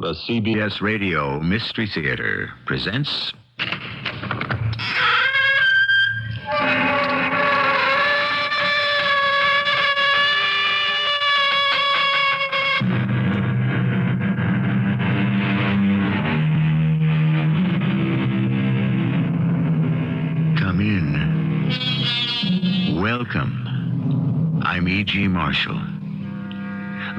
The CBS Radio Mystery Theater presents... Come in. Welcome. I'm E.G. Marshall.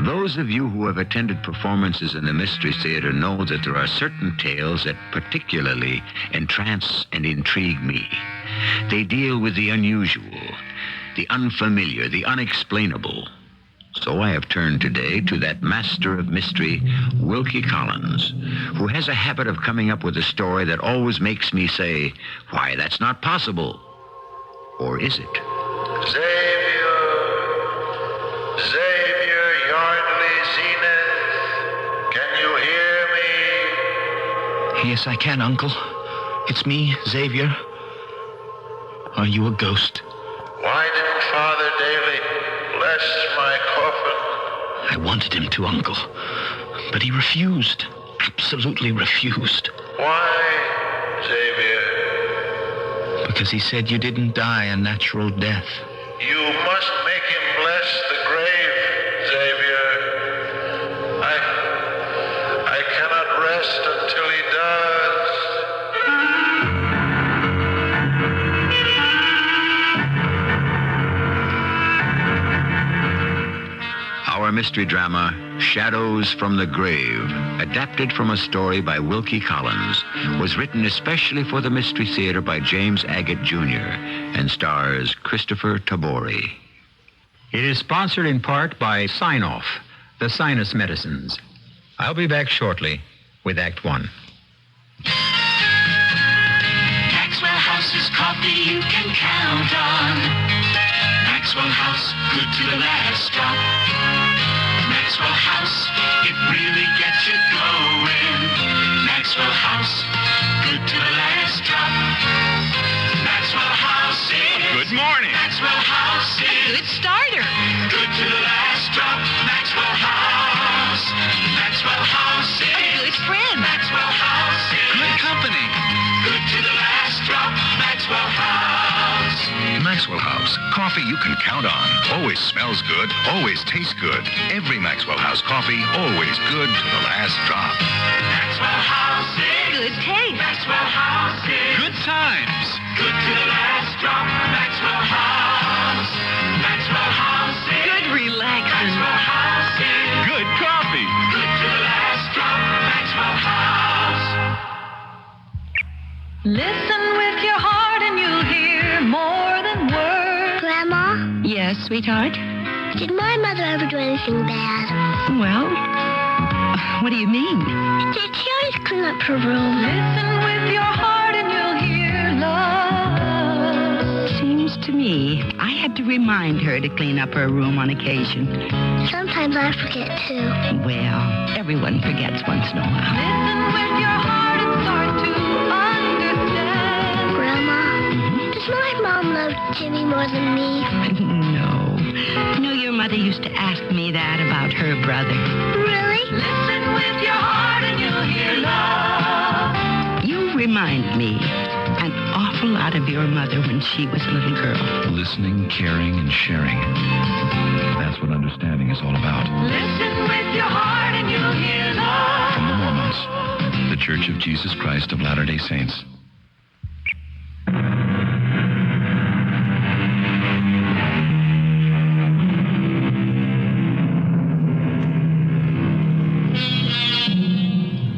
Those of you who have attended performances in the Mystery Theater know that there are certain tales that particularly entrance and intrigue me. They deal with the unusual, the unfamiliar, the unexplainable. So I have turned today to that master of mystery, Wilkie Collins, who has a habit of coming up with a story that always makes me say, why, that's not possible. Or is it? Xavier Yardley Zenith, can you hear me? Yes, I can, Uncle. It's me, Xavier. Are you a ghost? Why didn't Father Daly bless my coffin? I wanted him to, Uncle, but he refused. Absolutely refused. Why, Xavier? Because he said you didn't die a natural death. You must make him bless the grave, Xavier. I cannot rest until he does. Our mystery drama, Shadows from the Grave, adapted from a story by Wilkie Collins, was written especially for the Mystery Theater by James Agate, Jr., and stars Christopher Tabori. It is sponsored in part by Sign-Off, the sinus medicines. I'll be back shortly with Act One. Maxwell House's coffee you can count on. Maxwell House, good to the last drop. Maxwell House, it really gets you going. Maxwell House, good to the last drop. Maxwell House is... Good morning. Maxwell House is... Good starter. Good to the last drop. Maxwell House. Maxwell House is... A good friend. Maxwell House is... Good company. Good to the last drop. Maxwell House. Maxwell House. Coffee you can count on. Always smells good. Always tastes good. Every Maxwell House coffee, always good to the last drop. Maxwell House is... Good taste. Maxwell House is... Good times. Good to the last drop. Maxwell House. Maxwell House is... Good relaxing. Maxwell House is... Good coffee. Good to the last drop. Maxwell House. Listen with your heart and you'll hear more than words. Grandma, Yes, sweetheart? did my mother ever do anything bad? Well, what do you mean? Did she always clean up her room? Listen with your heart and you'll hear love. Seems to me I had to remind her to clean up her room on occasion. Sometimes I forget too. Well, everyone forgets once in a while. Listen with your heart and start to understand. Grandma, does my mom love Jimmy more than me? No. No, your mother used to ask me that about her brother. Really? Listen with your heart and you'll hear love. You remind me an awful lot of your mother when she was a little girl. Listening, caring, and sharing. That's what understanding is all about. Listen with your heart and you'll hear love. From the Mormons, the Church of Jesus Christ of Latter-day Saints.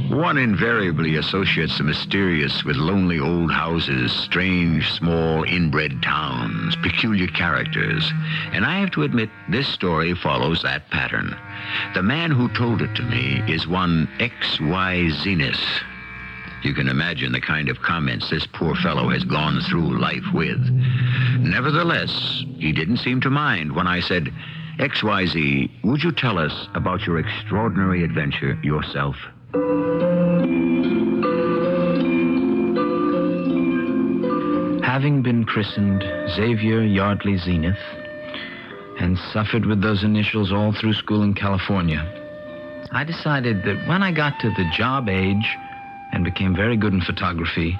One invariably associates the mysterious with lonely old houses, strange, small, inbred towns, peculiar characters. And I have to admit, this story follows that pattern. The man who told it to me is one X.Y. Zenith. You can imagine the kind of comments this poor fellow has gone through life with. Nevertheless, he didn't seem to mind when I said, XYZ, would you tell us about your extraordinary adventure yourself? Having been christened Xavier Yardley Zenith and suffered with those initials all through school in California, I decided that when I got to the job age and became very good in photography,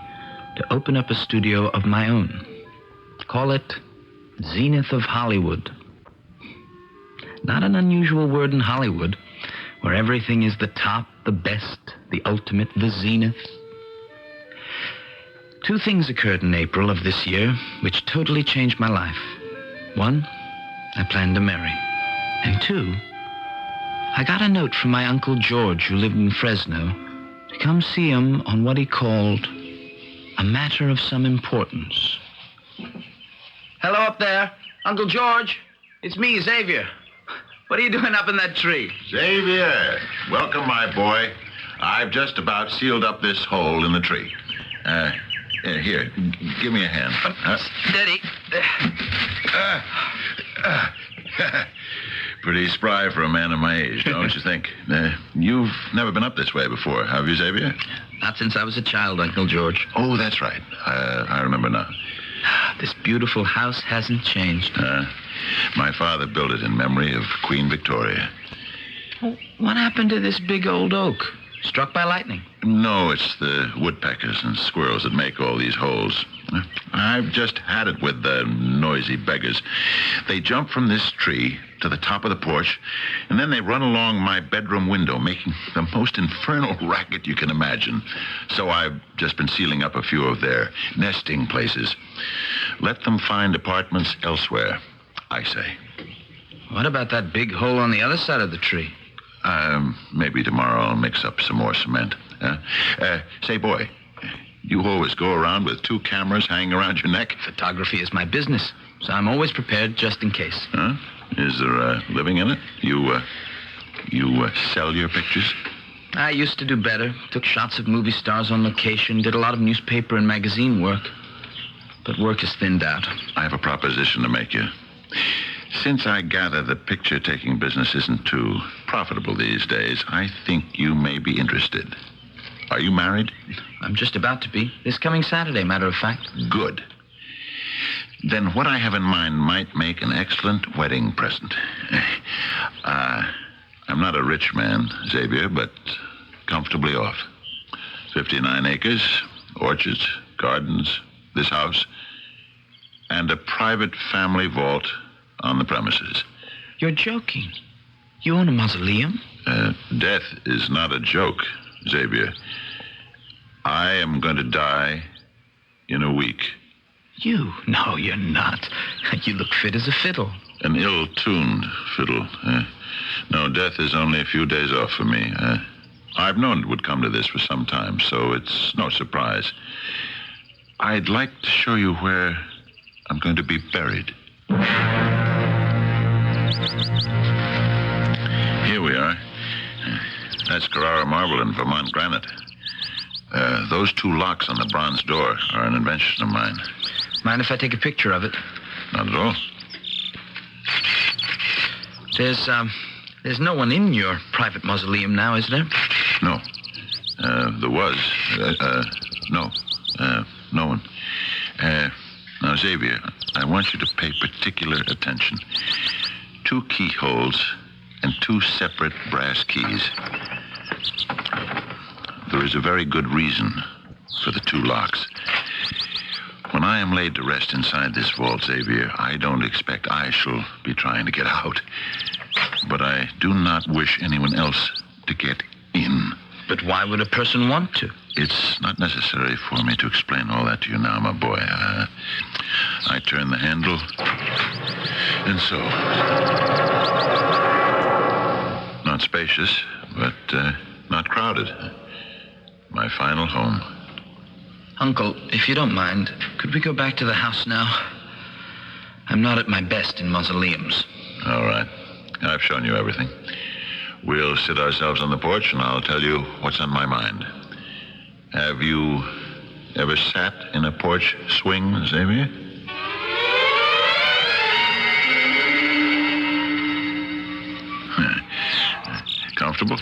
to open up a studio of my own. Call it Zenith of Hollywood. Not an unusual word in Hollywood, where everything is the top, the best, the ultimate, the zenith. 2 things occurred in April of this year which totally changed my life. 1, I planned to marry. And 2, I got a note from my Uncle George, who lived in Fresno, to come see him on what he called a matter of some importance. Hello up there. Uncle George. It's me, Xavier. What are you doing up in that tree? Xavier, welcome, my boy. I've just about sealed up this hole in the tree. Here, give me a hand. Steady. Pretty spry for a man of my age, don't you think? You've never been up this way before, have you, Xavier? Not since I was a child, Uncle George. Oh, that's right. I remember now. This beautiful house hasn't changed. My father built it in memory of Queen Victoria. What happened to this big old oak? Struck by lightning? No, it's the woodpeckers and squirrels that make all these holes. I've just had it with the noisy beggars. They jump from this tree to the top of the porch, and then they run along my bedroom window, making the most infernal racket you can imagine. So I've just been sealing up a few of their nesting places. Let them find apartments elsewhere, I say. What about that big hole on the other side of the tree? Maybe tomorrow I'll mix up some more cement. Say, boy, you always go around with 2 cameras hanging around your neck? Photography is my business, so I'm always prepared just in case. Huh? Is there a living in it? You sell your pictures? I used to do better. Took shots of movie stars on location, did a lot of newspaper and magazine work. But work is thinned out. I have a proposition to make you. Since I gather the picture-taking business isn't too profitable these days, I think you may be interested. Are you married? I'm just about to be. This coming Saturday, matter of fact. Good. Then what I have in mind might make an excellent wedding present. I'm not a rich man, Xavier, but comfortably off. 59 acres, orchards, gardens, this house, and a private family vault on the premises. You're joking. You own a mausoleum? Death is not a joke, Xavier. I am going to die in a week. You? No, you're not. You look fit as a fiddle. An ill-tuned fiddle. No, death is only a few days off for me. I've known it would come to this for some time, so it's no surprise. I'd like to show you where I'm going to be buried. Here we are. That's Carrara marble and Vermont granite. Those 2 locks on the bronze door are an invention of mine. Mind if I take a picture of it? Not at all. There's no one in your private mausoleum now, is there? No. There was. No one. Now, Xavier, I want you to pay particular attention. 2 keyholes and 2 separate brass keys. There is a very good reason for the 2 locks. When I am laid to rest inside this vault, Xavier, I don't expect I shall be trying to get out. But I do not wish anyone else to get in. But why would a person want to? It's not necessary for me to explain all that to you now, my boy. I turn the handle, and so. Not spacious, but not crowded. My final home. Uncle, if you don't mind, could we go back to the house now? I'm not at my best in mausoleums. All right. I've shown you everything. We'll sit ourselves on the porch, and I'll tell you what's on my mind. Have you ever sat in a porch swing, Xavier? Comfortable?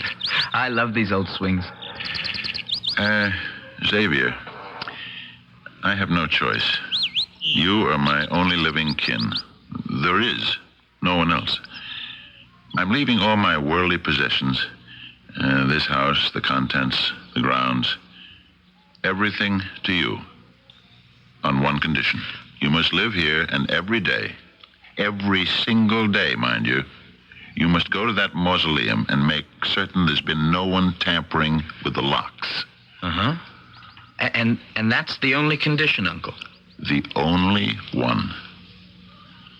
I love these old swings. Xavier, I have no choice. You are my only living kin. There is no one else. I'm leaving all my worldly possessions This house, the contents, the grounds, everything to you. On one condition. You must live here, and every day, every single day, mind you, you must go to that mausoleum and make certain there's been no one tampering with the locks. Uh-huh. And that's the only condition, Uncle? The only one.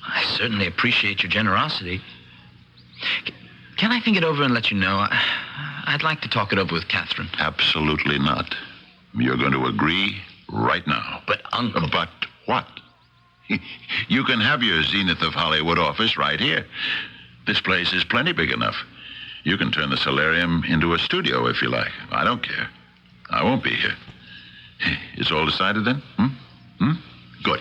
I certainly appreciate your generosity. Can I think it over and let you know? I'd like to talk it over with Catherine. Absolutely not. You're going to agree right now. But, Uncle... But what? You can have your Zenith of Hollywood office right here. This place is plenty big enough. You can turn the solarium into a studio if you like. I don't care. I won't be here. It's all decided then? Good.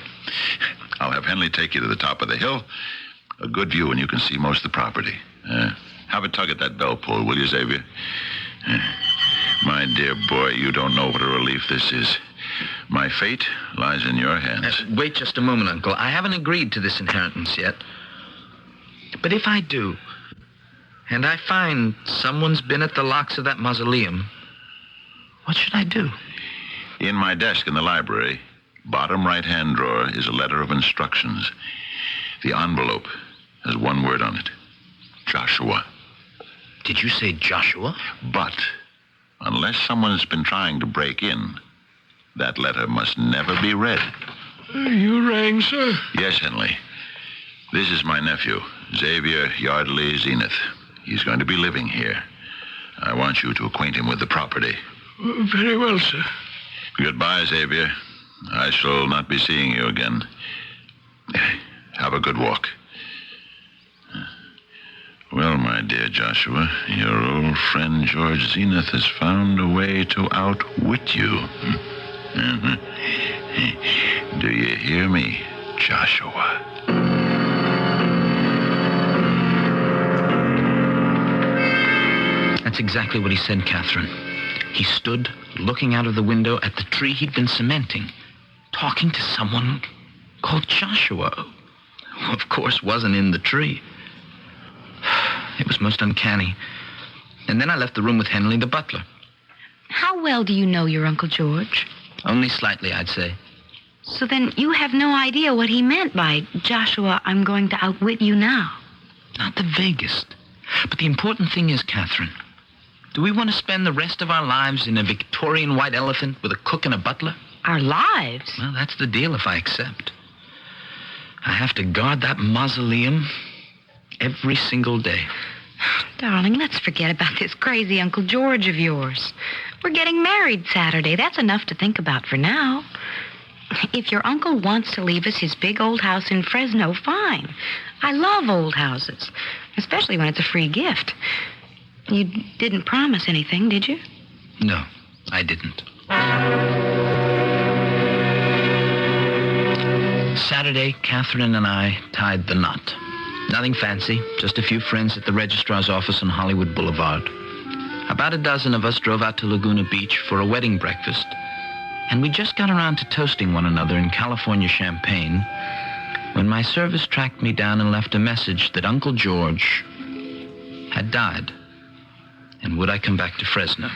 I'll have Henley take you to the top of the hill. A good view, and you can see most of the property. Have a tug at that bell pull, will you, Xavier? My dear boy, you don't know what a relief this is. My fate lies in your hands. Wait just a moment, Uncle. I haven't agreed to this inheritance yet. But if I do, and I find someone's been at the locks of that mausoleum, what should I do? In my desk in the library, bottom right-hand drawer, is a letter of instructions. The envelope has one word on it. Joshua. Did you say Joshua? But unless someone's been trying to break in, that letter must never be read. You rang, sir? Yes, Henley. This is my nephew, Xavier Yardley Zenith. He's going to be living here. I want you to acquaint him with the property. Very well, sir. Goodbye, Xavier. I shall not be seeing you again. Have a good walk. Well, my dear Joshua, your old friend George Zenith has found a way to outwit you. Do you hear me, Joshua? That's exactly what he said, Catherine. He stood looking out of the window at the tree he'd been cementing, talking to someone called Joshua, who, of course, wasn't in the tree. It was most uncanny. And then I left the room with Henley, the butler. How well do you know your Uncle George? Only slightly, I'd say. So then you have no idea what he meant by, Joshua, I'm going to outwit you now. Not the vaguest. But the important thing is, Catherine, do we want to spend the rest of our lives in a Victorian white elephant with a cook and a butler? Our lives? Well, that's the deal if I accept. I have to guard that mausoleum every single day. Darling, let's forget about this crazy Uncle George of yours. We're getting married Saturday. That's enough to think about for now. If your uncle wants to leave us his big old house in Fresno, fine. I love old houses, especially when it's a free gift. You didn't promise anything, did you? No, I didn't. Saturday, Catherine and I tied the knot. Nothing fancy, just a few friends at the registrar's office on Hollywood Boulevard. About a dozen of us drove out to Laguna Beach for a wedding breakfast, and we just got around to toasting one another in California champagne when my service tracked me down and left a message that Uncle George had died. And would I come back to Fresno?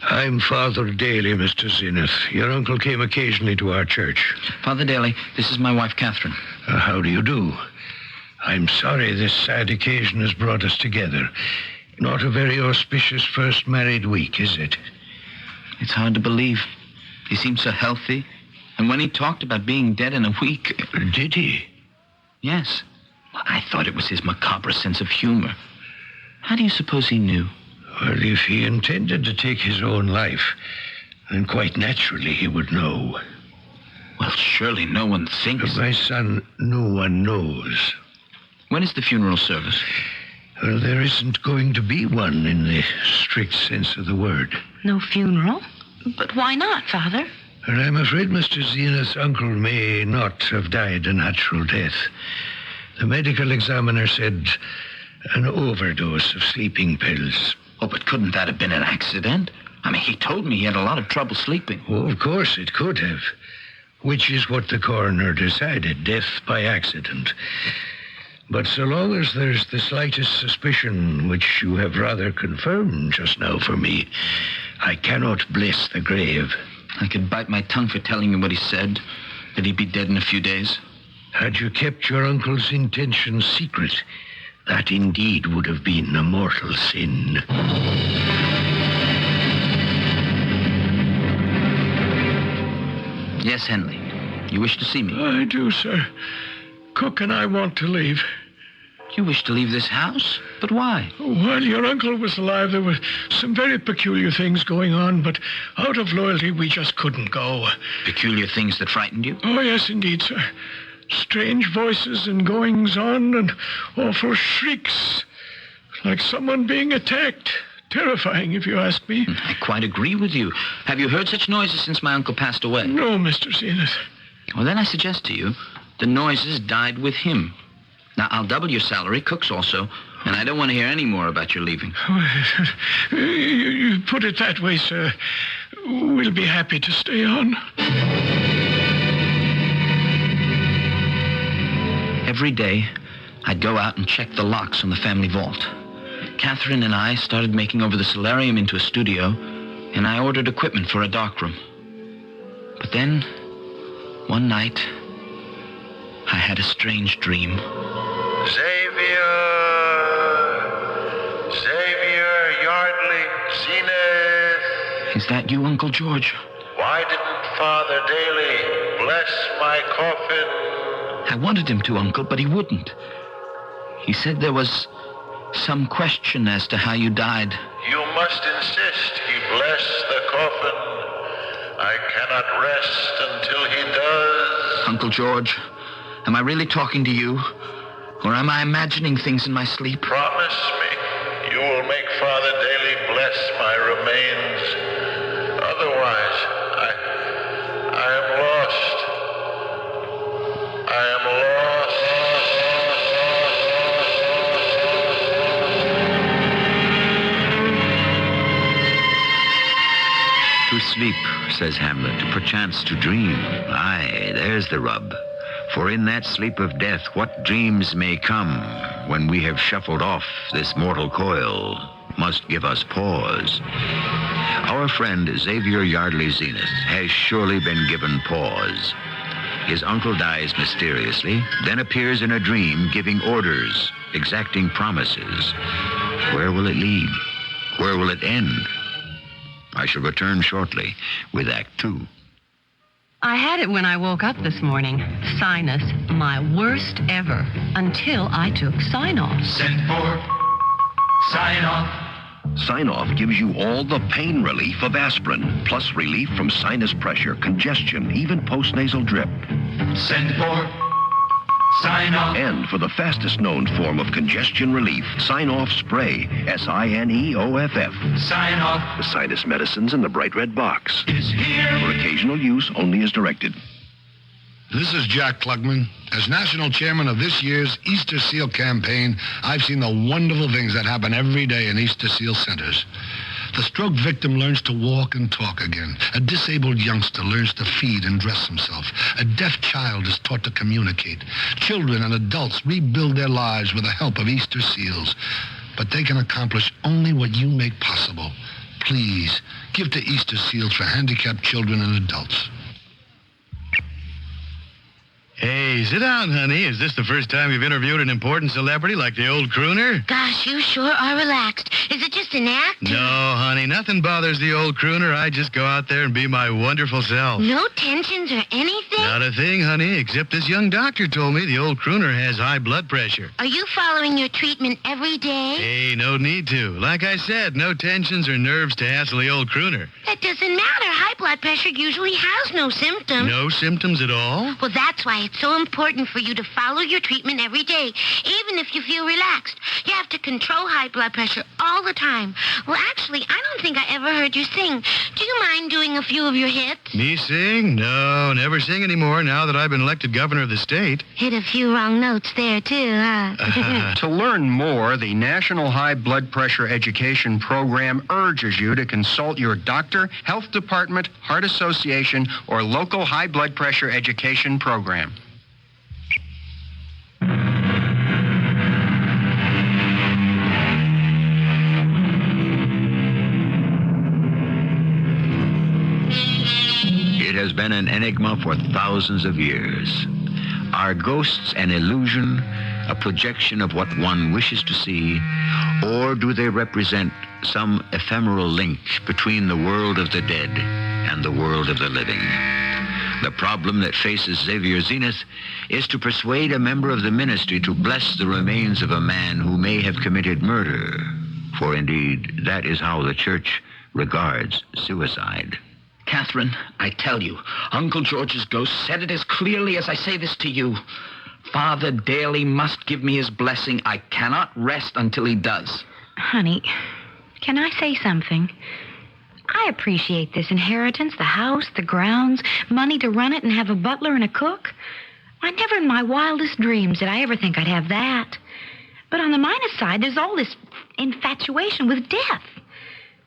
I'm Father Daly, Mr. Zenith. Your uncle came occasionally to our church. Father Daly, this is my wife, Catherine. How do you do? I'm sorry this sad occasion has brought us together. Not a very auspicious first married week, is it? It's hard to believe. He seemed so healthy. And when he talked about being dead in a week... Did he? Yes. I thought it was his macabre sense of humor. How do you suppose he knew? Well, if he intended to take his own life, then quite naturally he would know. Well, surely no one thinks... My son, no one knows. When is the funeral service? Well, there isn't going to be one in the strict sense of the word. No funeral? But why not, Father? Well, I'm afraid Mr. Zenith's uncle may not have died a natural death. The medical examiner said an overdose of sleeping pills. Oh, but couldn't that have been an accident? I mean, he told me he had a lot of trouble sleeping. Oh, of course it could have. Which is what the coroner decided, death by accident. But so long as there's the slightest suspicion, which you have rather confirmed just now for me, I cannot bless the grave. I could bite my tongue for telling you what he said, that he'd be dead in a few days. Had you kept your uncle's intentions secret, that indeed would have been a mortal sin. Yes, Henley. You wish to see me? I do, sir. Cook and I want to leave. You wish to leave this house? But why? While your uncle was alive, there were some very peculiar things going on, but out of loyalty, we just couldn't go. Peculiar things that frightened you? Oh, yes, indeed, sir. Strange voices and goings-on and awful shrieks, like someone being attacked. Terrifying, if you ask me. I quite agree with you. Have you heard such noises since my uncle passed away? No, Mr. Zenith. Well, then I suggest to you, the noises died with him. Now, I'll double your salary, Cook's also, and I don't want to hear any more about your leaving. You put it that way, sir. We'll be happy to stay on. Every day, I'd go out and check the locks on the family vault. Catherine and I started making over the solarium into a studio, and I ordered equipment for a darkroom. But then, one night, I had a strange dream. Xavier Yardley, Zenith. Is that you, Uncle George? Why didn't Father Daly bless my coffin? I wanted him to, Uncle, but he wouldn't. He said there was some question as to how you died. You must insist he bless the coffin. I cannot rest until he does. Uncle George, am I really talking to you? Or am I imagining things in my sleep? Promise me you will make Father Daly bless my remains. Otherwise, I am lost. I am lost. To sleep, says Hamlet, perchance to dream. Aye, there's the rub. For in that sleep of death, what dreams may come when we have shuffled off this mortal coil must give us pause. Our friend Xavier Yardley Zenith has surely been given pause. His uncle dies mysteriously, then appears in a dream giving orders, exacting promises. Where will it lead? Where will it end? I shall return shortly with Act 2. I had it when I woke up this morning. Sinus, my worst ever, until I took Sign-Off. Send for Sign-Off. Sign-Off gives you all the pain relief of aspirin, plus relief from sinus pressure, congestion, even postnasal drip. Send for Sign-Off. And for the fastest known form of congestion relief, Sign-Off Spray, Sineoff. Sign-Off. The sinus medicines in the bright red box. Is here. For occasional use only as directed. This is Jack Klugman. As national chairman of this year's Easter Seal campaign, I've seen the wonderful things that happen every day in Easter Seal centers. The stroke victim learns to walk and talk again. A disabled youngster learns to feed and dress himself. A deaf child is taught to communicate. Children and adults rebuild their lives with the help of Easter Seals. But they can accomplish only what you make possible. Please, give to Easter Seals for handicapped children and adults. Hey, sit down, honey. Is this the first time you've interviewed an important celebrity like the old crooner? Gosh, you sure are relaxed. Is it just an act? No, honey, nothing bothers the old crooner. I just go out there and be my wonderful self. No tensions or anything? Not a thing, honey, except this young doctor told me the old crooner has high blood pressure. Are you following your treatment every day? Hey, no need to. Like I said, no tensions or nerves to hassle the old crooner. That doesn't matter. High blood pressure usually has no symptoms. No symptoms at all? Well, that's why it's so important for you to follow your treatment every day, even if you feel relaxed. You have to control high blood pressure all the time. Well, actually, I don't think I ever heard you sing. Do you mind doing a few of your hits? Me sing? No, never sing anymore now that I've been elected governor of the state. Hit a few wrong notes there, too, huh? To learn more, the National High Blood Pressure Education Program urges you to consult your doctor, health department, heart association, or local high blood pressure education program. has been an enigma for thousands of years. Are ghosts an illusion, a projection of what one wishes to see, or do they represent some ephemeral link between the world of the dead and the world of the living? The problem that faces Xavier Zenith is to persuade a member of the ministry to bless the remains of a man who may have committed murder. For indeed, that is how the church regards suicide. Catherine, I tell you, Uncle George's ghost said it as clearly as I say this to you. Father Daly must give me his blessing. I cannot rest until he does. Honey, can I say something? I appreciate this inheritance, the house, the grounds, money to run it and have a butler and a cook. I never in my wildest dreams did I ever think I'd have that. But on the minus side, there's all this infatuation with death.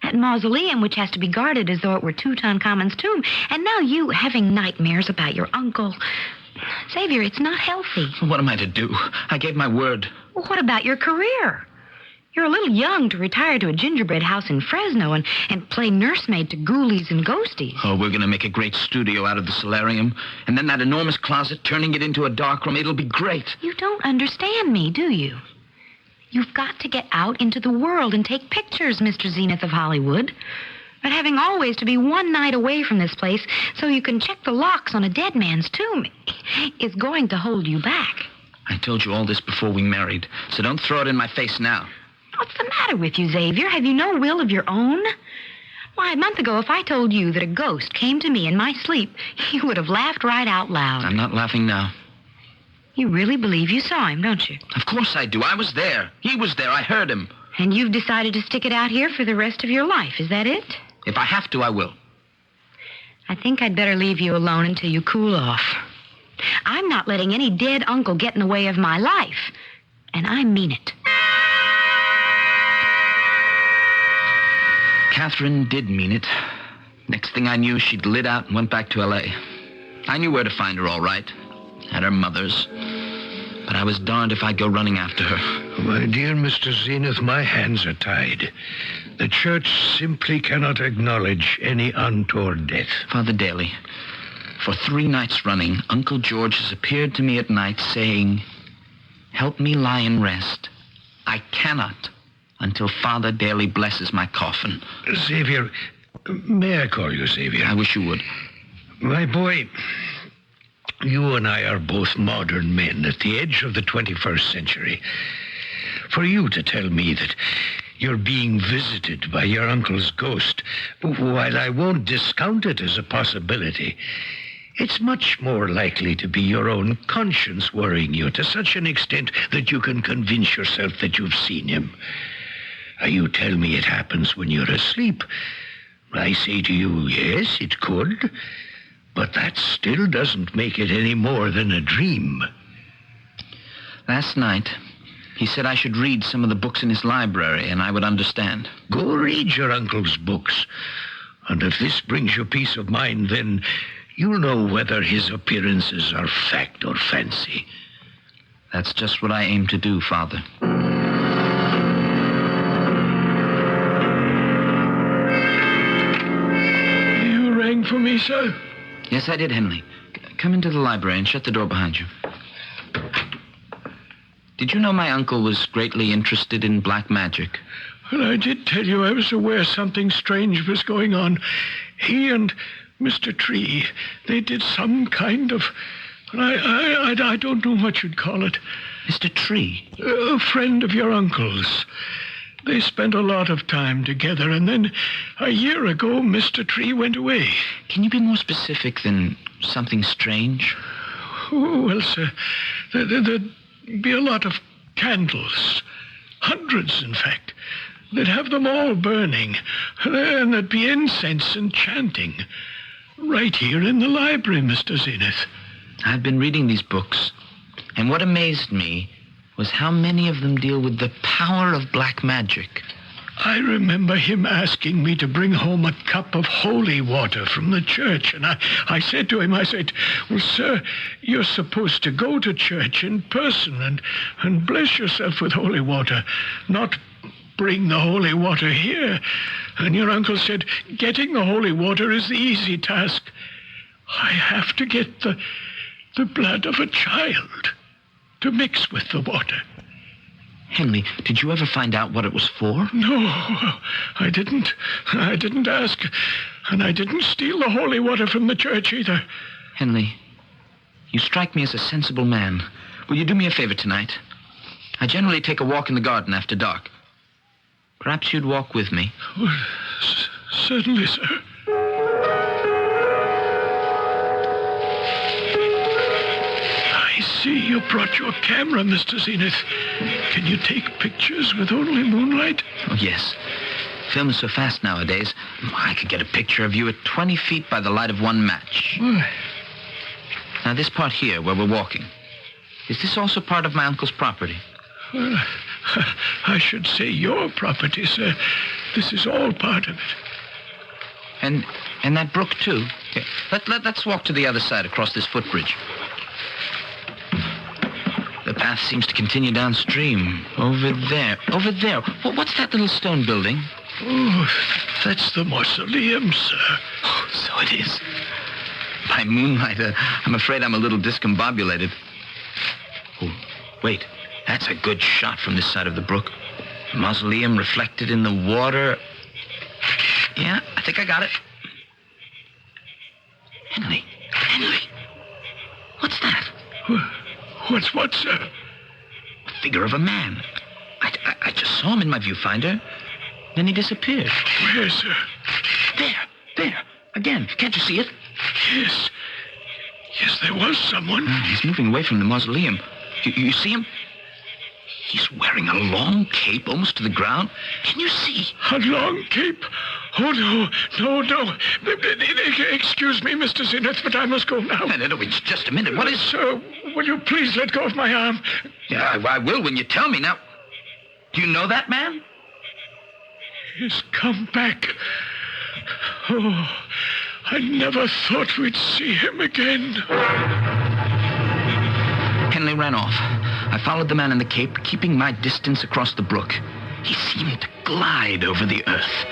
That mausoleum, which has to be guarded as though it were Tutankhamun's tomb. And now you having nightmares about your uncle. Xavier, it's not healthy. What am I to do? I gave my word. Well, what about your career? You're a little young to retire to a gingerbread house in Fresno and play nursemaid to ghoulies and ghosties. Oh, we're going to make a great studio out of the solarium. And then that enormous closet, turning it into a darkroom. It'll be great. You don't understand me, do you? You've got to get out into the world and take pictures, Mr. Zenith of Hollywood. But having always to be one night away from this place so you can check the locks on a dead man's tomb is going to hold you back. I told you all this before we married, so don't throw it in my face now. What's the matter with you, Xavier? Have you no will of your own? Why, a month ago, if I told you that a ghost came to me in my sleep, you would have laughed right out loud. I'm not laughing now. You really believe you saw him, don't you? Of course I do. I was there. He was there. I heard him. And you've decided to stick it out here for the rest of your life, is that it? If I have to, I will. I think I'd better leave you alone until you cool off. I'm not letting any dead uncle get in the way of my life. And I mean it. Catherine did mean it. Next thing I knew, she'd lit out and went back to L.A. I knew where to find her, all right. At her mother's. But I was darned if I'd go running after her. My dear Mr. Zenith, my hands are tied. The church simply cannot acknowledge any untoward death. Father Daly, for 3 nights running, Uncle George has appeared to me at night saying, "Help me lie and rest. I cannot until Father Daly blesses my coffin." Xavier, may I call you Xavier? I wish you would. My boy, you and I are both modern men at the edge of the 21st century. For you to tell me that you're being visited by your uncle's ghost, while I won't discount it as a possibility, it's much more likely to be your own conscience worrying you to such an extent that you can convince yourself that you've seen him. You tell me it happens when you're asleep. I say to you, yes, it could, but that still doesn't make it any more than a dream. Last night, he said I should read some of the books in his library and I would understand. Go read your uncle's books. And if this brings you peace of mind, then you'll know whether his appearances are fact or fancy. That's just what I aim to do, Father. You rang for me, sir? Yes, I did, Henley. Come into the library and shut the door behind you. Did you know my uncle was greatly interested in black magic? Well, I did tell you I was aware something strange was going on. He and Mr. Tree, they did some kind of... I don't know what you'd call it. Mr. Tree? A friend of your uncle's. They spent a lot of time together, and then a year ago, Mr. Tree went away. Can you be more specific than something strange? Oh, well, sir, there'd be a lot of candles. Hundreds, in fact. They'd have them all burning, and there'd be incense and chanting. Right here in the library, Mr. Zenith. I've been reading these books, and what amazed me was how many of them deal with the power of black magic. I remember him asking me to bring home a cup of holy water from the church, and I said to him, well, sir, you're supposed to go to church in person and bless yourself with holy water, not bring the holy water here. And your uncle said, getting the holy water is the easy task. I have to get the blood of a child to mix with the water. Henley, did you ever find out what it was for? No, I didn't. I didn't ask. And I didn't steal the holy water from the church either. Henley, you strike me as a sensible man. Will you do me a favor tonight? I generally take a walk in the garden after dark. Perhaps you'd walk with me. Well, certainly, sir. I see you brought your camera, Mr. Zenith. Can you take pictures with only moonlight? Oh, yes. Film is so fast nowadays, I could get a picture of you at 20 feet by the light of one match. Now, this part here, where we're walking, is this also part of my uncle's property? Well, I should say your property, sir. This is all part of it. And that brook, too? Here, let's walk to the other side across this footbridge. The path seems to continue downstream. Over there. What's that little stone building? Oh, that's the mausoleum, sir. Oh, so it is. By moonlight, I'm afraid I'm a little discombobulated. Oh, wait. That's a good shot from this side of the brook. The mausoleum reflected in the water. Yeah, I think I got it. Henley. What's that? What's what, sir? The figure of a man. I just saw him in my viewfinder. Then he disappeared. Where, sir? There. Again. Can't you see it? Yes, there was someone. He's moving away from the mausoleum. You see him? He's wearing a long cape almost to the ground. Can you see? A long cape? Oh, no. Excuse me, Mr. Zenith, but I must go now. No, it's just a minute. What is... Sir, will you please let go of my arm? Yeah, I will when you tell me. Now, do you know that man? He's come back. Oh, I never thought we'd see him again. Henley ran off. I followed the man in the cape, keeping my distance across the brook. He seemed to glide over the earth.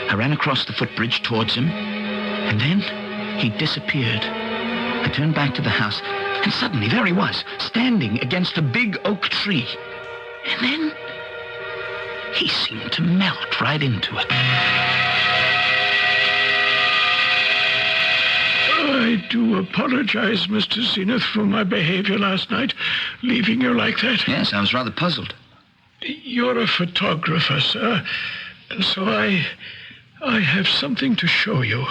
I ran across the footbridge towards him, and then he disappeared. I turned back to the house, and suddenly there he was, standing against a big oak tree. And then he seemed to melt right into it. I do apologize, Mr. Zenith, for my behavior last night, leaving you like that. Yes, I was rather puzzled. You're a photographer, sir, so I have something to show you.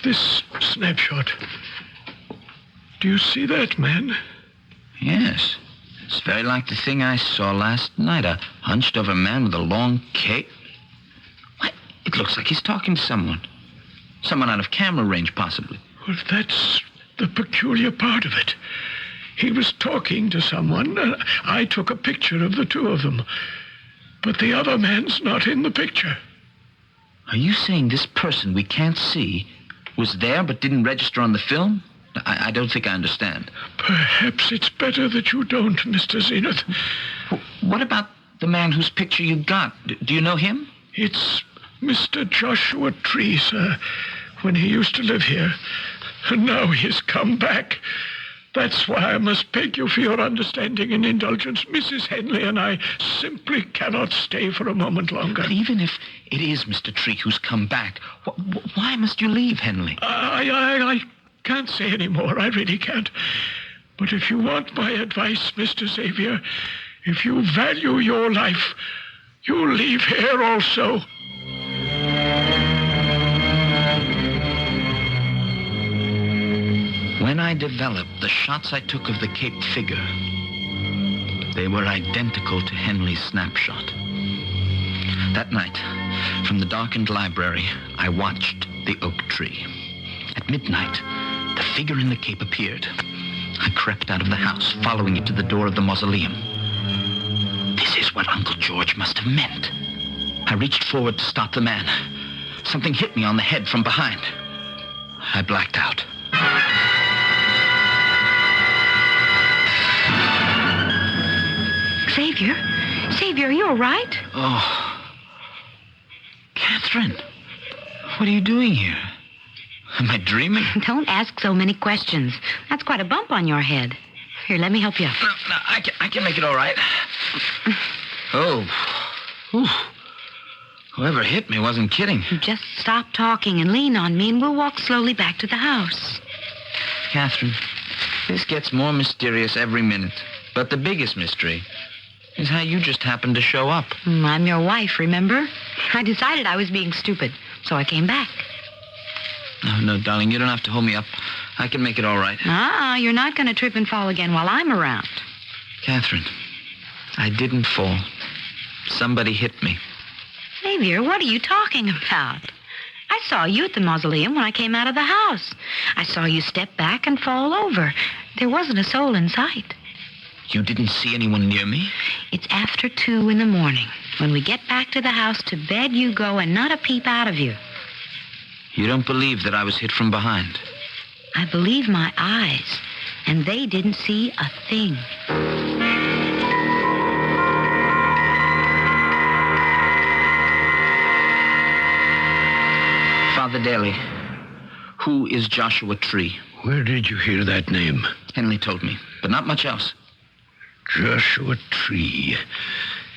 This snapshot. Do you see that man? Yes. It's very like the thing I saw last night, a hunched-over man with a long cape. What? It looks like he's talking to someone. Someone out of camera range, possibly. Well, that's the peculiar part of it. He was talking to someone. I took a picture of the two of them. But the other man's not in the picture. Are you saying this person we can't see was there but didn't register on the film? I don't think I understand. Perhaps it's better that you don't, Mr. Zenith. What about the man whose picture you got? Do you know him? It's Mr. Joshua Tree, sir, when he used to live here. And now he's come back. That's why I must beg you for your understanding and indulgence. Mrs. Henley and I simply cannot stay for a moment longer. But even if it is Mr. Tree who's come back, why must you leave, Henley? I can't say any more. I really can't. But if you want my advice, Mr. Xavier, if you value your life, you leave here also. When I developed the shots I took of the Cape figure, they were identical to Henley's snapshot. That night, from the darkened library, I watched the oak tree. At midnight, the figure in the cape appeared. I crept out of the house, following it to the door of the mausoleum. This is what Uncle George must have meant. I reached forward to stop the man. Something hit me on the head from behind. I blacked out. Xavier, are you all right? Oh. Catherine, what are you doing here? Am I dreaming? Don't ask so many questions. That's quite a bump on your head. Here, let me help you up. No, I can make it all right. Oh. Whew. Whoever hit me wasn't kidding. Just stop talking and lean on me, and we'll walk slowly back to the house. Catherine, this gets more mysterious every minute. But the biggest mystery is how you just happened to show up. I'm your wife, remember? I decided I was being stupid, so I came back. No, darling, you don't have to hold me up. I can make it all right. You're not going to trip and fall again while I'm around. Catherine, I didn't fall. Somebody hit me. Xavier, what are you talking about? I saw you at the mausoleum when I came out of the house. I saw you step back and fall over. There wasn't a soul in sight. You didn't see anyone near me? It's after 2 in the morning. When we get back to the house, to bed you go and not a peep out of you. You don't believe that I was hit from behind? I believe my eyes, and they didn't see a thing. Father Daly, who is Joshua Tree? Where did you hear that name? Henley told me, but not much else. Joshua Tree.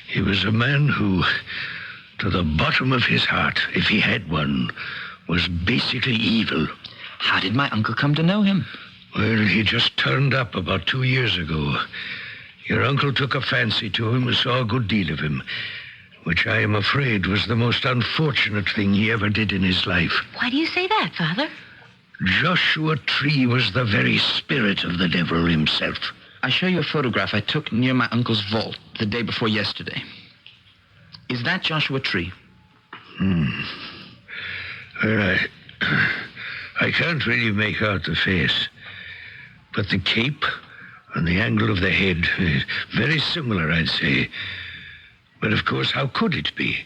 He was a man who, to the bottom of his heart, if he had one, was basically evil. How did my uncle come to know him? Well, he just turned up about 2 years ago. Your uncle took a fancy to him and saw a good deal of him, which I am afraid was the most unfortunate thing he ever did in his life. Why do you say that, Father? Joshua Tree was the very spirit of the devil himself. I show you a photograph I took near my uncle's vault the day before yesterday. Is that Joshua Tree? Well, I can't really make out the face, but the cape and the angle of the head, very similar, I'd say. But of course, how could it be?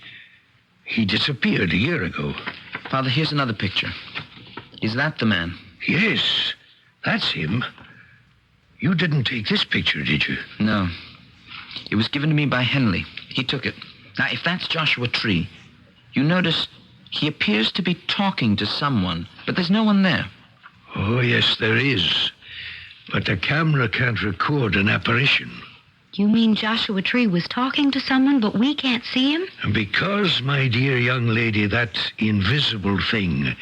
He disappeared a year ago. Father, here's another picture. Is that the man? Yes, that's him. You didn't take this picture, did you? No. It was given to me by Henley. He took it. Now, if that's Joshua Tree, you notice he appears to be talking to someone, but there's no one there. Oh, yes, there is. But the camera can't record an apparition. You mean Joshua Tree was talking to someone, but we can't see him? Because, my dear young lady, that invisible thing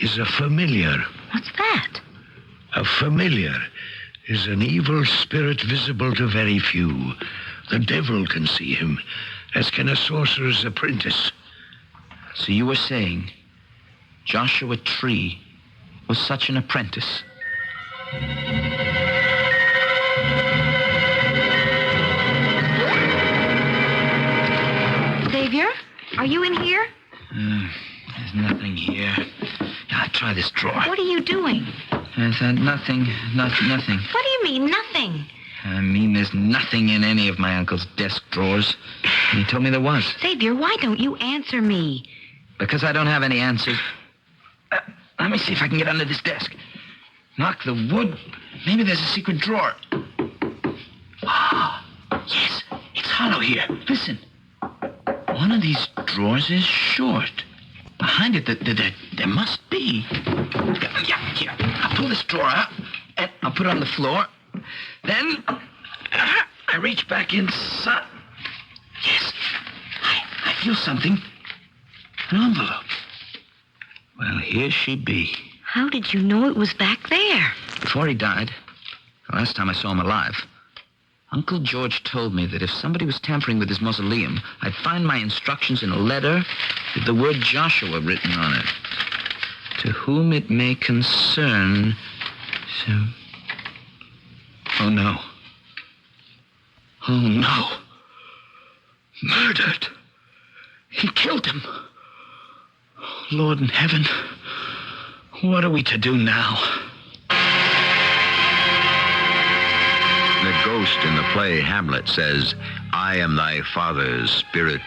is a familiar. What's that? A familiar is an evil spirit visible to very few. The devil can see him, as can a sorcerer's apprentice. So you were saying Joshua Tree was such an apprentice? Xavier, are you in here? There's nothing here. I'll try this drawer. What are you doing? Nothing. What do you mean, nothing? I mean, there's nothing in any of my uncle's desk drawers. And he told me there was. Xavier, why don't you answer me? Because I don't have any answers. Let me see if I can get under this desk. Knock the wood. Maybe there's a secret drawer. Ah, yes, it's hollow here. Listen. One of these drawers is short. Behind it, there must be. Yeah, here. I'll pull this drawer out, and I'll put it on the floor. Then, I reach back inside. Yes, I feel something. An envelope. Well, here she be. How did you know it was back there? Before he died, the last time I saw him alive, Uncle George told me that if somebody was tampering with his mausoleum, I'd find my instructions in a letter with the word Joshua written on it. To whom it may concern. So. Oh, no. Oh, no. Murdered. He killed him. Lord in heaven, what are we to do now? The ghost in the play Hamlet says, I am thy father's spirit,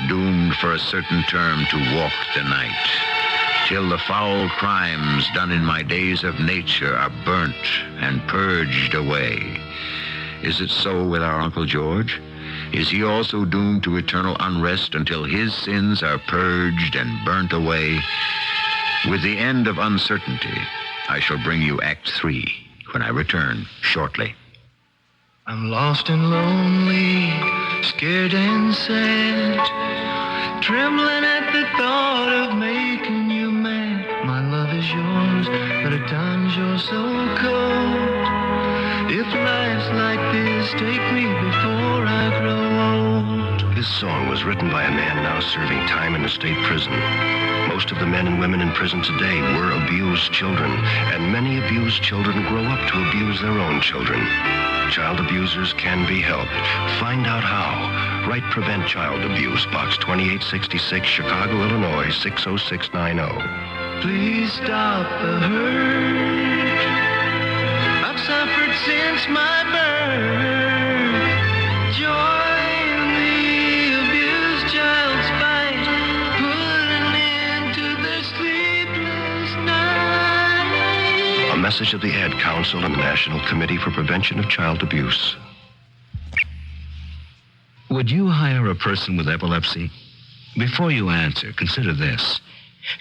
doomed for a certain term to walk the night, till the foul crimes done in my days of nature are burnt and purged away. Is it so with our Uncle George? Is he also doomed to eternal unrest until his sins are purged and burnt away? With the end of uncertainty, I shall bring you Act 3 when I return shortly. I'm lost and lonely, scared and sad, trembling at the thought of making you mad. My love is yours, but at times you're so cold. If life's like this, take me before I grow old. This song was written by a man now serving time in a state prison. Most of the men and women in prison today were abused children, and many abused children grow up to abuse their own children. Child abusers can be helped. Find out how. Write Prevent Child Abuse, Box 2866, Chicago, Illinois, 60690. Please stop the hurt I've suffered since my birth. Join the abused child's fight. Put an end to the sleepless night. A message of the Ad Council and the National Committee for Prevention of Child Abuse. Would you hire a person with epilepsy? Before you answer, consider this.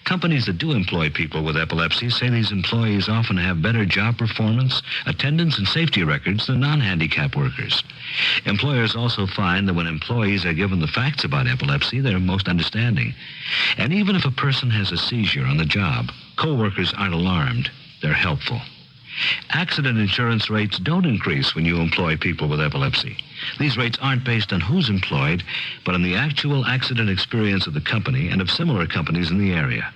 Companies that do employ people with epilepsy say these employees often have better job performance, attendance, and safety records than non-handicapped workers. Employers also find that when employees are given the facts about epilepsy, they're most understanding. And even if a person has a seizure on the job, co-workers aren't alarmed. They're helpful. Accident insurance rates don't increase when you employ people with epilepsy. These rates aren't based on who's employed, but on the actual accident experience of the company and of similar companies in the area.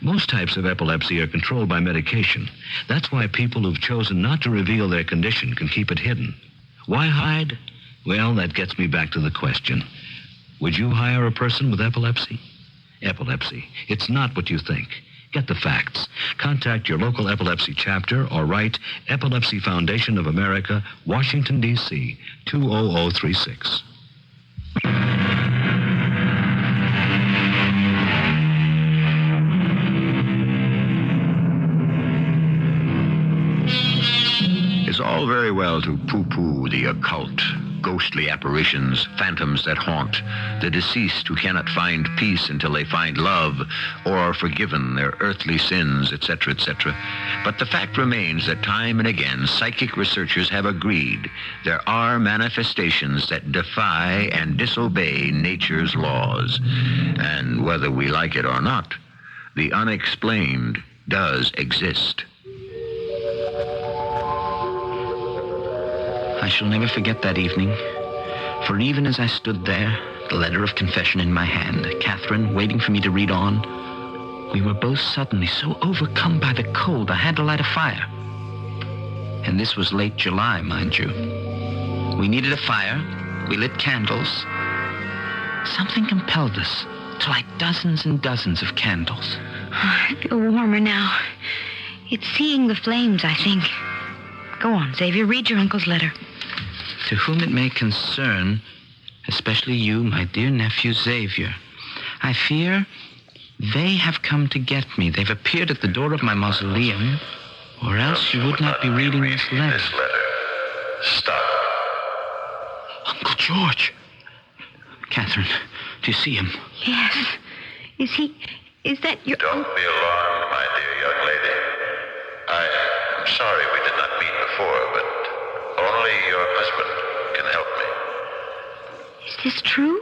Most types of epilepsy are controlled by medication. That's why people who've chosen not to reveal their condition can keep it hidden. Why hide? Well, that gets me back to the question. Would you hire a person with epilepsy? Epilepsy. It's not what you think. Get the facts. Contact your local epilepsy chapter or write Epilepsy Foundation of America, Washington, D.C., 20036. It's all very well to poo-poo the occult, ghostly apparitions, phantoms that haunt, the deceased who cannot find peace until they find love or are forgiven their earthly sins, etc., etc. But the fact remains that time and again, psychic researchers have agreed there are manifestations that defy and disobey nature's laws. And whether we like it or not, the unexplained does exist. I shall never forget that evening, for even as I stood there, the letter of confession in my hand, Catherine waiting for me to read on, we were both suddenly so overcome by the cold I had to light a fire. And this was late July, mind you. We needed a fire, we lit candles. Something compelled us to light dozens and dozens of candles. I feel warmer now. It's seeing the flames, I think. Go on, Xavier, read your uncle's letter. To whom it may concern, especially you, my dear nephew Xavier, I fear they have come to get me. They've appeared at the door of my mausoleum, or else you would not be reading this letter. Stop. Uncle George. Catherine, do you see him? Yes. Is that your... Don't be alarmed, my dear young lady. I'm sorry we did not meet before, but only your husband can help me. Is this true?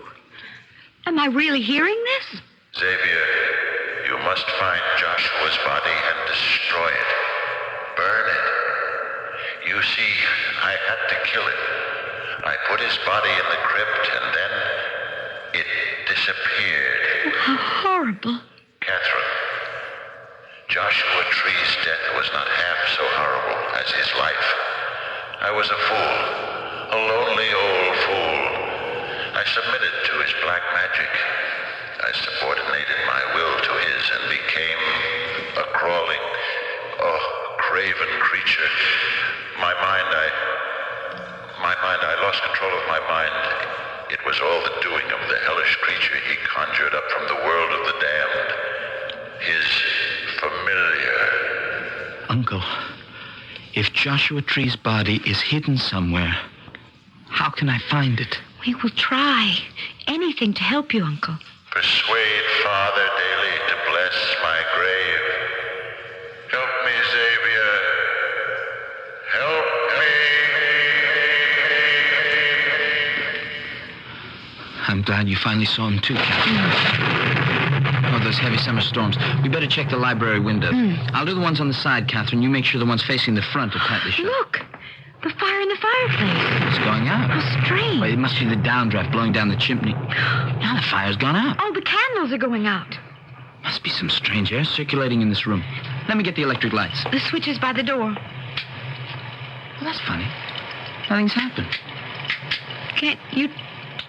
Am I really hearing this? Xavier, you must find Joshua's body and destroy it. Burn it. You see, I had to kill it. I put his body in the crypt and then it disappeared. Oh, how horrible. Catherine, Joshua Tree's death was not half so horrible as his life. I was a fool, a lonely old fool. I submitted to his black magic. I subordinated my will to his and became a crawling, craven creature. I lost control of my mind. It was all the doing of the hellish creature he conjured up from the world of the damned. His familiar. Uncle, if Joshua Tree's body is hidden somewhere, how can I find it? We will try. Anything to help you, Uncle. Persuade Father daily to bless my grave. glad you finally saw him, too, Catherine. Oh, those heavy summer storms. We better check the library windows. I'll do the ones on the side, Catherine. You make sure the ones facing the front are tightly shut. Look! The fire in the fireplace. It's going out. How strange. Well, it must be the downdraft blowing down the chimney. Now the fire's gone out. Oh, the candles are going out. Must be some strange air circulating in this room. Let me get the electric lights. The switch is by the door. Well, that's funny. Nothing's happened. Can't you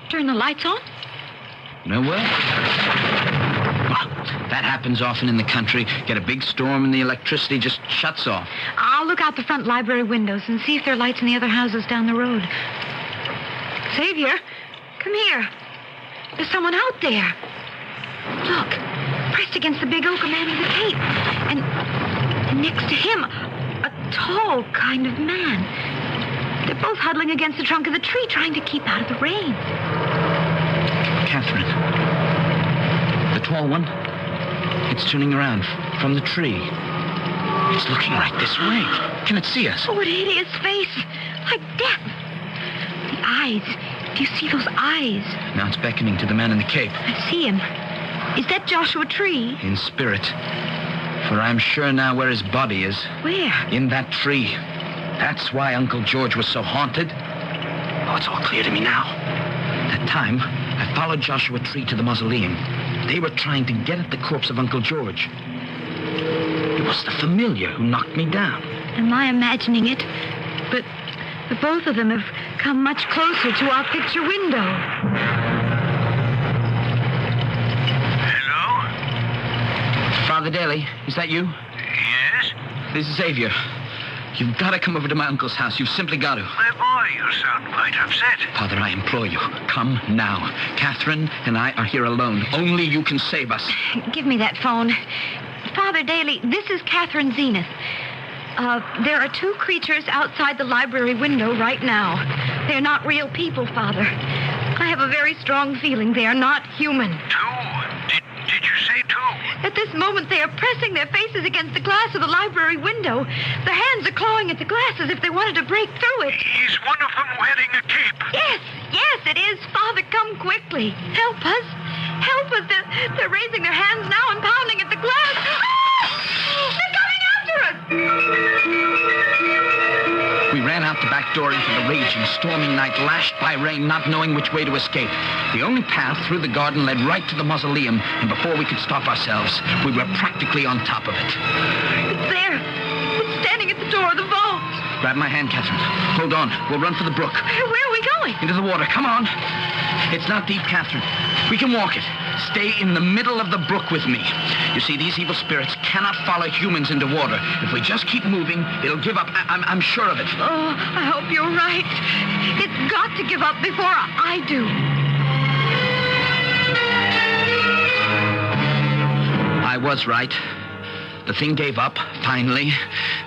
turn the lights on? No way. Well, that happens often in the country. Get a big storm and the electricity just shuts off. I'll look out the front library windows and see if there are lights in the other houses down the road. Xavier, come here. There's someone out there. Look, pressed against the big oak, a man with a cape. And next to him, a tall kind of man. They're both huddling against the trunk of the tree, trying to keep out of the rain. Catherine. The tall one. It's turning around from the tree. It's looking right this way. Can it see us? Oh, what a hideous face. Like death. The eyes. Do you see those eyes? Now it's beckoning to the man in the cape. I see him. Is that Joshua Tree? In spirit. For I'm sure now where his body is. Where? In that tree. That's why Uncle George was so haunted. Oh, it's all clear to me now. That time, I followed Joshua Tree to the mausoleum. They were trying to get at the corpse of Uncle George. It was the familiar who knocked me down. Am I imagining it? But both of them have come much closer to our picture window. Hello? Father Daly, is that you? Yes? This is Xavier. You've got to come over to my uncle's house. You've simply got to. My boy, you sound quite upset. Father, I implore you, come now. Catherine and I are here alone. Only you can save us. Give me that phone. Father Daly, this is Catherine Zenith. There are two creatures outside the library window right now. They're not real people, Father. I have a very strong feeling they are not human. Two? Did you say two? At this moment, they are pressing their faces against the glass of the library window. The hands are clawing at the glass as if they wanted to break through it. Is one of them wearing a cape? Yes, it is. Father, come quickly. Help us. Help us. They're raising their hands now and pounding at the glass. Ah! They're coming after us. We ran out the back door into the raging, storming night, lashed by rain, not knowing which way to escape. The only path through the garden led right to the mausoleum, and before we could stop ourselves, we were practically on top of it. It's there. It's standing at the door of the vault. Grab my hand, Catherine. Hold on. We'll run for the brook. Where are we going? Into the water. Come on. It's not deep, Catherine. We can walk it. Stay in the middle of the brook with me. You see, these evil spirits cannot follow humans into water. If we just keep moving, it'll give up. I'm sure of it. Oh, I hope you're right. It's got to give up before I do. I was right. The thing gave up, finally,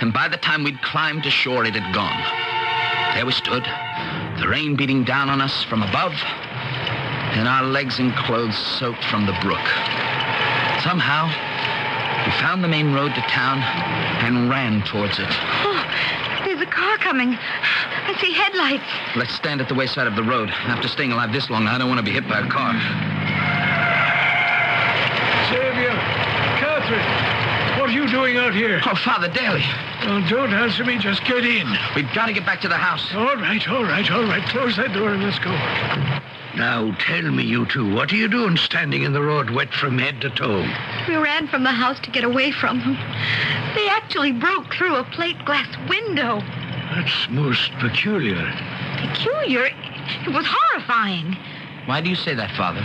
and by the time we'd climbed to shore, it had gone. There we stood, the rain beating down on us from above, and our legs and clothes soaked from the brook. Somehow, we found the main road to town and ran towards it. Oh, there's a car coming. I see headlights. Let's stand at the wayside of the road. After staying alive this long, I don't want to be hit by a car. Xavier, Catherine, what are you doing out here? Oh, Father Daly. Oh, don't answer me. Just get in. We've got to get back to the house. All right. Close that door and let's go. Now, tell me, you two, what are you doing standing in the road wet from head to toe? We ran from the house to get away from them. They actually broke through a plate glass window. That's most peculiar. Peculiar? It was horrifying. Why do you say that, Father?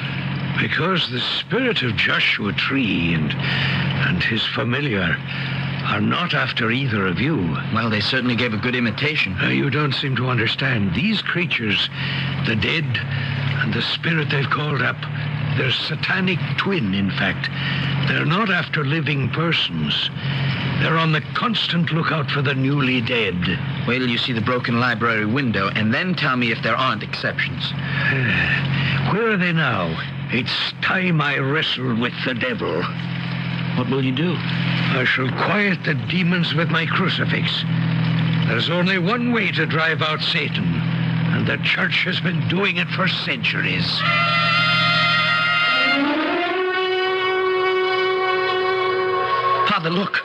Because the spirit of Joshua Tree and his familiar are not after either of you. Well, they certainly gave a good imitation. You don't seem to understand. These creatures, the dead and the spirit they've called up, they're satanic twin, in fact. They're not after living persons. They're on the constant lookout for the newly dead. Wait till you see the broken library window, and then tell me if there aren't exceptions. Where are they now? It's time I wrestle with the devil. What will you do? I shall quiet the demons with my crucifix. There's only one way to drive out Satan, and the church has been doing it for centuries. Father, look.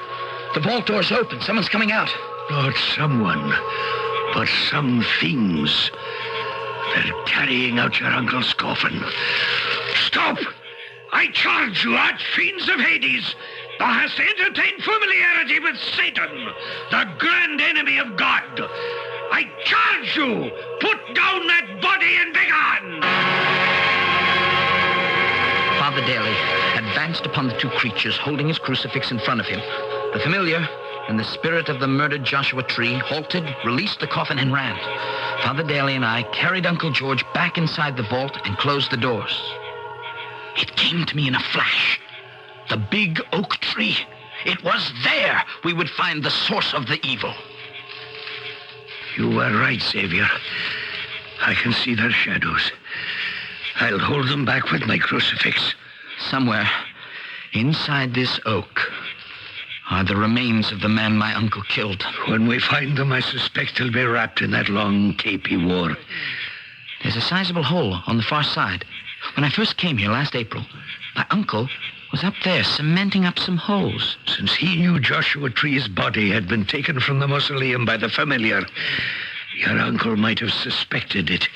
The vault door's open. Someone's coming out. Not someone, but some things. They're carrying out your uncle's coffin. Stop! I charge you, arch-fiends of Hades! Thou hast entertained familiarity with Satan, the grand enemy of God. I charge you! Put down that body and begone! Father Daly advanced upon the two creatures, holding his crucifix in front of him. The familiar and the spirit of the murdered Joshua Tree halted, released the coffin, and ran. Father Daly and I carried Uncle George back inside the vault and closed the doors. It came to me in a flash. The big oak tree. It was there we would find the source of the evil. You were right, Xavier. I can see their shadows. I'll hold them back with my crucifix. Somewhere inside this oak are the remains of the man my uncle killed. When we find them, I suspect they'll be wrapped in that long cape he wore. There's a sizable hole on the far side. When I first came here last April, my uncle was up there cementing up some holes. Since he knew Joshua Tree's body had been taken from the mausoleum by the familiar, your uncle might have suspected it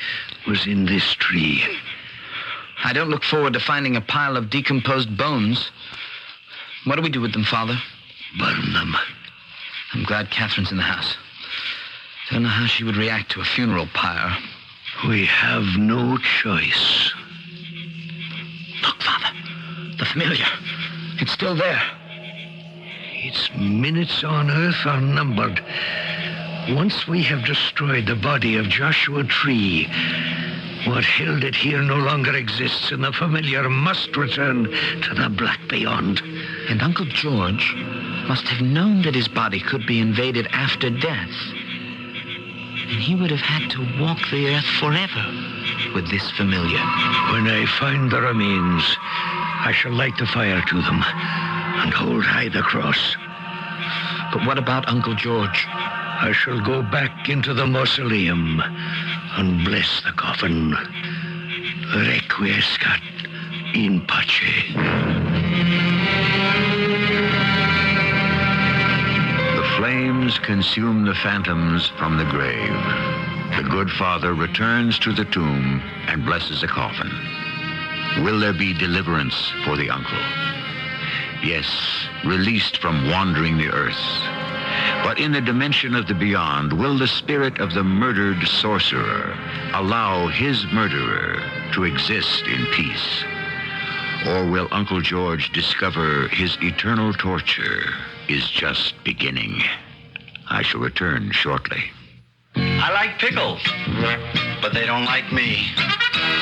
was in this tree. I don't look forward to finding a pile of decomposed bones. What do we do with them, Father? Burn them. I'm glad Catherine's in the house. Don't know how she would react to a funeral pyre. We have no choice. Look, Father. The familiar. It's still there. Its minutes on Earth are numbered. Once we have destroyed the body of Joshua Tree, what held it here no longer exists, and the familiar must return to the black beyond. And Uncle George must have known that his body could be invaded after death. And he would have had to walk the earth forever with this familiar. When I find the remains, I shall light the fire to them and hold high the cross. But what about Uncle George? I shall go back into the mausoleum and bless the coffin. Requiescat in pace. The flames consume the phantoms from the grave. The good father returns to the tomb and blesses the coffin. Will there be deliverance for the uncle? Yes, released from wandering the earth. But in the dimension of the beyond, will the spirit of the murdered sorcerer allow his murderer to exist in peace? Or will Uncle George discover his eternal torture is just beginning? I shall return shortly. I like pickles, but they don't like me.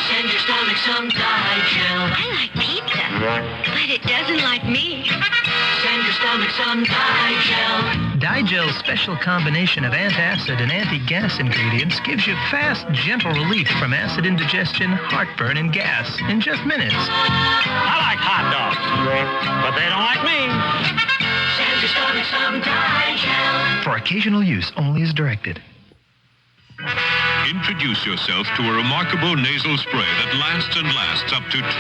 Send your stomach some Digel. I like pizza, but it doesn't like me. Send your stomach some Digel. Digel's special combination of antacid and anti-gas ingredients gives you fast, gentle relief from acid indigestion, heartburn, and gas in just minutes. I like hot dogs, but they don't like me. Send your stomach some Digel. For occasional use only as directed. Introduce yourself to a remarkable nasal spray that lasts and lasts up to 12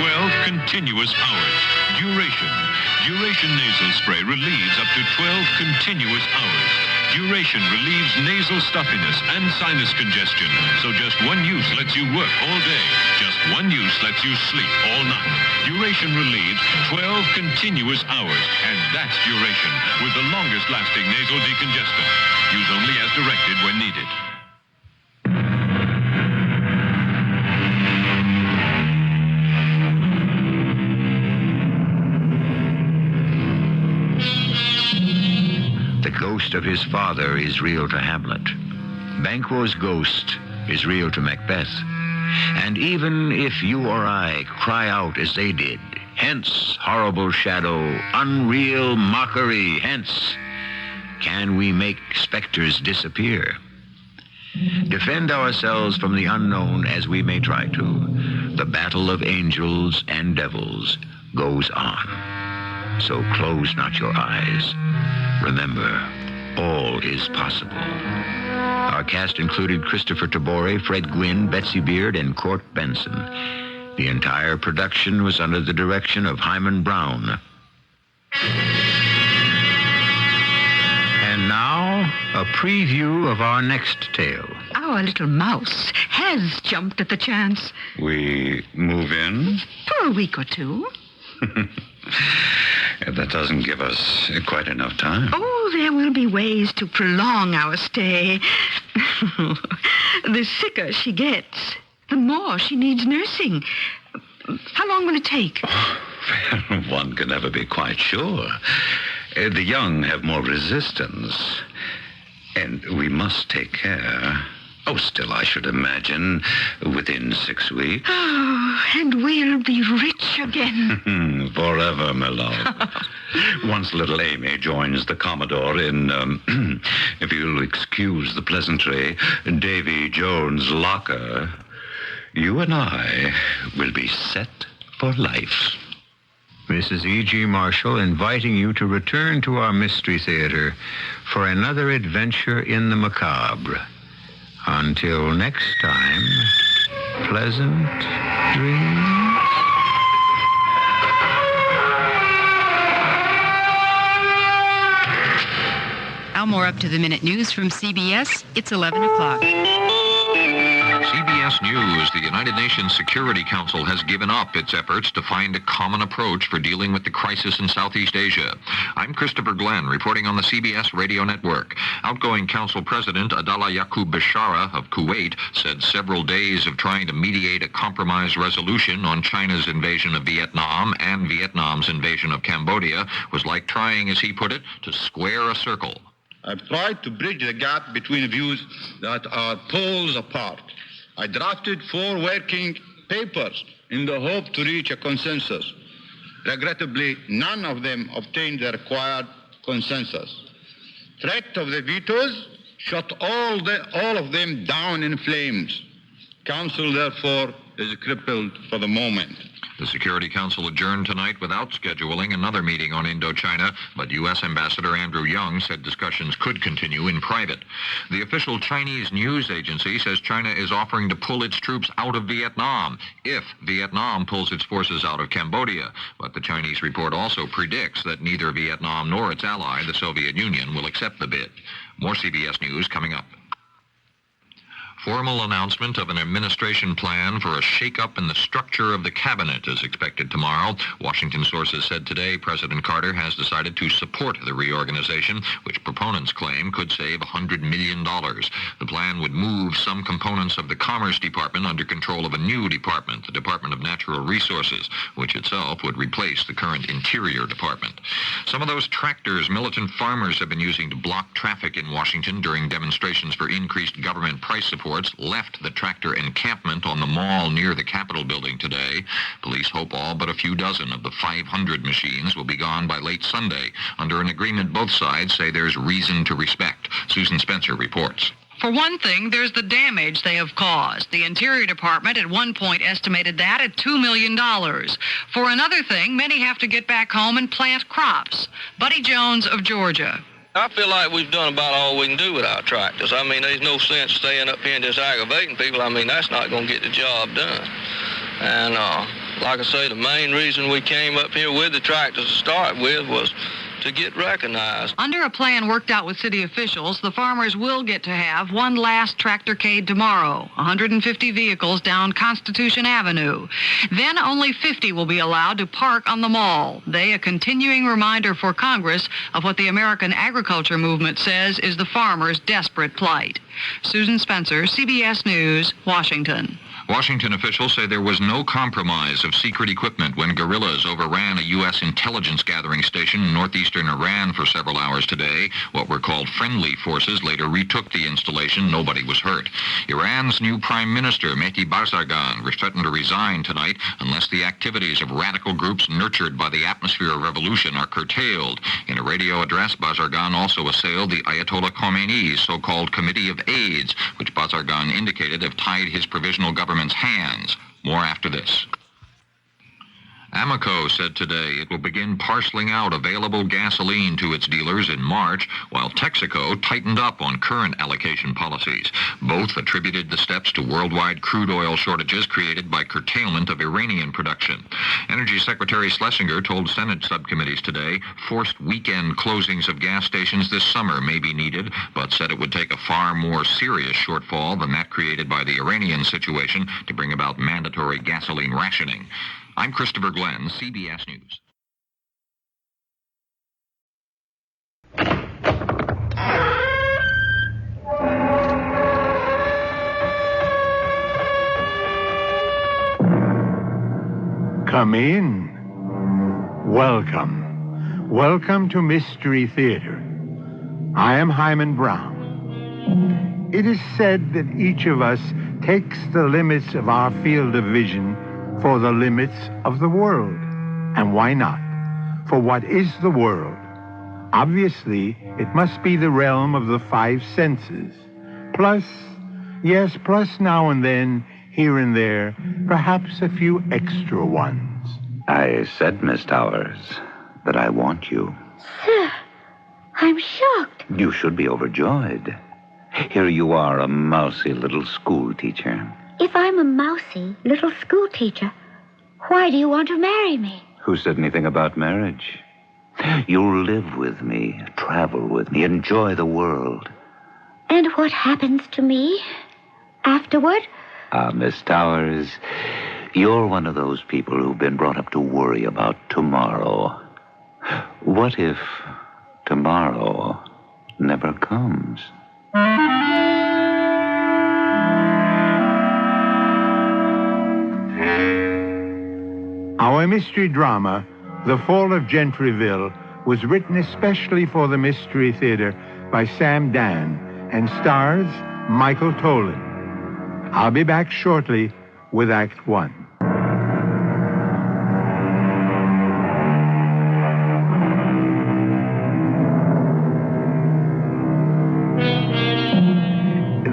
continuous hours. Duration nasal spray relieves up to 12 continuous hours. Duration relieves nasal stuffiness and sinus congestion. So just one use lets you work all day. Just one use lets you sleep all night. Duration relieves 12 continuous hours. And that's Duration, with the longest lasting nasal decongestant. Use only as directed when needed. The ghost of his father is real to Hamlet. Banquo's ghost is real to Macbeth. And even if you or I cry out as they did, hence, horrible shadow, unreal mockery, hence, can we make specters disappear? Defend ourselves from the unknown as we may try to. The battle of angels and devils goes on. So close not your eyes. Remember, all is possible. Our cast included Christopher Tabore, Fred Gwynn, Betsy Beard, and Court Benson. The entire production was under the direction of Himan Brown. A preview of our next tale. Our little mouse has jumped at the chance. We move in? For a week or two. That doesn't give us quite enough time. Oh, there will be ways to prolong our stay. The sicker she gets, the more she needs nursing. How long will it take? One can never be quite sure. The young have more resistance. And we must take care. Oh, still, I should imagine within 6 weeks. Oh, and we'll be rich again. Forever, my love. Once little Amy joins the Commodore in, if you'll excuse the pleasantry, Davy Jones' locker, you and I will be set for life. Mrs. E.G. Marshall inviting you to return to our Mystery Theater for another adventure in the macabre. Until next time, pleasant dreams. Now more up-to-the-minute news from CBS. It's 11 o'clock. CBS News, the United Nations Security Council has given up its efforts to find a common approach for dealing with the crisis in Southeast Asia. I'm Christopher Glenn, reporting on the CBS radio network. Outgoing Council President Abdallah Yaqub Bashara of Kuwait said several days of trying to mediate a compromise resolution on China's invasion of Vietnam and Vietnam's invasion of Cambodia was like trying, as he put it, to square a circle. I've tried to bridge the gap between views that are poles apart. I drafted 4 working papers in the hope to reach a consensus. Regrettably, none of them obtained the required consensus. Threat of the vetoes shot all of them down in flames. Council, therefore, is crippled for the moment. The Security Council adjourned tonight without scheduling another meeting on Indochina, but U.S. Ambassador Andrew Young said discussions could continue in private. The official Chinese news agency says China is offering to pull its troops out of Vietnam if Vietnam pulls its forces out of Cambodia. But the Chinese report also predicts that neither Vietnam nor its ally, the Soviet Union, will accept the bid. More CBS News coming up. Formal announcement of an administration plan for a shakeup in the structure of the cabinet is expected tomorrow. Washington sources said today President Carter has decided to support the reorganization, which proponents claim could save $100 million. The plan would move some components of the Commerce Department under control of a new department, the Department of Natural Resources, which itself would replace the current Interior Department. Some of those tractors militant farmers have been using to block traffic in Washington during demonstrations for increased government price support left the tractor encampment on the mall near the Capitol building today. Police hope all but a few dozen of the 500 machines will be gone by late Sunday. Under an agreement both sides say there's reason to respect. Susan Spencer reports. For one thing, there's the damage they have caused. The Interior Department at one point estimated that at $2 million. For another thing, many have to get back home and plant crops. Buddy Jones of Georgia. I feel like we've done about all we can do with our tractors. I mean, there's no sense staying up here and just aggravating people. I mean, that's not going to get the job done. And like I say, the main reason we came up here with the tractors to start with was to get recognized. Under a plan worked out with city officials, the farmers will get to have one last tractorcade tomorrow, 150 vehicles down Constitution Avenue. Then only 50 will be allowed to park on the mall. They a continuing reminder for Congress of what the American agriculture movement says is the farmers' desperate plight. Susan Spencer, CBS News, Washington. Washington officials say there was no compromise of secret equipment when guerrillas overran a U.S. intelligence gathering station in northeastern Iran for several hours today. What were called friendly forces later retook the installation. Nobody was hurt. Iran's new prime minister, Mehdi Bazargan, threatened to resign tonight unless the activities of radical groups nurtured by the atmosphere of revolution are curtailed. In a radio address, Bazargan also assailed the Ayatollah Khomeini's so-called Committee of Aids, which Bazargan indicated have tied his provisional government's hands. More after this. Amoco said today it will begin parceling out available gasoline to its dealers in March, while Texaco tightened up on current allocation policies. Both attributed the steps to worldwide crude oil shortages created by curtailment of Iranian production. Energy Secretary Schlesinger told Senate subcommittees today forced weekend closings of gas stations this summer may be needed, but said it would take a far more serious shortfall than that created by the Iranian situation to bring about mandatory gasoline rationing. I'm Christopher Glenn, CBS News. Come in. Welcome. Welcome to Mystery Theater. I am Himan Brown. It is said that each of us takes the limits of our field of vision for the limits of the world. And why not? For what is the world? Obviously, it must be the realm of the five senses. Plus now and then, here and there, perhaps a few extra ones. I said, Miss Towers, that I want you. Sir, I'm shocked. You should be overjoyed. Here you are, a mousy little school teacher. If I'm a mousy little school teacher, why do you want to marry me? Who said anything about marriage? You'll live with me, travel with me, enjoy the world. And what happens to me afterward? Miss Towers, you're one of those people who've been brought up to worry about tomorrow. What if tomorrow never comes? Our mystery drama, The Fall of Gentryville, was written especially for the Mystery Theater by Sam Dan and stars Michael Tolan. I'll be back shortly with Act One.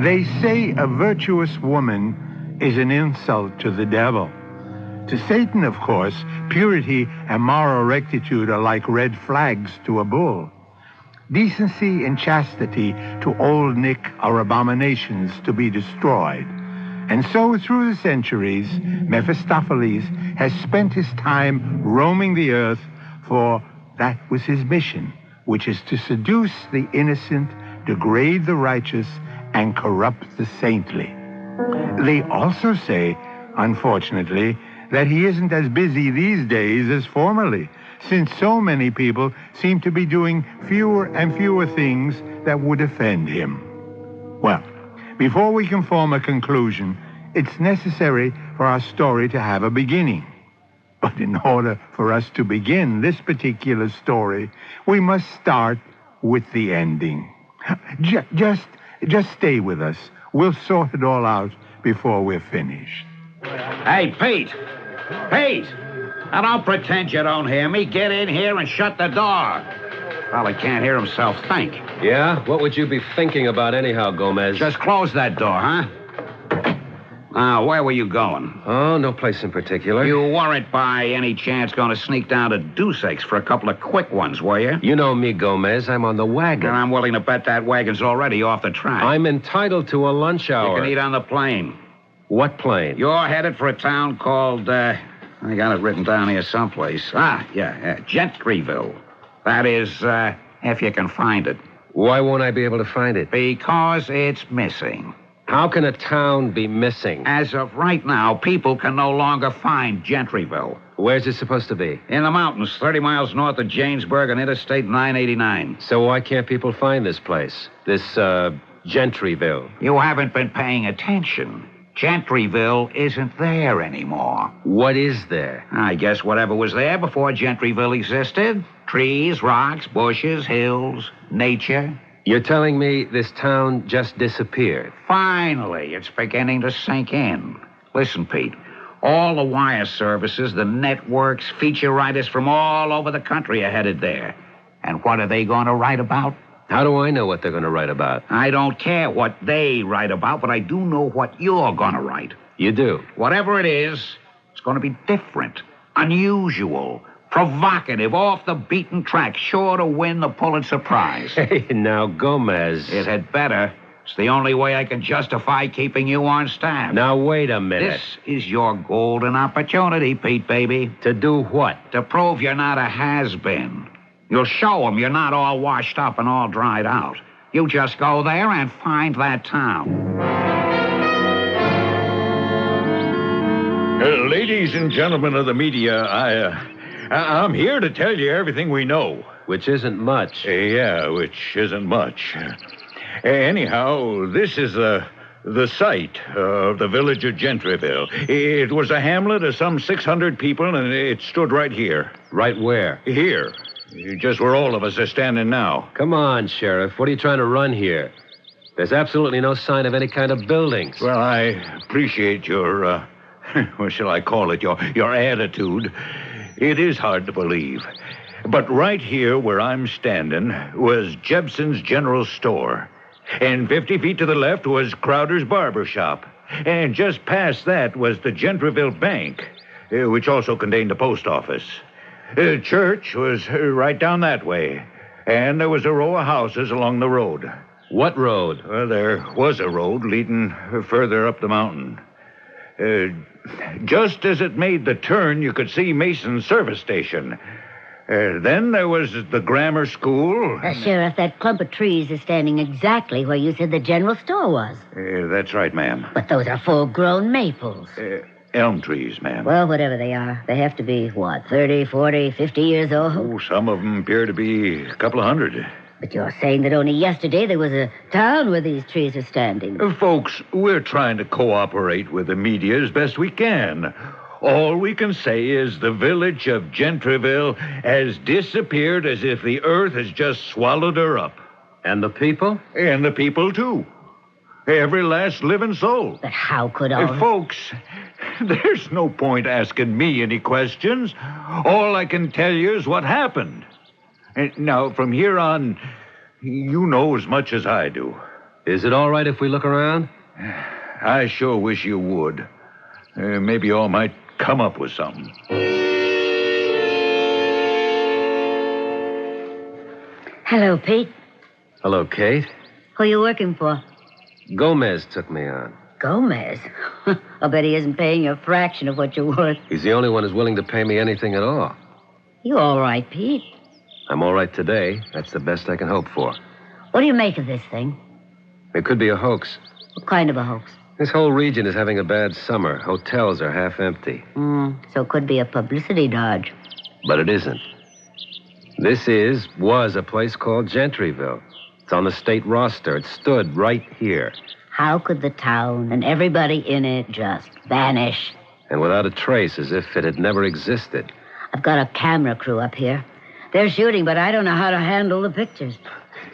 They say a virtuous woman is an insult to the devil. To Satan, of course, purity and moral rectitude are like red flags to a bull. Decency and chastity to Old Nick are abominations to be destroyed. And so, through the centuries, Mephistopheles has spent his time roaming the earth, for that was his mission, which is to seduce the innocent, degrade the righteous, and corrupt the saintly. They also say, unfortunately, that he isn't as busy these days as formerly, since so many people seem to be doing fewer and fewer things that would offend him. Well, before we can form a conclusion, it's necessary for our story to have a beginning. But in order for us to begin this particular story, we must start with the ending. Just stay with us. We'll sort it all out before we're finished. Hey, Pete! Pete! Now, don't pretend you don't hear me. Get in here and shut the door. Probably can't hear himself think. Yeah? What would you be thinking about anyhow, Gomez? Just close that door, huh? Now, where were you going? Oh, no place in particular. You weren't by any chance going to sneak down to Deuce X for a couple of quick ones, were you? You know me, Gomez. I'm on the wagon. And I'm willing to bet that wagon's already off the track. I'm entitled to a lunch hour. You can eat on the plane. What plane? You're headed for a town called, I got it written down here someplace. Gentryville. That is, if you can find it. Why won't I be able to find it? Because it's missing. How can a town be missing? As of right now, people can no longer find Gentryville. Where's it supposed to be? In the mountains, 30 miles north of Jamesburg on Interstate 989. So why can't people find this place? This, Gentryville? You haven't been paying attention. Gentryville isn't there anymore. What is there? I guess whatever was there before Gentryville existed. Trees, rocks, bushes, hills, nature. You're telling me this town just disappeared? Finally, it's beginning to sink in. Listen, Pete, all the wire services, the networks, feature writers from all over the country are headed there. And what are they going to write about? How do I know what they're going to write about? I don't care what they write about, but I do know what you're going to write. You do? Whatever it is, it's going to be different, Unusual, provocative, off the beaten track, sure to win the Pulitzer Prize. Hey, now, Gomez. It had better. It's the only way I can justify keeping you on staff. Now, wait a minute. This is your golden opportunity, Pete, baby. To do what? To prove you're not a has-been. You'll show them you're not all washed up and all dried out. You just go there and find that town. Ladies and gentlemen of the media, I'm here to tell you everything we know. Which isn't much. Yeah, which isn't much. Anyhow, this is the site of the village of Gentryville. It was a hamlet of some 600 people, and it stood right here. Right where? Here. Just where all of us are standing now. Come on, Sheriff. What are you trying to run here? There's absolutely no sign of any kind of buildings. Well, I appreciate your, what shall I call it, your attitude. It is hard to believe. But right here where I'm standing was Jebson's General Store. And 50 feet to the left was Crowder's Barber Shop. And just past that was the Gentryville Bank, which also contained a post office. Church was right down that way. And there was a row of houses along the road. What road? Well, there was a road leading further up the mountain. Just as it made the turn, you could see Mason's service station. Then there was the grammar school. Sheriff, that clump of trees is standing exactly where you said the general store was. That's right, ma'am. But those are full-grown maples. Elm trees, ma'am. Well, whatever they are, they have to be, 30, 40, 50 years old? Oh, some of them appear to be a couple of hundred. But you're saying that only yesterday there was a town where these trees are standing. Folks, we're trying to cooperate with the media as best we can. All we can say is the village of Gentryville has disappeared as if the earth has just swallowed her up. And the people? And the people, too. Every last living soul. But how could all... Folks, there's no point asking me any questions. All I can tell you is what happened. And now, from here on, you know as much as I do. Is it all right if we look around? I sure wish you would. Maybe you all might come up with something. Hello, Pete. Hello, Kate. Who are you working for? Gomez took me on. Gomez? I'll bet he isn't paying you a fraction of what you're worth. He's the only one who's willing to pay me anything at all. You all right, Pete? I'm all right today. That's the best I can hope for. What do you make of this thing? It could be a hoax. What kind of a hoax? This whole region is having a bad summer. Hotels are half empty. So it could be a publicity dodge. But it isn't. This was a place called Gentryville. It's on the state roster. It stood right here. How could the town and everybody in it just vanish? And without a trace, as if it had never existed. I've got a camera crew up here. They're shooting, but I don't know how to handle the pictures.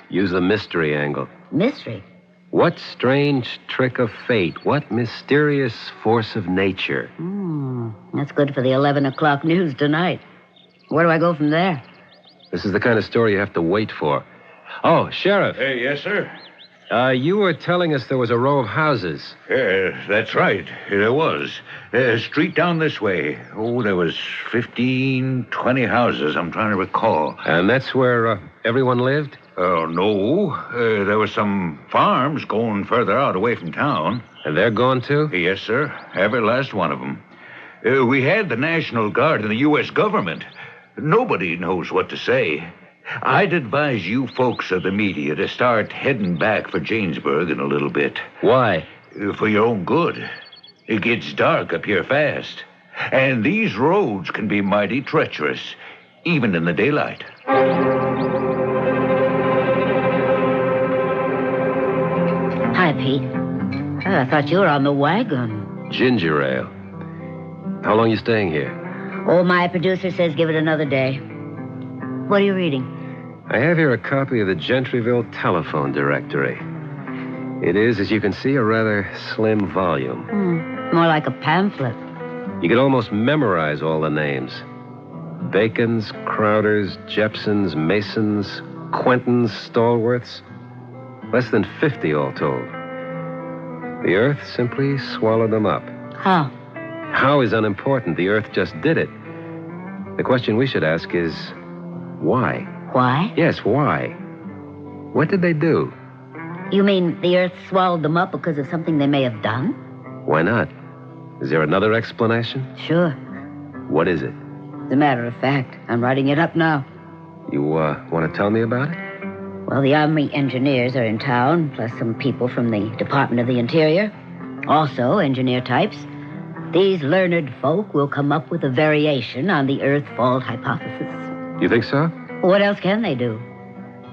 Use the mystery angle. Mystery? What strange trick of fate? What mysterious force of nature? That's good for the 11 o'clock news tonight. Where do I go from there? This is the kind of story you have to wait for. Oh, Sheriff. Yes, sir? You were telling us there was a row of houses. That's right. There was. A street down this way. Oh, there was 15, 20 houses, I'm trying to recall. And that's where everyone lived? Oh, no. There were some farms going further out away from town. And they're gone, too? Yes, sir. Every last one of them. We had the National Guard and the U.S. government. Nobody knows what to say. I'd advise you folks of the media to start heading back for Janesburg in a little bit. Why? For your own good. It gets dark up here fast. And these roads can be mighty treacherous, even in the daylight. Hi, Pete. Oh, I thought you were on the wagon. Ginger ale. How long are you staying here? Oh, my producer says give it another day. What are you reading? I have here a copy of the Gentryville telephone directory. It is, as you can see, a rather slim volume. More like a pamphlet. You could almost memorize all the names. Bacons, Crowders, Jepsons, Masons, Quentons, Stallworths. Less than 50 all told. The earth simply swallowed them up. How? How is unimportant. The earth just did it. The question we should ask is, why? Why? Yes, why? What did they do? You mean the Earth swallowed them up because of something they may have done? Why not? Is there another explanation? Sure. What is it? As a matter of fact, I'm writing it up now. You, want to tell me about it? Well, the Army engineers are in town, plus some people from the Department of the Interior. Also, engineer types. These learned folk will come up with a variation on the Earth fault hypothesis. You think so? What else can they do?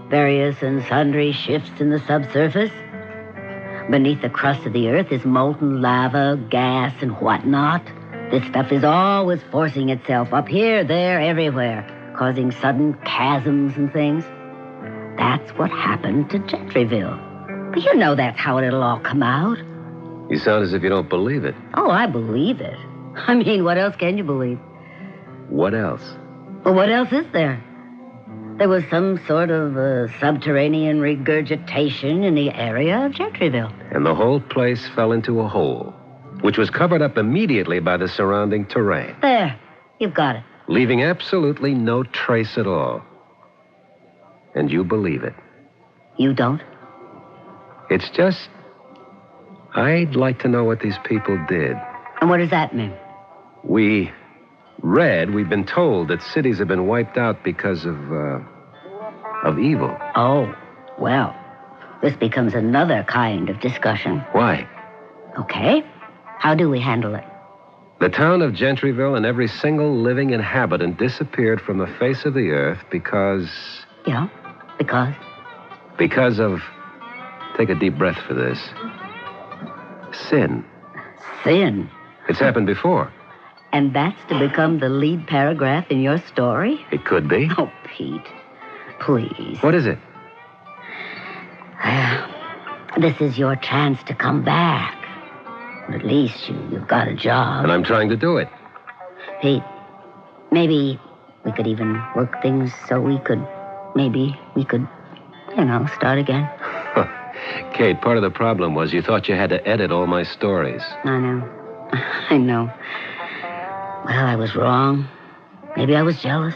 Various and sundry shifts in the subsurface. Beneath the crust of the Earth is molten lava, gas, and whatnot. This stuff is always forcing itself up here, there, everywhere, causing sudden chasms and things. That's what happened to Gentryville. But you know that's how it'll all come out. You sound as if you don't believe it. Oh, I believe it. I mean, what else can you believe? What else? Well, what else is there? There was some sort of subterranean regurgitation in the area of Gentryville. And the whole place fell into a hole, which was covered up immediately by the surrounding terrain. There, you've got it. Leaving absolutely no trace at all. And you believe it. You don't? It's just, I'd like to know what these people did. And what does that mean? We've been told that cities have been wiped out because of evil. Oh, well, this becomes another kind of discussion. Why? Okay. How do we handle it? The town of Gentryville and every single living inhabitant disappeared from the face of the earth because... Yeah, because? Because of... Take a deep breath for this. Sin. Sin? It's happened before. And that's to become the lead paragraph in your story? It could be. Oh, Pete, please. What is it? This is your chance to come back. At least you've got a job. And I'm trying to do it. Pete, maybe we could even work things so we could, start again. Kate, part of the problem was you thought you had to edit all my stories. I know. Well, I was wrong. Maybe I was jealous.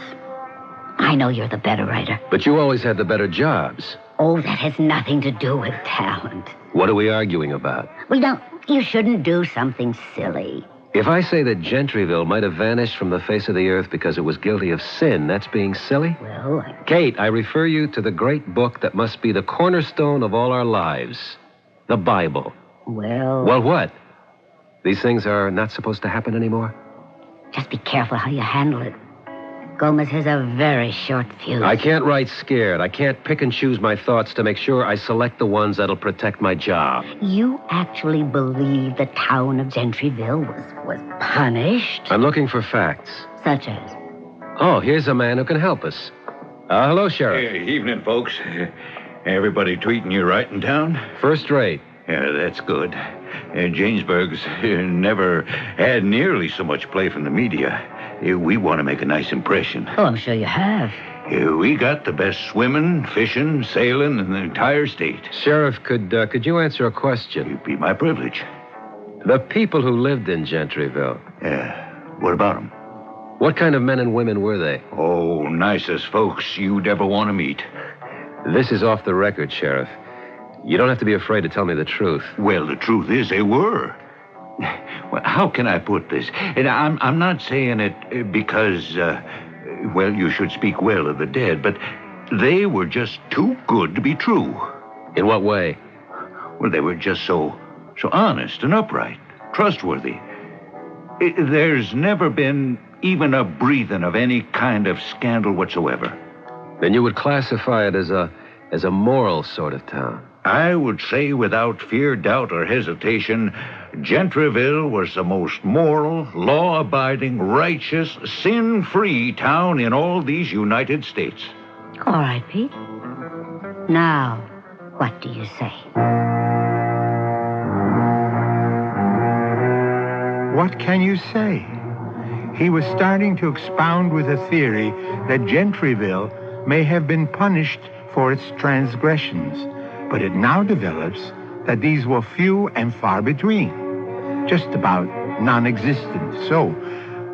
I know you're the better writer. But you always had the better jobs. Oh, that has nothing to do with talent. What are we arguing about? Well, you shouldn't do something silly. If I say that Gentryville might have vanished from the face of the earth because it was guilty of sin, that's being silly? Well, Kate, I refer you to the great book that must be the cornerstone of all our lives. The Bible. Well... Well, what? These things are not supposed to happen anymore? Just be careful how you handle it. Gomez has a very short fuse. I can't write scared. I can't pick and choose my thoughts to make sure I select the ones that'll protect my job. You actually believe the town of Gentryville was punished? I'm looking for facts. Such as? Oh, here's a man who can help us. Hello, Sheriff. Hey, evening, folks. Everybody treating you right in town? First rate. Yeah, that's good. Jamesburg's never had nearly so much play from the media. We want to make a nice impression. Oh, I'm sure you have. We got the best swimming, fishing, sailing in the entire state. Sheriff, could you answer a question? It'd be my privilege. The people who lived in Gentryville. Yeah, what about them? What kind of men and women were they? Oh, nicest folks you'd ever want to meet. This is off the record, Sheriff. You don't have to be afraid to tell me the truth. Well, the truth is they were. Well, how can I put this? And I'm not saying it because, you should speak well of the dead, but they were just too good to be true. In what way? Well, they were just so honest and upright, trustworthy. There's never been even a breathing of any kind of scandal whatsoever. Then you would classify it as a moral sort of town. I would say without fear, doubt, or hesitation, Gentryville was the most moral, law-abiding, righteous, sin-free town in all these United States. All right, Pete. Now, what do you say? What can you say? He was starting to expound with a theory that Gentryville may have been punished for its transgressions. But it now develops that these were few and far between, just about non-existent. So,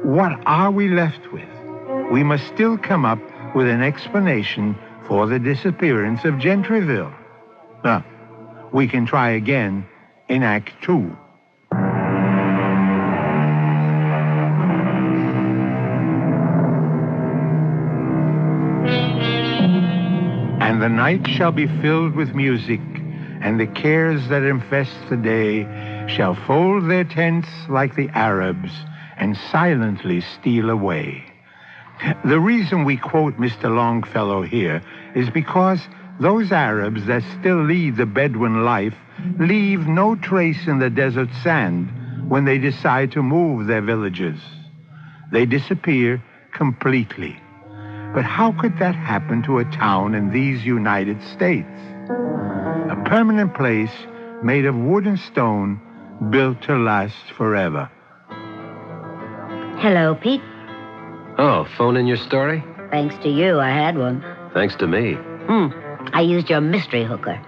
what are we left with? we must still come up with an explanation for the disappearance of Gentryville. Now, we can try again in Act 2. And the night shall be filled with music, and the cares that infest the day shall fold their tents like the Arabs and silently steal away. The reason we quote Mr. Longfellow here is because those Arabs that still lead the Bedouin life leave no trace in the desert sand when they decide to move their villages. They disappear completely. But how could that happen to a town in these United States? A permanent place made of wood and stone, built to last forever. Hello, Pete. Oh, phone in your story? Thanks to you, I had one. Thanks to me. I used your mystery hooker.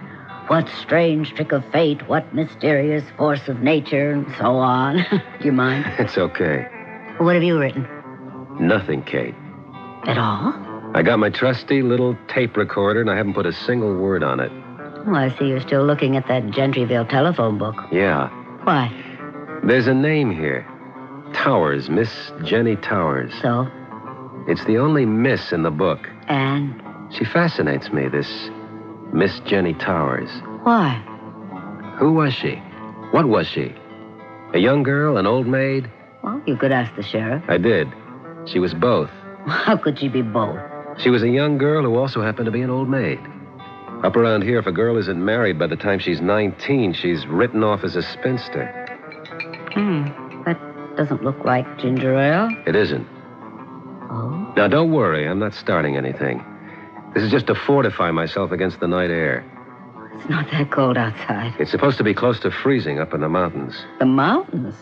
What strange trick of fate, what mysterious force of nature, and so on. Do you mind? It's okay. What have you written? Nothing, Kate. At all? I got my trusty little tape recorder, and I haven't put a single word on it. Oh, I see you're still looking at that Gentryville telephone book. Yeah. Why? There's a name here. Towers, Miss Jenny Towers. So? It's the only miss in the book. And? She fascinates me, this Miss Jenny Towers. Why? Who was she? What was she? A young girl, an old maid? Well, you could ask the sheriff. I did. She was both. How could she be both? She was a young girl who also happened to be an old maid. Up around here, if a girl isn't married by the time she's 19, she's written off as a spinster. That doesn't look like ginger ale. It isn't. Oh? Now, don't worry. I'm not starting anything. This is just to fortify myself against the night air. It's not that cold outside. It's supposed to be close to freezing up in the mountains. The mountains?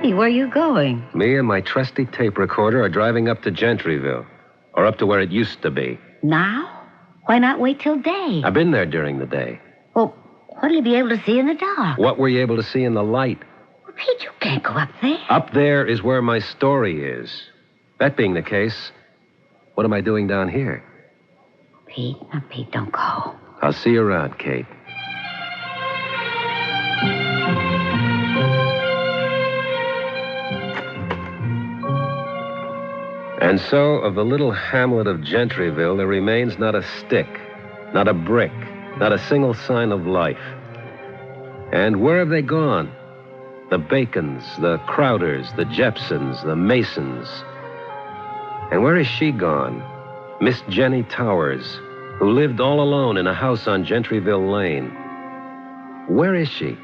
Pete, where are you going? Me and my trusty tape recorder are driving up to Gentryville, or up to where it used to be. Now? Why not wait till day? I've been there during the day. Well, what'll you be able to see in the dark? What were you able to see in the light? Well, Pete, you can't go up there. Up there is where my story is. That being the case, what am I doing down here? Pete, don't go. I'll see you around, Kate. And so, of the little hamlet of Gentryville, there remains not a stick, not a brick, not a single sign of life. And where have they gone? The Bacons, the Crowders, the Jepsons, the Masons. And where is she gone? Miss Jenny Towers, who lived all alone in a house on Gentryville Lane. Where is she?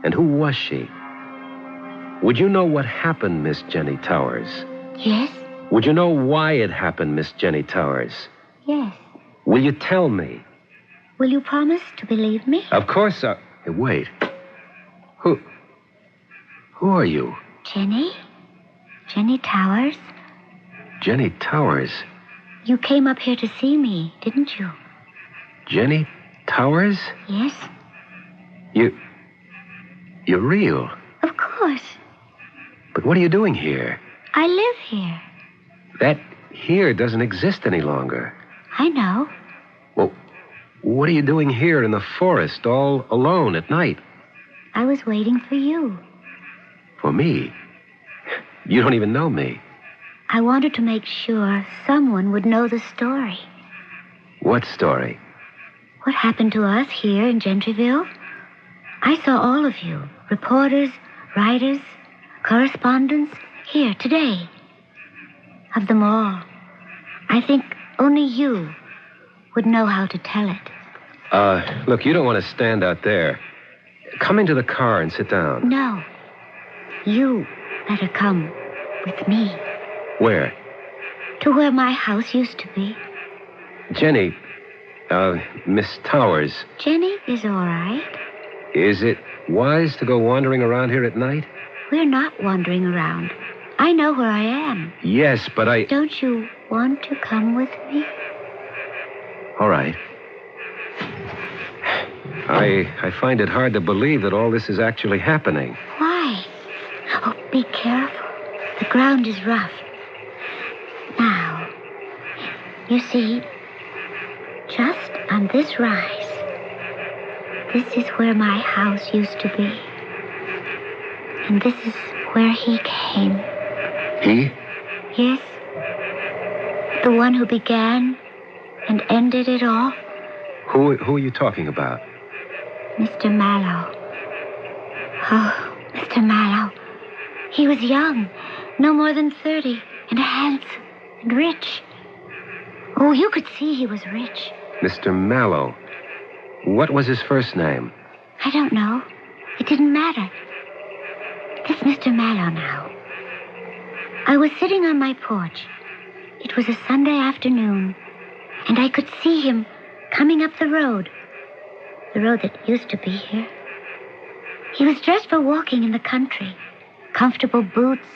And who was she? Would you know what happened, Miss Jenny Towers? Yes? Would you know why it happened, Miss Jenny Towers? Yes. Will you tell me? Will you promise to believe me? Of course I... Hey, wait. Who are you? Jenny? Jenny Towers? Jenny Towers? You came up here to see me, didn't you? Jenny Towers? Yes. You're real. Of course. But what are you doing here? I live here. That here doesn't exist any longer. I know. Well, what are you doing here in the forest, all alone at night? I was waiting for you. For me? You don't even know me. I wanted to make sure someone would know the story. What story? What happened to us here in Gentryville? I saw all of you, reporters, writers, correspondents, here today. Of them all, I think only you would know how to tell it. Look, you don't want to stand out there. Come into the car and sit down. No. You better come with me. Where? To where my house used to be. Jenny, Miss Towers. Jenny is all right. Is it wise to go wandering around here at night? We're not wandering around. I know where I am. Yes, but I... Don't you want to come with me? All right. I find it hard to believe that all this is actually happening. Why? Oh, be careful. The ground is rough. You see, just on this rise, this is where my house used to be. And this is where he came. He? Yes. The one who began and ended it all. Who are you talking about? Mr. Mallow. Oh, Mr. Mallow. He was young, no more than 30, and handsome and rich. Oh, you could see he was rich. Mr. Mallow. What was his first name? I don't know. It didn't matter. This Mr. Mallow now. I was sitting on my porch. It was a Sunday afternoon, and I could see him coming up the road that used to be here. He was dressed for walking in the country. Comfortable boots,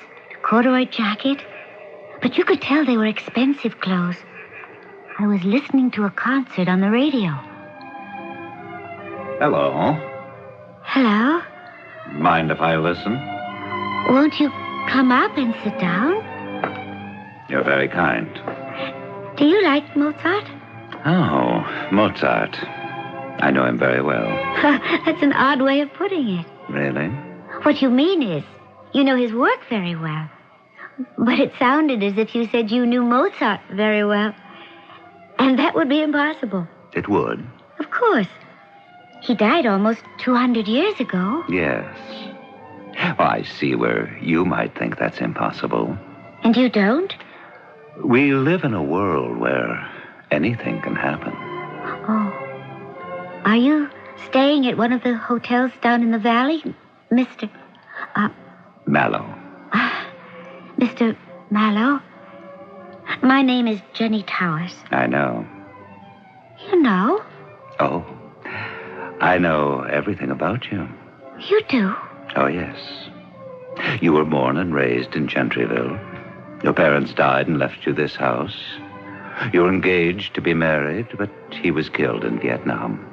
corduroy jacket, but you could tell they were expensive clothes. I was listening to a concert on the radio. Hello. Hello? Mind if I listen? Won't you come up and sit down? You're very kind. Do you like Mozart? Oh, Mozart. I know him very well. That's an odd way of putting it. Really? What you mean is, you know his work very well. But it sounded as if you said you knew Mozart very well. And that would be impossible. It would? Of course. He died almost 200 years ago. Yes. Well, I see where you might think that's impossible. And you don't? We live in a world where anything can happen. Oh. Are you staying at one of the hotels down in the valley, Mr. Mallow. Mr. Mallow? My name is Jenny Towers. I know. You know? Oh. I know everything about you. You do? Oh, yes. You were born and raised in Gentryville. Your parents died and left you this house. You were engaged to be married, but he was killed in Vietnam.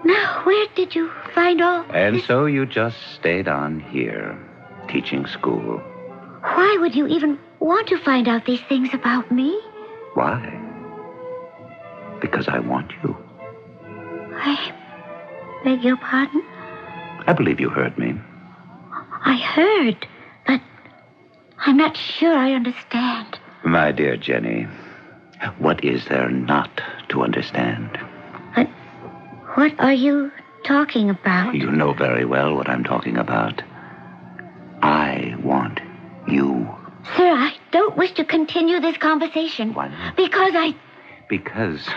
Now, where did you find all And this? so you just stayed on here, teaching school. Why would you even want to find out these things about me? Why? Because I want you. I beg your pardon? I believe you heard me. I heard, but I'm not sure I understand. My dear Jenny, what is there not to understand? But what are you talking about? You know very well what I'm talking about. I want you. Sir, I don't wish to continue this conversation. Why not? Because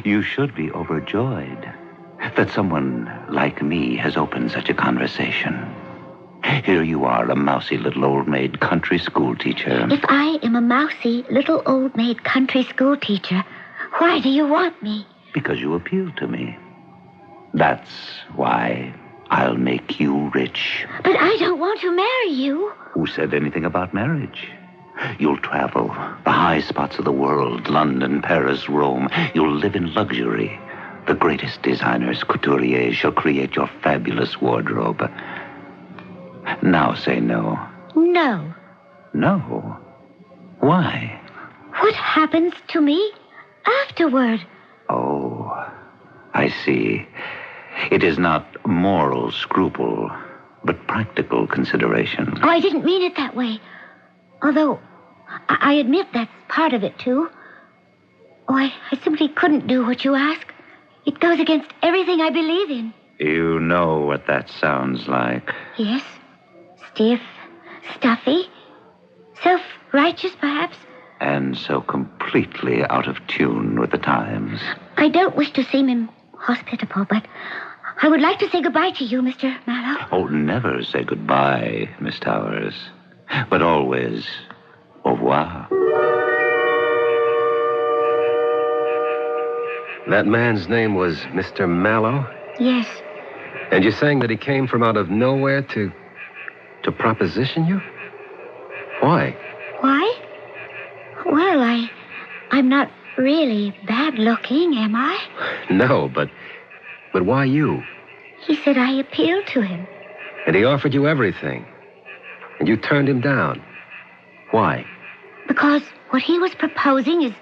you should be overjoyed that someone like me has opened such a conversation. Here you are, a mousy little old maid country school teacher. If I am a mousy little old maid country school teacher, why do you want me? Because you appeal to me. That's why I'll make you rich. But I don't want to marry you. Who said anything about marriage? You'll travel the high spots of the world, London, Paris, Rome. You'll live in luxury. The greatest designers, couturiers, shall create your fabulous wardrobe. Now say no. No. No? Why? What happens to me afterward? Oh, I see. It is not moral scruple, but practical consideration. Oh, I didn't mean it that way. Although, I admit that's part of it, too. Oh, I simply couldn't do what you ask. It goes against everything I believe in. You know what that sounds like. Yes. Stiff, stuffy, self-righteous, perhaps. And so completely out of tune with the times. I don't wish to seem inhospitable, but I would like to say goodbye to you, Mr. Mallow. Oh, never say goodbye, Miss Towers. But always, au revoir. That man's name was Mr. Mallow? Yes. And you're saying that he came from out of nowhere to proposition you? Why? Why? Well, I'm not really bad looking, am I? No, but why you? He said I appealed to him. And he offered you everything. And you turned him down. Why? Because what he was proposing is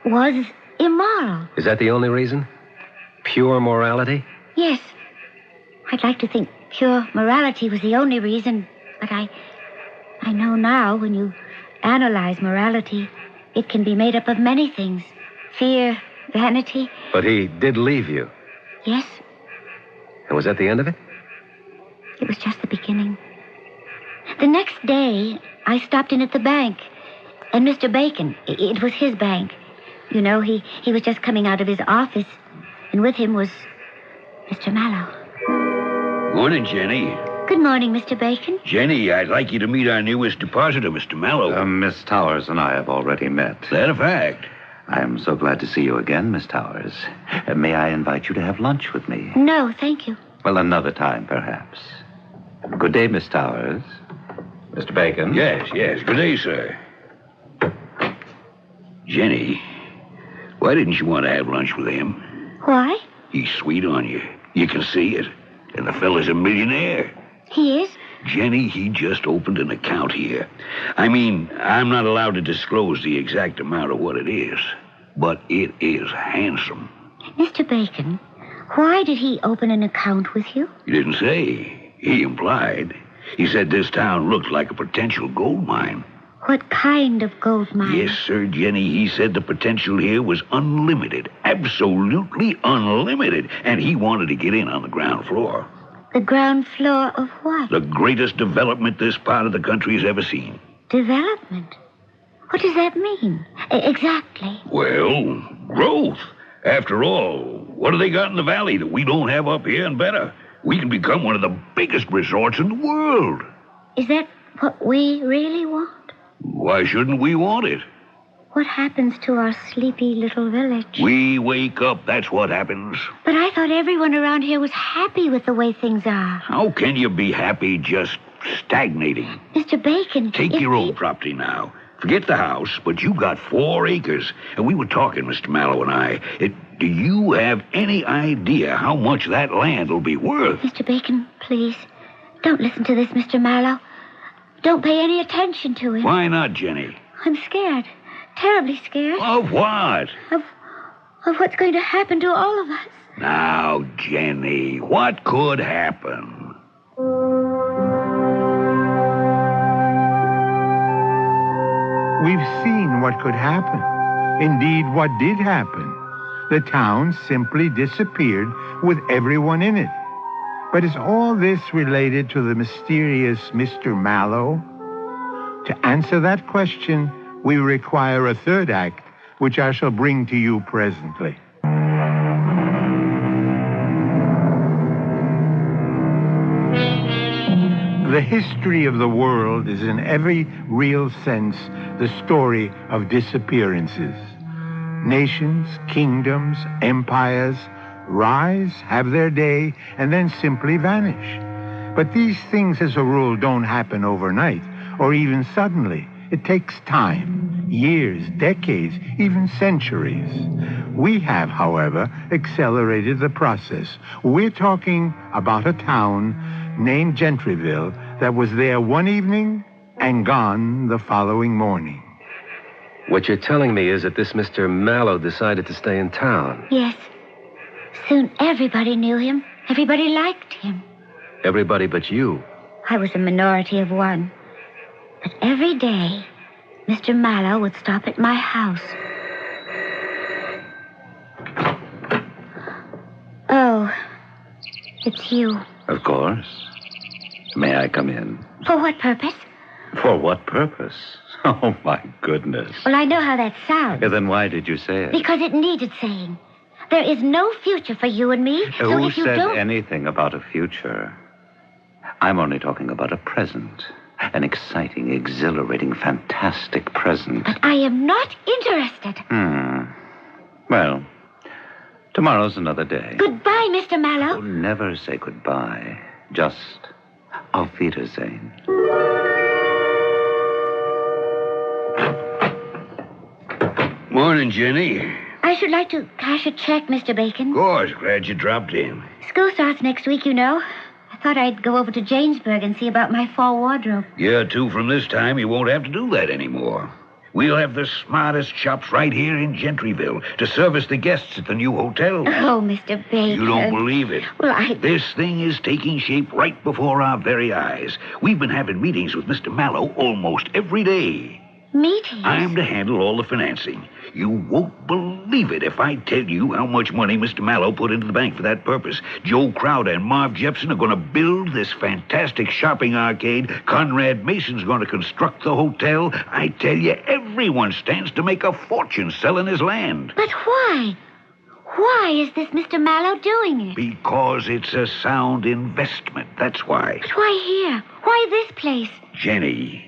was immoral. Is that the only reason? Pure morality? Yes. I'd like to think pure morality was the only reason, but I know now when you analyze morality, it can be made up of many things. Fear, vanity. But he did leave you. Yes, And was that the end of it? it was just the beginning. The next day, I stopped in at the bank, and Mr. Bacon, it was his bank. You know, he was just coming out of his office, and with him was Mr. Mallow. Morning, Jenny. Good morning, Mr. Bacon. Jenny, I'd like you to meet our newest depositor, Mr. Mallow. Miss Towers and I have already met. That a fact? I am so glad to see you again, Miss Towers. May I invite you to have lunch with me? No, thank you. Well, another time, perhaps. Good day, Miss Towers. Mr. Bacon? Yes. Good day, sir. Jenny, why didn't you want to have lunch with him? Why? He's sweet on you. You can see it. And the fella's a millionaire. He is? Jenny, he just opened an account here. I mean, I'm not allowed to disclose the exact amount of what it is, but it is handsome. Mr. Bacon, why did he open an account with you? He didn't say. He implied. He said this town looked like a potential gold mine. What kind of gold mine? Yes, sir, Jenny. He said the potential here was unlimited. Absolutely unlimited. And he wanted to get in on the ground floor. The ground floor of what? The greatest development this part of the country has ever seen. Development? What does that mean? Exactly. Well, growth. After all, what have they got in the valley that we don't have up here and better? We can become one of the biggest resorts in the world. Is that what we really want? Why shouldn't we want it? What happens to our sleepy little village? We wake up, that's what happens. But I thought everyone around here was happy with the way things are. How can you be happy just stagnating? Mr. Bacon... Take your own property now. Forget the house, but you got 4 acres. And we were talking, Mr. Mallow and I. Do you have any idea how much that land will be worth? Mr. Bacon, please, don't listen to this, Mr. Mallow. Don't pay any attention to him. Why not, Jenny? I'm scared. Terribly scared. Of what? Of what's going to happen to all of us. Now, Jenny, what could happen? We've seen what could happen. Indeed, what did happen. The town simply disappeared with everyone in it. But is all this related to the mysterious Mr. Mallow? To answer that question, we require a third act, which I shall bring to you presently. The history of the world is in every real sense the story of disappearances. Nations, kingdoms, empires rise, have their day, and then simply vanish. But these things, as a rule, don't happen overnight, or even suddenly. It takes time, years, decades, even centuries. We have, however, accelerated the process. We're talking about a town named Gentryville that was there one evening and gone the following morning. What you're telling me is that this Mr. Mallow decided to stay in town. Yes. Soon everybody knew him. Everybody liked him. Everybody but you. I was a minority of one. But every day, Mr. Mallow would stop at my house. Oh, it's you. Of course. May I come in? For what purpose? For what purpose? Oh, my goodness. Well, I know how that sounds. Then why did you say it? Because it needed saying. There is no future for you and me, so Who if you said don't... anything about a future? I'm only talking about a present. An exciting, exhilarating, fantastic present. But I am not interested. Well, tomorrow's another day. Goodbye, Mr. Mallow. Oh, never say goodbye. Just auf Wiedersehen. Morning, Jenny. I should like to cash a check, Mr. Bacon. Of course, glad you dropped in. School starts next week, you know. I thought I'd go over to Jamesburg and see about my fall wardrobe. Year or two from this time, you won't have to do that anymore. We'll have the smartest shops right here in Gentryville to service the guests at the new hotel. Oh, Mr. Bacon. You don't believe it. Well, This thing is taking shape right before our very eyes. We've been having meetings with Mr. Mallow almost every day. Meetings? I'm to handle all the financing. You won't believe it if I tell you how much money Mr. Mallow put into the bank for that purpose. Joe Crowder and Marv Jepson are going to build this fantastic shopping arcade. Conrad Mason's going to construct the hotel. I tell you, everyone stands to make a fortune selling his land. But why? Why is this Mr. Mallow doing it? Because it's a sound investment, that's why. But why here? Why this place? Jenny,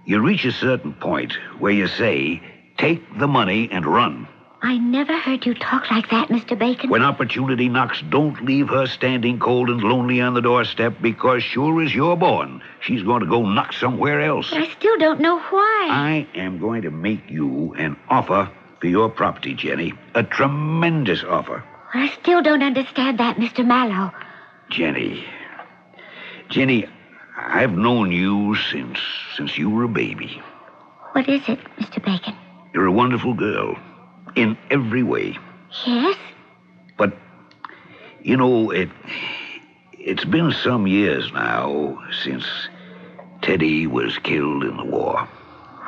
you reach a certain point where you say, take the money and run. I never heard you talk like that, Mr. Bacon. When opportunity knocks, don't leave her standing cold and lonely on the doorstep, because sure as you're born, she's going to go knock somewhere else. But I still don't know why. I am going to make you an offer for your property, Jenny. A tremendous offer. I still don't understand that, Mr. Mallow. Jenny, I've known you since you were a baby. What is it, Mr. Bacon? You're a wonderful girl. In every way. Yes? But, you know, it's been some years now since Teddy was killed in the war.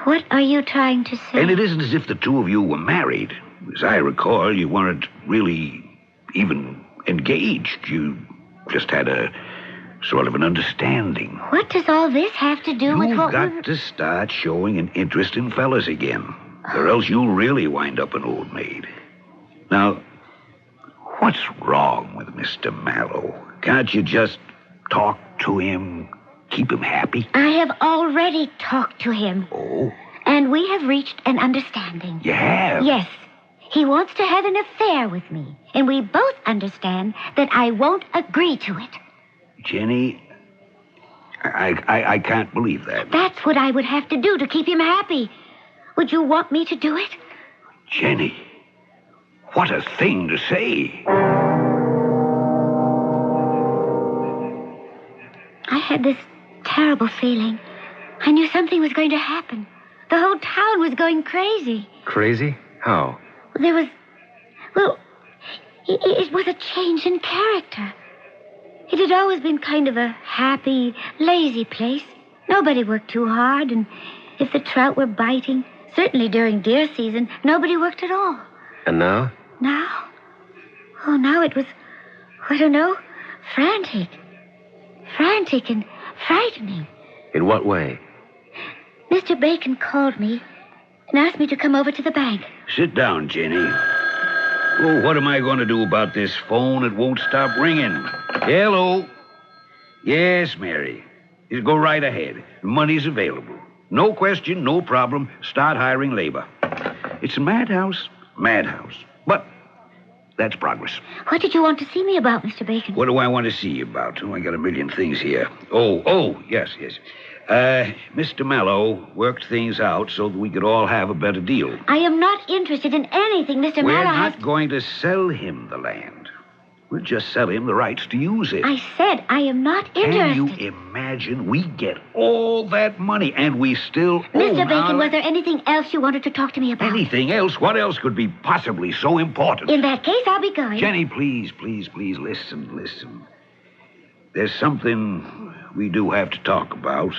What are you trying to say? And it isn't as if the two of you were married. As I recall, you weren't really even engaged. You just had a sort of an understanding. What does all this have to do with You've what got to start showing an interest in fellas again, or else you'll really wind up an old maid. Now, what's wrong with Mr. Mallow? Can't you just talk to him, keep him happy? I have already talked to him. Oh? And we have reached an understanding. You have? Yes. He wants to have an affair with me, and we both understand that I won't agree to it. Jenny, I can't believe that. That's what I would have to do to keep him happy. Would you want me to do it? Jenny, what a thing to say. I had this terrible feeling. I knew something was going to happen. The whole town was going crazy. Crazy? How? There was... Well, it was a change in character. It had always been kind of a happy, lazy place. Nobody worked too hard, and if the trout were biting, certainly during deer season, nobody worked at all. And now? Now? Oh, now it was, I don't know, frantic. Frantic and frightening. In what way? Mr. Bacon called me and asked me to come over to the bank. Sit down, Jenny. Oh, what am I going to do about this phone? It won't stop ringing. Hello? Yes, Mary. You go right ahead. Money's available. No question, no problem. Start hiring labor. It's a madhouse. Madhouse. But that's progress. What did you want to see me about, Mr. Bacon? What do I want to see you about? Oh, I got a million things here. Oh, yes. Mr. Mallow worked things out so that we could all have a better deal. I am not interested in anything Mr. We're Mallow not has... going to sell him the land. We'll just sell him the rights to use it. I said I am not interested. Can you imagine? We get all that money, and we still Mr. Bacon, was there anything else you wanted to talk to me about? Anything else? What else could be possibly so important? In that case, I'll be going. Jenny, please, listen. There's something we do have to talk about.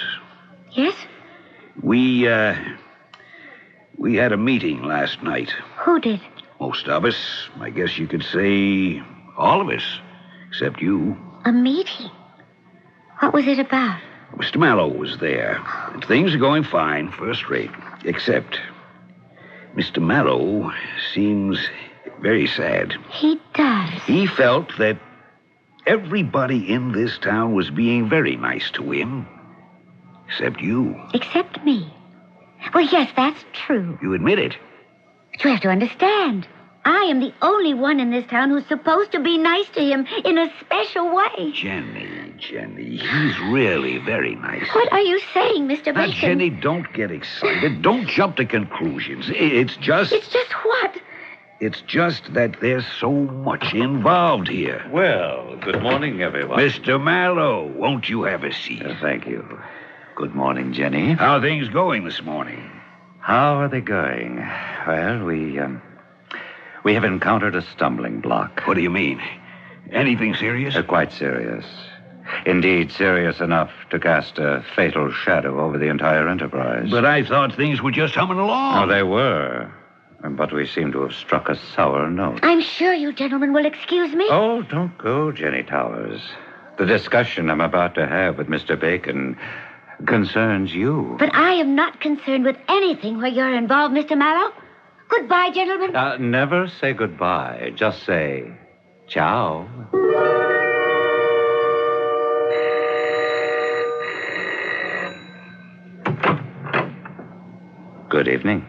Yes? We had a meeting last night. Who did? Most of us. I guess you could say all of us, except you. A meeting? What was it about? Mr. Mallow was there, and things are going fine, first rate, except Mr. Mallow seems very sad. He does. He felt that everybody in this town was being very nice to him, except you. Except me? Well, yes, that's true. You admit it. But you have to understand. I am the only one in this town who's supposed to be nice to him in a special way. Jenny, he's really very nice. What are you saying, Mr. Now, Bacon? Jenny, don't get excited. Don't jump to conclusions. It's just... It's just what? It's just that there's so much involved here. Well, good morning, everyone. Mr. Mallow, won't you have a seat? Thank you. Good morning, Jenny. How are things going this morning? How are they going? Well, we have encountered a stumbling block. What do you mean? Anything serious? Quite serious. Indeed, serious enough to cast a fatal shadow over the entire enterprise. But I thought things were just humming along. Oh, they were. But we seem to have struck a sour note. I'm sure you gentlemen will excuse me. Oh, don't go, Jenny Towers. The discussion I'm about to have with Mr. Bacon concerns you. But I am not concerned with anything where you're involved, Mr. Mallow. Goodbye, gentlemen. Never say goodbye. Just say ciao. Good evening.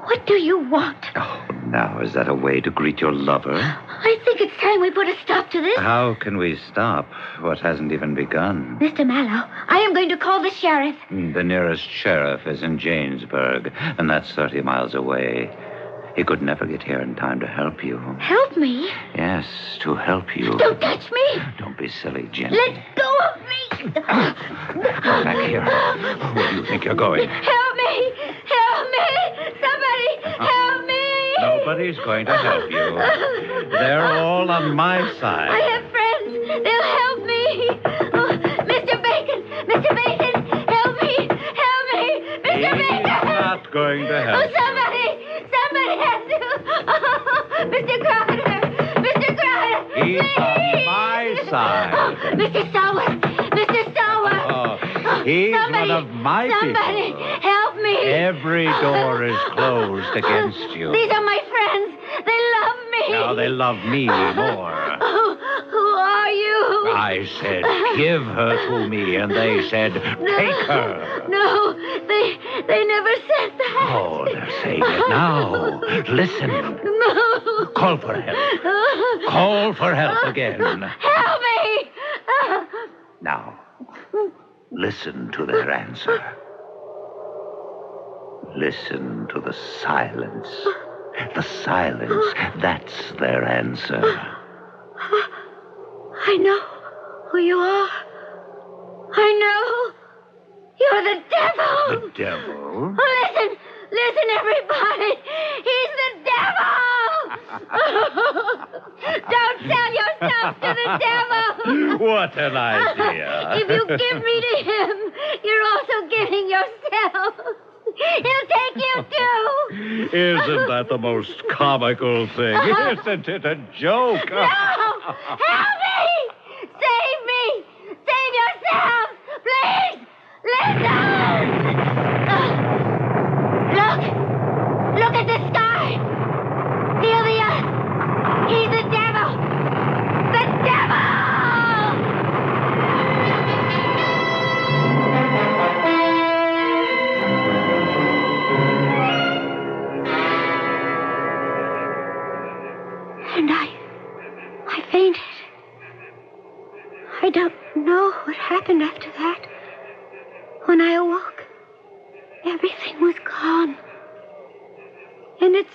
What do you want? Oh, now, is that a way to greet your lover? I think it's time we put a stop to this. How can we stop what hasn't even begun? Mr. Mallow, I am going to call the sheriff. The nearest sheriff is in Janesburg, and that's 30 miles away. He could never get here in time to help you. Help me? Yes, to help you. Don't touch me. Don't be silly, Jenny. Let go of me. Back here. Where do you think you're going? Help me. Help me. Somebody help me. Nobody's going to help you. They're all on my side. I have friends. They'll help me. Oh, Mr. Bacon. Mr. Bacon, help me. Help me. Mr. Bacon. He's not going to help Oh, somebody has to. Oh, Mr. Crowder. Mr. Crowder. He's please. on my side. Oh, Mr. Stallworth. Mr. Stallworth. Oh, he's one of my Somebody people. help me. Every door is closed against you. These are my friends. They love me. Now they love me more. Oh, who are you? I said, give her to me, and they said, take her. No, they never said that. Oh, they're saying it now. Listen. No. Call for help. Call for help again. Help me. Now, listen to their answer. Listen to the silence. The silence, that's their answer. I know who you are. I know. You're the devil. The devil? Listen, everybody. He's the devil. Don't sell yourself to the devil. What an idea. If you give me to him, you're also giving yourself. He'll take you too. Isn't that the most comical thing? Isn't it a joke? No! Help me! Save me! Save yourselves! Please! Listen! Look at the sky! Feel the earth! He's the devil! The devil! And I fainted. I don't know what happened after that. When I awoke, everything was gone. And it's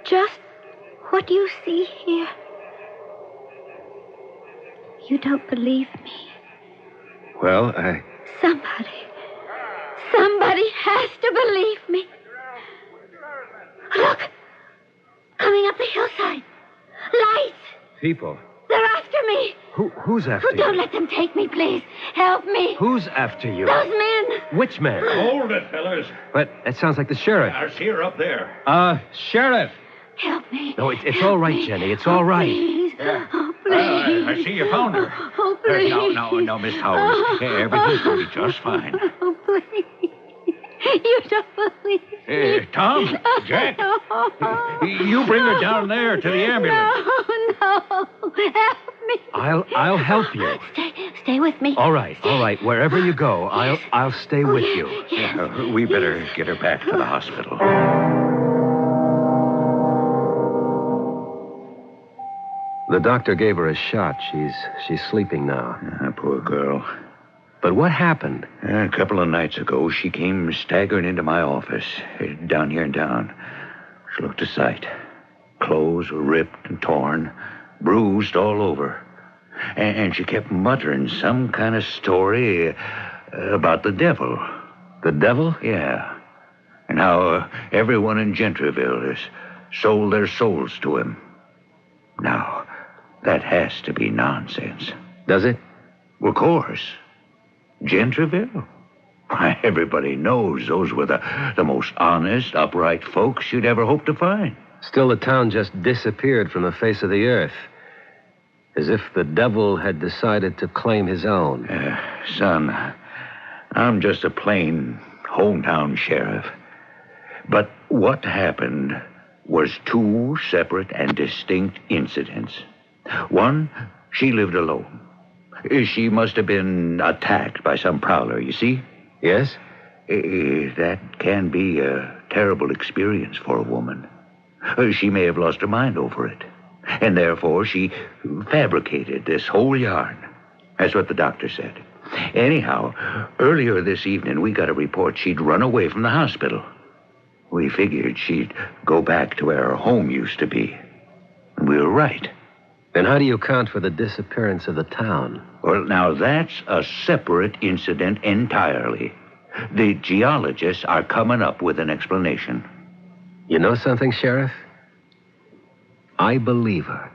just what you see here. You don't believe me. Well, Somebody has to believe me. Look! Coming up the hillside. Lights! people. They're after me. Who's after you? Don't let them take me, please. Help me. Who's after you? Those men. Which man? Hold it, fellas. But it sounds like the sheriff. I see her up there. Sheriff. Help me. No, it's all right, Jenny. It's all right. Please. Oh, please. I see you found her. Oh, please. No, Miss Howard. Everything's going to be just fine. Oh, please. You don't believe me. Tom, Jack, you bring her down there to the ambulance. No. Help me. I'll help you. Stay with me. All right. Wherever you go, I'll stay with you. Yeah, we better get her back to the hospital. The doctor gave her a shot. She's sleeping now. Poor girl. But what happened? A couple of nights ago, she came staggering into my office, down here in town. She looked a sight. Clothes were ripped and torn, bruised all over. And she kept muttering some kind of story about the devil. The devil? Yeah. And how everyone in Gentryville has sold their souls to him. Now, that has to be nonsense. Does it? Of course. Gentryville? Why, everybody knows those were the most honest, upright folks you'd ever hope to find. Still, the town just disappeared from the face of the earth. As if the devil had decided to claim his own. Son, I'm just a plain hometown sheriff. But what happened was two separate and distinct incidents. One, she lived alone. She must have been attacked by some prowler, you see? Yes? That can be a terrible experience for a woman. She may have lost her mind over it. And therefore, she fabricated this whole yarn. That's what the doctor said. Anyhow, earlier this evening, we got a report she'd run away from the hospital. We figured she'd go back to where her home used to be. And we were right. Then how do you account for the disappearance of the town? Well, now, that's a separate incident entirely. The geologists are coming up with an explanation. You know something, Sheriff? I believe her.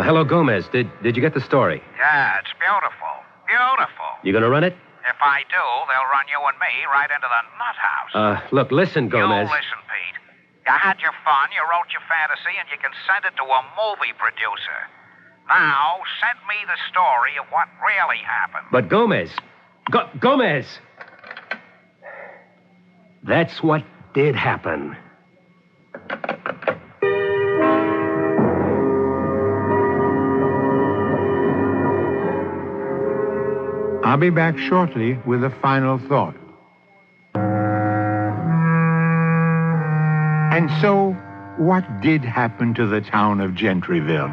Hello, Gomez. Did you get the story? Yeah, it's beautiful. Beautiful. You gonna run it? If I do, they'll run you and me right into the nut house. Look, listen, Gomez. You listen, Pete. You had your fun, you wrote your fantasy, and you can send it to a movie producer. Now, send me the story of what really happened. But Gomez. Gomez! That's what did happen. I'll be back shortly with a final thought. And so, what did happen to the town of Gentryville?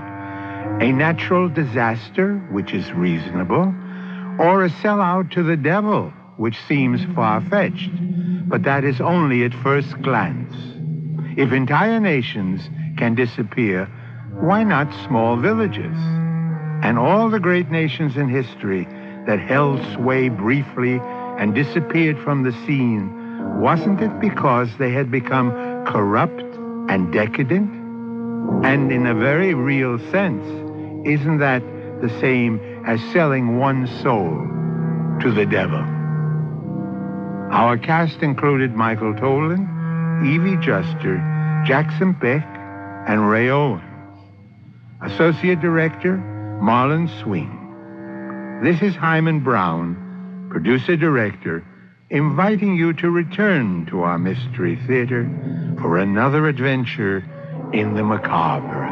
A natural disaster, which is reasonable, or a sellout to the devil, which seems far-fetched? But that is only at first glance. If entire nations can disappear, why not small villages? And all the great nations in history that held sway briefly and disappeared from the scene, wasn't it because they had become corrupt and decadent? And in a very real sense, isn't that the same as selling one's soul to the devil? Our cast included Michael Tolan, Evie Juster, Jackson Beck, and Ray Owens. Associate Director, Marlon Swing. This is Himan Brown, Producer-Director, inviting you to return to our Mystery Theater for another adventure in the macabre.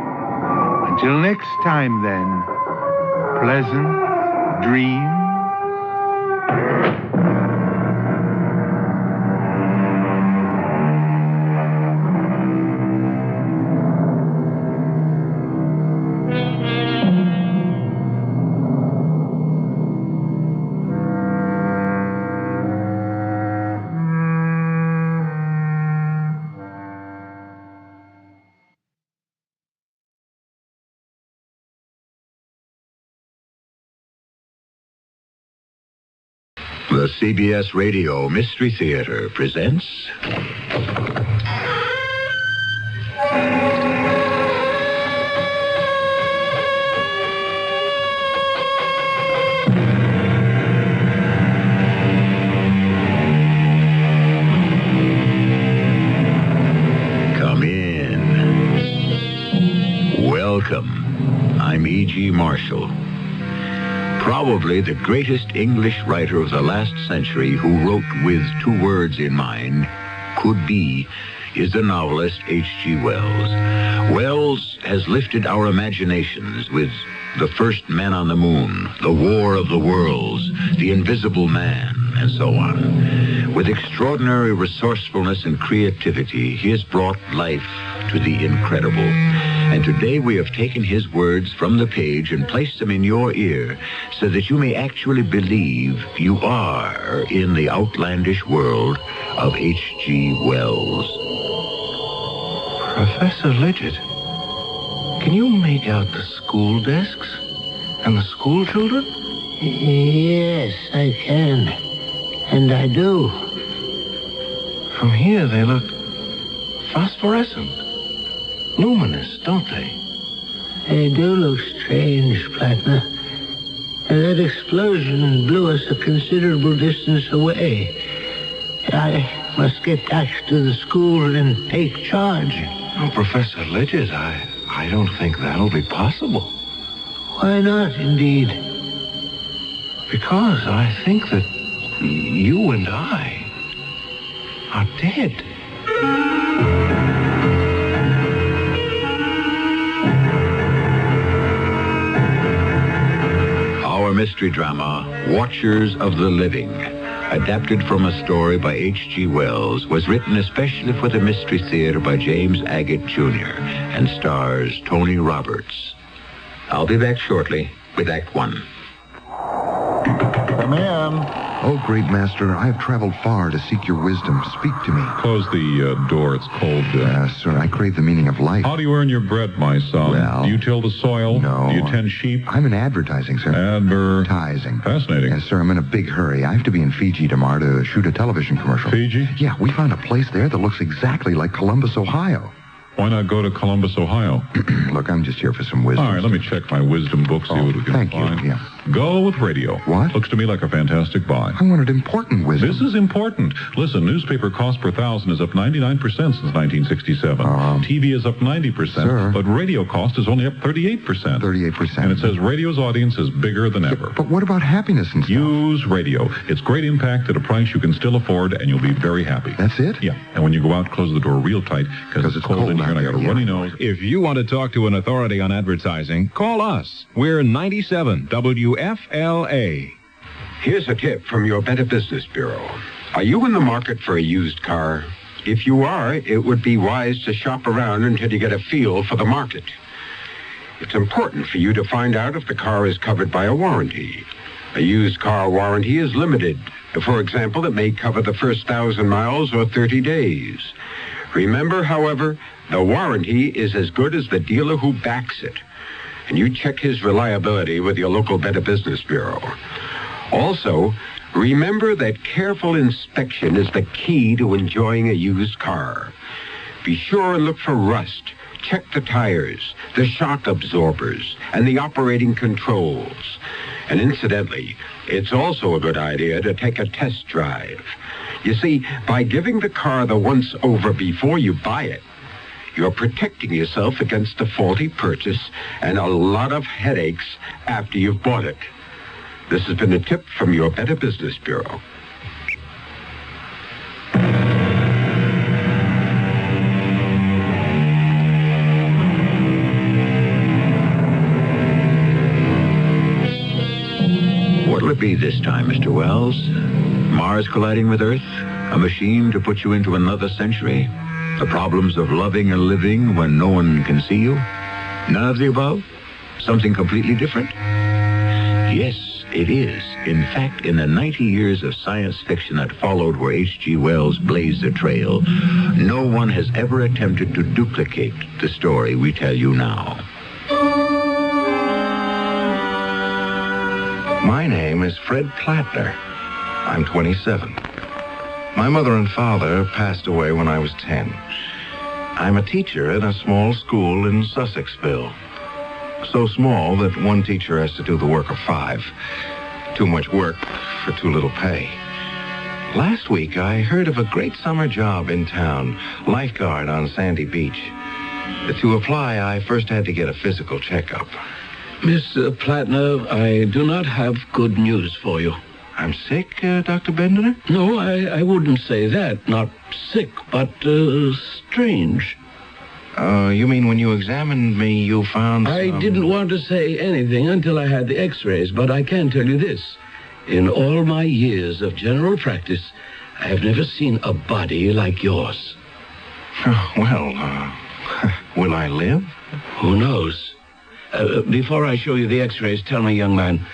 Until next time, then, pleasant dreams. The CBS Radio Mystery Theater presents... Come in. Welcome. I'm E.G. Marshall. Probably the greatest English writer of the last century who wrote with two words in mind, could be, is the novelist H.G. Wells. Wells has lifted our imaginations with The First Man on the Moon, The War of the Worlds, The Invisible Man, and so on. With extraordinary resourcefulness and creativity, he has brought life to the incredible. And today we have taken his words from the page and placed them in your ear so that you may actually believe you are in the outlandish world of H.G. Wells. Professor Lidgett, can you make out the school desks? And the school children? Yes, I can. And I do. From here, they look phosphorescent. Luminous, don't they? They do look strange, Plattner. And that explosion blew us a considerable distance away. I must get back to the school and take charge. Oh, Professor Lidget, I don't think that'll be possible. Why not, indeed? Because I think that you and I are dead. Our mystery drama, Watchers of the Living, adapted from a story by H.G. Wells, was written especially for the Mystery Theater by James Agate Jr. and stars Tony Roberts. I'll be back shortly with Act One. Come in. Oh, great master, I have traveled far to seek your wisdom. Speak to me. Close the door. It's cold. Sir, I crave the meaning of life. How do you earn your bread, my son? Well, do you till the soil? No. Do you tend sheep? I'm in advertising, sir. Advertising. Fascinating. Yes, sir, I'm in a big hurry. I have to be in Fiji tomorrow to shoot a television commercial. Fiji? Yeah, we found a place there that looks exactly like Columbus, Ohio. Why not go to Columbus, Ohio? Look, I'm just here for some wisdom. All right, let me check my wisdom book, see what we can thank find. you, yeah. Go with radio. What? Looks to me like a fantastic buy. I wanted important wisdom. This is important. Listen, newspaper cost per thousand is up 99% since 1967. TV is up 90%, sir. But radio cost is only up 38%. 38%. And it says radio's audience is bigger than ever. But what about happiness and stuff? Use radio. It's great impact at a price you can still afford, and you'll be very happy. That's it? Yeah. And when you go out, close the door real tight, because it's cold in here and I got a runny nose. If you want to talk to an authority on advertising, call us. We're 97 WFLA. Here's a tip from your Better Business Bureau. Are you in the market for a used car? If you are, it would be wise to shop around until you get a feel for the market. It's important for you to find out if the car is covered by a warranty. A used car warranty is limited. For example, it may cover the first 1,000 miles or 30 days. Remember, however, the warranty is as good as the dealer who backs it. And you check his reliability with your local Better Business Bureau. Also, remember that careful inspection is the key to enjoying a used car. Be sure and look for rust. Check the tires, the shock absorbers, and the operating controls. And incidentally, it's also a good idea to take a test drive. You see, by giving the car the once-over before you buy it, you're protecting yourself against a faulty purchase and a lot of headaches after you've bought it. This has been a tip from your Better Business Bureau. What'll it be this time, Mr. Wells? Mars colliding with Earth? A machine to put you into another century? The problems of loving and living when no one can see you? None of the above? Something completely different? Yes, it is. In fact, in the 90 years of science fiction that followed where H.G. Wells blazed the trail, no one has ever attempted to duplicate the story we tell you now. My name is Fred Plattner. I'm 27. My mother and father passed away when I was 10. I'm a teacher in a small school in Sussexville. So small that one teacher has to do the work of 5. Too much work for too little pay. Last week, I heard of a great summer job in town, lifeguard on Sandy Beach. To apply, I first had to get a physical checkup. Mr. Plattner, I do not have good news for you. I'm sick, Dr. Bendener? No, I wouldn't say that. Not sick, but strange. You mean when you examined me, you found I didn't want to say anything until I had the x-rays, but I can tell you this. In all my years of general practice, I have never seen a body like yours. Well, will I live? Who knows? Before I show you the x-rays, tell me, young man,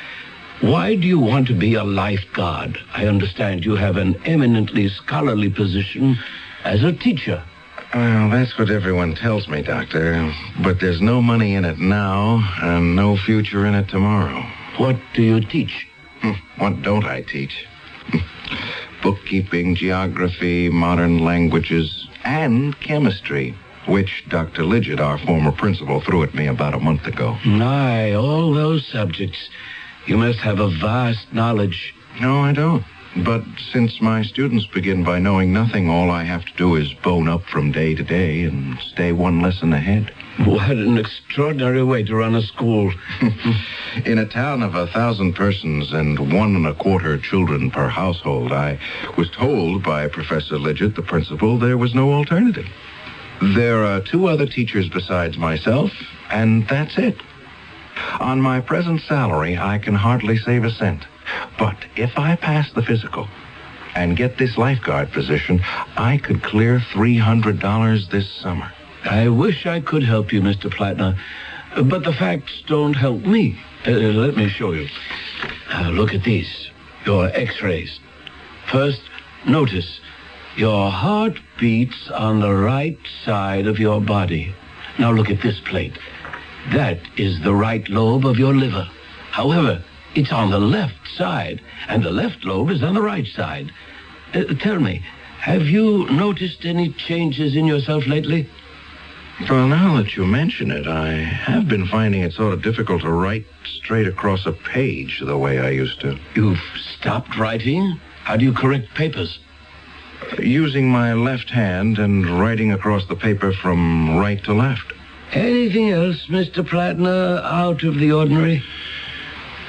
why do you want to be a lifeguard? I understand you have an eminently scholarly position as a teacher. Well, that's what everyone tells me, Doctor. But there's no money in it now and no future in it tomorrow. What do you teach? What don't I teach? Bookkeeping, geography, modern languages, and chemistry, which Dr. Lidgett, our former principal, threw at me about a month ago. Aye, all those subjects. You must have a vast knowledge. No, I don't. But since my students begin by knowing nothing, all I have to do is bone up from day to day and stay one lesson ahead. What an extraordinary way to run a school. In a town of 1,000 persons and 1.25 children per household, I was told by Professor Lidgett, the principal, there was no alternative. There are 2 other teachers besides myself, and that's it. On my present salary, I can hardly save a cent. But if I pass the physical and get this lifeguard position, I could clear $300 this summer. I wish I could help you, Mr. Plattner, but the facts don't help me. Let me show you. Look at these, your x-rays. First, notice your heart beats on the right side of your body. Now look at this plate. That is the right lobe of your liver. However, it's on the left side, and the left lobe is on the right side. Tell me, have you noticed any changes in yourself lately? Well, now that you mention it, I have been finding it sort of difficult to write straight across a page the way I used to. You've stopped writing? How do you correct papers? Using my left hand and writing across the paper from right to left. Anything else, Mr. Plattner, out of the ordinary?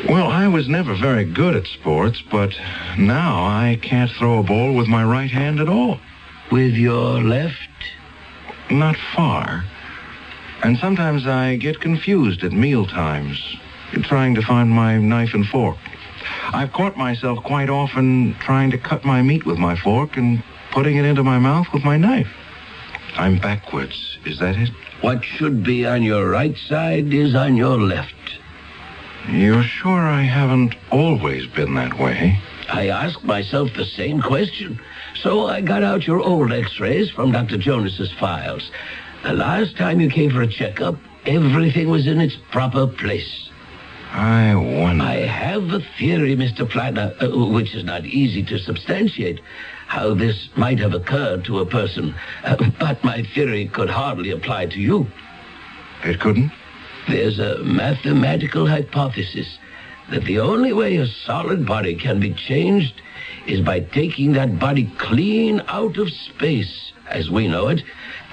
Well, I was never very good at sports, but now I can't throw a ball with my right hand at all. With your left? Not far. And sometimes I get confused at meal times, trying to find my knife and fork. I've caught myself quite often trying to cut my meat with my fork and putting it into my mouth with my knife. I'm backwards. Is that it? What should be on your right side is on your left. You're sure I haven't always been that way? I asked myself the same question. So I got out your old x-rays from Dr. Jonas's files. The last time you came for a checkup, everything was in its proper place. I wonder. I have a theory, Mr. Plattner, which is not easy to substantiate, how this might have occurred to a person. But my theory could hardly apply to you. It couldn't? There's a mathematical hypothesis that the only way a solid body can be changed is by taking that body clean out of space, as we know it,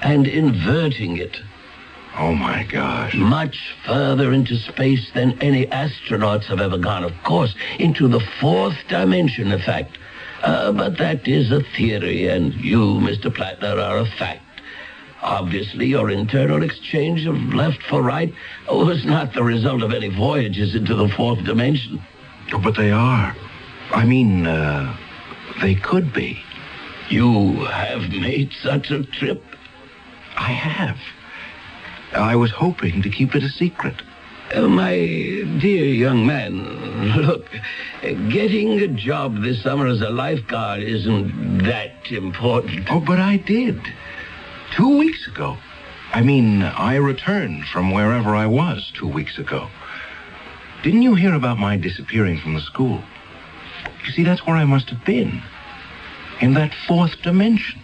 and inverting it. Oh, my gosh. Much further into space than any astronauts have ever gone, of course, into the 4th dimension, in fact. But that is a theory, and you, Mr. Plattner, are a fact. Obviously, your internal exchange of left for right was not the result of any voyages into the 4th dimension. But they are. I mean, they could be. You have made such a trip? I have. I was hoping to keep it a secret. My dear young man, look, getting a job this summer as a lifeguard isn't that important. Oh, but I did. 2 weeks ago. I returned from wherever I was 2 weeks ago. Didn't you hear about my disappearing from the school? You see, that's where I must have been. In that 4th dimension.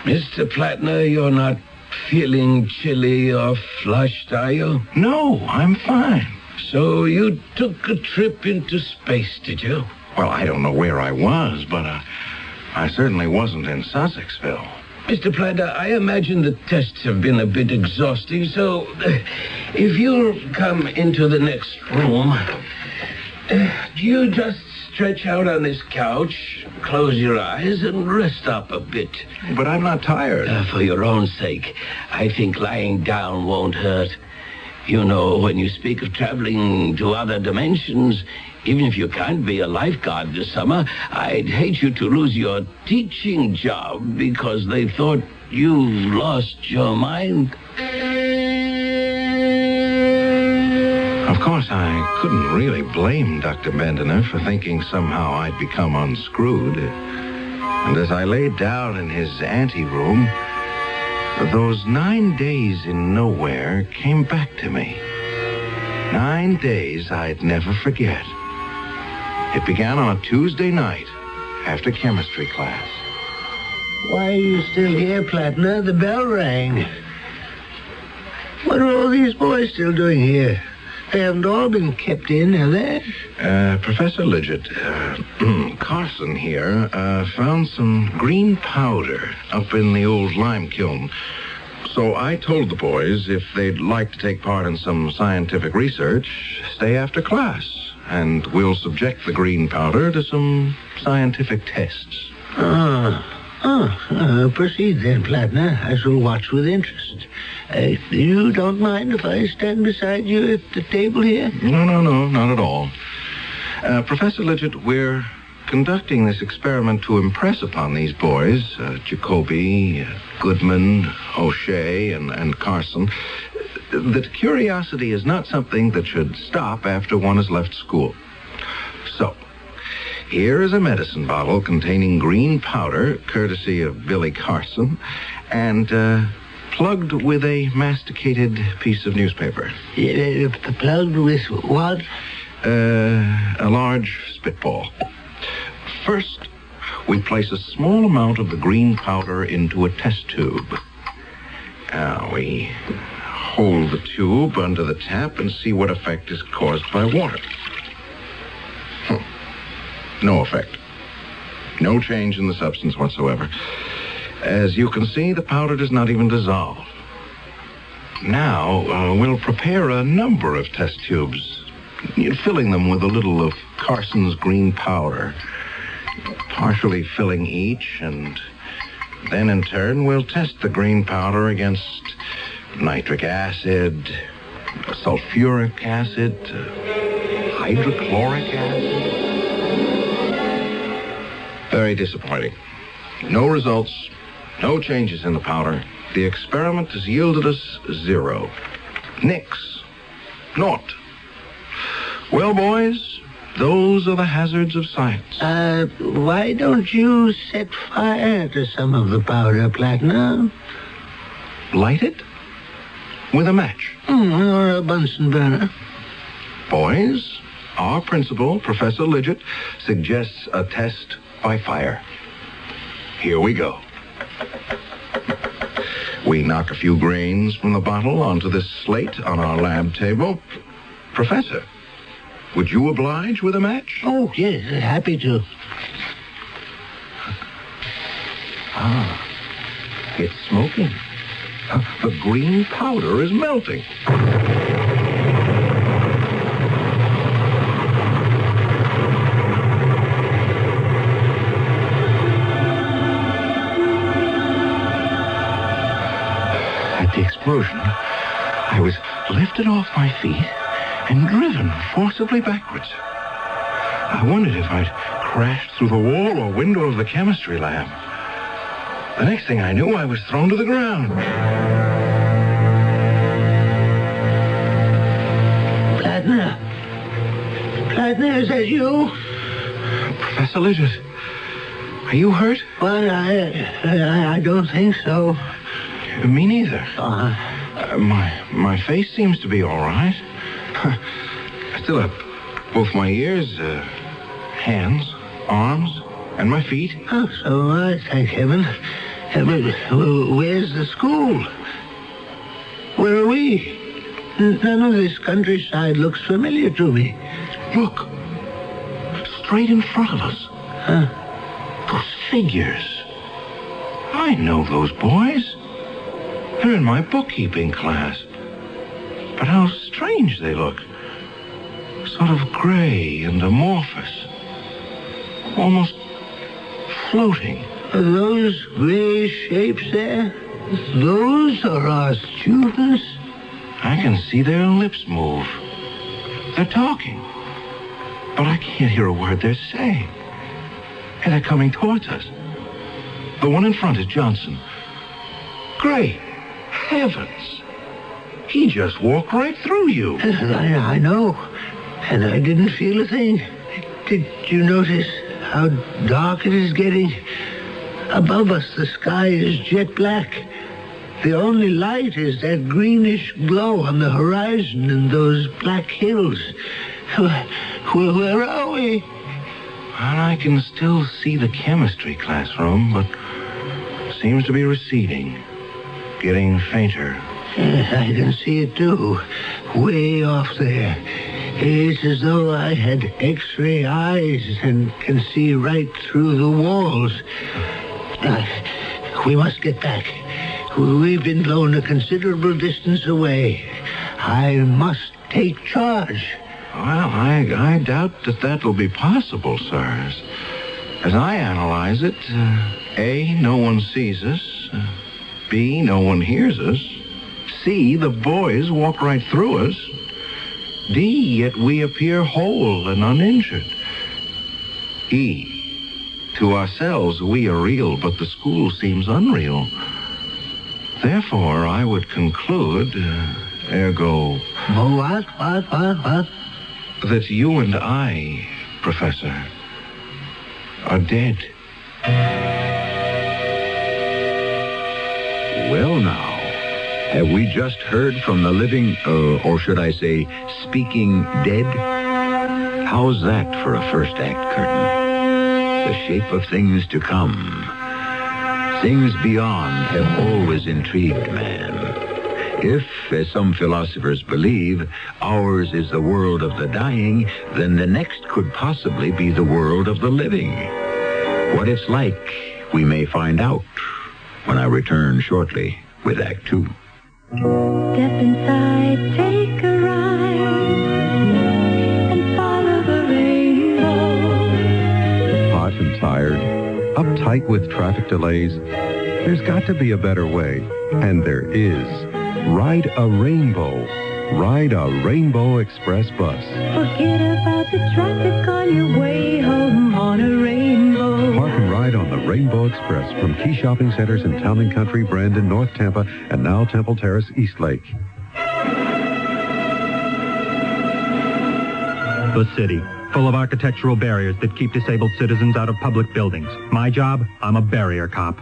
Mr. Plattner, you're not feeling chilly or flushed, are you? No, I'm fine. So you took a trip into space, did you? Well, I don't know where I was, but I certainly wasn't in Sussexville. Mr. Plattner, I imagine the tests have been a bit exhausting, so if you'll come into the next room, you just stretch out on this couch, close your eyes, and rest up a bit. But I'm not tired. For your own sake, I think lying down won't hurt. You know, when you speak of traveling to other dimensions, even if you can't be a lifeguard this summer, I'd hate you to lose your teaching job because they thought you lost your mind. Of course, I couldn't really blame Dr. Bendiner for thinking somehow I'd become unscrewed. And as I laid down in his anteroom, Those 9 days in nowhere came back to me. 9 days I'd never forget. It began on a Tuesday night after chemistry class. Why are you still here, Plattner? The bell rang. What are all these boys still doing here? They haven't all been kept in, have they? Professor Lidgett, Carson here, found some green powder up in the old lime kiln. So I told the boys if they'd like to take part in some scientific research, stay after class, and we'll subject the green powder to some scientific tests. Proceed then, Plattner. I shall watch with interest. You don't mind if I stand beside you at the table here? No, not at all. Professor Lidgett, we're conducting this experiment to impress upon these boys, Jacoby, Goodman, O'Shea, and Carson, that curiosity is not something that should stop after one has left school. So, here is a medicine bottle containing green powder, courtesy of Billy Carson, and plugged with a masticated piece of newspaper. Plugged with what? A large spitball. First, we place a small amount of the green powder into a test tube. Now, we hold the tube under the tap and see what effect is caused by water. No effect. No change in the substance whatsoever. As you can see, the powder does not even dissolve. Now, we'll prepare a number of test tubes, filling them with a little of Carson's green powder, partially filling each, and then in turn we'll test the green powder against nitric acid, sulfuric acid, hydrochloric acid. Very disappointing. No results, no changes in the powder. The experiment has yielded us 0. Nix. Naught. Well, boys, those are the hazards of science. Why don't you set fire to some of the powder, Plattner? Light it? With a match? Or a Bunsen burner. Boys, our principal, Professor Lidgett, suggests a test by fire. Here we go. We knock a few grains from the bottle onto this slate on our lab table. Professor, would you oblige with a match? Oh, yes, happy to. It's smoking. The green powder is melting. At the explosion, I was lifted off my feet and driven forcibly backwards. I wondered if I'd crashed through the wall or window of the chemistry lab. The next thing I knew, I was thrown to the ground. Plattner, is that you? Professor Lidgett, are you hurt? Well, I don't think so. Me neither. My face seems to be all right. I still have both my ears, hands, arms, and my feet. Oh, so all right, thank heaven. Where's the school? Where are we? None of this countryside looks familiar to me. Look. Straight in front of us. Those figures. I know those boys. They're in my bookkeeping class. But how strange they look. Sort of gray and amorphous. Almost floating. Are those gray shapes there? Those are our students? I can see their lips move. They're talking. But I can't hear a word they're saying. And they're coming towards us. The one in front is Johnson. Great heavens. He just walked right through you. I know. And I didn't feel a thing. Did you notice how dark it is getting? Above us, the sky is jet black. The only light is that greenish glow on the horizon and those black hills. Where are we? Well, I can still see the chemistry classroom, but it seems to be receding, getting fainter. I can see it too, way off there. It's as though I had X-ray eyes and can see right through the walls. We must get back. We've been blown a considerable distance away. I must take charge. Well, I doubt that will be possible, sir. As I analyze it, A, no one sees us. B, no one hears us. C, the boys walk right through us. D, yet we appear whole and uninjured. E, to ourselves we are real, but the school seems unreal. Therefore, I would conclude, ergo... What? That you and I, Professor, are dead. Well, now, have we just heard from the living, or should I say, speaking dead? How's that for a first act curtain? The shape of things to come. Things beyond have always intrigued man. If, as some philosophers believe, ours is the world of the dying, then the next could possibly be the world of the living. What it's like, we may find out when I return shortly with Act 2. Step inside, take a ride, and follow the rainbow. Hot and tired, uptight with traffic delays. There's got to be a better way, and there is. Ride a rainbow. Ride a Rainbow Express bus. Forget about the traffic on your way home on a rainbow. Park and ride on the Rainbow Express from key shopping centers in Town and Country, Brandon, North Tampa, and now Temple Terrace, Eastlake. The city, full of architectural barriers that keep disabled citizens out of public buildings. My job, I'm a barrier cop.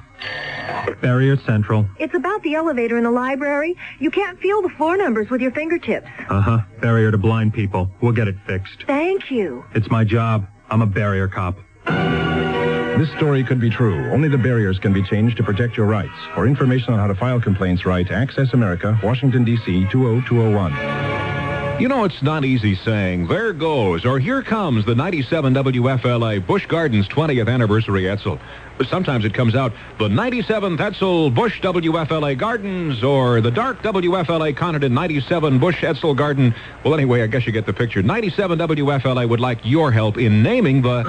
Barrier Central. It's about the elevator in the library. You can't feel the floor numbers with your fingertips. Uh-huh. Barrier to blind people. We'll get it fixed. Thank you. It's my job. I'm a barrier cop. This story could be true. Only the barriers can be changed to protect your rights. For information on how to file complaints, write Access America, Washington, D.C. 20201. You know, it's not easy saying, there goes, or here comes the 97 WFLA Busch Gardens 20th Anniversary Etzel. Sometimes it comes out, the 97th Etzel Busch WFLA Gardens, or the Dark WFLA Conant 97 Busch Etzel Garden. Well, anyway, I guess you get the picture. 97 WFLA would like your help in naming the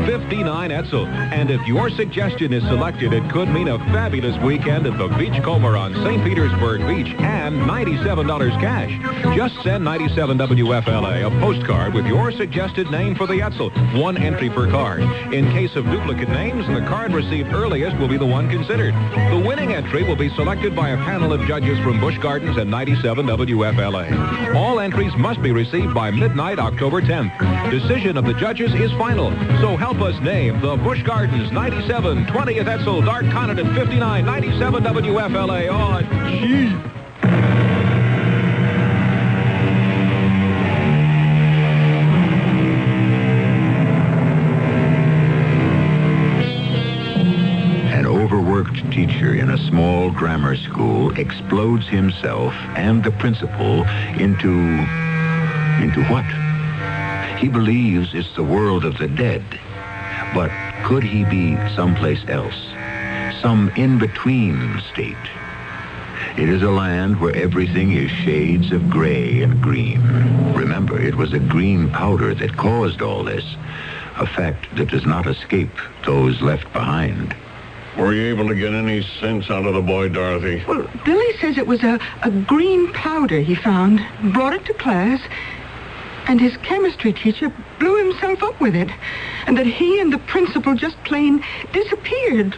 59 Etzel. And if your suggestion is selected, it could mean a fabulous weekend at the Beachcomber on St. Petersburg Beach and $97 cash. Just send 97 WFLA a postcard with your suggested name for the Etzel. One entry per card. In case of duplicate names, the card received earliest will be the one considered. The winning entry will be selected by a panel of judges from Busch Gardens and 97 WFLA. All entries must be received by midnight, October 10th. Decision of the judges is final, so help us name the Busch Gardens 97, 20th Etzel, Dark Conant 59, 97 WFLA. Oh, gee. An overworked teacher in a small grammar school explodes himself and the principal into what? He believes it's the world of the dead. But could he be someplace else? Some in-between state? It is a land where everything is shades of gray and green. Remember, it was a green powder that caused all this, a fact that does not escape those left behind. Were you able to get any sense out of the boy, Dorothy? Well, Billy says it was a green powder he found, brought it to class, and his chemistry teacher blew himself up with it, and that he and the principal just plain disappeared.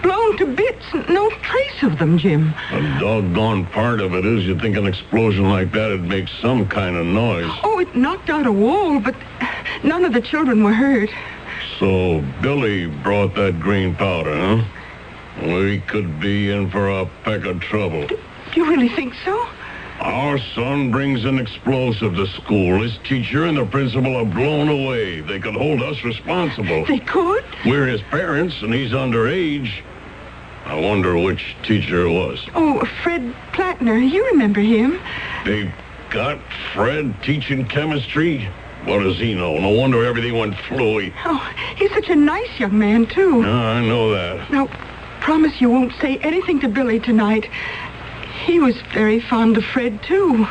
Blown to bits, no trace of them, Jim. A doggone part of it is you'd think an explosion like that would make some kind of noise. Oh, it knocked out a wall, but none of the children were hurt. So Billy brought that green powder, huh? We could be in for a peck of trouble. Do you really think so? Our son brings an explosive to school. His teacher and the principal are blown away. They could hold us responsible. They could? We're his parents, and he's underage. I wonder which teacher it was. Oh, Fred Plattner. You remember him. They got Fred teaching chemistry? What does he know? No wonder everything went fluey. Oh, he's such a nice young man, too. I know that. Now, promise you won't say anything to Billy tonight. He was very fond of Fred, too.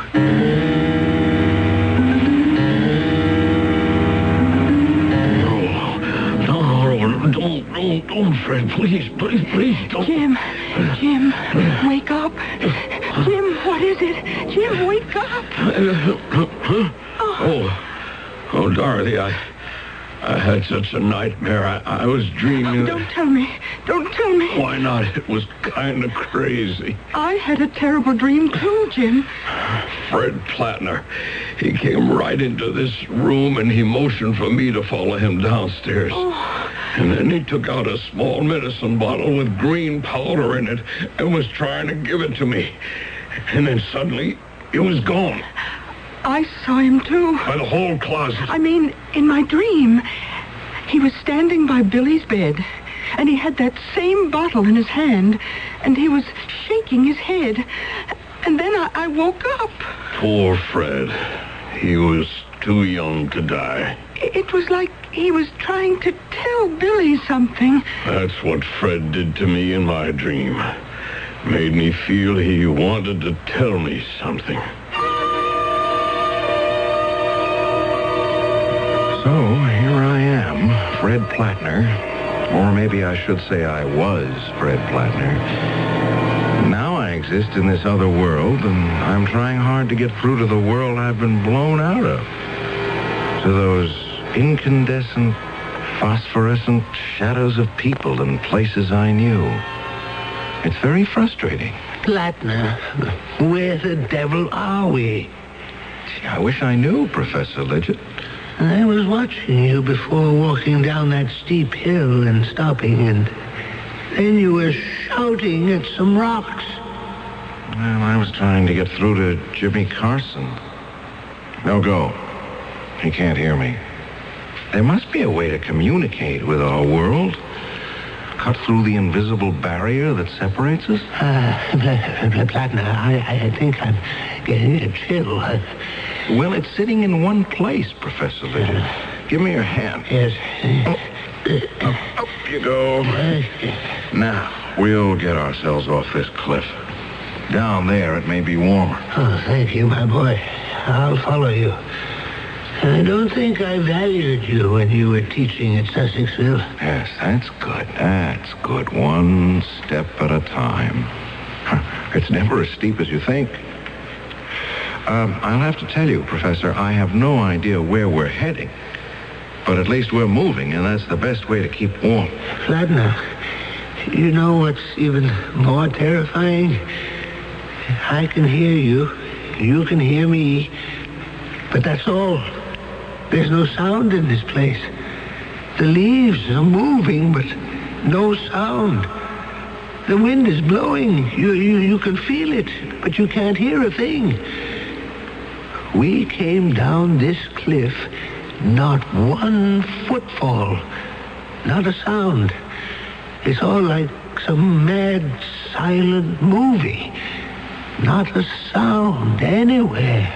No, don't, Fred. Please, don't. Jim, wake up. Jim, what is it? Jim, wake up. Oh, Dorothy, I had such a nightmare. I was dreaming. Don't tell me. Why not? It was kind of crazy. I had a terrible dream, too, Jim. Fred Plattner. He came right into this room, and he motioned for me to follow him downstairs. Oh. And then he took out a small medicine bottle with green powder in it and was trying to give it to me. And then suddenly, it was gone. I saw him, too. By the whole closet. I mean, in my dream, he was standing by Billy's bed, and he had that same bottle in his hand, and he was shaking his head. And then I woke up. Poor Fred. He was too young to die. It was like he was trying to tell Billy something. That's what Fred did to me in my dream. Made me feel he wanted to tell me something. So, here I am, Fred Plattner. Or maybe I should say I was Fred Plattner. Now I exist in this other world, and I'm trying hard to get through to the world I've been blown out of. To those incandescent, phosphorescent shadows of people and places I knew. It's very frustrating. Plattner, where the devil are we? Gee, I wish I knew, Professor Lidgett. I was watching you before walking down that steep hill and stopping, and then you were shouting at some rocks. Well, I was trying to get through to Jimmy Carson. No go. He can't hear me. There must be a way to communicate with our world. Cut through the invisible barrier that separates us? Plattner, I think I'm getting a chill. Well, it's sitting in one place, Professor Lidgett. Give me your hand. Yes. Up you go. Now, we'll get ourselves off this cliff. Down there, it may be warmer. Oh, thank you, my boy. I'll follow you. I don't think I valued you when you were teaching at Sussexville. Yes, that's good. That's good. One step at a time. It's never as steep as you think. I'll have to tell you, Professor, I have no idea where we're heading. But at least we're moving, and that's the best way to keep warm. Plattner, you know what's even more terrifying? I can hear you. You can hear me. But that's all. There's no sound in this place. The leaves are moving, but no sound. The wind is blowing. You can feel it, but you can't hear a thing. We came down this cliff, not one footfall, not a sound. It's all like some mad, silent movie. Not a sound anywhere.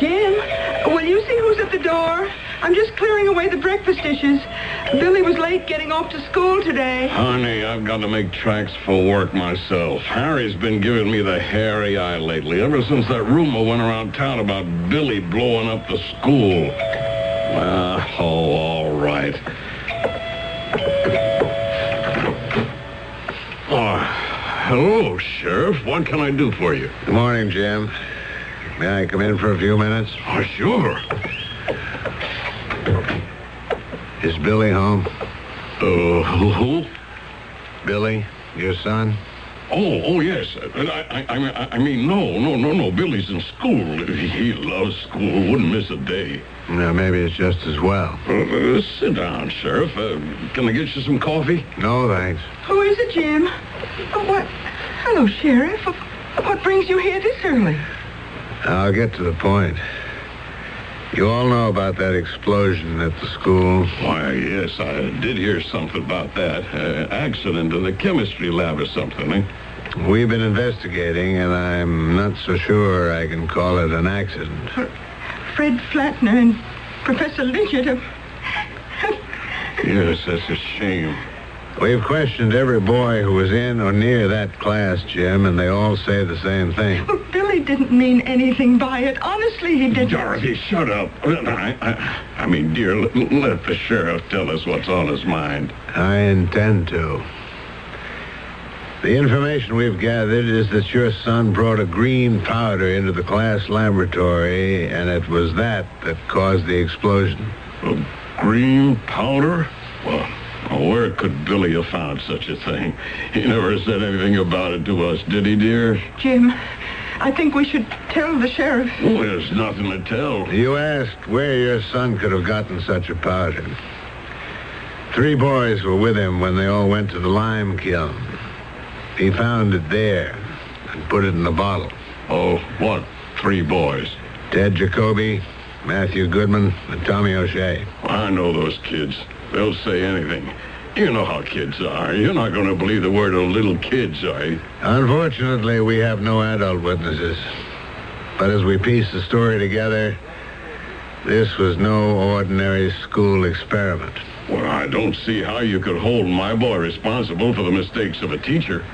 Jim, will you see who's at the door? I'm just clearing away the breakfast dishes. Billy was late getting off to school today. Honey, I've got to make tracks for work myself. Harry's been giving me the hairy eye lately, ever since that rumor went around town about Billy blowing up the school. All right. Oh, hello, Sheriff. What can I do for you? Good morning, Jim. May I come in for a few minutes? Oh, sure. Is Billy home? Who? Billy, your son? Oh, yes. I mean, no. Billy's in school. He loves school. Wouldn't miss a day. Maybe it's just as well. Sit down, Sheriff. Can I get you some coffee? No, thanks. Who is it, Jim? What? Hello, Sheriff. What brings you here this early? I'll get to the point. You all know about that explosion at the school? Why, yes, I did hear something about that. Accident in the chemistry lab or something, eh? We've been investigating, and I'm not so sure I can call it an accident. Fred Flatner and Professor Lidgett Yes, that's a shame. We've questioned every boy who was in or near that class, Jim, and they all say the same thing. Well, Billy didn't mean anything by it. Honestly, he didn't. Dorothy, shut up. I mean, dear, let the sheriff tell us what's on his mind. I intend to. The information we've gathered is that your son brought a green powder into the class laboratory, and it was that caused the explosion. A green powder? Well, where could Billy have found such a thing? He never said anything about it to us, did he, dear? Jim, I think we should tell the sheriff. Well, there's nothing to tell. You asked where your son could have gotten such a powder. 3 boys were with him when they all went to the lime kiln. He found it there and put it in a bottle. Oh, what 3 boys? Ted Jacoby, Matthew Goodman, and Tommy O'Shea. I know those kids. They'll say anything. You know how kids are. You're not going to believe the word of little kids, are you? Unfortunately, we have no adult witnesses. But as we piece the story together, this was no ordinary school experiment. Well, I don't see how you could hold my boy responsible for the mistakes of a teacher.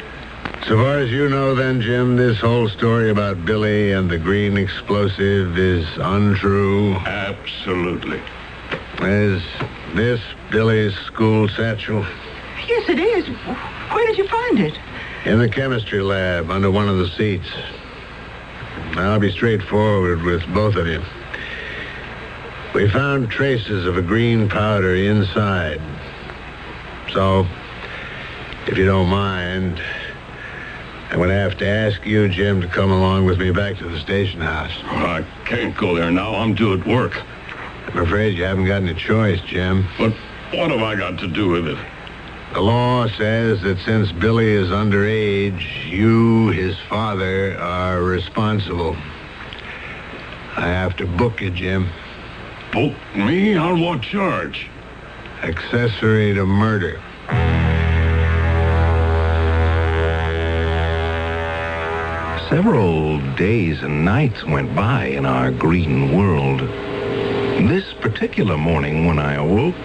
So far as you know then, Jim, this whole story about Billy and the green explosive is untrue? Absolutely. Is this Billy's school satchel? Yes, it is. Where did you find it? In the chemistry lab, under one of the seats. I'll be straightforward with both of you. We found traces of a green powder inside. So, if you don't mind, I'm going to have to ask you, Jim, to come along with me back to the station house. I can't go there now. I'm due at work. I'm afraid you haven't got any choice, Jim. But what have I got to do with it? The law says that since Billy is underage, you, his father, are responsible. I have to book you, Jim. Book me? On what charge? Accessory to murder. Several days and nights went by in our green world. This particular morning when I awoke,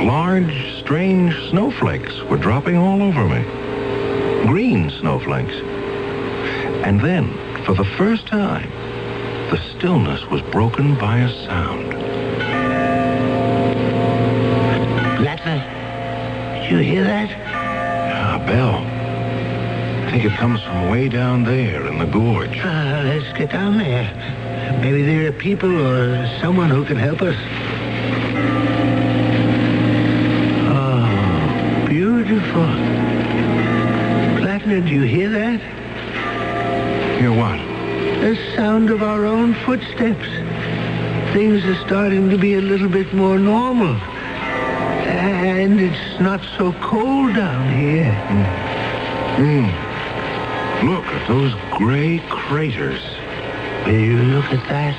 large, strange snowflakes were dropping all over me. Green snowflakes. And then, for the first time, the stillness was broken by a sound. Flatner, did you hear that? A bell. I think it comes from way down there in the gorge. Let's get down there. Maybe there are people or someone who can help us. Oh, beautiful. Flatner, do you hear that? Hear what? The sound of our own footsteps. Things are starting to be a little bit more normal. And it's not so cold down here. Look at those gray craters. Will you look at that?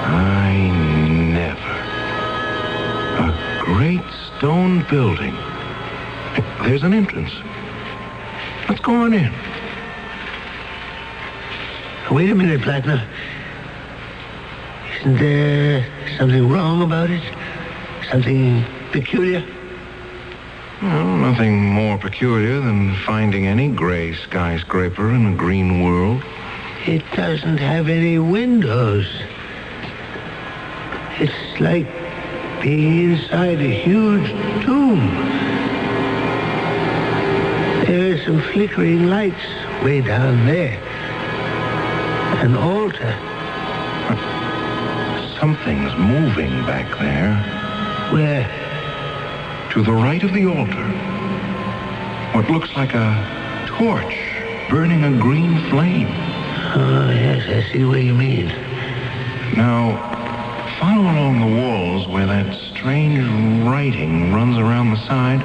I never. A great stone building. There's an entrance. Let's go on in. Wait a minute, Flatner. Isn't there something wrong about it? Something peculiar? Well, nothing more peculiar than finding any gray skyscraper in a green world. It doesn't have any windows. It's like being inside a huge tomb. There are some flickering lights way down there. An altar. Something's moving back there. Where? To the right of the altar. What looks like a torch burning a green flame. Oh, yes, I see what you mean. Now, Follow along the walls where that strange writing runs around the side,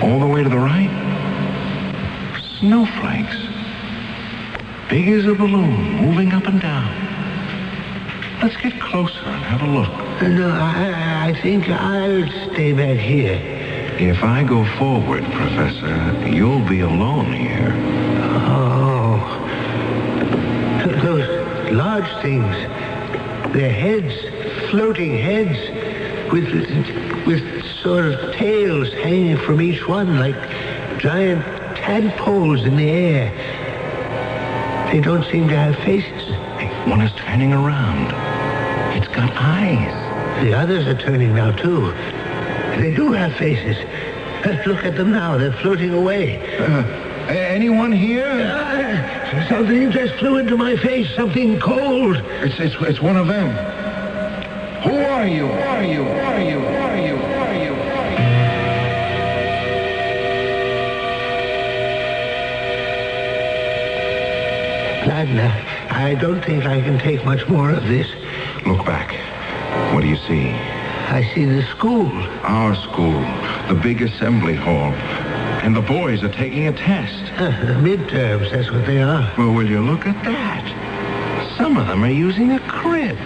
all the way to the right. Snowflakes. Big as a balloon, moving up and down. Let's get closer and have a look. No, I think I'll stay back here. If I go forward, Professor, you'll be alone here. Oh. Those large things. Their heads, floating heads, with sort of tails hanging from each one like giant tadpoles in the air. They don't seem to have faces. Hey, one is turning around. It's got eyes. The others are turning now, too. They do have faces. Let's look at them now. They're floating away. Anyone here? Something just flew into my face. Something cold. It's one of them. Who are you? Who are you? Who are you? Who are you? Who are you? Ladner, I don't think I can take much more of this. Look back. What do you see? I see the school. Our school. The big assembly hall. And the boys are taking a test. Midterms, that's what they are. Well, will you look at that? Some of them are using a crib.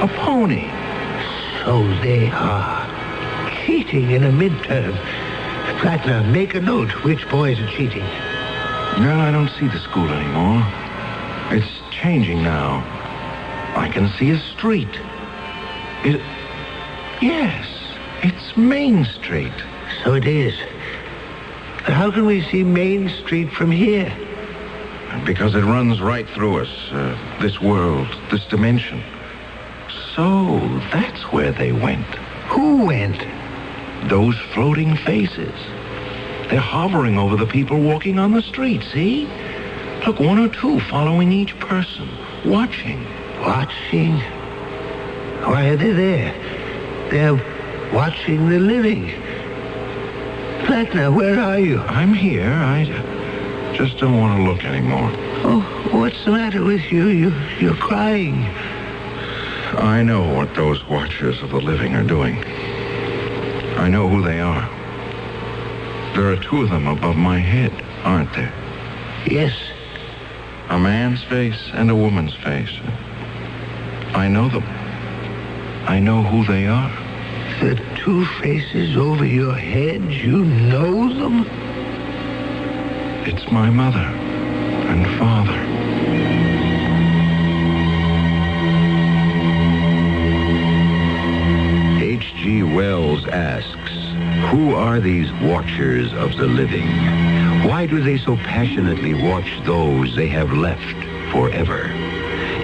A pony. So they are. Cheating in a midterm. Plattner, make a note which boys are cheating. Well, I don't see the school anymore. It's changing now. I can see a street. Yes, it's Main Street. So it is. But how can we see Main Street from here? Because it runs right through us. This world, this dimension. So that's where they went. Who went? Those floating faces. They're hovering over the people walking on the street, see? Look, one or two following each person, watching. Watching? Why are they there? They're watching the living. Plattner, where are you? I'm here. I just don't want to look anymore. Oh, what's the matter with you? You're crying. I know what those watchers of the living are doing. I know who they are. There are two of them above my head, aren't there? Yes. A man's face and a woman's face. I know them. I know who they are. The two faces over your head, you know them? It's my mother and father. H.G. Wells asks, who are these watchers of the living? Why do they so passionately watch those they have left forever?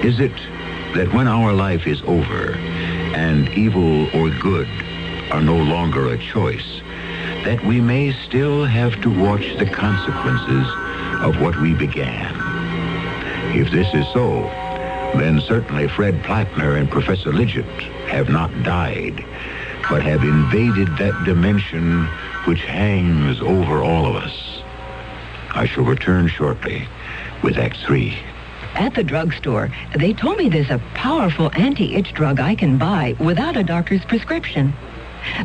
Is it that when our life is over and evil or good are no longer a choice, that we may still have to watch the consequences of what we began? If this is so, then certainly Fred Plattner and Professor Lidgett have not died, but have invaded that dimension which hangs over all of us. I shall return shortly with Act 3. At the drugstore, they told me there's a powerful anti-itch drug I can buy without a doctor's prescription.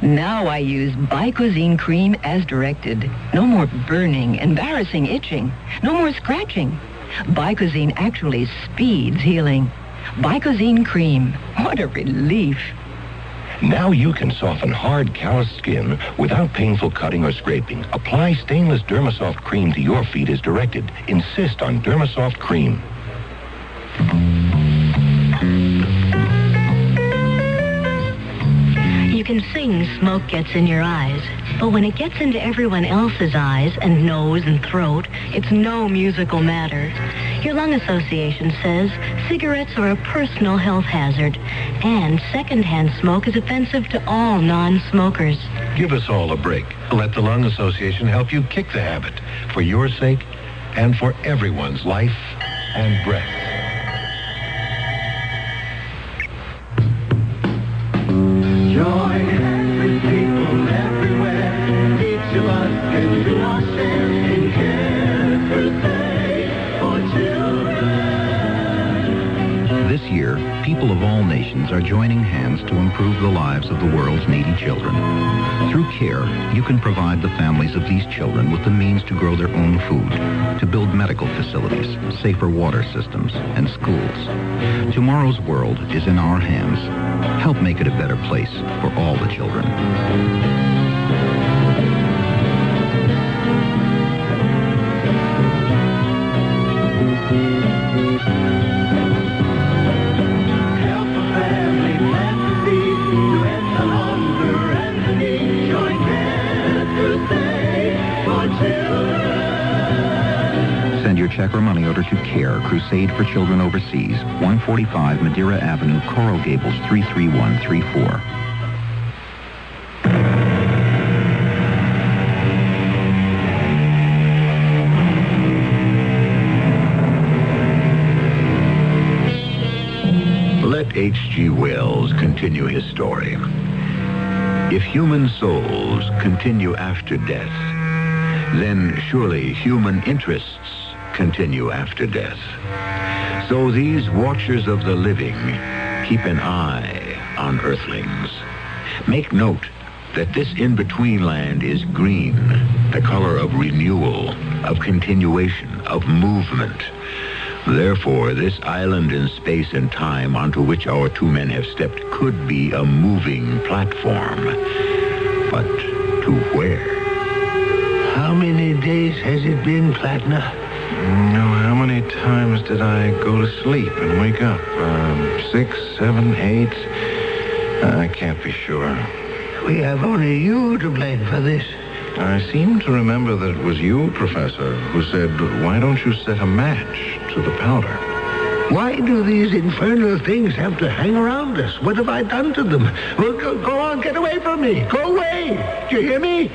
Now I use Bicozine cream as directed. No more burning, embarrassing itching. No more scratching. Bicozine actually speeds healing. Bicozine cream. What a relief. Now you can soften hard, calloused skin without painful cutting or scraping. Apply stainless Dermasoft cream to your feet as directed. Insist on Dermasoft cream. You can sing smoke gets in your eyes, but when it gets into everyone else's eyes and nose and throat, it's no musical matter. Your lung association says cigarettes are a personal health hazard, and secondhand smoke is offensive to all non-smokers. Give us all a break. Let the Lung Association help you kick the habit for your sake and for everyone's life and breath. Join hands with people everywhere. Each of us can do our share in care for children. This year, people of all nations are are joining hands to improve the lives of the world's needy children. Through CARE, you can provide the families of these children with the means to grow their own food, to build medical facilities, safer water systems, and schools. Tomorrow's world is in our hands. Help make it a better place for all the children. Send your check or money order to CARE, Crusade for Children Overseas, 145 Madeira Avenue, Coral Gables, 33134. Let H.G. Wells continue his story. If human souls continue after death, then surely human interests continue after death. So these watchers of the living keep an eye on earthlings. Make note that this in-between land is green, the color of renewal, of continuation, of movement. Therefore, this island in space and time onto which our two men have stepped could be a moving platform. But to where? How many days has it been, Plattner? How many times did I go to sleep and wake up? 6, 7, 8? I can't be sure. We have only you to blame for this. I seem to remember that it was you, Professor, who said, why don't you set a match to the powder? Why do these infernal things have to hang around us? What have I done to them? Well, go on, get away from me. Go away. Do you hear me?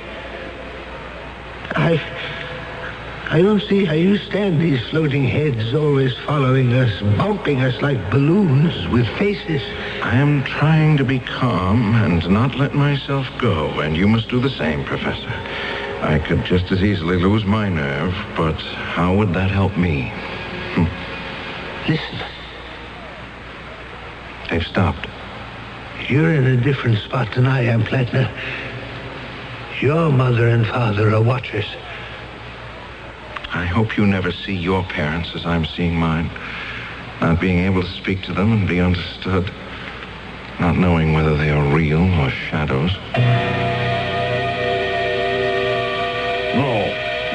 I don't see how you stand these floating heads always following us, bumping us like balloons with faces. I am trying to be calm and not let myself go, and you must do the same, Professor. I could just as easily lose my nerve, but how would that help me? Listen. They've stopped. You're in a different spot than I am, Plattner. Your mother and father are watchers. I hope you never see your parents as I'm seeing mine. Not being able to speak to them and be understood. Not knowing whether they are real or shadows.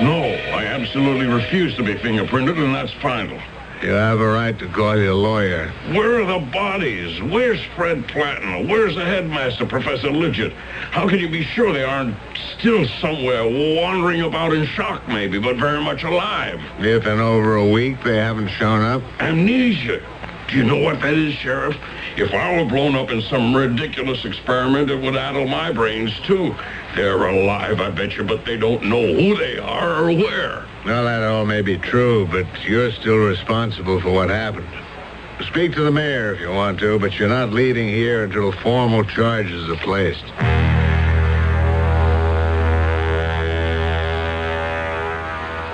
No, I absolutely refuse to be fingerprinted, and that's final. You have a right to call your lawyer. Where are the bodies? Where's Fred Plattner? Where's the headmaster, Professor Lidgett? How can you be sure they aren't still somewhere, wandering about in shock maybe, but very much alive? If in over a week they haven't shown up? Amnesia. Do you know what that is, Sheriff? If I were blown up in some ridiculous experiment, it would addle my brains, too. They're alive, I bet you, but they don't know who they are or where. Well, that all may be true, but you're still responsible for what happened. Speak to the mayor if you want to, but you're not leaving here until formal charges are placed.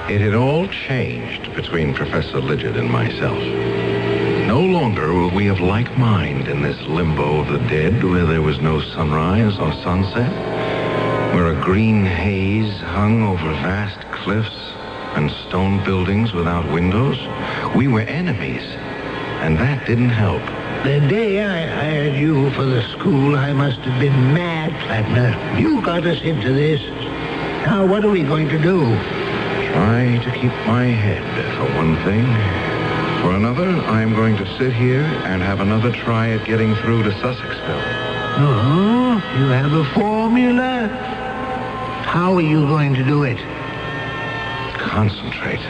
It had all changed between Professor Lidgett and myself. No longer were we of like mind in this limbo of the dead where there was no sunrise or sunset, where a green haze hung over vast cliffs and stone buildings without windows. We were enemies, and that didn't help. The day I hired you for the school, I must have been mad, Plattner. You got us into this. Now, what are we going to do? Try to keep my head, for one thing. For another, I'm going to sit here and have another try at getting through to Sussexville. Oh, you have a formula? How are you going to do it? Concentrate.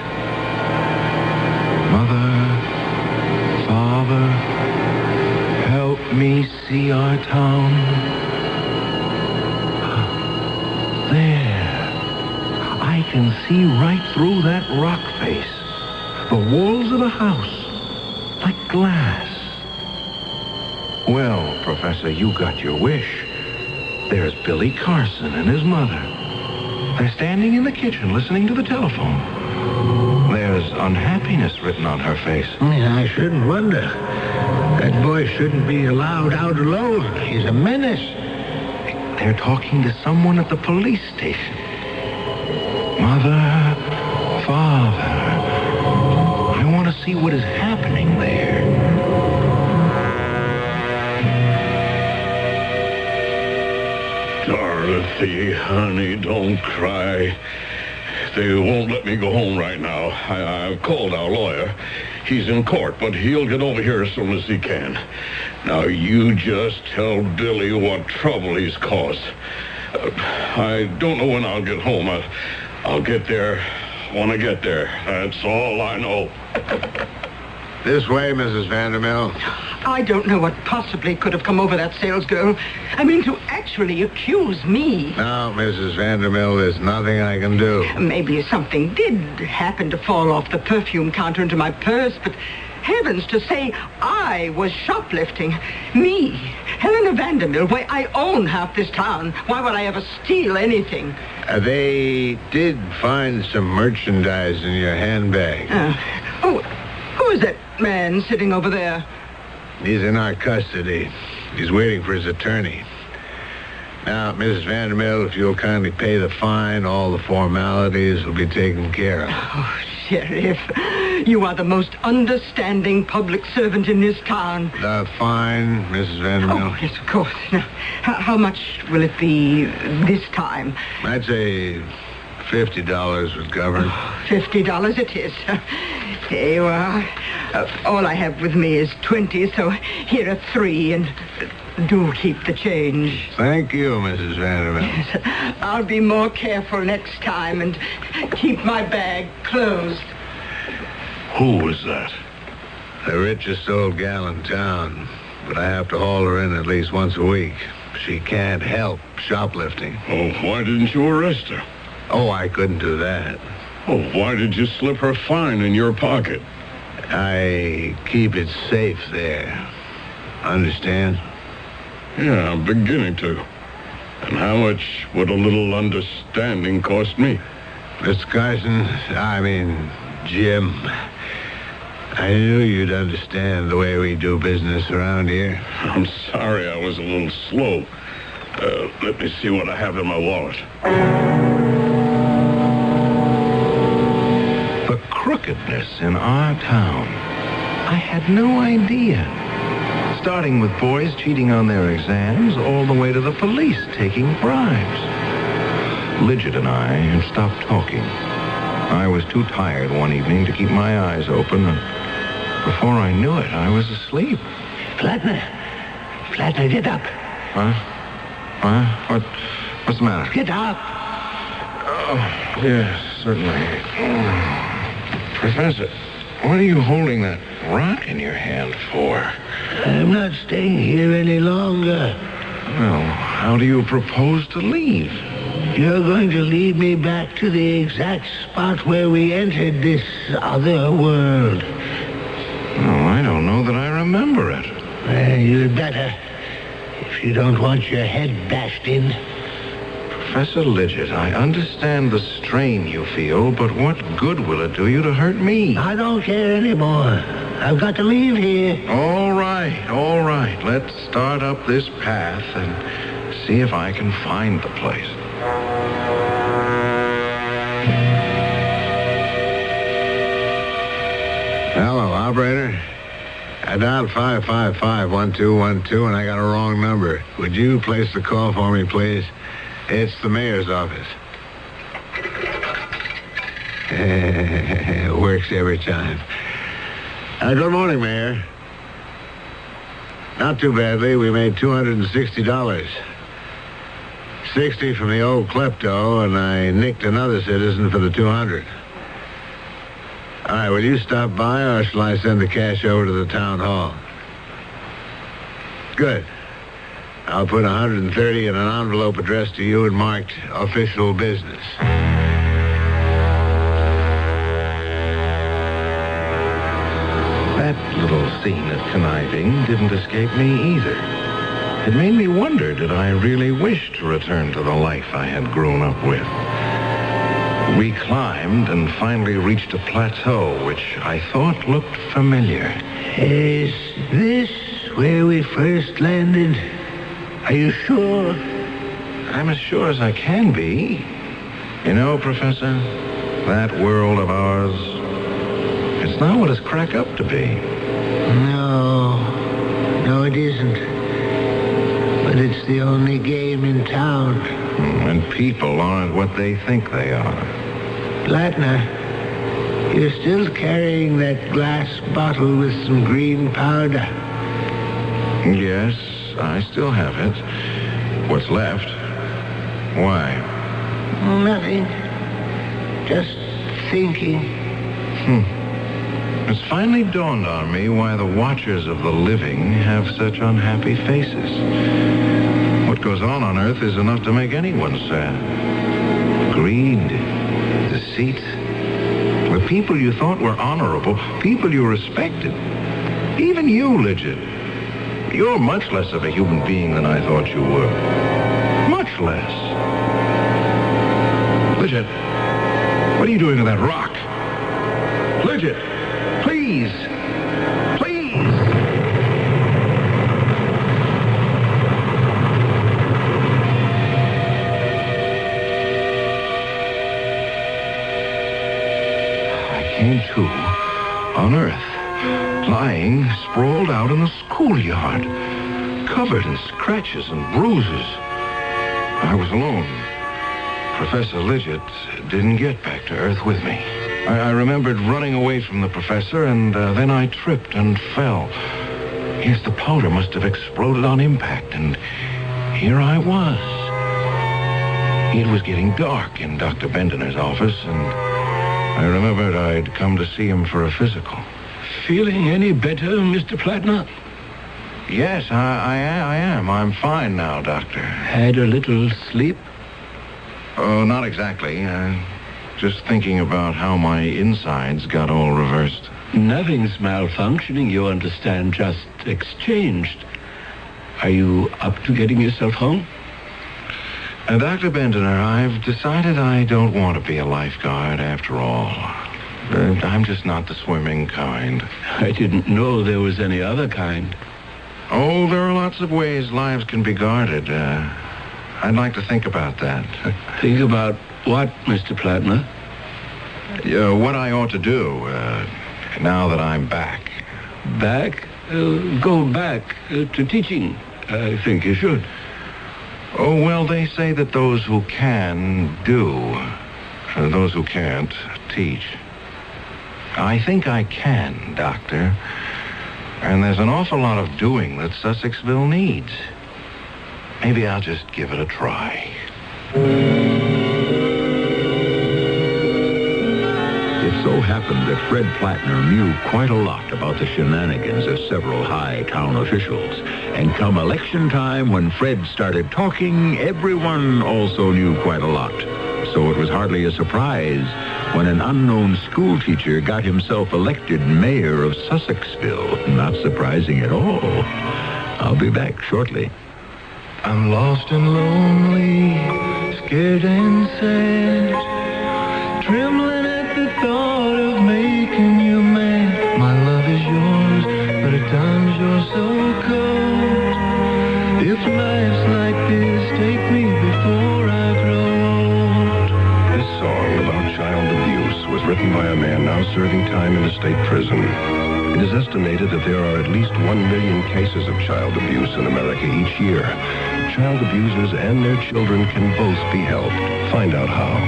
Mother, Father, help me see our town. There. I can see right through that rock face. The walls of the house, like glass. Well, Professor, you got your wish. There's Billy Carson and his mother. They're standing in the kitchen listening to the telephone. There's unhappiness written on her face. I shouldn't wonder. That That boy shouldn't be allowed out alone. He's a menace. They're talking to someone at the police station. Mother, Father, I want to see what is happening there. Dorothy, honey, don't cry. They won't let me go home right now. I've called our lawyer. He's in court, but he'll get over here as soon as he can. Now, you just tell Billy what trouble he's caused. I don't know when I'll get home. I'll get there when I get there. That's all I know. This way, Mrs. Vandermill. I don't know what possibly could have come over that salesgirl. I mean, to actually accuse me. No, Mrs. Vandermill, there's nothing I can do. Maybe something did happen to fall off the perfume counter into my purse, but heavens, to say I was shoplifting. Me, Helena Vandermill, why, I own half this town. Why would I ever steal anything? They did find some merchandise in your handbag. Who is that man sitting over there? He's in our custody. He's waiting for his attorney. Now, Mrs. Vandermill, if you'll kindly pay the fine, all the formalities will be taken care of. Oh, Sheriff, you are the most understanding public servant in this town. The fine, Mrs. Vandermill? Oh, yes, of course. Now, how much will it be this time? I'd say $50 would cover. $50 it is. Here you are. All I have with me is 20, so here are 3, and do keep the change. Thank you, Mrs. Vanderbilt. Yes, I'll be more careful next time and keep my bag closed. Who was that? The richest old gal in town, but I have to haul her in at least once a week. She can't help shoplifting. Oh, why didn't you arrest her? Oh, I couldn't do that. Oh, why did you slip her fine in your pocket? I keep it safe there. Understand? Yeah, I'm beginning to. And how much would a little understanding cost me? Mr. Carson, Jim, I knew you'd understand the way we do business around here. I'm sorry I was a little slow. Let me see what I have in my wallet. The crookedness in our town. I had no idea. Starting with boys cheating on their exams, all the way to the police taking bribes. Lidget and I had stopped talking. I was too tired one evening to keep my eyes open, and before I knew it, I was asleep. Flatner, get up. Huh? What's the matter? Get up. Oh, yes, certainly. Professor, what are you holding that rock in your hand for? I'm not staying here any longer. Well, how do you propose to leave? You're going to lead me back to the exact spot where we entered this other world. Oh, I don't know that I remember it. Well, you'd better, if you don't want your head bashed in. Professor Lidget, I understand the strain you feel, but what good will it do you to hurt me? I don't care anymore. I've got to leave here. All right. Let's start up this path and see if I can find the place. Hello, operator. I dialed 555-1212, and I got a wrong number. Would you place the call for me, please? It's the mayor's office. It works every time. Good morning, Mayor. Not too badly. We made $260. 60 from the old klepto, and I nicked another citizen for the 200. All right, will you stop by, or shall I send the cash over to the town hall? Good. I'll put 130 in an envelope addressed to you and marked official business. That little scene of conniving didn't escape me either. It made me wonder, did I really wish to return to the life I had grown up with? We climbed and finally reached a plateau which I thought looked familiar. Is this where we first landed? Are you sure? I'm as sure as I can be. You know, Professor, that world of ours, it's not what it's cracked up to be. No, it isn't. But it's the only game in town. And people aren't what they think they are. Plattner, you're still carrying that glass bottle with some green powder. Yes, I still have it. What's left? Why? Nothing. Just thinking. It's finally dawned on me why the watchers of the living have such unhappy faces. What goes on Earth is enough to make anyone sad. Greed, deceit. The people you thought were honorable, people you respected. Even you, Lidget. You're much less of a human being than I thought you were. Much less. Lidget, what are you doing to that rock? Lidget, please. Please. I came to on Earth, lying sprawled out in the schoolyard, covered in scratches and bruises. I was alone. Professor Lidget didn't get back to Earth with me. I remembered running away from the professor, and then I tripped and fell. Yes, the powder must have exploded on impact, and here I was. It was getting dark in Dr. Bendener's office, and I remembered I'd come to see him for a physical. Feeling any better, Mr. Plattner? Yes, I am. I'm fine now, Doctor. Had a little sleep? Oh, not exactly. Just thinking about how my insides got all reversed. Nothing's malfunctioning, you understand, just exchanged. Are you up to getting yourself home? Dr. Bendener, I've decided I don't want to be a lifeguard after all. I'm just not the swimming kind. I didn't know there was any other kind. Oh, there are lots of ways lives can be guarded. I'd like to think about that. Think about what, Mr. Plattner? What I ought to do now that I'm back. Back? Go back to teaching. I think you should. Oh, well, they say that those who can do. Those who can't teach. I think I can, Doctor. And there's an awful lot of doing that Sussexville needs. Maybe I'll just give it a try. It so happened that Fred Plattner knew quite a lot about the shenanigans of several high town officials. And come election time, when Fred started talking, everyone also knew quite a lot. So it was hardly a surprise when an unknown school teacher got himself elected mayor of Sussexville. Not surprising at all. I'll be back shortly. I'm lost and lonely, scared and sad, trembling at the thought of making you mad. My love is yours, but at times you're so cold. If life's like this, take me before I grow old. This song about child abuse was written by a man now serving time in a state prison. It is estimated that there are at least 1 million cases of child abuse in America each year. Child abusers and their children can both be helped. Find out how.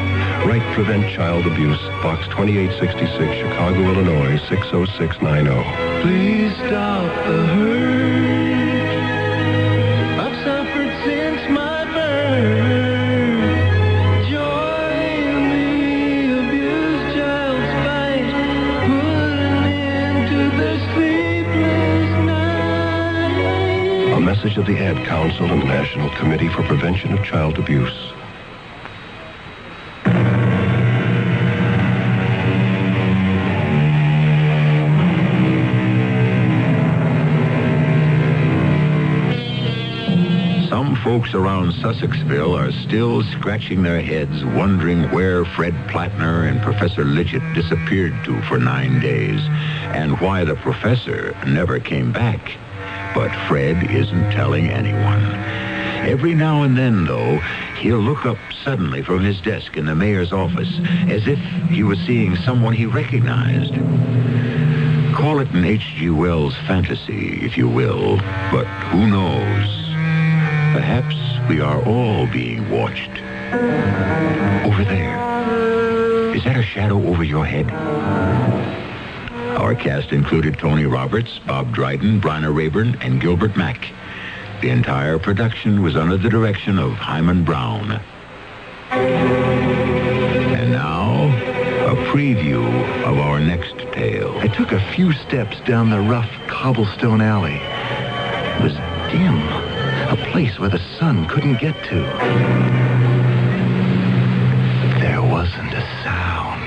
Write Prevent Child Abuse, Box 2866, Chicago, Illinois, 60690. Please stop the hurt I've suffered since my birth. Join the abused child's fight. Put an end to the sleepless night. A message of the Ad Council and the National Committee for Prevention of Child Abuse. Some folks around Sussexville are still scratching their heads, wondering where Fred Plattner and Professor Lidget disappeared to for 9 days, and why the professor never came back. But Fred isn't telling anyone. Every now and then, though, he'll look up suddenly from his desk in the mayor's office, as if he was seeing someone he recognized. Call it an H.G. Wells fantasy, if you will, but who knows? Perhaps we are all being watched. Over there. Is that a shadow over your head? Our cast included Tony Roberts, Bob Dryden, Bryna Rayburn, and Gilbert Mack. The entire production was under the direction of Himan Brown. And now, a preview of our next tale. I took a few steps down the rough cobblestone alley. It was dim, a place where the sun couldn't get to. There wasn't a sound.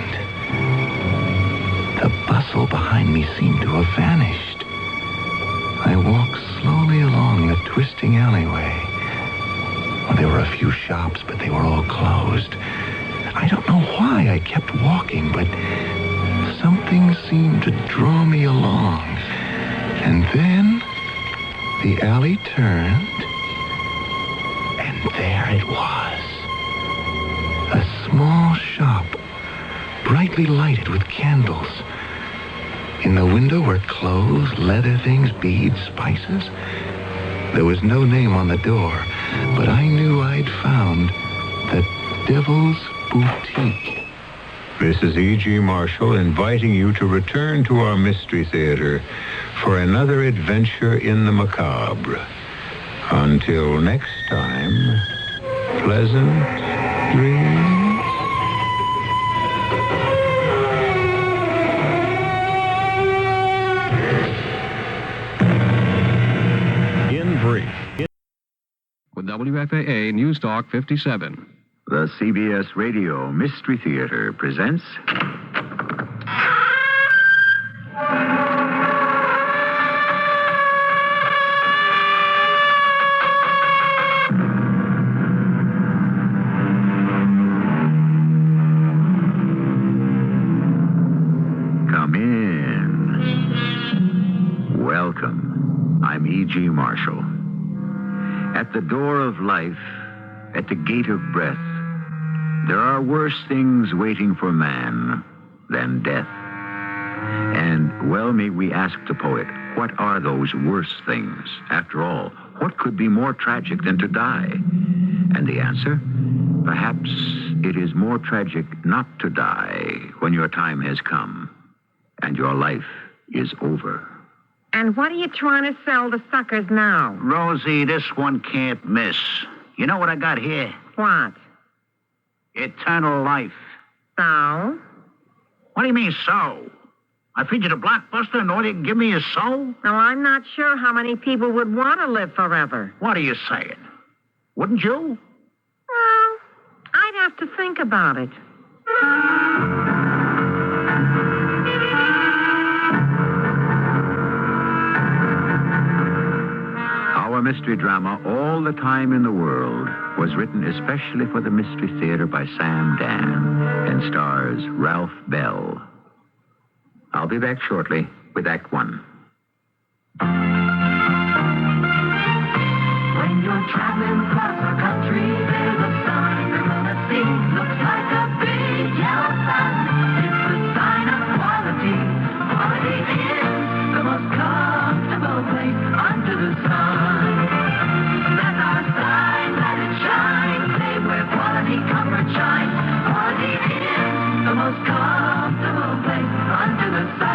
The bustle behind me seemed to have vanished. I walked slowly along the twisting alleyway. Well, there were a few shops, but they were all closed. I don't know why I kept walking, but something seemed to draw me along. And then the alley turned, and there it was. A small shop, brightly lighted with candles. In the window were clothes, leather things, beads, spices. There was no name on the door, but I knew I'd found the Devil's Boutique. This is E.G. Marshall inviting you to return to our Mystery Theater for another adventure in the macabre. Until next time, pleasant dreams. With WFAA News Talk 57. The CBS Radio Mystery Theater presents... Come in. Welcome. I'm E.G. Marshall. At the door of life, at the gate of breath, there are worse things waiting for man than death. And well may we ask the poet, what are those worse things? After all, what could be more tragic than to die? And the answer? Perhaps it is more tragic not to die when your time has come and your life is over. And what are you trying to sell the suckers now? Rosie, this one can't miss. You know what I got here? What? Eternal life. So? What do you mean, so? I feed you the Blockbuster and all you can give me is so? Now, I'm not sure how many people would want to live forever. What are you saying? Wouldn't you? Well, I'd have to think about it. Our mystery drama, All the Time in the World, was written especially for the Mystery Theater by Sam Dan and stars Ralph Bell. I'll be back shortly with Act One. When you're traveling across our country, there's a sign you're gonna see. Looks like a big yellow sun. It's a sign of quality. Quality is the most comfortable place under the sun. That's our sign, let it shine. Say where quality, comfort shines. Quality is the most comfortable place under the sun.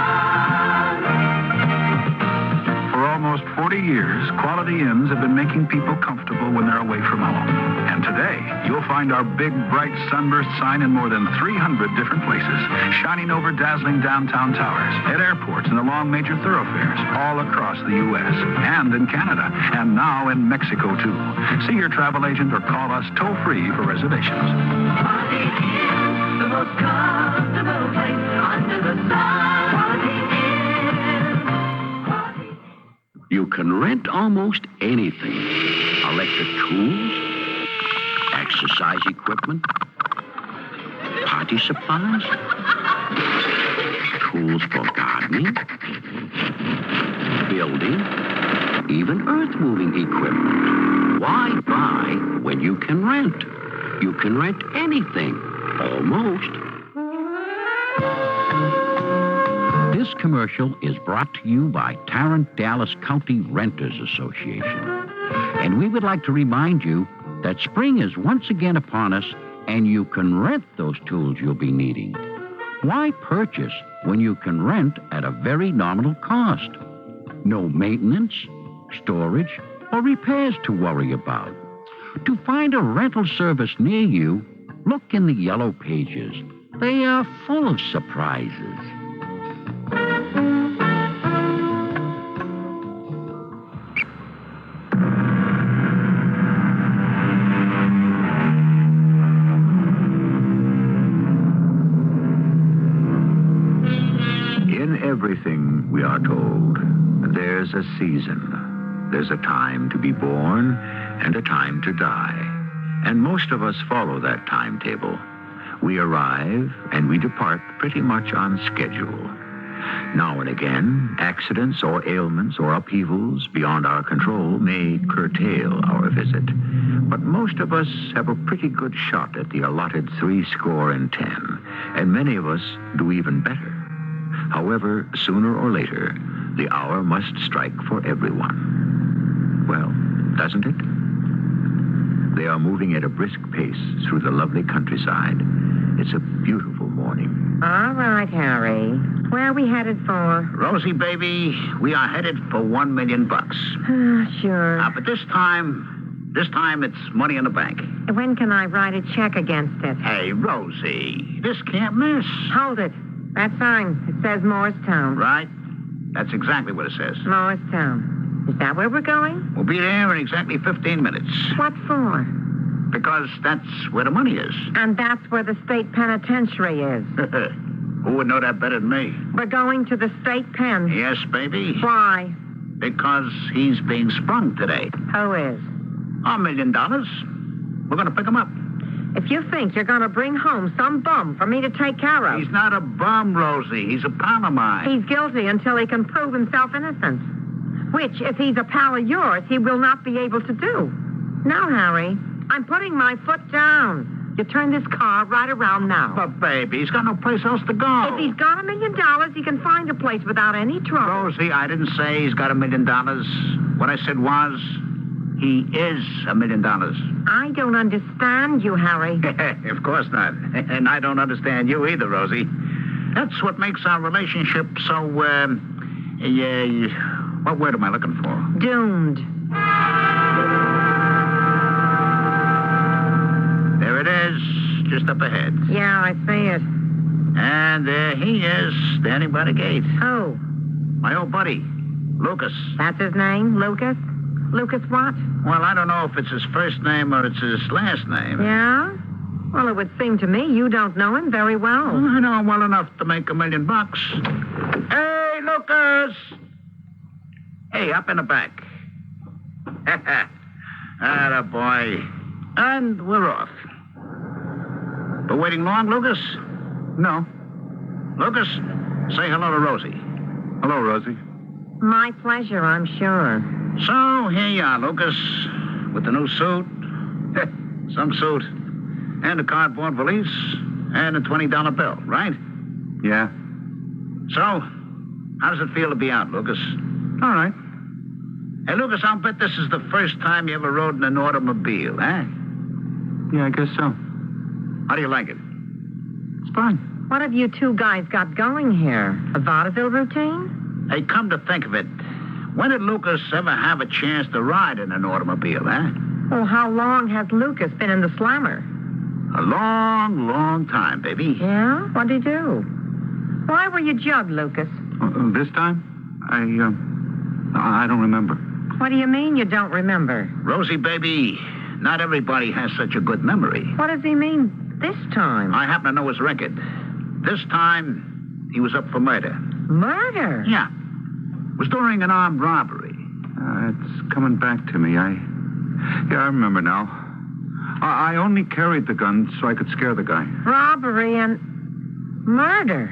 For almost 40 years, Quality Inns have been making people comfortable when they're away from home. And today, you'll find our big, bright sunburst sign in more than 300 different places, shining over dazzling downtown towers, at airports and along major thoroughfares, all across the U.S., and in Canada, and now in Mexico, too. See your travel agent or call us toll-free for reservations. Quality is the most comfortable place under the sun. Quality is. You can rent almost anything. Electric tools, exercise equipment, party supplies, tools for gardening, building, even earth-moving equipment. Why buy when you can rent? You can rent anything, almost. This commercial is brought to you by Tarrant-Dallas County Renters Association. And we would like to remind you that spring is once again upon us, and you can rent those tools you'll be needing. Why purchase when you can rent at a very nominal cost? No maintenance, storage, or repairs to worry about. To find a rental service near you, look in the yellow pages. They are full of surprises. In everything, we are told, there's a season. There's a time to be born and a time to die. And most of us follow that timetable. We arrive and we depart pretty much on schedule. Now and again, accidents or ailments or upheavals beyond our control may curtail our visit. But most of us have a pretty good shot at the allotted 70, and many of us do even better. However, sooner or later, the hour must strike for everyone. Well, doesn't it? They are moving at a brisk pace through the lovely countryside. It's a beautiful morning. All right, Harry. Where are we headed for? Rosie, baby, we are headed for $1 million. Sure. But this time it's money in the bank. When can I write a check against it? Hey, Rosie, this can't miss. Hold it. That sign, it says Morristown. Right. That's exactly what it says. Morristown. Is that where we're going? We'll be there in exactly 15 minutes. What for? Because that's where the money is. And that's where the state penitentiary is. Who would know that better than me? We're going to the state pen. Yes, baby. Why? Because he's being sprung today. Who is? $1 million. We're going to pick him up. If you think you're going to bring home some bum for me to take care of... He's not a bum, Rosie. He's a pal of mine. He's guilty until he can prove himself innocent. Which, if he's a pal of yours, he will not be able to do. Now, Harry, I'm putting my foot down. You turn this car right around now. But, baby, he's got no place else to go. If he's got $1 million, he can find a place without any trouble. Rosie, I didn't say he's got $1 million. What I said was, he is $1 million. I don't understand you, Harry. Of course not. And I don't understand you either, Rosie. That's what makes our relationship so, what word am I looking for? Doomed. There it is, just up ahead. Yeah, I see it. And there he is, standing by the gate. Who? My old buddy, Lucas. That's his name, Lucas? Lucas what? Well, I don't know if it's his first name or it's his last name. Yeah? Well, it would seem to me you don't know him very well. I know him well enough to make $1 million. Hey, Lucas! Hey, up in the back. Atta boy. And we're off. But waiting long, Lucas? No. Lucas, say hello to Rosie. Hello, Rosie. My pleasure, I'm sure. So, here you are, Lucas, with the new suit. Some suit. And a cardboard valise. And a $20 bill, right? Yeah. So, how does it feel to be out, Lucas? All right. Hey, Lucas, I'll bet this is the first time you ever rode in an automobile, eh? Yeah, I guess so. How do you like it? It's fine. What have you two guys got going here? A vaudeville routine? Hey, come to think of it, when did Lucas ever have a chance to ride in an automobile, eh? Well, how long has Lucas been in the slammer? A long, long time, baby. Yeah? What'd he do? Why were you jugged, Lucas? This time? I don't remember. What do you mean you don't remember? Rosie, baby, not everybody has such a good memory. What does he mean this time? I happen to know his record. This time, he was up for murder. Murder? Yeah. It was during an armed robbery. It's coming back to me. I remember now. I only carried the gun so I could scare the guy. Robbery and murder.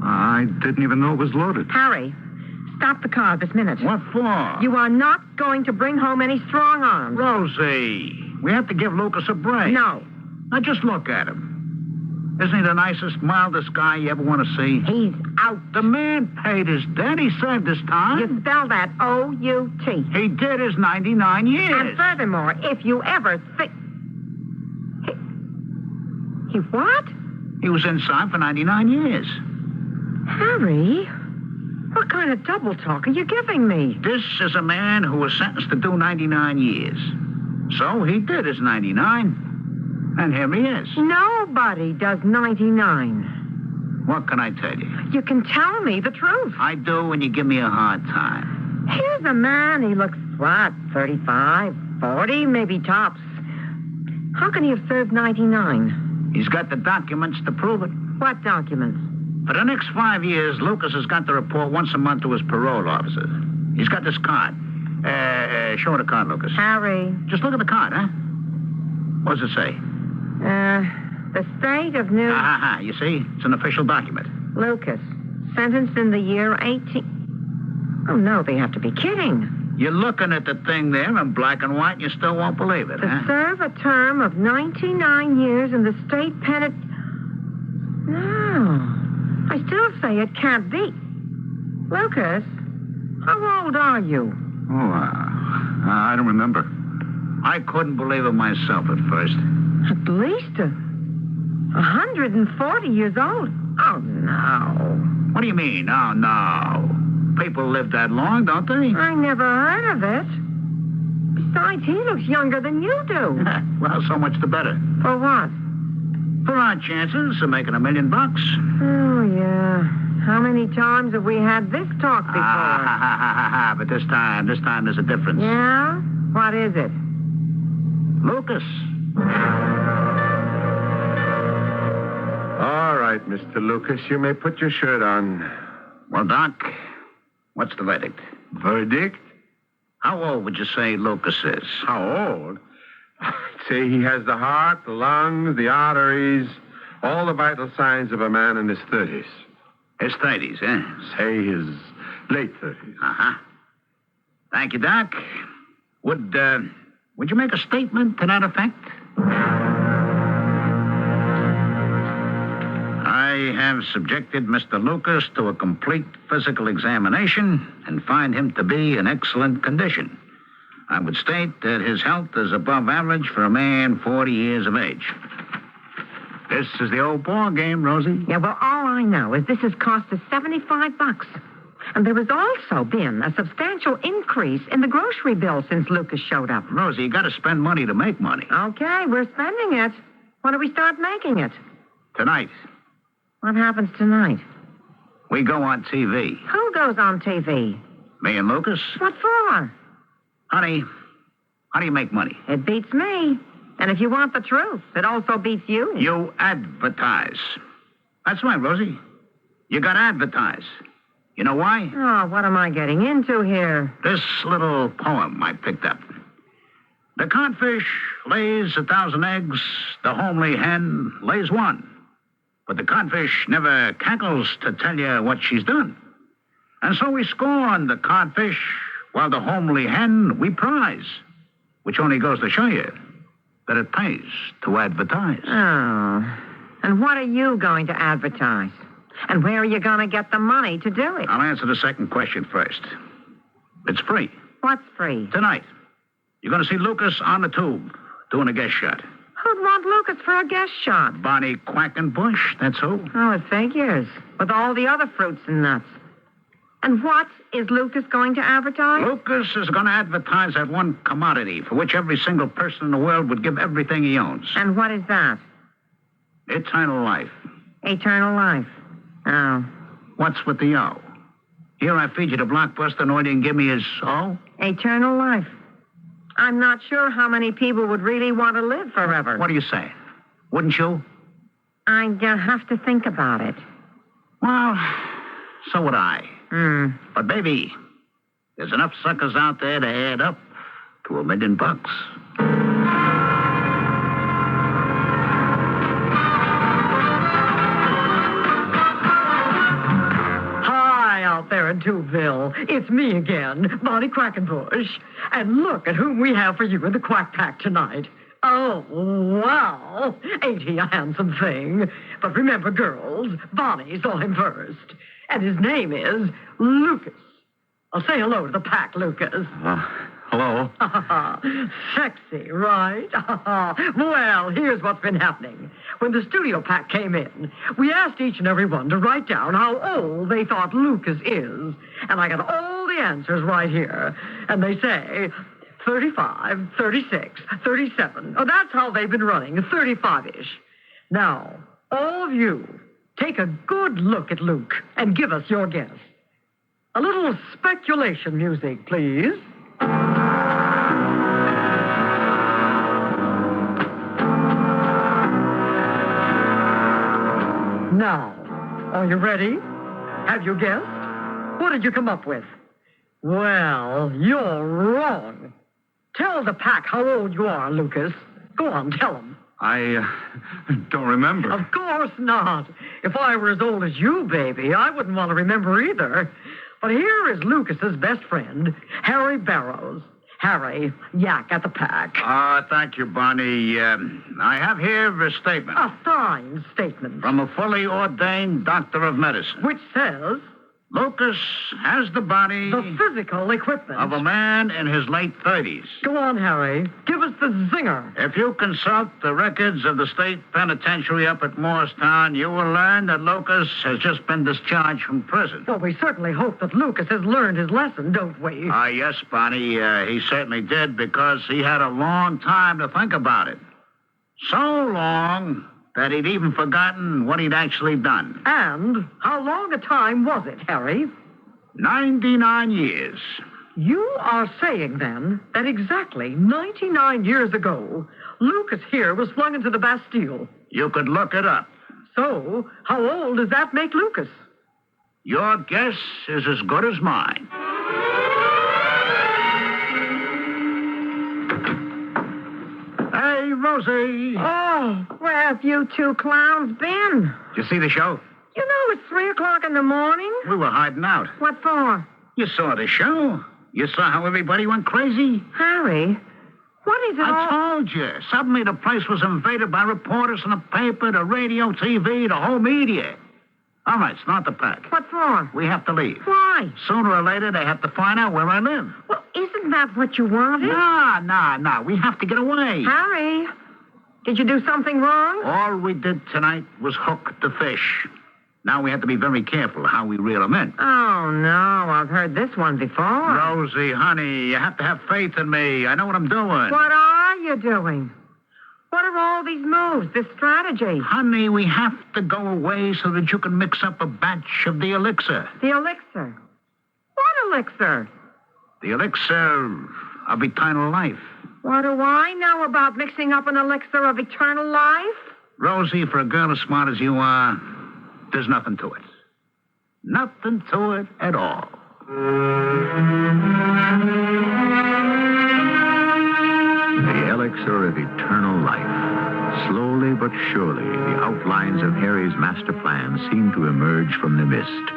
I didn't even know it was loaded. Harry, stop the car this minute. What for? You are not going to bring home any strong arms. Rosie, we have to give Lucas a break. No. Now, just look at him. Isn't he the nicest, mildest guy you ever want to see? He's out. The man paid his debt. He served his time. You spell that O-U-T. He did his 99 years. And furthermore, if you ever think... He what? He was inside for 99 years. Harry, what kind of double talk are you giving me? This is a man who was sentenced to do 99 years. So he did his 99. And here he is. Nobody does 99. What can I tell you? You can tell me the truth. I do when you give me a hard time. Here's a man, he looks, 35, 40, maybe tops. How can he have served 99? He's got the documents to prove it. What documents? For the next 5 years, Lucas has got to report once a month to his parole officer. He's got this card. Show the card, Lucas. Harry. Just look at the card, huh? What does it say? The state of New... You see? It's an official document. Lucas, sentenced in the year 18... Oh, no, they have to be kidding. You're looking at the thing there in black and white, and you still won't believe it, To serve a term of 99 years in the state penitentiary... No. I still say it can't be. Lucas, how old are you? Oh, I don't remember. I couldn't believe it myself at first. At least 140 years old. Oh, no. What do you mean? Oh, no. People live that long, don't they? I never heard of it. Besides, he looks younger than you do. Well, so much the better. For what? For our chances of making $1 million. Oh, yeah. How many times have we had this talk before? But this time there's a difference. Yeah? What is it? Lucas. All right, Mr. Lucas, you may put your shirt on. Well, Doc, what's the verdict? Verdict? How old would you say Lucas is? How old? I'd say he has the heart, the lungs, the arteries, all the vital signs of a man in his 30s. His 30s, eh? Say his late 30s. Uh-huh. Thank you, Doc. Would you make a statement to that effect? I have subjected Mr. Lucas to a complete physical examination and find him to be in excellent condition. I would state that his health is above average for a man 40 years of age. This is the old ball game, Rosie. Yeah, well, all I know is this has cost us $75. And there has also been a substantial increase in the grocery bill since Lucas showed up. Rosie, you got to spend money to make money. Okay, we're spending it. When do we start making it? Tonight. What happens tonight? We go on TV. Who goes on TV? Me and Lucas. What for? Honey, how do you make money? It beats me. And if you want the truth, it also beats you. You advertise. That's right, Rosie. You got to advertise. You know why? Oh, what am I getting into here? This little poem I picked up. The codfish lays 1,000 eggs. The homely hen lays 1. But the codfish never cackles to tell you what she's done. And so we scorn the codfish, while the homely hen we prize, which only goes to show you that it pays to advertise. Oh. And what are you going to advertise? And where are you going to get the money to do it? I'll answer the second question first. It's free. What's free? Tonight, you're going to see Lucas on the tube doing a guest shot. Who'd want Lucas for a guest shot? Bonnie Quackenbush, that's who. Oh, it figures. With all the other fruits and nuts. And what is Lucas going to advertise? Lucas is going to advertise that one commodity for which every single person in the world would give everything he owns. And what is that? Eternal life. Eternal life. Oh. What's with the O? Here I feed you the blockbuster and all you can give me is O? Eternal life. I'm not sure how many people would really want to live forever. What do you say? Wouldn't you? I'd have to think about it. Well, so would I. But, baby, there's enough suckers out there to add up to $1 million. Hi out there. Gentryville. It's me again, Bonnie Quackenbush. And look at whom we have for you in the Quack Pack tonight. Oh, wow. Ain't he a handsome thing? But remember, girls, Bonnie saw him first. And his name is Lucas. I'll say hello to the pack, Lucas. Hello. Sexy, right? Well, here's what's been happening. When the studio pack came in, we asked each and every one to write down how old they thought Lucas is. And I got all the answers right here. And they say 35, 36, 37. Oh, that's how they've been running, 35-ish. Now, all of you, take a good look at Luke and give us your guess. A little speculation music, please. Now, are you ready? Have you guessed? What did you come up with? Well, you're wrong. Tell the pack how old you are, Lucas. Go on, tell them. I don't remember. Of course not. If I were as old as you, baby, I wouldn't want to remember either. But here is Lucas's best friend, Harry Barrows. Harry, yak at the pack. Thank you, Bonnie. I have here a statement. A signed statement. From a fully ordained doctor of medicine. Which says... Lucas has the body... the physical equipment... of a man in his late 30s. Go on, Harry. Give us the zinger. If you consult the records of the state penitentiary up at Morristown, you will learn that Lucas has just been discharged from prison. Well, we certainly hope that Lucas has learned his lesson, don't we? Yes, Bonnie. He certainly did, because he had a long time to think about it. So long that he'd even forgotten what he'd actually done. And how long a time was it, Harry? 99 years. You are saying, then, that exactly 99 years ago, Lucas here was flung into the Bastille. You could look it up. So, how old does that make Lucas? Your guess is as good as mine. Hey, Rosie. Oh, where have you two clowns been? Did you see the show? You know it's 3 o'clock in the morning. We were hiding out. What for? You saw the show. You saw how everybody went crazy. Harry, what is it I told you. Suddenly the place was invaded by reporters in the paper, the radio, TV, the whole media. All right, start the pack. What for? We have to leave. Why? Sooner or later, they have to find out where I live. Well, isn't that what you wanted? No. We have to get away. Harry, did you do something wrong? All we did tonight was hook the fish. Now we have to be very careful how we reel them in. Oh, no. I've heard this one before. Rosie, honey, you have to have faith in me. I know what I'm doing. What are you doing? What are all these moves, this strategy? Honey, we have to go away so that you can mix up a batch of the elixir. The elixir? What elixir? The elixir of eternal life. What do I know about mixing up an elixir of eternal life? Rosie, for a girl as smart as you are, there's nothing to it. Nothing to it at all. The elixir of eternal life. Slowly but surely, the outlines of Harry's master plan seem to emerge from the mist.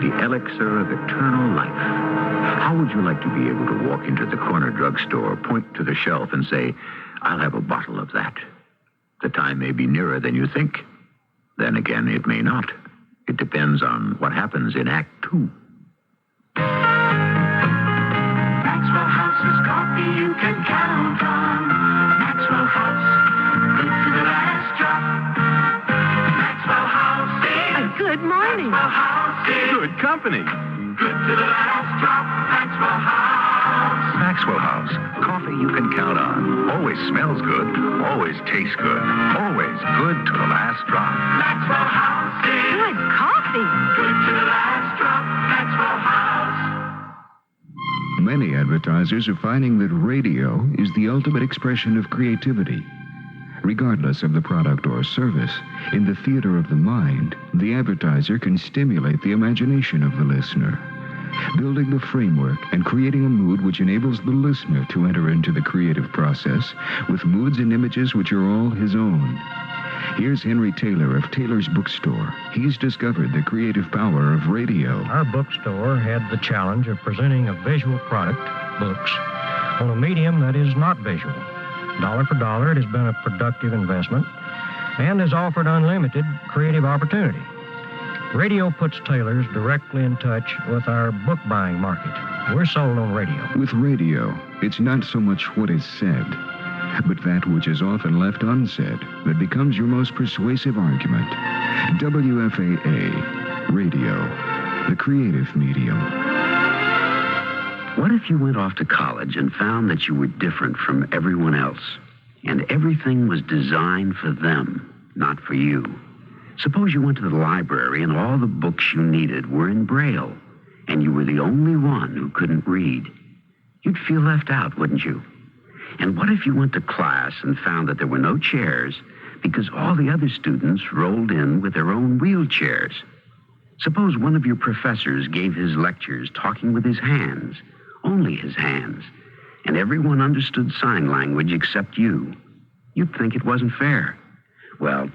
The elixir of eternal life. How would you like to be able to walk into the corner drugstore, point to the shelf, and say, "I'll have a bottle of that"? The time may be nearer than you think. Then again, it may not. It depends on what happens in Act 2. Maxwell House is coffee you can count on. Maxwell House, good to the last drop. Maxwell House is... Good morning. Maxwell House is... Good company. Good to the last drop. Maxwell House. Maxwell House, coffee you can count on. Always smells good, always tastes good, always good to the last drop. Maxwell House is... Good coffee. Good to the last drop. Maxwell House. Many advertisers are finding that radio is the ultimate expression of creativity. Regardless of the product or service, in the theater of the mind, the advertiser can stimulate the imagination of the listener, building the framework and creating a mood which enables the listener to enter into the creative process with moods and images which are all his own. Here's Henry Taylor of Taylor's Bookstore. He's discovered the creative power of radio. Our bookstore had the challenge of presenting a visual product, books, on a medium that is not visual. Dollar for dollar, it has been a productive investment and has offered unlimited creative opportunity. Radio puts tailors directly in touch with our book buying market. We're sold on radio. With radio, it's not so much what is said, but that which is often left unsaid that becomes your most persuasive argument. WFAA, radio, the creative medium. What if you went off to college and found that you were different from everyone else, and everything was designed for them, not for you? Suppose you went to the library and all the books you needed were in Braille, and you were the only one who couldn't read. You'd feel left out, wouldn't you? And what if you went to class and found that there were no chairs because all the other students rolled in with their own wheelchairs? Suppose one of your professors gave his lectures talking with his hands, only his hands, and everyone understood sign language except you. You'd think it wasn't fair. Well,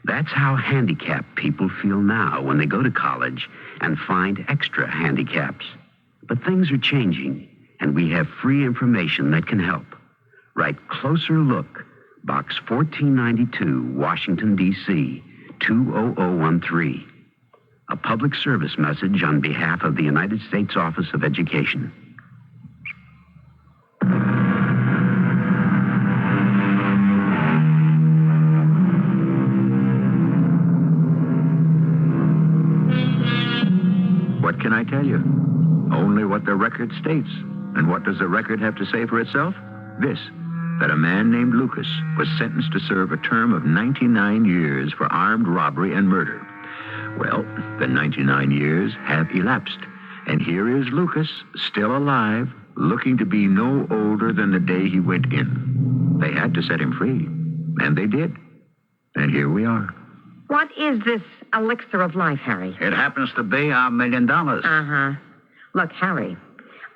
that's how handicapped people feel now when they go to college and find extra handicaps. But things are changing, and we have free information that can help. Write Closer Look, Box 1492, Washington, D.C., 20013. A public service message on behalf of the United States Office of Education. What can I tell you? Only what the record states. And what does the record have to say for itself? This, that a man named Lucas was sentenced to serve a term of 99 years for armed robbery and murder. Well, the 99 years have elapsed. And here is Lucas, still alive, looking to be no older than the day he went in. They had to set him free. And they did. And here we are. What is this elixir of life, Harry? It happens to be our $1 million. Uh-huh. Look, Harry,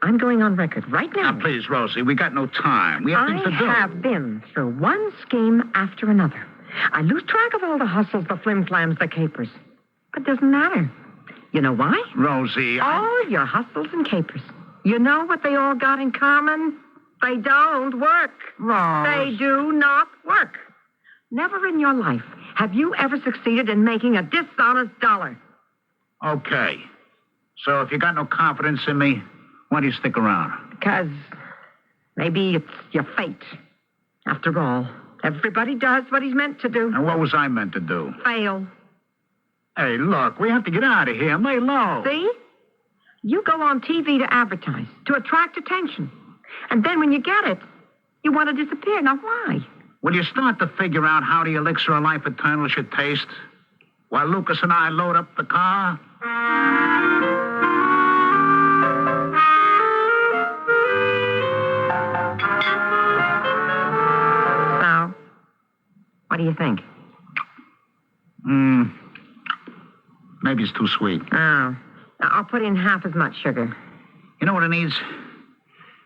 I'm going on record right now. Now, please, Rosie, we got no time. We have things to do. I have been through one scheme after another. I lose track of all the hustles, the flim-flams, the capers. But it doesn't matter. You know why? Rosie, all your hustles and capers. You know what they all got in common? They don't work. Rose. They do not work. Never in your life have you ever succeeded in making a dishonest dollar. Okay. So if you got no confidence in me, why do you stick around? Because maybe it's your fate. After all, everybody does what he's meant to do. And what was I meant to do? Fail. Hey, look, we have to get out of here. Lay low. See? You go on TV to advertise, to attract attention. And then when you get it, you want to disappear. Now, why? Will you start to figure out how the elixir of life eternal should taste while Lucas and I load up the car? So, what do you think? Maybe it's too sweet. Oh. I'll put in half as much sugar. You know what it needs?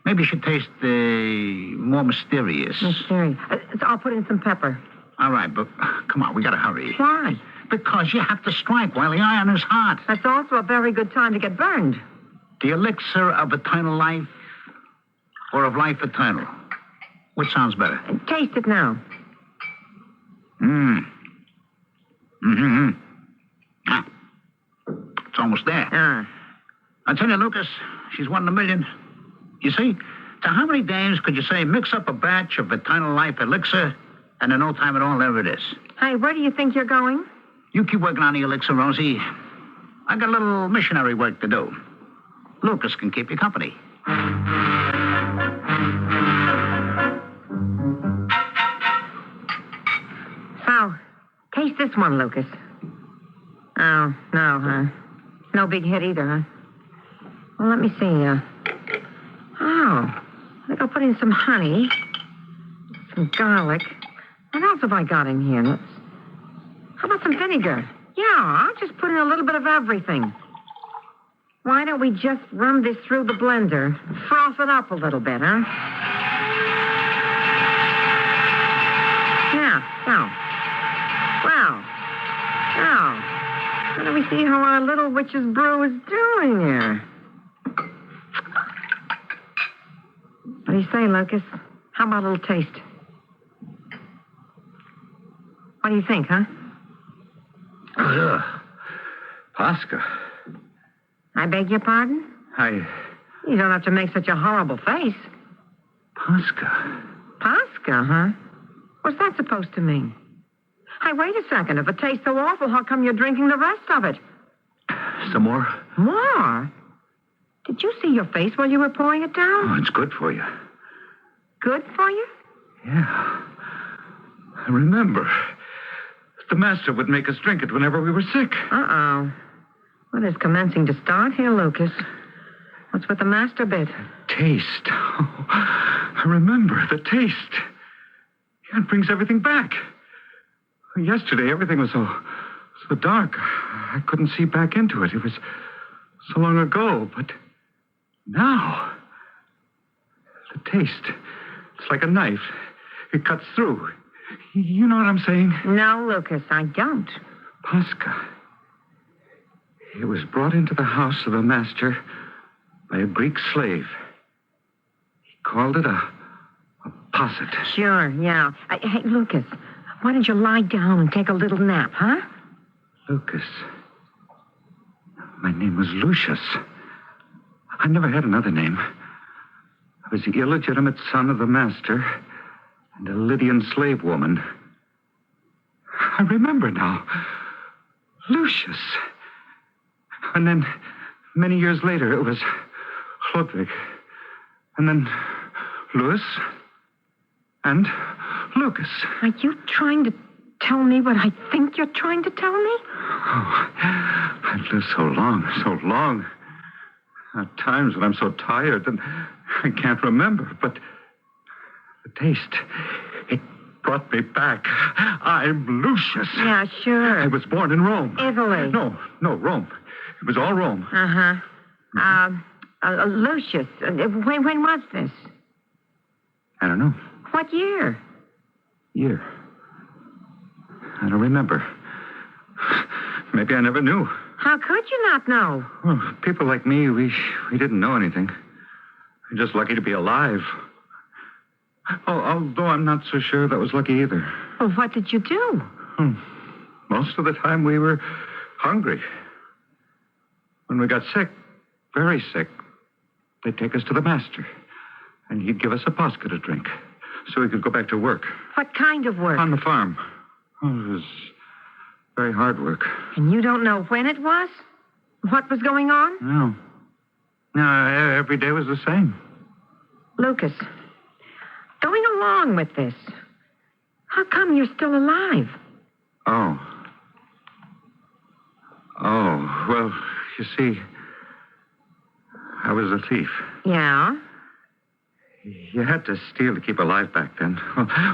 Maybe it should taste more mysterious. Mysterious. So I'll put in some pepper. All right, but come on, we gotta hurry. Why? Because you have to strike while the iron is hot. That's also a very good time to get burned. The elixir of eternal life or of life eternal? Which sounds better? Taste it now. It's almost there. I tell you, Lucas, she's one in a million. You see, to how many dames could you say mix up a batch of eternal life elixir, and in no time at all, there it is? Hey, where do you think you're going? You keep working on the elixir, Rosie. I got a little missionary work to do. Lucas can keep you company. So, taste this one, Lucas. Oh, no, huh? No big hit either, huh? Well, let me see. I think I'll put in some honey, some garlic. What else have I got in here? How about some vinegar? Yeah, I'll just put in a little bit of everything. Why don't we just run this through the blender? Froth it up a little bit, huh? Yeah, so. Well, now, how do we see how our little witch's brew is doing here? What do you say, Lucas? How about a little taste? What do you think, huh? Ugh. Pasca. I beg your pardon? You don't have to make such a horrible face. Pasca. Pasca, huh? What's that supposed to mean? Hey, wait a second. If it tastes so awful, how come you're drinking the rest of it? Some more? More? Did you see your face while you were pouring it down? Oh, it's good for you. Good for you? Yeah. I remember. The master would make us drink it whenever we were sick. Uh-oh. What is commencing to start here, Lucas? What's with the master bit? Taste. Oh, I remember the taste. Yeah, it brings everything back. Yesterday, everything was so dark. I couldn't see back into it. It was so long ago, but now, the taste, it's like a knife. It cuts through. You know what I'm saying? No, Lucas, I don't. Pasca. It was brought into the house of the master by a Greek slave. He called it a posset. Sure, yeah. Hey, Lucas, why don't you lie down and take a little nap, huh? Lucas. My name was Lucius. I never had another name. I was the illegitimate son of the master and a Lydian slave woman. I remember now. Lucius. And then, many years later, it was Ludwig. And then Louis. And Lucas. Are you trying to tell me what I think you're trying to tell me? Oh, I've lived so long. At times when I'm so tired and I can't remember, but the taste, it brought me back. I'm Lucius. Yeah, sure. I was born in Rome. Italy. No, Rome. It was all Rome. Uh-huh. Lucius, when was this? I don't know. What year? Year. I don't remember. Maybe I never knew. How could you not know? Well, people like me, we didn't know anything. We're just lucky to be alive. Although I'm not so sure that was lucky either. Well, what did you do? Most of the time we were hungry. When we got sick, very sick, they'd take us to the master. And he'd give us a posca to drink so we could go back to work. What kind of work? On the farm. Oh, it was very hard work. And you don't know when it was? What was going on? No, every day was the same. Lucas, going along with this, how come you're still alive? Oh, well, you see, I was a thief. Yeah? You had to steal to keep alive back then.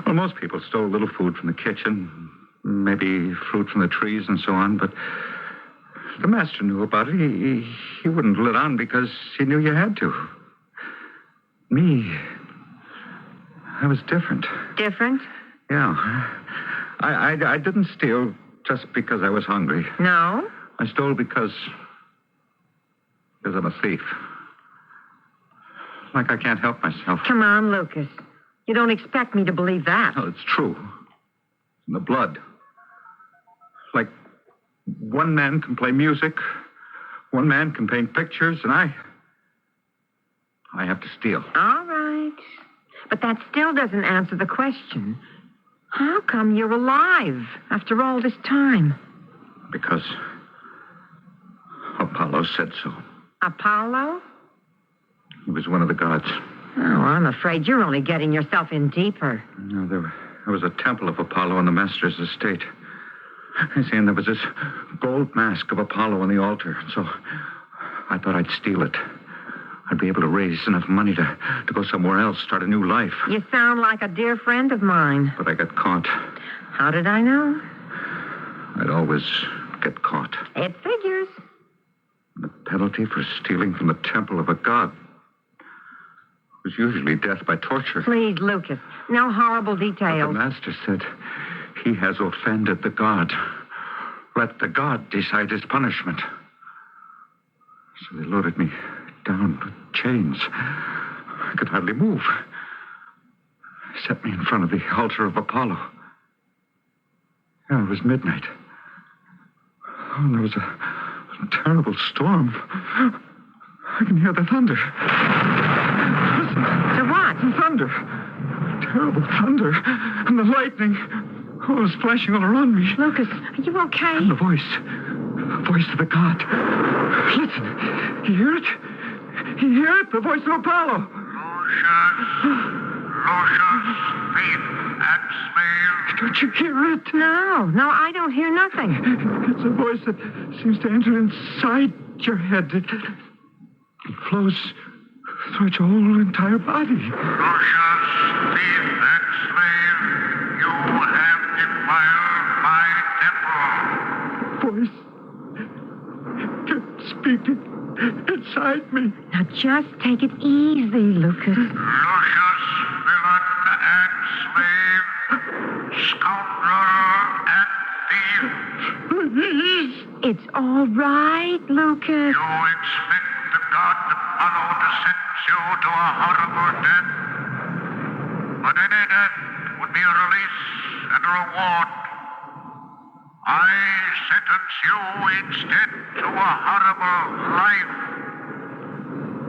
Well, most people stole a little food from the kitchen, maybe fruit from the trees and so on, but the master knew about it. He wouldn't let on because he knew you had to. Me, I was different. Different? Yeah. I didn't steal just because I was hungry. No? I stole because I'm a thief. Like I can't help myself. Come on, Lucas. You don't expect me to believe that. No, it's true. In the blood. Like one man can play music, one man can paint pictures, and I have to steal. All right. But that still doesn't answer the question. How come you're alive after all this time? Because Apollo said so. Apollo? He was one of the gods. Oh, I'm afraid you're only getting yourself in deeper. No, there was a temple of Apollo on the master's estate. You see, and there was this gold mask of Apollo on the altar. So I thought I'd steal it. I'd be able to raise enough money to go somewhere else, start a new life. You sound like a dear friend of mine. But I got caught. How did I know? I'd always get caught. It figures. The penalty for stealing from the temple of a god was usually death by torture. Please, Lucas, no horrible details. But the master said He has offended the god. Let the god decide his punishment. So they loaded me down with chains. I could hardly move. Set me in front of the altar of Apollo. Yeah, it was midnight. Oh, and there was a terrible storm. I can hear the thunder. Listen. The what? The thunder. Terrible thunder. And the lightning. Oh, it was flashing all around me. Lucas, are you okay? And the voice. The voice of the god. Listen. You hear it? You hear it? The voice of Apollo. Lucius, feet and slave. Don't you hear it? No, I don't hear nothing. It's a voice that seems to enter inside your head. It flows through your whole entire body. Lucius, thief and slave, you have defiled my temple. Voice kept speaking inside me. Now just take it easy, Lucas. Lucius, villain and slave, scoundrel and thief. Please. It's all right, Lucas. You expect the god Apollo to sentence you to a horrible death. But any death would be a release and a reward. I sentence you instead to a horrible life.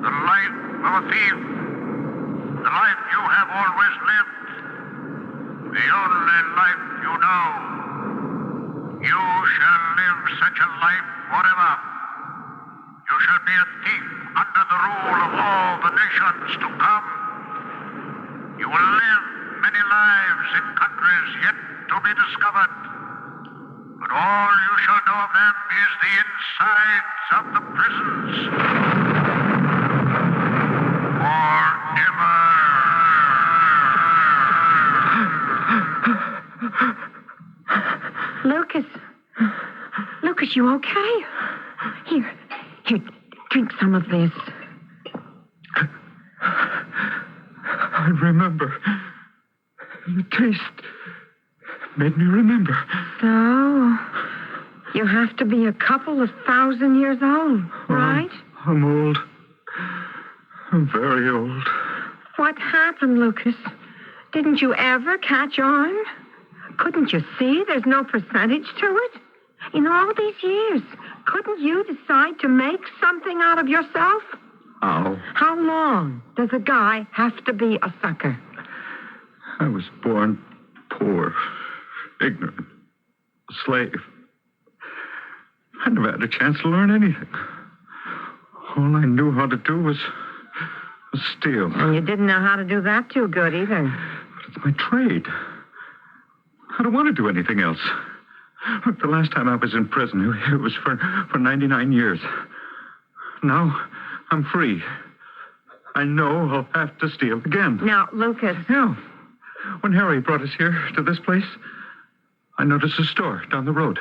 The life of a thief. The life you have always lived. The only life you know. You shall live such a life forever. You shall be a thief under the rule of all the nations to come. You will live many lives in countries yet to be discovered. But all you shall know of them is the insides of the prisons. Forever. Lucas, you okay? Here, drink some of this. I remember. The taste made me remember. So, you have to be a couple of 1,000 years old, right? I'm old. I'm very old. What happened, Lucas? Didn't you ever catch on? Couldn't you see there's no percentage to it? In all these years, couldn't you decide to make something out of yourself? Oh. How long does a guy have to be a sucker? I was born poor, ignorant, a slave. I never had a chance to learn anything. All I knew how to do was steal. And you didn't know how to do that too good either. But it's my trade. I don't want to do anything else. Look, the last time I was in prison, it was for 99 years. Now, I'm free. I know I'll have to steal again. Now, Lucas. Yeah. When Harry brought us here to this place, I noticed a store down the road.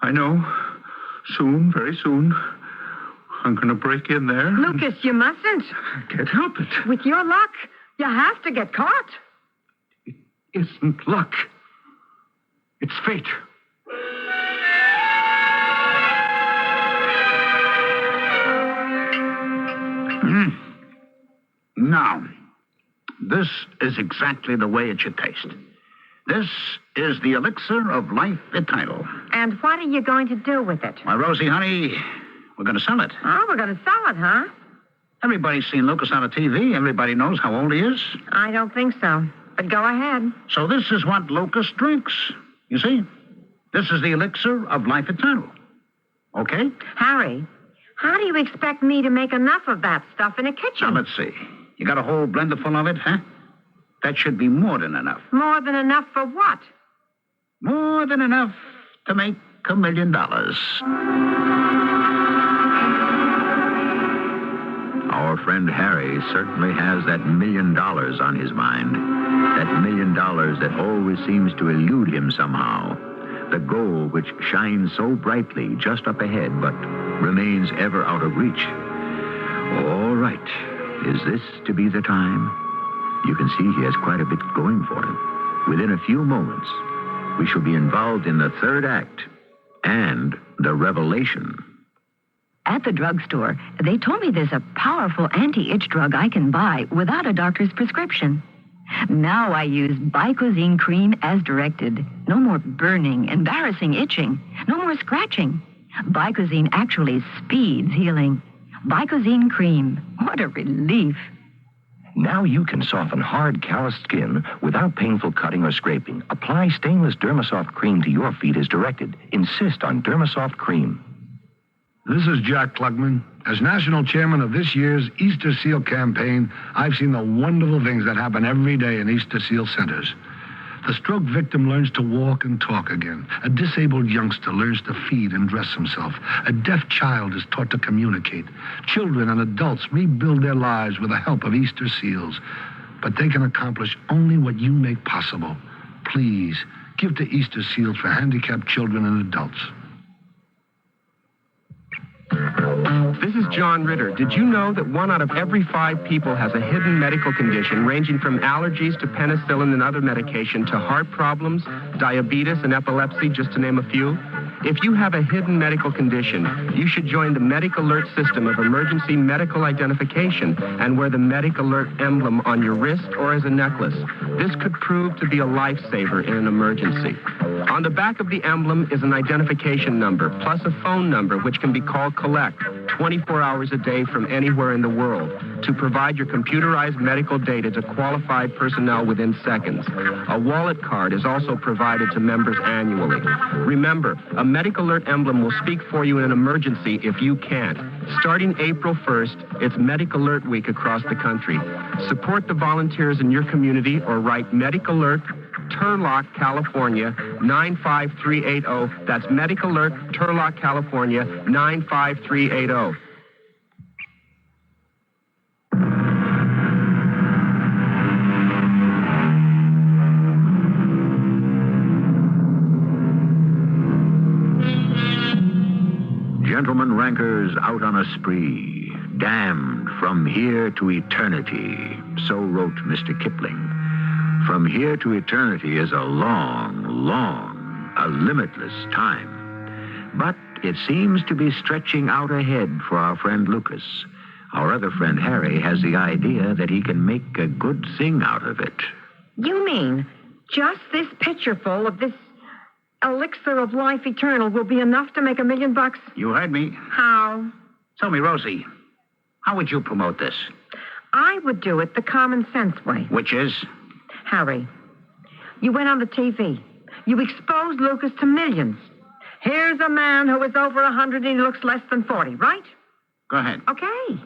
I know, soon, very soon, I'm going to break in there. Lucas, you mustn't. I can't help it. With your luck, you have to get caught. It isn't luck. It's fate. Now, this is exactly the way it should taste. This is the elixir of life eternal. And what are you going to do with it? Why, Rosie, honey, we're going to sell it. Oh, we're going to sell it, huh? Everybody's seen Lucas on the TV. Everybody knows how old he is. I don't think so. But go ahead. So this is what Lucas drinks. You see? This is the elixir of life eternal. Okay? Harry, how do you expect me to make enough of that stuff in a kitchen? Now, let's see. You got a whole blender full of it, huh? That should be more than enough. More than enough for what? More than enough to make $1 million. Our friend Harry certainly has that $1 million on his mind. That $1 million that always seems to elude him somehow. The goal which shines so brightly just up ahead, but remains ever out of reach. All right. Is this to be the time? You can see he has quite a bit going for him. Within a few moments, we shall be involved in the third act and the revelation. At the drugstore, they told me there's a powerful anti-itch drug I can buy without a doctor's prescription. Now I use Bicozine cream as directed. No more burning, embarrassing itching. No more scratching. Bicozine actually speeds healing. Bicozine cream. What a relief. Now you can soften hard, calloused skin without painful cutting or scraping. Apply stainless Dermasoft cream to your feet as directed. Insist on Dermasoft cream. This is Jack Klugman. As national chairman of this year's Easter Seal campaign, I've seen the wonderful things that happen every day in Easter Seal centers. The stroke victim learns to walk and talk again. A disabled youngster learns to feed and dress himself. A deaf child is taught to communicate. Children and adults rebuild their lives with the help of Easter Seals. But they can accomplish only what you make possible. Please, give to Easter Seals for handicapped children and adults. This is John Ritter. Did you know that 1 out of every 5 people has a hidden medical condition ranging from allergies to penicillin and other medication to heart problems, diabetes, and epilepsy, just to name a few? If you have a hidden medical condition, you should join the Medic Alert system of emergency medical identification and wear the Medic Alert emblem on your wrist or as a necklace. This could prove to be a lifesaver in an emergency. On the back of the emblem is an identification number, plus a phone number which can be called collect 24 hours a day from anywhere in the world to provide your computerized medical data to qualified personnel within seconds. A wallet card is also provided to members annually. Remember, a Medic Alert emblem will speak for you in an emergency if you can't. Starting April 1st, it's Medic Alert Week across the country. Support the volunteers in your community or write Medic Alert, Turlock, California, 95380. That's Medic Alert, Turlock, California, 95380. Gentlemen rankers out on a spree, damned from here to eternity. So wrote Mr. Kipling. From here to eternity is a a limitless time. But it seems to be stretching out ahead for our friend Lucas. Our other friend Harry has the idea that he can make a good thing out of it. You mean just this pitcherful of this elixir of life eternal will be enough to make $1 million? You heard me. How? Tell me, Rosie, how would you promote this? I would do it the common sense way. Which is? Harry, you went on the TV. You exposed Lucas to millions. Here's a man who is over 100 and he looks less than 40, right? Go ahead. Okay.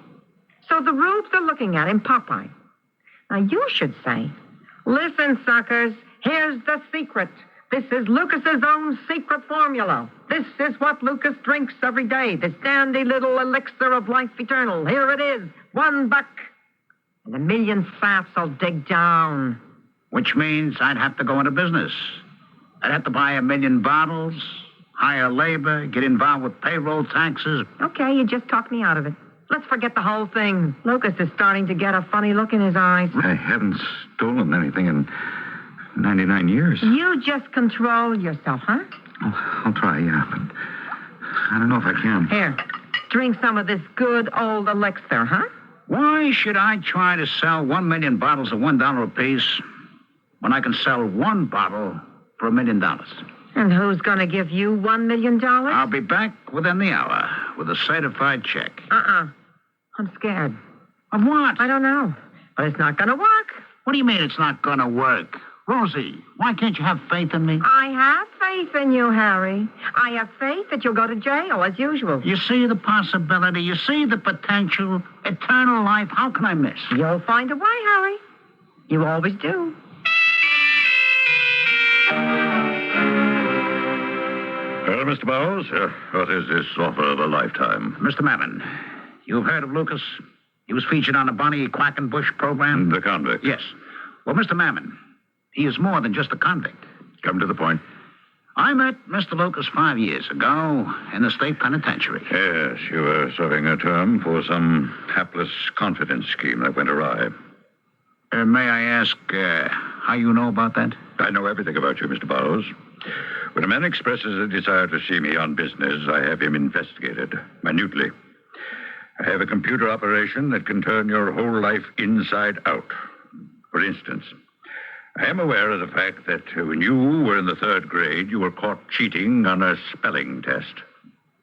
So the rubes are looking at him, Popeye. Now you should say, listen, suckers, here's the secret. This is Lucas's own secret formula. This is what Lucas drinks every day. This dandy little elixir of life eternal. Here it is. $1. And 1 million faffs will dig down. Which means I'd have to go into business. I'd have to buy 1 million bottles, hire labor, get involved with payroll taxes. Okay, you just talked me out of it. Let's forget the whole thing. Lucas is starting to get a funny look in his eyes. I haven't stolen anything in 99 years. You just control yourself, huh? Oh, I'll try, yeah, but I don't know if I can. Here, drink some of this good old elixir, huh? Why should I try to sell 1 million bottles at $1 apiece when I can sell 1 bottle for $1 million? And who's going to give you $1 million? I'll be back within the hour with a certified check. I'm scared. Of what? I don't know. But it's not going to work. What do you mean it's not going to work? Rosie, why can't you have faith in me? I have faith in you, Harry. I have faith that you'll go to jail, as usual. You see the possibility. You see the potential. Eternal life. How can I miss? You'll find a way, Harry. You always do. Well, Mr. Bowles, what is this offer of a lifetime? Mr. Mammon, you've heard of Lucas? He was featured on the Bonnie Quackenbush program? The convict? Yes. Well, Mr. Mammon, he is more than just a convict. Come to the point. I met Mr. Lucas 5 years ago in the state penitentiary. Yes, you were serving a term for some hapless confidence scheme that went awry. May I ask how you know about that? I know everything about you, Mr. Burroughs. When a man expresses a desire to see me on business, I have him investigated minutely. I have a computer operation that can turn your whole life inside out. For instance, I am aware of the fact that when you were in the 3rd grade, you were caught cheating on a spelling test.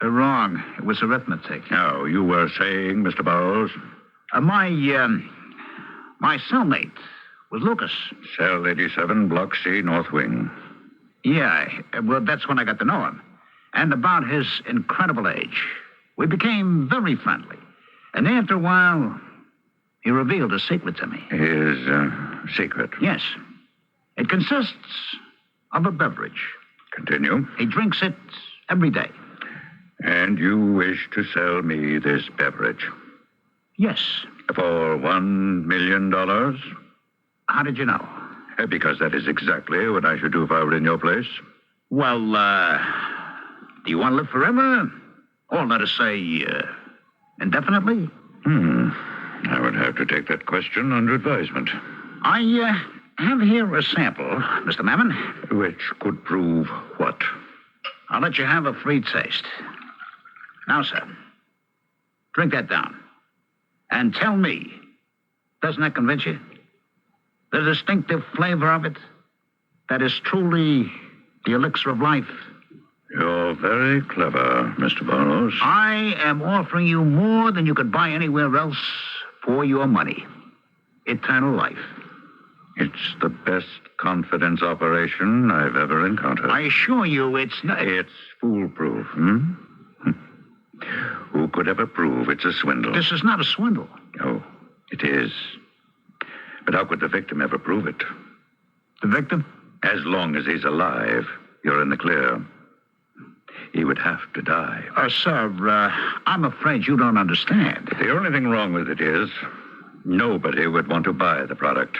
Wrong. It was arithmetic. Now, you were saying, Mr. Burroughs? My cellmate was Lucas. Cell 87, Block C, North Wing. Yeah, well, that's when I got to know him. And about his incredible age. We became very friendly. And after a while, he revealed a secret to me. His secret? Yes. It consists of a beverage. Continue. He drinks it every day. And you wish to sell me this beverage? Yes. For $1 million? How did you know? Because that is exactly what I should do if I were in your place. Well, do you want to live forever? Or let us say, indefinitely? I would have to take that question under advisement. I have here a sample, Mr. Mammon. Which could prove what? I'll let you have a free taste. Now, sir, drink that down. And tell me, doesn't that convince you? The distinctive flavor of it, that is truly the elixir of life. You're very clever, Mr. Burroughs. I am offering you more than you could buy anywhere else for your money. Eternal life. It's the best confidence operation I've ever encountered. I assure you it's not... It's foolproof, Who could ever prove it's a swindle? This is not a swindle. Oh, it is. But how could the victim ever prove it? The victim? As long as he's alive, you're in the clear. He would have to die. Sir, I'm afraid you don't understand. The only thing wrong with it is nobody would want to buy the product.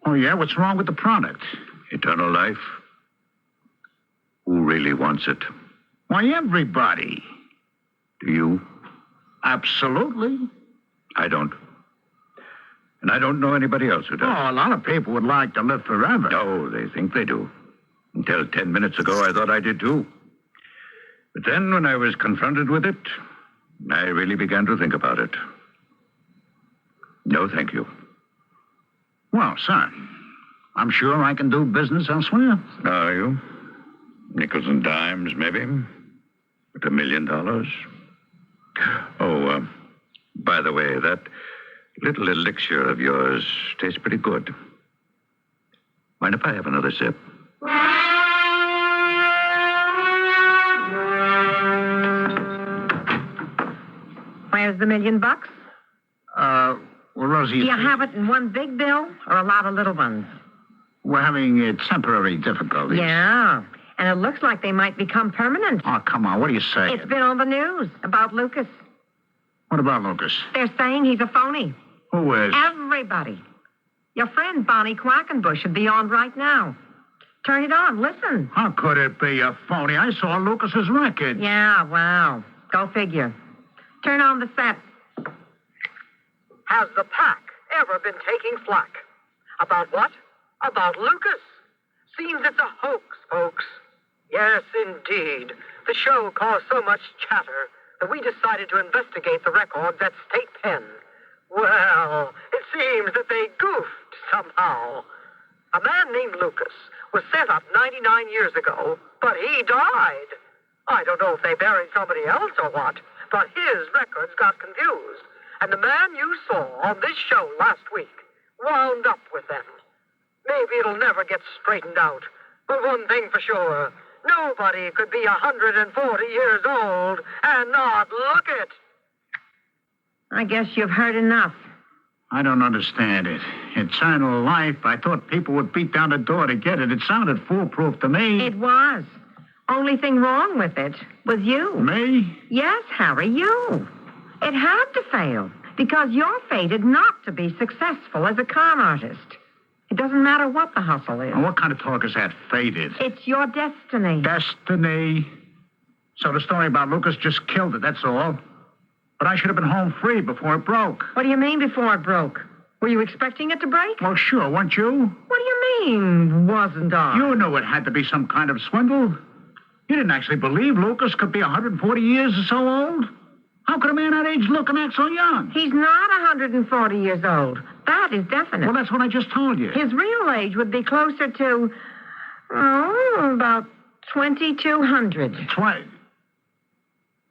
Oh, yeah? What's wrong with the product? Eternal life. Who really wants it? Why, everybody. Do you? Absolutely. I don't. And I don't know anybody else who does. Oh, a lot of people would like to live forever. No, they think they do. Until 10 minutes ago, I thought I did too. But then, when I was confronted with it, I really began to think about it. No, thank you. Well, sir, I'm sure I can do business elsewhere. Are you? Nickels and dimes, maybe? But $1 million? Oh, by the way, that little elixir of yours tastes pretty good. Mind if I have another sip? Where's the $1 million? Well, Rosie... Do you have it in one big bill or a lot of little ones? We're having temporary difficulties. Yeah, and it looks like they might become permanent. Oh, come on, what are you saying? It's been on the news about Lucas. What about Lucas? They're saying he's a phony. Who is? Everybody. Your friend Bonnie Quackenbush should be on right now. Turn it on, listen. How could it be a phony? I saw Lucas's record. Yeah, wow. Go figure. Turn on the set. Has the pack ever been taking flack? About what? About Lucas. Seems it's a hoax, folks. Yes, indeed. The show caused so much chatter that we decided to investigate the records at State Pen. Well, it seems that they goofed somehow. A man named Lucas was set up 99 years ago, but he died. I don't know if they buried somebody else or what, but his records got confused. And the man you saw on this show last week wound up with them. Maybe it'll never get straightened out. But one thing for sure, nobody could be 140 years old and not look it. I guess you've heard enough. I don't understand it. Eternal life. I thought people would beat down the door to get it. It sounded foolproof to me. It was. Only thing wrong with it was you. Me? Yes, Harry, you. It had to fail because you're fated not to be successful as a con artist. It doesn't matter what the hustle is. What kind of talk is that, fated? It's your destiny. Destiny? So the story about Lucas just killed it, that's all. But I should have been home free before it broke. What do you mean before it broke? Were you expecting it to break? Well, sure, weren't you? What do you you mean, wasn't I? You knew it had to be some kind of swindle. You didn't actually believe Lucas could be 140 years or so old? How could a man that age look and act so young? He's not 140 years old. That is definite. Well, that's what I just told you. His real age would be closer to, about 2,200.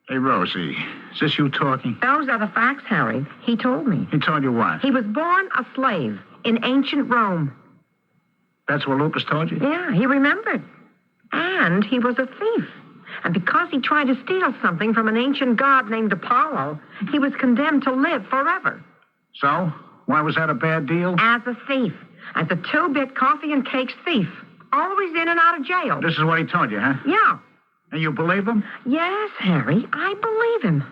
Hey, Rosie, is this you talking? Those are the facts, Harry. He told me. He told you what? He was born a slave in ancient Rome. That's what Lucas told you? Yeah, he remembered. And he was a thief. And because he tried to steal something from an ancient god named Apollo, he was condemned to live forever. So? Why was that a bad deal? As a thief. As a 2-bit coffee and cakes thief. Always in and out of jail. This is what he told you, huh? Yeah. And you believe him? Yes, Harry, I believe him.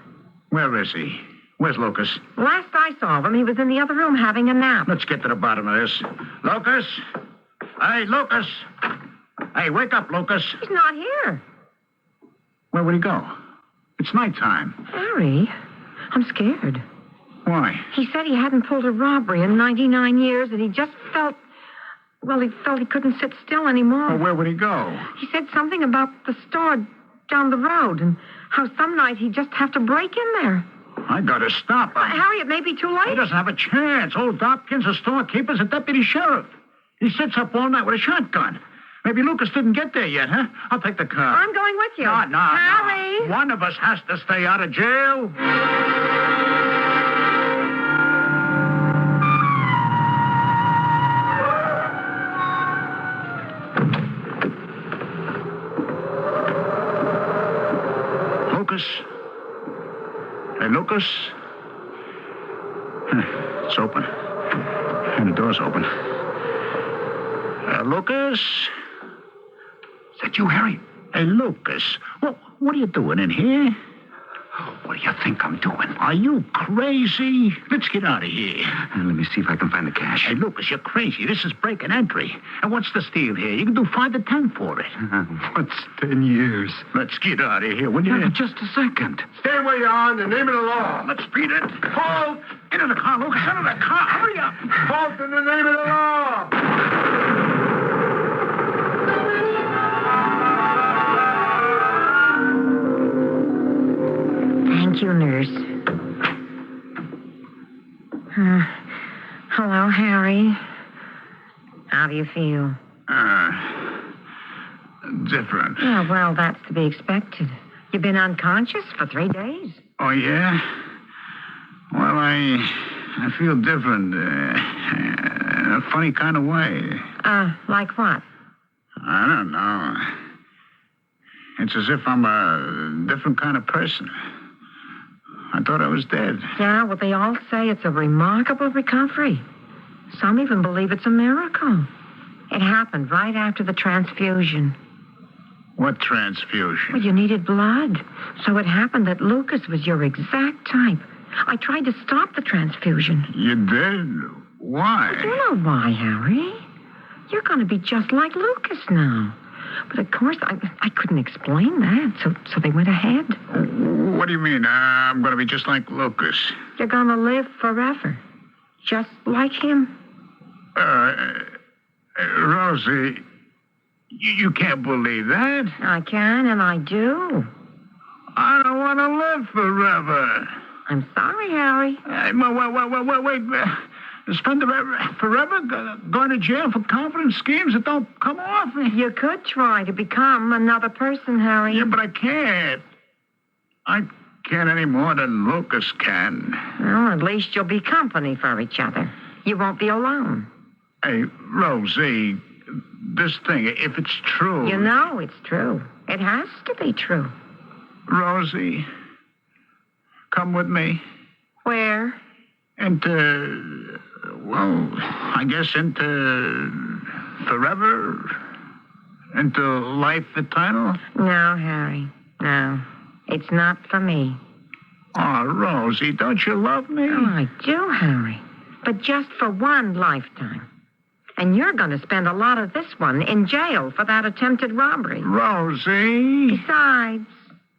Where is he? Where's Lucas? Last I saw him, he was in the other room having a nap. Let's get to the bottom of this. Lucas? Hey, Lucas! Hey, wake up, Lucas. He's not here. Where would he go? It's nighttime. Harry, I'm scared. Why? He said he hadn't pulled a robbery in 99 years, and he just felt... Well, he felt he couldn't sit still anymore. Well, where would he go? He said something about the store down the road, and how some night he'd just have to break in there. I gotta stop him. Harry, it may be too late. He doesn't have a chance. Old Hopkins, the storekeeper's a deputy sheriff. He sits up all night with a shotgun. Maybe Lucas didn't get there yet, huh? I'll take the car. I'm going with you. No. Harry! No. One of us has to stay out of jail. Lucas? Hey, Lucas? It's open. And the door's open. Lucas? Is that you, Harry? Hey, Lucas, what are you doing in here? What do you think I'm doing? Are you crazy? Let's get out of here. Let me see if I can find the cash. Hey, Lucas, you're crazy. This is break and entry. And what's the steal here? You can do 5 to 10 for it. What's 10 years? Let's get out of here, will you? Just a second. Stay where you are in the name of the law. Let's beat it. Halt! Into the car, Lucas. Into the car. Hurry up. Halt in the name of the law. Thank you, nurse. Hello, Harry. How do you feel? Different. Yeah, well, that's to be expected. You've been unconscious for 3 days. Oh, yeah? Well, I feel different. In a funny kind of way. Like what? I don't know. It's as if I'm a different kind of person. I thought I was dead. Yeah, well, they all say it's a remarkable recovery. Some even believe it's a miracle. It happened right after the transfusion. What transfusion? Well, you needed blood. So it happened that Lucas was your exact type. I tried to stop the transfusion. You did? Why? Well, you know why, Harry. You're going to be just like Lucas now. But, of course, I couldn't explain that, so they went ahead. What do you mean? I'm going to be just like Lucas. You're going to live forever. Just like him. Rosie, you can't believe that. I can, and I do. I don't want to live forever. I'm sorry, Harry. Wait. Spend forever going to jail for confidence schemes that don't come off. You could try to become another person, Harry. Yeah, but I can't. I can't any more than Lucas can. Well, at least you'll be company for each other. You won't be alone. Hey, Rosie, this thing, if it's true... You know it's true. It has to be true. Rosie, come with me. Where? Into... Well, I guess into forever? Into life eternal? No, Harry. No. It's not for me. Oh, Rosie, don't you love me? Oh, I do, Harry. But just for one lifetime. And you're going to spend a lot of this one in jail for that attempted robbery. Rosie! Besides,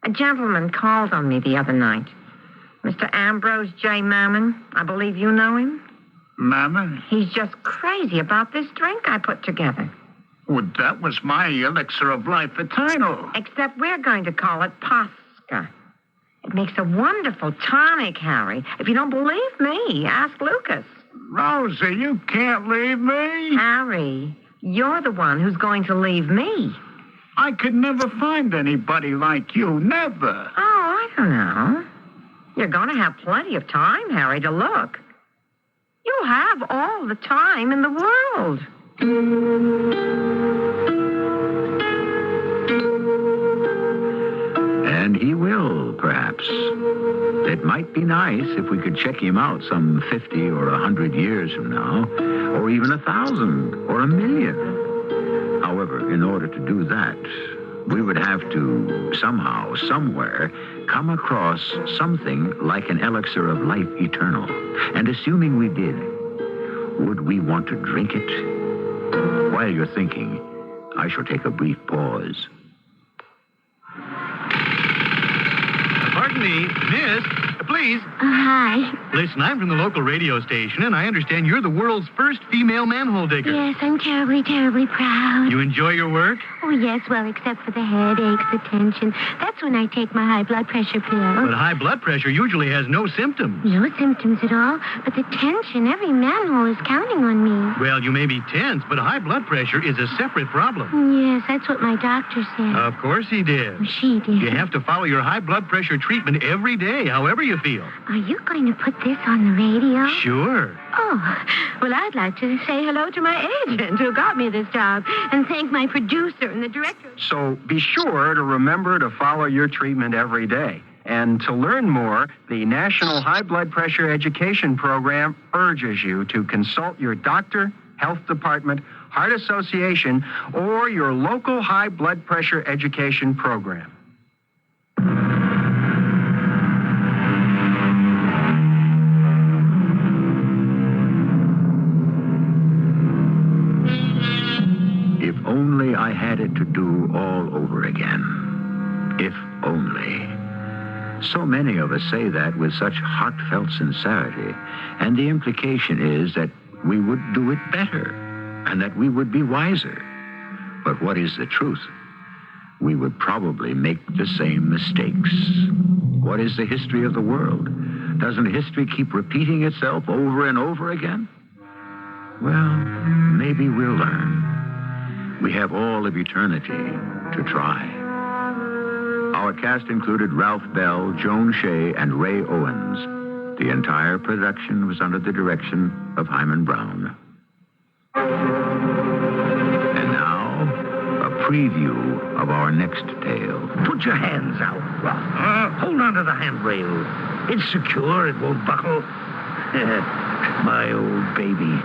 a gentleman called on me the other night. Mr. Ambrose J. Mammon. I believe you know him. Mama? He's just crazy about this drink I put together. Well, that was my elixir of life eternal. Except we're going to call it Posca. It makes a wonderful tonic, Harry. If you don't believe me, ask Lucas. Rosie, you can't leave me. Harry, you're the one who's going to leave me. I could never find anybody like you. Never. Oh, I don't know. You're going to have plenty of time, Harry, to look. You'll have all the time in the world. And he will, perhaps. It might be nice if we could check him out some 50 or 100 years from now, or even 1,000 or 1,000,000. However, in order to do that, we would have to somehow, somewhere, come across something like an elixir of life eternal. And assuming we did, would we want to drink it? While you're thinking, I shall take a brief pause. Pardon me, miss, please. Hi. Listen, I'm from the local radio station, and I understand you're the world's first female manhole digger. Yes, I'm terribly, terribly proud. You enjoy your work? Oh, yes, well, except for the headaches, the tension. That's when I take my high blood pressure pill. But high blood pressure usually has no symptoms. No symptoms at all, but the tension, every manhole is counting on me. Well, you may be tense, but high blood pressure is a separate problem. Yes, that's what my doctor said. Of course he did. Oh, she did. You have to follow your high blood pressure treatment every day, however you feel. Are you going to put this on the radio? Sure. Oh, well, I'd like to say hello to my agent who got me this job and thank my producer and the director. So be sure to remember to follow your treatment every day. And to learn more, the National High Blood Pressure Education Program urges you to consult your doctor, health department, heart association, or your local high blood pressure education program. If only I had it to do all over again. If only. So many of us say that with such heartfelt sincerity, and the implication is that we would do it better, and that we would be wiser. But what is the truth? We would probably make the same mistakes. What is the history of the world? Doesn't history keep repeating itself over and over again? Well, maybe we'll learn. We have all of eternity to try. Our cast included Ralph Bell, Joan Shea, and Ray Owens. The entire production was under the direction of Himan Brown. And now, a preview of our next tale. Put your hands out, Ralph. Hold on to the handrail. It's secure. It won't buckle. My old baby.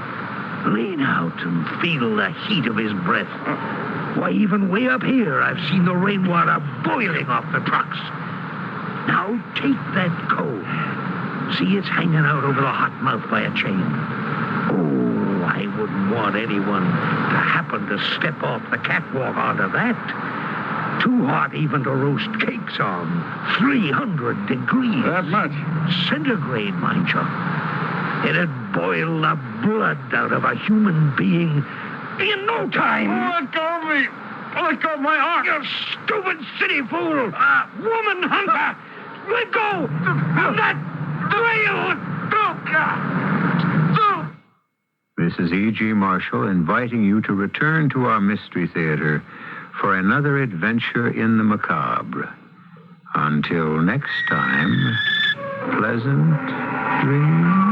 Lean out and feel the heat of his breath. Why, even way up here, I've seen the rainwater boiling off the trucks. Now, take that comb. See, it's hanging out over the hot mouth by a chain. Oh, I wouldn't want anyone to happen to step off the catwalk onto that. Too hot even to roast cakes on. 300 degrees. That much? Centigrade, mind you. It'd boil the blood out of a human being in no time. Oh, let go of me. Let go of my arm. You stupid city fool. Woman hunter. Let go of that rail. This is E.G. Marshall inviting you to return to our Mystery Theater for another adventure in the macabre. Until next time, pleasant dreams.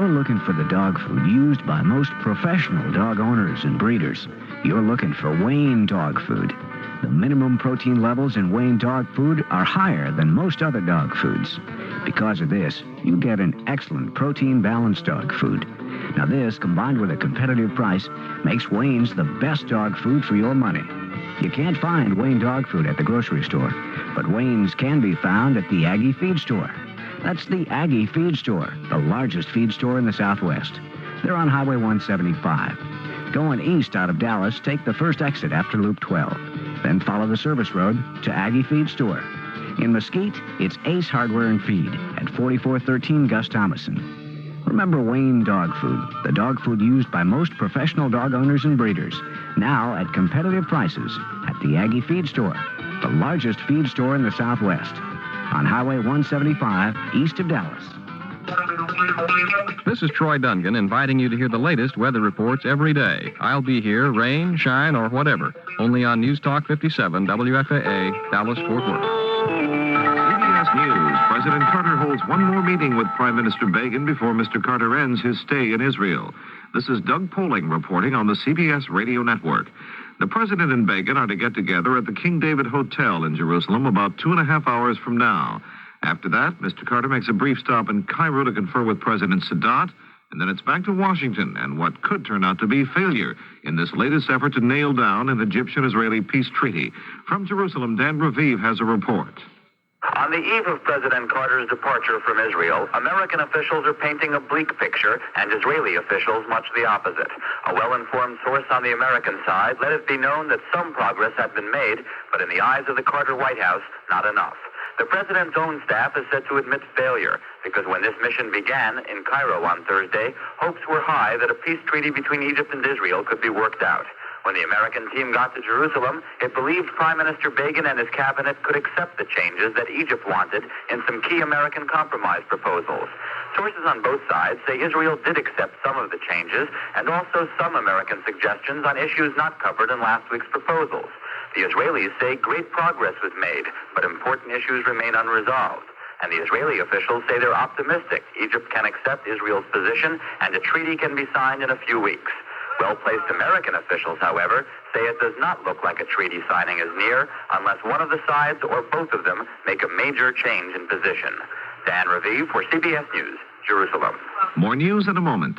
Looking for the dog food used by most professional dog owners and breeders. You're looking for Wayne Dog Food. The The minimum protein levels in Wayne dog food are higher than most other dog foods. Because of this, you get an excellent protein-balanced dog food. Now this, combined with a competitive price, makes Wayne's the best dog food for your money. You can't find Wayne dog food at the grocery store, but Wayne's can be found at the Aggie Feed Store. That's the Aggie Feed Store, the largest feed store in the Southwest. They're on Highway 175. Going east out of Dallas, take the first exit after Loop 12. Then follow the service road to Aggie Feed Store. In Mesquite, it's Ace Hardware and Feed at 4413 Gus Thomason. Remember Wayne Dog Food, the dog food used by most professional dog owners and breeders, now at competitive prices at the Aggie Feed Store, the largest feed store in the Southwest, on Highway 175 east of Dallas. This is Troy Dungan inviting you to hear the latest weather reports every day. I'll be here, rain, shine, or whatever, only on News Talk 57 WFAA, Dallas-Fort Worth. CBS News. President Carter holds one more meeting with Prime Minister Begin before Mr. Carter ends his stay in Israel. This is Doug Poling reporting on the CBS radio network. The President and Begin are to get together at the King David Hotel in Jerusalem about 2.5 hours from now. After that, Mr. Carter makes a brief stop in Cairo to confer with President Sadat, and then it's back to Washington and what could turn out to be failure in this latest effort to nail down an Egyptian-Israeli peace treaty. From Jerusalem, Dan Raviv has a report. On the eve of President Carter's departure from Israel, American officials are painting a bleak picture, and Israeli officials much the opposite. A well-informed source on the American side let it be known that some progress had been made, but in the eyes of the Carter White House, not enough. The president's own staff is said to admit failure, because when this mission began in Cairo on Thursday, hopes were high that a peace treaty between Egypt and Israel could be worked out. When the American team got to Jerusalem, it believed Prime Minister Begin and his cabinet could accept the changes that Egypt wanted in some key American compromise proposals. Sources on both sides say Israel did accept some of the changes and also some American suggestions on issues not covered in last week's proposals. The Israelis say great progress was made, but important issues remain unresolved. And the Israeli officials say they're optimistic Egypt can accept Israel's position and a treaty can be signed in a few weeks. Well-placed American officials, however, say it does not look like a treaty signing is near unless one of the sides or both of them make a major change in position. Dan Raviv for CBS News, Jerusalem. More news in a moment.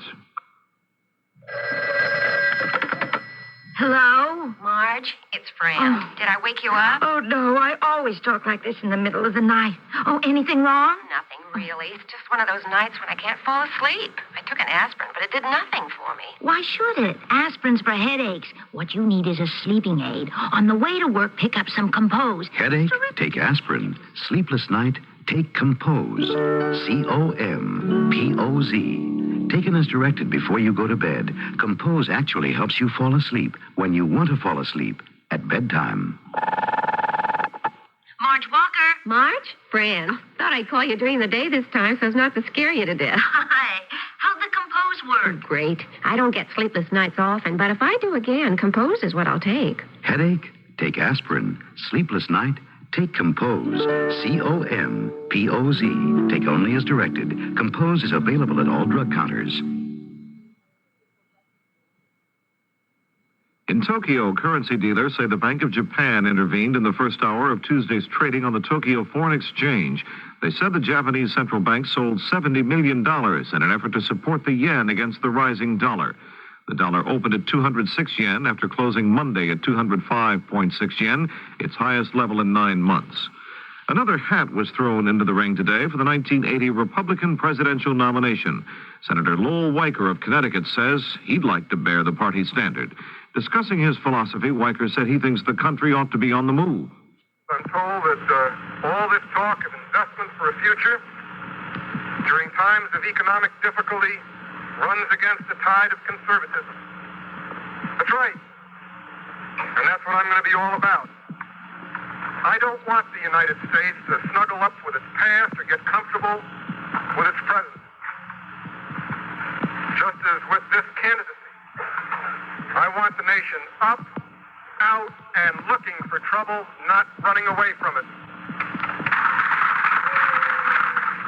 Hello? Marge, it's Fran. Did I wake you up? Oh, no. I always talk like this in the middle of the night. Oh, anything wrong? Nothing, really. It's just one of those nights when I can't fall asleep. I took an aspirin, but it did nothing for me. Why should it? Aspirin's for headaches. What you need is a sleeping aid. On the way to work, pick up some Compose. Headache? Take aspirin. Sleepless night? Take Compose. C-O-M-P-O-Z. Taken as directed before you go to bed, Compose actually helps you fall asleep when you want to fall asleep at bedtime. Marge Walker. Marge? Fran. Thought I'd call you during the day this time so as not to scare you to death. Hi. How'd the Compose work? Great. I don't get sleepless nights often, but if I do again, Compose is what I'll take. Headache? Take aspirin. Sleepless night? Take Compose. C-O-M-P-O-Z. Take only as directed. Compose is available at all drug counters. In Tokyo, currency dealers say the Bank of Japan intervened in the first hour of Tuesday's trading on the Tokyo Foreign Exchange. They said the Japanese central bank sold $70 million in an effort to support the yen against the rising dollar. The dollar opened at 206 yen after closing Monday at 205.6 yen, its highest level in 9 months. Another hat was thrown into the ring today for the 1980 Republican presidential nomination. Senator Lowell Weicker of Connecticut says he'd like to bear the party standard. Discussing his philosophy, Weicker said he thinks the country ought to be on the move. I'm told that all this talk of investment for a future during times of economic difficulty runs against the tide of conservatism. That's right. And that's what I'm going to be all about. I don't want the United States to snuggle up with its past or get comfortable with its present. Just as with this candidacy, I want the nation up, out, and looking for trouble, not running away from it.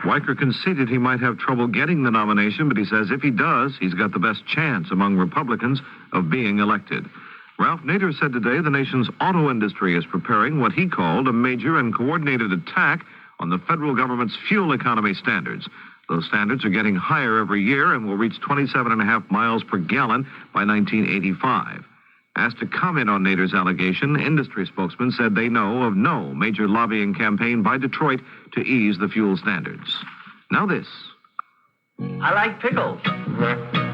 Weicker conceded he might have trouble getting the nomination, but he says if he does, he's got the best chance among Republicans of being elected. Ralph Nader said today the nation's auto industry is preparing what he called a major and coordinated attack on the federal government's fuel economy standards. Those standards are getting higher every year and will reach 27.5 miles per gallon by 1985. Asked to comment on Nader's allegation, industry spokesman said they know of no major lobbying campaign by Detroit to ease the fuel standards. Now this. I like pickles,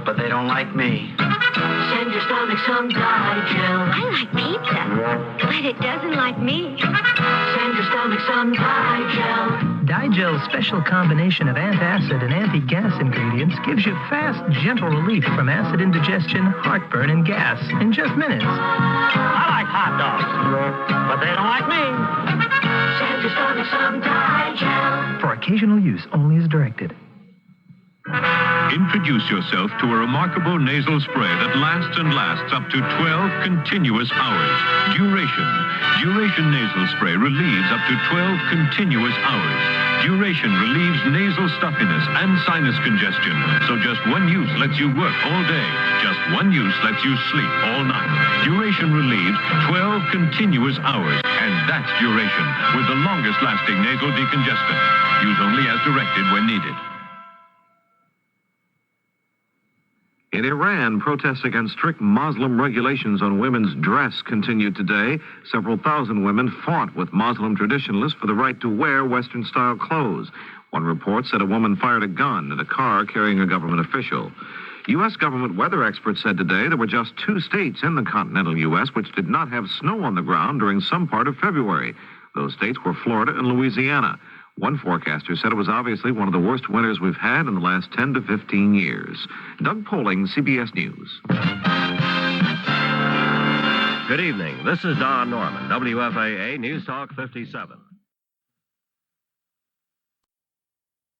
but they don't like me. Send your stomach some Digel. I like pizza, but it doesn't like me. Send your stomach some Digel. Digel's special combination of antacid and anti-gas ingredients gives you fast, gentle relief from acid indigestion, heartburn, and gas in just minutes. I like hot dogs, but they don't like me. Send your stomach some Digel. For occasional use only as directed. Introduce yourself to a remarkable nasal spray that lasts and lasts up to 12 continuous hours. Duration nasal spray relieves up to 12 continuous hours. Duration relieves nasal stuffiness and sinus congestion. So just one use lets you work all day. Just one use lets you sleep all night. Duration relieves 12 continuous hours. And that's Duration, with the longest lasting nasal decongestant. Use only as directed when needed. In Iran, protests against strict Muslim regulations on women's dress continued today. Several thousand women fought with Muslim traditionalists for the right to wear Western-style clothes. One report said a woman fired a gun at a car carrying a government official. U.S. government weather experts said today there were just 2 states in the continental U.S. which did not have snow on the ground during some part of February. Those states were Florida and Louisiana. One forecaster said it was obviously one of the worst winters we've had in the last 10 to 15 years. Doug Poling, CBS News. Good evening. This is Don Norman, WFAA News Talk 57.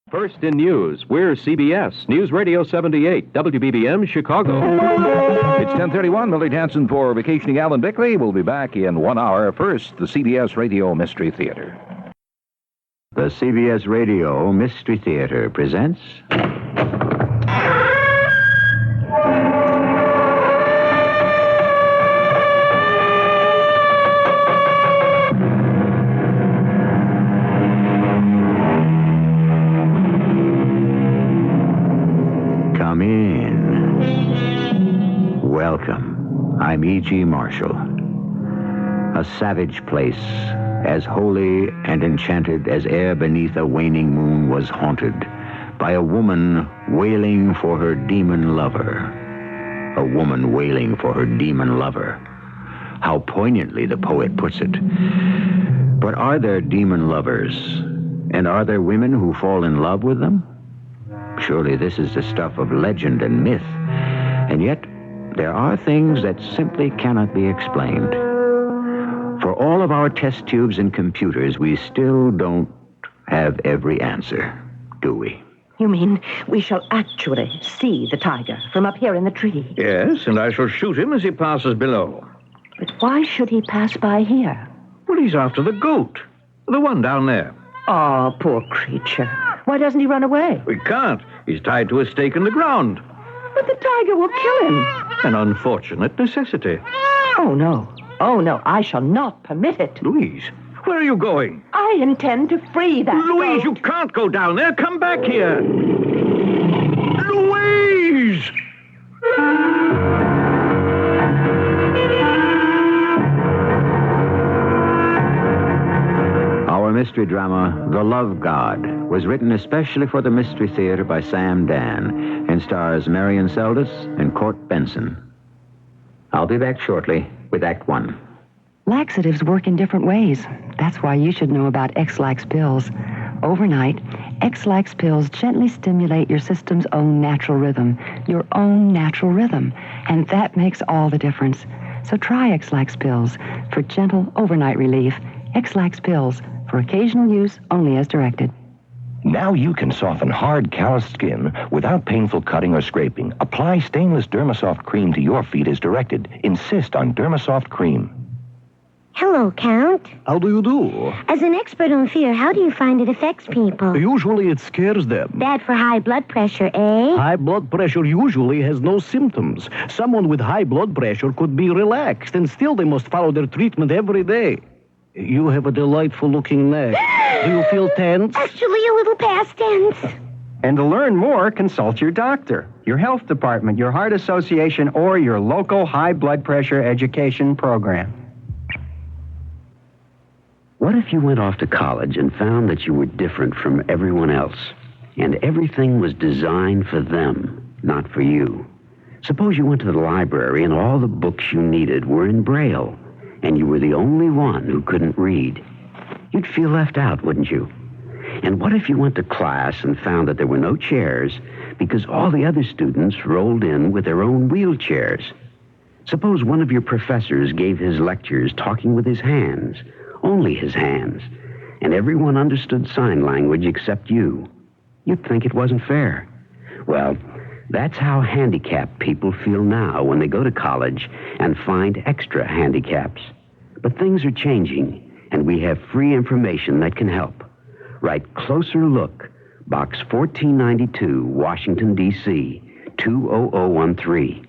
First in news, we're CBS News Radio 78, WBBM, Chicago. It's 10:31. Millie Hanson for vacationing Alan Bickley. We'll be back in 1 hour. First, the CBS Radio Mystery Theater. The CBS Radio Mystery Theater presents... Come in. Welcome. I'm E.G. Marshall. A savage place, as holy and enchanted as air beneath a waning moon, was haunted by a woman wailing for her demon lover. A woman wailing for her demon lover. How poignantly the poet puts it. But are there demon lovers? And are there women who fall in love with them? Surely this is the stuff of legend and myth. And yet, there are things that simply cannot be explained. For all of our test tubes and computers, we still don't have every answer, do we? You mean we shall actually see the tiger from up here in the tree? Yes, and I shall shoot him as he passes below. But why should he pass by here? Well, he's after the goat. The one down there. Oh, poor creature. Why doesn't he run away? We can't. He's tied to a stake in the ground. But the tiger will kill him. An unfortunate necessity. Oh, no. Oh, no, I shall not permit it. Louise, where are you going? I intend to free that Louise, goat. you can't go down there. Come back here. Louise! Our mystery drama, The Love God, was written especially for the Mystery Theater by Sam Dan and stars Marion Seldes and Court Benson. I'll be back shortly with Act 1. Laxatives work in different ways. That's why you should know about X-Lax pills. Overnight, X-Lax pills gently stimulate your system's own natural rhythm, and that makes all the difference. So try X-Lax pills for gentle overnight relief. X-Lax pills for occasional use only as directed. Now you can soften hard, calloused skin without painful cutting or scraping. Apply stainless Dermasoft cream to your feet as directed. Insist on Dermasoft cream. Hello, Count. How do you do? As an expert on fear, how do you find it affects people? Usually it scares them. Bad for high blood pressure, eh? High blood pressure usually has no symptoms. Someone with high blood pressure could be relaxed, and still they must follow their treatment every day. You have a delightful-looking neck. Do you feel tense? Actually, a little past tense. And to learn more, consult your doctor, your health department, your heart association, or your local high blood pressure education program. What if you went off to college and found that you were different from everyone else, and everything was designed for them, not for you? Suppose you went to the library and all the books you needed were in Braille, and you were the only one who couldn't read. You'd feel left out, wouldn't you? And what if you went to class and found that there were no chairs because all the other students rolled in with their own wheelchairs? Suppose one of your professors gave his lectures talking with his hands, only his hands, and everyone understood sign language except you. You'd think it wasn't fair. Well, that's how handicapped people feel now when they go to college and find extra handicaps. But things are changing, and we have free information that can help. Write Closer Look, Box 1492, Washington, D.C., 20013.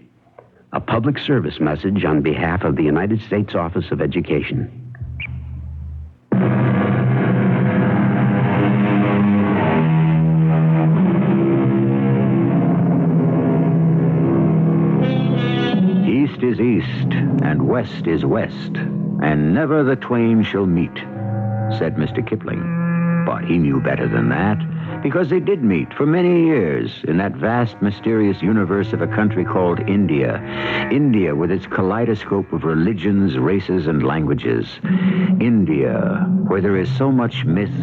A public service message on behalf of the United States Office of Education. East is east, and west is west, and never the twain shall meet, said Mr. Kipling. But he knew better than that, because they did meet for many years in that vast, mysterious universe of a country called India. India, with its kaleidoscope of religions, races, and languages. India, where there is so much myth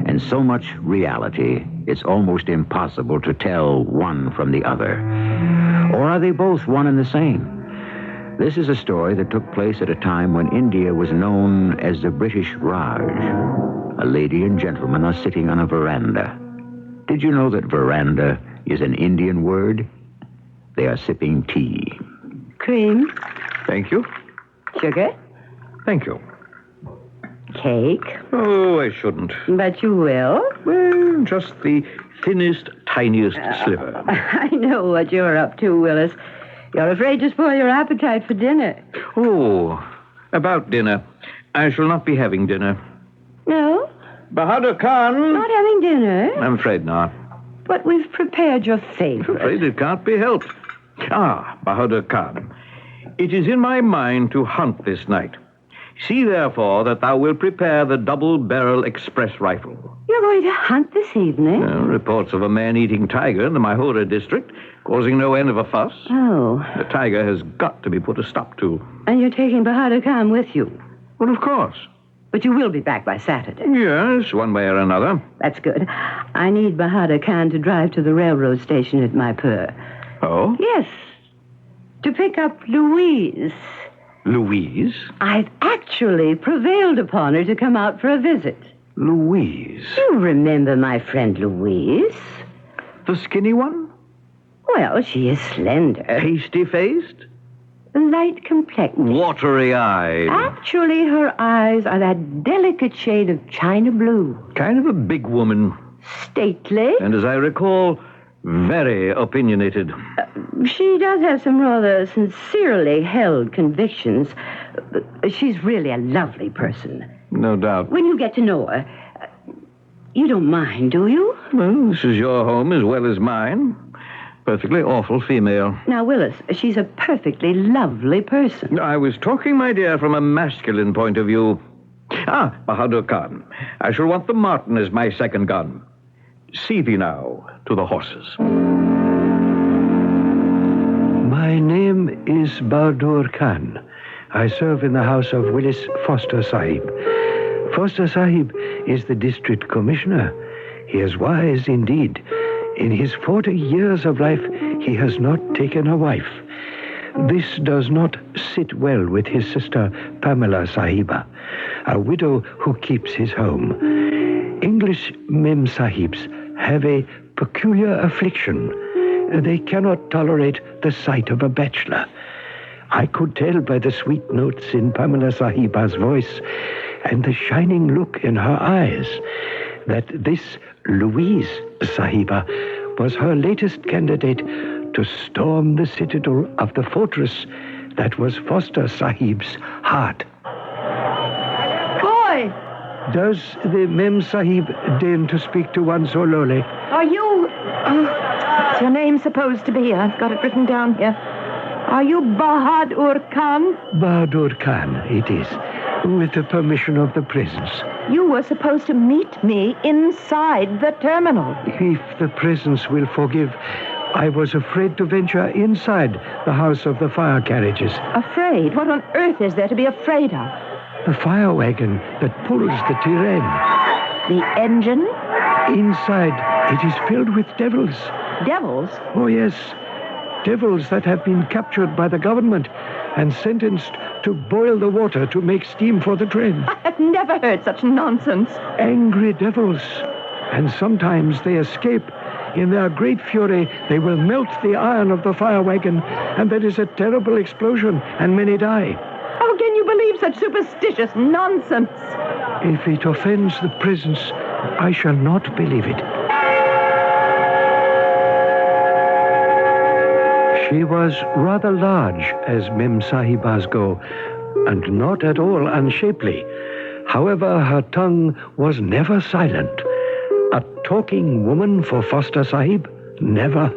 and so much reality, it's almost impossible to tell one from the other. Or are they both one and the same? This is a story that took place at a time when India was known as the British Raj. A lady and gentleman are sitting on a veranda. Did you know that veranda is an Indian word? They are sipping tea. Cream? Thank you. Sugar? Thank you. Cake? Oh, I shouldn't. But you will? Well, just the thinnest, tiniest sliver. I know what you're up to, Willis. You're afraid to spoil your appetite for dinner. Oh, about dinner. I shall not be having dinner. No? Bahadur Khan? Not having dinner? I'm afraid not. But we've prepared your favorite. I'm afraid it can't be helped. Bahadur Khan, it is in my mind to hunt this night. See, therefore, that thou wilt prepare the double-barrel express rifle. You're going to hunt this evening? Reports of a man-eating tiger in the Mahura district, causing no end of a fuss. Oh. The tiger has got to be put a stop to. And you're taking Bahadur Khan with you? Well, of course. But you will be back by Saturday. Yes, one way or another. That's good. I need Bahadur Khan to drive to the railroad station at Maipur. Oh? Yes. To pick up Louise. Louise? I've actually prevailed upon her to come out for a visit. Louise? You remember my friend Louise? The skinny one? Well, she is slender. Pasty-faced? Light complexion. Watery-eyed. Actually, her eyes are that delicate shade of china blue. Kind of a big woman. Stately. And as I recall, very opinionated. She does have some rather sincerely held convictions. She's really a lovely person. No doubt. When you get to know her, you don't mind, do you? Well, this is your home as well as mine. Perfectly awful female. Now, Willis, she's a perfectly lovely person. I was talking, my dear, from a masculine point of view. Bahadur Khan, I shall want the Martin as my second gun. See thee now to the horses. My name is Bahadur Khan. I serve in the house of Willis Foster Sahib. Foster Sahib is the district commissioner. He is wise indeed. In his 40 years of life, he has not taken a wife. This does not sit well with his sister, Pamela Sahiba, a widow who keeps his home. English Mem Sahibs have a peculiar affliction. They cannot tolerate the sight of a bachelor. I could tell by the sweet notes in Pamela Sahiba's voice and the shining look in her eyes that this Louise Sahiba was her latest candidate to storm the citadel of the fortress that was Foster Sahib's heart. Boy! Does the Mem Sahib deign to speak to one so lowly? Are you... what's your name supposed to be? I've got it written down here. Are you Bahadur Khan? Bahadur Khan, it is, with the permission of the presence. You were supposed to meet me inside the terminal. If the presence will forgive, I was afraid to venture inside the house of the fire carriages. Afraid? What on earth is there to be afraid of? The fire wagon that pulls the Tirene. The engine? Inside, it is filled with devils. Devils? Oh, yes. Devils that have been captured by the government and sentenced to boil the water to make steam for the train. I have never heard such nonsense. Angry devils. And sometimes they escape. In their great fury, they will melt the iron of the fire wagon, and there is a terrible explosion, and many die. How can you believe such superstitious nonsense? If it offends the presence, I shall not believe it. She was rather large, as Mem Sahibas go, and not at all unshapely. However, her tongue was never silent. A talking woman for Foster Sahib? Never.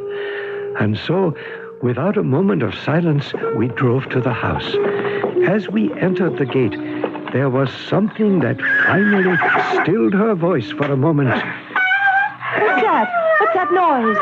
And so, without a moment of silence, we drove to the house. As we entered the gate, there was something that finally stilled her voice for a moment. What's that? What's that noise?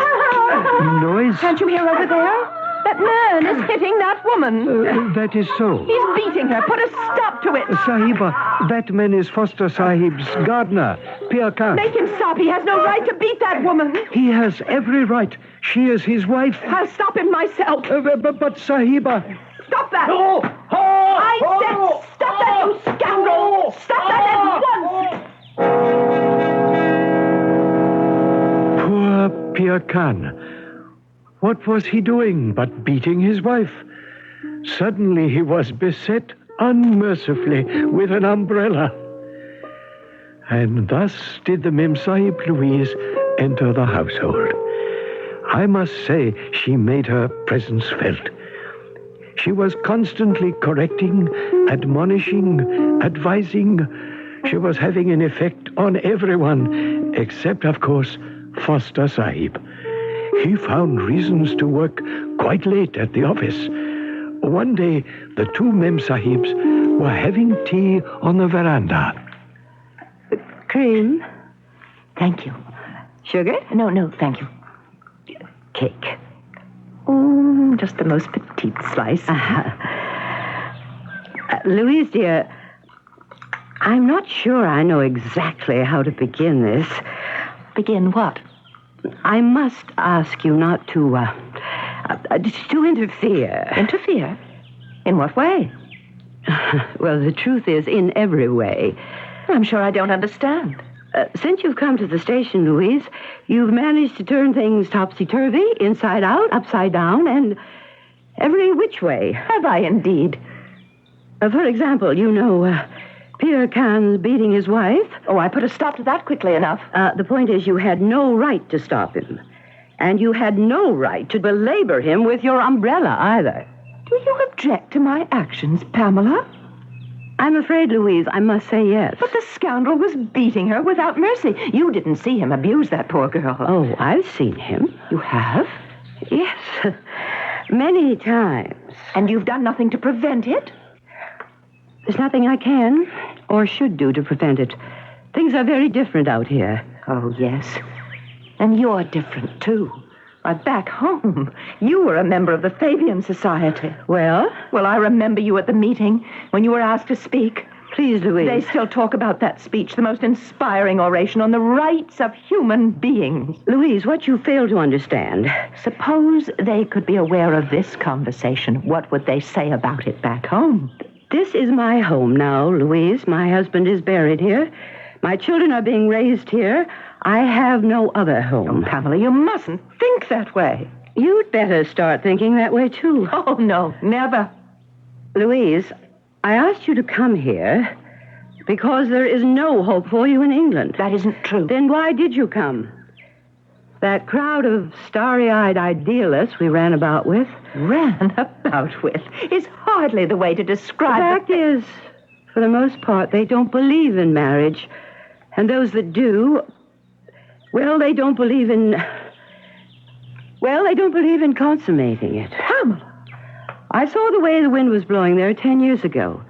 Noise? Can't you hear over there? That man is hitting that woman. That is so. He's beating her. Put a stop to it. Sahiba, that man is Foster Sahib's gardener, Pir Khan. Make him stop. He has no right to beat that woman. He has every right. She is his wife. I'll stop him myself. But Sahiba... Stop that! I said stop that, you scoundrel! Stop that at once! Poor Pir Khan. What was he doing but beating his wife? Suddenly he was beset unmercifully with an umbrella. And thus did the Mem Sahib Louise enter the household. I must say she made her presence felt. She was constantly correcting, admonishing, advising. She was having an effect on everyone, except, of course, Foster Sahib. He found reasons to work quite late at the office. One day, the two Mem Sahibs were having tea on the veranda. Cream? Thank you. Sugar? No, thank you. Cake. Oh, just the most petite slice. Louise, dear, I'm not sure I know exactly how to begin this. Begin what? I must ask you not to interfere. Interfere? In what way? Well, the truth is, in every way. I'm sure I don't understand. Since you've come to the station, Louise, you've managed to turn things topsy-turvy, inside out, upside down, and every which way. Have I indeed? For example, you know, Pir Khan's beating his wife. Oh, I put a stop to that quickly enough. The point is, you had no right to stop him. And you had no right to belabor him with your umbrella, either. Do you object to my actions, Pamela? I'm afraid, Louise, I must say yes. But the scoundrel was beating her without mercy. You didn't see him abuse that poor girl. Oh, I've seen him. You have? Yes, many times. And you've done nothing to prevent it? There's nothing I can or should do to prevent it. Things are very different out here. Oh, yes. And you're different, too. Back home, you were a member of the Fabian Society. Well? Well, I remember you at the meeting when you were asked to speak. Please, Louise. They still talk about that speech, the most inspiring oration on the rights of human beings. Louise, what you fail to understand... Suppose they could be aware of this conversation. What would they say about it back home? This is my home now, Louise. My husband is buried here. My children are being raised here. I have no other home. Oh, Pamela, you mustn't think that way. You'd better start thinking that way, too. Oh, no, never. Louise, I asked you to come here because there is no hope for you in England. That isn't true. Then why did you come? That crowd of starry-eyed idealists we ran about with. Ran about with is hardly the way to describe The fact is, for the most part, they don't believe in marriage. And those that do, well, they don't believe in consummating it. Pamela! I saw the way the wind was blowing there 10 years ago.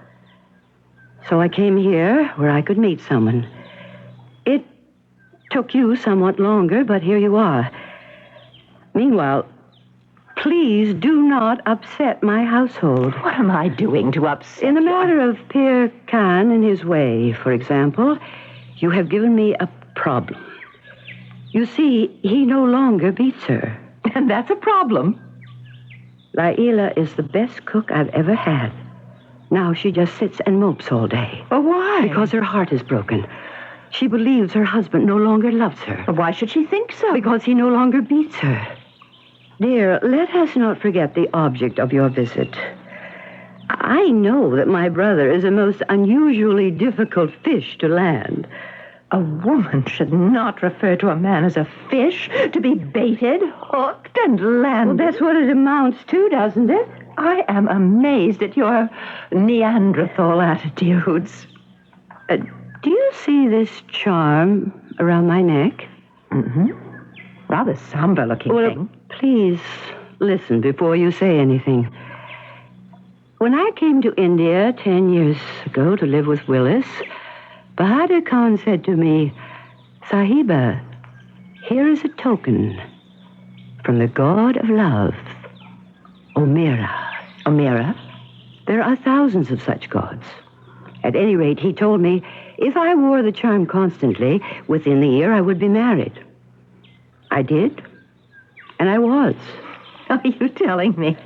So I came here where I could meet someone. It took you somewhat longer, but here you are. Meanwhile, please do not upset my household. What am I doing to upset In the matter of Pierre Khan and his way, for example, you have given me a problem. You see, he no longer beats her. And that's a problem. Laila is the best cook I've ever had. Now she just sits and mopes all day. Well, why? Because her heart is broken. She believes her husband no longer loves her. Well, why should she think so? Because he no longer beats her. Dear, let us not forget the object of your visit. I know that my brother is a most unusually difficult fish to land. A woman should not refer to a man as a fish, to be baited, hooked, and landed. Well, that's what it amounts to, doesn't it? I am amazed at your Neanderthal attitudes. Do you see this charm around my neck? Mm-hmm. Rather somber-looking thing. Please listen before you say anything. When I came to India 10 years ago to live with Willis, Bahadur Khan said to me, Sahiba, here is a token from the god of love, Omira. Omira? There are thousands of such gods. At any rate, he told me if I wore the charm constantly, within the year I would be married. I did, and I was. Are you telling me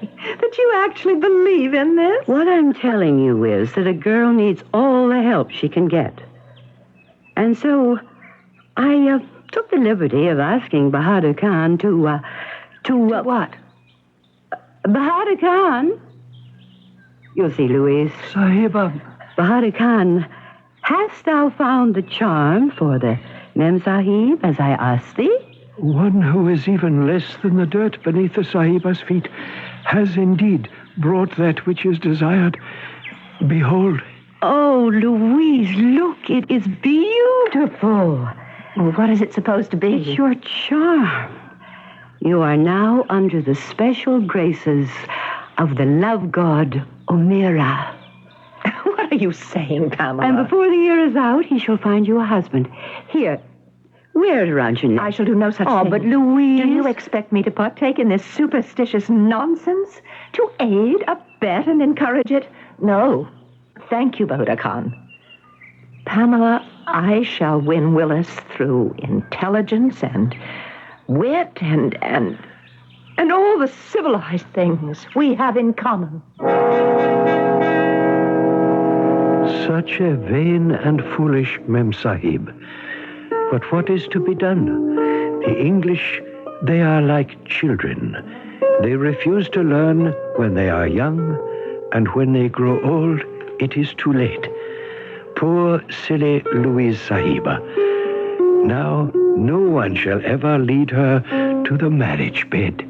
that you actually believe in this? What I'm telling you is that a girl needs all the help she can get. And so I took the liberty of asking Bahadur Khan to what? Bahadur Khan? You'll see, Louise. Sahiba. Bahadur Khan, hast thou found the charm for the Mem Sahib, as I asked thee? One who is even less than the dirt beneath the Sahiba's feet has indeed brought that which is desired. Behold. Oh, Louise, look, it is beautiful. Well, what is it supposed to be? It's your charm. You are now under the special graces of the love god, Omira. What are you saying, Pamela? And before the year is out, he shall find you a husband. Here, wear it around your neck. I shall do no such thing. Oh, but Louise... Do you expect me to partake in this superstitious nonsense? To aid, abet, and encourage it? No. Thank you, Bahadur Khan. Pamela, I shall win Willis through intelligence and wit and all the civilized things we have in common. Such a vain and foolish Mem Sahib. But what is to be done? The English, they are like children. They refuse to learn when they are young, and when they grow old, it is too late. Poor, silly Louise Sahiba. Now, no one shall ever lead her to the marriage bed.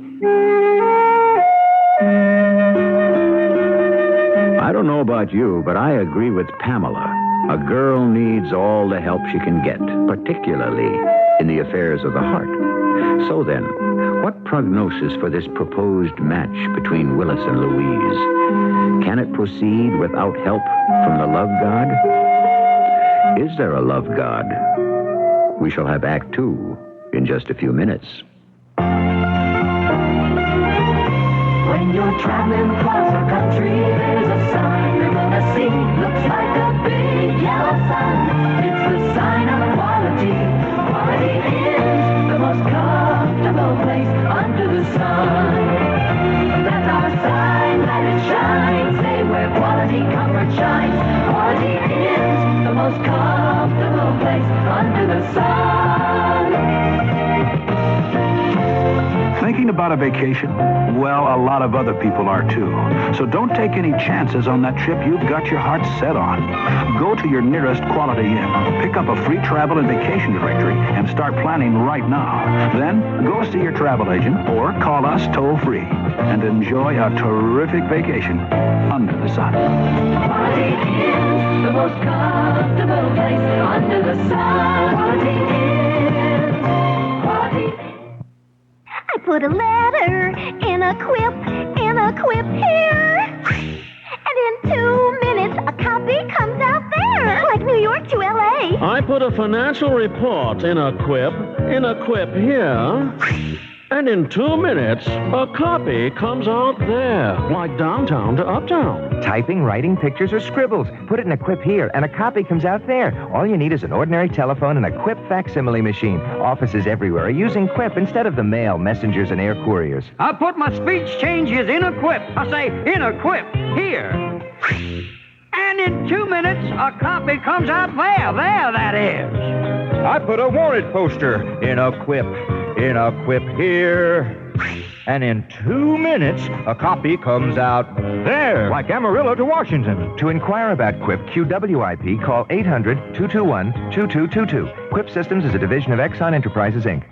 I don't know about you, but I agree with Pamela. A girl needs all the help she can get, particularly in the affairs of the heart. So then, what prognosis for this proposed match between Willis and Louise? Can it proceed without help from the love god? Is there a love god? We shall have Act 2 in just a few minutes. When you're traveling across the country, there's a sign you're gonna see. Looks like a big yellow sun. It's the sign of quality. Quality is the most comfortable place under the sun. That's our sign, let it shine. Say where quality comfort shines. Quality is the most comfortable place under the sun. Thinking about a vacation? Well, a lot of other people are too. So don't take any chances on that trip you've got your heart set on. Go to your nearest Quality Inn, pick up a free travel and vacation directory, and start planning right now. Then go see your travel agent or call us toll-free and enjoy a terrific vacation under the sun. Quality Inn, the most comfortable place under the sun. Quality Inn. Quality Inn. I put a letter in a quip here. And in 2 minutes, a copy comes out there. Like New York to L.A. I put a financial report in a quip here. And in 2 minutes, a copy comes out there, like downtown to uptown. Typing, writing, pictures, or scribbles. Put it in a quip here, and a copy comes out there. All you need is an ordinary telephone and a quip facsimile machine. Offices everywhere are using quip instead of the mail, messengers, and air couriers. I put my speech changes in a quip. I say, in a quip, here. And in 2 minutes, a copy comes out there. There, that is. I put a wanted poster in a quip here. And in 2 minutes, a copy comes out there. Like Amarillo to Washington. To inquire about Quip QWIP, call 800-221-2222. Quip Systems is a division of Exxon Enterprises, Inc.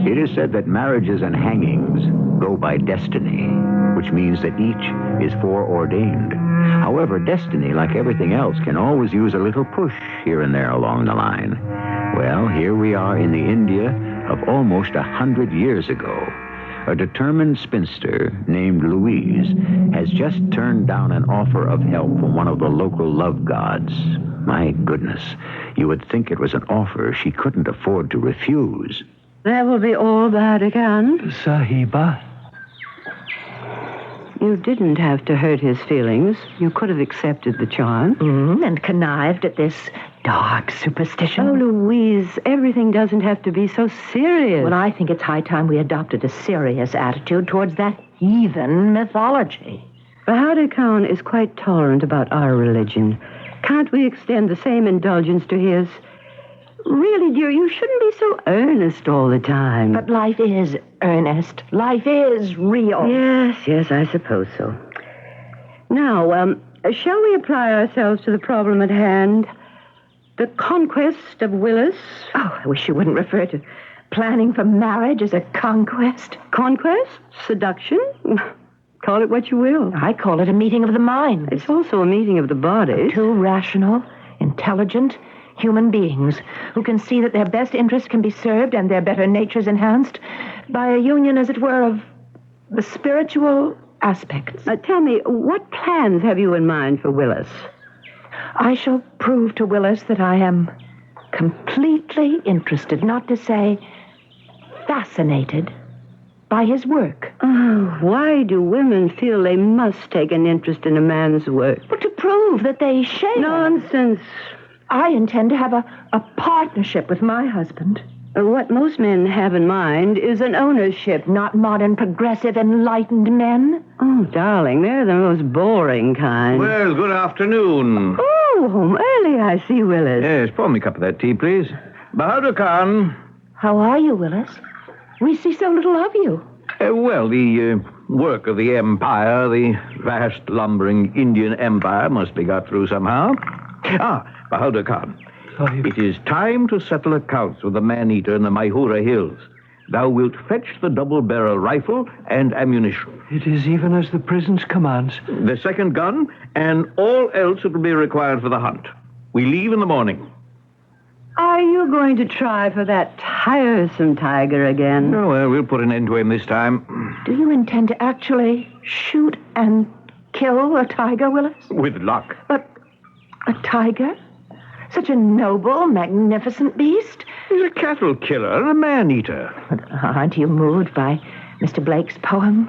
It is said that marriages and hangings go by destiny, which means that each is foreordained. However, destiny, like everything else, can always use a little push here and there along the line. Well, here we are in the India of almost 100 years ago. A determined spinster named Louise has just turned down an offer of help from one of the local love gods. My goodness, you would think it was an offer she couldn't afford to refuse. That will be all, Bahadur Khan. Sahiba? You didn't have to hurt his feelings. You could have accepted the charm. And connived at this dark superstition. Oh, Louise, everything doesn't have to be so serious. Well, I think it's high time we adopted a serious attitude towards that heathen mythology. Bahadur Khan is quite tolerant about our religion. Can't we extend the same indulgence to his? Really, dear, you shouldn't be so earnest all the time. But life is earnest. Life is real. Yes, I suppose so. Now, shall we apply ourselves to the problem at hand? The conquest of Willis? Oh, I wish you wouldn't refer to planning for marriage as a conquest. Conquest? Seduction? Call it what you will. I call it a meeting of the minds. It's also a meeting of the bodies. Two rational, intelligent human beings who can see that their best interests can be served and their better natures enhanced by a union, as it were, of the spiritual aspects. Tell me, what plans have you in mind for Willis? I shall prove to Willis that I am completely interested, not to say fascinated, by his work. Oh, why do women feel they must take an interest in a man's work? Well, to prove that they share. Nonsense. I intend to have a partnership with my husband. What most men have in mind is an ownership. Not modern, progressive, enlightened men. Oh, darling, they're the most boring kind. Well, good afternoon. Oh, home early, I see, Willis. Yes, pour me a cup of that tea, please. Bahadur Khan. How are you, Willis? We see so little of you. Well, the work of the empire, the vast lumbering Indian empire, must be got through somehow. Bahadur Khan, it is time to settle accounts with the man-eater in the Maihura Hills. Thou wilt fetch the double-barrel rifle and ammunition. It is even as the prison's commands. The second gun and all else that will be required for the hunt. We leave in the morning. Are you going to try for that tiresome tiger again? Oh, well, we'll put an end to him this time. Do you intend to actually shoot and kill a tiger, Willis? With luck. But a tiger? Such a noble, magnificent beast. He's a cattle killer and a man-eater. Aren't you moved by Mr. Blake's poem?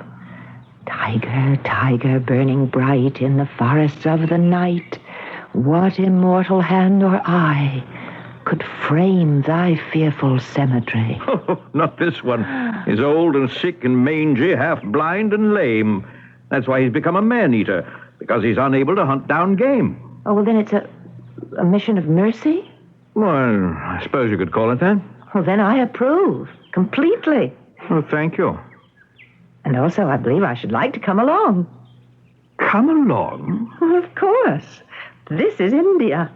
Tiger, tiger, burning bright in the forests of the night, what immortal hand or eye could frame thy fearful cemetery? Oh, not this one. He's old and sick and mangy, half blind and lame. That's why he's become a man-eater. because he's unable to hunt down game. Oh, well, then it's a mission of mercy? Well, I suppose you could call it that. Well, then I approve. Completely. Well, thank you. And also, I believe I should like to come along. Come along? Well, of course. This is India.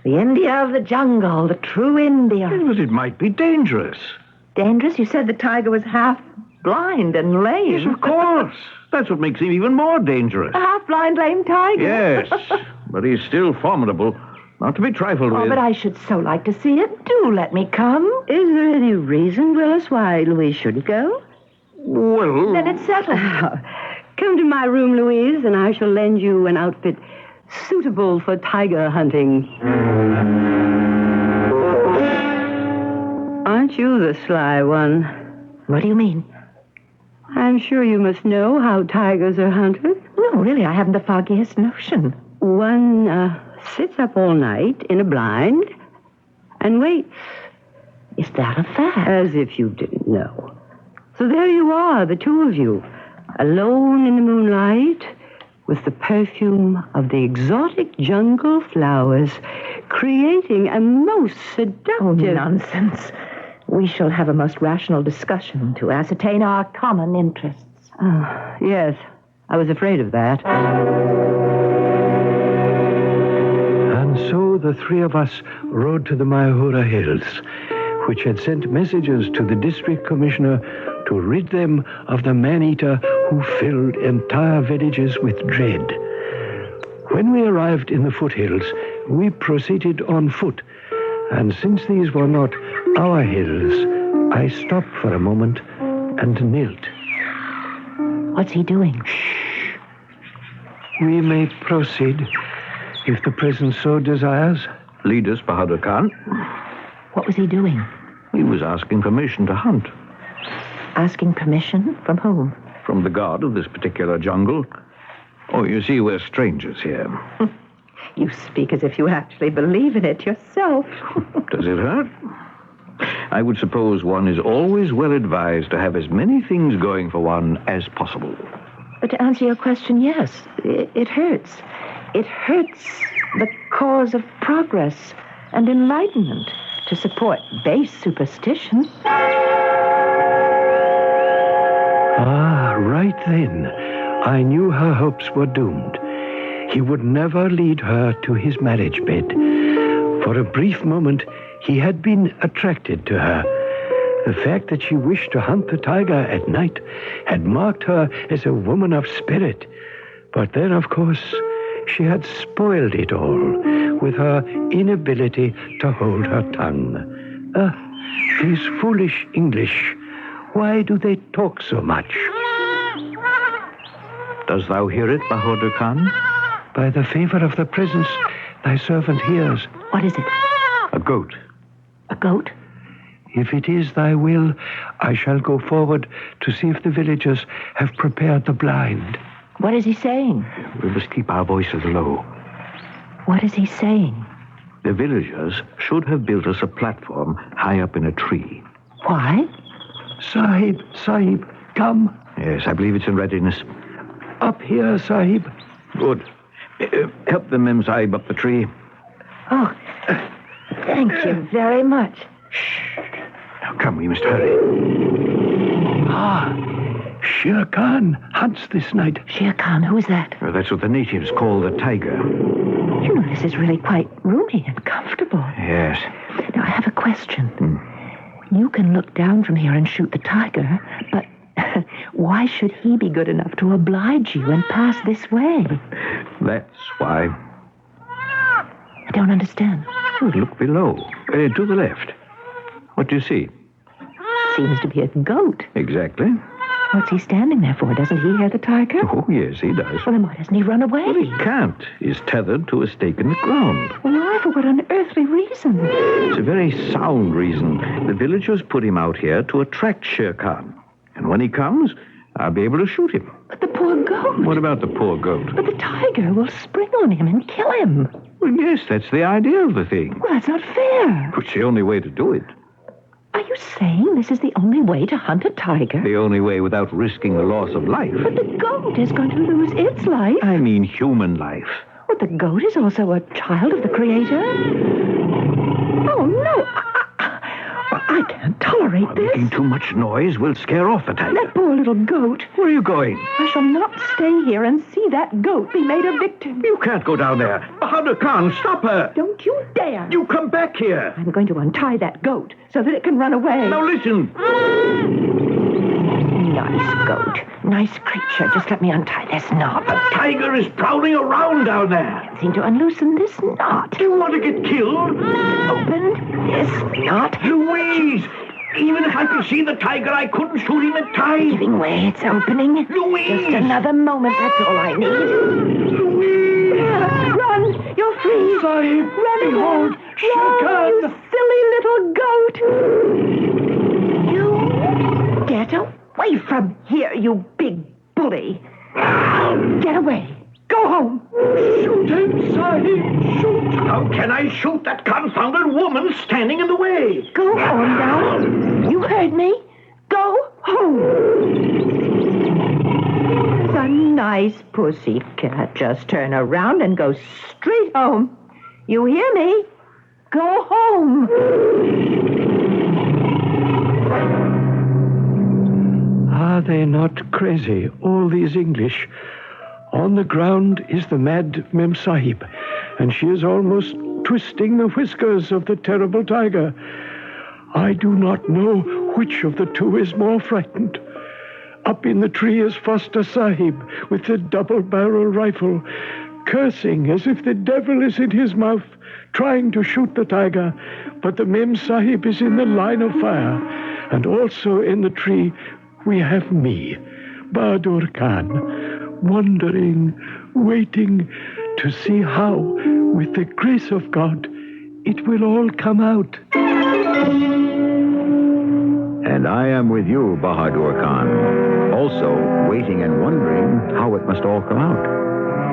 The India of the jungle, the true India. But it might be dangerous. Dangerous? You said the tiger was half blind and lame. Yes, of course. That's what makes him even more dangerous. A half-blind, lame tiger? Yes, but he's still formidable. Not to be trifled with. Oh, but I should so like to see it. Do let me come. Is there any reason, Willis, why Louise shouldn't go? Well... Then it's settled. Come to my room, Louise, and I shall lend you an outfit suitable for tiger hunting. Aren't you the sly one? What do you mean? I'm sure you must know how tigers are hunted. No, really, I haven't the foggiest notion. One sits up all night in a blind and waits. Is that a fact? As if you didn't know. So there you are, the two of you, alone in the moonlight, with the perfume of the exotic jungle flowers, creating a most seductive... Oh, nonsense. We shall have a most rational discussion to ascertain our common interests. Oh, yes, I was afraid of that. And so the three of us rode to the Mayura Hills, which had sent messages to the district commissioner to rid them of the man-eater who filled entire villages with dread. When we arrived in the foothills, we proceeded on foot, and since these were not our hills, I stopped for a moment and knelt. What's he doing? Shh. We may proceed, if the presence so desires. Lead us, Bahadur Khan. What was he doing? He was asking permission to hunt. Asking permission? From whom? From the god of this particular jungle. Oh, you see, we're strangers here. You speak as if you actually believe in it yourself. Does it hurt? I would suppose one is always well advised to have as many things going for one as possible. But to answer your question, yes, it hurts. It hurts the cause of progress and enlightenment to support base superstition. Ah, right then, I knew her hopes were doomed. He would never lead her to his marriage bed. For a brief moment, he had been attracted to her. The fact that she wished to hunt the tiger at night had marked her as a woman of spirit. But then, of course, she had spoiled it all with her inability to hold her tongue. These foolish English, why do they talk so much? Dost thou hear it, Bahadur Khan? By the favor of the presence, thy servant hears. What is it? A goat. A goat? If it is thy will, I shall go forward to see if the villagers have prepared the blind. What is he saying? We must keep our voices low. What is he saying? The villagers should have built us a platform high up in a tree. Why? Sahib, come. Yes, I believe it's in readiness. Up here, Sahib. Good. Help the Mem Sahib up the tree. Oh, thank you very much. Shh. Now come, we must hurry. Shere Khan hunts this night. Shere Khan, who is that? Well, that's what the natives call the tiger. You know, this is really quite roomy and comfortable. Yes. Now, I have a question. You can look down from here and shoot the tiger, but why should he be good enough to oblige you and pass this way? That's why. I don't understand. Oh, look below. To the left. What do you see? Seems to be a goat. Exactly. What's he standing there for? Doesn't he hear the tiger? Oh, yes, he does. Well, then why doesn't he run away? Well, he can't. He's tethered to a stake in the ground. Why? For what unearthly reason? It's a very sound reason. The villagers put him out here to attract Shere Khan. And when he comes, I'll be able to shoot him. But the poor goat. What about the poor goat? But the tiger will spring on him and kill him. Well, yes, that's the idea of the thing. Well, that's not fair. It's the only way to do it. Are you saying this is the only way to hunt a tiger? The only way without risking the loss of life. But the goat is going to lose its life. I mean human life. But the goat is also a child of the Creator. Oh, no. I can't tolerate this. Making too much noise will scare off the tiger. That poor little goat. Where are you going? I shall not stay here and see that goat be made a victim. You can't go down there. Bahadur Khan, stop her. Don't you dare. You come back here. I'm going to untie that goat so that it can run away. Now listen. Nice goat. Nice creature. Just let me untie this knot. A tiger is prowling around down there. I can't seem to unloosen this knot. Do you want to get killed? Open this knot. Louise! Even if I could see the tiger, I couldn't shoot him in time. Giving way, it's opening. Louise! Just another moment, that's all I need. Louise! Run! You're free! Sahib! Run! Behold! Run, you silly little goat! You get away from here, you big bully! Get away! Go home! Shoot him, Sahib! Shoot! How can I shoot that confounded woman standing in the way? Go home now. You heard me. Go home. There's a nice pussy cat. Just turn around and go straight home. You hear me? Go home. Are they not crazy, all these English? On the ground is the mad Mem Sahib, and she is almost twisting the whiskers of the terrible tiger. I do not know which of the two is more frightened. Up in the tree is Foster Sahib with the double-barrel rifle, cursing as if the devil is in his mouth, trying to shoot the tiger, but the Mem Sahib is in the line of fire, and also in the tree we have me, Bahadur Khan, wondering, waiting to see how, with the grace of God, it will all come out. And I am with you, Bahadur Khan, also waiting and wondering how it must all come out.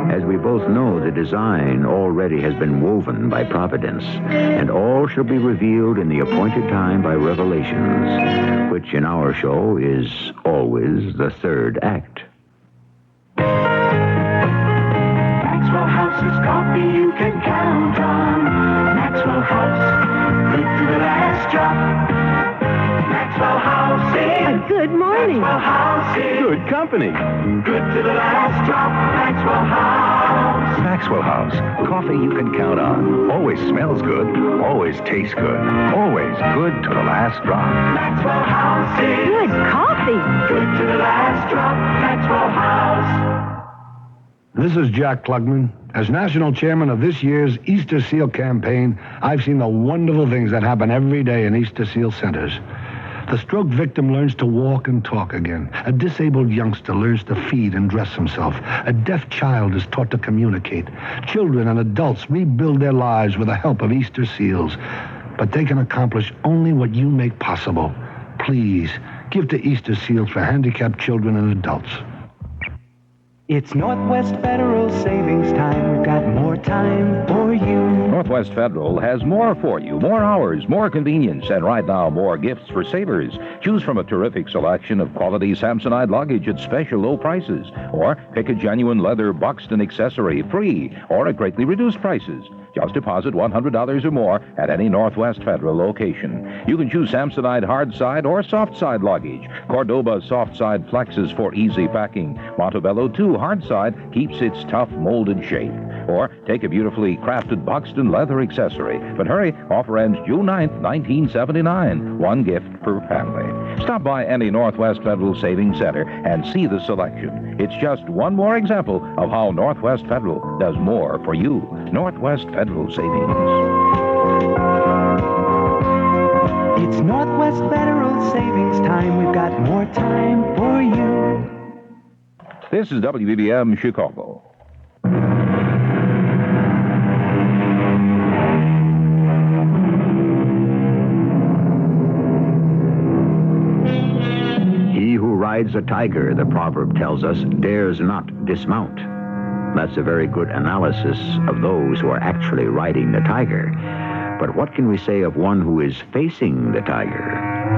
As we both know, the design already has been woven by Providence, and all shall be revealed in the appointed time by Revelations, which in our show is always the third act. Maxwell House is coffee you can count on. Maxwell House, good to the last drop. Maxwell House is... Good morning. Maxwell House is... Good company. Good to the last drop. Maxwell House. Maxwell House, coffee you can count on. Always smells good, always tastes good, always good to the last drop. Maxwell House is... Good coffee. Good to the last drop. Maxwell House. This is Jack Klugman. As national chairman of this year's Easter Seal campaign, I've seen the wonderful things that happen every day in Easter Seal centers. The stroke victim learns to walk and talk again. A disabled youngster learns to feed and dress himself. A deaf child is taught to communicate. Children and adults rebuild their lives with the help of Easter Seals. But they can accomplish only what you make possible. Please, give to Easter Seals for handicapped children and adults. It's Northwest Federal Savings Time. We've got more time for you. Northwest Federal has more for you, more hours, more convenience, and right now, more gifts for savers. Choose from a terrific selection of quality Samsonite luggage at special low prices, or pick a genuine leather Buxton accessory free or at greatly reduced prices. Just deposit $100 or more at any Northwest Federal location. You can choose Samsonite hard side or soft side luggage. Cordoba soft side flexes for easy packing. Montebello 2 hard side keeps its tough molded shape. Or take a beautifully crafted Buxton leather accessory. But hurry, offer ends June 9th, 1979. One gift per family. Stop by any Northwest Federal Savings Center and see the selection. It's just one more example of how Northwest Federal does more for you. Northwest Federal Savings. It's Northwest Federal Savings Time. We've got more time for you. This is WBBM Chicago. He who rides a tiger, the proverb tells us, dares not dismount. That's a very good analysis of those who are actually riding the tiger. But what can we say of one who is facing the tiger,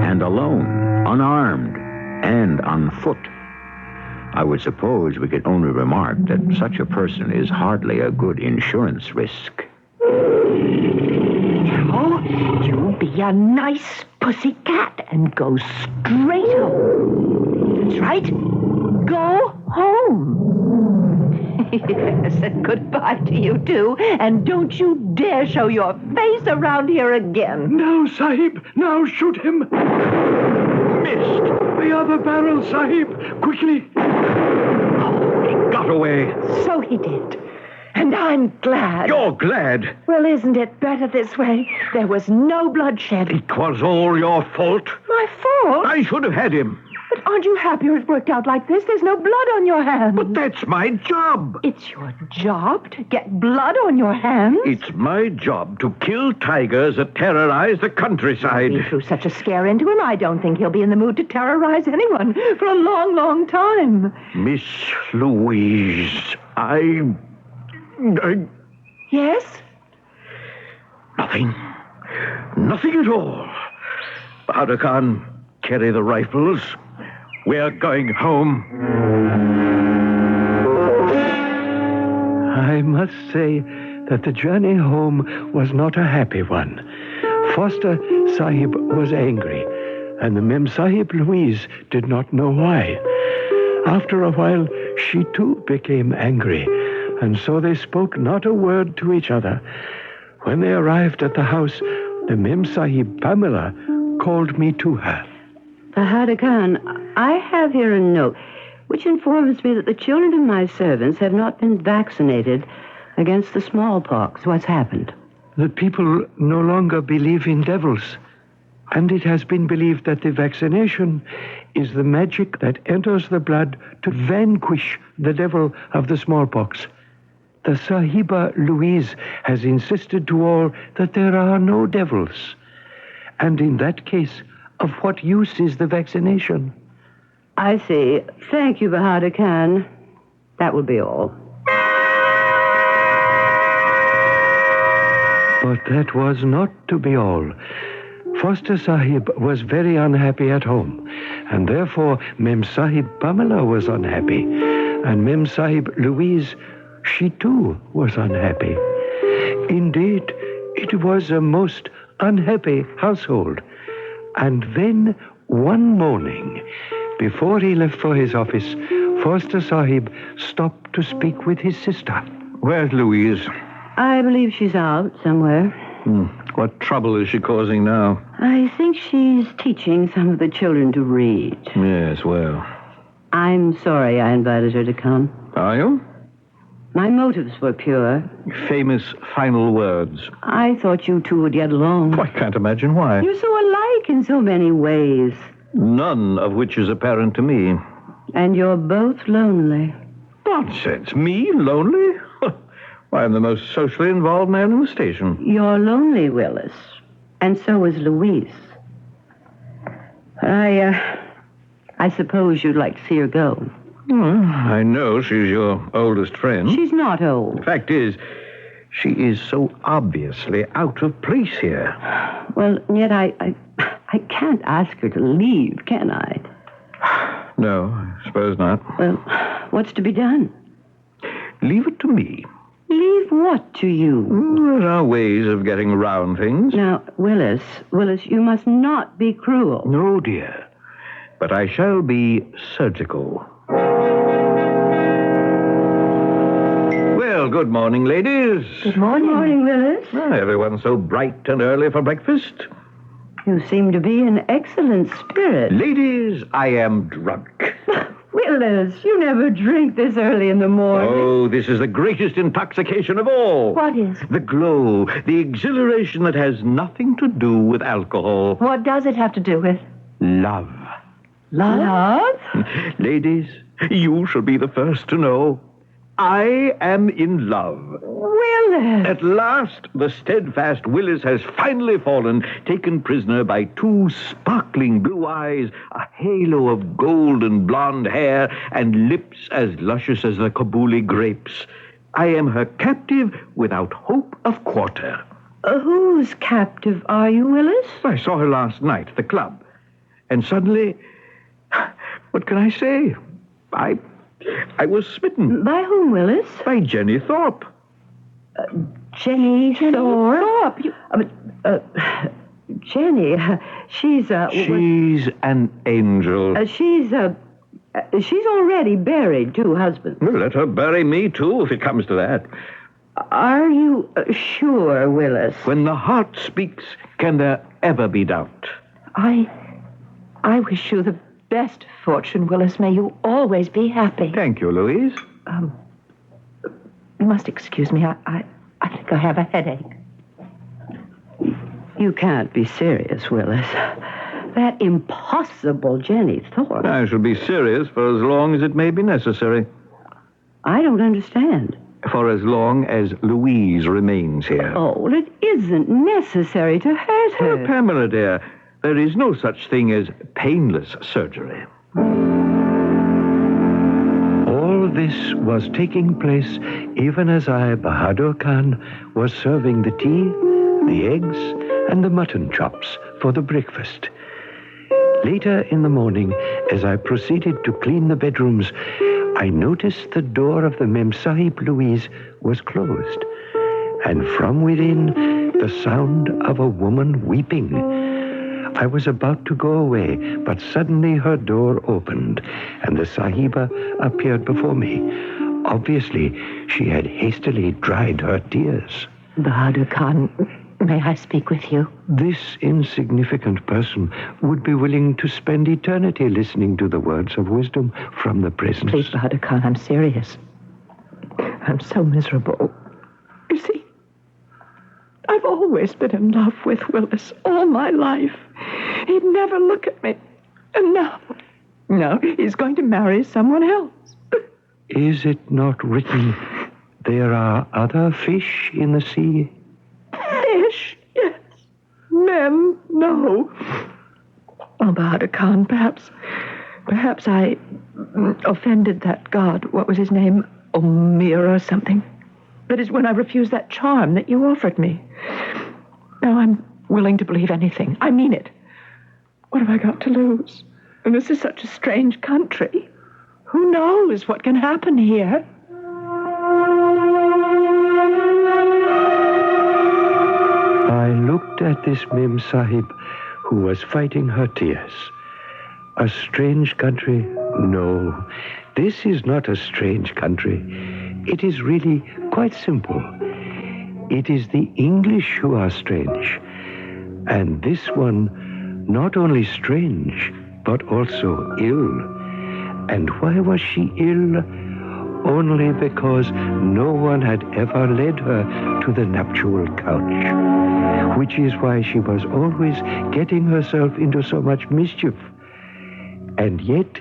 and alone, unarmed, and on foot? I would suppose we could only remark that such a person is hardly a good insurance risk. Oh, you be a nice pussy cat and go straight home. That's right. Go home. Yes, and goodbye to you, too. And don't you dare show your face around here again. Now, Sahib. Now, shoot him. Missed. The other barrel, Sahib. Quickly. Oh, he got away. So he did. And I'm glad. You're glad? Well, isn't it better this way? There was no bloodshed. It was all your fault. My fault? I should have had him. But aren't you happier it worked out like this? There's no blood on your hands. But that's my job. It's your job to get blood on your hands? It's my job to kill tigers that terrorize the countryside. If you threw such a scare into him, I don't think he'll be in the mood to terrorize anyone for a long, long time. Miss Louise, I... Yes? Nothing. Nothing at all. Bahadur Khan, carry the rifles. We're going home. I must say that the journey home was not a happy one. Foster Sahib was angry, and the Mem Sahib Louise did not know why. After a while, she too became angry, and so they spoke not a word to each other. When they arrived at the house, the Mem Sahib Pamela called me to her. Bahadur Khan, I have here a note which informs me that the children of my servants have not been vaccinated against the smallpox. What's happened? The people no longer believe in devils, and it has been believed that the vaccination is the magic that enters the blood to vanquish the devil of the smallpox. The Sahiba Louise has insisted to all that there are no devils. And in that case, of what use is the vaccination? I see. Thank you, Bahadur Khan. That will be all. But that was not to be all. Foster Sahib was very unhappy at home, and therefore Mem Sahib Pamela was unhappy, and Mem Sahib Louise, she too was unhappy. Indeed, it was a most unhappy household. And then, one morning, before he left for his office, Foster Sahib stopped to speak with his sister. Where's Louise? I believe she's out somewhere. What trouble is she causing now? I think she's teaching some of the children to read. Yes, well. I'm sorry I invited her to come. Are you? My motives were pure. Famous final words. I thought you two would get along. I can't imagine why. You're so alike in so many ways. None of which is apparent to me. And you're both lonely. Nonsense. Me? Lonely? Why, I'm the most socially involved man in the station. You're lonely, Willis. And so is Louise. I suppose you'd like to see her go. I know she's your oldest friend. She's not old. The fact is, she is so obviously out of place here. Well, yet I can't ask her to leave, can I? No, I suppose not. Well, what's to be done? Leave it to me. Leave what to you? There are ways of getting around things. Now, Willis, you must not be cruel. No, dear. But I shall be surgical. Well, good morning, ladies. Good morning. Good morning, Willis. Everyone's so bright and early for breakfast. You seem to be in excellent spirits. Ladies, I am drunk. Willis, you never drink this early in the morning. Oh, this is the greatest intoxication of all. What is? The glow, the exhilaration that has nothing to do with alcohol. What does it have to do with? Love. Love? Ladies, you shall be the first to know. I am in love. Willis! At last, the steadfast Willis has finally fallen, taken prisoner by two sparkling blue eyes, a halo of golden blonde hair, and lips as luscious as the Kabuli grapes. I am her captive without hope of quarter. Whose captive are you, Willis? I saw her last night at the club. And suddenly, what can I say? I was smitten. By whom, Willis? By Jenny Thorpe. Jenny Thorpe? Jenny, she's She's an angel. She's already buried 2 husbands. Well, let her bury me, too, if it comes to that. Are you sure, Willis? When the heart speaks, can there ever be doubt? I wish you the best fortune, Willis. May you always be happy. Thank you, Louise. You must excuse me. I think I have a headache. You can't be serious, Willis. That impossible Jenny Thorpe. I shall be serious for as long as it may be necessary. I don't understand. For as long as Louise remains here. Oh, well, it isn't necessary to hurt her. Oh, Pamela, dear, there is no such thing as painless surgery. All this was taking place even as I, Bahadur Khan, was serving the tea, the eggs, and the mutton chops for the breakfast. Later in the morning, as I proceeded to clean the bedrooms, I noticed the door of the Memsahib Louise was closed, and from within the sound of a woman weeping. I was about to go away, but suddenly her door opened, and the Sahiba appeared before me. Obviously, she had hastily dried her tears. Bahadur Khan, may I speak with you? This insignificant person would be willing to spend eternity listening to the words of wisdom from the presence. Please, Bahadur Khan, I'm serious. I'm so miserable. You see, I've always been in love with Willis all my life. He'd never look at me. And now he's going to marry someone else. Is it not written, there are other fish in the sea? Fish, yes. Men, no. Oh, Bahadur Khan, perhaps I offended that god. What was his name? Omir or something. That is when I refused that charm that you offered me. Now I'm willing to believe anything. I mean it. What have I got to lose? And this is such a strange country. Who knows what can happen here? I looked at this Mem Sahib who was fighting her tears. A strange country? No, this is not a strange country. It is really quite simple. It is the English who are strange. And this one, not only strange, but also ill. And why was she ill? Only because no one had ever led her to the nuptial couch, which is why she was always getting herself into so much mischief. And yet,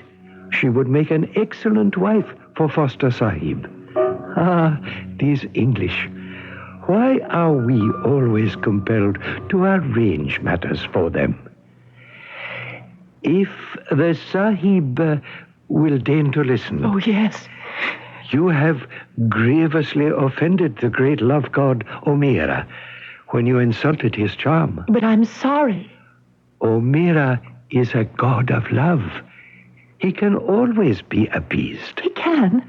she would make an excellent wife for Foster Sahib. Ah, these English. Why are we always compelled to arrange matters for them? If the Sahib will deign to listen. Oh, yes. You have grievously offended the great love god Omira when you insulted his charm. But I'm sorry. Omira is a god of love. He can always be appeased. He can?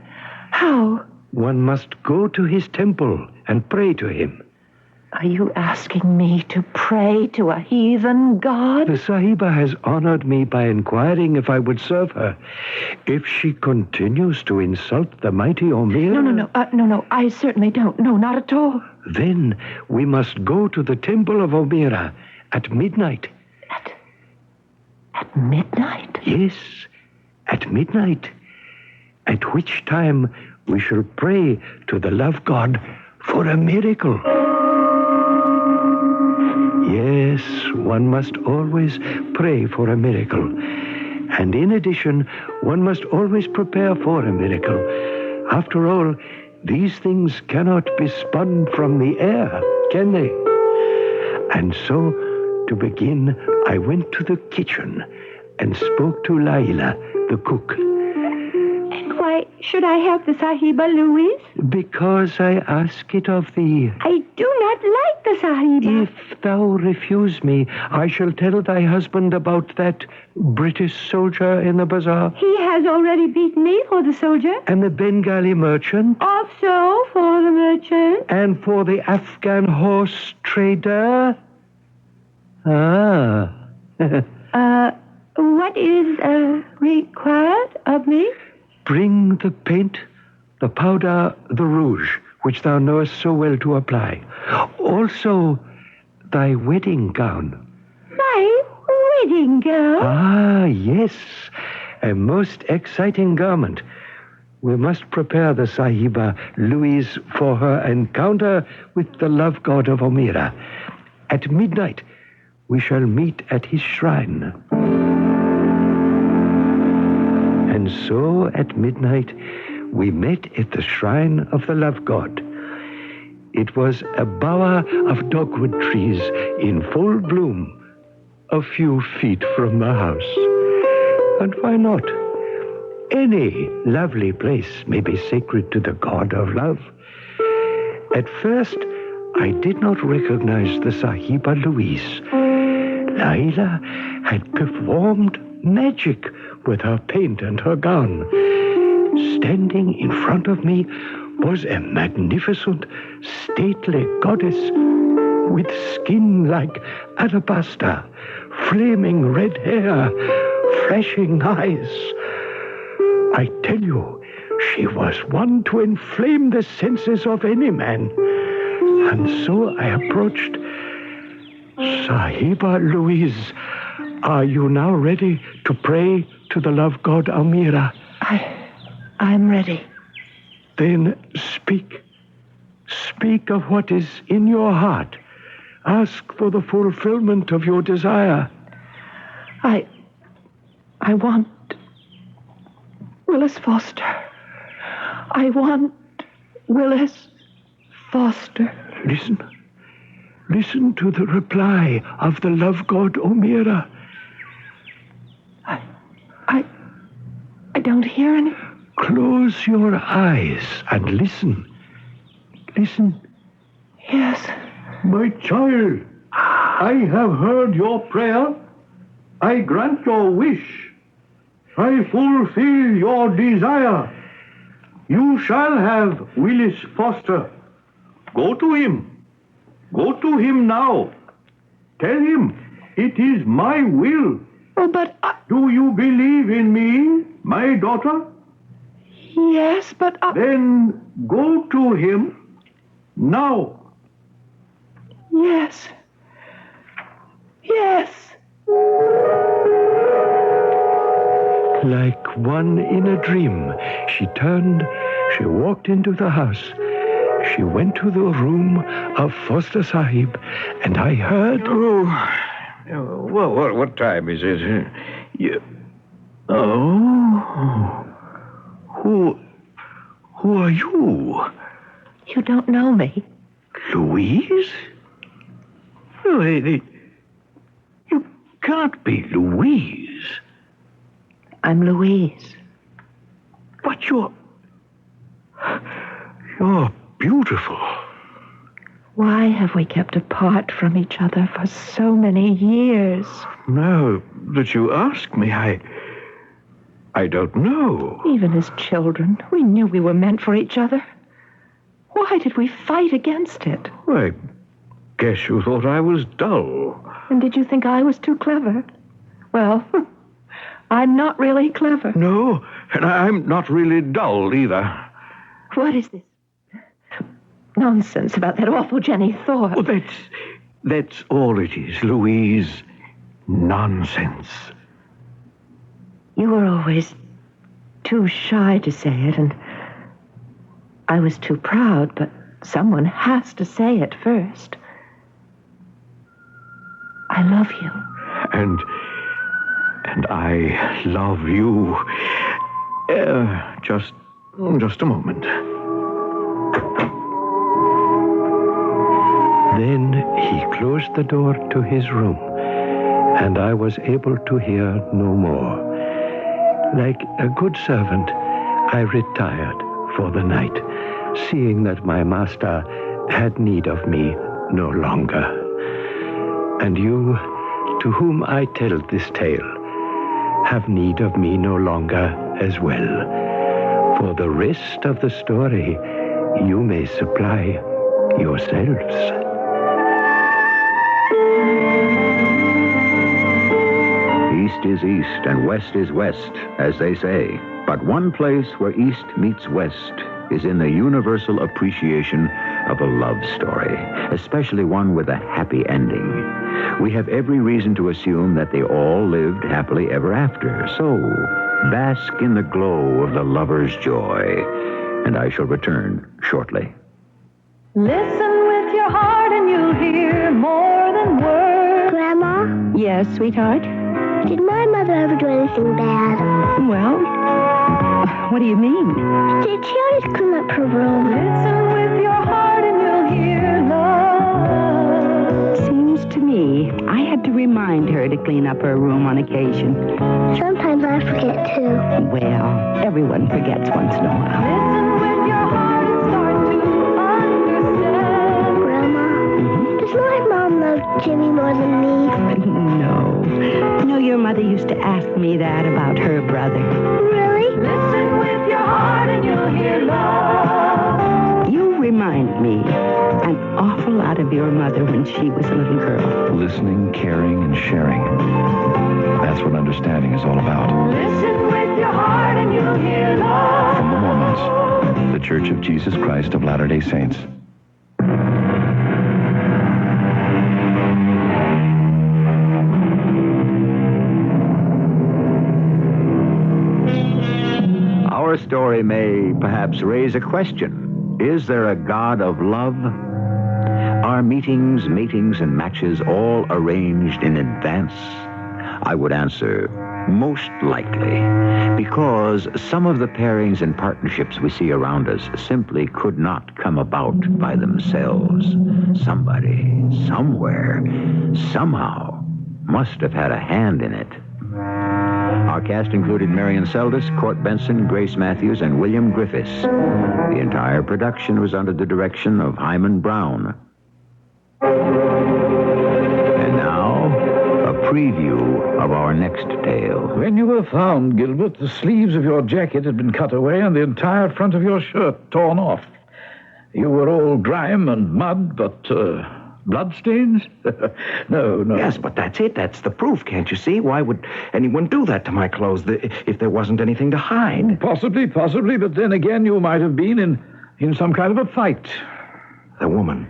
How? One must go to his temple and pray to him. Are you asking me to pray to a heathen god? The Sahiba has honored me by inquiring if I would serve her. If she continues to insult the mighty Omira... No, I certainly don't. No, not at all. Then we must go to the temple of Omira at midnight. At midnight? Yes, at midnight. At which time we shall pray to the love god for a miracle. Yes, one must always pray for a miracle. And in addition, one must always prepare for a miracle. After all, these things cannot be spun from the air, can they? And so, to begin, I went to the kitchen and spoke to Laila, the cook. And why should I have the Sahiba, Louise? Because I ask it of thee. I do not not like the Sahiba. If thou refuse me, I shall tell thy husband about that British soldier in the bazaar. He has already beaten me for the soldier. And the Bengali merchant. Also for the merchant. And for the Afghan horse trader. Ah. What is required of me? Bring the paint, the powder, the rouge, which thou knowest so well to apply. Also, thy wedding gown. My wedding gown? Ah, yes. A most exciting garment. We must prepare the Sahiba Louise for her encounter with the love god of Omira. At midnight, we shall meet at his shrine. And so, at midnight, we met at the shrine of the love god. It was a bower of dogwood trees in full bloom, a few feet from the house. And why not? Any lovely place may be sacred to the god of love. At first, I did not recognize the Sahiba Louise. Laila had performed magic with her paint and her gown. Standing in front of me was a magnificent, stately goddess with skin like alabaster, flaming red hair, flashing eyes. I tell you, she was one to inflame the senses of any man. And so I approached. Sahiba Louise, are you now ready to pray to the love god Amira? I'm ready. Then speak. Speak of what is in your heart. Ask for the fulfillment of your desire. I want Willis Foster. I want Willis Foster. Listen. Listen to the reply of the love god Omira. I don't hear any. Close your eyes and listen. Listen. Yes. My child, I have heard your prayer. I grant your wish. I fulfill your desire. You shall have Willis Foster. Go to him. Go to him now. Tell him it is my will. Oh, but Do you believe in me, my daughter? Yes, but Then go to him now. Yes. Yes. Like one in a dream, she turned, she walked into the house. She went to the room of Foster Sahib, and I heard... Well, what time is it? Oh. Who are you? You don't know me. Louise? No, you can't be Louise. I'm Louise. But you're beautiful. Why have we kept apart from each other for so many years? Now that you ask me, I don't know. Even as children, we knew we were meant for each other. Why did we fight against it? I guess you thought I was dull. And did you think I was too clever? Well, I'm not really clever. No, and I'm not really dull either. What is this? Nonsense about that awful Jenny Thorpe. Oh, that's all it is, Louise. Nonsense. You were always too shy to say it, and I was too proud, but someone has to say it first. I love you. And I love you. Just a moment. Then he closed the door to his room, and I was able to hear no more. Like a good servant, I retired for the night, seeing that my master had need of me no longer. And you, to whom I tell this tale, have need of me no longer as well. For the rest of the story, you may supply yourselves. East is east and west is west, as they say. But one place where east meets west is in the universal appreciation of a love story, especially one with a happy ending. We have every reason to assume that they all lived happily ever after. So, bask in the glow of the lover's joy. And I shall return shortly. Listen with your heart and you'll hear more than words. Grandma? Yes, sweetheart? Did my mother ever do anything bad? Well, what do you mean? Did she always clean up her room? Listen with your heart and you'll hear love. Seems to me I had to remind her to clean up her room on occasion. Sometimes I forget too. Well, everyone forgets once in a while. Listen with your heart and start to understand. Grandma, does my mom love Jimmy more than me? No. You know, your mother used to ask me that about her brother. Really? Listen with your heart and you'll hear love. You remind me an awful lot of your mother when she was a little girl. Listening, caring, and sharing. That's what understanding is all about. Listen with your heart and you'll hear love. From the Mormons, the Church of Jesus Christ of Latter-day Saints. Our story may perhaps raise a question. Is there a God of love? Are meetings, matings, and matches all arranged in advance? I would answer, most likely, because some of the pairings and partnerships we see around us simply could not come about by themselves. Somebody, somewhere, somehow, must have had a hand in it. Our cast included Marion Seldes, Court Benson, Grace Matthews, and William Griffiths. The entire production was under the direction of Himan Brown. And now, a preview of our next tale. When you were found, Gilbert, the sleeves of your jacket had been cut away and the entire front of your shirt torn off. You were all grime and mud, but, bloodstains? No. Yes, but that's it. That's the proof, can't you see? Why would anyone do that to my clothes if there wasn't anything to hide? Possibly, but then again you might have been in some kind of a fight. The woman.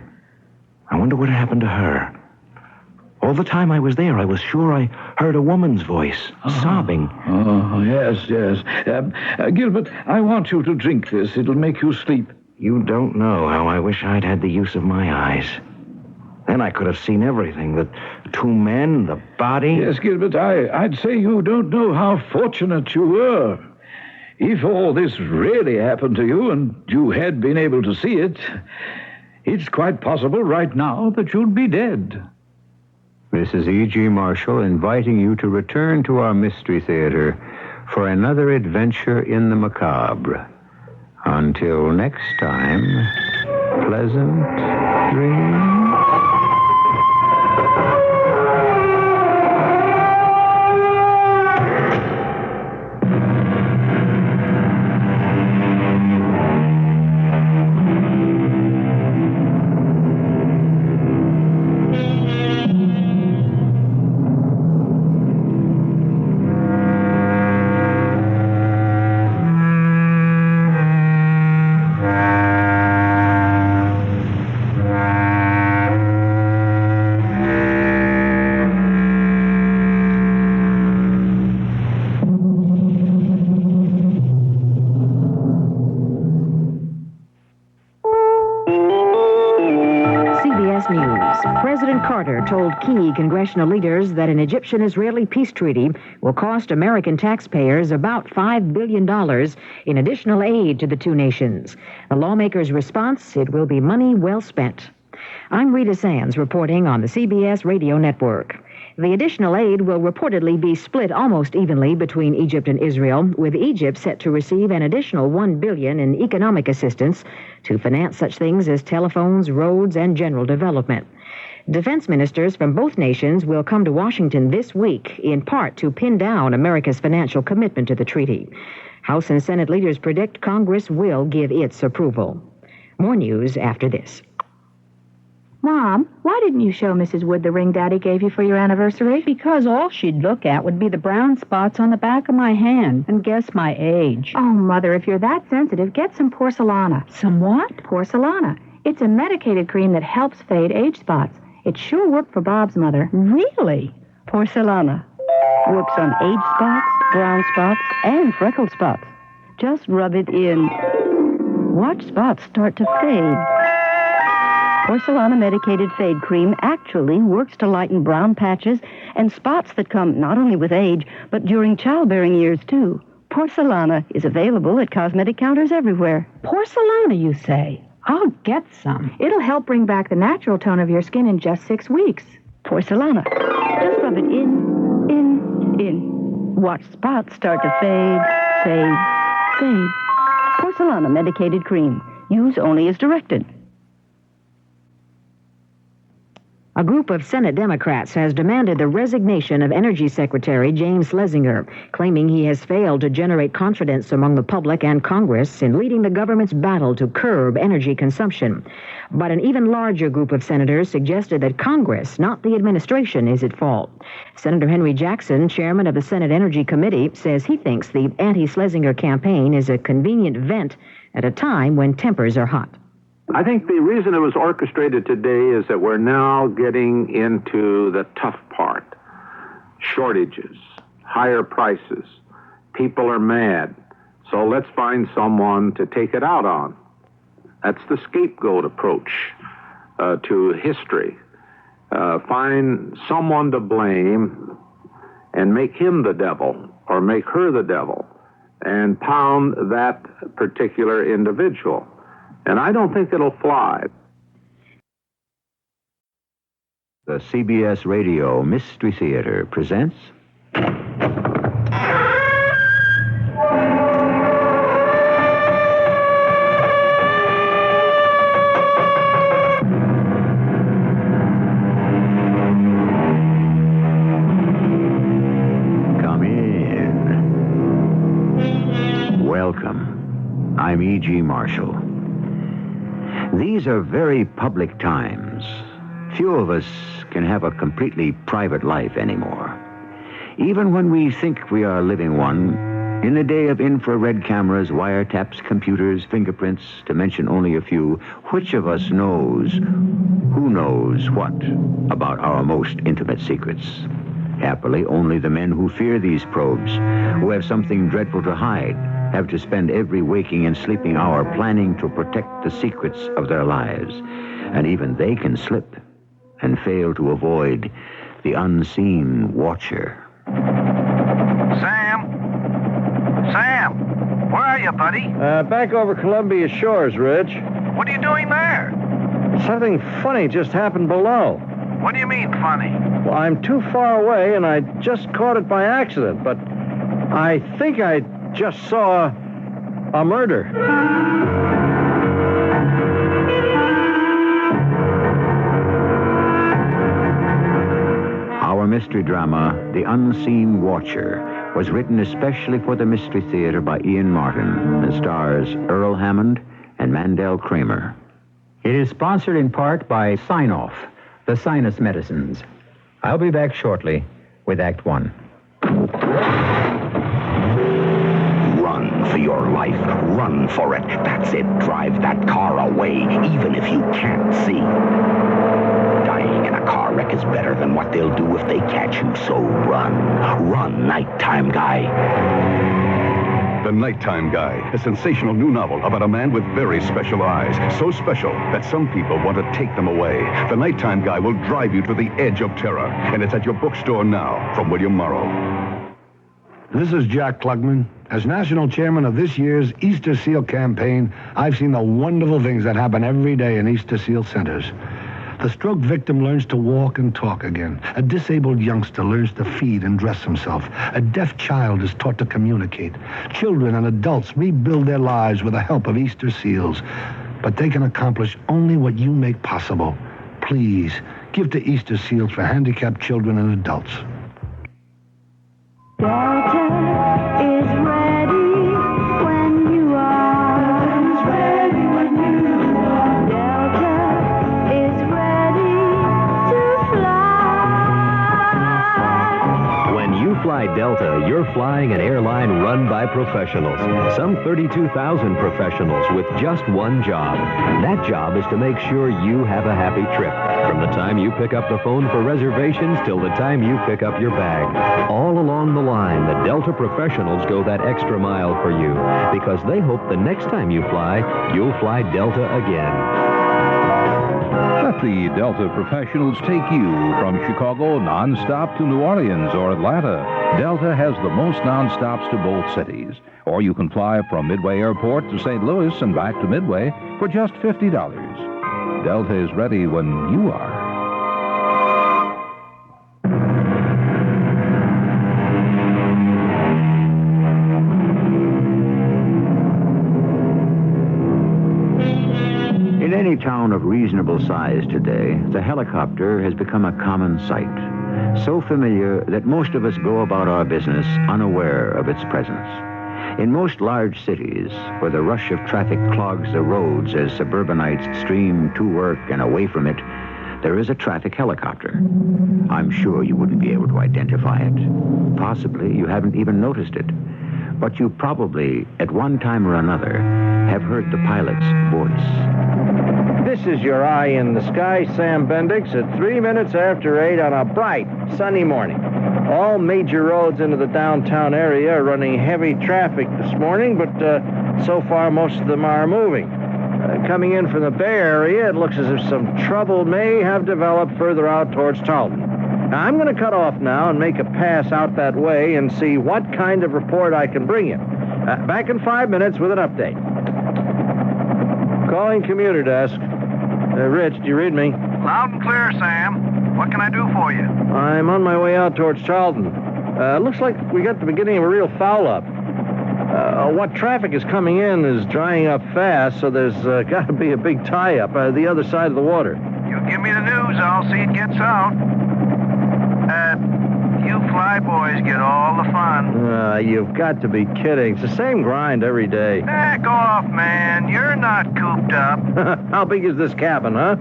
I wonder what happened to her. All the time I was there, I was sure I heard a woman's voice, sobbing. Oh, yes. Gilbert, I want you to drink this. It'll make you sleep. You don't know how I wish I'd had the use of my eyes. Then I could have seen everything. The two men, the body. Yes, Gilbert, I'd say you don't know how fortunate you were. If all this really happened to you and you had been able to see it, it's quite possible right now that you'd be dead. This is E.G. Marshall inviting you to return to our Mystery Theater for another adventure in the macabre. Until next time, pleasant dreams. Told key congressional leaders that an Egyptian-Israeli peace treaty will cost American taxpayers about $5 billion in additional aid to the two nations. The lawmakers' response, it will be money well spent. I'm Rita Sands reporting on the CBS radio network. The additional aid will reportedly be split almost evenly between Egypt and Israel, with Egypt set to receive an additional $1 billion in economic assistance to finance such things as telephones, roads, and general development. Defense ministers from both nations will come to Washington this week, in part to pin down America's financial commitment to the treaty. House and Senate leaders predict Congress will give its approval. More news after this. Mom, why didn't you show Mrs. Wood the ring Daddy gave you for your anniversary? Because all she'd look at would be the brown spots on the back of my hand and guess my age. Oh, Mother, if you're that sensitive, get some porcelana. Some what? Porcelana. It's a medicated cream that helps fade age spots. It sure worked for Bob's mother. Really? Porcelana. Works on age spots, brown spots, and freckled spots. Just rub it in. Watch spots start to fade. Porcelana Medicated Fade Cream actually works to lighten brown patches and spots that come not only with age, but during childbearing years, too. Porcelana is available at cosmetic counters everywhere. Porcelana, you say? I'll get some. It'll help bring back the natural tone of your skin in just 6 weeks. Porcelana. Just rub it in. Watch spots start to fade. Porcelana Medicated Cream. Use only as directed. A group of Senate Democrats has demanded the resignation of Energy Secretary James Schlesinger, claiming he has failed to generate confidence among the public and Congress in leading the government's battle to curb energy consumption. But an even larger group of senators suggested that Congress, not the administration, is at fault. Senator Henry Jackson, chairman of the Senate Energy Committee, says he thinks the anti-Schlesinger campaign is a convenient vent at a time when tempers are hot. I think the reason it was orchestrated today is that we're now getting into the tough part. Shortages, higher prices, people are mad, so let's find someone to take it out on. That's the scapegoat approach to history. Find someone to blame and make him the devil or make her the devil and pound that particular individual. And I don't think it'll fly. The CBS Radio Mystery Theater presents... Come in. Welcome. I'm E.G. Marshall. These are very public times. Few of us can have a completely private life anymore. Even when we think we are living one, in a day of infrared cameras, wiretaps, computers, fingerprints, to mention only a few, which of us knows who knows what about our most intimate secrets? Happily, only the men who fear these probes, who have something dreadful to hide, have to spend every waking and sleeping hour planning to protect the secrets of their lives. And even they can slip and fail to avoid the unseen watcher. Sam, where are you, buddy? Back over Columbia Shores, Rich. What are you doing there? Something funny just happened below. What do you mean, funny? Well, I'm too far away, and I just caught it by accident, but I think I just saw a murder. Our mystery drama, The Unseen Watcher, was written especially for the Mystery Theater by Ian Martin and stars Earl Hammond and Mandel Kramer. It is sponsored in part by Sign-Off, the sinus medicines. I'll be back shortly with Act 1. Run for your life. Run for it. That's it. Drive that car away, even if you can't see. Dying in a car wreck is better than what they'll do if they catch you, so run. Run, Nighttime Guy. The Nighttime Guy, a sensational new novel about a man with very special eyes. So special that some people want to take them away. The Nighttime Guy will drive you to the edge of terror. And it's at your bookstore now from William Morrow. This is Jack Klugman. As national chairman of this year's Easter Seal campaign, I've seen the wonderful things that happen every day in Easter Seal centers. The stroke victim learns to walk and talk again. A disabled youngster learns to feed and dress himself. A deaf child is taught to communicate. Children and adults rebuild their lives with the help of Easter Seals. But they can accomplish only what you make possible. Please, Give to Easter Seals for handicapped children and adults. Delta is ready when you are. Delta is ready when you are. Delta is ready to fly. When you fly Delta, you're flying an airline run by professionals. Some 32,000 professionals with just one job. That job is to make sure you have a happy trip. From the time you pick up the phone for reservations till the time you pick up your bag. All along the line, the Delta professionals go that extra mile for you because they hope the next time you fly, you'll fly Delta again. Let the Delta professionals take you from Chicago nonstop to New Orleans or Atlanta. Delta has the most nonstops to both cities. Or you can fly from Midway Airport to St. Louis and back to Midway for just $50. Delta is ready when you are. In any town of reasonable size today, the helicopter has become a common sight. So familiar that most of us go about our business unaware of its presence. In most large cities, where the rush of traffic clogs the roads as suburbanites stream to work and away from it, there is a traffic helicopter. I'm sure you wouldn't be able to identify it. Possibly you haven't even noticed it. But you probably, at one time or another, have heard the pilot's voice. This is your eye in the sky, Sam Bendix, at 3 minutes after 8 on a bright, sunny morning. All major roads into the downtown area are running heavy traffic this morning, but so far most of them are moving. Coming in from the Bay Area, it looks as if some trouble may have developed further out towards Charlton. Now, I'm going to cut off now and make a pass out that way and see what kind of report I can bring you. Back in 5 minutes with an update. Calling commuter desk. Rich, do you read me? Loud and clear, Sam. What can I do for you? I'm on my way out towards Charlton. Looks like we got the beginning of a real foul-up. What traffic is coming in is drying up fast, so there's got to be a big tie-up the other side of the water. You give me the news, I'll see it gets out. You flyboys get all the fun. You've got to be kidding. It's the same grind every day. Back off, man. You're not cooped up. How big is this cabin, huh?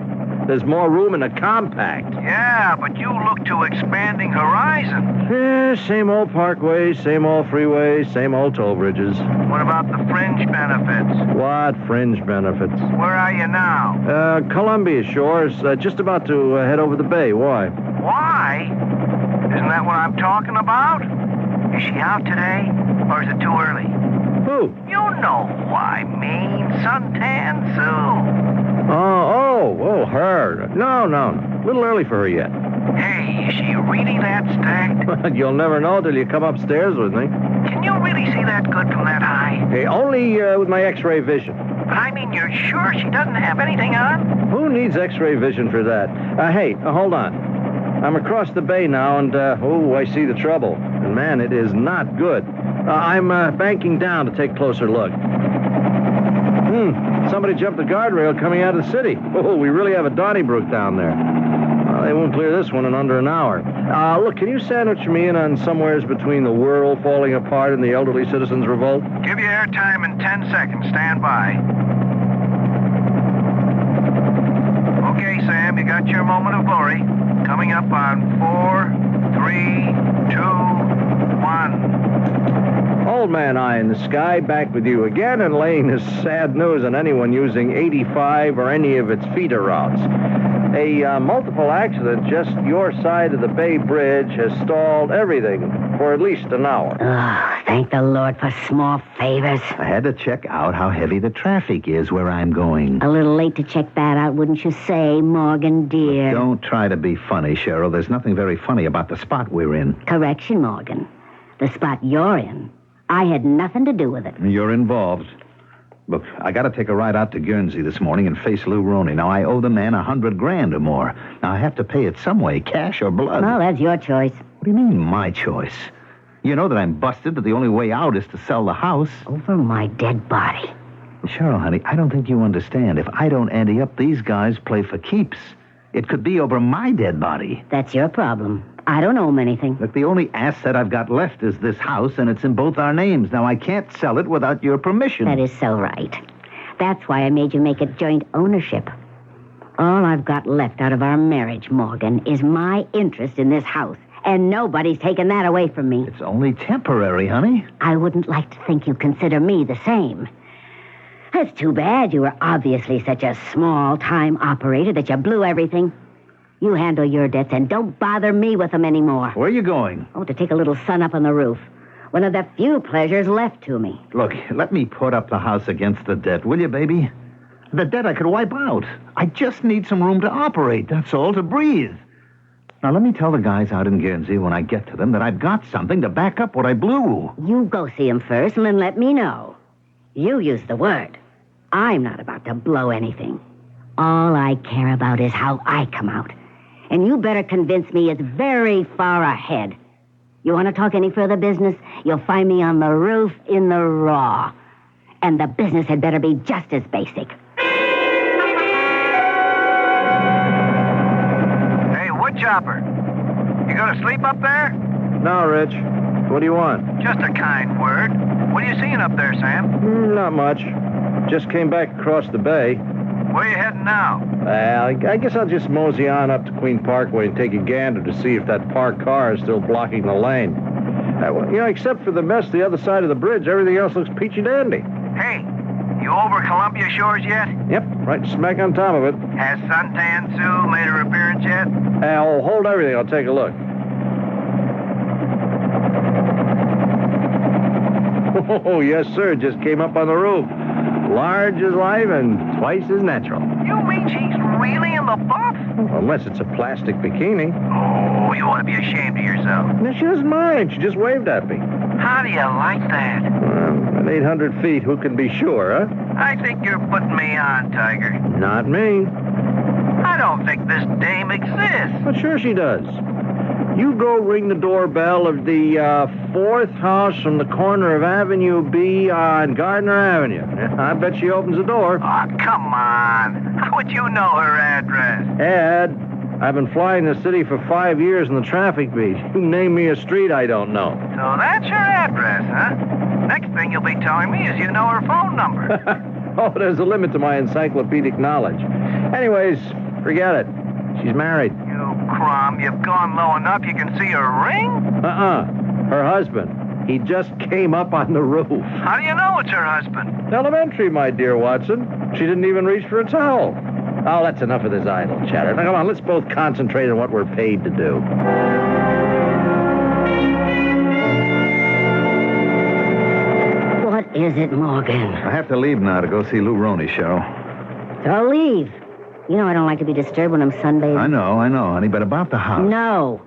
There's more room in a compact. Yeah, but you look to expanding horizon. Yeah, same old parkways, same old freeways, same old toll bridges. What about the fringe benefits? What fringe benefits? Where are you now? Columbia Shores, just about to head over the bay. Why? Why? Isn't that what I'm talking about? Is she out today, or is it too early? Who? You know who I mean, Suntan Sue. Oh, her. No. A little early for her yet. Hey, is she really that stacked? You'll never know till you come upstairs with me. Can you really see that good from that high? Hey, only with my X-ray vision. But I mean, you're sure she doesn't have anything on? Who needs X-ray vision for that? Hey, hold on. I'm across the bay now, and, I see the trouble. And, man, it is not good. I'm banking down to take a closer look. Somebody jumped the guardrail coming out of the city. Oh, we really have a Donnybrook down there. They won't clear this one in under an hour. Look, can you sandwich me in on somewheres between the world falling apart and the elderly citizens' revolt? Give you airtime in 10 seconds. Stand by. Okay, Sam, you got your moment of glory. Coming up on 4, 3, 2, 1. Old Man Eye in the Sky, back with you again and laying this sad news on anyone using 85 or any of its feeder routes. A multiple accident just your side of the Bay Bridge has stalled everything for at least an hour. Oh, thank the Lord for small favors. I had to check out how heavy the traffic is where I'm going. A little late to check that out, wouldn't you say, Morgan, dear? But don't try to be funny, Cheryl. There's nothing very funny about the spot we're in. Correction, Morgan. The spot you're in. I had nothing to do with it. You're involved. Look, I got to take a ride out to Guernsey this morning and face Lou Roney. Now, I owe the man $100,000 or more. Now, I have to pay it some way, cash or blood. Well, that's your choice. What do you mean, my choice? You know that I'm busted, that the only way out is to sell the house. Over my dead body. Cheryl, honey, I don't think you understand. If I don't ante up, these guys play for keeps. It could be over my dead body. That's your problem. I don't owe him anything. Look, the only asset I've got left is this house, and it's in both our names. Now, I can't sell it without your permission. That is so right. That's why I made you make it joint ownership. All I've got left out of our marriage, Morgan, is my interest in this house. And nobody's taken that away from me. It's only temporary, honey. I wouldn't like to think you consider me the same. It's too bad you were obviously such a small-time operator that you blew everything. You handle your debts and don't bother me with them anymore. Where are you going? Oh, to take a little sun up on the roof. One of the few pleasures left to me. Look, let me put up the house against the debt, will you, baby? The debt I could wipe out. I just need some room to operate, that's all, to breathe. Now, let me tell the guys out in Guernsey when I get to them that I've got something to back up what I blew. You go see him first and then let me know. You use the word. I'm not about to blow anything. All I care about is how I come out. And you better convince me it's very far ahead. You want to talk any further business? You'll find me on the roof in the raw. And the business had better be just as basic. Hey, woodchopper. You gonna sleep up there? No, Rich. What do you want? Just a kind word. What are you seeing up there, Sam? Not much. Just came back across the bay. Where are you heading now? Well, I guess I'll just mosey on up to Queen Parkway and take a gander to see if that parked car is still blocking the lane. Except for the mess the other side of the bridge, everything else looks peachy dandy. Hey, you over Columbia Shores yet? Yep, right smack on top of it. Has Suntan Sue made her appearance yet? I'll hold everything. I'll take a look. Oh, yes, sir. Just came up on the roof. Large as life and twice as natural. You mean she's really in the buff? Unless it's a plastic bikini. Oh, you ought to be ashamed of yourself. No, she doesn't mind. She just waved at me. How do you like that? At 800 feet, who can be sure, huh? I think you're putting me on, Tiger. Not me. I don't think this dame exists. But sure she does. You go ring the doorbell of the fourth house from the corner of Avenue B on Gardner Avenue. I bet she opens the door. Oh, come on. How would you know her address? Ed, I've been flying the city for 5 years in the traffic beat. You name me a street I don't know. So that's your address, huh? Next thing you'll be telling me is you know her phone number. Oh, there's a limit to my encyclopedic knowledge. Anyways, forget it. She's married. Crumb, you've gone low enough you can see her ring? Her husband. He just came up on the roof. How do you know it's her husband? Elementary, my dear Watson. She didn't even reach for a towel. Oh, that's enough of this idle chatter. Now, come on, let's both concentrate on what we're paid to do. What is it, Morgan? I have to leave now to go see Lou Roney, Cheryl. So leave. You know I don't like to be disturbed when I'm sunbathing. I know, honey, but about the house. No.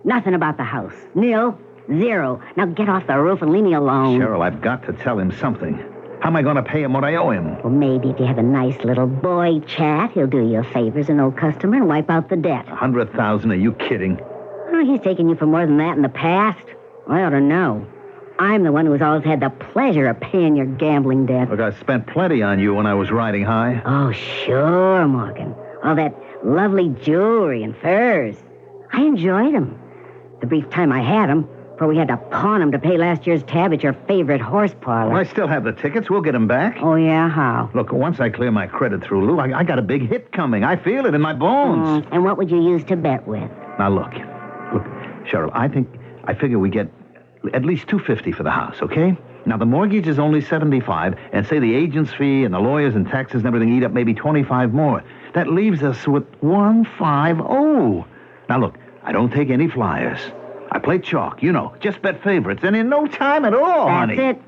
Nothing about the house. Nil. Zero. Now get off the roof and leave me alone. Cheryl, I've got to tell him something. How am I going to pay him what I owe him? Well, maybe if you have a nice little boy chat, he'll do you a favor as an old customer and wipe out the debt. 100,000? Are you kidding? Oh, he's taken you for more than that in the past. I ought to know. I'm the one who's always had the pleasure of paying your gambling debt. Look, I spent plenty on you when I was riding high. Oh, sure, Morgan. All that lovely jewelry and furs. I enjoyed them. The brief time I had them, before we had to pawn them to pay last year's tab at your favorite horse parlor. Well, I still have the tickets. We'll get them back. Oh, yeah? How? Look, once I clear my credit through Lou, I got a big hit coming. I feel it in my bones. And what would you use to bet with? Now, look, Cheryl, I figure we get at least $250 for the house, okay? Now, the mortgage is only $75, and say the agent's fee and the lawyers and taxes and everything eat up maybe $25 more. That leaves us with $150. Now, look, I don't take any flyers. I play chalk, just bet favorites, and in no time at all, honey. That's it.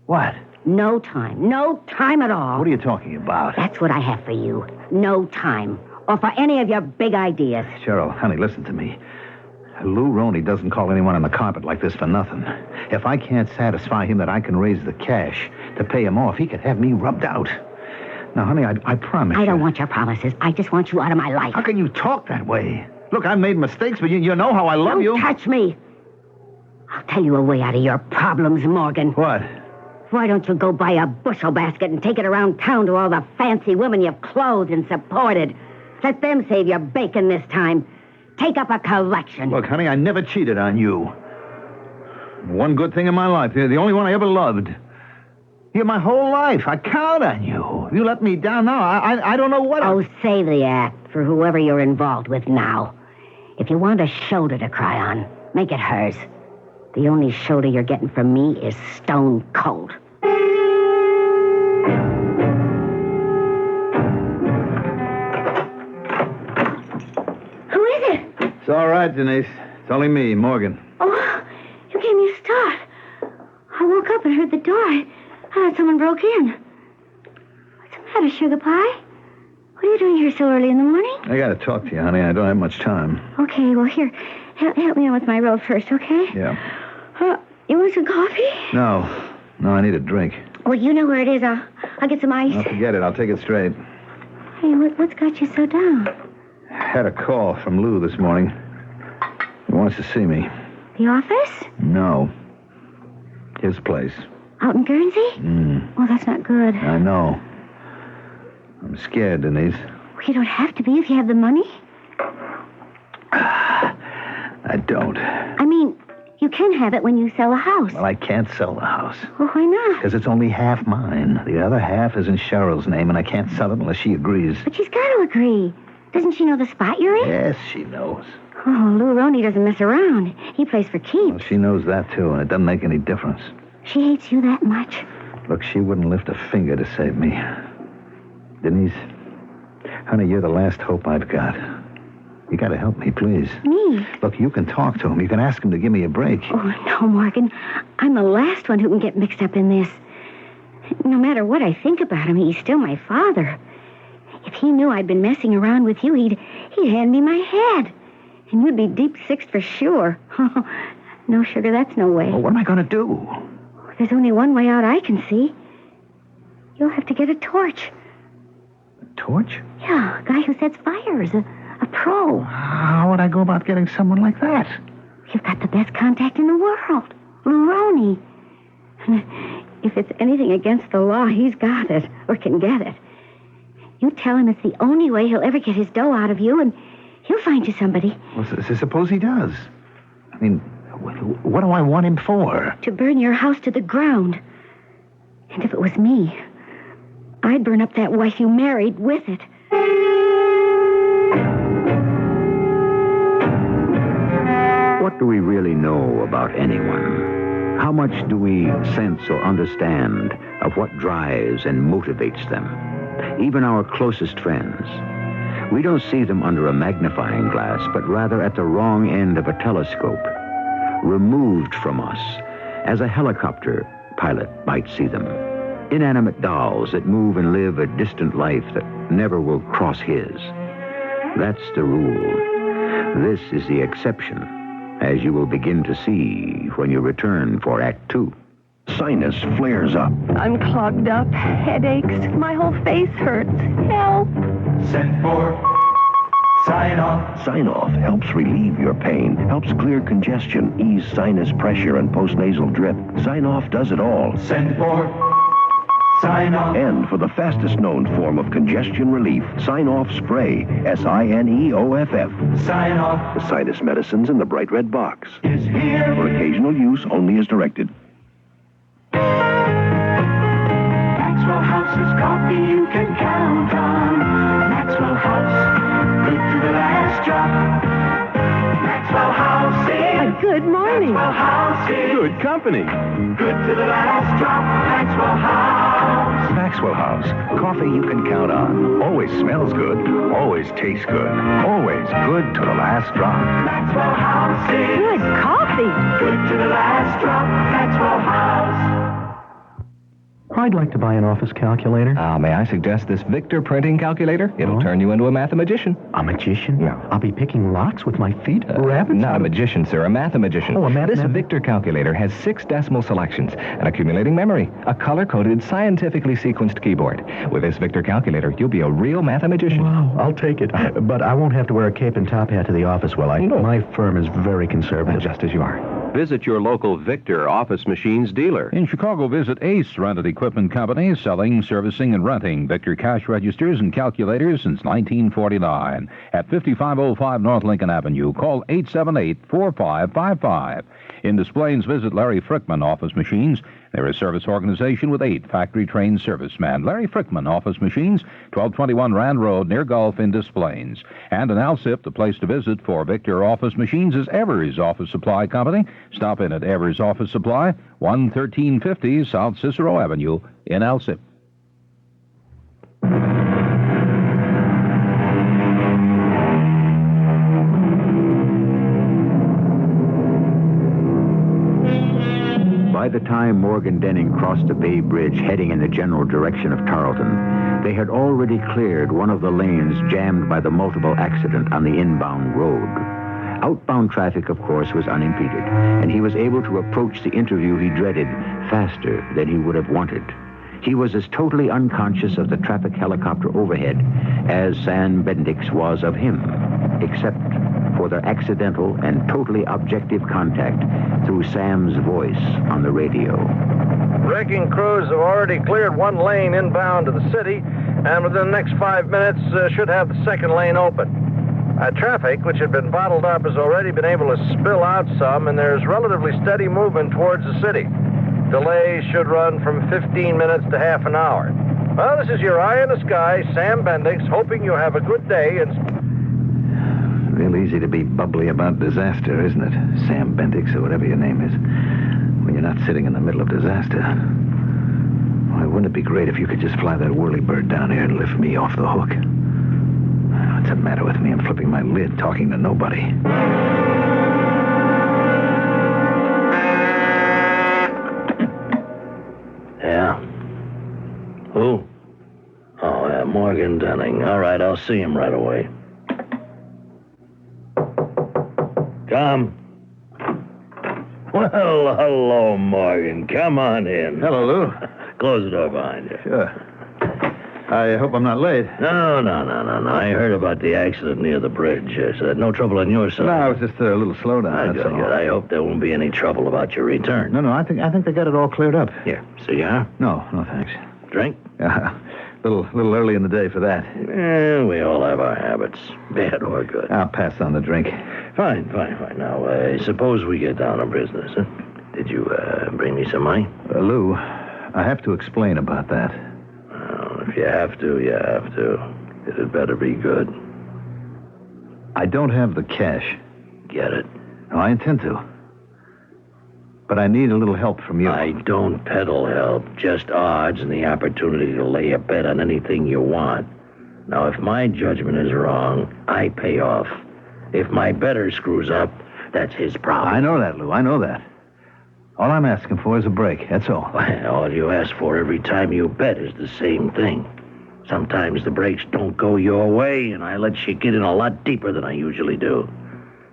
What? No time. No time at all. What are you talking about? That's what I have for you. No time. Or for any of your big ideas. Cheryl, honey, listen to me. Lou Roney doesn't call anyone on the carpet like this for nothing. If I can't satisfy him that I can raise the cash to pay him off, he could have me rubbed out. Now, honey, I promise you. I don't want your promises. I just want you out of my life. How can you talk that way? Look, I've made mistakes, but you know how I love you. Don't touch me. I'll tell you a way out of your problems, Morgan. What? Why don't you go buy a bushel basket and take it around town to all the fancy women you've clothed and supported? Let them save your bacon this time. Take up a collection. Look, honey, I never cheated on you. One good thing in my life. You're the only one I ever loved. You're my whole life. I count on you. You let me down now. I don't know what... Oh, save the act for whoever you're involved with now. If you want a shoulder to cry on, make it hers. The only shoulder you're getting from me is stone cold. Who is it? It's all right, Denise. It's only me, Morgan. Oh, you gave me a start. I woke up and heard the door. I thought someone broke in. What's the matter, Sugar Pie? What are you doing here so early in the morning? I gotta talk to you, honey. I don't have much time. Okay, well, here. Help me out with my robe first, okay? Yeah. You want some coffee? No, I need a drink. Well, you know where it is. I'll get some ice. I'll forget it. I'll take it straight. Hey, what's got you so down? Had a call from Lou this morning. He wants to see me. The office? No. His place. Out in Guernsey? Well, that's not good. I know. I'm scared, Denise. Well, you don't have to be if you have the money. I don't. I mean, you can have it when you sell a house. Well, I can't sell the house. Well, why not? Because it's only half mine. The other half is in Cheryl's name, and I can't sell it unless she agrees. But she's got to agree. Doesn't she know the spot you're in? Yes, she knows. Oh, Lou Roney doesn't mess around. He plays for keeps. Well, she knows that, too, and it doesn't make any difference. She hates you that much? Look, she wouldn't lift a finger to save me. Denise, honey, you're the last hope I've got. You got to help me, please. Me? Look, you can talk to him. You can ask him to give me a break. Oh, no, Morgan. I'm the last one who can get mixed up in this. No matter what I think about him, he's still my father. If he knew I'd been messing around with you, he'd hand me my head. And you'd be deep sixth for sure. No, sugar, that's no way. Well, what am I going to do? There's only one way out I can see. You'll have to get a torch. A torch? Yeah, a guy who sets fires. A pro. How would I go about getting someone like that? You've got the best contact in the world. Lou Roney. If it's anything against the law, he's got it, or can get it. You tell him it's the only way he'll ever get his dough out of you, and he'll find you somebody. Well, suppose he does. I mean, what do I want him for? To burn your house to the ground. And if it was me, I'd burn up that wife you married with it. What do we really know about anyone? How much do we sense or understand of what drives and motivates them? Even our closest friends. We don't see them under a magnifying glass, but rather at the wrong end of a telescope, removed from us, as a helicopter pilot might see them. Inanimate dolls that move and live a distant life that never will cross his. That's the rule. This is the exception, as you will begin to see when you return for Act 2. Sinus flares up. I'm clogged up, headaches, my whole face hurts. Help! Send for Sign Off. Sign Off helps relieve your pain, helps clear congestion, ease sinus pressure and postnasal drip. Sign Off does it all. Send for Sign Off. And for the fastest known form of congestion relief, Sign Off Spray. SINEOFF. Sign Off. The sinus medicines in the bright red box. Is here. For occasional use only as directed. Maxwell House's coffee you can count on. Maxwell House, good to the last drop. Maxwell House is good morning. Maxwell House is Good company. good to the last drop. Maxwell House. Maxwell House. Coffee you can count on. Always smells good. Always tastes good. Always good to the last drop. Maxwell House is Good coffee. good to the last drop. Maxwell House. I'd like to buy an office calculator. May I suggest this Victor printing calculator? It'll turn you into a mathemagician. A magician? Yeah. I'll be picking locks with my feet. Rabbits? Not a magician, sir. A mathemagician. Oh, a This Victor calculator has 6 decimal selections, an accumulating memory, a color-coded, scientifically sequenced keyboard. With this Victor calculator, you'll be a real mathematician. Wow, I'll take it. But I won't have to wear a cape and top hat to the office, will I? No. My firm is very conservative. Just as you are. Visit your local Victor office machines dealer. In Chicago, visit Ace Rented Equipment Company, selling, servicing, and renting Victor cash registers and calculators since 1949. At 5505 North Lincoln Avenue, call 878-4555. In Des Plaines, visit Larry Frickman Office Machines. They're a service organization with 8 factory-trained servicemen. Larry Frickman Office Machines, 1221 Rand Road, near Gulf in Des Plaines. And in Alsip, the place to visit for Victor Office Machines is Evers Office Supply Company. Stop in at Evers Office Supply, 1350 South Cicero Avenue in Alsip. By the time Morgan Denning crossed the Bay Bridge heading in the general direction of Tarleton, they had already cleared one of the lanes jammed by the multiple accident on the inbound road. Outbound traffic, of course, was unimpeded, and he was able to approach the interview he dreaded faster than he would have wanted. He was as totally unconscious of the traffic helicopter overhead as Sam Bendix was of him, except for their accidental and totally objective contact through Sam's voice on the radio. Wrecking crews have already cleared one lane inbound to the city, and within the next 5 minutes should have the second lane open. Traffic, which had been bottled up, has already been able to spill out some, and there's relatively steady movement towards the city. Delays should run from 15 minutes to half an hour. Well, this is your eye in the sky, Sam Bendix, hoping you have a good day and... Real easy to be bubbly about disaster, isn't it? Sam Bendix, or whatever your name is, when you're not sitting in the middle of disaster. Why, wouldn't it be great if you could just fly that whirlybird down here and lift me off the hook? What's the matter with me? I'm flipping my lid, talking to nobody. Yeah? Who? Oh, yeah, Morgan Denning. All right, I'll see him right away. Come. Well, hello, Morgan. Come on in. Hello, Lou. Close the door behind you. Sure. I hope I'm not late. No. I heard about the accident near the bridge. No trouble on your side. No, it was just a little slowdown. Good. I hope there won't be any trouble about your return. No, I think they got it all cleared up. Here, cigar? No, thanks. Drink? Yeah, little early in the day for that. Yeah, we all have our habits, bad or good. I'll pass on the drink. Fine. Now, suppose we get down to business. Huh? Did you bring me some money? Lou, I have to explain about that. Well, if you have to, you have to. It had better be good. I don't have the cash. Get it? No, I intend to. But I need a little help from you. I don't peddle help, just odds and the opportunity to lay a bet on anything you want. Now, if my judgment is wrong, I pay off. If my bettor screws up, that's his problem. I know that, Lou. I know that. All I'm asking for is a break. That's all. Well, all you ask for every time you bet is the same thing. Sometimes the breaks don't go your way, and I let you get in a lot deeper than I usually do.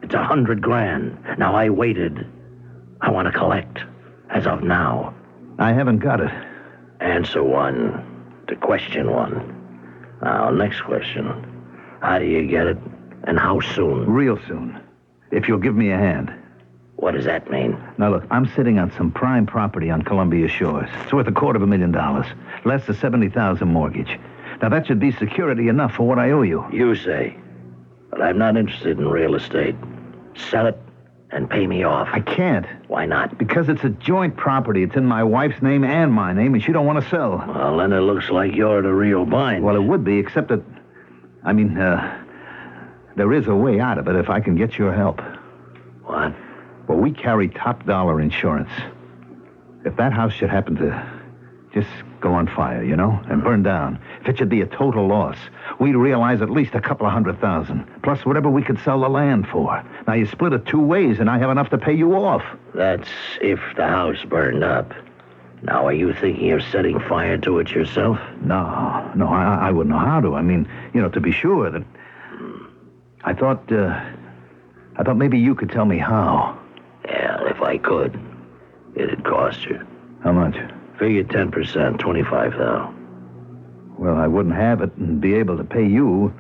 It's $100,000. Now, I waited. I want to collect, as of now. I haven't got it. Answer one to question one. Now, next question. How do you get it, and how soon? Real soon. If you'll give me a hand. What does that mean? Now, look, I'm sitting on some prime property on Columbia Shores. It's worth $250,000. Less the $70,000 mortgage. Now, that should be security enough for what I owe you. You say. But I'm not interested in real estate. Sell it and pay me off. I can't. Why not? Because it's a joint property. It's in my wife's name and my name, and she don't want to sell. Well, then it looks like you're in a real bind. Well, it would be, except that... there is a way out of it if I can get your help. What? Well, we carry top dollar insurance. If that house should happen to just go on fire, and burn down, if it should be a total loss, we'd realize at least $200,000, plus whatever we could sell the land for. Now, you split it 2 ways, and I have enough to pay you off. That's if the house burned up. Now, are you thinking of setting fire to it yourself? No, I wouldn't know how to. To be sure that... I thought maybe you could tell me how. Yeah, if I could, it'd cost you. How much? Figure 10%, $25,000. Well, I wouldn't have it and be able to pay you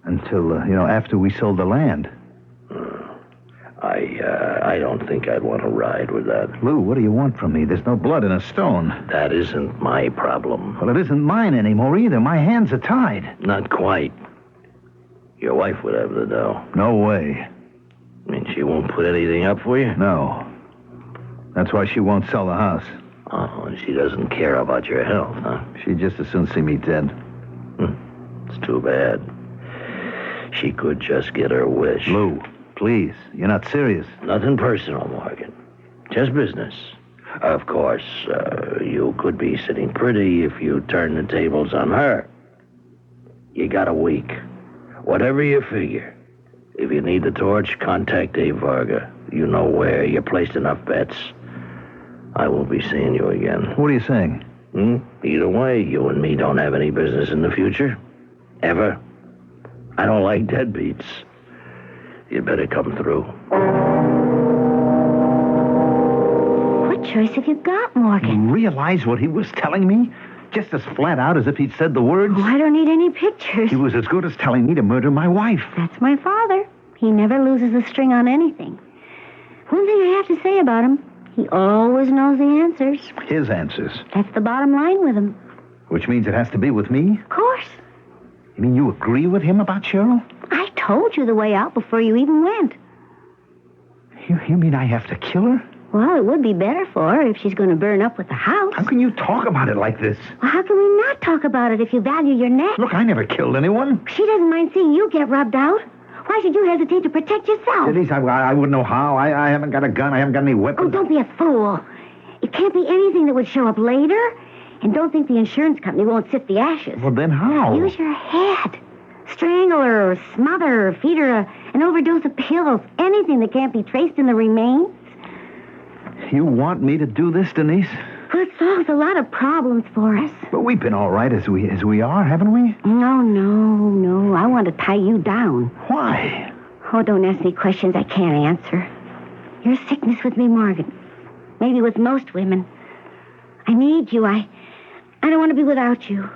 until, after we sold the land. I don't think I'd want to ride with that. Lou, what do you want from me? There's no blood in a stone. That isn't my problem. Well, it isn't mine anymore either. My hands are tied. Not quite. Your wife would have the dough. No way. I mean, she won't put anything up for you? No. That's why she won't sell the house. Oh, and she doesn't care about your health, huh? She'd just as soon see me dead. It's too bad. She could just get her wish. Lou, please. You're not serious. Nothing personal, Morgan. Just business. Of course, you could be sitting pretty if you turn the tables on her. You got a week. Whatever you figure. If you need the torch, contact Dave Varga. You know where. You placed enough bets. I won't be seeing you again. What are you saying? Either way, you and me don't have any business in the future. Ever. I don't like deadbeats. You'd better come through. What choice have you got, Morgan? You realize what he was telling me? Just as flat out as if he'd said the words. Oh, I don't need any pictures. He was as good as telling me to murder my wife. That's my father. He never loses a string on anything. One thing I have to say about him, he always knows the answers. His answers. That's the bottom line with him. Which means it has to be with me? Of course. You mean you agree with him about Cheryl? I told you the way out before you even went. You mean I have to kill her? Well, it would be better for her if she's going to burn up with the house. How can you talk about it like this? Well, how can we not talk about it if you value your neck? Look, I never killed anyone. She doesn't mind seeing you get rubbed out. Why should you hesitate to protect yourself? At least I wouldn't know how. I haven't got a gun. I haven't got any weapons. Oh, don't be a fool. It can't be anything that would show up later. And don't think the insurance company won't sift the ashes. Well, then how? Use your head. Strangle her or smother her or feed her an overdose of pills. Anything that can't be traced in the remains. You want me to do this, Denise? Well, it solves a lot of problems for us. But we've been all right as we are, haven't we? No. I want to tie you down. Why? Oh, don't ask me questions I can't answer. Your sickness with me, Morgan. Maybe with most women. I need you. I don't want to be without you.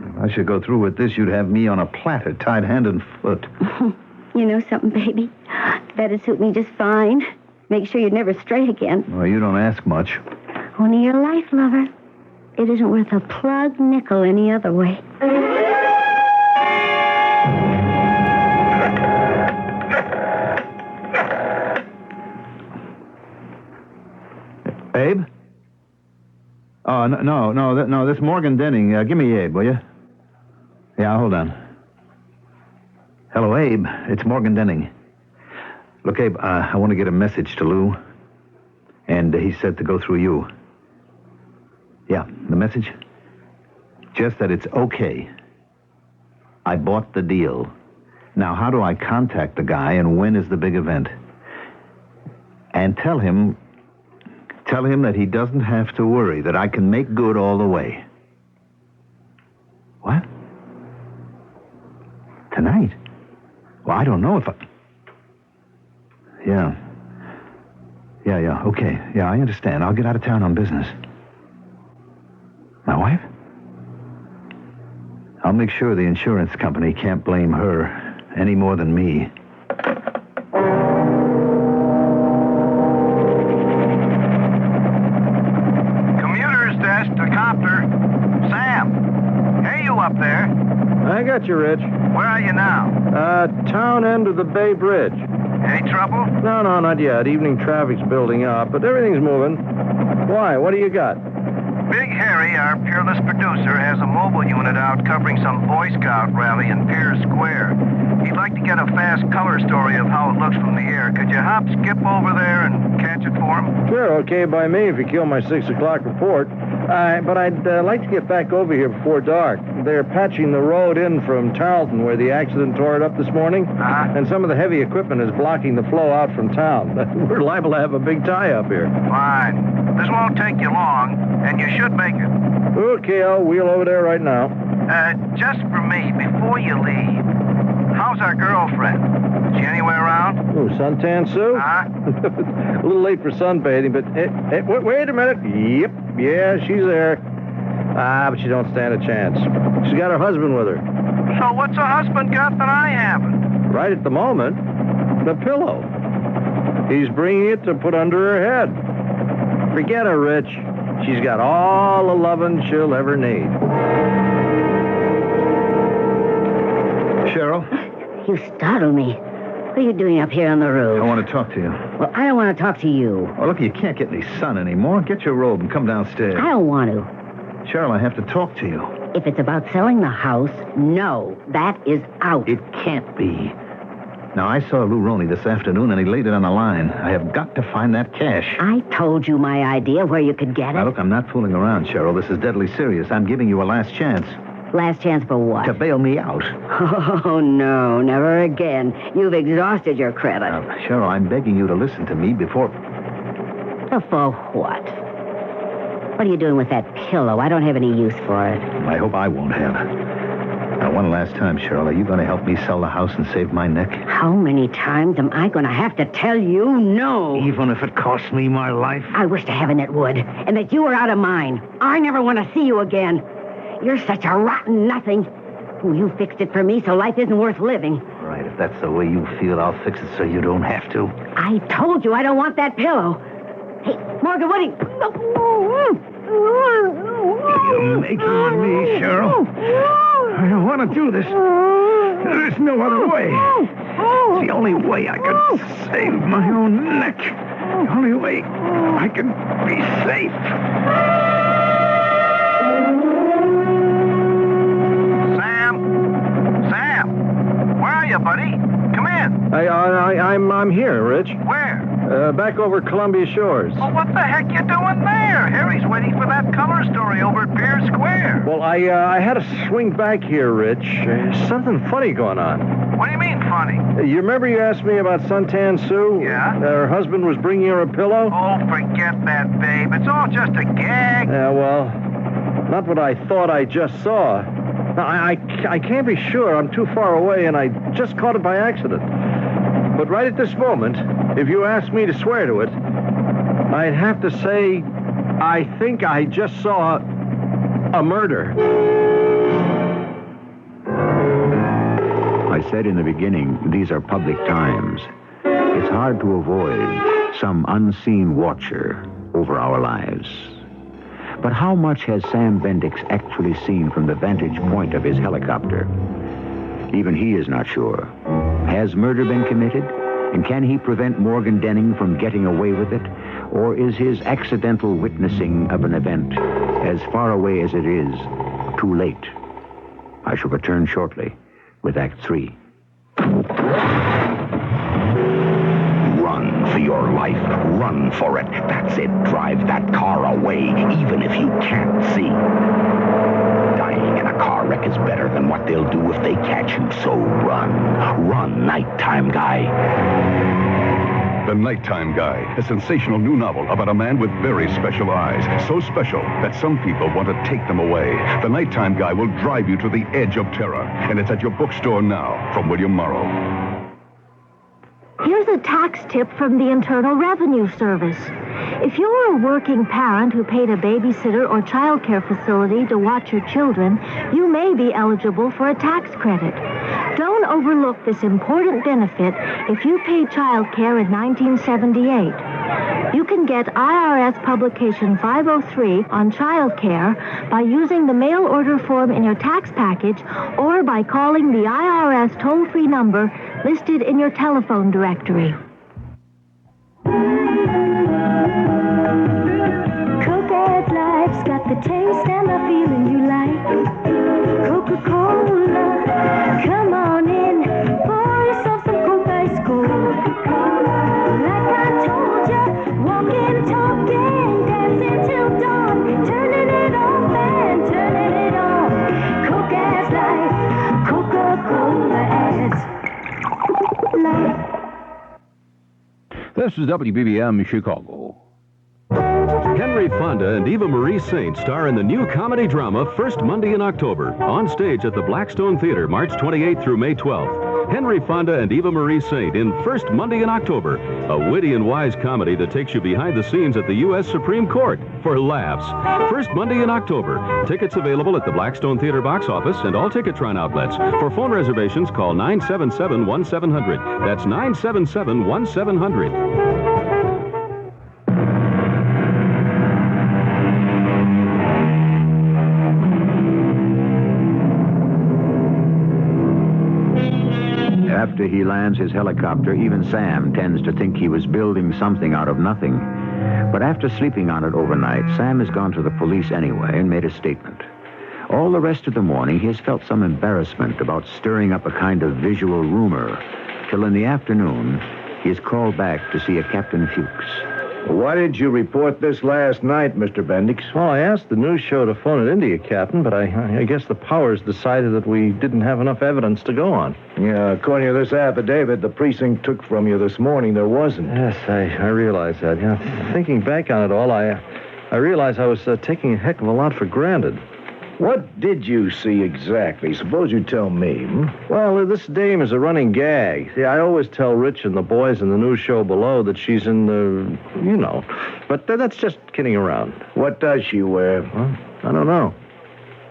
If I should go through with this, you'd have me on a platter, tied hand and foot. You know something, baby? That'd suit me just fine. Make sure you never stray again. Well, you don't ask much. Only your life, lover. It isn't worth a plug nickel any other way. Abe? Oh, no, that's Morgan Denning. Give me Abe, will you? Yeah, hold on. Hello, Abe. It's Morgan Denning. Look, Abe, I want to get a message to Lou. And he said to go through you. Yeah, the message? Just that it's okay. I bought the deal. Now, how do I contact the guy and when is the big event? And tell him that he doesn't have to worry, that I can make good all the way. What? Tonight? Well, I don't know if I... Yeah, okay. Yeah, I understand. I'll get out of town on business. My wife? I'll make sure the insurance company can't blame her any more than me. Commuter's desk to copter. Sam, hey, you up there? I got you, Rich. Where are you now? Town end of the Bay Bridge. Any trouble? No, not yet. Evening traffic's building up, but everything's moving. Why? What do you got? Big Harry, our peerless producer, has a mobile unit out covering some Boy Scout rally in Pier Square. He'd like to get a fast color story of how it looks from the air. Could you skip over there and catch it for him? Sure, okay by me if you kill my 6 o'clock report. But I'd like to get back over here before dark. They're patching the road in from Tarleton where the accident tore it up this morning. And some of the heavy equipment is blocking the flow out from town. We're liable to have a big tie-up here. Fine. This won't take you long, and you should make it. Okay, I'll wheel over there right now. Just for me, before you leave, how's our girlfriend? Is she anywhere around? Oh, suntan Sue? A little late for sunbathing, but wait a minute. Yep, yeah, she's there. But she don't stand a chance. She's got her husband with her. So what's her husband got that I haven't? Right at the moment, the pillow. He's bringing it to put under her head. Forget her, Rich. She's got all the loving she'll ever need. Cheryl? You startled me. What are you doing up here on the roof? I want to talk to you. Well, I don't want to talk to you. Oh, look, you can't get any sun anymore. Get your robe and come downstairs. I don't want to. Cheryl, I have to talk to you. If it's about selling the house, no, that is out. It can't be. Now, I saw Lou Roney this afternoon, and he laid it on the line. I have got to find that cash. I told you my idea where you could get it. Now, look, I'm not fooling around, Cheryl. This is deadly serious. I'm giving you a last chance. Last chance for what? To bail me out. Oh, no, never again. You've exhausted your credit. Now, Cheryl, I'm begging you to listen to me before... Before what? What are you doing with that pillow? I don't have any use for it. I hope I won't have it. Now, one last time, Cheryl, are you going to help me sell the house and save my neck? How many times am I going to have to tell you no? Even if it costs me my life? I wish to heaven it would, and that you were out of mine. I never want to see you again. You're such a rotten nothing. Oh, you fixed it for me, so life isn't worth living. All right, if that's the way you feel, I'll fix it so you don't have to. I told you I don't want that pillow. Hey, Morgan, what are you... You're making with me, Cheryl. I don't want to do this. There's no other way. It's the only way I can save my own neck. The only way I can be safe. Sam, where are you, buddy? Come in. I'm here, Rich. Where? Back over Columbia Shores. Well, what the heck you doing there? Harry's waiting for that color story over at Pierce Square. Well, I had to swing back here, Rich. Something funny going on. What do you mean, funny? You remember you asked me about Suntan Sue? Yeah? Her husband was bringing her a pillow? Oh, forget that, babe. It's all just a gag. Yeah, well, not what I thought I just saw. I can't be sure. I'm too far away, and I just caught it by accident. But right at this moment, if you asked me to swear to it, I'd have to say I think I just saw a murder. I said in the beginning, these are public times. It's hard to avoid some unseen watcher over our lives. But how much has Sam Bendix actually seen from the vantage point of his helicopter? Even he is not sure. Has murder been committed? And can he prevent Morgan Denning from getting away with it? Or is his accidental witnessing of an event, as far away as it is, too late? I shall return shortly with Act 3. Run for your life. Run for it. That's it. Drive that car away, even if you can't see. Dying in a car wreck is better than what they'll do if they catch you, so run. Run, nighttime guy. The Nighttime Guy, a sensational new novel about a man with very special eyes. So special that some people want to take them away. The Nighttime Guy will drive you to the edge of terror. And it's at your bookstore now from William Morrow. Here's a tax tip from the Internal Revenue Service. If you're a working parent who paid a babysitter or child care facility to watch your children, you may be eligible for a tax credit. Don't overlook this important benefit if you paid child care in 1978. You can get IRS Publication 503 on child care by using the mail order form in your tax package or by calling the IRS toll-free number listed in your telephone directory. Coca-Cola Life's got the taste and the feeling you like. Coca-Cola, come on in, pour yourself some Coke Ice Cold. Like I told ya, walking, talking, dancing till dawn, turning it off and turning it on. Coca-Cola Life, Coca-Cola adds life. This is WBBM Chicago. Henry Fonda and Eva Marie Saint star in the new comedy drama First Monday in October, on stage at the Blackstone Theater, March 28th through May 12th. Henry Fonda and Eva Marie Saint in First Monday in October, a witty and wise comedy that takes you behind the scenes at the U.S. Supreme Court for laughs. First Monday in October. Tickets available at the Blackstone Theater box office and all Ticketron outlets. For phone reservations, call 977-1700. That's 977-1700. After he lands his helicopter, even Sam tends to think he was building something out of nothing. But after sleeping on it overnight, Sam has gone to the police anyway and made a statement. All the rest of the morning, he has felt some embarrassment about stirring up a kind of visual rumor, till in the afternoon, he is called back to see a Captain Fuchs. Why did you report this last night, Mr. Bendix? Well, I asked the news show to phone it India, Captain, but I guess the powers decided that we didn't have enough evidence to go on. Yeah, according to this affidavit the precinct took from you this morning, there wasn't. Yes, I realize that. Yeah, thinking back on it all, I realized I was taking a heck of a lot for granted. What did you see exactly? Suppose you tell me. Well, this dame is a running gag. See, I always tell Rich and the boys in the news show below that she's in the, But that's just kidding around. What does she wear? Well, I don't know.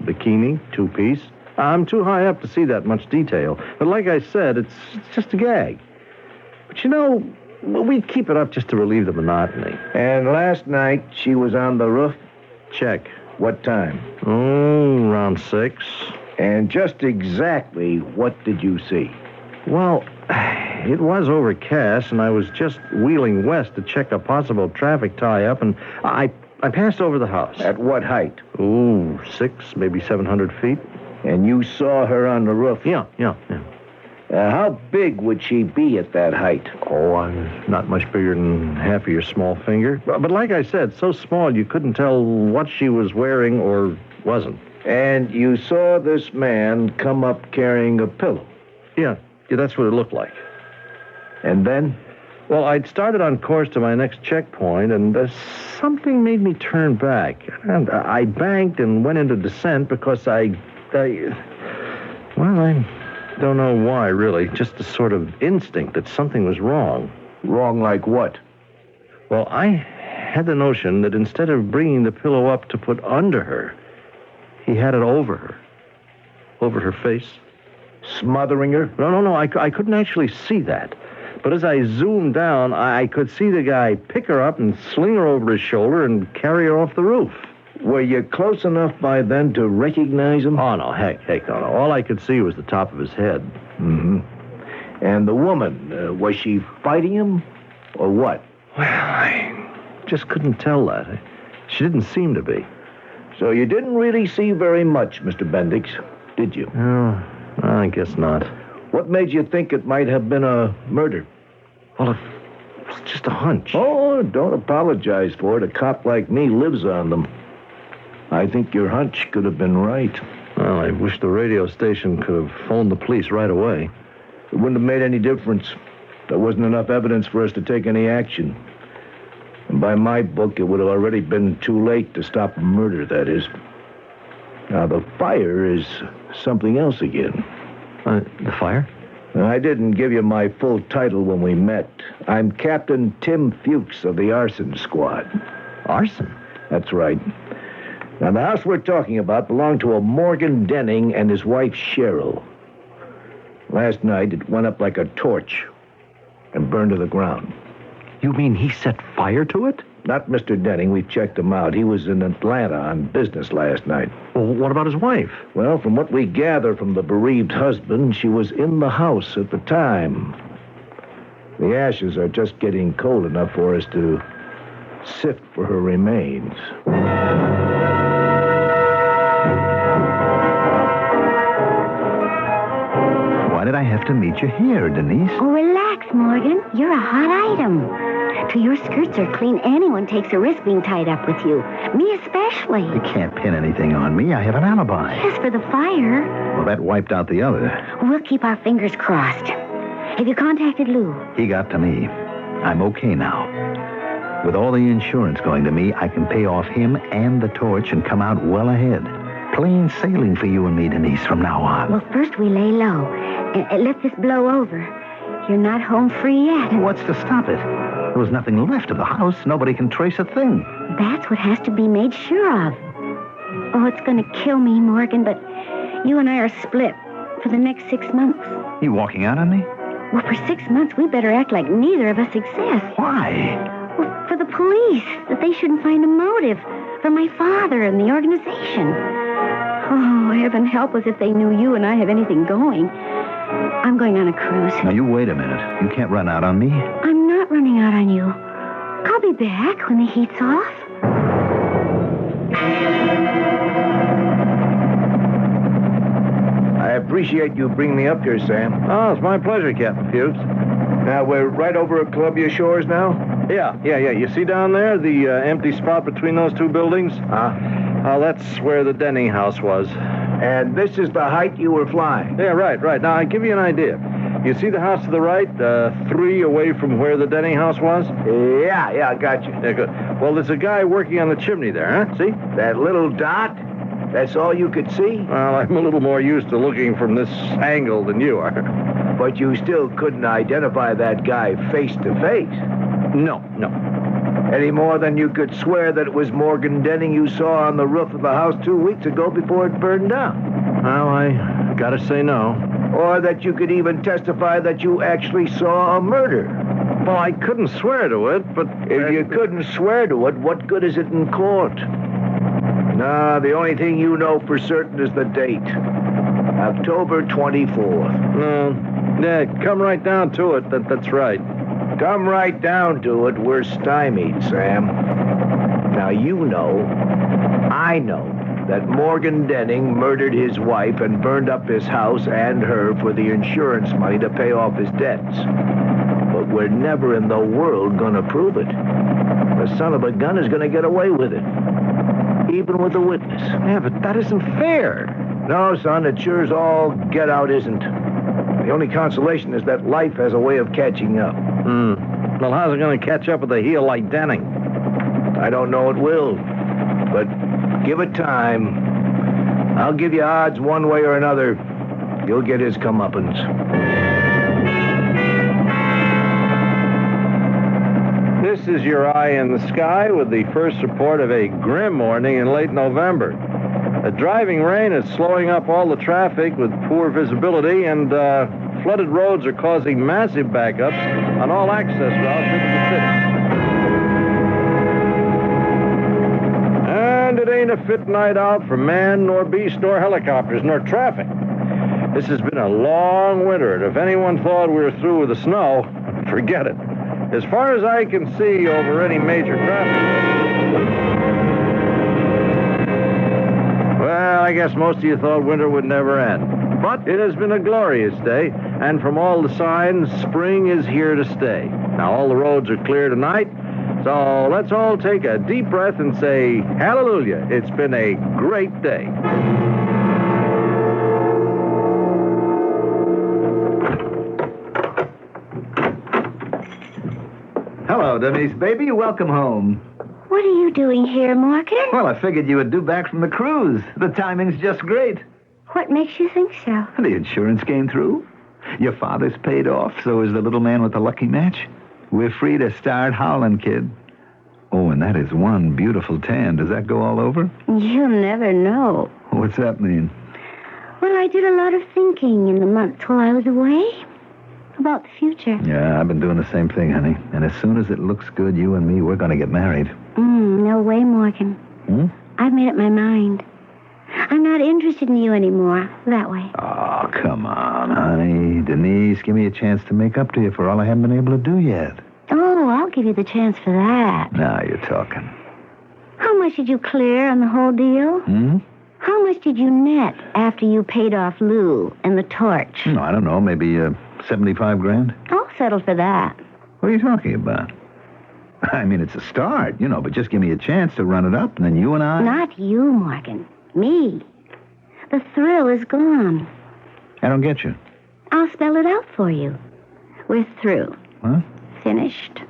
Bikini, two-piece. I'm too high up to see that much detail. But like I said, it's just a gag. But we keep it up just to relieve the monotony. And last night she was on the roof? Check. What time? Oh, around 6. And just exactly what did you see? Well, it was overcast, and I was just wheeling west to check a possible traffic tie-up, and I passed over the house. At what height? Ooh, 6, maybe 700 feet. And you saw her on the roof? Yeah. How big would she be at that height? Oh, I'm not much bigger than half of your small finger. But like I said, so small you couldn't tell what she was wearing or wasn't. And you saw this man come up carrying a pillow? Yeah, that's what it looked like. And then? Well, I'd started on course to my next checkpoint, and something made me turn back. And I banked and went into descent because I don't know why, really. Just a sort of instinct that something was wrong. Wrong like what? Well, I had the notion that instead of bringing the pillow up to put under her, he had it over her. Over her face. Smothering her? No, I couldn't actually see that. But as I zoomed down, I could see the guy pick her up and sling her over his shoulder and carry her off the roof. Were you close enough by then to recognize him? Oh, no, heck, no. All I could see was the top of his head. Mm-hmm. And the woman, was she fighting him or what? Well, I just couldn't tell that. She didn't seem to be. So you didn't really see very much, Mr. Bendix, did you? No, I guess not. What made you think it might have been a murder? Well, it was just a hunch. Oh, don't apologize for it. A cop like me lives on them. I think your hunch could have been right. Well, I wish the radio station could have phoned the police right away. It wouldn't have made any difference. There wasn't enough evidence for us to take any action. And by my book, it would have already been too late to stop a murder, that is. Now, the fire is something else again. The fire? I didn't give you my full title when we met. I'm Captain Tim Fuchs of the Arson Squad. Arson? That's right. Now, the house we're talking about belonged to a Morgan Denning and his wife, Cheryl. Last night, it went up like a torch and burned to the ground. You mean he set fire to it? Not Mr. Denning. We checked him out. He was in Atlanta on business last night. Well, what about his wife? Well, from what we gather from the bereaved husband, she was in the house at the time. The ashes are just getting cold enough for us to sift for her remains. Why did I have to meet you here, Denise? Oh, relax, Morgan. You're a hot item. Till your skirts are clean, anyone takes a risk being tied up with you. Me especially. You can't pin anything on me. I have an alibi. As for the fire... Well, that wiped out the other. We'll keep our fingers crossed. Have you contacted Lou? He got to me. I'm okay now. With all the insurance going to me, I can pay off him and the torch and come out well ahead. Plain sailing for you and me, Denise, from now on. Well, first we lay low and let this blow over. You're not home free yet. What's to stop it? There was nothing left of the house. Nobody can trace a thing. That's what has to be made sure of. Oh, it's going to kill me, Morgan, but you and I are split for the next 6 months. You walking out on me? Well, for 6 months, we better act like neither of us exist. Why? Well, for the police, that they shouldn't find a motive. For my father and the organization. Oh, heaven help us if they knew you and I have anything going. I'm going on a cruise. Now, you wait a minute. You can't run out on me. I'm not running out on you. I'll be back when the heat's off. I appreciate you bringing me up here, Sam. Oh, it's my pleasure, Captain Fuchs. Now, we're right over at Columbia Shores now? Yeah. You see down there, the empty spot between those two buildings? That's where the Denning house was. And this is the height you were flying? Yeah, right. Now, I'll give you an idea. You see the house to the right, 3 away from where the Denning house was? Yeah, I got you. Yeah, good. Well, there's a guy working on the chimney there, huh? See? That little dot? That's all you could see? Well, I'm a little more used to looking from this angle than you are. But you still couldn't identify that guy face to face? No. Any more than you could swear that it was Morgan Denning you saw on the roof of the house 2 weeks ago before it burned down? Well, I gotta say no. Or that you could even testify that you actually saw a murder? Well, I couldn't swear to it, but... If you couldn't swear to it, what good is it in court? No, the only thing you know for certain is the date. October 24th. No. Yeah, come right down to it. That's right. Come right down to it, we're stymied, Sam. Now, you know, I know, that Morgan Denning murdered his wife and burned up his house and her for the insurance money to pay off his debts. But we're never in the world gonna prove it. The son of a gun is gonna get away with it. Even with a witness. Yeah, but that isn't fair. No, son, it sure as all get out isn't. The only consolation is that life has a way of catching up. Well, how's it going to catch up with a heel like Denning? I don't know it will. But give it time. I'll give you odds one way or another. You'll get his comeuppance. This is your eye in the sky with the first report of a grim morning in late November. The driving rain is slowing up all the traffic with poor visibility, and flooded roads are causing massive backups on all access routes into the city. And it ain't a fit night out for man, nor beast, nor helicopters, nor traffic. This has been a long winter, and if anyone thought we were through with the snow, forget it. As far as I can see over any major traffic... Well, I guess most of you thought winter would never end. But it has been a glorious day, and from all the signs, spring is here to stay. Now, all the roads are clear tonight, so let's all take a deep breath and say, hallelujah, it's been a great day. Hello, Denise, baby. Welcome home. What are you doing here, Morgan? Well, I figured you would due back from the cruise. The timing's just great. What makes you think so? The insurance came through. Your father's paid off, so is the little man with the lucky match. We're free to start howling, kid. Oh, and that is one beautiful tan. Does that go all over? You'll never know. What's that mean? Well, I did a lot of thinking in the months while I was away. About the future. Yeah, I've been doing the same thing, honey. And as soon as it looks good, you and me, we're going to get married. No way, Morgan. I've made up my mind. I'm not interested in you anymore, that way. Oh, come on, honey. Denise, give me a chance to make up to you for all I haven't been able to do yet. Oh, I'll give you the chance for that. Now you're talking. How much did you clear on the whole deal? How much did you net after you paid off Lou and the torch? No, I don't know. Maybe 75 grand? I'll settle for that. What are you talking about? I mean, it's a start, but just give me a chance to run it up, and then you and I... Not you, Morgan. Me. The thrill is gone. I don't get you. I'll spell it out for you. We're through. Huh? Finished.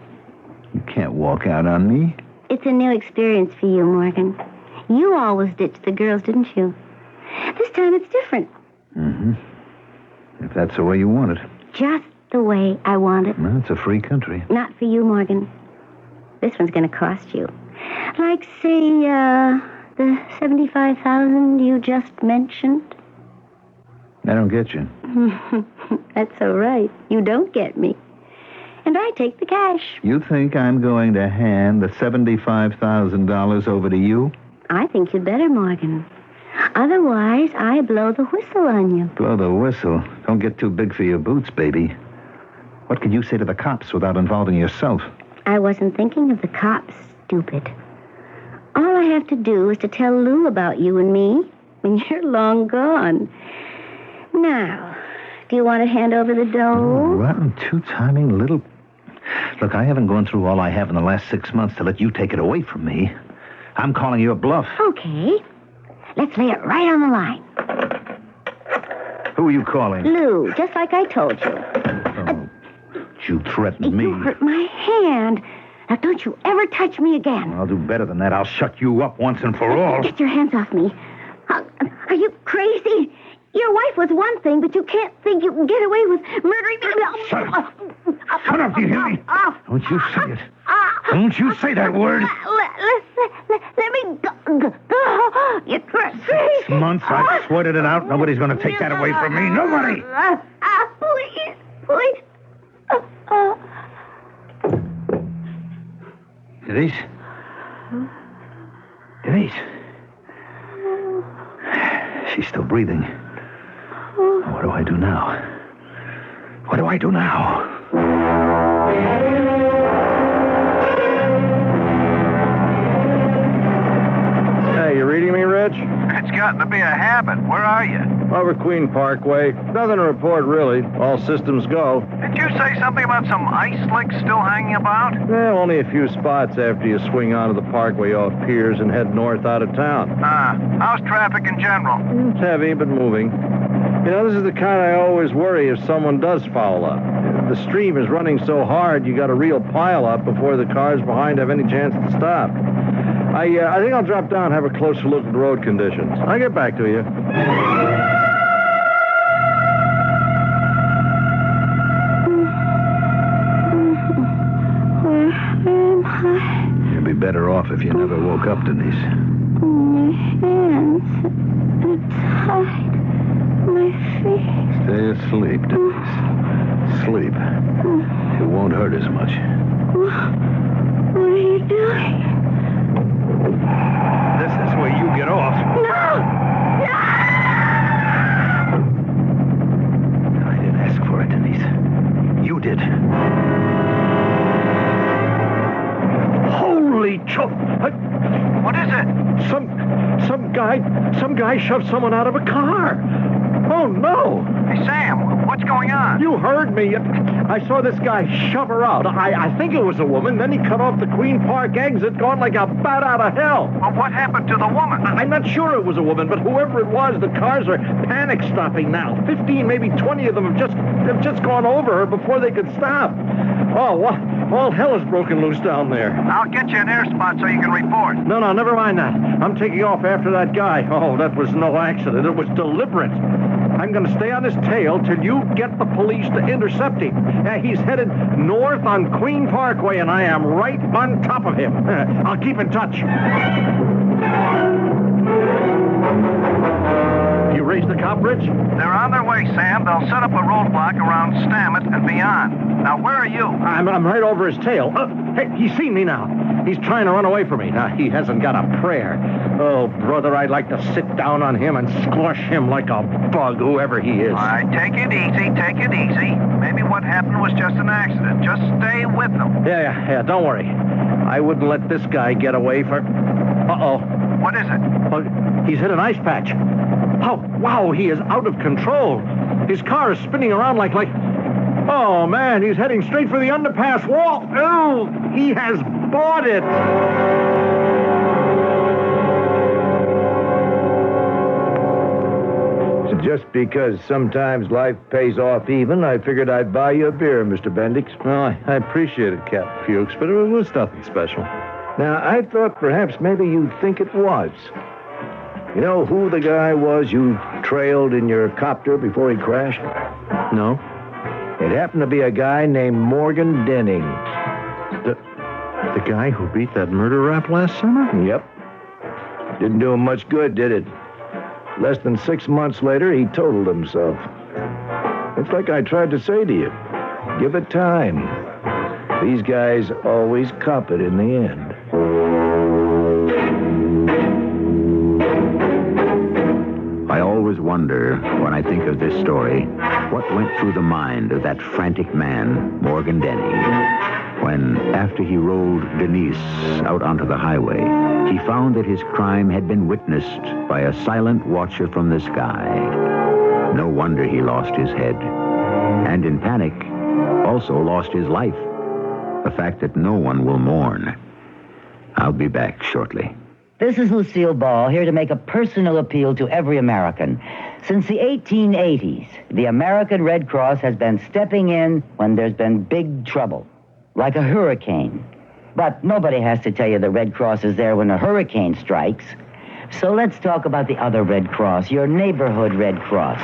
You can't walk out on me. It's a new experience for you, Morgan. You always ditched the girls, didn't you? This time it's different. If that's the way you want it. Just the way I want it. Well, it's a free country. Not for you, Morgan. This one's going to cost you. Like, say, the $75,000 you just mentioned. I don't get you. That's all right. You don't get me. And I take the cash. You think I'm going to hand the $75,000 over to you? I think you'd better, Morgan. Otherwise, I blow the whistle on you. Blow the whistle. Don't get too big for your boots, baby. What could you say to the cops without involving yourself? I wasn't thinking of the cops, stupid. All I have to do is to tell Lou about you and me when you're long gone. Now, do you want to hand over the dough? Rotten, two-timing little... Look, I haven't gone through all I have in the last 6 months to let you take it away from me. I'm calling you a bluff. Okay. Let's lay it right on the line. Who are you calling? Lou, just like I told you. You threatened me. You hurt my hand. Now, don't you ever touch me again. I'll do better than that. I'll shut you up once and for all. Get your hands off me. Are you crazy? Your wife was one thing, but you can't think you can get away with murdering me. Shut up. Shut up, do you hear me? Don't you say it. Don't you say that word. Let me go. You're crazy. 6 months, I've sweated it out. Nobody's going to take that away from me. Nobody. Please, please. Denise? Denise? She's still breathing. What do I do now? What do I do now? Hey, you reading me, Rich? It's gotten to be a habit. Where are you? Over Queen Parkway. Nothing to report, really. All systems go. Did you say something about some ice slicks still hanging about? Well, only a few spots after you swing onto the parkway off Piers and head north out of town. How's traffic in general? It's heavy, but moving. You know, this is the kind I always worry if someone does foul up. The stream is running so hard, you got a real pile up before the cars behind have any chance to stop. I think I'll drop down and have a closer look at the road conditions. I'll get back to you. You'd be better off if you never woke up, Denise. My hands. It's tight. My feet. Stay asleep, Denise. Sleep. It won't hurt as much. What are you doing? This is where you get off. No! I didn't ask for it, Denise. You did. Holy choke! What is it? Some guy shoved someone out of a car. Oh, no! Hey, Sam, what's going on? You heard me. I saw this guy shove her out. I think it was a woman. Then he cut off the Queen Park exit, going like a bat out of hell. Well, what happened to the woman? I'm not sure it was a woman, but whoever it was, the cars are panic stopping now. 15, maybe 20 of them have just gone over her before they could stop. Oh, what? All hell is broken loose down there. I'll get you an air spot so you can report. No, never mind that. I'm taking off after that guy. Oh, that was no accident. It was deliberate. I'm going to stay on his tail till you get the police to intercept him. He's headed north on Queen Parkway, and I am right on top of him. I'll keep in touch. You raised the cop, Rich? They're on their way, Sam. They'll set up a roadblock around Stammet and beyond. Now, where are you? I'm right over his tail. Hey, he's seen me now. He's trying to run away from me. He hasn't got a prayer. Oh, brother, I'd like to sit down on him and squash him like a bug, whoever he is. All right, take it easy, take it easy. Maybe what happened was just an accident. Just stay with them. Yeah, don't worry. I wouldn't let this guy get away for... Uh-oh. What is it? He's hit an ice patch. Oh, wow, he is out of control. His car is spinning around like... Oh, man, he's heading straight for the underpass wall. Oh, he has bought it. Just because sometimes life pays off even, I figured I'd buy you a beer, Mr. Bendix. Well, I appreciate it, Captain Fuchs, but it was nothing special. Now, I thought perhaps maybe you'd think it was. You know who the guy was you trailed in your copter before he crashed? No. It happened to be a guy named Morgan Denning. The guy who beat that murder rap last summer? Yep. Didn't do him much good, did it? Less than 6 months later, he totaled himself. It's like I tried to say to you. Give it time. These guys always cop it in the end. always wonder, when I think of this story, what went through the mind of that frantic man, Morgan Denny, when, after he rolled Denise out onto the highway, he found that his crime had been witnessed by a silent watcher from the sky. No wonder he lost his head, and in panic, also lost his life. A fact that no one will mourn. I'll be back shortly. This is Lucille Ball, here to make a personal appeal to every American. Since the 1880s, the American Red Cross has been stepping in when there's been big trouble, like a hurricane. But nobody has to tell you the Red Cross is there when a hurricane strikes. So let's talk about the other Red Cross, your neighborhood Red Cross.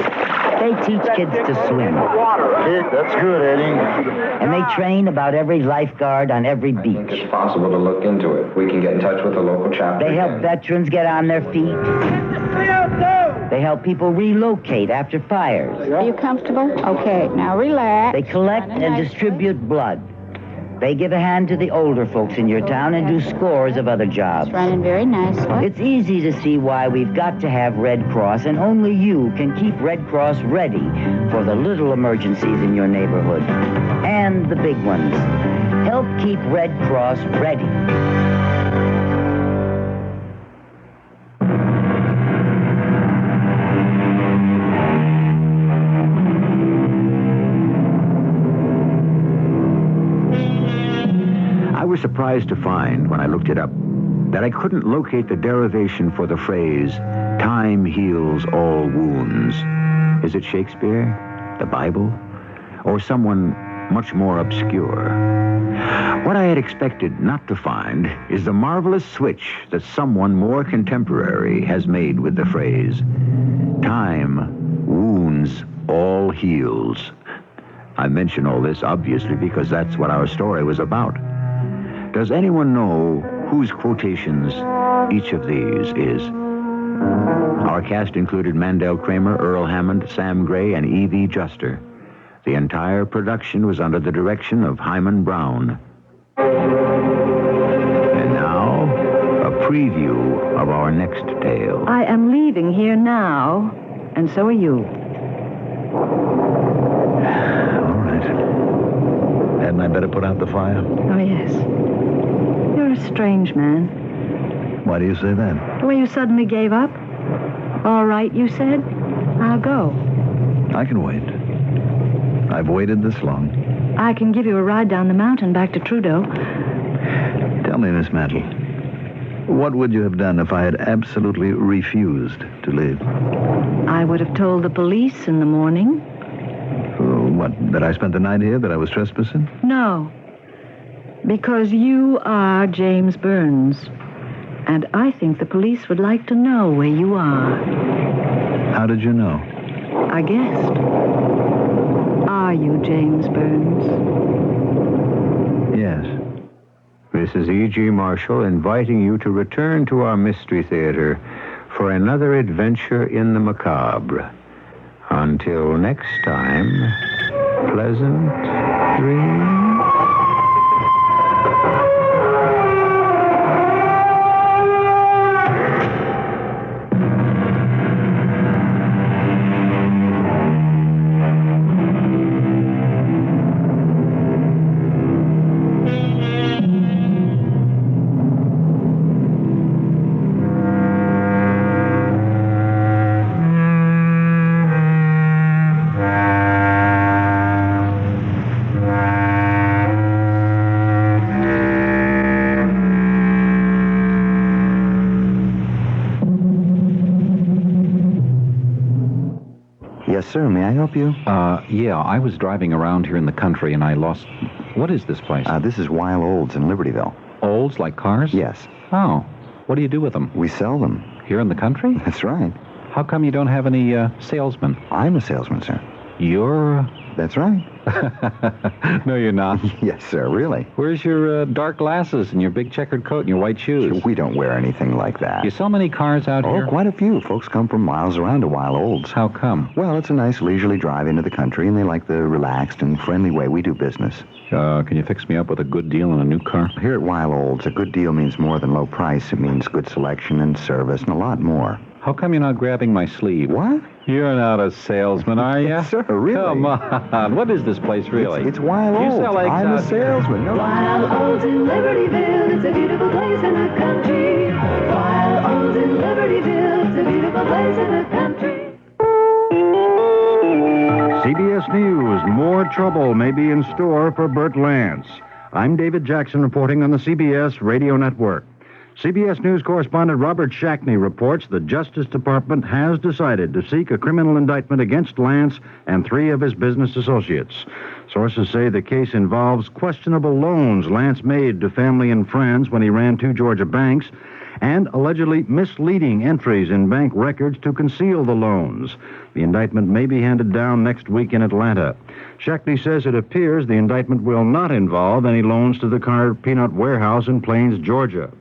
They teach kids to swim. That's good, Eddie. And they train about every lifeguard on every beach. It's possible to look into it. We can get in touch with the local chapter. They help veterans get on their feet. They help people relocate after fires. Are you comfortable? Okay, now relax. They collect and distribute blood. They give a hand to the older folks in your town and do scores of other jobs. It's running very nicely. It's easy to see why we've got to have Red Cross, and only you can keep Red Cross ready for the little emergencies in your neighborhood. And the big ones. Help keep Red Cross ready. I was surprised to find, when I looked it up, that I couldn't locate the derivation for the phrase, time heals all wounds. Is it Shakespeare, the Bible, or someone much more obscure? What I had expected not to find is the marvelous switch that someone more contemporary has made with the phrase, time wounds all heals. I mention all this obviously because that's what our story was about. Does anyone know whose quotations each of these is? Our cast included Mandel Kramer, Earl Hammond, Sam Gray, and E.V. Juster. The entire production was under the direction of Himan Brown. And now, a preview of our next tale. I am leaving here now, and so are you. All right. Hadn't I better put out the fire? Oh, yes. You're a strange man. Why do you say that? The way you suddenly gave up. All right, you said. I'll go. I can wait. I've waited this long. I can give you a ride down the mountain back to Trudeau. Tell me, Miss Mantle, what would you have done if I had absolutely refused to leave? I would have told the police in the morning. What, that I spent the night here, that I was trespassing? No. Because you are James Burns. And I think the police would like to know where you are. How did you know? I guessed. Are you James Burns? Yes. This is E.G. Marshall inviting you to return to our Mystery Theater for another adventure in the macabre. Until next time, pleasant dreams. Yes, sir. May I help you? Yeah, I was driving around here in the country and I lost... What is this place? This is Weil Olds in Libertyville. Olds, like cars? Yes. Oh. What do you do with them? We sell them. Here in the country? That's right. How come you don't have any salesmen? I'm a salesman, sir. You're... That's right. No, you're not. Yes, sir, really. Where's your dark glasses and your big checkered coat and your white shoes? We don't wear anything like that. You sell many cars out here? Oh, quite a few. Folks come from miles around to Weil Olds. How come? Well, it's a nice leisurely drive into the country, and they like the relaxed and friendly way we do business. Can you fix me up with a good deal on a new car? Here at Weil Olds, a good deal means more than low price. It means good selection and service and a lot more. How come you're not grabbing my sleeve? What? You're not a salesman, are you? Sir, really? Come on. What is this place, really? It's Wild You Oats. sell eggs I'm a out here? salesman. No. Wild Oats in Libertyville, it's a beautiful place in the country. Wild Oats in Libertyville, it's a beautiful place in the country. CBS News, more trouble may be in store for Bert Lance. I'm David Jackson reporting on the CBS Radio Network. CBS News correspondent Robert Shackney reports the Justice Department has decided to seek a criminal indictment against Lance and 3 of his business associates. Sources say the case involves questionable loans Lance made to family and friends when he ran 2 Georgia banks and allegedly misleading entries in bank records to conceal the loans. The indictment may be handed down next week in Atlanta. Shackney says it appears the indictment will not involve any loans to the Carter Peanut Warehouse in Plains, Georgia.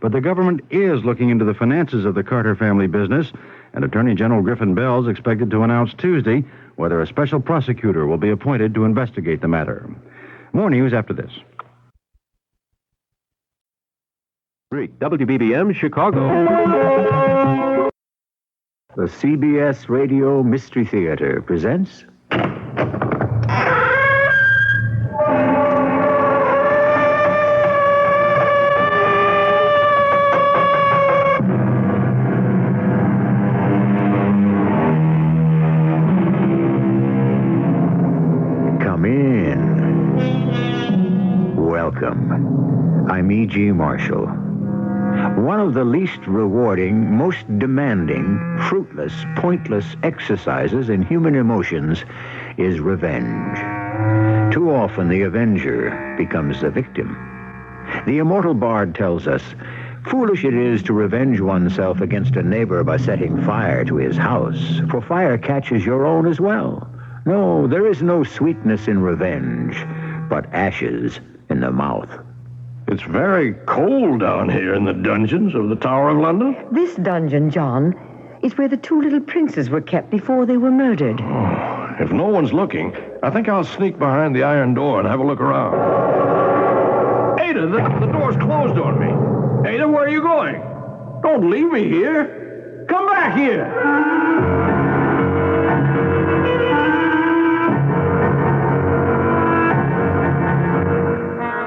But the government is looking into the finances of the Carter family business, and Attorney General Griffin Bell is expected to announce Tuesday whether a special prosecutor will be appointed to investigate the matter. More news after this. WBBM Chicago. The CBS Radio Mystery Theater presents... Come in. Welcome. I'm E.G. Marshall. One of the least rewarding, most demanding, fruitless, pointless exercises in human emotions is revenge. Too often the avenger becomes the victim. The immortal bard tells us, foolish it is to revenge oneself against a neighbor by setting fire to his house, for fire catches your own as well. No, there is no sweetness in revenge, but ashes in the mouth. It's very cold down here in the dungeons of the Tower of London. This dungeon, John, is where the 2 little princes were kept before they were murdered. Oh, if no one's looking, I think I'll sneak behind the iron door and have a look around. Ada, the door's closed on me. Ada, where are you going? Don't leave me here. Come back here.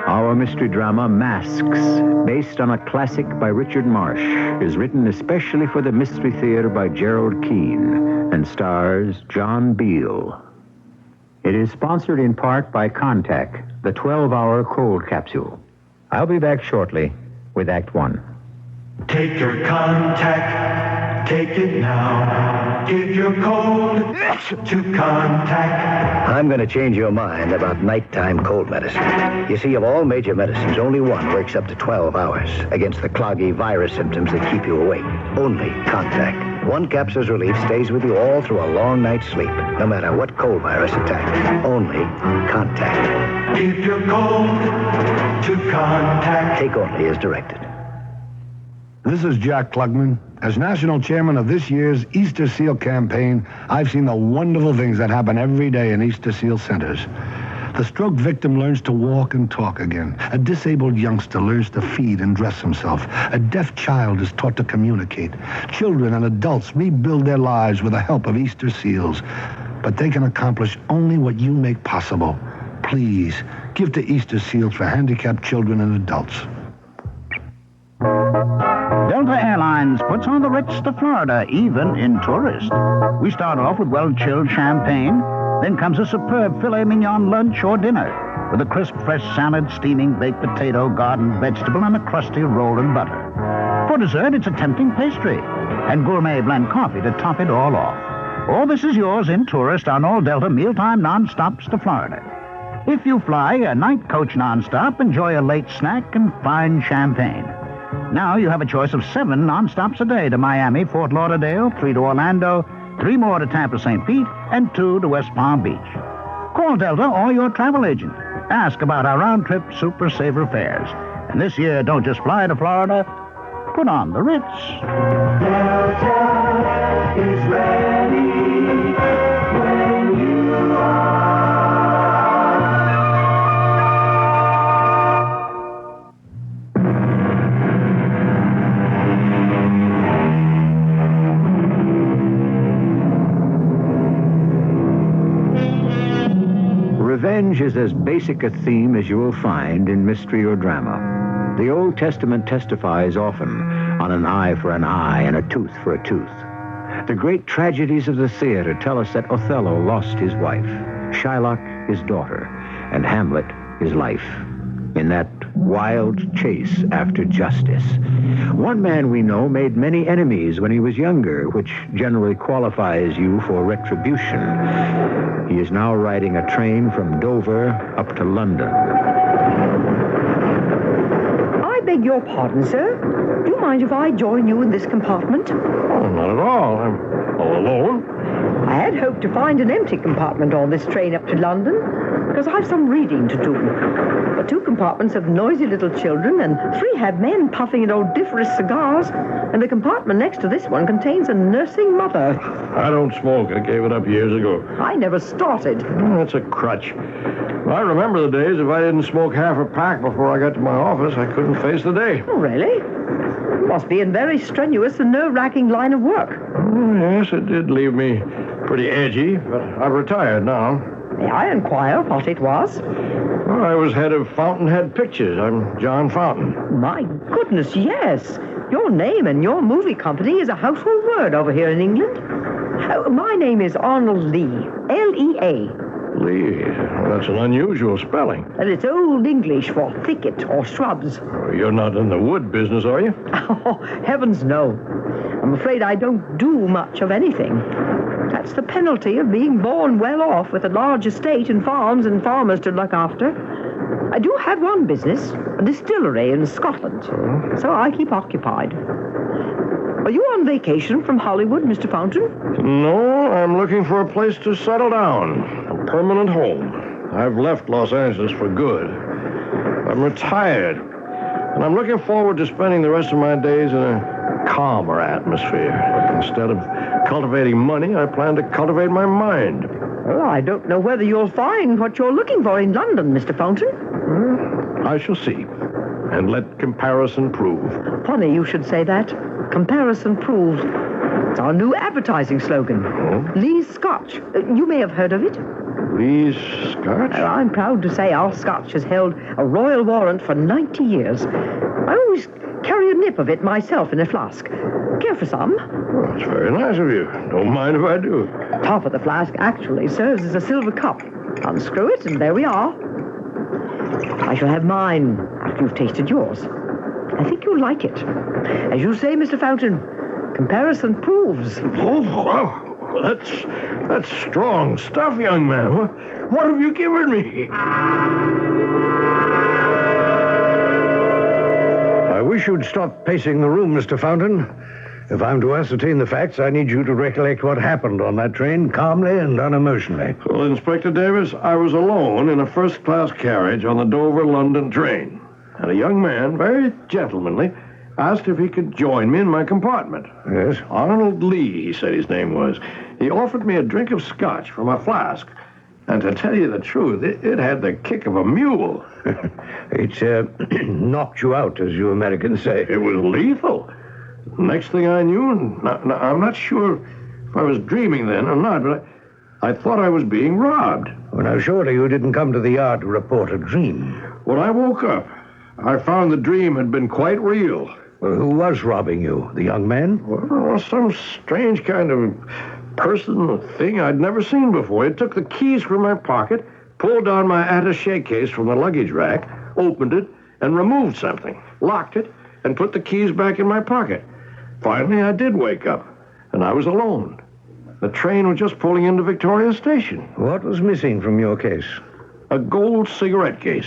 Our mystery drama, Masks, based on a classic by Richard Marsh, is written especially for the Mystery Theater by Gerald Keane and stars John Beal. It is sponsored in part by Contact, the 12-hour cold capsule. I'll be back shortly with Act 1. Take your Contact, take it now. Give your cold to Contact. I'm going to change your mind about nighttime cold medicine. You see, of all major medicines, only one works up to 12 hours against the cloggy virus symptoms that keep you awake. Only Contact. 1 capsule's relief stays with you all through a long night's sleep, no matter what cold virus attack. Only Contact. Give your cold to Contact. Take only as directed. This is Jack Klugman. As national chairman of this year's Easter Seal campaign, I've seen the wonderful things that happen every day in Easter Seal centers. The stroke victim learns to walk and talk again. A disabled youngster learns to feed and dress himself. A deaf child is taught to communicate. Children and adults rebuild their lives with the help of Easter Seals. But they can accomplish only what you make possible. Please, give to Easter Seals for handicapped children and adults. Delta Airlines puts on the Ritz to Florida, even in tourist. We start off with well-chilled champagne. Then comes a superb filet mignon lunch or dinner with a crisp, fresh salad, steaming baked potato, garden vegetable, and a crusty roll and butter. For dessert, it's a tempting pastry and gourmet blend coffee to top it all off. All this is yours in tourist on all Delta mealtime non-stops to Florida. If you fly a night coach non-stop, enjoy a late snack and fine champagne. Now you have a choice of 7 non-stops a day to Miami, Fort Lauderdale, 3 to Orlando, 3 more to Tampa, St. Pete, and 2 to West Palm Beach. Call Delta or your travel agent. Ask about our round-trip Super Saver fares. And this year, don't just fly to Florida, put on the Ritz. Delta is ready when you are. is as basic a theme as you will find in mystery or drama. The Old Testament testifies often on an eye for an eye and a tooth for a tooth. The great tragedies of the theater tell us that Othello lost his wife, Shylock his daughter, and Hamlet his life in that wild chase after justice. One man we know made many enemies when he was younger, which generally qualifies you for retribution. He is now riding a train from Dover up to London. I beg your pardon, sir. Do you mind if I join you in this compartment? Oh, not at all. I'm all alone. I had hoped to find an empty compartment on this train up to London, because I've some reading to do. The 2 compartments have noisy little children, and 3 have men puffing at odoriferous cigars, and the compartment next to this one contains a nursing mother. I don't smoke. I gave it up years ago. I never started. That's a crutch. I remember the days if I didn't smoke half a pack before I got to my office, I couldn't face the day. Oh, really? You must be in very strenuous and nerve-wracking line of work. Oh, yes, it did leave me pretty edgy, but I've retired now. May I inquire what it was? Well, I was head of Fountainhead Pictures. I'm John Fountain. My goodness, yes. Your name and your movie company is a household word over here in England. My name is Arnold Lee. L-E-A. Lee. Well, that's an unusual spelling. And it's Old English for thicket or shrubs. Oh, you're not in the wood business, are you? Oh, heavens no. I'm afraid I don't do much of anything. That's the penalty of being born well off with a large estate and farms and farmers to look after. I do have one business, a distillery in Scotland, so I keep occupied. Are you on vacation from Hollywood, Mr. Fountain? No, I'm looking for a place to settle down, a permanent home. I've left Los Angeles for good. I'm retired, and I'm looking forward to spending the rest of my days in a calmer atmosphere. Instead of cultivating money, I plan to cultivate my mind. Well, I don't know whether you'll find what you're looking for in London, Mr. Fountain. I shall see, and let comparison prove. Funny you should say that. Comparison proves. It's our new advertising slogan. Oh? Lee's Scotch. You may have heard of it. Lee's Scotch? I'm proud to say our Scotch has held a royal warrant for 90 years. I always carry a nip of it myself in a flask. Care for some? Well, that's very nice of you. Don't mind if I do. Top of the flask actually serves as a silver cup. Unscrew it, and there we are. I shall have mine after you've tasted yours. I think you'll like it. As you say, Mr. Fountain, comparison proves. Oh, wow. That's strong stuff, young man. What have you given me? I wish you'd stop pacing the room, Mr. Fountain. If I'm to ascertain the facts, I need you to recollect what happened on that train calmly and unemotionally. Well, Inspector Davis, I was alone in a first-class carriage on the Dover-London train. And a young man, very gentlemanly, asked if he could join me in my compartment. Yes? Arnold Lee, he said his name was. He offered me a drink of scotch from a flask. And to tell you the truth, it had the kick of a mule. It knocked you out, as you Americans say. It was lethal. Next thing I knew, I'm not sure if I was dreaming then or not, but I thought I was being robbed. Well, now, surely you didn't come to the yard to report a dream. When I woke up, I found the dream had been quite real. Well, who was robbing you? The young man? Well, some strange kind of person or thing I'd never seen before. It took the keys from my pocket, pulled down my attaché case from the luggage rack, opened it, and removed something, locked it, and put the keys back in my pocket. Finally, I did wake up, and I was alone. The train was just pulling into Victoria Station. What was missing from your case? A gold cigarette case.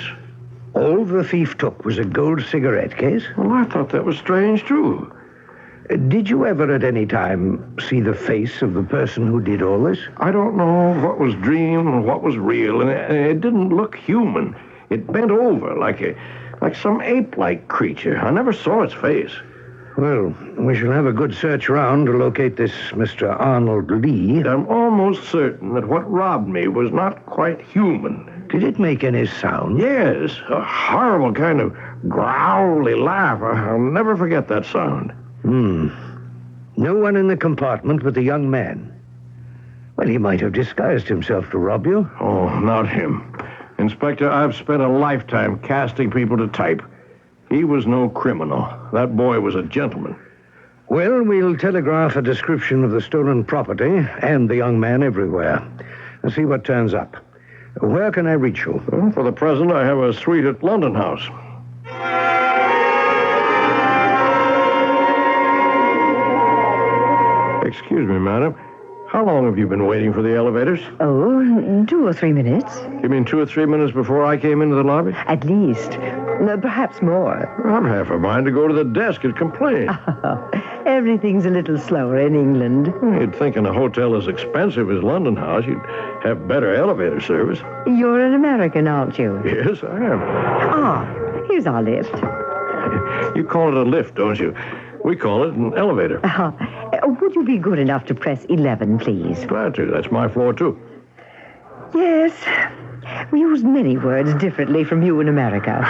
All the thief took was a gold cigarette case? Well, I thought that was strange, too. Did you ever at any time see the face of the person who did all this? I don't know what was dream and what was real, and it didn't look human. It bent over like some ape-like creature. I never saw its face. Well, we shall have a good search round to locate this Mr. Arnold Lee. I'm almost certain that what robbed me was not quite human. Did it make any sound? Yes, a horrible kind of growly laugh. I'll never forget that sound. No one in the compartment but the young man. Well, he might have disguised himself to rob you. Oh, not him. Inspector, I've spent a lifetime casting people to type. He was no criminal. That boy was a gentleman. Well, we'll telegraph a description of the stolen property and the young man everywhere. And see what turns up. Where can I reach you? Well, for the present, I have a suite at London House. Excuse me, madam. How long have you been waiting for the elevators? Oh, 2 or 3 minutes. You mean 2 or 3 minutes before I came into the lobby? At least. No, perhaps more. I'm half a mind to go to the desk and complain. Everything's a little slower in England. You'd think in a hotel as expensive as London House, you'd have better elevator service. You're an American, aren't you? Yes, I am. Ah, here's our lift. You call it a lift, don't you? We call it an elevator. Would you be good enough to press 11, please? Glad to. That's my floor, too. Yes. We use many words differently from you in America.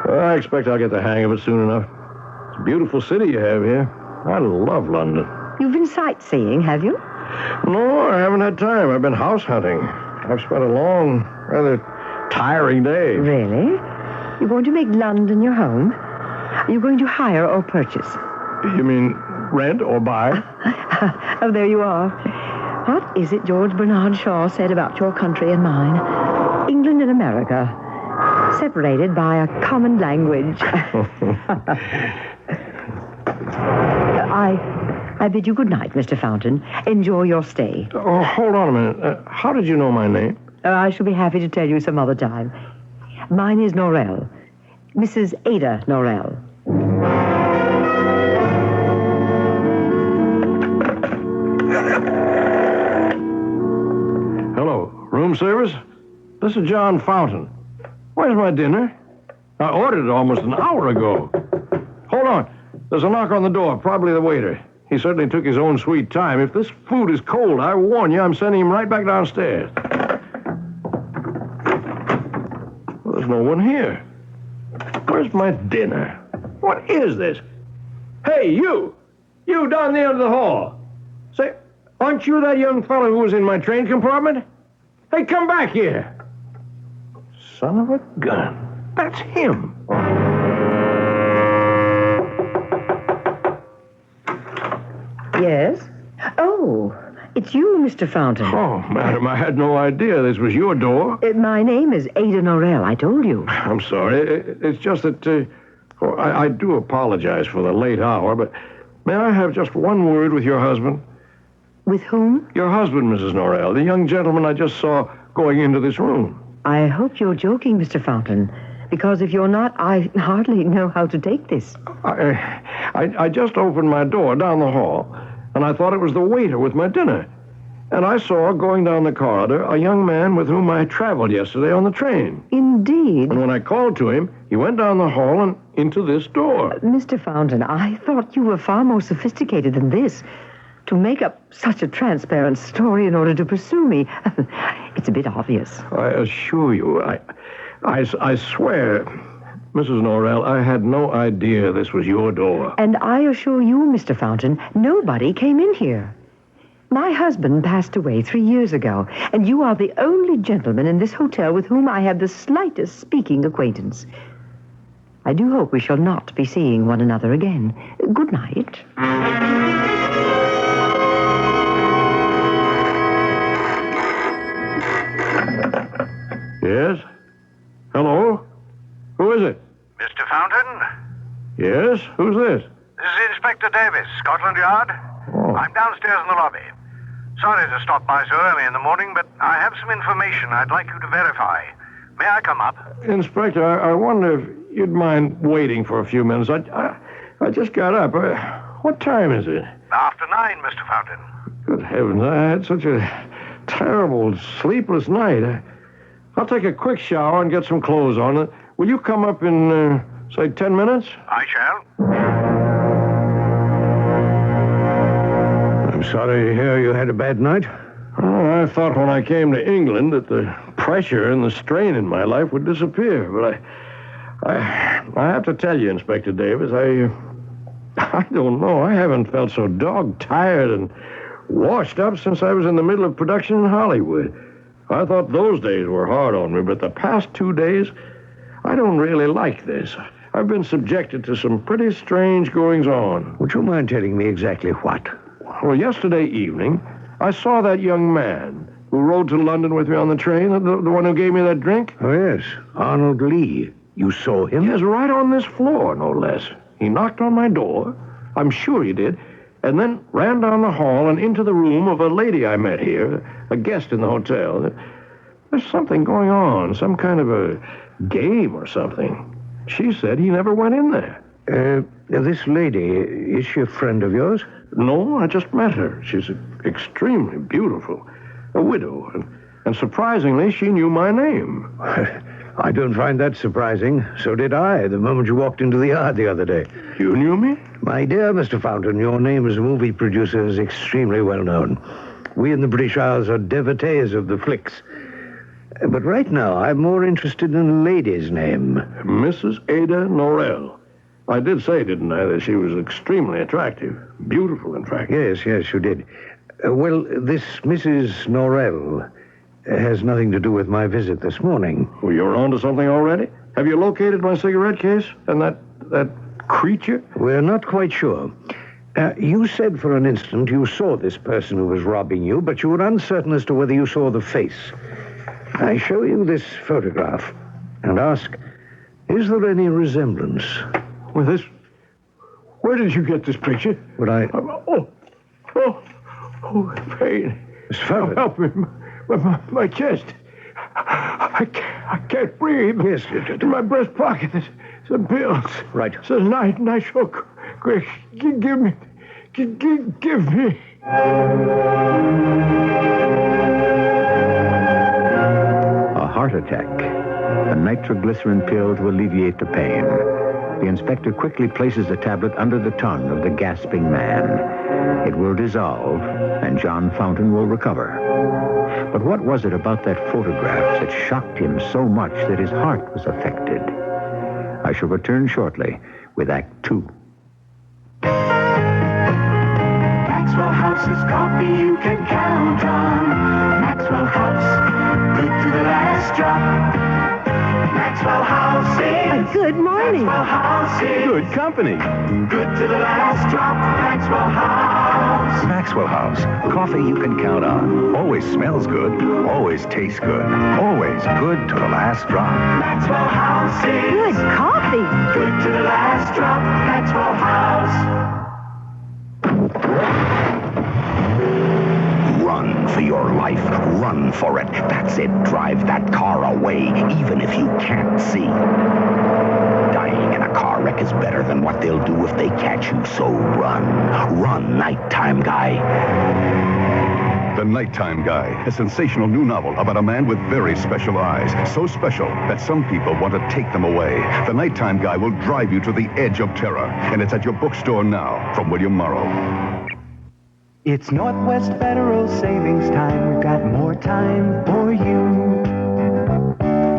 I expect I'll get the hang of it soon enough. It's a beautiful city you have here. I love London. You've been sightseeing, have you? No, I haven't had time. I've been house hunting. I've spent a long, rather tiring day. Really? You're going to make London your home? Are you going to hire or purchase? You mean rent or buy? Oh, there you are. What is it George Bernard Shaw said about your country and mine? England and America, separated by a common language. I bid you good night, Mr. Fountain. Enjoy your stay. Oh, hold on a minute. How did you know my name? I shall be happy to tell you some other time. Mine is Norrell. Mrs. Ada Norrell. Hello, room service? This is John Fountain. Where's my dinner? I ordered it almost an hour ago. Hold on. There's a knock on the door, probably the waiter. He certainly took his own sweet time. If this food is cold, I warn you, I'm sending him right back downstairs. Well, there's no one here. Where's my dinner? What is this? Hey, you! You down the end of the hall. Say, aren't you that young fellow who was in my train compartment? Hey, come back here. Son of a gun. That's him. Yes? Oh, it's you, Mr. Fountain. Oh, madam, I had no idea this was your door. My name is Ada Norrell, I told you. I'm sorry. It's just that I do apologize for the late hour, but may I have just one word with your husband? With whom? Your husband, Mrs. Norrell, the young gentleman I just saw going into this room. I hope you're joking, Mr. Fountain, because if you're not, I hardly know how to take this. I just opened my door down the hall, and I thought it was the waiter with my dinner. And I saw, going down the corridor, a young man with whom I traveled yesterday on the train. Indeed. And when I called to him, he went down the hall and into this door. Mr. Fountain, I thought you were far more sophisticated than this. To make up such a transparent story in order to pursue me, it's a bit obvious. I assure you, I swear, Mrs. Norrell, I had no idea this was your door. And I assure you, Mr. Fountain, nobody came in here. My husband passed away 3 years ago, and you are the only gentleman in this hotel with whom I have the slightest speaking acquaintance. I do hope we shall not be seeing one another again. Good night. Yes? Hello? Who is it? Mr. Fountain? Yes? Who's this? This is Inspector Davis, Scotland Yard. Oh. I'm downstairs in the lobby. Sorry to stop by so early in the morning, but I have some information I'd like you to verify. May I come up? Inspector, I wonder if you'd mind waiting for a few minutes. I just got up. What time is it? After 9, Mr. Fountain. Good heavens, I had such a terrible, sleepless night. I'll take a quick shower and get some clothes on. Will you come up in, say, 10 minutes? I shall. I'm sorry to hear you had a bad night. Oh, I thought when I came to England that the pressure and the strain in my life would disappear. But I have to tell you, Inspector Davis, I don't know. I haven't felt so dog-tired and washed up since I was in the middle of production in Hollywood. I thought those days were hard on me, but the past 2 days, I don't really like this. I've been subjected to some pretty strange goings-on. Would you mind telling me exactly what? Well, yesterday evening, I saw that young man who rode to London with me on the train, the one who gave me that drink. Oh, yes, Arnold Lee. You saw him? Yes, right on this floor, no less. He knocked on my door. I'm sure he did. And then ran down the hall and into the room of a lady I met here, a guest in the hotel. There's something going on, some kind of a game or something. She said he never went in there. This lady, is she a friend of yours? No, I just met her. She's extremely beautiful. A widow. And surprisingly, she knew my name. I don't find that surprising. So did I, the moment you walked into the yard the other day. You knew me? My dear Mr. Fountain, your name as a movie producer is extremely well known. We in the British Isles are devotees of the flicks. But right now, I'm more interested in a lady's name. Mrs. Ada Norrell. I did say, didn't I, that she was extremely attractive. Beautiful, in fact. Yes, you did. Well, this Mrs. Norrell has nothing to do with my visit this morning. Well, you're on to something already? Have you located my cigarette case and that creature? We're not quite sure. You said for an instant you saw this person who was robbing you, but you were uncertain as to whether you saw the face. I show you this photograph and ask, is there any resemblance? Well, this... Where did you get this picture? Oh, pain. Miss Fountain. Help me. My chest. I can't breathe. Yes. In my breast pocket, there's some pills. Right. It's a nitro. Quick, give me. Give me. A heart attack. A nitroglycerin pill to alleviate the pain. The inspector quickly places the tablet under the tongue of the gasping man. It will dissolve, and John Fountain will recover. But what was it about that photograph that shocked him so much that his heart was affected? I shall return shortly with Act 2. Maxwell House is coffee you can count on. Maxwell House, good to the last drop. Maxwell House is... Good morning. Maxwell House is... Good company. Good to the last drop. Maxwell House. Maxwell House. Coffee you can count on. Always smells good. Always tastes good. Always good to the last drop. Maxwell House is... Good coffee. Good to the last drop. Maxwell House. Run for your life. Run for it. That's it. Drive that car away, even if you can't see. Dying in a car wreck is better than what they'll do if they catch you, so run. Run, Nighttime Guy. The Nighttime Guy, a sensational new novel about a man with very special eyes. So special that some people want to take them away. The Nighttime Guy will drive you to the edge of terror. And it's at your bookstore now from William Morrow. It's Northwest Federal Savings Time. We've got more time for you.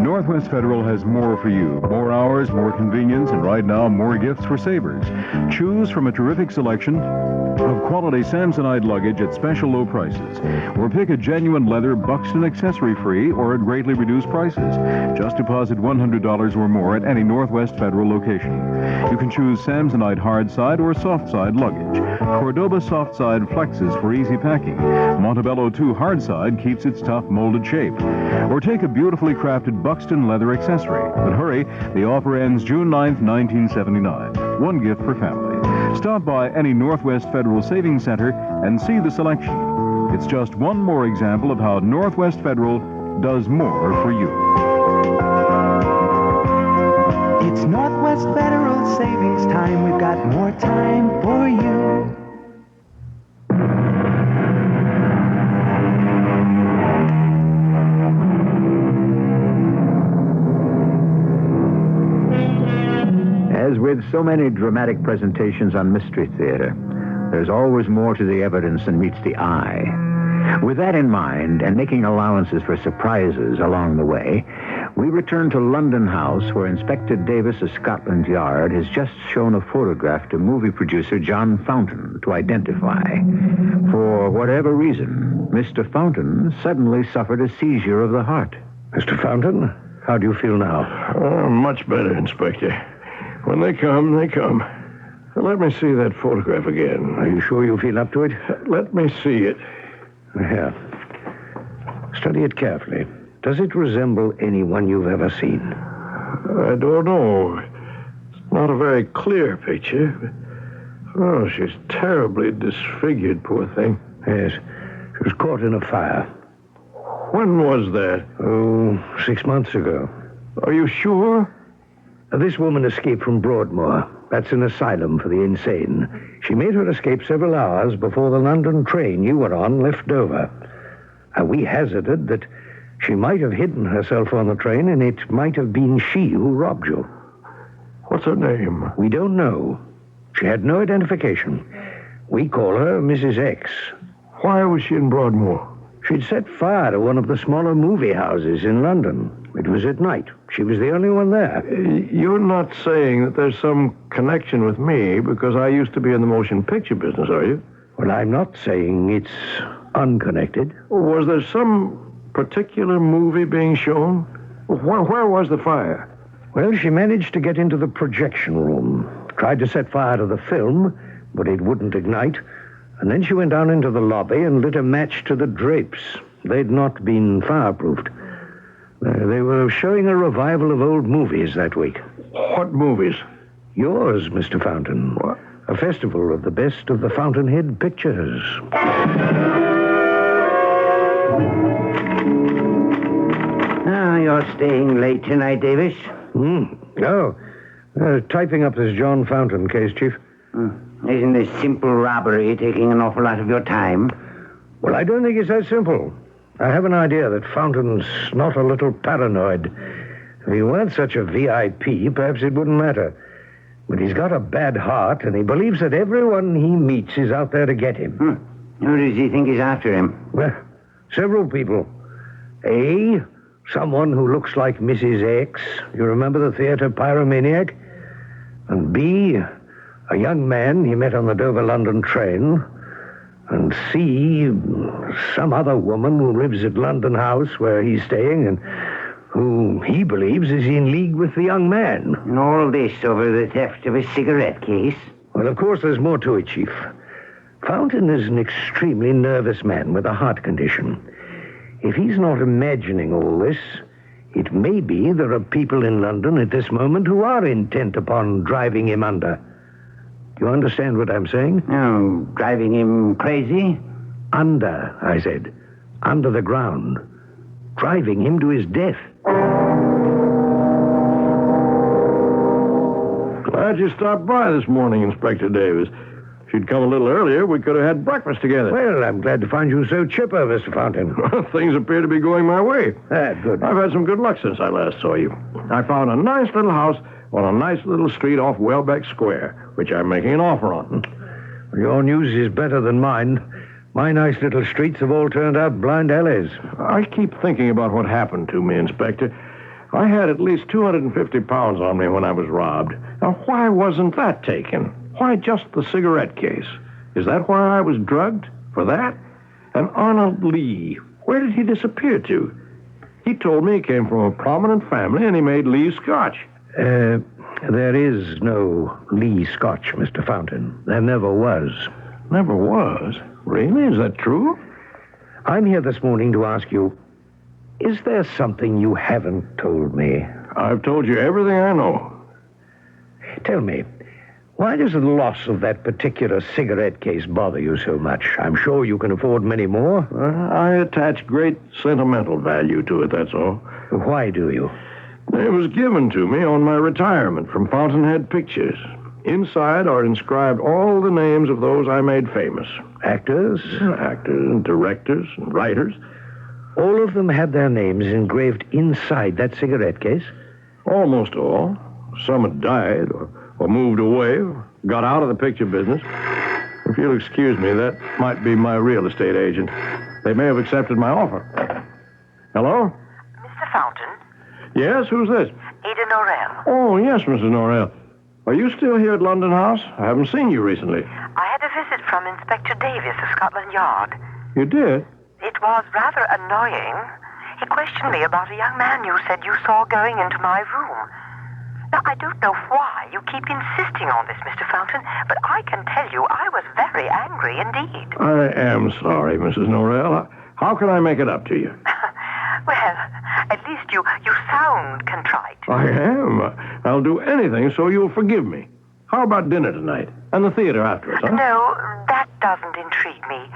Northwest Federal has more for you. More hours, more convenience, and right now, more gifts for savers. Choose from a terrific selection of quality Samsonite luggage at special low prices. Or pick a genuine leather Buxton accessory-free or at greatly reduced prices. Just deposit $100 or more at any Northwest Federal location. You can choose Samsonite hardside or softside luggage. Cordoba softside flexes for easy packing. Montebello 2 hardside keeps its tough molded shape. Or take a beautifully crafted Buxton leather accessory. But hurry, the offer ends June 9th, 1979. One gift per family. Stop by any Northwest Federal Savings Center and see the selection. It's just one more example of how Northwest Federal does more for you. It's Northwest Federal Savings Time. We've got more time for you. As with so many dramatic presentations on Mystery Theater, there's always more to the evidence than meets the eye. With that in mind, and making allowances for surprises along the way, we return to London House, where Inspector Davis of Scotland Yard has just shown a photograph to movie producer John Fountain to identify. For whatever reason, Mr. Fountain suddenly suffered a seizure of the heart. Mr. Fountain, how do you feel now? Much better, Inspector. When they come, they come. Let me see that photograph again. Are you sure you feel up to it? Let me see it. Here. Study it carefully. Does it resemble anyone you've ever seen? I don't know. It's not a very clear picture. Oh, she's terribly disfigured, poor thing. Yes. She was caught in a fire. When was that? Oh, 6 months ago. Are you sure? This woman escaped from Broadmoor. That's an asylum for the insane. She made her escape several hours before the London train you were on left Dover. We hazarded that she might have hidden herself on the train, and it might have been she who robbed you. What's her name? We don't know. She had no identification. We call her Mrs. X. Why was she in Broadmoor? She'd set fire to one of the smaller movie houses in London. It was at night. She was the only one there. You're not saying that there's some connection with me because I used to be in the motion picture business, are you? Well, I'm not saying it's unconnected. Was there some particular movie being shown? Where was the fire? Well, she managed to get into the projection room. Tried to set fire to the film, but it wouldn't ignite. And then she went down into the lobby and lit a match to the drapes. They'd not been fireproofed. They were showing a revival of old movies that week. What movies? Yours, Mr. Fountain. What? A festival of the best of the Fountainhead pictures. You're staying late tonight, Davis? Oh, typing up this John Fountain case, Chief. Isn't this simple robbery taking an awful lot of your time? Well, I don't think it's that simple. I have an idea that Fountain's not a little paranoid. If he weren't such a VIP, perhaps it wouldn't matter. But he's got a bad heart, and he believes that everyone he meets is out there to get him. Who does he think is after him? Well, several people. A, someone who looks like Mrs. X. You remember the theater pyromaniac? And B, a young man he met on the Dover-London train. And C, some other woman who lives at London House where he's staying and who he believes is in league with the young man. And all this over the theft of a cigarette case? Well, of course, there's more to it, Chief. Fountain is an extremely nervous man with a heart condition. If he's not imagining all this, it may be there are people in London at this moment who are intent upon driving him under. Do you understand what I'm saying? Oh, driving him crazy? Under, I said. Under the ground. Driving him to his death. Glad you stopped by this morning, Inspector Davis. If you'd come a little earlier, we could have had breakfast together. Well, I'm glad to find you so chipper, Mr. Fountain. Things appear to be going my way. Good. I've had some good luck since I last saw you. I found a nice little house on a nice little street off Welbeck Square, which I'm making an offer on. Your news is better than mine. My nice little streets have all turned out blind alleys. I keep thinking about what happened to me, Inspector. I had at least 250 pounds on me when I was robbed. Now, why wasn't that taken? Why just the cigarette case? Is that why I was drugged? For that? And Arnold Lee, where did he disappear to? He told me he came from a prominent family and he made Lee Scotch. There is no Lee Scotch, Mr. Fountain. There never was. Never was? Really? Is that true? I'm here this morning to ask you, is there something you haven't told me? I've told you everything I know. Tell me, why does the loss of that particular cigarette case bother you so much? I'm sure you can afford many more. I attach great sentimental value to it, that's all. Why do you? It was given to me on my retirement from Fountainhead Pictures. Inside are inscribed all the names of those I made famous. Actors? Actors and directors and writers. All of them had their names engraved inside that cigarette case? Almost all. Some had died or moved away or got out of the picture business. If you'll excuse me, that might be my real estate agent. They may have accepted my offer. Hello? Mr. Fountain? Yes, who's this? Ada Norrell. Oh, yes, Mrs. Norrell. Are you still here at London House? I haven't seen you recently. I had a visit from Inspector Davis of Scotland Yard. You did? it was rather annoying. He questioned me about a young man you said you saw going into my room. Now, I don't know why you keep insisting on this, Mr. Fountain, but I can tell you I was very angry indeed. I am sorry, Mrs. Norrell. How can I make it up to you? Well, at least you sound contrite. I am. I'll do anything so you'll forgive me. How about dinner tonight? And the theater afterwards, huh? No, that doesn't intrigue me.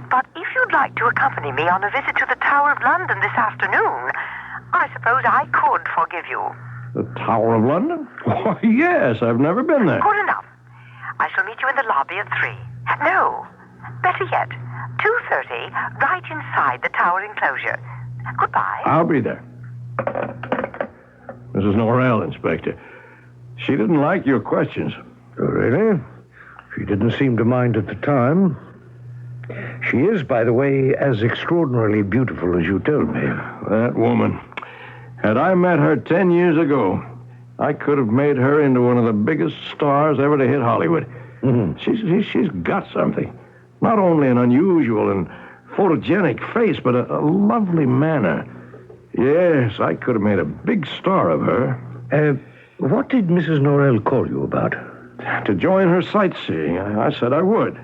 But if you'd like to accompany me on a visit to the Tower of London this afternoon, I suppose I could forgive you. The Tower of London? Why, yes, I've never been there. Good enough. I shall meet you in the lobby at 3. No, better yet, 2:30, right inside the Tower enclosure. Goodbye. I'll be there. Mrs. Norrell, Inspector. She didn't like your questions. Oh, really? She didn't seem to mind at the time. She is, by the way, as extraordinarily beautiful as you told me. That woman. Had I met her 10 years ago, I could have made her into one of the biggest stars ever to hit Hollywood. Mm-hmm. She's got something. Not only an unusual and photogenic face, but a lovely manner. Yes, I could have made a big star of her. What did Mrs. Norrell call you about? To join her sightseeing. I said I would.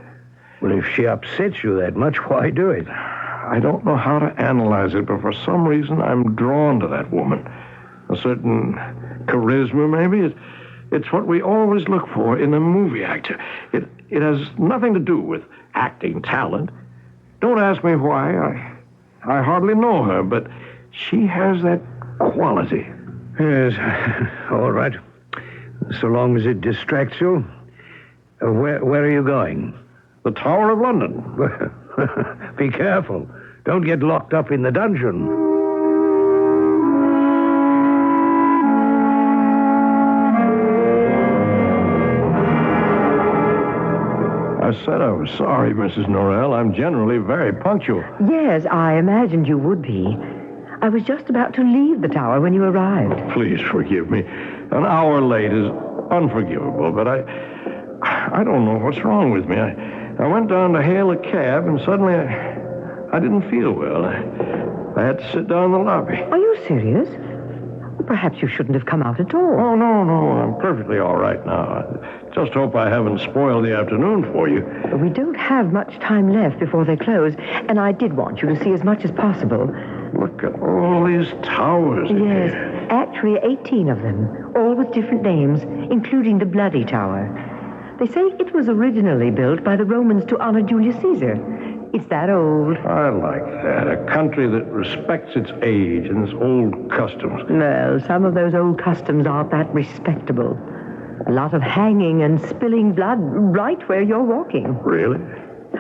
Well, if she upsets you that much, why do it? I don't know how to analyze it, but for some reason I'm drawn to that woman. A certain charisma, maybe. It's what we always look for in a movie actor. It has nothing to do with acting talent. Don't ask me why. I hardly know her, but she has that quality. Yes, all right. So long as it distracts you. Where are you going? The Tower of London. Be careful. Don't get locked up in the dungeon. I said I was sorry, Mrs. Norrell. I'm generally very punctual. Yes, I imagined you would be. I was just about to leave the tower when you arrived. Please forgive me. An hour late is unforgivable, but I don't know what's wrong with me. I went down to hail a cab, and suddenly I didn't feel well. I had to sit down in the lobby. Are you serious? Perhaps you shouldn't have come out at all. Oh, no. I'm perfectly all right now. I just hope I haven't spoiled the afternoon for you. We don't have much time left before they close, and I did want you to see as much as possible. Look at all these towers. Yes, actually 18 of them, all with different names, including the Bloody Tower. They say it was originally built by the Romans to honor Julius Caesar. It's that old. I like that. A country that respects its age and its old customs. Well, some of those old customs aren't that respectable. A lot of hanging and spilling blood right where you're walking. Really?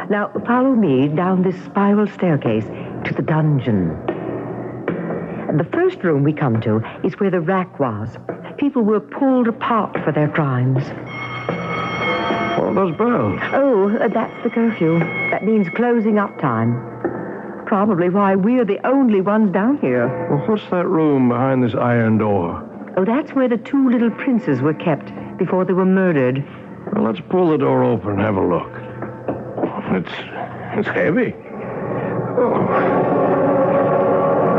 Now, follow me down this spiral staircase to the dungeon. The first room we come to is where the rack was. People were pulled apart for their crimes. What are those bells? Oh, that's the curfew. That means closing up time. Probably why we're the only ones down here. Well, what's that room behind this iron door? Oh, that's where the 2 little princes were kept before they were murdered. Well, let's pull the door open and have a look. It's heavy. Oh.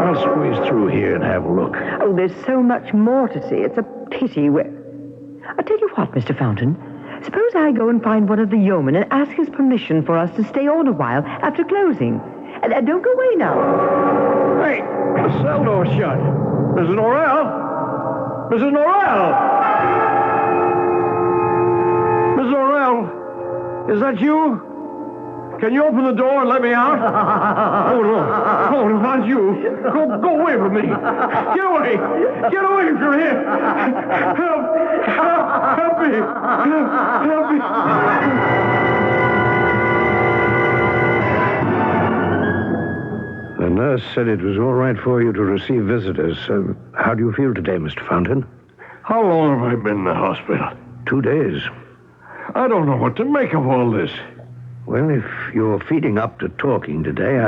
I'll squeeze through here and have a look. Oh, there's so much more to see. It's a pity I'll tell you what, Mr. Fountain. Suppose I go and find one of the yeomen and ask his permission for us to stay on a while after closing. And don't go away now. Hey, the cell door's shut. Mrs. Norrell? Mrs. Norrell! Mrs. Norrell, is that you? Can you open the door and let me out? Oh, no. Oh, not you. Go away from me. Get away. Get away from here. Help me. Help me. The nurse said it was all right for you to receive visitors. How do you feel today, Mr. Fountain? How long have I been in the hospital? 2 days. I don't know what to make of all this. Well, if you're feeding up to talking today,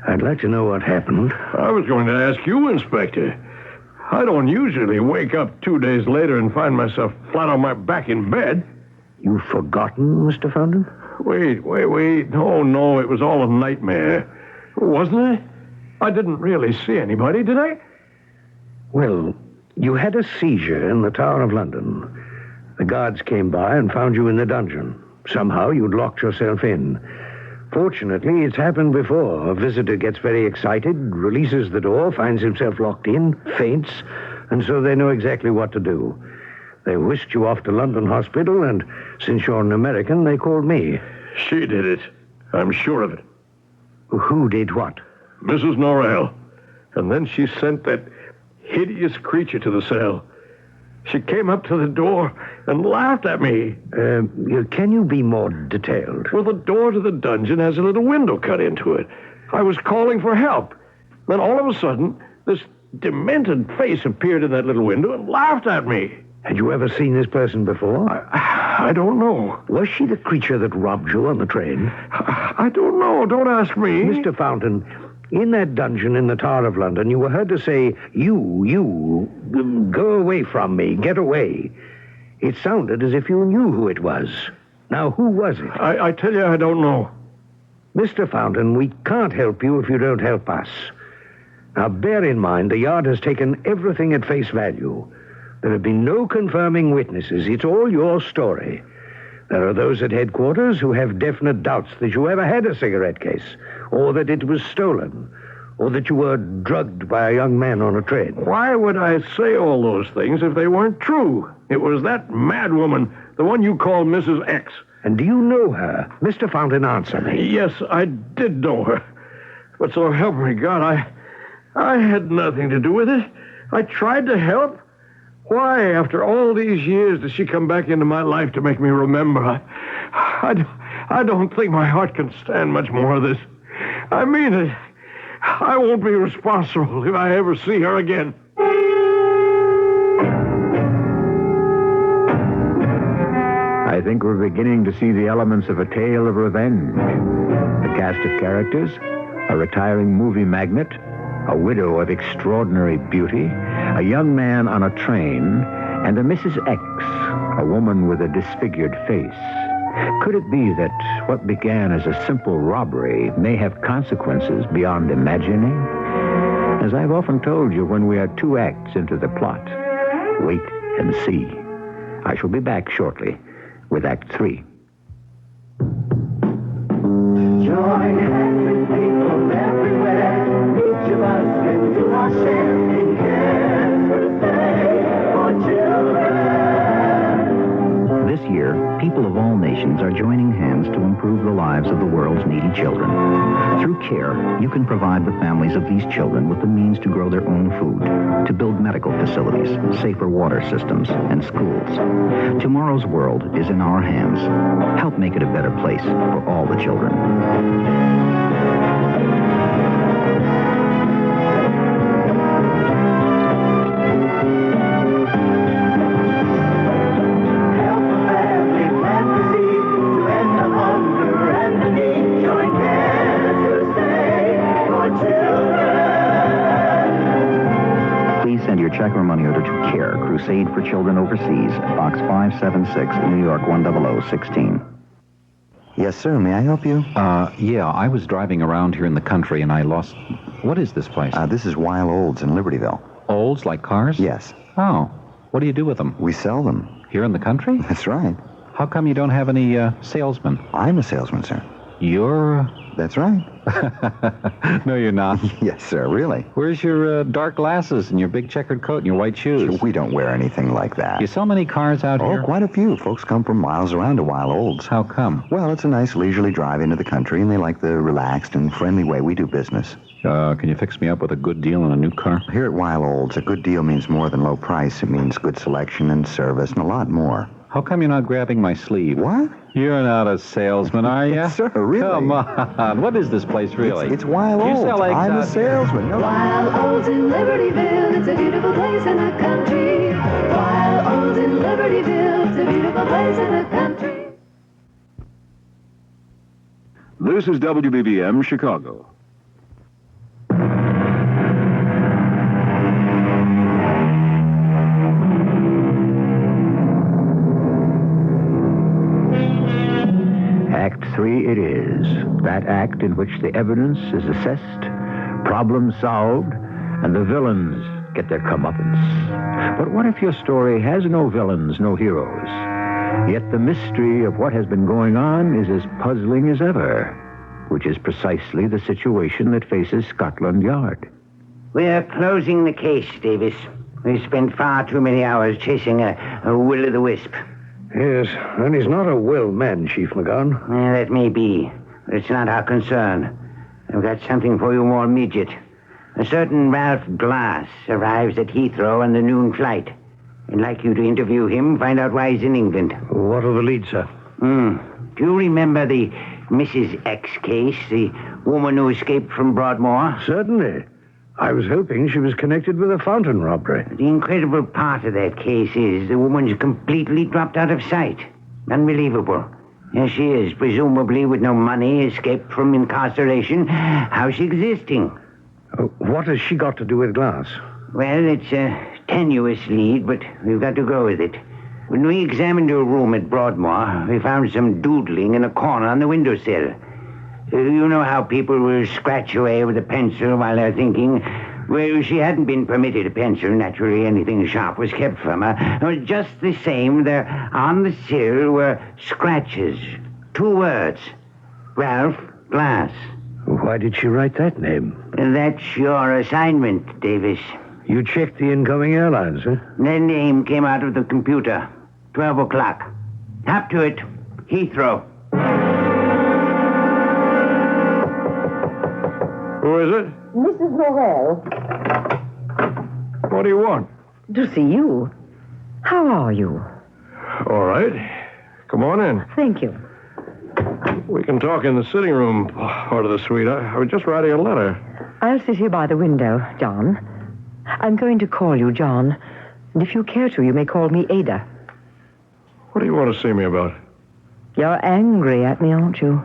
I'd like to know what happened. I was going to ask you, Inspector. I don't usually wake up 2 days later and find myself flat on my back in bed. You've forgotten, Mr. Fountain? Wait. No, it was all a nightmare. Wasn't it? I didn't really see anybody, did I? Well, you had a seizure in the Tower of London. The guards came by and found you in the dungeon. Somehow you'd locked yourself in. Fortunately, it's happened before. A visitor gets very excited, releases the door, finds himself locked in, faints, and so they know exactly what to do. They whisked you off to London Hospital, and since you're an American, they called me. She did it. I'm sure of it. Who did what? Mrs. Norrell. And then she sent that hideous creature to the cell. She came up to the door and laughed at me. Can you be more detailed? Well, the door to the dungeon has a little window cut into it. I was calling for help. Then all of a sudden, this demented face appeared in that little window and laughed at me. Had you ever seen this person before? I don't know. Was she the creature that robbed you on the train? I don't know. Don't ask me. Mr. Fountain, in that dungeon in the Tower of London, you were heard to say, you, go away from me, get away. It sounded as if you knew who it was. Now, who was it? I tell you, I don't know. Mr. Fountain, we can't help you if you don't help us. Now, bear in mind, the Yard has taken everything at face value. There have been no confirming witnesses. It's all your story. There are those at headquarters who have definite doubts that you ever had a cigarette case, or that it was stolen, or that you were drugged by a young man on a train. Why would I say all those things if they weren't true? It was that madwoman, the one you call Mrs. X. And do you know her? Mr. Fountain, answer me. Yes, I did know her. But so help me God, I had nothing to do with it. I tried to help. Why, after all these years, does she come back into my life to make me remember? I don't think my heart can stand much more of this. I mean it. I won't be responsible if I ever see her again. I think we're beginning to see the elements of a tale of revenge. The cast of characters, a retiring movie magnate, a widow of extraordinary beauty, a young man on a train, and a Mrs. X, a woman with a disfigured face. Could it be that what began as a simple robbery may have consequences beyond imagining? As I've often told you, when we are 2 acts into the plot, wait and see. I shall be back shortly with Act 3. Join hands with people everywhere. Each of us can do our share in care for the day for children. This year, people of all nations are joining hands to improve the lives of the world's needy children. Through CARE, you can provide the families of these children with the means to grow their own food, to build medical facilities, safer water systems, and schools. Tomorrow's world is in our hands. Help make it a better place for all the children. Check or money order to CARE, Crusade for Children Overseas, Box 576, New York 10016. Yes, sir. May I help you? Yeah, I was driving around here in the country and I lost... What is this place? This is Weil Olds in Libertyville. Olds, like cars? Yes. Oh. What do you do with them? We sell them. Here in the country? That's right. How come you don't have any salesmen? I'm a salesman, sir. You're... That's right. No, you're not. Yes, sir, really. Where's your dark glasses and your big checkered coat and your white shoes? We don't wear anything like that. You sell many cars out here? Oh, quite a few. Folks come from miles around to Weil Olds. How come? Well, it's a nice leisurely drive into the country, and they like the relaxed and friendly way we do business. Can you fix me up with a good deal on a new car? Here at Weil Olds, a good deal means more than low price. It means good selection and service and a lot more. How come you're not grabbing my sleeve? What? You're not a salesman, are you? Sir, really? Come on. What is this place, really? It's Weil Olds. You sell eggs I'm out a salesman. here? No. Weil Olds in Libertyville, it's a beautiful place in the country. Weil Olds in Libertyville, it's a beautiful place in the country. This is WBBM Chicago. Act 3 it is. That act in which the evidence is assessed, problems solved, and the villains get their comeuppance. But what if your story has no villains, no heroes? Yet the mystery of what has been going on is as puzzling as ever, which is precisely the situation that faces Scotland Yard. We're closing the case, Davis. We've spent far too many hours chasing a will-o'-the-wisp. Yes, and he's not a well man, Chief McGowan. That may be, but it's not our concern. I've got something for you more immediate. A certain Ralph Glass arrives at Heathrow on the noon flight. I'd like you to interview him, find out why he's in England. What are the leads, sir? Do you remember the Mrs. X case, the woman who escaped from Broadmoor? Certainly. I was hoping she was connected with a fountain robbery. The incredible part of that case is the woman's completely dropped out of sight. Unbelievable. Here she is, presumably with no money, escaped from incarceration. How's she existing? What has she got to do with Glass? Well, it's a tenuous lead, but we've got to go with it. When we examined her room at Broadmoor, we found some doodling in a corner on the windowsill. You know how people will scratch away with a pencil while they're thinking? Well, she hadn't been permitted a pencil. Naturally, anything sharp was kept from her. Just the same, there on the sill were scratches. 2 words. Ralph Glass. Why did she write that name? That's your assignment, Davis. You checked the incoming airlines, huh? That name came out of the computer. 12 o'clock. Hop to it. Heathrow. Who is it? Mrs. Morel. What do you want? To see you. How are you? All right. Come on in. Thank you. We can talk in the sitting room part of the suite. I was just writing a letter. I'll sit here by the window, John. I'm going to call you John. And if you care to, you may call me Ada. What do you want to see me about? You're angry at me, aren't you?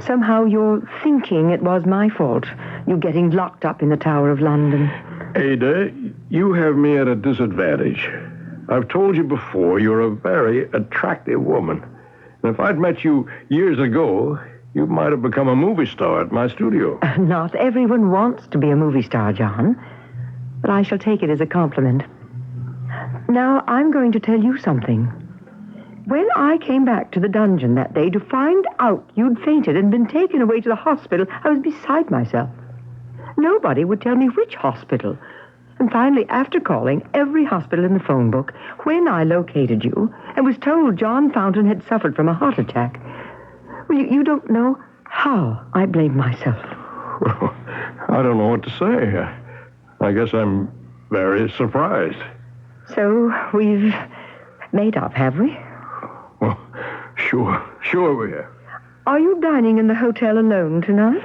Somehow you're thinking it was my fault, you getting locked up in the Tower of London. Ada, you have me at a disadvantage. I've told you before, you're a very attractive woman. And if I'd met you years ago, you might have become a movie star at my studio. Not everyone wants to be a movie star, John. But I shall take it as a compliment. Now, I'm going to tell you something. When I came back to the dungeon that day to find out you'd fainted and been taken away to the hospital, I was beside myself. Nobody would tell me which hospital. And finally, after calling every hospital in the phone book, when I located you and was told John Fountain had suffered from a heart attack, well, you don't know how I blamed myself. Well, I don't know what to say. I guess I'm very surprised. So we've made up, have we? Well, sure we have. Are you dining in the hotel alone tonight?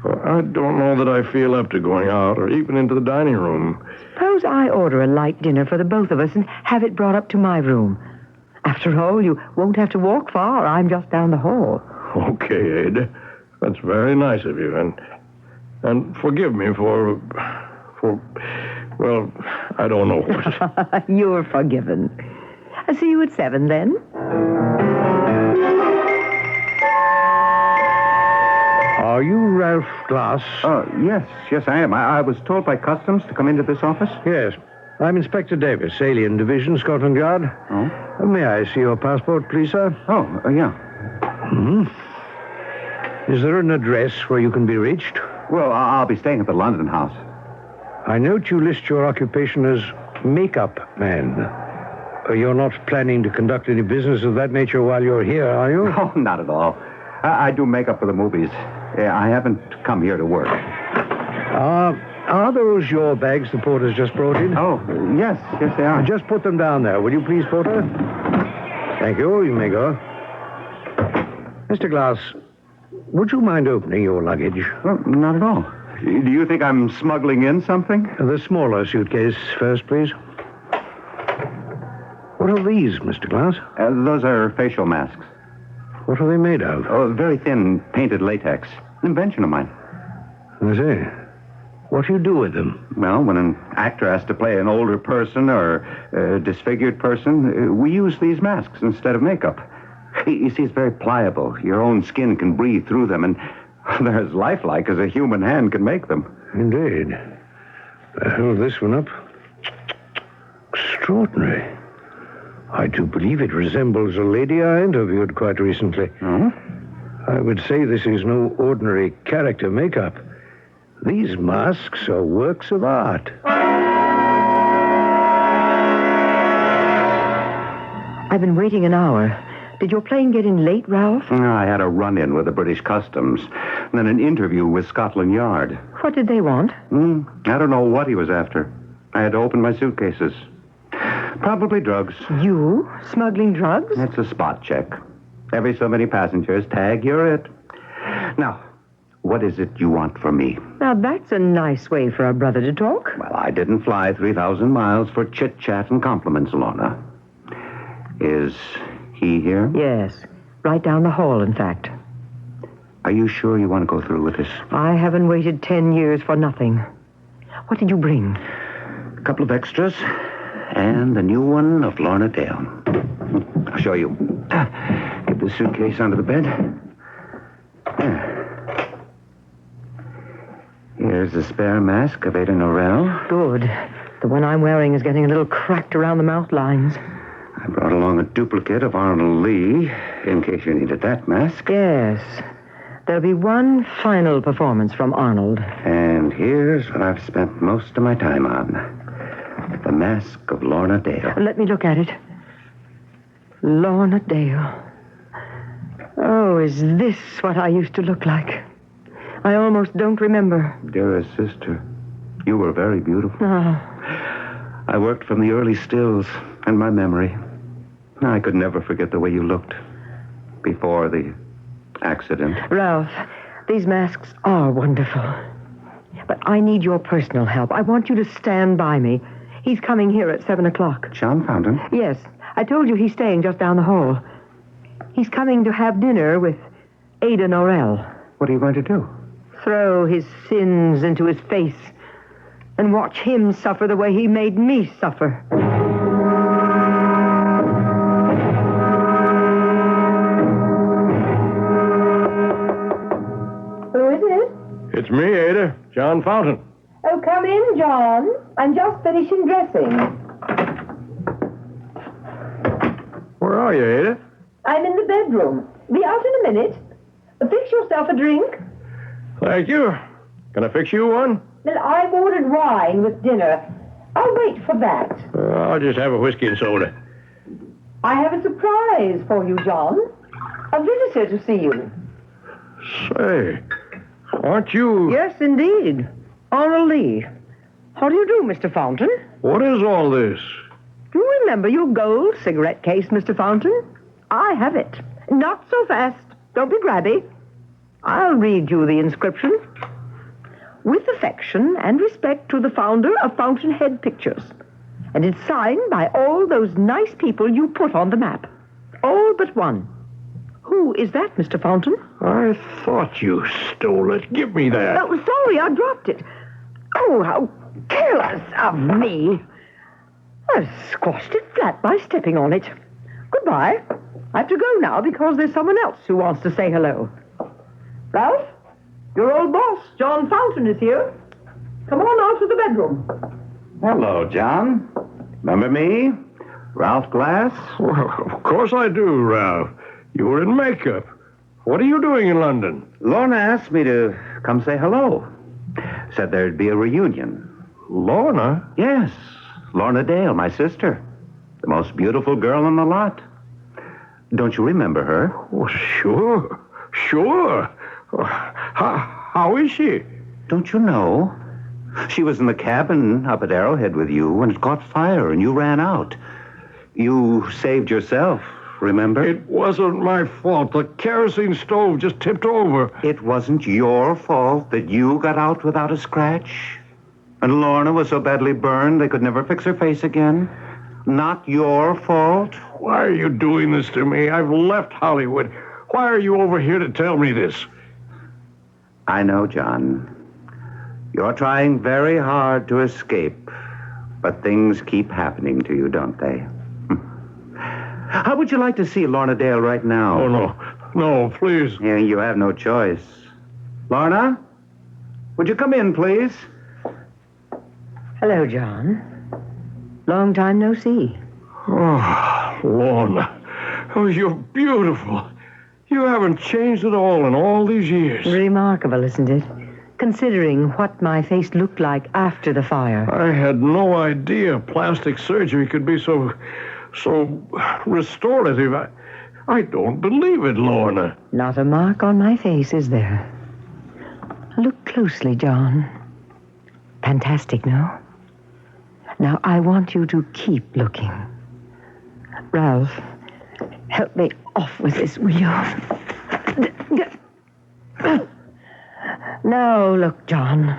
I don't know that I feel up to going out or even into the dining room. Suppose I order a light dinner for the both of us and have it brought up to my room. After all, you won't have to walk far. I'm just down the hall. Okay, Ada. That's very nice of you. And forgive me for, well, I don't know what. You're forgiven. I'll see you at 7, then. Are you Ralph Glass? Yes, I am. I was told by Customs to come into this office. Yes. I'm Inspector Davis, Alien Division, Scotland Yard. Oh? May I see your passport, please, sir? Yeah. Is there an address where you can be reached? Well, I'll be staying at the London House. I note you list your occupation as makeup man. You're not planning to conduct any business of that nature while you're here, are you? Oh, not at all. I do makeup for the movies. I haven't come here to work. Are those your bags the porter's just brought in? Oh, yes, they are. Just put them down there, will you please, porter? Thank you. You may go. Mr. Glass, would you mind opening your luggage? Well, not at all. Do you think I'm smuggling in something? The smaller suitcase first, please. What are these, Mr. Glass? Those are facial masks. What are they made of? Oh, very thin, painted latex. An invention of mine. I see. What do you do with them? Well, when an actor has to play an older person or a disfigured person, we use these masks instead of makeup. You see, it's very pliable. Your own skin can breathe through them, and they're as lifelike as a human hand can make them. Indeed. I hold this one up. Extraordinary. I do believe it resembles a lady I interviewed quite recently. Hmm? I would say this is no ordinary character makeup. These masks are works of art. I've been waiting an hour. Did your plane get in late, Ralph? I had a run-in with the British Customs, and then an interview with Scotland Yard. What did they want? I don't know what he was after. I had to open my suitcases. Probably drugs. You? Smuggling drugs? It's a spot check. Every so many passengers, tag, you're it. Now, what is it you want from me? Now, that's a nice way for a brother to talk. Well, I didn't fly 3,000 miles for chit-chat and compliments, Lorna. Is he here? Yes. Right down the hall, in fact. Are you sure you want to go through with this? I haven't waited 10 years for nothing. What did you bring? A couple of extras. And the new one of Lorna Dale. I'll show you. Get the suitcase onto the bed. Here's the spare mask of Ada Norrell. Good. The one I'm wearing is getting a little cracked around the mouth lines. I brought along a duplicate of Arnold Lee, in case you needed that mask. Yes. There'll be one final performance from Arnold. And here's what I've spent most of my time on. The mask of Lorna Dale. Let me look at it. Lorna Dale. Oh, is this what I used to look like? I almost don't remember. Dearest sister, you were very beautiful. Ah. I worked from the early stills and my memory. I could never forget the way you looked before the accident. Ralph, these masks are wonderful. But I need your personal help. I want you to stand by me. He's coming here at 7 o'clock. John Fountain? Yes. I told you he's staying just down the hall. He's coming to have dinner with Ada Norrell. What are you going to do? Throw his sins into his face and watch him suffer the way he made me suffer. Who is it? It's me, Ada. John Fountain. Oh, come in, John. I'm just finishing dressing. Where are you, Ada? I'm in the bedroom. Be out in a minute. Fix yourself a drink. Thank you. Can I fix you one? Well, I've ordered wine with dinner. I'll wait for that. I'll just have a whiskey and soda. I have a surprise for you, John. A visitor to see you. Say, aren't you... Yes, indeed. Arnold Lee. How do you do, Mr. Fountain? What is all this? Do you remember your gold cigarette case, Mr. Fountain? I have it. Not so fast. Don't be grabby. I'll read you the inscription. With affection and respect to the founder of Fountainhead Pictures. And it's signed by all those nice people you put on the map. All but one. Who is that, Mr. Fountain? I thought you stole it. Give me that. Oh, sorry, I dropped it. Oh, how careless of me. I've squashed it flat by stepping on it. Goodbye. I have to go now because there's someone else who wants to say hello. Ralph, your old boss, John Fountain, is here. Come on out to the bedroom. Hello, John. Remember me? Ralph Glass? Well, of course I do, Ralph. You were in makeup. What are you doing in London? Lorna asked me to come say hello. Said there'd be a reunion. Lorna? Yes. Lorna Dale, my sister. The most beautiful girl in the lot. Don't you remember her? Oh, sure. Sure. How is she? Don't you know? She was in the cabin up at Arrowhead with you when it caught fire and you ran out. You saved yourself, remember? It wasn't my fault. The kerosene stove just tipped over. It wasn't your fault that you got out without a scratch? And Lorna was so badly burned they could never fix her face again? Not your fault? Why are you doing this to me? I've left Hollywood. Why are you over here to tell me this? I know, John. You're trying very hard to escape, but things keep happening to you, don't they? How would you like to see Lorna Dale right now? Oh, no. No, please. Yeah, you have no choice. Lorna? Would you come in, please? Hello, John. Long time no see. Oh, Lorna. Oh, you're beautiful. You haven't changed at all in all these years. Remarkable, isn't it? Considering what my face looked like after the fire. I had no idea plastic surgery could be so restorative. I don't believe it, Lorna. Not a mark on my face, is there? Look closely, John. Fantastic, no? Now, I want you to keep looking. Ralph, help me off with this, will you? Now, look, John.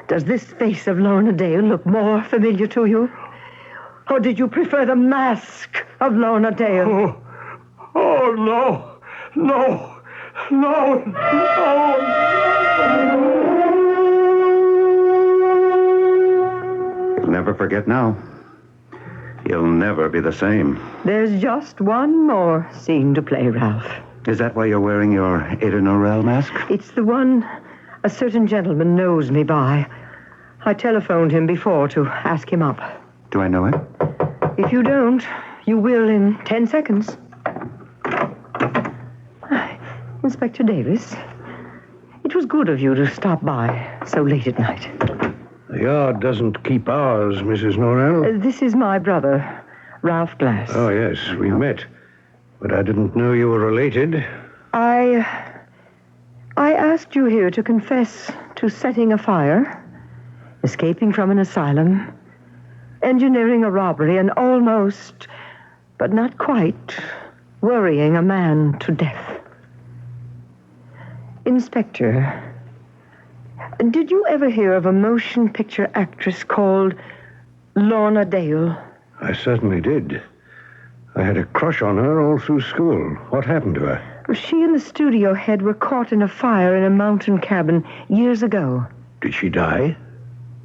Does this face of Lorna Dale look more familiar to you? Or did you prefer the mask of Lorna Dale? Oh, no. No. No. No. You'll never forget now. You'll never be the same. There's just one more scene to play, Ralph. Is that why you're wearing your Ada Norell mask? It's the one a certain gentleman knows me by. I telephoned him before to ask him up. Do I know it? If you don't, you will in 10 seconds. Inspector Davis, it was good of you to stop by so late at night. The yard doesn't keep hours, Mrs. Norrell. This is my brother, Ralph Glass. Oh, yes, we met. But I didn't know you were related. I asked you here to confess to setting a fire, escaping from an asylum, engineering a robbery, and almost, but not quite, worrying a man to death. Inspector, did you ever hear of a motion picture actress called Lorna Dale? I certainly did. I had a crush on her all through school. What happened to her? She and the studio head were caught in a fire in a mountain cabin years ago. Did she die?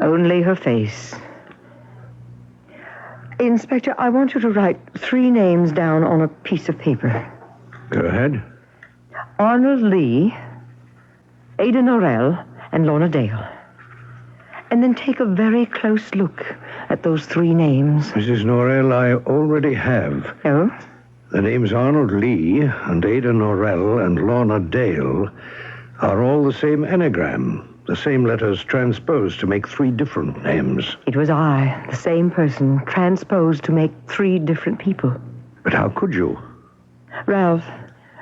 Only her face. Inspector, I want you to write 3 names down on a piece of paper. Go ahead. Arnold Lee, Ada Norell, and Lorna Dale. And then take a very close look at those 3 names. Mrs. Norrell, I already have. Oh? The names Arnold Lee and Ada Norrell and Lorna Dale are all the same anagram. The same letters transposed to make 3 different names. It was I, the same person, transposed to make 3 different people. But how could you? Ralph,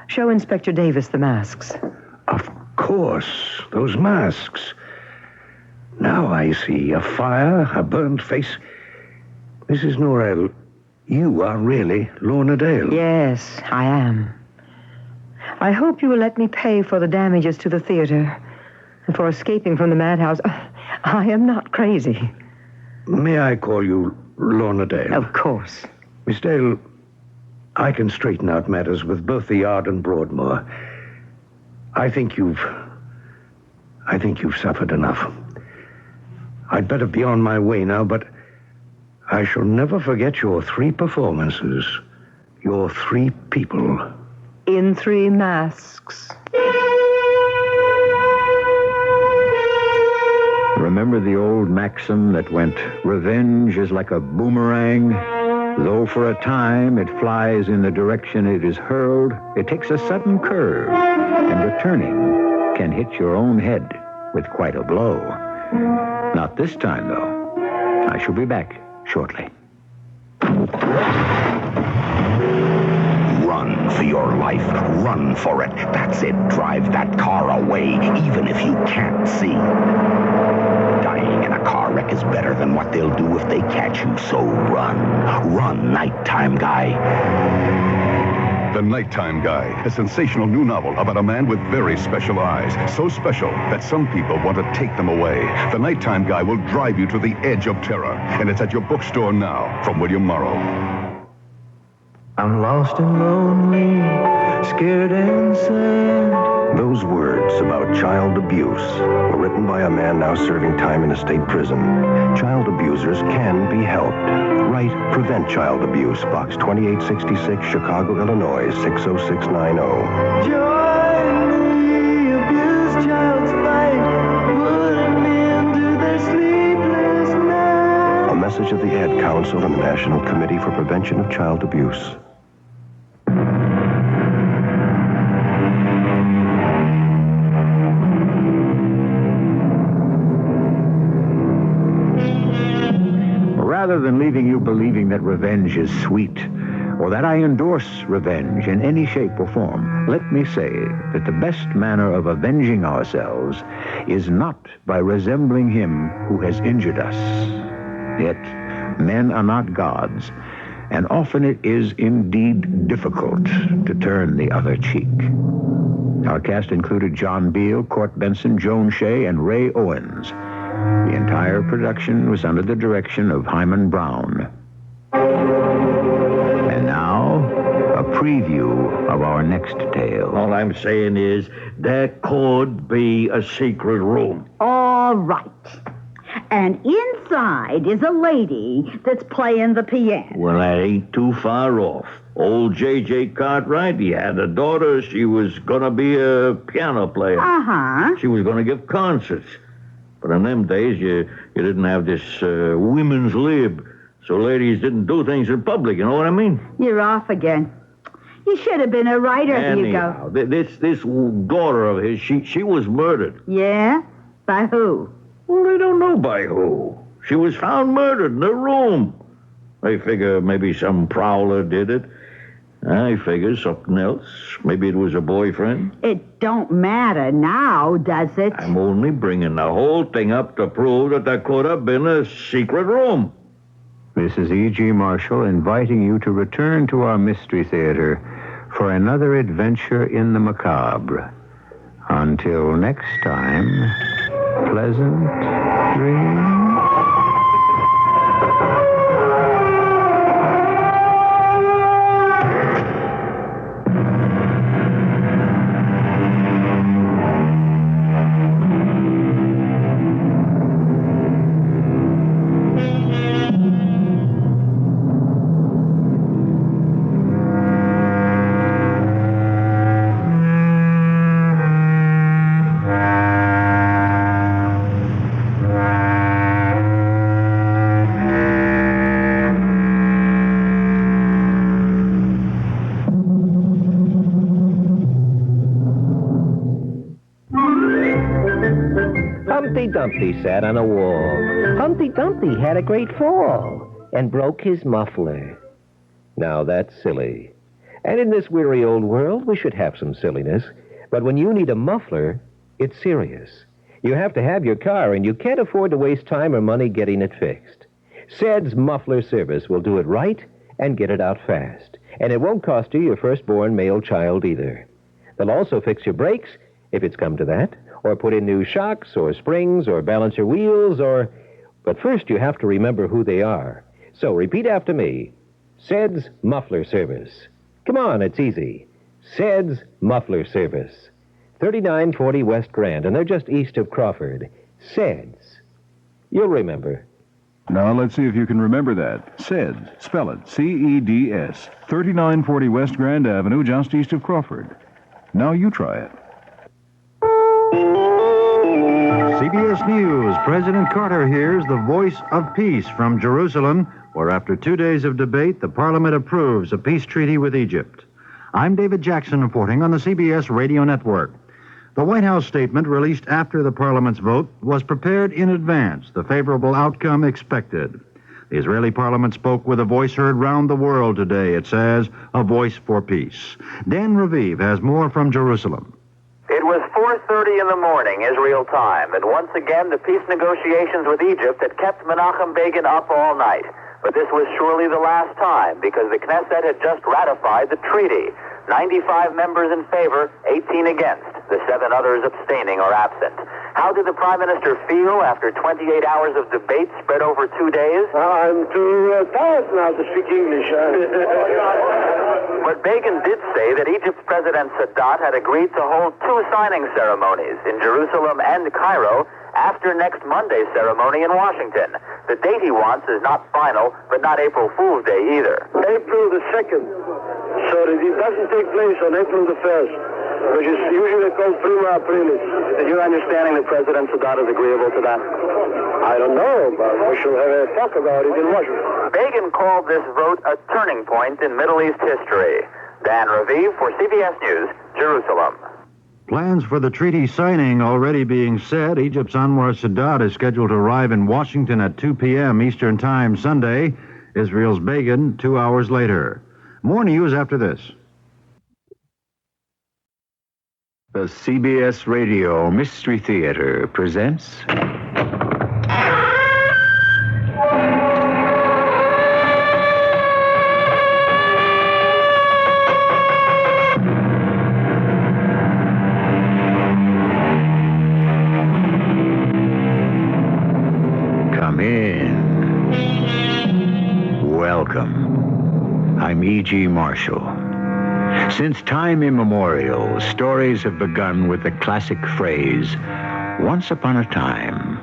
show Inspector Davis the masks. Of course, those masks. Now I see a fire, a burnt face. Mrs. Norrell, you are really Lorna Dale. Yes, I am. I hope you will let me pay for the damages to the theater and for escaping from the madhouse. I am not crazy. May I call you Lorna Dale? Of course. Miss Dale, I can straighten out matters with both the Yard and Broadmoor. I think you've suffered enough. I'd better be on my way now, but I shall never forget your 3 performances. Your 3 people. In 3 masks. Remember the old maxim that went, revenge is like a boomerang? Though for a time it flies in the direction it is hurled, it takes a sudden curve, and returning can hit your own head with quite a blow. Not this time, though. I shall be back shortly. Run for your life. Run for it. That's it. Drive that car away, even if you can't see. Dying in a car wreck is better than what they'll do if they catch you, so run. Run, nighttime guy. The Nighttime Guy, a sensational new novel about a man with very special eyes. So special that some people want to take them away. The Nighttime Guy will drive you to the edge of terror. And it's at your bookstore now from William Morrow. I'm lost and lonely, scared and sad. Those words about child abuse were written by a man now serving time in a state prison. Child abusers can be helped. Write Prevent Child Abuse, Box 2866, Chicago, Illinois, 60690. Join the abused child's fight, put an end to their sleepless night. A message of the Ad Council and the National Committee for Prevention of Child Abuse. Rather than leaving you believing that revenge is sweet, or that I endorse revenge in any shape or form, let me say that the best manner of avenging ourselves is not by resembling him who has injured us. Yet, men are not gods, and often it is indeed difficult to turn the other cheek. Our cast included John Beal, Court Benson, Joan Shea, and Ray Owens. The entire production was under the direction of Himan Brown. And now, a preview of our next tale. All I'm saying is there could be a secret room. All right. And inside is a lady that's playing the piano. Well, that ain't too far off. Old J.J. Cartwright, he had a daughter. She was going to be a piano player. Uh-huh. She was going to give concerts. But in them days, you didn't have this women's lib, so ladies didn't do things in public, you know what I mean? You're off again. You should have been a writer. Anyhow, Here you go. This daughter of his, she was murdered. Yeah? By who? Well, they don't know by who. She was found murdered in her room. They figure maybe some prowler did it. I figure something else. Maybe it was a boyfriend. It don't matter now, does it? I'm only bringing the whole thing up to prove that there could have been a secret room. This is E.G. Marshall inviting you to return to our Mystery Theater for another adventure in the macabre. Until next time, pleasant dreams. Humpty Dumpty sat on a wall. Humpty Dumpty had a great fall and broke his muffler. Now that's silly. And in this weary old world, we should have some silliness. But when you need a muffler, it's serious. You have to have your car, and you can't afford to waste time or money getting it fixed. Sed's Muffler Service will do it right and get it out fast. And it won't cost you your firstborn male child either. They'll also fix your brakes, if it's come to that, or put in new shocks or springs or balance your wheels But first you have to remember who they are. So repeat after me. Sed's Muffler Service. Come on, it's easy. Sed's Muffler Service. 3940 West Grand, and they're just east of Crawford. Sed's. You'll remember. Now let's see if you can remember that. SED, spell it, C-E-D-S, 3940 West Grand Avenue, just east of Crawford. Now you try it. CBS News, President Carter hears the voice of peace from Jerusalem, where after 2 days of debate, the parliament approves a peace treaty with Egypt. I'm David Jackson reporting on the CBS radio network. The White House statement released after the parliament's vote was prepared in advance, the favorable outcome expected. The Israeli parliament spoke with a voice heard round the world today. It says, a voice for peace. Dan Raviv has more from Jerusalem. It was 4:30 in the morning, Israel time, and once again the peace negotiations with Egypt had kept Menachem Begin up all night. But this was surely the last time, because the Knesset had just ratified the treaty. 95 members in favor, 18 against, the 7 others abstaining or absent. How did the Prime Minister feel after 28 hours of debate spread over 2 days? I'm too tired now to speak English. But Begin did say that Egypt's President Sadat had agreed to hold 2 signing ceremonies in Jerusalem and Cairo after next Monday's ceremony in Washington. The date he wants is not final, but not April Fool's Day either. April the 2nd, so that it doesn't take place on April the 1st, which is usually called Prima Aprilis. Is your understanding that President Sadat is agreeable to that? I don't know, but we shall have a talk about it in Washington. Begin called this vote a turning point in Middle East history. Dan Raviv for CBS News, Jerusalem. Plans for the treaty signing already being set. Egypt's Anwar Sadat is scheduled to arrive in Washington at 2 p.m. Eastern Time Sunday. Israel's Begin 2 hours later. More news after this. The CBS Radio Mystery Theater presents... Come in. Welcome. I'm E.G. Marshall. Since time immemorial, stories have begun with the classic phrase, once upon a time.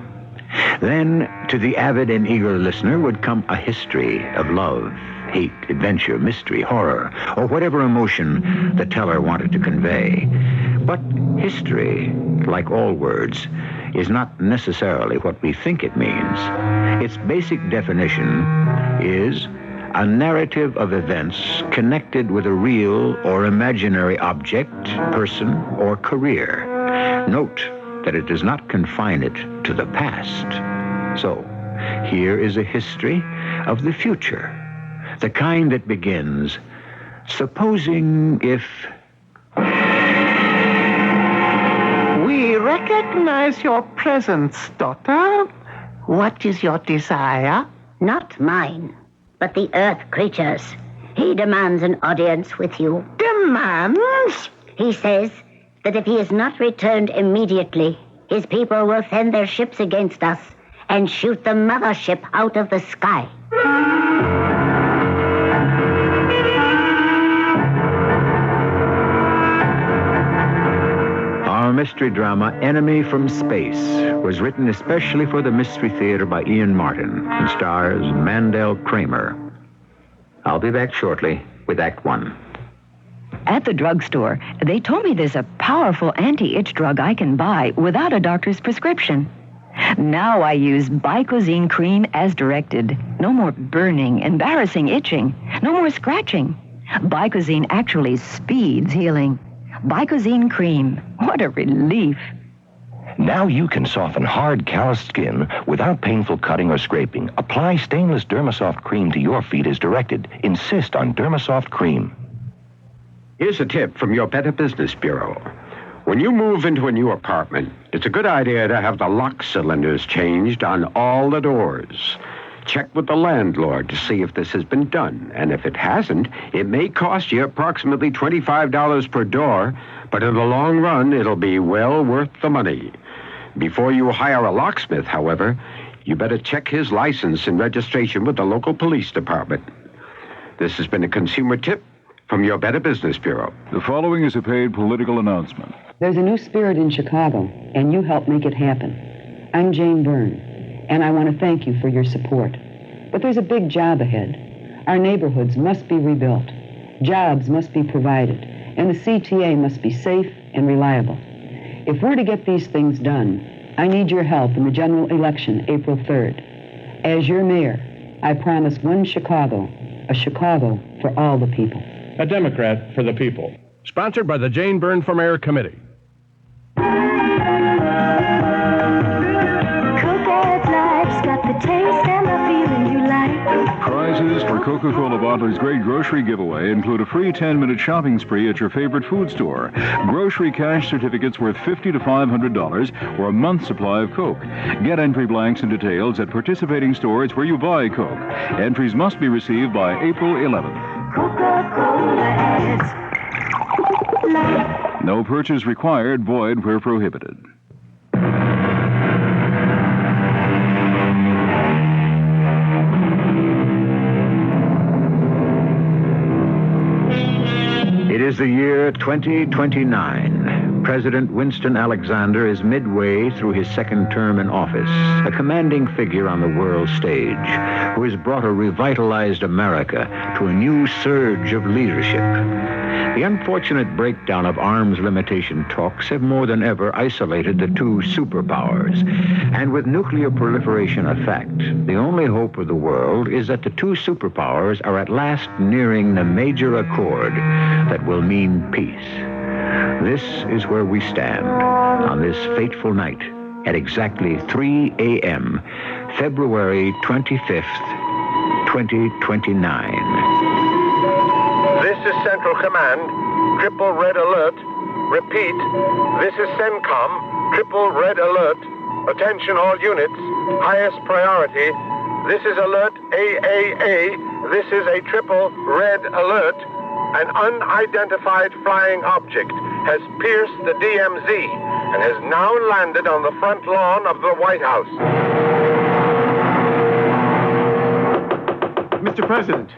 Then, to the avid and eager listener would come a history of love, hate, adventure, mystery, horror, or whatever emotion the teller wanted to convey. But history, like all words, is not necessarily what we think it means. Its basic definition is a narrative of events connected with a real or imaginary object, person, or career. Note that it does not confine it to the past. So, here is a history of the future, the kind that begins, supposing if... We recognize your presence, daughter. What is your desire? Not mine, but the Earth creature's. He demands an audience with you. Demands? He says that if he is not returned immediately, his people will send their ships against us and shoot the mothership out of the sky. Our mystery drama, Enemy from Space, was written especially for the Mystery Theater by Ian Martin and stars Mandel Kramer. I'll be back shortly with Act One. At the drugstore, they told me there's a powerful anti-itch drug I can buy without a doctor's prescription. Now I use Bicozine cream as directed. No more burning, embarrassing itching. No more scratching. Bicozine actually speeds healing. Bicozine cream. What a relief. Now you can soften hard, calloused skin without painful cutting or scraping. Apply stainless Dermasoft cream to your feet as directed. Insist on Dermasoft cream. Here's a tip from your Better Business Bureau. When you move into a new apartment, it's a good idea to have the lock cylinders changed on all the doors. Check with the landlord to see if this has been done, and if it hasn't, it may cost you approximately $25 per door, but in the long run, it'll be well worth the money. Before you hire a locksmith, however, you better check his license and registration with the local police department. This has been a consumer tip from your Better Business Bureau. The following is a paid political announcement. There's a new spirit in Chicago, and you helped make it happen. I'm Jane Byrne, and I want to thank you for your support. But there's a big job ahead. Our neighborhoods must be rebuilt. Jobs must be provided, and the CTA must be safe and reliable. If we're to get these things done, I need your help in the general election, April 3rd. As your mayor, I promise one Chicago, a Chicago for all the people. A Democrat for the people. Sponsored by the Jane Byrne for Mayor Committee. Coca-Cola Life's got the taste and the feeling you like. Prizes for Coca-Cola Bottler's Great Grocery Giveaway include a free 10-minute shopping spree at your favorite food store, grocery cash certificates worth $50 to $500, or a month's supply of Coke. Get entry blanks and details at participating stores where you buy Coke. Entries must be received by April 11th. Coca-Cola adds life. No purchase required, void where prohibited. is the year 2029. President Winston Alexander is midway through his second term in office, a commanding figure on the world stage who has brought a revitalized America to a new surge of leadership. The unfortunate breakdown of arms limitation talks have more than ever isolated the two superpowers. And with nuclear proliferation a fact, the only hope of the world is that the two superpowers are at last nearing the major accord that will mean peace. This is where we stand on this fateful night at exactly 3 a.m., February 25th, 2029. This is Central Command. Triple red alert. Repeat. This is CENTCOM. Triple red alert. Attention all units. Highest priority. This is alert AAA. This is a triple red alert. An unidentified flying object has pierced the DMZ and has now landed on the front lawn of the White House. Mr. President!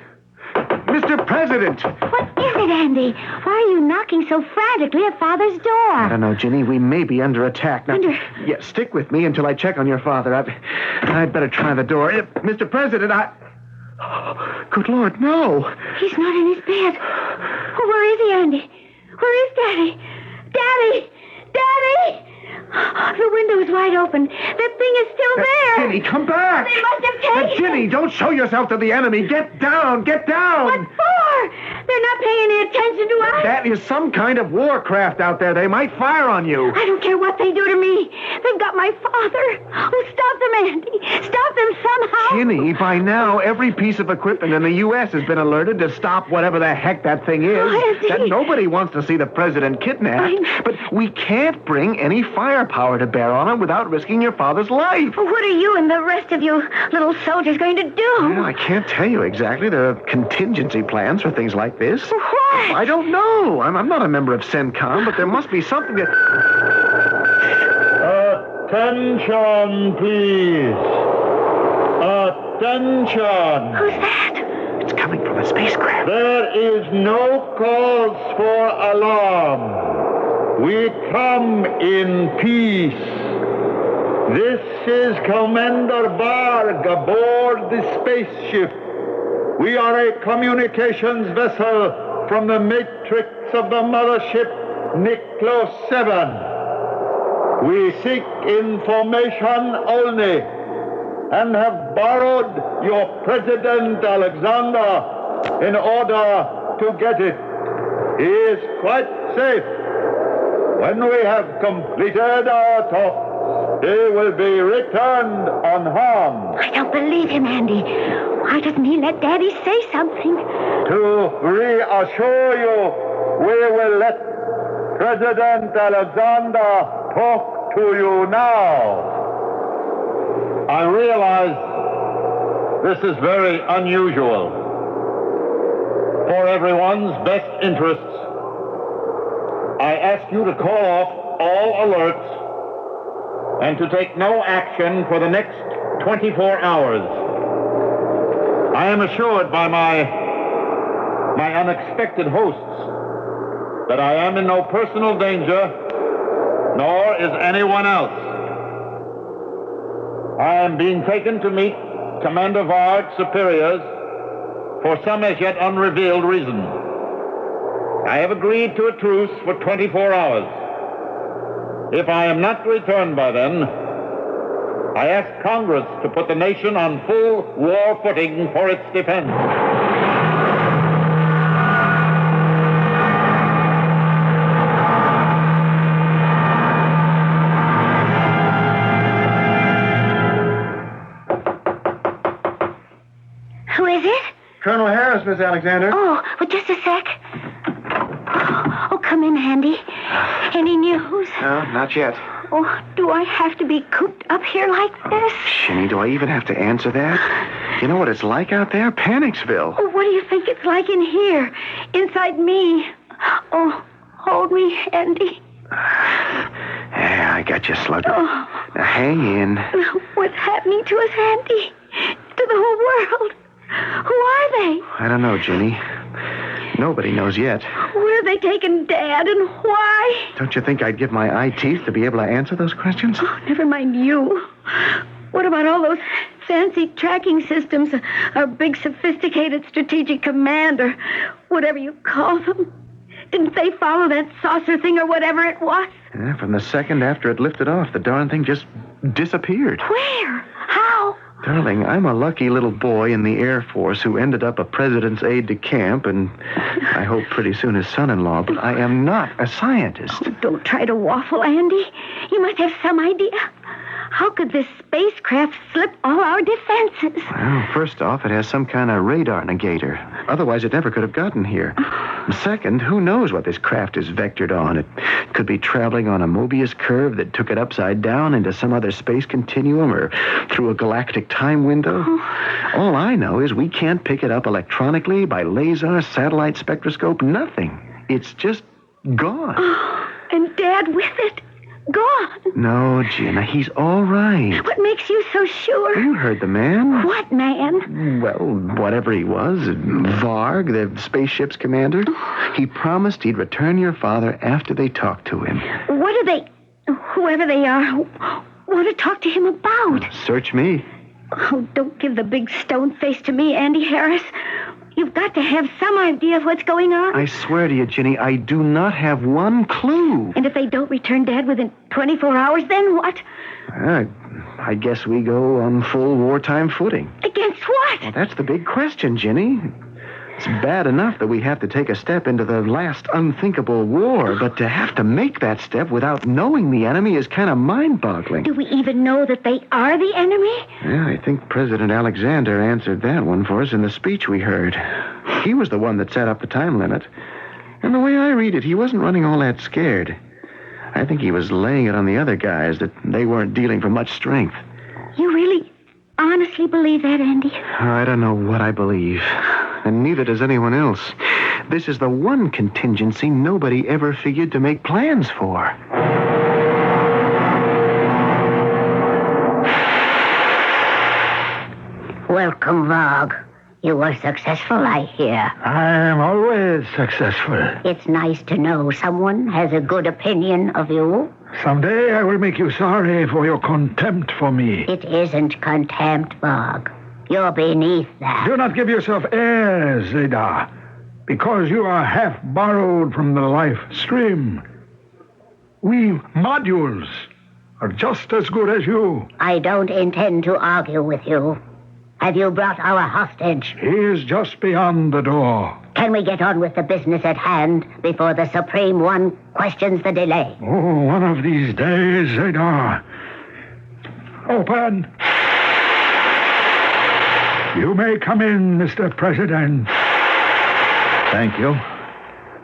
Mr. President! What is it, Andy? Why are you knocking so frantically at Father's door? I don't know, Ginny. We may be under attack. Now, yeah, stick with me until I check on your father. I'd better try the door. Mr. President, Good Lord, no. He's not in his bed. Oh, where is he, Andy? Where is Daddy? Daddy! Daddy! The window is wide open. That thing is still there. Ginny, come back. They must have taken Ginny, don't show yourself to the enemy. Get down, get down. What for? They're not paying any attention to us. That is some kind of warcraft out there. They might fire on you. I don't care what they do to me. They've got my father. Oh, stop them, Andy. Stop them somehow. Ginny, by now, every piece of equipment in the U.S. has been alerted to stop whatever the heck that thing is. Oh, that nobody wants to see the president kidnapped. But we can't bring any firepower to bear on him without risking your father's life. Well, what are you and the rest of you little soldiers going to do? Well, I can't tell you exactly. There are contingency plans for things like this. What? I don't know. I'm not a member of CENTCOM, but there must be something that... Attention, please. Attention. Who's that? It's coming from a spacecraft. There is no cause for alarm. We come in peace. This is Commander Varg aboard the spaceship. We are a communications vessel from the matrix of the mothership Niklo 7. We seek information only and have borrowed your President Alexander in order to get it. He is quite safe. When we have completed our talk, he will be returned unharmed. I don't believe him, Andy. Why doesn't he let Daddy say something? To reassure you, we will let President Alexander talk to you now. I realize this is very unusual. For everyone's best interests, I ask you to call off all alerts and to take no action for the next 24 hours. I am assured by my unexpected hosts that I am in no personal danger, nor is anyone else. I am being taken to meet Commander Varg's superiors for some as yet unrevealed reason. I have agreed to a truce for 24 hours. If I am not returned by then, I ask Congress to put the nation on full war footing for its defense. Who is it? Colonel Harris, Miss Alexander. Oh, well, just a sec. Oh, come in, Andy. Any news? No, not yet. Oh, do I have to be cooped up here like this? Shinny, do I even have to answer that? You know what it's like out there? Panicsville. Oh, what do you think it's like in here? Inside me? Oh, hold me, Andy. Yeah, I got you, Slugger. Oh. Now, hang in. What's happening to us, Andy? To the whole world? Who are they? I don't know, Ginny. Nobody knows yet. Where have they taken Dad, and why? Don't you think I'd give my eye teeth to be able to answer those questions? Oh, never mind you. What about all those fancy tracking systems, our big sophisticated strategic command, or whatever you call them? Didn't they follow that saucer thing or whatever it was? Yeah, from the second after it lifted off, the darn thing just disappeared. Where? How? Darling, I'm a lucky little boy in the Air Force who ended up a president's aide-de-camp and I hope pretty soon his son-in-law, but I am not a scientist. Oh, don't try to waffle, Andy. You must have some idea. How could this spacecraft slip all our defenses? Well, first off, it has some kind of radar negator. Otherwise, it never could have gotten here. Second, who knows what this craft is vectored on? It could be traveling on a Mobius curve that took it upside down into some other space continuum or through a galactic time window. All I know is we can't pick it up electronically, by laser, satellite spectroscope, nothing. It's just gone. And Dad with it? Gone. No, Gina, he's all right. What makes you so sure? You heard the man. What man? Well, whatever he was, Varg, the spaceship's commander. He promised he'd return your father after they talked to him. What do they, whoever they are, want to talk to him about? Search me. Oh, don't give the big stone face to me, Andy Harris. You've got to have some idea of what's going on. I swear to you, Ginny, I do not have one clue. And if they don't return Dad within 24 hours, then what? I guess we go on full wartime footing. Against what? Well, that's the big question, Ginny. It's bad enough that we have to take a step into the last unthinkable war, but to have to make that step without knowing the enemy is kind of mind-boggling. Do we even know that they are the enemy? Yeah, I think President Alexander answered that one for us in the speech we heard. He was the one that set up the time limit. And the way I read it, he wasn't running all that scared. I think he was laying it on the other guys that they weren't dealing from much strength. You really, honestly believe that, Andy? I don't know what I believe. And neither does anyone else. This is the one contingency nobody ever figured to make plans for. Welcome, Varg. You were successful, I hear. I am always successful. It's nice to know someone has a good opinion of you. Someday I will make you sorry for your contempt for me. It isn't contempt, Varg. You're beneath that. Do not give yourself airs, Zeta, because you are half borrowed from the life stream. We modules are just as good as you. I don't intend to argue with you. Have you brought our hostage? He is just beyond the door. Can we get on with the business at hand before the Supreme One questions the delay? Oh, one of these days, Zeta. Open. You may come in, Mr. President. Thank you.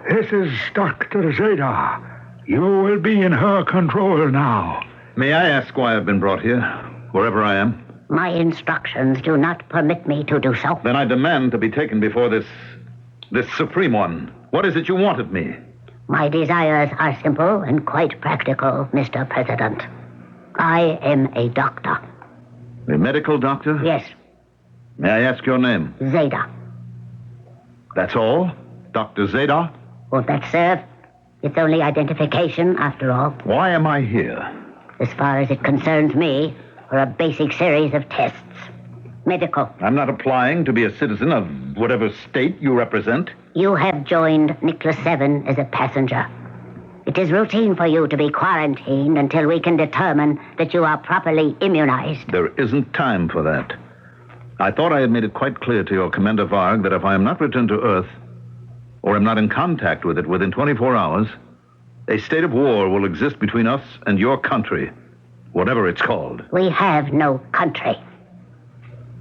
This is Dr. Zeta. You will be in her control now. May I ask why I've been brought here, wherever I am? My instructions do not permit me to do so. Then I demand to be taken before this Supreme One. What is it you want of me? My desires are simple and quite practical, Mr. President. I am a doctor. A medical doctor? Yes. May I ask your name? Zeta. That's all? Dr. Zeta? Won't that serve? It's only identification, after all. Why am I here? As far as it concerns me, for a basic series of tests. Medical. I'm not applying to be a citizen of whatever state you represent. You have joined Nicholas 7 as a passenger. It is routine for you to be quarantined until we can determine that you are properly immunized. There isn't time for that. I thought I had made it quite clear to your Commander Varg that if I am not returned to Earth, or am not in contact with it within 24 hours, a state of war will exist between us and your country, whatever it's called. We have no country.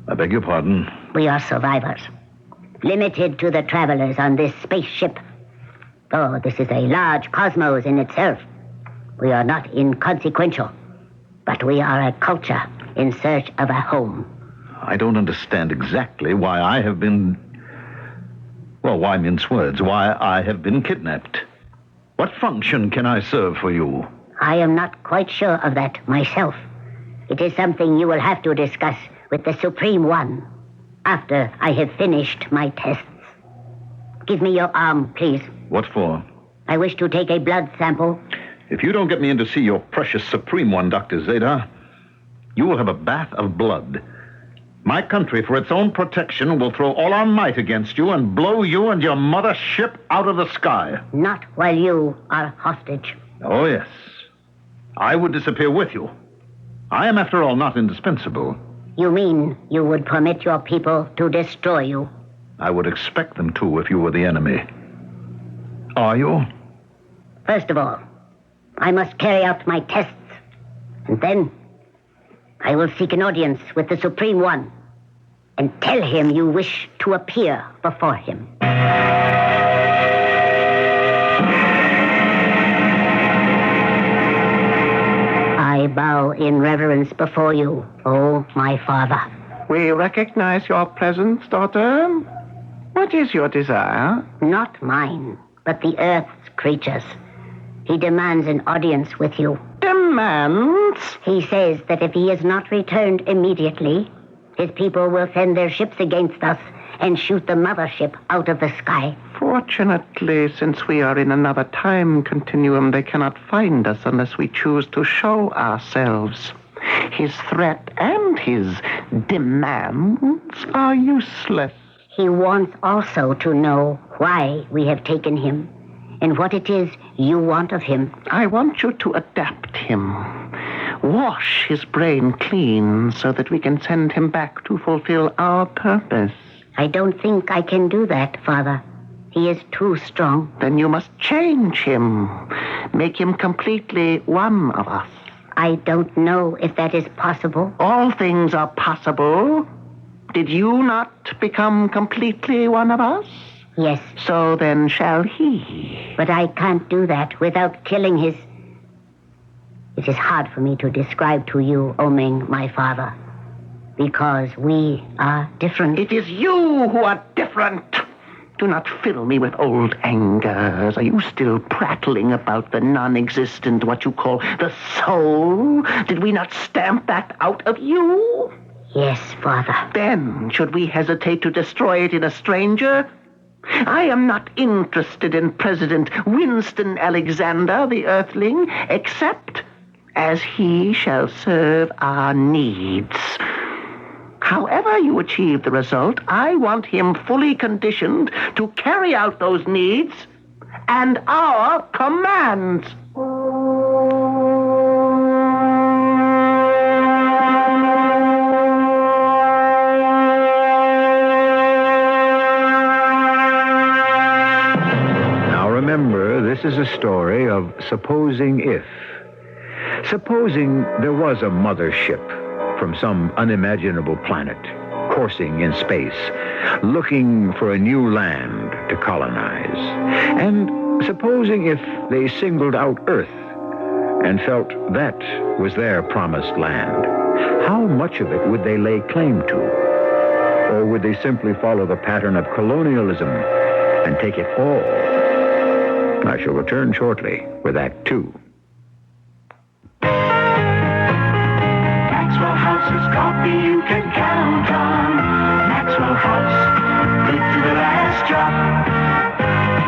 I beg your pardon? We are survivors, limited to the travelers on this spaceship. Oh, this is a large cosmos in itself. We are not inconsequential, but we are a culture in search of a home. I don't understand exactly why I have been... Well, why mince words? Why I have been kidnapped. What function can I serve for you? I am not quite sure of that myself. It is something you will have to discuss with the Supreme One after I have finished my tests. Give me your arm, please. What for? I wish to take a blood sample. If you don't get me in to see your precious Supreme One, Dr. Zeta, you will have a bath of blood. My country, for its own protection, will throw all our might against you and blow you and your mother ship out of the sky. Not while you are hostage. Oh, yes. I would disappear with you. I am, after all, not indispensable. You mean you would permit your people to destroy you? I would expect them to if you were the enemy. Are you? First of all, I must carry out my tests. And then I will seek an audience with the Supreme One and tell him you wish to appear before him. I bow in reverence before you, oh my father. We recognize your presence, daughter. What is your desire? Not mine, but the Earth's creatures. He demands an audience with you. Demands? He says that if he is not returned immediately, his people will send their ships against us and shoot the mothership out of the sky. Fortunately, since we are in another time continuum, they cannot find us unless we choose to show ourselves. His threat and his demands are useless. He wants also to know why we have taken him and what it is you want of him. I want you to adapt him. Wash his brain clean so that we can send him back to fulfill our purpose. I don't think I can do that, Father. He is too strong. Then you must change him. Make him completely one of us. I don't know if that is possible. All things are possible. Did you not become completely one of us? Yes. So then shall he. But I can't do that without killing his... It is hard for me to describe to you, Oming, my father, because we are different. It is you who are different. Do not fill me with old angers. Are you still prattling about the non-existent, what you call the soul? Did we not stamp that out of you? Yes, Father. Then, should we hesitate to destroy it in a stranger? I am not interested in President Winston Alexander, the Earthling, except as he shall serve our needs. However you achieve the result, I want him fully conditioned to carry out those needs and our commands. Now remember, this is a story of supposing if. Supposing there was a mothership from some unimaginable planet, coursing in space, looking for a new land to colonize. And supposing if they singled out Earth and felt that was their promised land, how much of it would they lay claim to? Or would they simply follow the pattern of colonialism and take it all? I shall return shortly with Act Two. Coffee you can count on. Maxwell House, good to the last drop.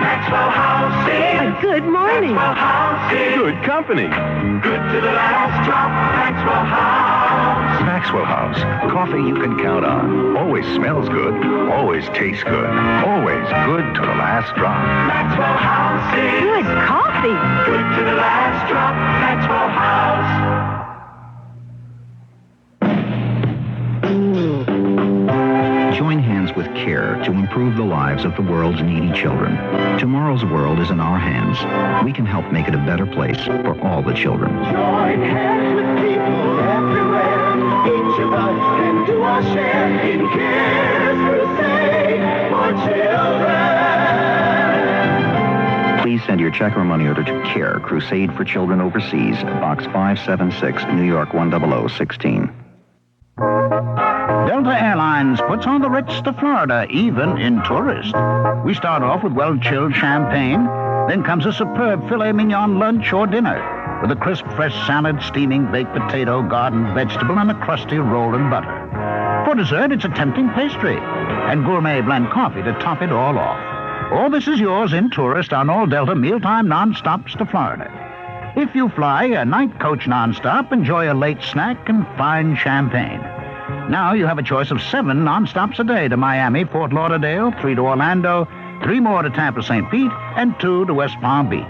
Maxwell House is good morning. Maxwell House is Good company. good to the last drop. Maxwell House. Maxwell House. Coffee you can count on. Always smells good. Always tastes good. Always good to the last drop. Maxwell House is Good coffee. good to the last drop. Maxwell House. Join hands with CARE to improve the lives of the world's needy children. Tomorrow's world is in our hands. We can help make it a better place for all the children. Join hands with people everywhere. Each of us can do our share in CARE's crusade for children. Please send your check or money order to CARE, Crusade for Children Overseas, Box 576, New York 10016. Delta Airlines puts on the Ritz to Florida, even in tourist. We start off with well-chilled champagne, then comes a superb filet mignon lunch or dinner, with a crisp, fresh salad, steaming baked potato, garden vegetable, and a crusty roll and butter. For dessert, it's a tempting pastry, and gourmet blend coffee to top it all off. All this is yours in tourist on all Delta mealtime non-stops to Florida. If you fly a night coach non-stop, enjoy a late snack and fine champagne. Now you have a choice of 7 non-stops a day to Miami, Fort Lauderdale, 3 to Orlando, 3 more to Tampa, St. Pete, and 2 to West Palm Beach.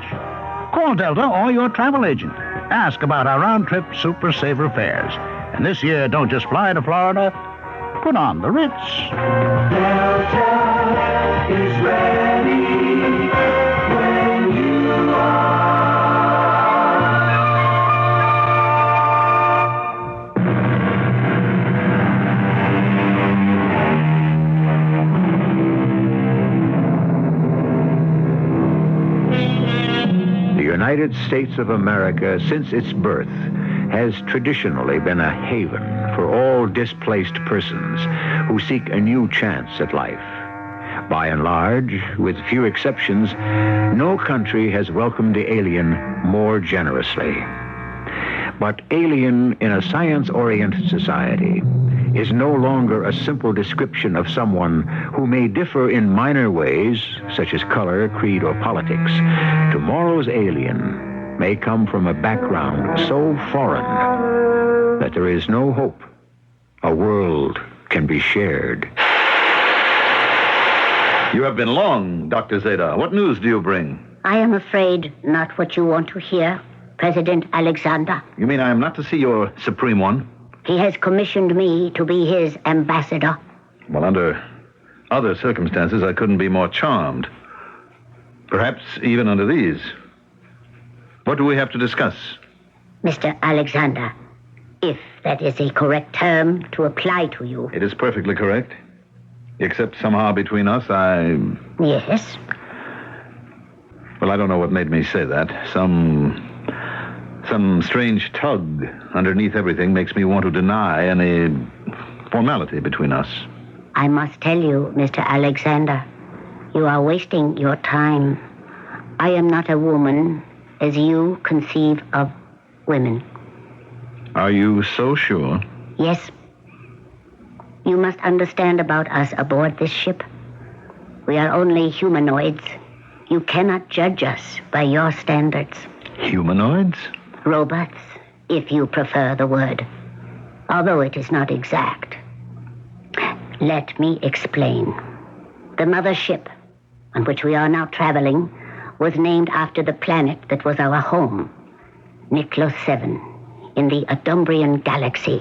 Call Delta or your travel agent. Ask about our round-trip Super Saver fares. And this year, don't just fly to Florida, put on the Ritz. Delta is ready when you are. The United States of America, since its birth, has traditionally been a haven for all displaced persons who seek a new chance at life. By and large, with few exceptions, no country has welcomed the alien more generously. But alien in a science-oriented society is no longer a simple description of someone who may differ in minor ways, such as color, creed, or politics. Tomorrow's alien may come from a background so foreign that there is no hope a world can be shared. You have been long, Dr. Zeta. What news do you bring? I am afraid not what you want to hear, President Alexander. You mean I am not to see your Supreme One? He has commissioned me to be his ambassador. Well, under other circumstances, I couldn't be more charmed. Perhaps even under these. What do we have to discuss? Mr. Alexander, if that is a correct term to apply to you. It is perfectly correct. Except somehow between us, Yes? Well, I don't know what made me say that. Some strange tug underneath everything makes me want to deny any formality between us. I must tell you, Mr. Alexander, you are wasting your time. I am not a woman as you conceive of women. Are you so sure? Yes. You must understand about us aboard this ship. We are only humanoids. You cannot judge us by your standards. Humanoids? Robots, if you prefer the word, although it is not exact. Let me explain. The mothership on which we are now traveling was named after the planet that was our home, Nicholas 7, in the Adumbrian galaxy.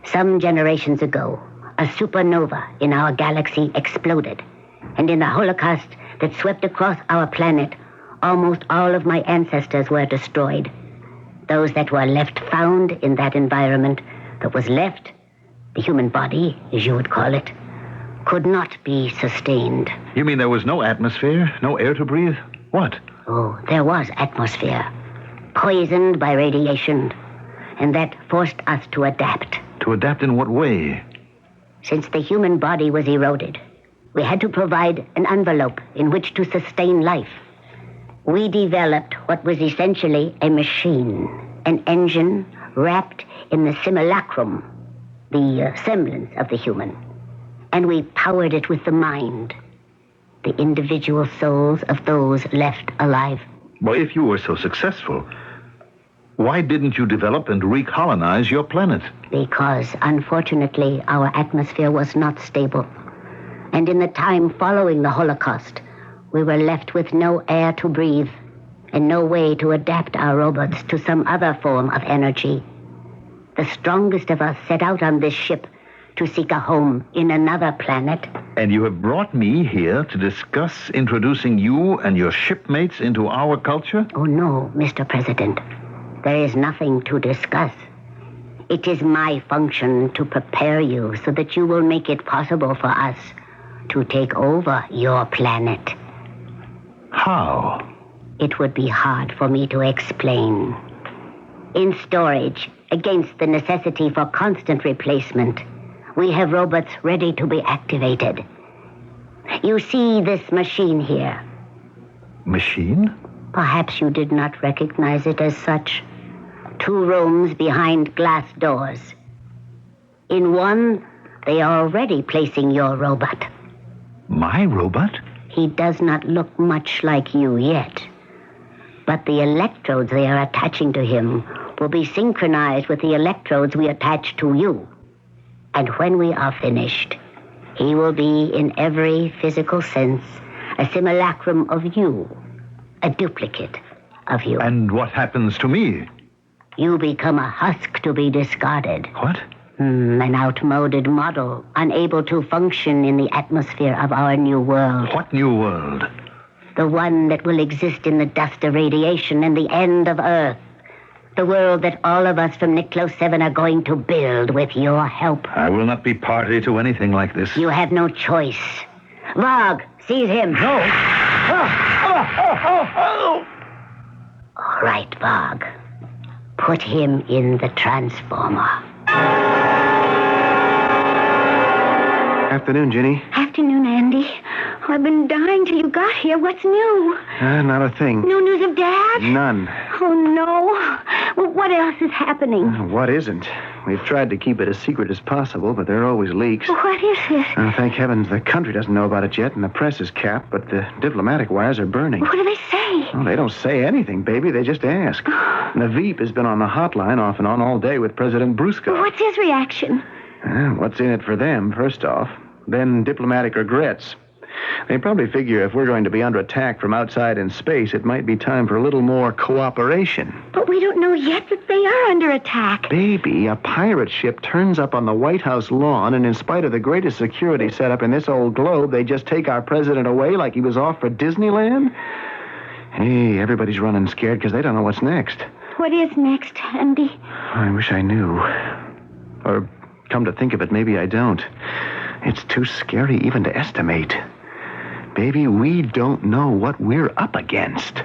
Some generations ago, a supernova in our galaxy exploded, and in the Holocaust that swept across our planet, almost all of my ancestors were destroyed. Those that were left found in that environment that was left, the human body, as you would call it, could not be sustained. You mean there was no atmosphere? No air to breathe? What? Oh, there was atmosphere, poisoned by radiation, and that forced us to adapt. To adapt in what way? Since the human body was eroded, we had to provide an envelope in which to sustain life. We developed what was essentially a machine, an engine wrapped in the simulacrum, the semblance of the human. And we powered it with the mind, the individual souls of those left alive. Well, if you were so successful, why didn't you develop and recolonize your planet? Because, unfortunately, our atmosphere was not stable. And in the time following the Holocaust, we were left with no air to breathe and no way to adapt our robots to some other form of energy. The strongest of us set out on this ship to seek a home in another planet. And you have brought me here to discuss introducing you and your shipmates into our culture? Oh, no, Mr. President. There is nothing to discuss. It is my function to prepare you so that you will make it possible for us to take over your planet. How? It would be hard for me to explain. In storage, against the necessity for constant replacement, we have robots ready to be activated. You see this machine here. Machine? Perhaps you did not recognize it as such. 2 rooms behind glass doors. In one, they are already placing your robot. My robot? He does not look much like you yet. But the electrodes they are attaching to him will be synchronized with the electrodes we attach to you. And when we are finished, he will be, in every physical sense, a simulacrum of you, a duplicate of you. And what happens to me? You become a husk to be discarded. What? An outmoded model, unable to function in the atmosphere of our new world. What new world? The one that will exist in the dust of radiation and the end of Earth. The world that all of us from Nicklo 7 are going to build with your help. I will not be party to anything like this. You have no choice. Varg, seize him. No. All right, Varg. Put him in the transformer. Afternoon, Ginny. Afternoon, Andy. I've been dying till you got here. What's new? Not a thing. No news of Dad? None. Oh, no. Well, what else is happening? What isn't? We've tried to keep it as secret as possible, but there are always leaks. What is it? Thank heavens the country doesn't know about it yet, and the press is capped, but the diplomatic wires are burning. What do they say? Well, they don't say anything, baby. They just ask. Naveep has been on the hotline off and on all day with President Brusco. What's his reaction? What's in it for them, first off? Then diplomatic regrets. They probably figure if we're going to be under attack from outside in space, it might be time for a little more cooperation. But we don't know yet that they are under attack. Baby, a pirate ship turns up on the White House lawn, and in spite of the greatest security set up in this old globe, they just take our president away like he was off for Disneyland? Hey, everybody's running scared because they don't know what's next. What is next, Andy? I wish I knew. Or, come to think of it, maybe I don't. It's too scary even to estimate. Baby, we don't know what we're up against. This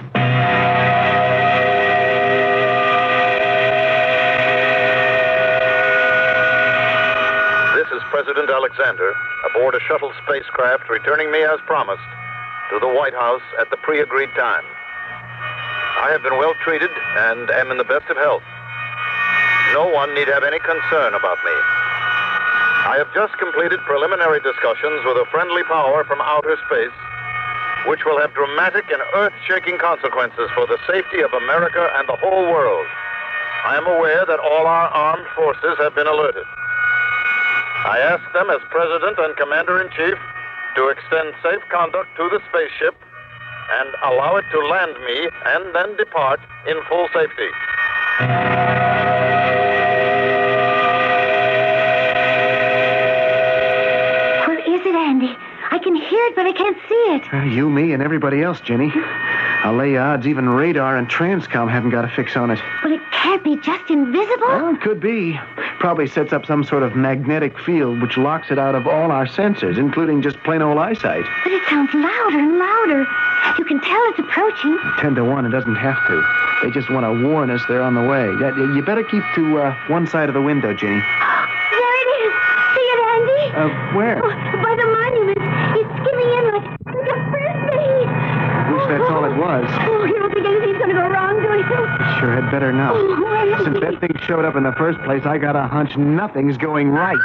is President Alexander aboard a shuttle spacecraft returning me as promised to the White House at the pre-agreed time. I have been well treated and am in the best of health. No one need have any concern about me. I have just completed preliminary discussions with a friendly power from outer space, which will have dramatic and earth-shaking consequences for the safety of America and the whole world. I am aware that all our armed forces have been alerted. I ask them as President and Commander-in-Chief to extend safe conduct to the spaceship and allow it to land me and then depart in full safety. I can hear it, but I can't see it. You, me, and everybody else, Jenny. I'll lay odds even radar and Transcom haven't got a fix on it. Well, it can't be just invisible. Well, it could be. Probably sets up some sort of magnetic field which locks it out of all our sensors, including just plain old eyesight. But it sounds louder and louder. You can tell it's approaching. 10 to 1, it doesn't have to. They just want to warn us they're on the way. You better keep to one side of the window, Jenny. There it is. See it, Andy? Where? Oh, by the monument. It's skimming in like a frisbee. At least that's all it was. Oh, you don't think anything's going to go wrong, do you? Sure had better not. Oh, Since that thing showed up in the first place, I got a hunch nothing's going right.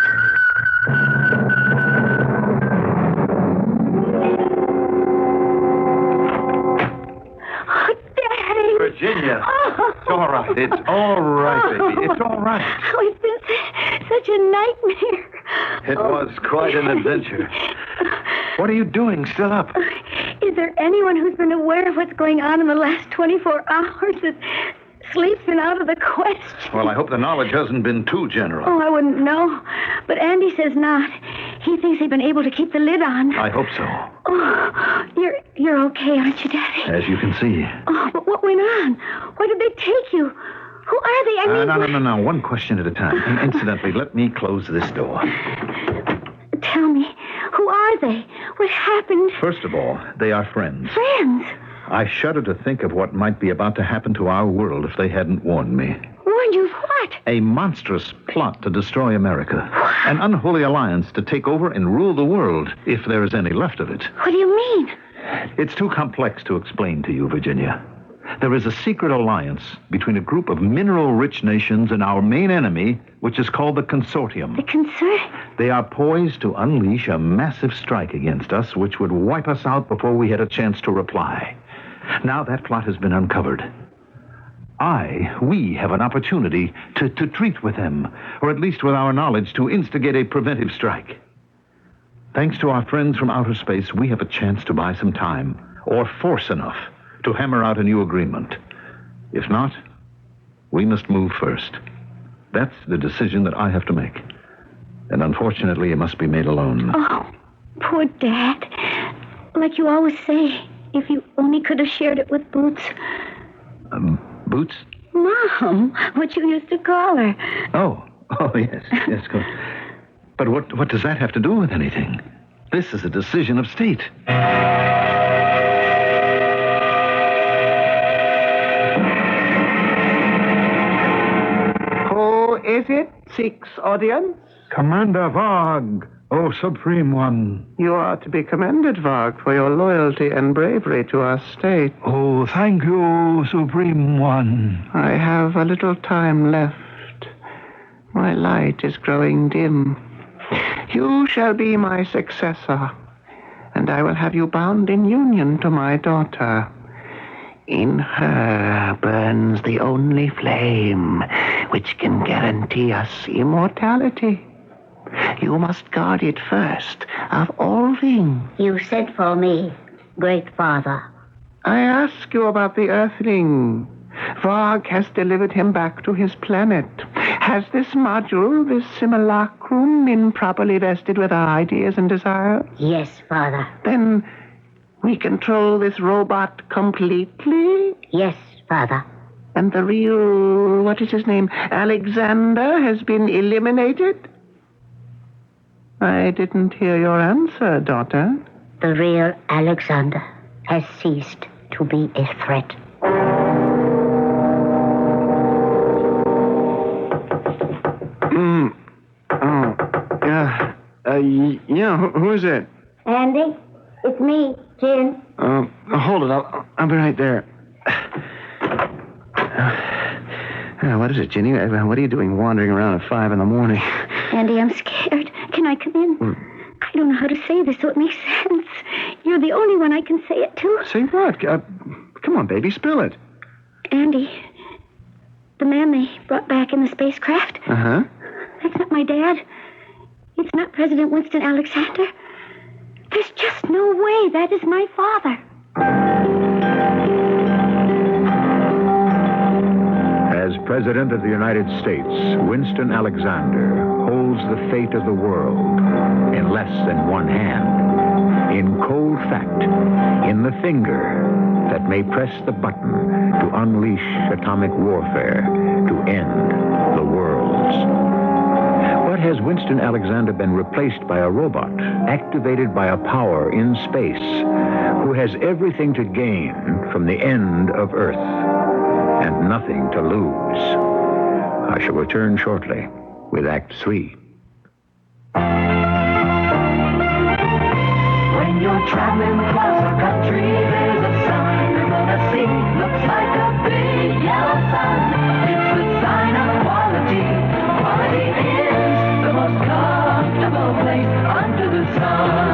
Oh, Daddy. Virginia. It's all right. It's all right, baby. It's all right. Oh, it's been such a nightmare. It was quite an adventure. What are you doing still up? Is there anyone who's been aware of what's going on in the last 24 hours? Sleep's been out of the question. Well, I hope the knowledge hasn't been too general. Oh, I wouldn't know. But Andy says not. He thinks they've been able to keep the lid on. I hope so. Oh, you're okay, aren't you, Daddy? As you can see. Oh, but what went on? Why did they take you? Who are they? I mean... No. One question at a time. And incidentally, let me close this door. Tell me, who are they? What happened? First of all, they are friends. Friends? I shudder to think of what might be about to happen to our world if they hadn't warned me. Warned you of what? A monstrous plot to destroy America. An unholy alliance to take over and rule the world, if there is any left of it. What do you mean? It's too complex to explain to you, Virginia. There is a secret alliance between a group of mineral-rich nations and our main enemy, which is called the Consortium. The Consortium? They are poised to unleash a massive strike against us, which would wipe us out before we had a chance to reply. Now that plot has been uncovered. We have an opportunity to treat with them, or at least with our knowledge, to instigate a preventive strike. Thanks to our friends from outer space, we have a chance to buy some time, or force enough, to hammer out a new agreement. If not, we must move first. That's the decision that I have to make. And unfortunately, it must be made alone. Oh, poor Dad. Like you always say, if you only could have shared it with Boots. Boots? Mom, what you used to call her. Oh, yes, good. But what does that have to do with anything? This is a decision of state. Who is it? 6 audience? Commander Varg, oh Supreme One. You are to be commended, Varg, for your loyalty and bravery to our state. Oh, thank you, Supreme One. I have a little time left. My light is growing dim. You shall be my successor, and I will have you bound in union to my daughter. In her burns the only flame which can guarantee us immortality. You must guard it first of all things. You sent for me, Great Father. I ask you about the Earthling. Varg has delivered him back to his planet. Has this module, this simulacrum, been properly vested with our ideas and desires? Yes, Father. Then we control this robot completely? Yes, Father. And the real, what is his name, Alexander, has been eliminated? I didn't hear your answer, daughter. The real Alexander has ceased to be a threat. Who is it? Andy, it's me, Jim. Hold it. I'll be right there. What is it, Ginny? What are you doing wandering around at 5 a.m? Andy, I'm scared. Can I come in? I don't know how to say this so it makes sense. You're the only one I can say it to. Say what? Come on, baby, spill it. Andy, the man they brought back in the spacecraft. Uh-huh. That's not my dad. It's not President Winston Alexander. There's just no way that is my father. As President of the United States, Winston Alexander holds the fate of the world in less than one hand. In cold fact, in the finger that may press the button to unleash atomic warfare to end the worlds. But has Winston Alexander been replaced by a robot, activated by a power in space, who has everything to gain from the end of Earth and nothing to lose? I shall return shortly with Act 3. When you're traveling across the country, there's a sign you're gonna see. Looks like a big yellow sun. It's the sign of quality. Quality is the most comfortable place under the sun.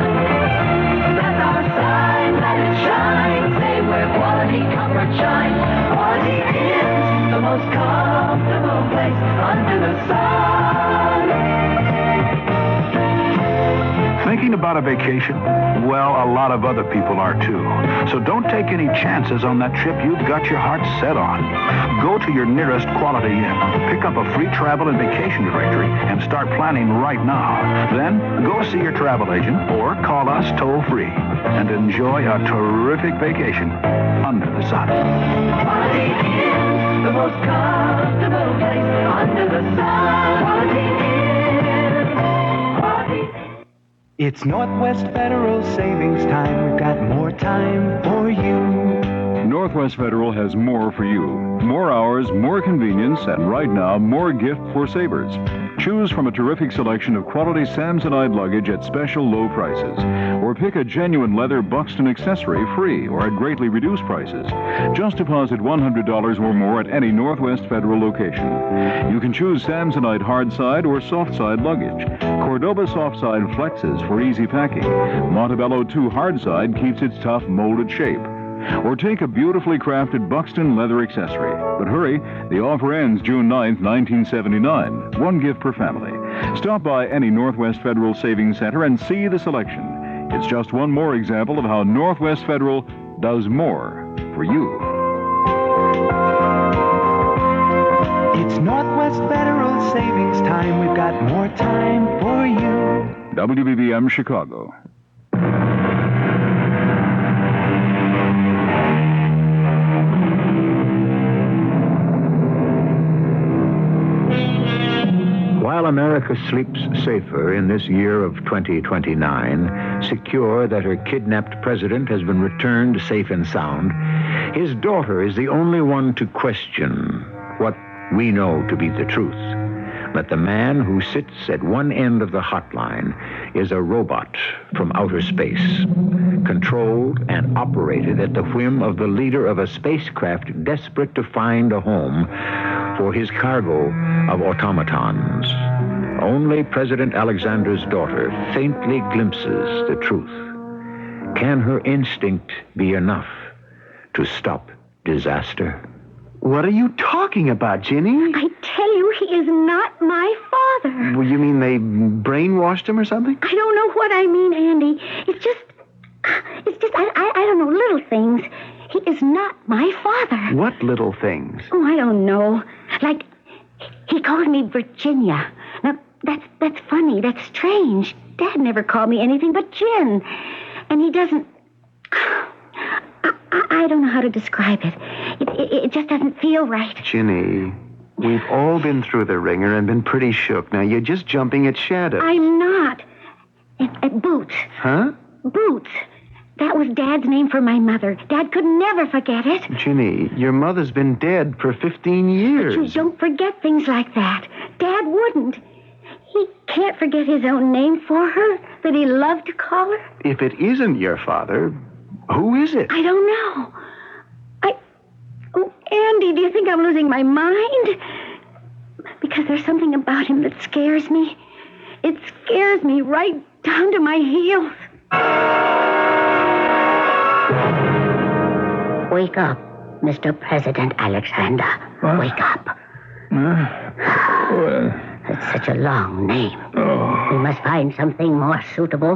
That's our sign, let it shine. Say where quality, comfort shines. Quality is the most comfortable place under the sun. Thinking about a vacation? Well, a lot of other people are too. So don't take any chances on that trip you've got your heart set on. Go to your nearest Quality Inn, pick up a free travel and vacation directory, and start planning right now. Then go see your travel agent or call us toll-free and enjoy a terrific vacation under the sun. Quality is the most comfortable place under the sun. Quality is quality. It's Northwest Federal Savings Time. We've got more time for you. Northwest Federal has more for you. More hours, more convenience, and right now, more gift for savers. Choose from a terrific selection of quality Samsonite luggage at special low prices. Or pick a genuine leather Buxton accessory free or at greatly reduced prices. Just deposit $100 or more at any Northwest Federal location. You can choose Samsonite hardside or softside luggage. Cordoba softside flexes for easy packing. Montebello 2 hardside keeps its tough molded shape. Or take a beautifully crafted Buxton leather accessory. But hurry, the offer ends June 9th, 1979. One gift per family. Stop by any Northwest Federal Savings Center and see the selection. It's just one more example of how Northwest Federal does more for you. It's Northwest Federal Savings Time. We've got more time for you. WBBM Chicago. While America sleeps safer in this year of 2029, secure that her kidnapped president has been returned safe and sound, his daughter is the only one to question what we know to be the truth. That the man who sits at one end of the hotline is a robot from outer space, controlled and operated at the whim of the leader of a spacecraft desperate to find a home for his cargo of automatons. Only President Alexander's daughter faintly glimpses the truth. Can her instinct be enough to stop disaster? What are you talking about, Ginny? I tell you, he is not my father. Well, you mean they brainwashed him or something? I don't know what I mean, Andy. It's just, I don't know, little things. He is not my father. What little things? Oh, I don't know. Like, he called me Virginia. Now, that's funny. That's strange. Dad never called me anything but Jen. And he doesn't... I don't know how to describe it. It just doesn't feel right. Ginny, we've all been through the ringer and been pretty shook. Now, you're just jumping at shadows. I'm not. At Boots. Huh? Boots. That was Dad's name for my mother. Dad could never forget it. Ginny, your mother's been dead for 15 years. But you don't forget things like that. Dad wouldn't. He can't forget his own name for her that he loved to call her. If it isn't your father, who is it? I don't know. Oh, Andy, do you think I'm losing my mind? Because there's something about him that scares me. It scares me right down to my heels. Wake up, Mr. President Alexander. What? Wake up. Well, It's such a long name. oh. We must find something more suitable.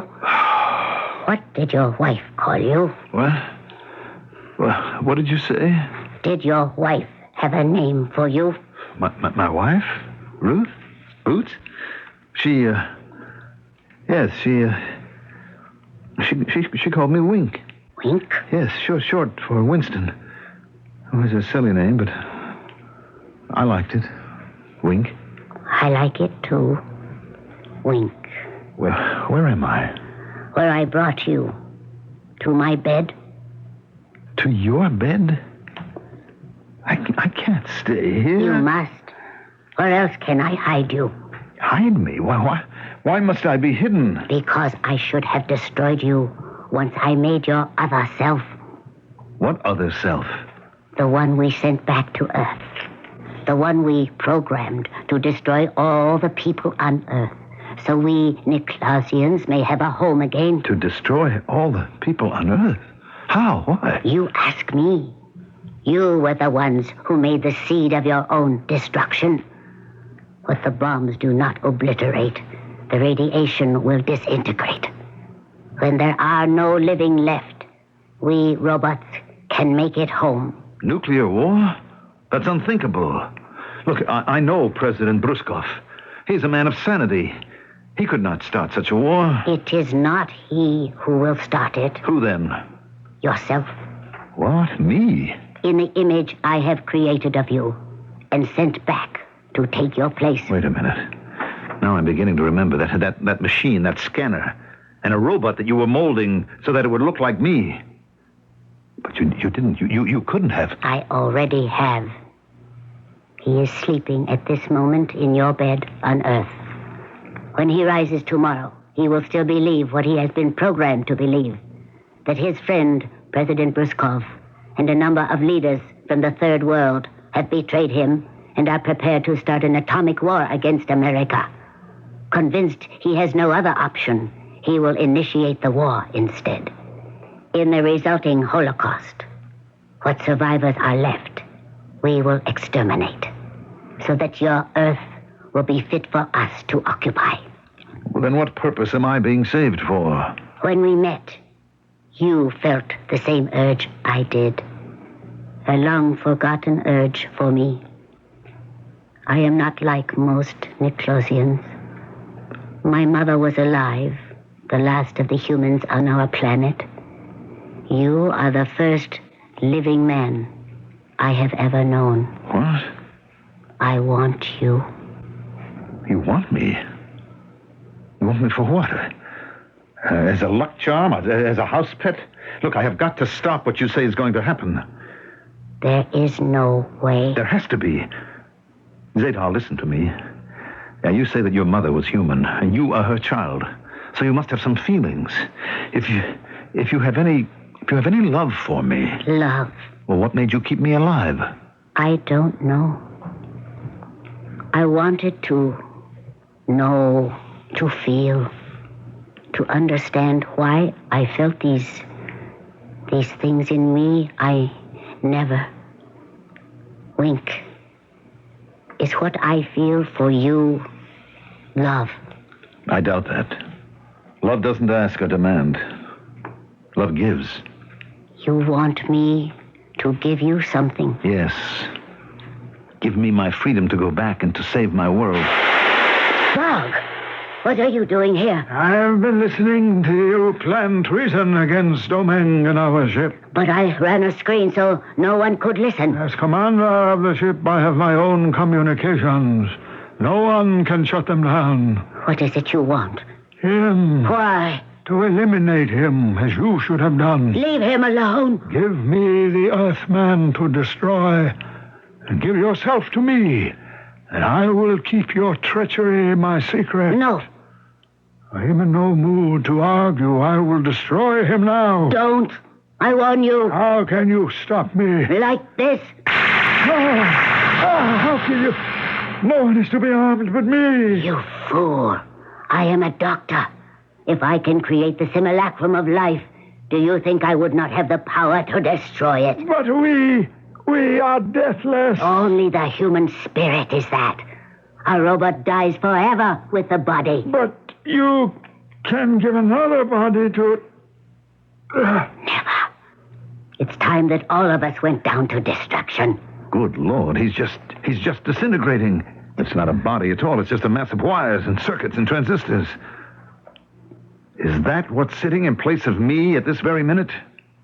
What did your wife call you? What? Well, what did you say? Did your wife have a name for you? My wife? Ruth? Boots? She called me Wink. Wink? Yes, short for Winston. It was a silly name, but I liked it. Wink. I like it too. Wink. Well, where am I? Where I brought you. To my bed. To your bed? I can't stay here. You must. Where else can I hide you? Hide me? Why must I be hidden? Because I should have destroyed you once I made your other self. What other self? The one we sent back to Earth. The one we programmed to destroy all the people on Earth. So we Nicklausians may have a home again. To destroy all the people on Earth? How? Why? You ask me. You were the ones who made the seed of your own destruction. What the bombs do not obliterate, the radiation will disintegrate. When there are no living left, we robots can make it home. Nuclear war? That's unthinkable. Look, I know President Bruskov. He's a man of sanity. He could not start such a war. It is not he who will start it. Who then? Yourself. What? Me? In the image I have created of you and sent back to take your place. Wait a minute. Now I'm beginning to remember that machine, that scanner, and a robot that you were molding so that it would look like me. But But you didn't. You couldn't have. I already have. He is sleeping at this moment in your bed on Earth. When he rises tomorrow, he will still believe what he has been programmed to believe. That his friend, President Bruskov, and a number of leaders from the Third World have betrayed him and are prepared to start an atomic war against America. Convinced he has no other option, he will initiate the war instead. In the resulting Holocaust, what survivors are left, we will exterminate, so that your Earth will be fit for us to occupy. Well, then what purpose am I being saved for? When we met, you felt the same urge I did. A long-forgotten urge for me. I am not like most Niclosians. My mother was alive, the last of the humans on our planet. You are the first living man I have ever known. What? I want you. You want me? You want me for what? As a luck charm? As a house pet? Look, I have got to stop what you say is going to happen. There is no way. There has to be. Zadar, listen to me. Now, you say that your mother was human, and you are her child. So you must have some feelings. If you have any love for me. Love? Well, what made you keep me alive? I don't know. I wanted to know, to feel, to understand why I felt these things in me I never. Wink. Is what I feel for you love? I doubt that. Love doesn't ask or demand. Love gives. You want me to give you something? Yes. Give me my freedom to go back and to save my world. Bog, what are you doing here? I have been listening to you plan treason against Domeng and our ship. But I ran a screen so no one could listen. As commander of the ship, I have my own communications. No one can shut them down. What is it you want? Him. Why? To eliminate him, as you should have done. Leave him alone. Give me the Earthman to destroy, and give yourself to me, and I will keep your treachery my secret. No. I am in no mood to argue. I will destroy him now. Don't. I warn you. How can you stop me? Like this. How can you? No one is to be harmed but me. You fool. I am a doctor. If I can create the simulacrum of life, do you think I would not have the power to destroy it? But we are deathless. Only the human spirit is that. A robot dies forever with the body. But you can give another body to it. Never. It's time that all of us went down to destruction. Good Lord, he's just disintegrating. It's not a body at all. It's just a mass of wires and circuits and transistors. Is that what's sitting in place of me at this very minute?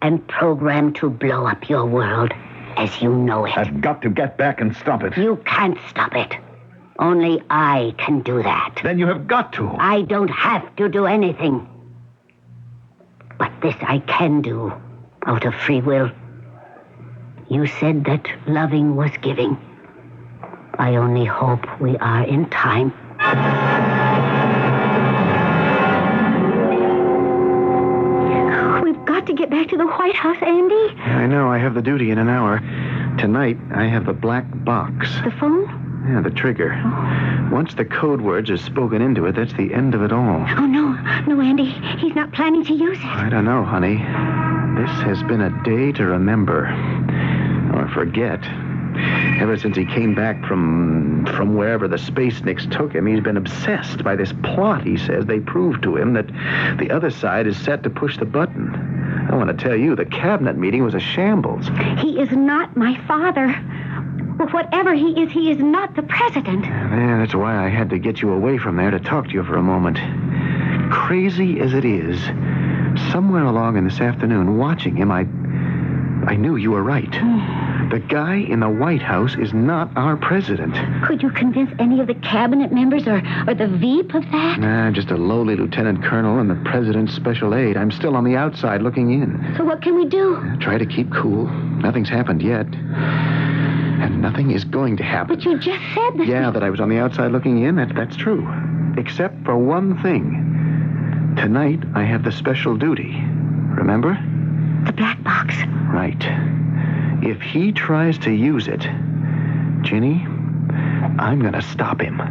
And programmed to blow up your world as you know it. I've got to get back and stop it. You can't stop it. Only I can do that. Then you have got to. I don't have to do anything. But this I can do, out of free will. You said that loving was giving. I only hope we are in time. We've got to get back to the White House, Andy. I know. I have the duty in an hour. Tonight, I have the black box. The phone? Yeah, the trigger. Oh. Once the code words are spoken into it, that's the end of it all. Oh, no. No, Andy. He's not planning to use it. I don't know, honey. This has been a day to remember. Or forget. Ever since he came back from wherever the Spacenicks took him, he's been obsessed by this plot, he says. They proved to him that the other side is set to push the button. I want to tell you, the cabinet meeting was a shambles. He is not my father. Well, whatever he is not the president. Yeah, that's why I had to get you away from there to talk to you for a moment. Crazy as it is, somewhere along in this afternoon, watching him, I knew you were right. The guy in the White House is not our president. Could you convince any of the cabinet members or the VP of that? Nah, just a lowly lieutenant colonel and the president's special aide. I'm still on the outside looking in. So what can we do? Try to keep cool. Nothing's happened yet. And nothing is going to happen. But you just said that. Yeah, that I was on the outside looking in. That's true. Except for one thing. Tonight, I have the special duty. Remember? The black box. Right. If he tries to use it, Ginny, I'm going to stop him. Are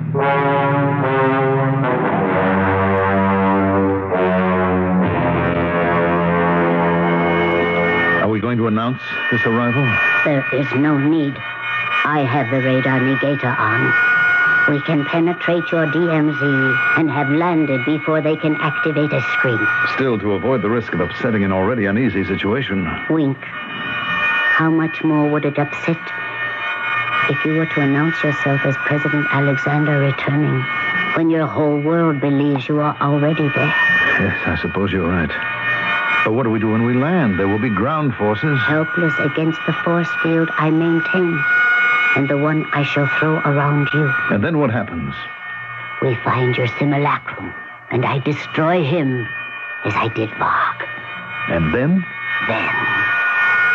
we going to announce this arrival? There is no need. I have the radar negator on. We can penetrate your DMZ and have landed before they can activate a screen. Still, to avoid the risk of upsetting an already uneasy situation. Wink. How much more would it upset if you were to announce yourself as President Alexander returning when your whole world believes you are already there? Yes, I suppose you're right. But what do we do when we land? There will be ground forces. Helpless against the force field I maintain, and the one I shall throw around you. And then what happens? We find your simulacrum, and I destroy him as I did Vogue. And then? Then,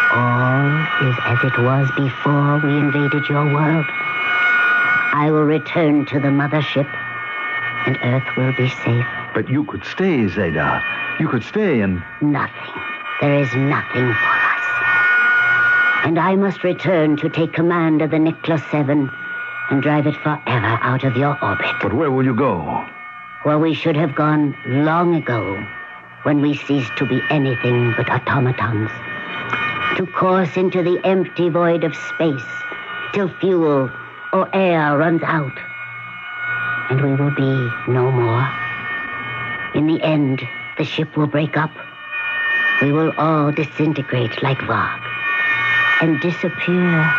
all is as it was before we invaded your world. I will return to the mothership, and Earth will be safe. But you could stay, Zeta. You could stay and... Nothing. There is nothing for us. And I must return to take command of the Nicholas 7 and drive it forever out of your orbit. But where will you go? Where we should have gone long ago, when we ceased to be anything but automatons. To course into the empty void of space till fuel or air runs out. And we will be no more. In the end, the ship will break up. We will all disintegrate like Vogue and disappear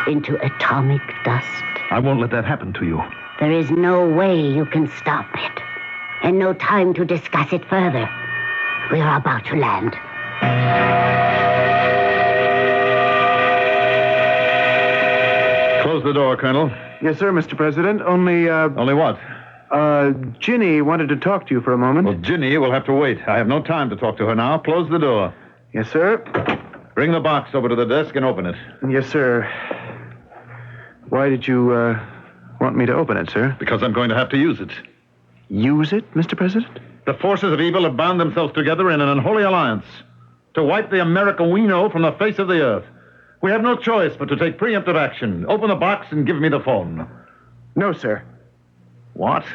into atomic dust. I won't let that happen to you. There is no way you can stop it, and no time to discuss it further. We are about to land. Close the door, Colonel. Yes, sir, Mr. President. Only what? Ginny wanted to talk to you for a moment. Well, Ginny will have to wait. I have no time to talk to her now. Close the door. Yes, sir. Bring the box over to the desk and open it. Yes, sir. Why did you, want me to open it, sir? Because I'm going to have to use it. Use it, Mr. President? The forces of evil have bound themselves together in an unholy alliance to wipe the America we know from the face of the earth. We have no choice but to take preemptive action. Open the box and give me the phone. No, sir. What?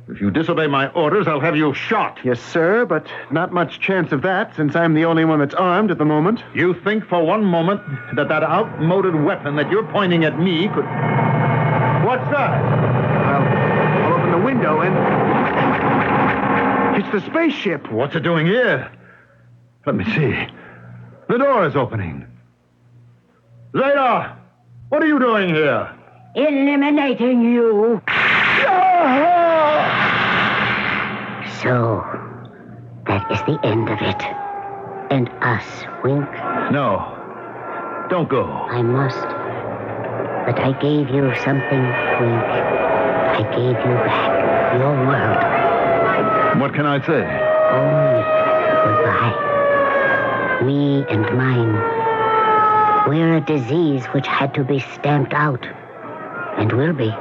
If you disobey my orders, I'll have you shot. Yes, sir, but not much chance of that, since I'm the only one that's armed at the moment. You think for one moment that outmoded weapon that you're pointing at me could... What's that? Well, I'll open the window and... It's the spaceship. What's it doing here? Let me see. The door is opening. Zeta! What are you doing here? Eliminating you. So, that is the end of it. And us, Wink. No. Don't go. I must. But I gave you something, Wink. I gave you back your world. What can I say? Only goodbye. Me and mine. We're a disease which had to be stamped out. And will be.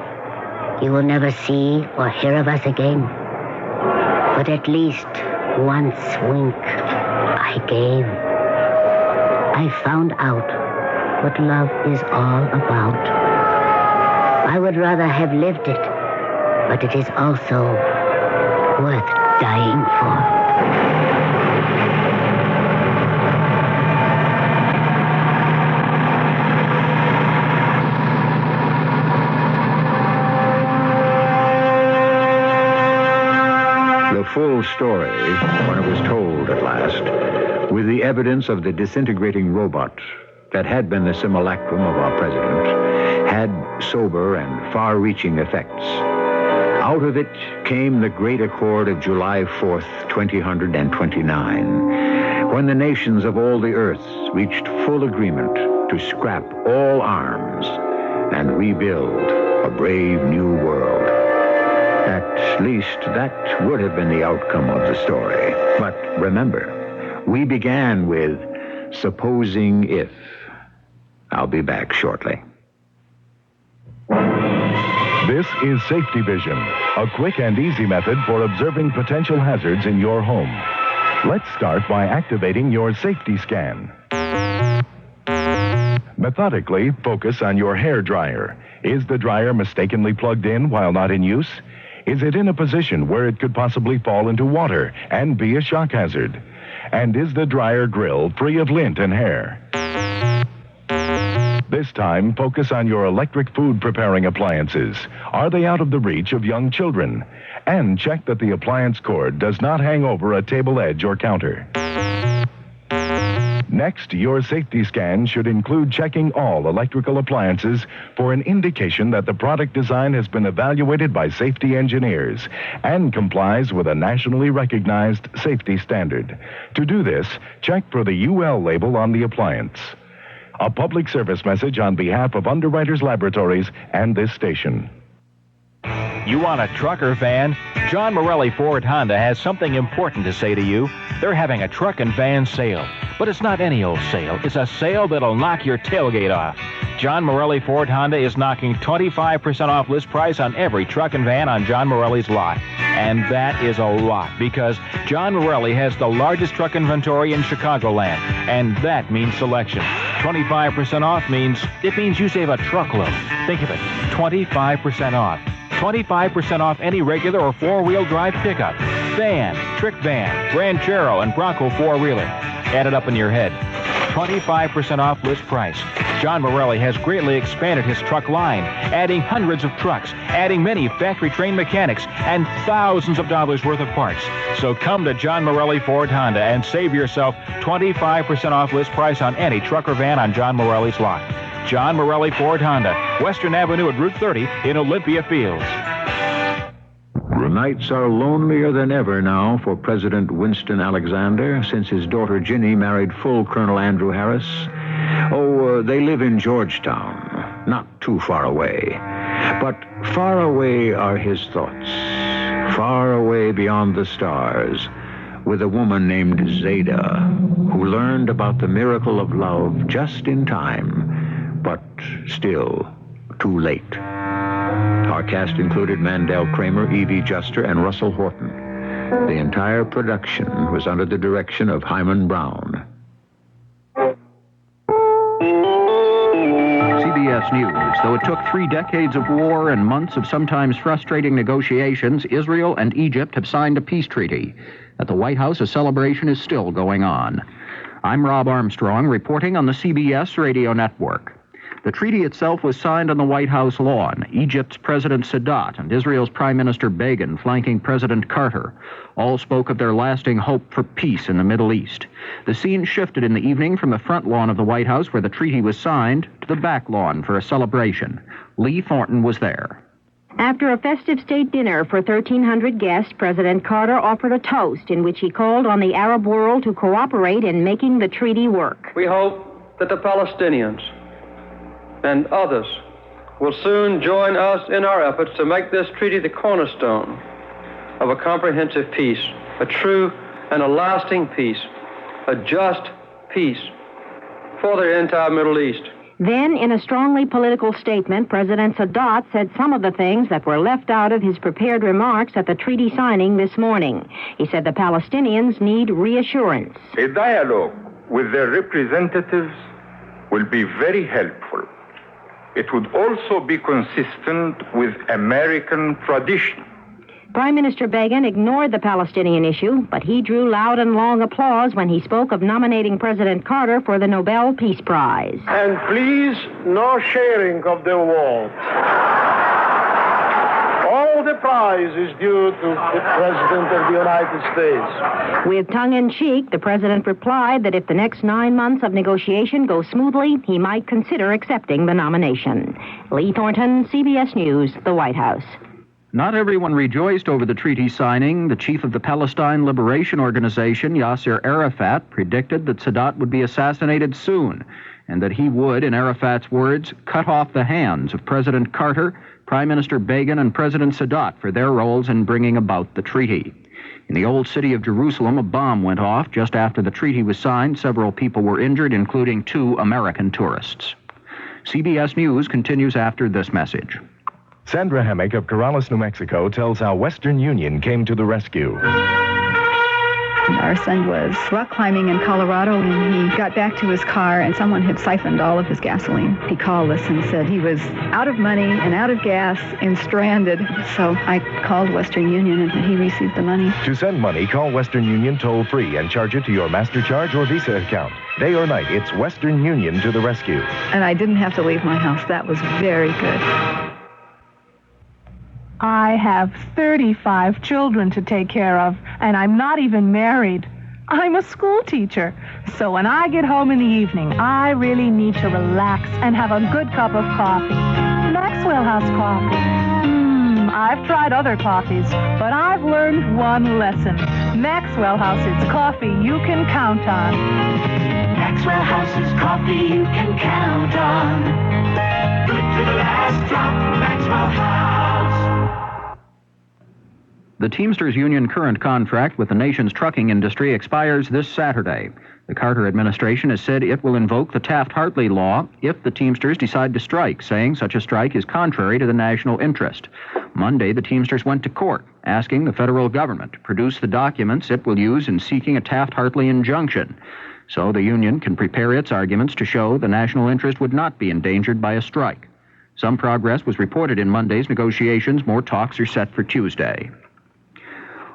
You will never see or hear of us again. But at least once, Wink, I gave. I found out what love is all about. I would rather have lived it, but it is also worth dying for. The full story, when it was told at last, with the evidence of the disintegrating robot that had been the simulacrum of our president, had sober and far-reaching effects. Out of it came the Great Accord of July 4th, 2029, when the nations of all the earth reached full agreement to scrap all arms and rebuild a brave new world. At least that would have been the outcome of the story. But remember, we began with supposing if. I'll be back shortly. This is Safety Vision, a quick and easy method for observing potential hazards in your home. Let's start by activating your safety scan. Methodically focus on your hair dryer. Is the dryer mistakenly plugged in while not in use? Is it in a position where it could possibly fall into water and be a shock hazard? And is the dryer grill free of lint and hair? This time, focus on your electric food preparing appliances. Are they out of the reach of young children? And check that the appliance cord does not hang over a table edge or counter. Next, your safety scan should include checking all electrical appliances for an indication that the product design has been evaluated by safety engineers and complies with a nationally recognized safety standard. To do this, check for the UL label on the appliance. A public service message on behalf of Underwriters Laboratories and this station. You want a truck or van? John Morelli Ford Honda has something important to say to you. They're having a truck and van sale. But it's not any old sale. It's a sale that'll knock your tailgate off. John Morelli Ford Honda is knocking 25% off list price on every truck and van on John Morelli's lot. And that is a lot, because John Morelli has the largest truck inventory in Chicagoland. And that means selection. 25% off means you save a truckload. Think of it, 25% off. 25% off any regular or four-wheel drive pickup, van, trick van, Ranchero, and Bronco four-wheeler. Add it up in your head. 25% off list price. John Morelli has greatly expanded his truck line, adding hundreds of trucks, adding many factory-trained mechanics, and thousands of dollars worth of parts. So come to John Morelli Ford Honda and save yourself 25% off list price on any truck or van on John Morelli's lot. John Morelli Ford Honda, Western Avenue at Route 30 in Olympia Fields. The nights are lonelier than ever now for President Winston Alexander since his daughter Ginny married full Colonel Andrew Harris. They live in Georgetown, not too far away. But far away are his thoughts, far away beyond the stars, with a woman named Zeta, who learned about the miracle of love just in time, but still too late. Our cast included Mandel Kramer, Evie Juster, and Russell Horton. The entire production was under the direction of Himan Brown. CBS News. Though it took 3 decades of war and months of sometimes frustrating negotiations, Israel and Egypt have signed a peace treaty. At the White House, a celebration is still going on. I'm Rob Armstrong, reporting on the CBS radio network. The treaty itself was signed on the White House lawn, Egypt's President Sadat and Israel's Prime Minister Begin flanking President Carter. All spoke of their lasting hope for peace in the Middle East. The scene shifted in the evening from the front lawn of the White House, where the treaty was signed, to the back lawn for a celebration. Lee Thornton was there. After a festive state dinner for 1,300 guests, President Carter offered a toast in which he called on the Arab world to cooperate in making the treaty work. We hope that the Palestinians and others will soon join us in our efforts to make this treaty the cornerstone of a comprehensive peace, a true and a lasting peace, a just peace for the entire Middle East. Then, in a strongly political statement, President Sadat said some of the things that were left out of his prepared remarks at the treaty signing this morning. He said the Palestinians need reassurance. A dialogue with their representatives will be very helpful. It would also be consistent with American tradition. Prime Minister Begin ignored the Palestinian issue, but he drew loud and long applause when he spoke of nominating President Carter for the Nobel Peace Prize. And please, no sharing of the award. All the prize is due to the President of the United States. With tongue-in-cheek, the President replied that if the next 9 months of negotiation go smoothly, he might consider accepting the nomination. Lee Thornton, CBS News, the White House. Not everyone rejoiced over the treaty signing. The chief of the Palestine Liberation Organization, Yasser Arafat, predicted that Sadat would be assassinated soon. and that he would, in Arafat's words, cut off the hands of President Carter, Prime Minister Begin, and President Sadat for their roles in bringing about the treaty. In the old city of Jerusalem, a bomb went off just after the treaty was signed. Several people were injured, including 2 American tourists. CBS News continues after this message. Sandra Hammock of Corrales, New Mexico, tells how Western Union came to the rescue. Our son was rock climbing in Colorado, and he got back to his car, and someone had siphoned all of his gasoline. He called us and said he was out of money and out of gas and stranded. So I called Western Union, and he received the money. To send money, call Western Union toll-free and charge it to your MasterCharge or Visa account. Day or night, it's Western Union to the rescue. And I didn't have to leave my house. That was very good. I have 35 children to take care of, and I'm not even married. I'm a school teacher. So when I get home in the evening, I really need to relax and have a good cup of coffee. Maxwell House coffee. I've tried other coffees, but I've learned one lesson. Maxwell House is coffee you can count on. Maxwell House is coffee you can count on. Good to the last drop, Maxwell House. The Teamsters Union current contract with the nation's trucking industry expires this Saturday. The Carter administration has said it will invoke the Taft-Hartley law if the Teamsters decide to strike, saying such a strike is contrary to the national interest. Monday, the Teamsters went to court, asking the federal government to produce the documents it will use in seeking a Taft-Hartley injunction, so the union can prepare its arguments to show the national interest would not be endangered by a strike. Some progress was reported in Monday's negotiations. More talks are set for Tuesday.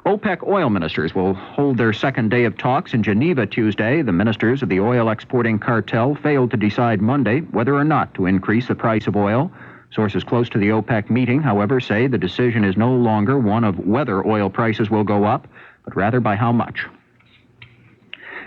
OPEC oil ministers will hold their second day of talks in Geneva Tuesday. The ministers of the oil-exporting cartel failed to decide Monday whether or not to increase the price of oil. Sources close to the OPEC meeting, however, say the decision is no longer one of whether oil prices will go up, but rather by how much.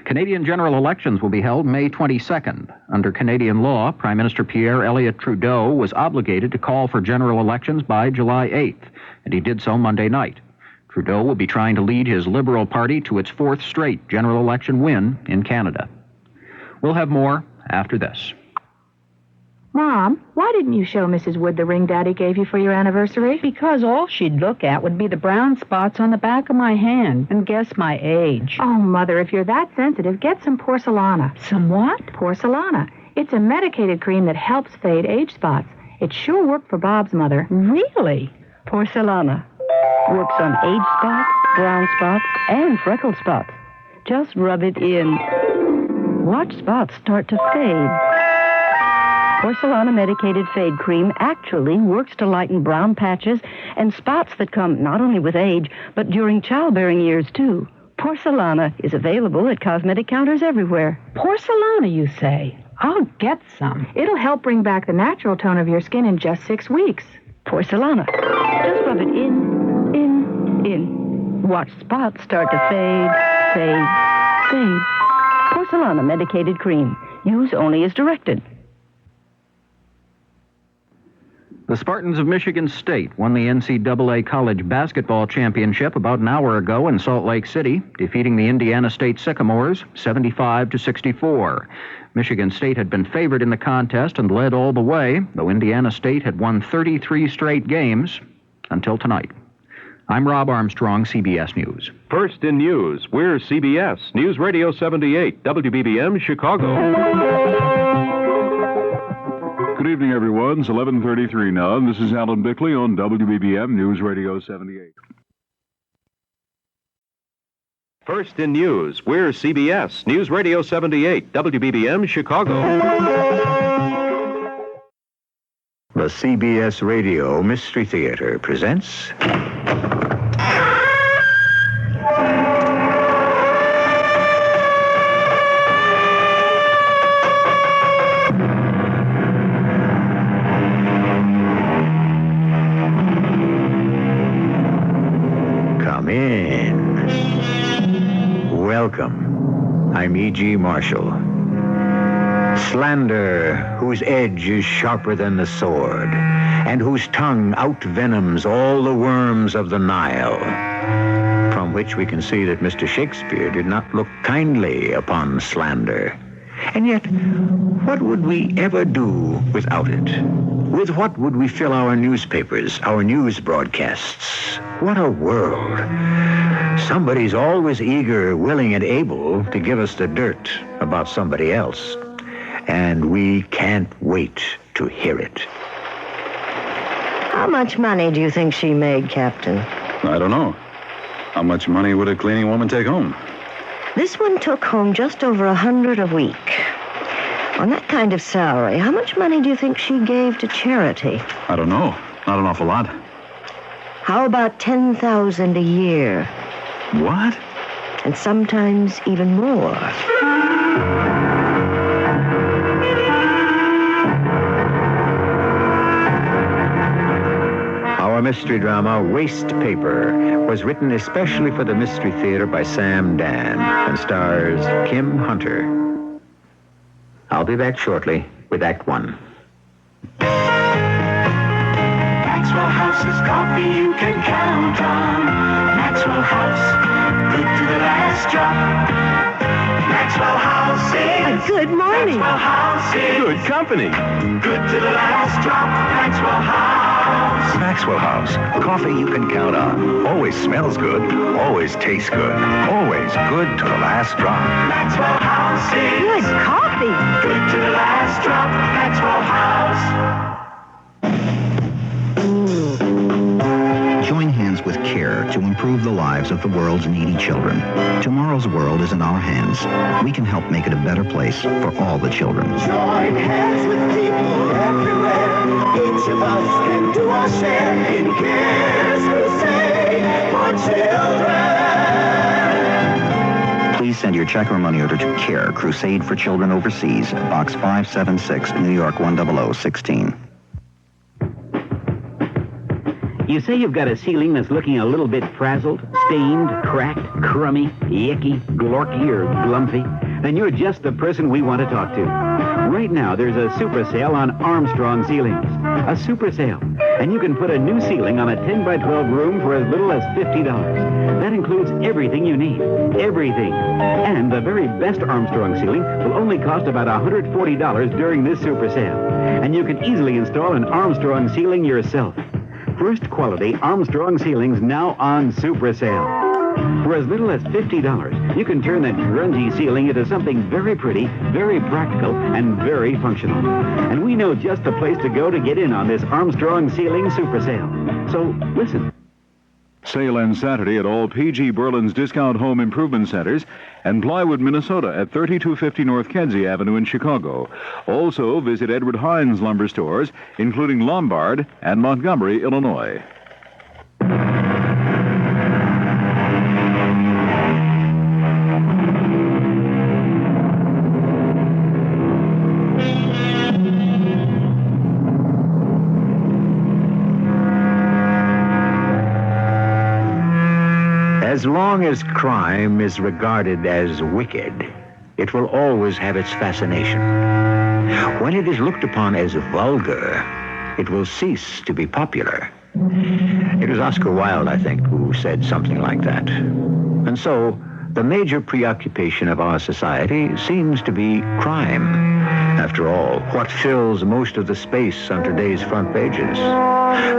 Canadian general elections will be held May 22nd. Under Canadian law, Prime Minister Pierre Elliott Trudeau was obligated to call for general elections by July 8th, and he did so Monday night. Trudeau will be trying to lead his Liberal Party to its 4th straight general election win in Canada. We'll have more after this. Mom, why didn't you show Mrs. Wood the ring Daddy gave you for your anniversary? Because all she'd look at would be the brown spots on the back of my hand and guess my age. Oh, Mother, if you're that sensitive, get some porcelana. Some what? Porcelana. It's a medicated cream that helps fade age spots. It sure worked for Bob's mother. Really? Porcelana. Works on age spots, brown spots, and freckled spots. Just rub it in. Watch spots start to fade. Porcelana Medicated Fade Cream actually works to lighten brown patches and spots that come not only with age, but during childbearing years, too. Porcelana is available at cosmetic counters everywhere. Porcelana, you say? I'll get some. It'll help bring back the natural tone of your skin in just 6 weeks. Porcelana. Just rub it in. Watch spots start to fade. Porcelana Medicated Cream. Use only as directed. The Spartans of Michigan State won the NCAA College Basketball Championship about an hour ago in Salt Lake City, defeating the Indiana State Sycamores 75-64. Michigan State had been favored in the contest and led all the way, though Indiana State had won 33 straight games until tonight. I'm Rob Armstrong, CBS News. First in news, we're CBS News Radio 78, WBBM, Chicago. Good evening, everyone. It's 11:33 now, and this is Alan Bickley on WBBM News Radio 78. First in news, we're CBS News Radio 78, WBBM, Chicago. The CBS Radio Mystery Theater presents... Come in. Welcome. I'm E.G. Marshall. Slander, whose edge is sharper than the sword, and whose tongue outvenoms all the worms of the Nile. From which we can see that Mr. Shakespeare did not look kindly upon slander. And yet, what would we ever do without it? With what would we fill our newspapers, our news broadcasts? What a world. Somebody's always eager, willing, and able to give us the dirt about somebody else. And we can't wait to hear it. How much money do you think she made, Captain? I don't know. How much money would a cleaning woman take home? This one took home just over $100 a week. On that kind of salary, how much money do you think she gave to charity? I don't know. Not an awful lot. How about $10,000 a year? What? And sometimes even more. Our mystery drama, Waste Paper, was written especially for the Mystery Theater by Sam Dan and stars Kim Hunter. I'll be back shortly with Act One. Maxwell House is coffee you can count on. Maxwell House, good to the last drop. Maxwell House is... Good morning. Maxwell House is... Good company. Good to the last drop. Maxwell House. Maxwell House, coffee you can count on. Always smells good, always tastes good, always good to the last drop. Maxwell House is... Good coffee. Good to the last drop. Maxwell House. Join hands with CARE to improve the lives of the world's needy children. Tomorrow's world is in our hands. We can help make it a better place for all the children. Join hands with people everywhere. Each of us can do our share in CARE's crusade for children. Please send your check or money order to CARE, Crusade for Children Overseas, Box 576, New York 10016. You say you've got a ceiling that's looking a little bit frazzled, stained, cracked, crummy, yicky, glorky, or glumpy? Then you're just the person we want to talk to. Right now, there's a super sale on Armstrong ceilings. A super sale. And you can put a new ceiling on a 10 by 12 room for as little as $50. That includes everything you need. Everything. And the very best Armstrong ceiling will only cost about $140 during this super sale. And you can easily install an Armstrong ceiling yourself. First quality Armstrong ceilings now on super sale. For as little as $50, you can turn that grungy ceiling into something very pretty, very practical, and very functional. And we know just the place to go to get in on this Armstrong ceiling super sale. So listen. Sale ends Saturday at all P.G. Berlin's Discount Home Improvement Centers and Plywood, Minnesota at 3250 North Kedzie Avenue in Chicago. Also visit Edward Hines Lumber Stores, including Lombard and Montgomery, Illinois. As long as crime is regarded as wicked, it will always have its fascination. When it is looked upon as vulgar, it will cease to be popular. It was Oscar Wilde, I think, who said something like that. And so, the major preoccupation of our society seems to be crime. After all, what fills most of the space on today's front pages?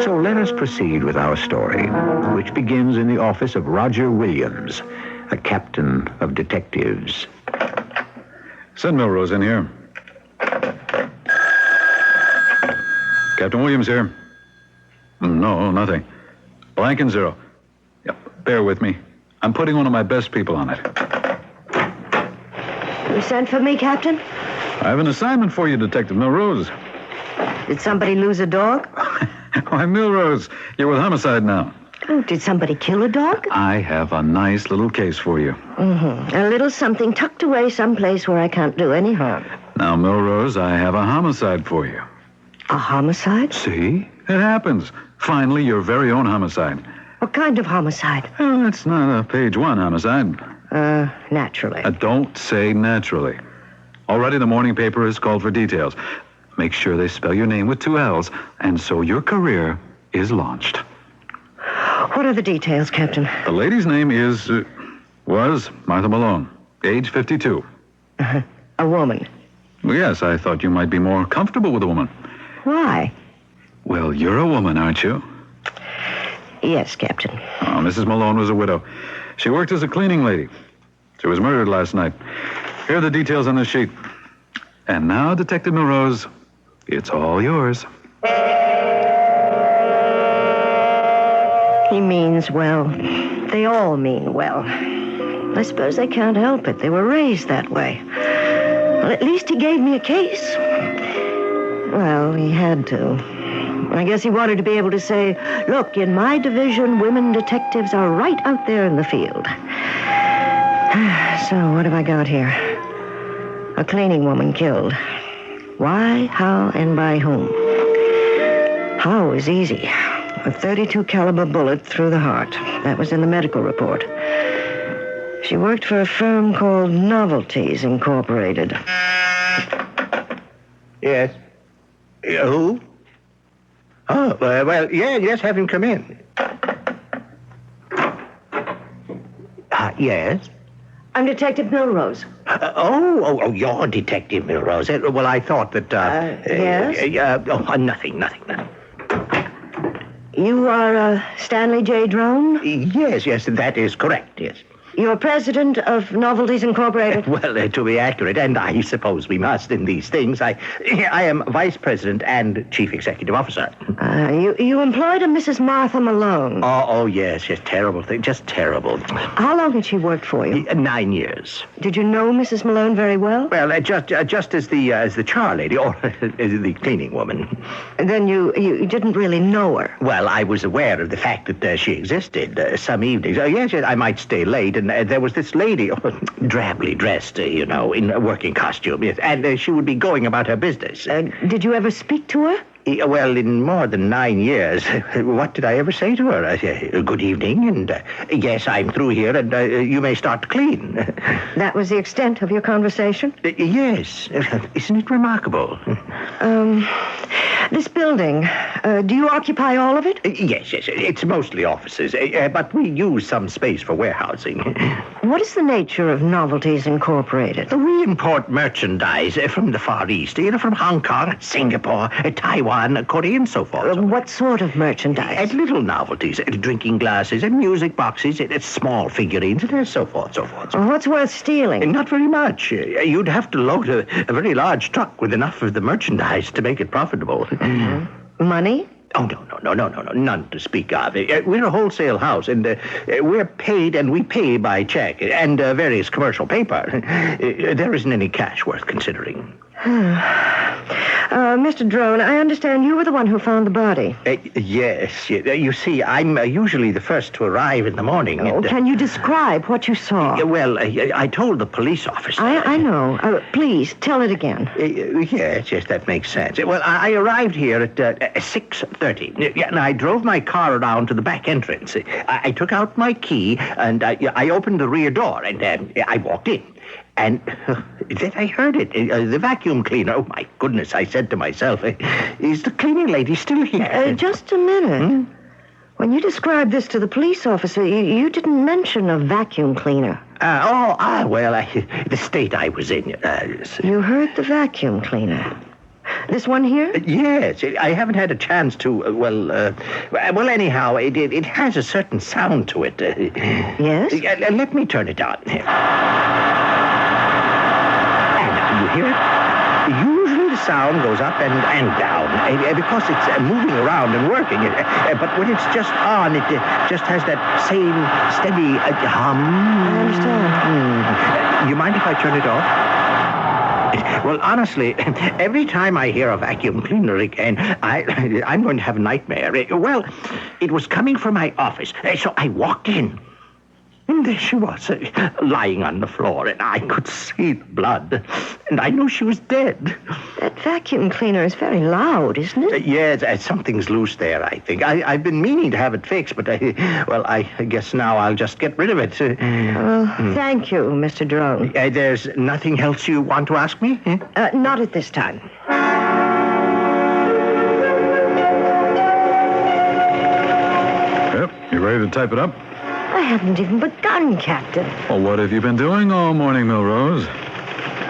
So let us proceed with our story, which begins in the office of Roger Williams, a captain of detectives. Send Milrose in here. Captain Williams here. No, nothing. Blank and zero. Yep, bear with me. I'm putting one of my best people on it. You sent for me, Captain? I have an assignment for you, Detective Milrose. Did somebody lose a dog? Why, Milrose, you're with homicide now. Oh, did somebody kill a dog? I have a nice little case for you. Mm-hmm. A little something tucked away someplace where I can't do any harm. Now, Milrose, I have a homicide for you. A homicide? See? It happens. Finally, your very own homicide. What kind of homicide? Oh, it's not a page one homicide. Naturally. Don't say naturally. Already the morning paper has called for details. Make sure they spell your name with 2 L's, and so your career is launched. What are the details, Captain? The lady's name was Martha Malone, age 52. A woman. Well, yes, I thought you might be more comfortable with a woman. Why? Well, you're a woman, aren't you? Yes, Captain. Oh, Mrs. Malone was a widow. She worked as a cleaning lady. She was murdered last night. Here are the details on the sheet. And now, Detective Melrose, it's all yours. He means well. They all mean well. I suppose they can't help it. They were raised that way. Well, at least he gave me a case. Well, he had to. I guess he wanted to be able to say, look, in my division, women detectives are right out there in the field. So, what have I got here? A cleaning woman killed. Why, how, and by whom? How is easy. A .32 caliber bullet through the heart. That was in the medical report. She worked for a firm called Novelties Incorporated. Yes. Who? Oh, well, yes, have him come in. Yes? I'm Detective Melrose. You're Detective Melrose. Well, I thought that, Yes? Nothing. You are Stanley J. Drone? Yes, that is correct, yes. You're president of Novelties Incorporated? Well, to be accurate, and I suppose we must in these things, I am vice president and chief executive officer. You employed a Mrs. Martha Malone. Oh, yes, terrible thing, just terrible. How long had she worked for you? 9 years. Did you know Mrs. Malone very well? Well, just as the char lady, or as the cleaning woman. And then you didn't really know her? Well, I was aware of the fact that she existed some evenings. Yes, I might stay late, and there was this lady, drably dressed, in a working costume, yes, and she would be going about her business. Did you ever speak to her? Well, in more than 9 years, what did I ever say to her? I say, good evening, and yes, I'm through here, and you may start to clean. That was the extent of your conversation? Yes. Isn't it remarkable? This building, do you occupy all of it? Yes. It's mostly offices, but we use some space for warehousing. What is the nature of Novelties Incorporated? We import merchandise from the Far East, from Hong Kong, Singapore, Taiwan, Korea, and so forth. What sort of merchandise? Little novelties, drinking glasses, and music boxes, small figurines, and so forth. What's worth stealing? Not very much. You'd have to load a very large truck with enough of the merchandise to make it profitable. Money? Oh, no, none to speak of. We're a wholesale house, and we're paid, and we pay by check, and various commercial paper. There isn't any cash worth considering. Mr. Drone, I understand you were the one who found the body. Yes. You see, I'm usually the first to arrive in the morning. Can you describe what you saw? Well, I told the police officer. I know. Please, tell it again. Yes, that makes sense. Well, I arrived here at 6:30. And I drove my car around to the back entrance. I took out my key, and I opened the rear door, and I walked in. And then I heard it. The vacuum cleaner. Oh, my goodness, I said to myself, is the cleaning lady still here? Just a minute. When you described this to the police officer, you didn't mention a vacuum cleaner. The state I was in. You heard the vacuum cleaner. This one here? Yes. I haven't had a chance to, anyhow, it has a certain sound to it. Yes? Let me turn it on. You hear it? Usually the sound goes up and down because it's moving around and working. But when it's just on, it just has that same steady hum. I understand. You mind if I turn it off? Well, honestly, every time I hear a vacuum cleaner again, I'm going to have a nightmare. Well, it was coming from my office, so I walked in. And there she was, lying on the floor, and I could see the blood. And I knew she was dead. That vacuum cleaner is very loud, isn't it? Yes, something's loose there, I think. I've been meaning to have it fixed, but I guess now I'll just get rid of it. Thank you, Mr. Drone. There's nothing else you want to ask me? Not at this time. Yep, you ready to type it up? I haven't even begun, Captain. Well, what have you been doing all morning, Melrose?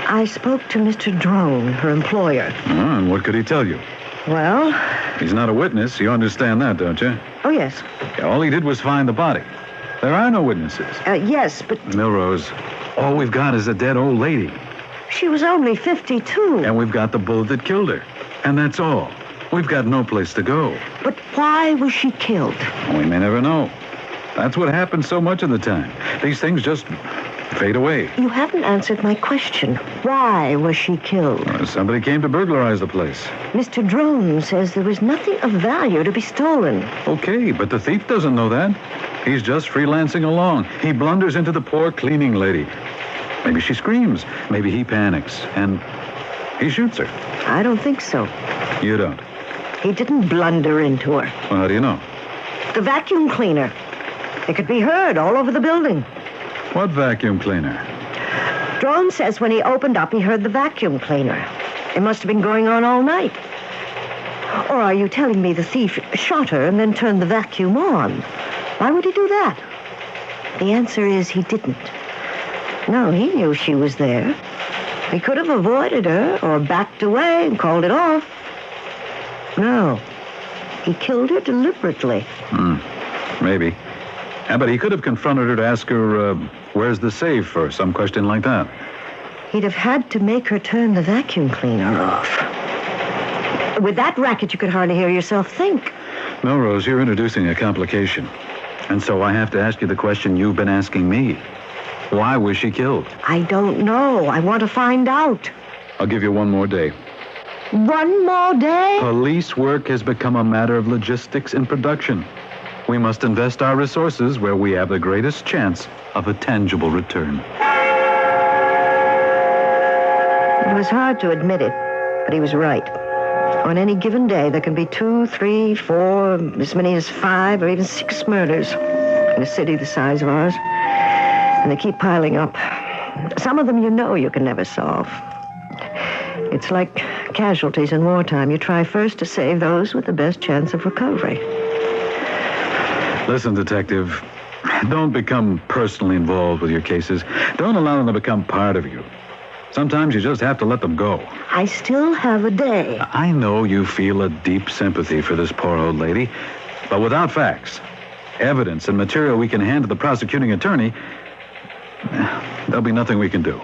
I spoke to Mr. Drone, her employer. And what could he tell you? Well? He's not a witness. You understand that, don't you? Oh, yes. Yeah, all he did was find the body. There are no witnesses. Yes, but... Milrose, all we've got is a dead old lady. She was only 52. And we've got the bullet that killed her. And that's all. We've got no place to go. But why was she killed? We may never know. That's what happens so much of the time. These things just fade away. You haven't answered my question. Why was she killed? Somebody came to burglarize the place. Mr. Drone says there was nothing of value to be stolen. Okay, but the thief doesn't know that. He's just freelancing along. He blunders into the poor cleaning lady. Maybe she screams. Maybe he panics. And he shoots her. I don't think so. You don't? He didn't blunder into her. Well, how do you know? The vacuum cleaner. It could be heard all over the building. What vacuum cleaner? Drone says when he opened up, he heard the vacuum cleaner. It must have been going on all night. Or are you telling me the thief shot her and then turned the vacuum on? Why would he do that? The answer is he didn't. No, he knew she was there. He could have avoided her or backed away and called it off. No. He killed her deliberately. Maybe. Yeah, but he could have confronted her to ask her, where's the safe, or some question like that. He'd have had to make her turn the vacuum cleaner off. With that racket, you could hardly hear yourself think. Milrose, you're introducing a complication. And so I have to ask you the question you've been asking me. Why was she killed? I don't know. I want to find out. I'll give you one more day. One more day? Police work has become a matter of logistics and production. We must invest our resources where we have the greatest chance of a tangible return. It was hard to admit it, but he was right. On any given day, there can be 2, 3, 4, as many as 5 or even 6 murders in a city the size of ours. And they keep piling up. Some of them you can never solve. It's like casualties in wartime. You try first to save those with the best chance of recovery. Listen, Detective, don't become personally involved with your cases. Don't allow them to become part of you. Sometimes you just have to let them go. I still have a day. I know you feel a deep sympathy for this poor old lady, but without facts, evidence, and material we can hand to the prosecuting attorney, there'll be nothing we can do.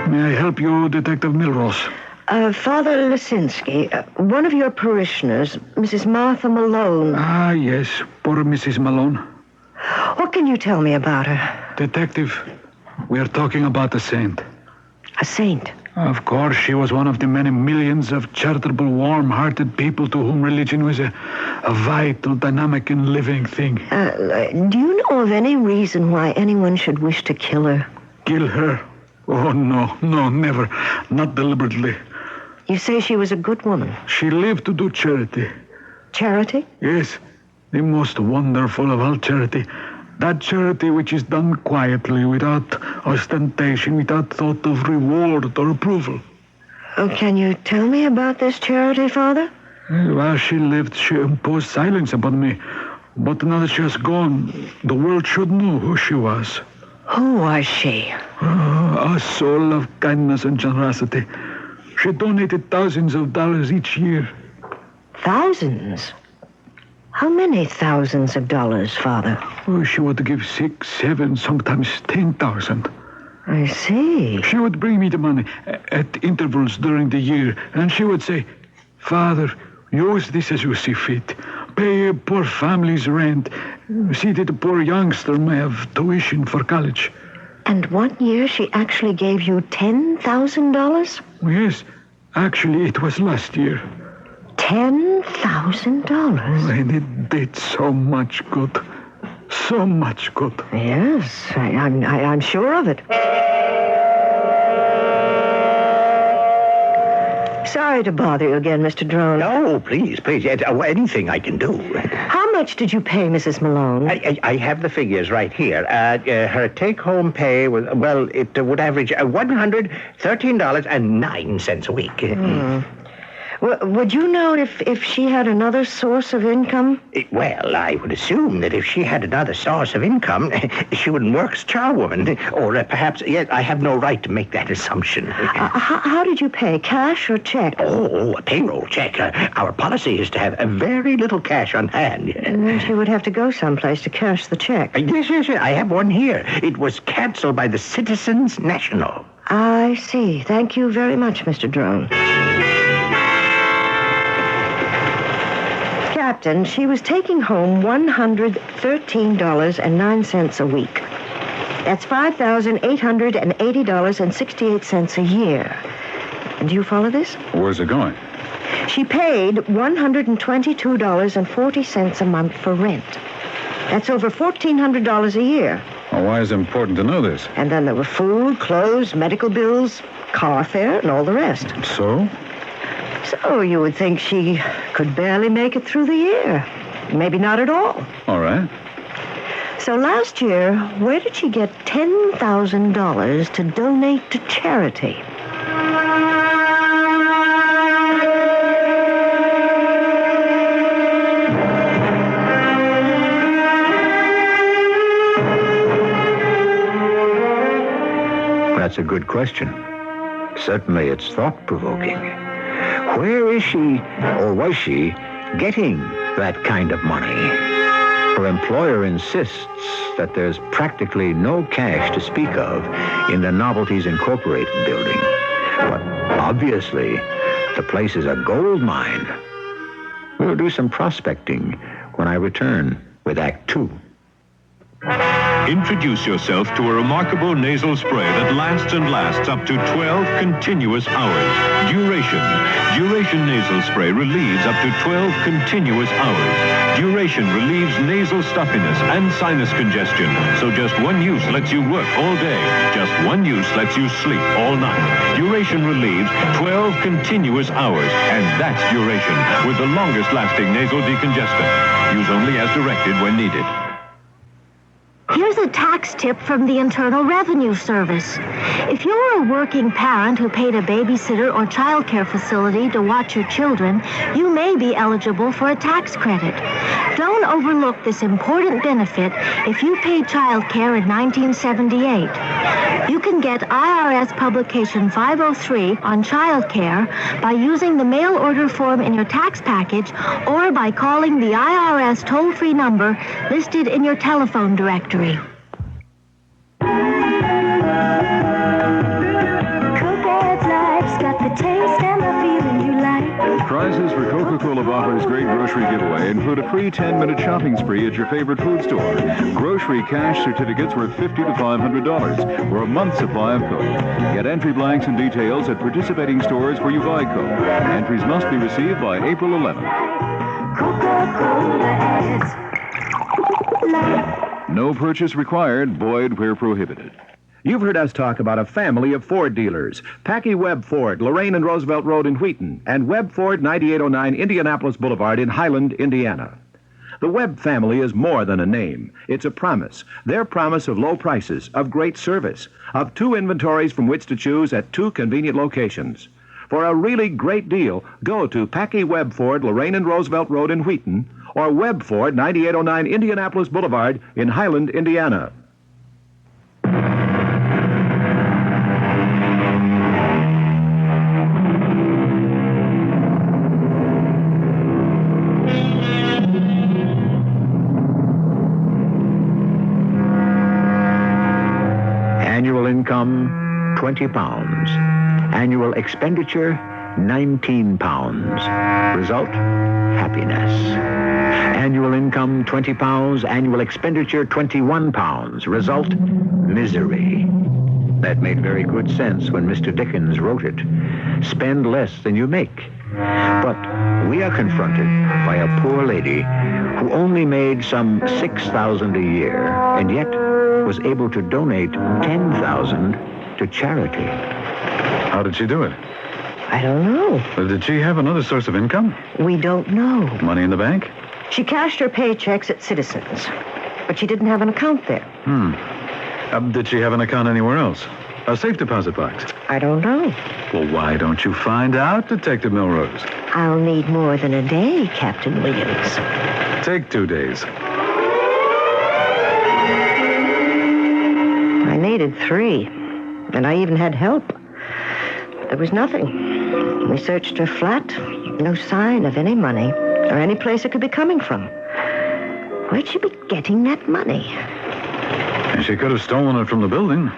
May I help you, Detective Milrose? Father Lisinski, one of your parishioners, Mrs. Martha Malone. Ah, yes, poor Mrs. Malone. What can you tell me about her? Detective, we are talking about a saint. A saint? Of course, she was one of the many millions of charitable, warm-hearted people to whom religion was a vital, dynamic, and living thing. Do you know of any reason why anyone should wish to kill her? Kill her? Oh, no, never. Not deliberately. You say she was a good woman? She lived to do charity. Charity? Yes, the most wonderful of all charity. That charity which is done quietly, without ostentation, without thought of reward or approval. Oh, can you tell me about this charity, Father? While she lived, she imposed silence upon me. But now that she has gone, the world should know who she was. Who was she? A soul of kindness and generosity. She donated thousands of dollars each year. Thousands? How many thousands of dollars, Father? Oh, she would give 6, 7, sometimes 10,000. I see. She would bring me the money at intervals during the year, and she would say, Father, use this as you see fit. Pay a poor family's rent. See that the poor youngster may have tuition for college. And one year she actually gave you $10,000? Yes, actually it was last year. $10,000? And it did so much good. So much good. Yes, I'm sure of it. Sorry to bother you again, Mr. Drone. No, please. Anything I can do. How much did you pay Mrs. Malone? I have the figures right here. Her take-home pay was, well, it would average $113.09 a week. Would you know if she had another source of income? Well, I would assume that if she had another source of income, she wouldn't work as charwoman. Or perhaps, yet I have no right to make that assumption. How did you pay, cash or check? Oh, a payroll check. Our policy is to have very little cash on hand. And then she would have to go someplace to cash the check. Yes. I have one here. It was canceled by the Citizens National. I see. Thank you very much, Mr. Drone. Captain, she was taking home $113.09 a week. That's $5,880.68 a year. Do you follow this? Where's it going? She paid $122.40 a month for rent. That's over $1,400 a year. Well, why is it important to know this? And then there were food, clothes, medical bills, car fare, and all the rest. So? So you would think she could barely make it through the year. Maybe not at all. All right. So last year, where did she get $10,000 to donate to charity? That's a good question. Certainly it's thought-provoking. Where is she, or was she, getting that kind of money? Her employer insists that there's practically no cash to speak of in the Novelties Incorporated building. But obviously, the place is a gold mine. We'll do some prospecting when I return with Act 2. Introduce yourself to a remarkable nasal spray that lasts and lasts up to 12 continuous hours. Duration nasal spray relieves up to 12 continuous hours. Duration relieves nasal stuffiness and sinus congestion. So just one use lets you work all day. Just one use lets you sleep all night. Duration relieves 12 continuous hours. And that's Duration, with the longest lasting nasal decongestant. Use only as directed when needed. Here's a tax tip from the Internal Revenue Service. If you're a working parent who paid a babysitter or child care facility to watch your children, you may be eligible for a tax credit. Don't overlook this important benefit if you paid child care in 1978. You can get IRS Publication 503 on child care by using the mail order form in your tax package or by calling the IRS toll-free number listed in your telephone directory. Prizes for Coca-Cola bottlers' great grocery giveaway include a free 10-minute shopping spree at your favorite food store, grocery cash certificates worth $50 to $500, or a month's supply of Coke. Get entry blanks and details at participating stores where you buy Coke. Entries must be received by April 11th. No purchase required, void where prohibited. You've heard us talk about a family of Ford dealers. Packy Webb Ford, Lorraine and Roosevelt Road in Wheaton, and Webb Ford, 9809 Indianapolis Boulevard in Highland, Indiana. The Webb family is more than a name. It's a promise. Their promise of low prices, of great service, of 2 inventories from which to choose at 2 convenient locations. For a really great deal, go to Packy Webb Ford, Lorraine and Roosevelt Road in Wheaton, or Webb Ford, 9809 Indianapolis Boulevard in Highland, Indiana. Annual income, £20. Annual expenditure, £19. Result, happiness. Annual income, £20. Annual expenditure, £21. Result, misery. That made very good sense when Mr. Dickens wrote it. Spend less than you make. But we are confronted by a poor lady who only made some $6,000 a year, and yet was able to donate $10,000 to charity. How did she do it? I don't know. Well, did she have another source of income? We don't know. Money in the bank? She cashed her paychecks at Citizens, but she didn't have an account there. Did she have an account anywhere else? A safe deposit box? I don't know. Well, why don't you find out, Detective Milrose? I'll need more than a day, Captain Williams. Take 2 days. I needed 3, and I even had help. There was nothing. We searched her flat. No sign of any money or any place it could be coming from. Where'd she be getting that money? And she could have stolen it from the building.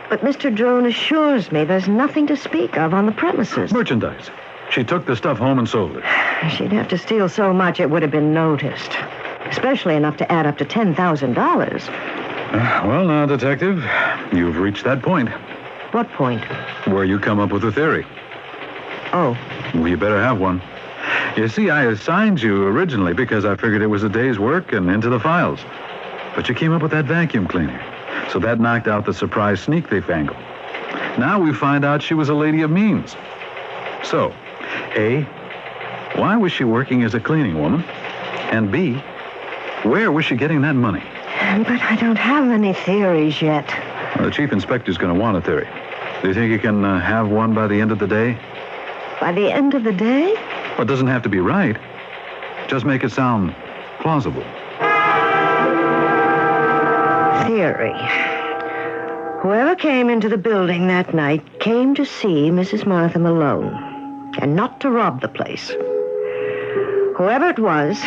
But Mr. Drone assures me there's nothing to speak of on the premises. Merchandise. She took the stuff home and sold it. She'd have to steal so much it would have been noticed. Especially enough to add up to $10,000. Well, now, Detective, you've reached that point. What point? Where you come up with a theory. Oh. Well, you better have one. You see, I assigned you originally because I figured it was a day's work and into the files. But you came up with that vacuum cleaner. So that knocked out the surprise sneak thief angle. Now we find out she was a lady of means. So, A, why was she working as a cleaning woman? And B, where was she getting that money? But I don't have any theories yet. Well, the chief inspector's going to want a theory. Do you think you can have one by the end of the day? By the end of the day? Well, it doesn't have to be right. Just make it sound plausible. Theory. Whoever came into the building that night came to see Mrs. Martha Malone, and not to rob the place. Whoever it was,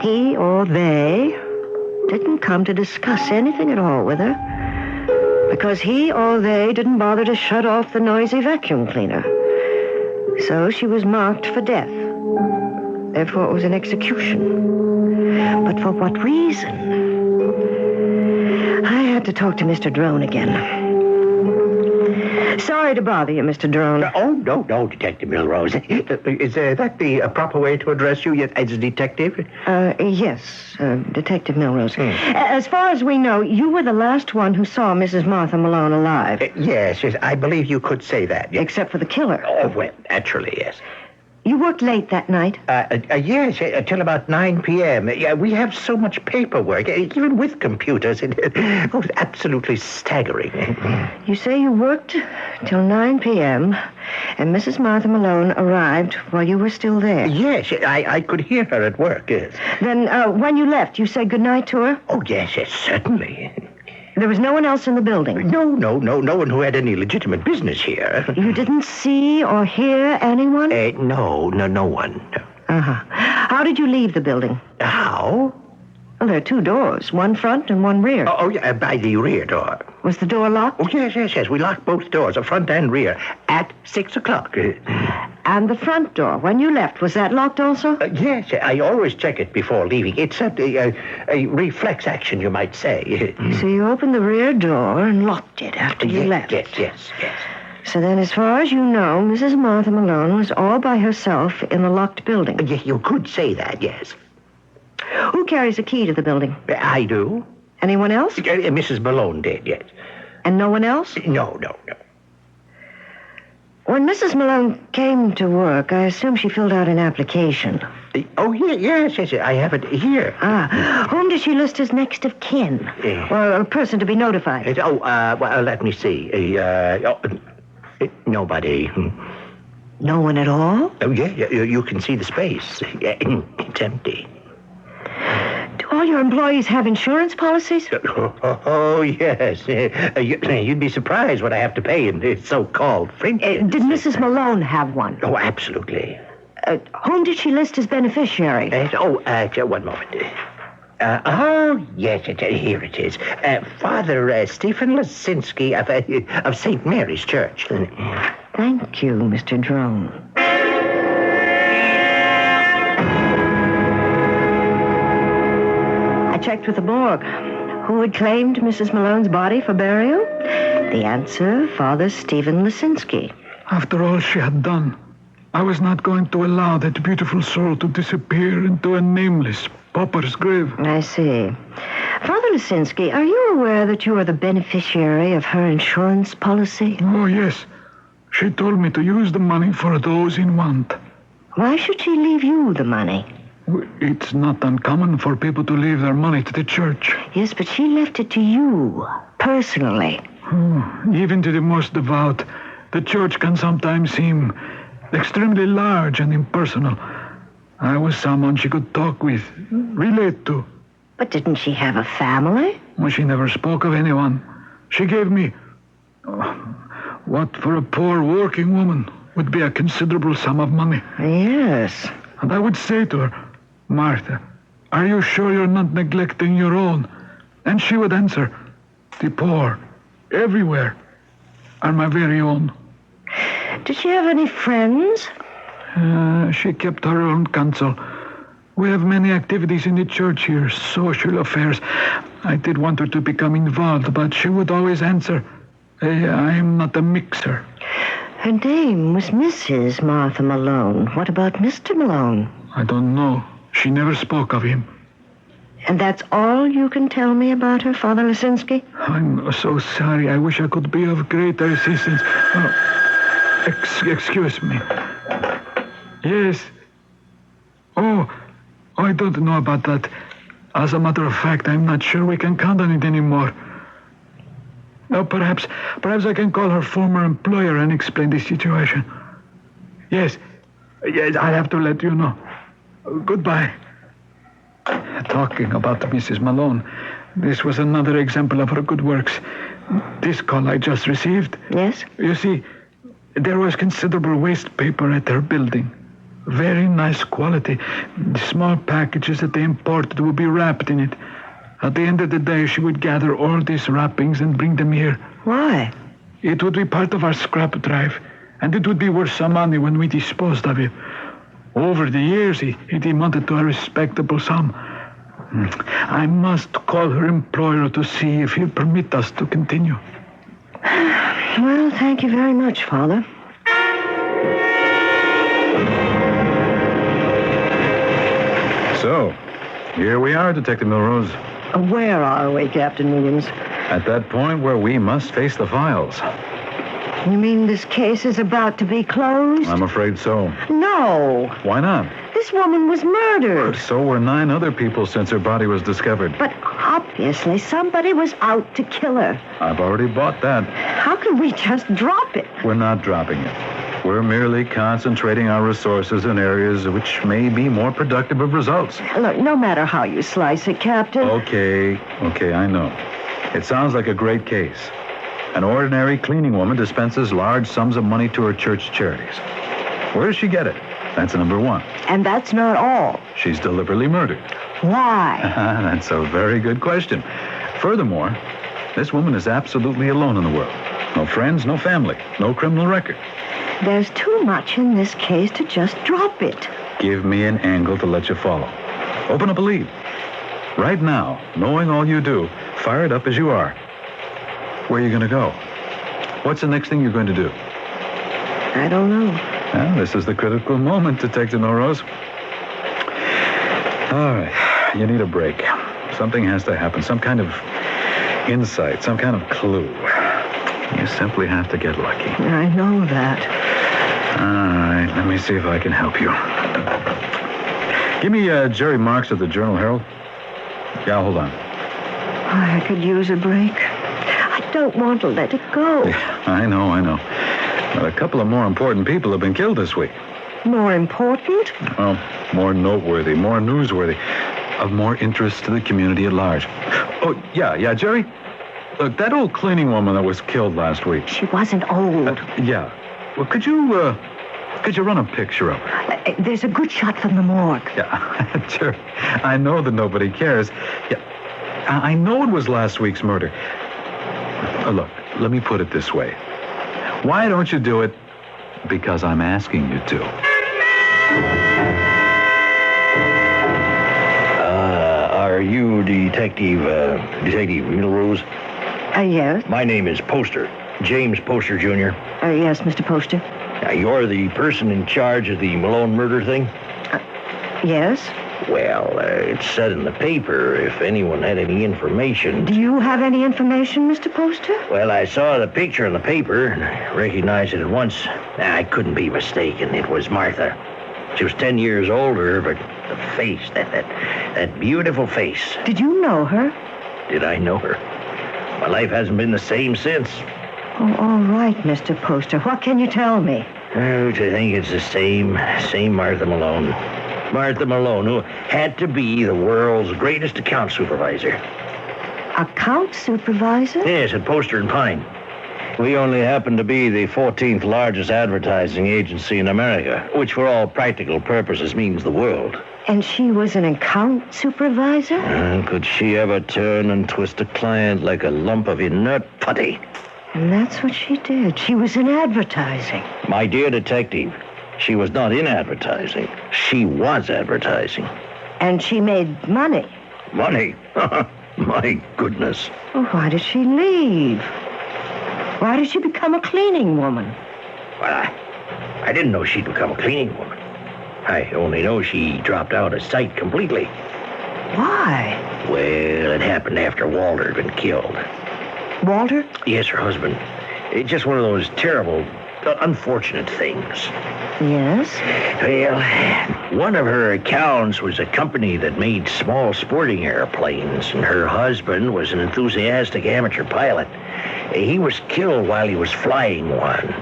he or they didn't come to discuss anything at all with her, because he or they didn't bother to shut off the noisy vacuum cleaner. So she was marked for death. Therefore, it was an execution. But for what reason? I had to talk to Mr. Drone again. Sorry to bother you, Mr. Drone. Oh, no, Detective Milrose. Is that the proper way to address you as a detective? Yes, Detective Milrose. As far as we know, you were the last one who saw Mrs. Martha Malone alive. Yes, I believe you could say that. Yes. Except for the killer. Oh, well, naturally, yes. You worked late that night? Yes, till about 9 p.m. Yeah, we have so much paperwork, even with computers. It was absolutely staggering. You say you worked till 9 p.m., and Mrs. Martha Malone arrived while you were still there? Yes, I could hear her at work, yes. Then when you left, you said goodnight to her? Oh, yes, certainly. There was no one else in the building? No one who had any legitimate business here. You didn't see or hear anyone? No one. Uh-huh. How did you leave the building? How? Well, there are 2 doors, one front and one rear. Oh, yeah, by the rear door. Was the door locked? Oh, yes. We locked both doors, the front and rear, at 6 o'clock. And the front door, when you left, was that locked also? Yes, I always check it before leaving. It's a reflex action, you might say. So you opened the rear door and locked it after you left? Yes. So then, as far as you know, Mrs. Martha Malone was all by herself in the locked building? Yes, you could say that, yes. Who carries the key to the building? I do. Anyone else? Mrs. Malone did, yes. And no one else? No. When Mrs. Malone came to work, I assume she filled out an application. Oh, yes, I have it here. Whom did she list as next of kin? Or a person to be notified? Well, let me see. Nobody. No one at all? Oh, yeah, you can see the space. It's empty. Do all your employees have insurance policies? Oh, yes. You'd be surprised what I have to pay in this so-called friendship. Did Mrs. Malone have one? Oh, absolutely. Whom did she list as beneficiary? One moment. Yes, here it is. Father Stephen Lisinski of St. Mary's Church. Thank you, Mr. Drone. I checked with the morgue. Who had claimed Mrs. Malone's body for burial? The answer, Father Stephen Lisinski. After all she had done, I was not going to allow that beautiful soul to disappear into a nameless pauper's grave. I see. Father Lisinski, are you aware that you are the beneficiary of her insurance policy? Oh, yes. She told me to use the money for those in want. Why should she leave you the money? It's not uncommon for people to leave their money to the church. Yes, but she left it to you, personally. Oh, even to the most devout, the church can sometimes seem extremely large and impersonal. I was someone she could talk with, relate to. But didn't she have a family? Well, she never spoke of anyone. She gave me what for a poor working woman would be a considerable sum of money. Yes. And I would say to her, Martha, are you sure you're not neglecting your own? And she would answer, the poor, everywhere, are my very own. Did she have any friends? She kept her own counsel. We have many activities in the church here, social affairs. I did want her to become involved, but she would always answer, I'm not a mixer. Her name was Mrs. Martha Malone. What about Mr. Malone? I don't know. She never spoke of him. And that's all you can tell me about her, Father Lisinski? I'm so sorry. I wish I could be of greater assistance. Oh, excuse me. Yes. Oh, I don't know about that. As a matter of fact, I'm not sure we can count on it anymore. Oh, perhaps I can call her former employer and explain the situation. Yes, I'll have to let you know. Goodbye. Talking about Mrs. Malone, this was another example of her good works. This call I just received. Yes? You see, there was considerable waste paper at her building. Very nice quality. The small packages that they imported would be wrapped in it. At the end of the day, she would gather all these wrappings and bring them here. Why? It would be part of our scrap drive, and it would be worth some money when we disposed of it. Over the years, it amounted to a respectable sum. I must call her employer to see if he'll permit us to continue. Well, thank you very much, Father. So, here we are, Detective Milrose. Where are we, Captain Williams? At that point where we must face the files. You mean this case is about to be closed? I'm afraid so. No. Why not? This woman was murdered. So were 9 other people since her body was discovered. But obviously somebody was out to kill her. I've already bought that. How can we just drop it? We're not dropping it. We're merely concentrating our resources in areas which may be more productive of results. Look, no matter how you slice it, Captain. Okay, I know. It sounds like a great case. An ordinary cleaning woman dispenses large sums of money to her church charities. Where does she get it? That's number one. And that's not all. She's deliberately murdered. Why? That's a very good question. Furthermore, this woman is absolutely alone in the world. No friends, no family, no criminal record. There's too much in this case to just drop it. Give me an angle to let you follow. Open up a lead. Right now, knowing all you do, fired up as you are, where are you going to go? What's the next thing you're going to do? I don't know. Well, this is the critical moment, Detective Milrose. All right, you need a break. Something has to happen, some kind of insight, some kind of clue. You simply have to get lucky. I know that. All right, let me see if I can help you. Give me Jerry Marks of the Journal Herald. Yeah, hold on. I could use a break. I don't want to let it go. Yeah, I know. But a couple of more important people have been killed this week. More important? Well, more noteworthy, more newsworthy, of more interest to the community at large. Oh, yeah, Jerry? Look, that old cleaning woman that was killed last week. She wasn't old. Yeah. Well, could you run a picture of her? There's a good shot from the morgue. Yeah, Jerry, I know that nobody cares. Yeah, I know it was last week's murder. Look, let me put it this way. Why don't you do it? Because I'm asking you to. Are you Detective Milrose? Yes. My name is Poster, James Poster, Jr. Yes, Mr. Poster. Now, you're the person in charge of the Malone murder thing? Yes. Well, it said in the paper if anyone had any information. Do you have any information, Mr. Poster? Well, I saw the picture in the paper, and I recognized it at once. I couldn't be mistaken. It was Martha. She was 10 years older, but the face, that beautiful face. Did you know her? Did I know her? My life hasn't been the same since. Oh, all right, Mr. Poster. What can you tell me? Oh, to think it's the same Martha Malone. Martha Malone, who had to be the world's greatest account supervisor. Account supervisor? Yes, at Poster and Pine. We only happen to be the 14th largest advertising agency in America, which for all practical purposes means the world. And she was an account supervisor? Could she ever turn and twist a client like a lump of inert putty? And that's what she did. She was in advertising. My dear detective, she was not in advertising. She was advertising. And she made money. Money? My goodness. Well, why did she leave? Why did she become a cleaning woman? Well, I didn't know she'd become a cleaning woman. I only know she dropped out of sight completely. Why? Well, it happened after Walter had been killed. Walter? Yes, her husband. It's just one of those terrible, unfortunate things. Yes? Well, one of her accounts was a company that made small sporting airplanes, and her husband was an enthusiastic amateur pilot. He was killed while he was flying one.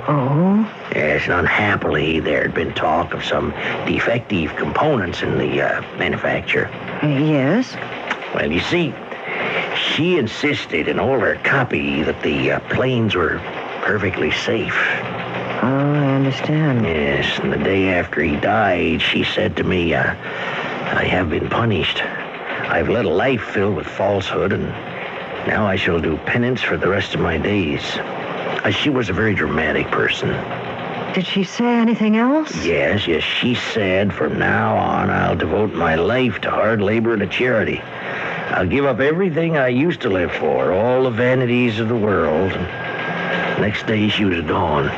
Oh? Yes, and unhappily, there had been talk of some defective components in the manufacture. Yes? Well, you see, she insisted in all her copy that the planes were perfectly safe. Oh, I understand. Yes, and the day after he died, she said to me, I have been punished. I've led a life filled with falsehood, and now I shall do penance for the rest of my days. She was a very dramatic person. Did she say anything else? Yes, she said, from now on, I'll devote my life to hard labor and to charity. I'll give up everything I used to live for, all the vanities of the world. And next day, she was gone.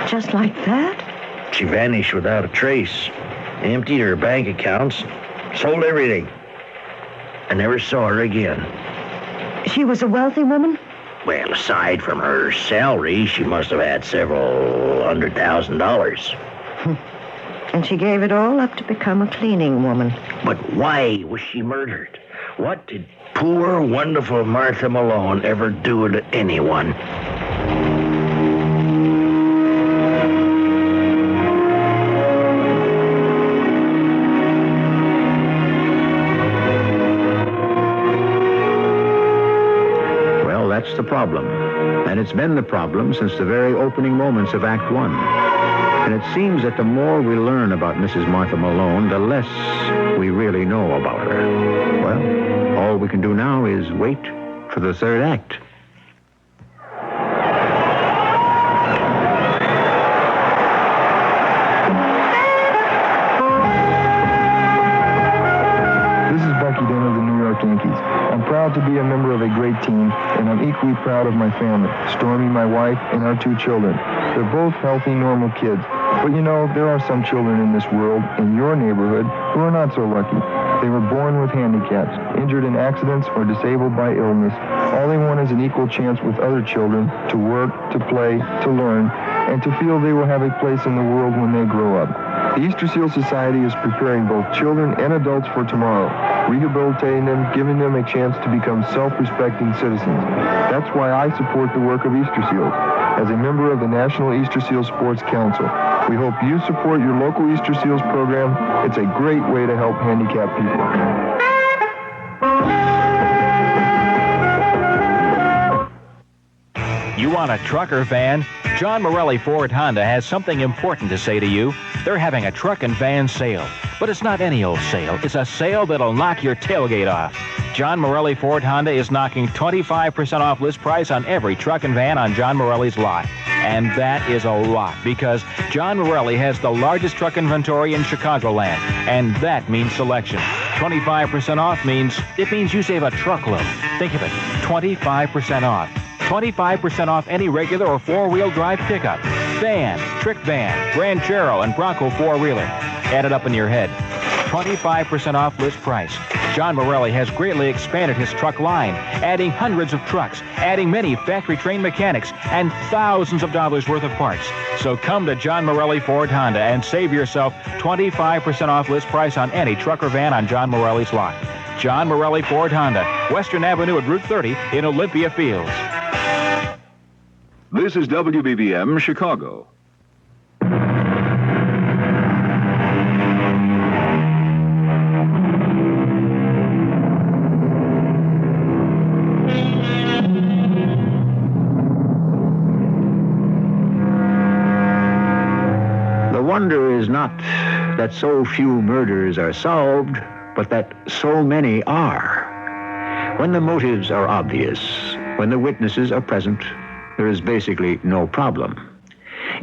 Just like that? She vanished without a trace, emptied her bank accounts, sold everything. I never saw her again. She was a wealthy woman? Well, aside from her salary, she must have had several $100,000. And she gave it all up to become a cleaning woman. But why was she murdered? What did poor, wonderful Martha Malone ever do to anyone? That's the problem. And it's been the problem since the very opening moments of Act One. And it seems that the more we learn about Mrs. Martha Malone, the less we really know about her. Well, all we can do now is wait for the third act. I'm proud to be a member of a great team, and I'm equally proud of my family, Stormy, my wife, and our 2 children. They're both healthy, normal kids. But you know, there are some children in this world, in your neighborhood, who are not so lucky. They were born with handicaps, injured in accidents, or disabled by illness. All they want is an equal chance with other children to work, to play, to learn, and to feel they will have a place in the world when they grow up. The Easter Seal Society is preparing both children and adults for tomorrow, rehabilitating them, giving them a chance to become self-respecting citizens. That's why I support the work of Easter Seals. As a member of the National Easter Seal Sports Council, we hope you support your local Easter Seals program. It's a great way to help handicapped people. You want a truck or van? John Morelli Ford Honda has something important to say to you. They're having a truck and van sale. But it's not any old sale. It's a sale that'll knock your tailgate off. John Morelli Ford Honda is knocking 25% off list price on every truck and van on John Morelli's lot. And that is a lot, because John Morelli has the largest truck inventory in Chicagoland. And that means selection. 25% off means you save a truckload. Think of it, 25% off. 25% off any regular or four-wheel drive pickup, van, trick van, Ranchero, and Bronco four-wheeler. Add it up in your head. 25% off list price. John Morelli has greatly expanded his truck line, adding hundreds of trucks, adding many factory-trained mechanics, and thousands of dollars worth of parts. So come to John Morelli Ford Honda and save yourself 25% off list price on any truck or van on John Morelli's lot. John Morelli Ford Honda, Western Avenue at Route 30 in Olympia Fields. This is WBBM Chicago. wonder is not that so few murders are solved, but that so many are. When the motives are obvious, when the witnesses are present, there is basically no problem.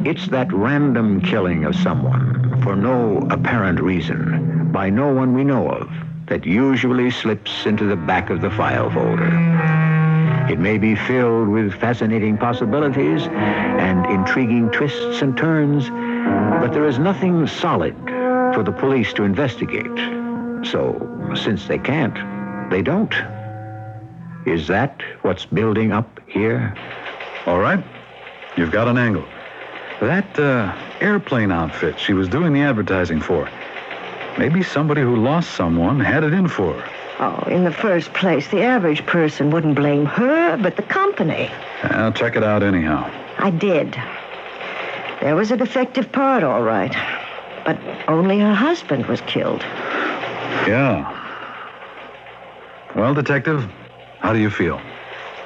It's that random killing of someone for no apparent reason, by no one we know of, that usually slips into the back of the file folder. It may be filled with fascinating possibilities and intriguing twists and turns, but there is nothing solid for the police to investigate. So, since they can't, they don't. Is that what's building up here? All right. You've got an angle. That airplane outfit she was doing the advertising for. Maybe somebody who lost someone had it in for her. Oh, in the first place, the average person wouldn't blame her, but the company. I'll check it out anyhow. I did. There was a defective part, all right. But only her husband was killed. Yeah. Well, Detective, how do you feel?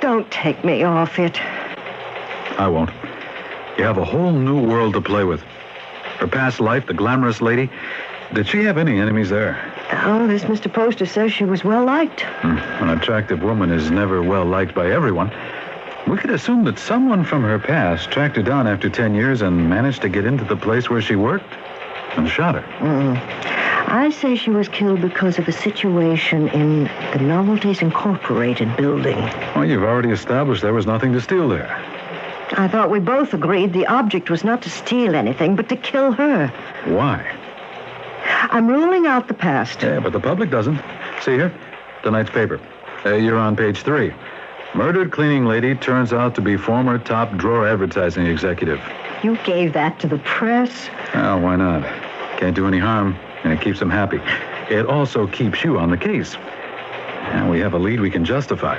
Don't take me off it. I won't. You have a whole new world to play with. Her past life, the glamorous lady. Did she have any enemies there? Oh, this Mr. Poster says she was well-liked. An attractive woman is never well-liked by everyone. We could assume that someone from her past tracked her down after 10 years and managed to get into the place where she worked and shot her. I say she was killed because of a situation in the Novelties Incorporated building. Well, you've already established there was nothing to steal there. I thought we both agreed the object was not to steal anything, but to kill her. Why? I'm ruling out the past. Yeah, but the public doesn't. See here? Tonight's paper. You're on page 3. Murdered cleaning lady turns out to be former top drawer advertising executive. You gave that to the press? Well, why not? Can't do any harm, and it keeps them happy. It also keeps you on the case. And we have a lead we can justify.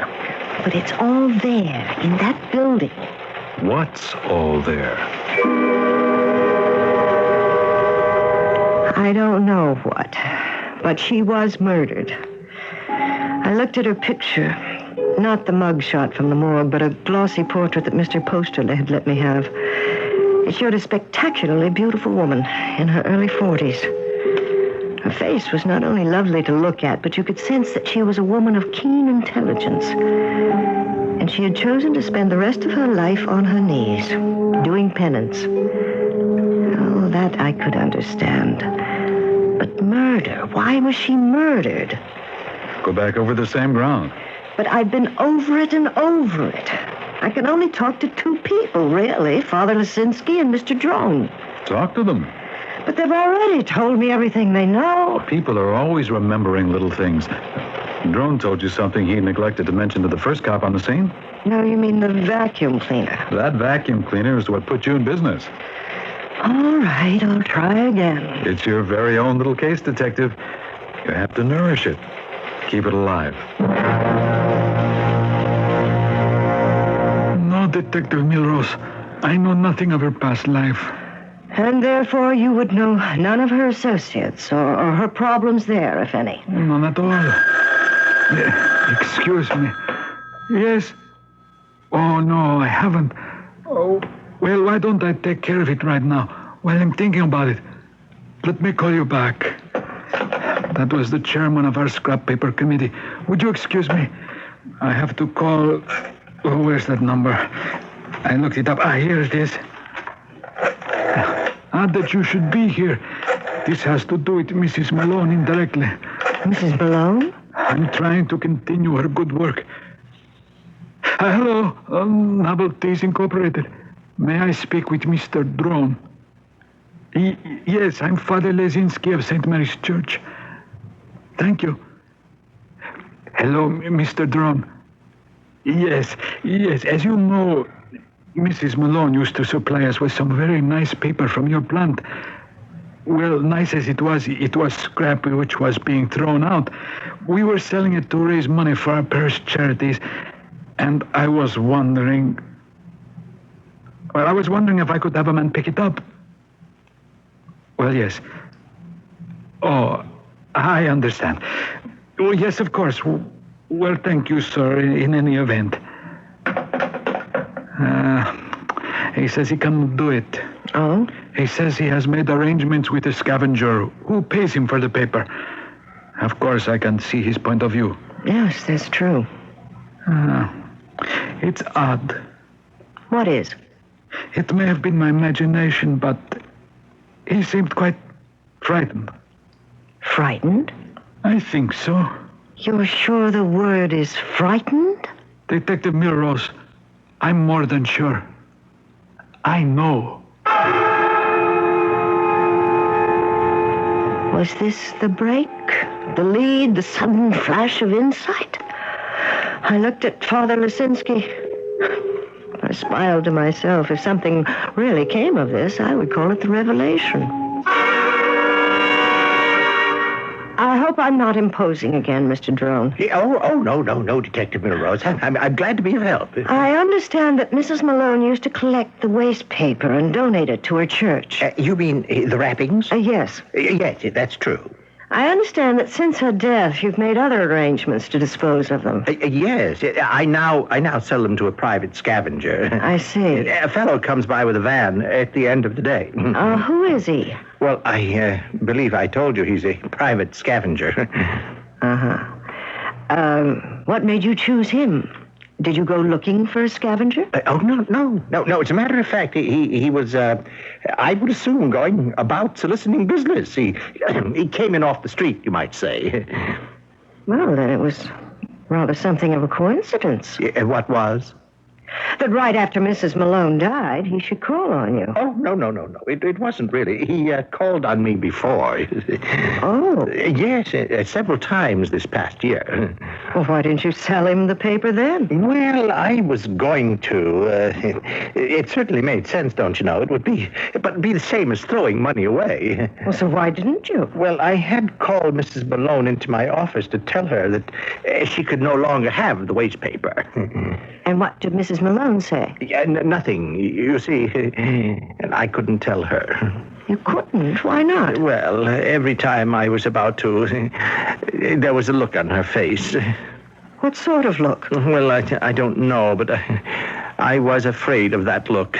But it's all there, in that building. What's all there? I don't know what, but she was murdered. I looked at her picture. Not the mugshot from the morgue, but a glossy portrait that Mr. Poster had let me have. It showed a spectacularly beautiful woman in her early 40s. Her face was not only lovely to look at, but you could sense that she was a woman of keen intelligence. And she had chosen to spend the rest of her life on her knees, doing penance. Oh, that I could understand. But murder, why was she murdered? Go back over the same ground. But I've been over it and over it. I can only talk to 2 people, really, Father Lisinski and Mr. Drone. Talk to them. But they've already told me everything they know. People are always remembering little things. Drone told you something he neglected to mention to the first cop on the scene? No, you mean the vacuum cleaner. That vacuum cleaner is what put you in business. All right, I'll try again. It's your very own little case, Detective. You have to nourish it. Keep it alive. No, Detective Milrose. I know nothing of her past life. And therefore you would know none of her associates or her problems there, if any. None at all. Excuse me. Yes. Oh, no, I haven't. Oh, well, why don't I take care of it right now while I'm thinking about it? Let me call you back. That was the chairman of our scrap paper committee. Would you excuse me? I have to call... Oh, where's that number? I looked it up. Here it is. That you should be here. This has to do with Mrs. Malone indirectly. Mrs. Malone? I'm trying to continue her good work. Hello, Novelties Incorporated. May I speak with Mr. Drone? Yes, I'm Father Lesinski of St. Mary's Church. Thank you. Hello, Mr. Drone. Yes. As you know, Mrs. Malone used to supply us with some very nice paper from your plant. Well, nice as it was scrap which was being thrown out. We were selling it to raise money for our parish charities, and I was wondering... Well, I was wondering if I could have a man pick it up. Well, yes. Oh, I understand. Oh, yes, of course. Well, thank you, sir, in any event. He says he can't do it. Oh? He says he has made arrangements with a scavenger who pays him for the paper. Of course, I can see his point of view. Yes, that's true. It's odd. What is? It may have been my imagination, but he seemed quite frightened. Frightened? I think so. You're sure the word is frightened? Detective Milrose, I'm more than sure. I know. Was this the break? The lead? The sudden flash of insight? I looked at Father Lisinski. I smiled to myself. If something really came of this, I would call it the revelation. I hope I'm not imposing again, Mr. Drone. No, Detective Milrose. I'm glad to be of help. I understand that Mrs. Malone used to collect the waste paper and donate it to her church. You mean the wrappings? Yes. Yes, that's true. I understand that since her death, you've made other arrangements to dispose of them. Yes. I now sell them to a private scavenger. I see. A fellow comes by with a van at the end of the day. Who is he? Well, I believe I told you he's a private scavenger. What made you choose him? Did you go looking for a scavenger? No. As a matter of fact, he was, I would assume, going about soliciting business. He came in off the street, you might say. Well, then it was rather something of a coincidence. What was? That right after Mrs. Malone died, he should call on you. Oh, no. It wasn't really. He called on me before. Oh. Yes, several times this past year. Well, why didn't you sell him the paper then? Well, I was going to. It certainly made sense, don't you know? It would be the same as throwing money away. Well, so why didn't you? Well, I had called Mrs. Malone into my office to tell her that she could no longer have the waste paper. And what did Mrs. Malone say? Nothing. You see, and I couldn't tell her. You couldn't? Why not? Well, every time I was about to, there was a look on her face. What sort of look? Well, I don't know, but I was afraid of that look.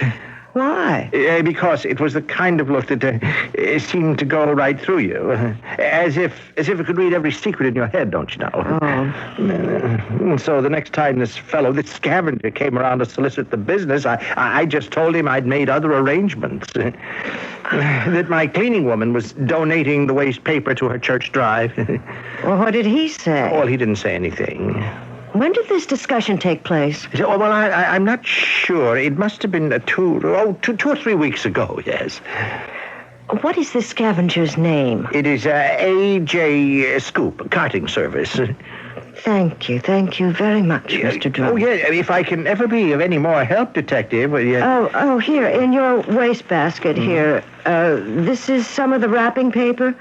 Why? Because it was the kind of look that seemed to go right through you. As if it could read every secret in your head, don't you know? Oh. So the next time this scavenger came around to solicit the business, I just told him I'd made other arrangements. That my cleaning woman was donating the waste paper to her church drive. Well, what did he say? Well, he didn't say anything. When did this discussion take place? Well, I'm not sure. It must have been 2 or 3 weeks ago, yes. What is this scavenger's name? It is A.J. Scoop, carting service. Thank you very much, Mr. Drum. Oh, yeah, if I can ever be of any more help, Detective. Oh, here, in your wastebasket here. This is some of the wrapping paper.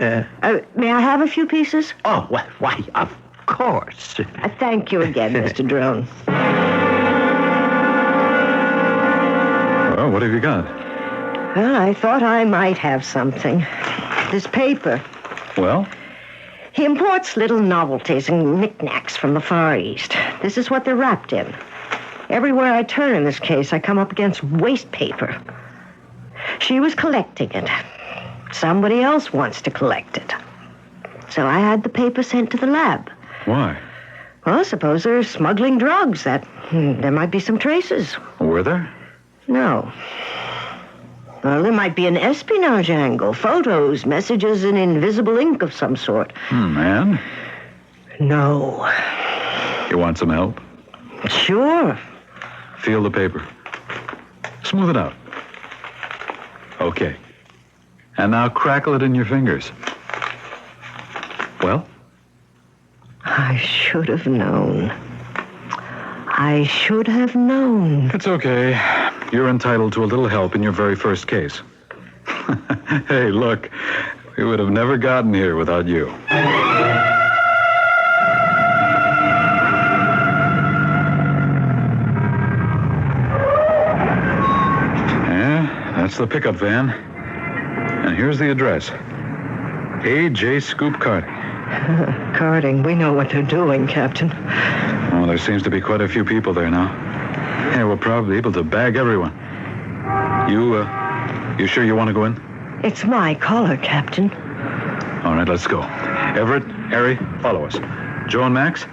May I have a few pieces? Oh, well, why, of course. Thank you again, Mr. Drone. Well, what have you got? Well, I thought I might have something. This paper. Well? He imports little novelties and knickknacks from the Far East. This is what they're wrapped in. Everywhere I turn in this case, I come up against waste paper. She was collecting it. Somebody else wants to collect it. So I had the paper sent to the lab. Why? Well, suppose they're smuggling drugs. There might be some traces. Were there? No. Well, there might be an espionage angle. Photos, messages in invisible ink of some sort. Man? No. You want some help? Sure. Feel the paper. Smooth it out. Okay. And now crackle it in your fingers. Well? I should have known. It's okay. You're entitled to a little help in your very first case. Hey, look. We would have never gotten here without you. Yeah, that's the pickup van. And here's the address. A.J. Scoop Carting. Carting, we know what they're doing, Captain. Oh, there seems to be quite a few people there now. Yeah, we're probably able to bag everyone. You sure you want to go in? It's my collar, Captain. All right, let's go. Everett, Harry, follow us. Joe and Max,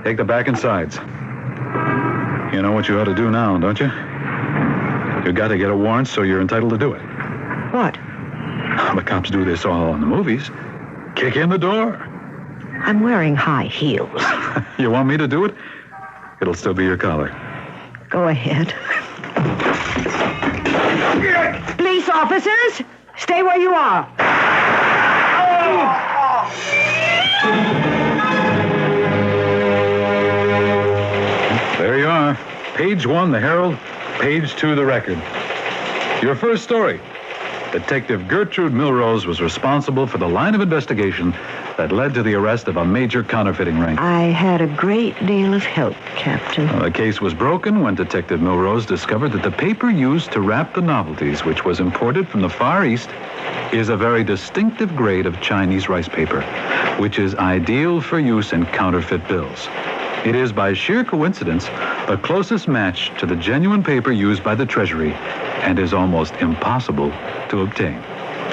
take the back and sides. You know what you ought to do now, don't you? You got to get a warrant, so you're entitled to do it. What? The cops do this all in the movies. Kick in the door. I'm wearing high heels. You want me to do it? It'll still be your collar. Go ahead. Police officers, stay where you are. There you are. Page 1, the Herald. Page 2, the Record. Your first story. Detective Gertrude Milrose was responsible for the line of investigation that led to the arrest of a major counterfeiting ring. I had a great deal of help, Captain. The case was broken when Detective Milrose discovered that the paper used to wrap the novelties, which was imported from the Far East, is a very distinctive grade of Chinese rice paper, which is ideal for use in counterfeit bills. It is, by sheer coincidence, the closest match to the genuine paper used by the Treasury and is almost impossible to obtain.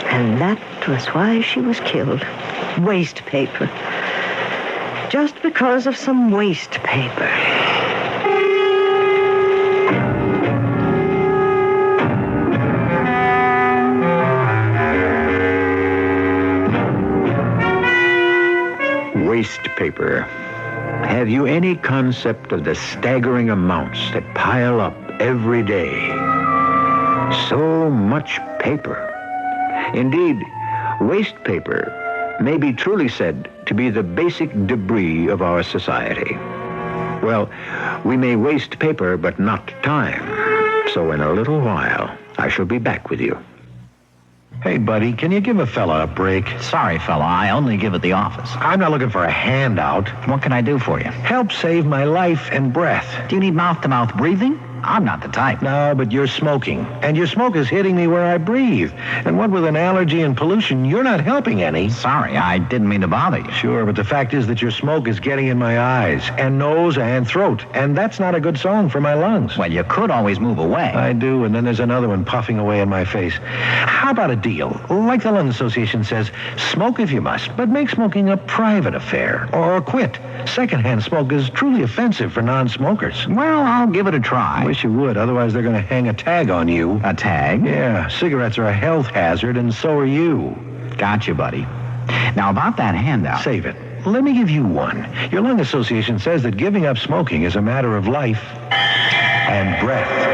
And that was why she was killed. Waste paper. Just because of some waste paper. Waste paper. Have you any concept of the staggering amounts that pile up every day? So much paper. Indeed, waste paper may be truly said to be the basic debris of our society. Well, we may waste paper, but not time. So in a little while, I shall be back with you. Hey, buddy, can you give a fella a break? Sorry, fella, I only give at the office. I'm not looking for a handout. What can I do for you? Help save my life and breath. Do you need mouth-to-mouth breathing? I'm not the type. No, but you're smoking. And your smoke is hitting me where I breathe. And what with an allergy and pollution, you're not helping any. Sorry, I didn't mean to bother you. Sure, but the fact is that your smoke is getting in my eyes and nose and throat. And that's not a good song for my lungs. Well, you could always move away. I do, and then there's another one puffing away in my face. How about a deal? Like the Lung Association says, smoke if you must, but make smoking a private affair. Or quit. Secondhand smoke is truly offensive for non-smokers. Well, I'll give it a try. Wish you would, otherwise they're going to hang a tag on you. A tag? Yeah, cigarettes are a health hazard, and so are you. Gotcha, buddy. Now, about that handout. Save it. Let me give you one. Your Lung Association says that giving up smoking is a matter of life and breath.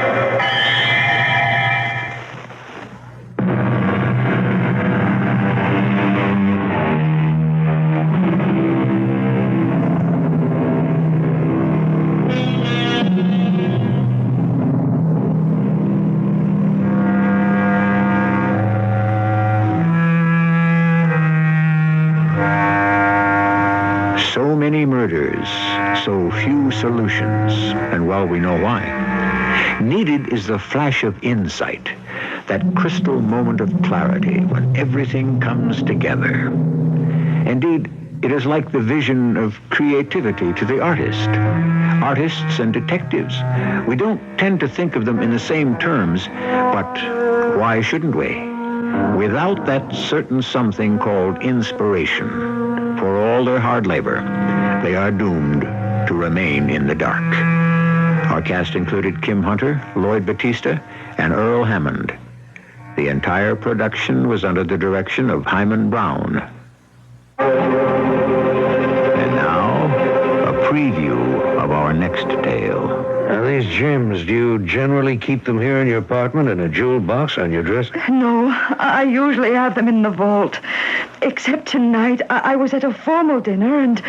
So many murders, so few solutions, and well, we know why. Needed is the flash of insight, that crystal moment of clarity when everything comes together. Indeed, it is like the vision of creativity to the artist. Artists and detectives, we don't tend to think of them in the same terms, but why shouldn't we? Without that certain something called inspiration, for all their hard labor, they are doomed to remain in the dark. Our cast included Kim Hunter, Lloyd Batista, and Earl Hammond. The entire production was under the direction of Himan Brown. And now, a preview of our next tale. Now, these gems, do you generally keep them here in your apartment in a jewel box on your dresser? No, I usually have them in the vault. Except tonight, I was at a formal dinner, and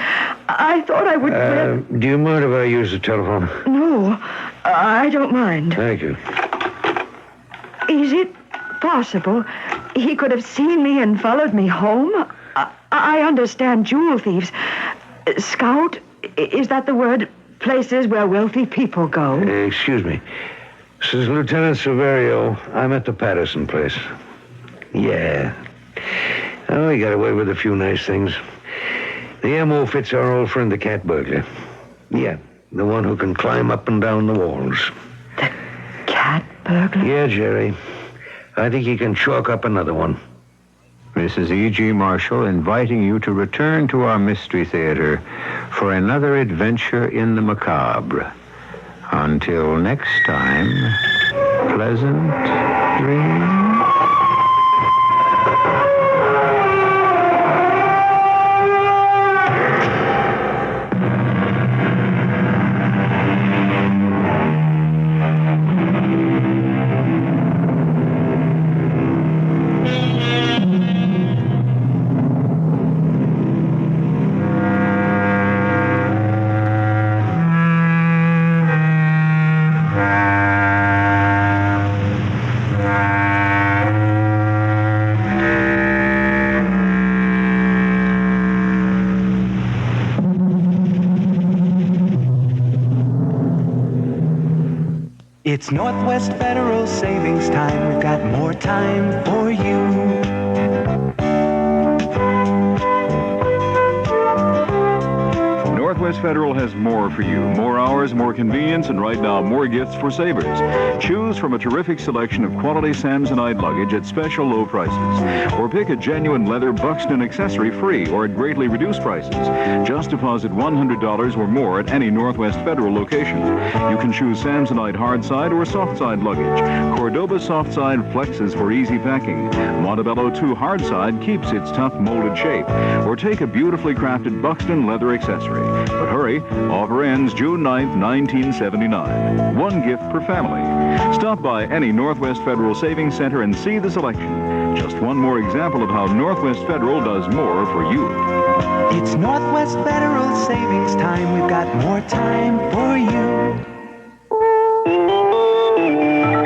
I thought I would... Do you mind if I use the telephone? No, I don't mind. Thank you. Is it possible he could have seen me and followed me home? I understand jewel thieves. Scout, is that the word? Places where wealthy people go. Excuse me. This is Lieutenant Severio. I'm at the Patterson place. Yeah. Oh, he got away with a few nice things. The M.O. fits our old friend, the cat burglar. Yeah, the one who can climb up and down the walls. The cat burglar? Yeah, Jerry. I think you can chalk up another one. Mrs. E.G. Marshall inviting you to return to our Mystery Theater for another adventure in the macabre. Until next time, pleasant dreams. It's Northwest Federal Savings Time. We've got more time for you. Northwest Federal has more for you. More hours, more convenience, and right now, more gifts for savers. Choose from a terrific selection of quality Samsonite luggage at special low prices. Or pick a genuine leather Buxton accessory free or at greatly reduced prices. Just deposit $100 or more at any Northwest Federal location. You can choose Samsonite hard side or soft side luggage. Cordoba soft side flexes for easy packing. Montebello 2 hard side keeps its tough molded shape. Or take a beautifully crafted Buxton leather accessory. But hurry, offer ends June 9th, 1979. One gift per family. Stop by any Northwest Federal Savings Center and see the selection. Just one more example of how Northwest Federal does more for you. It's Northwest Federal Savings Time. We've got more time for you.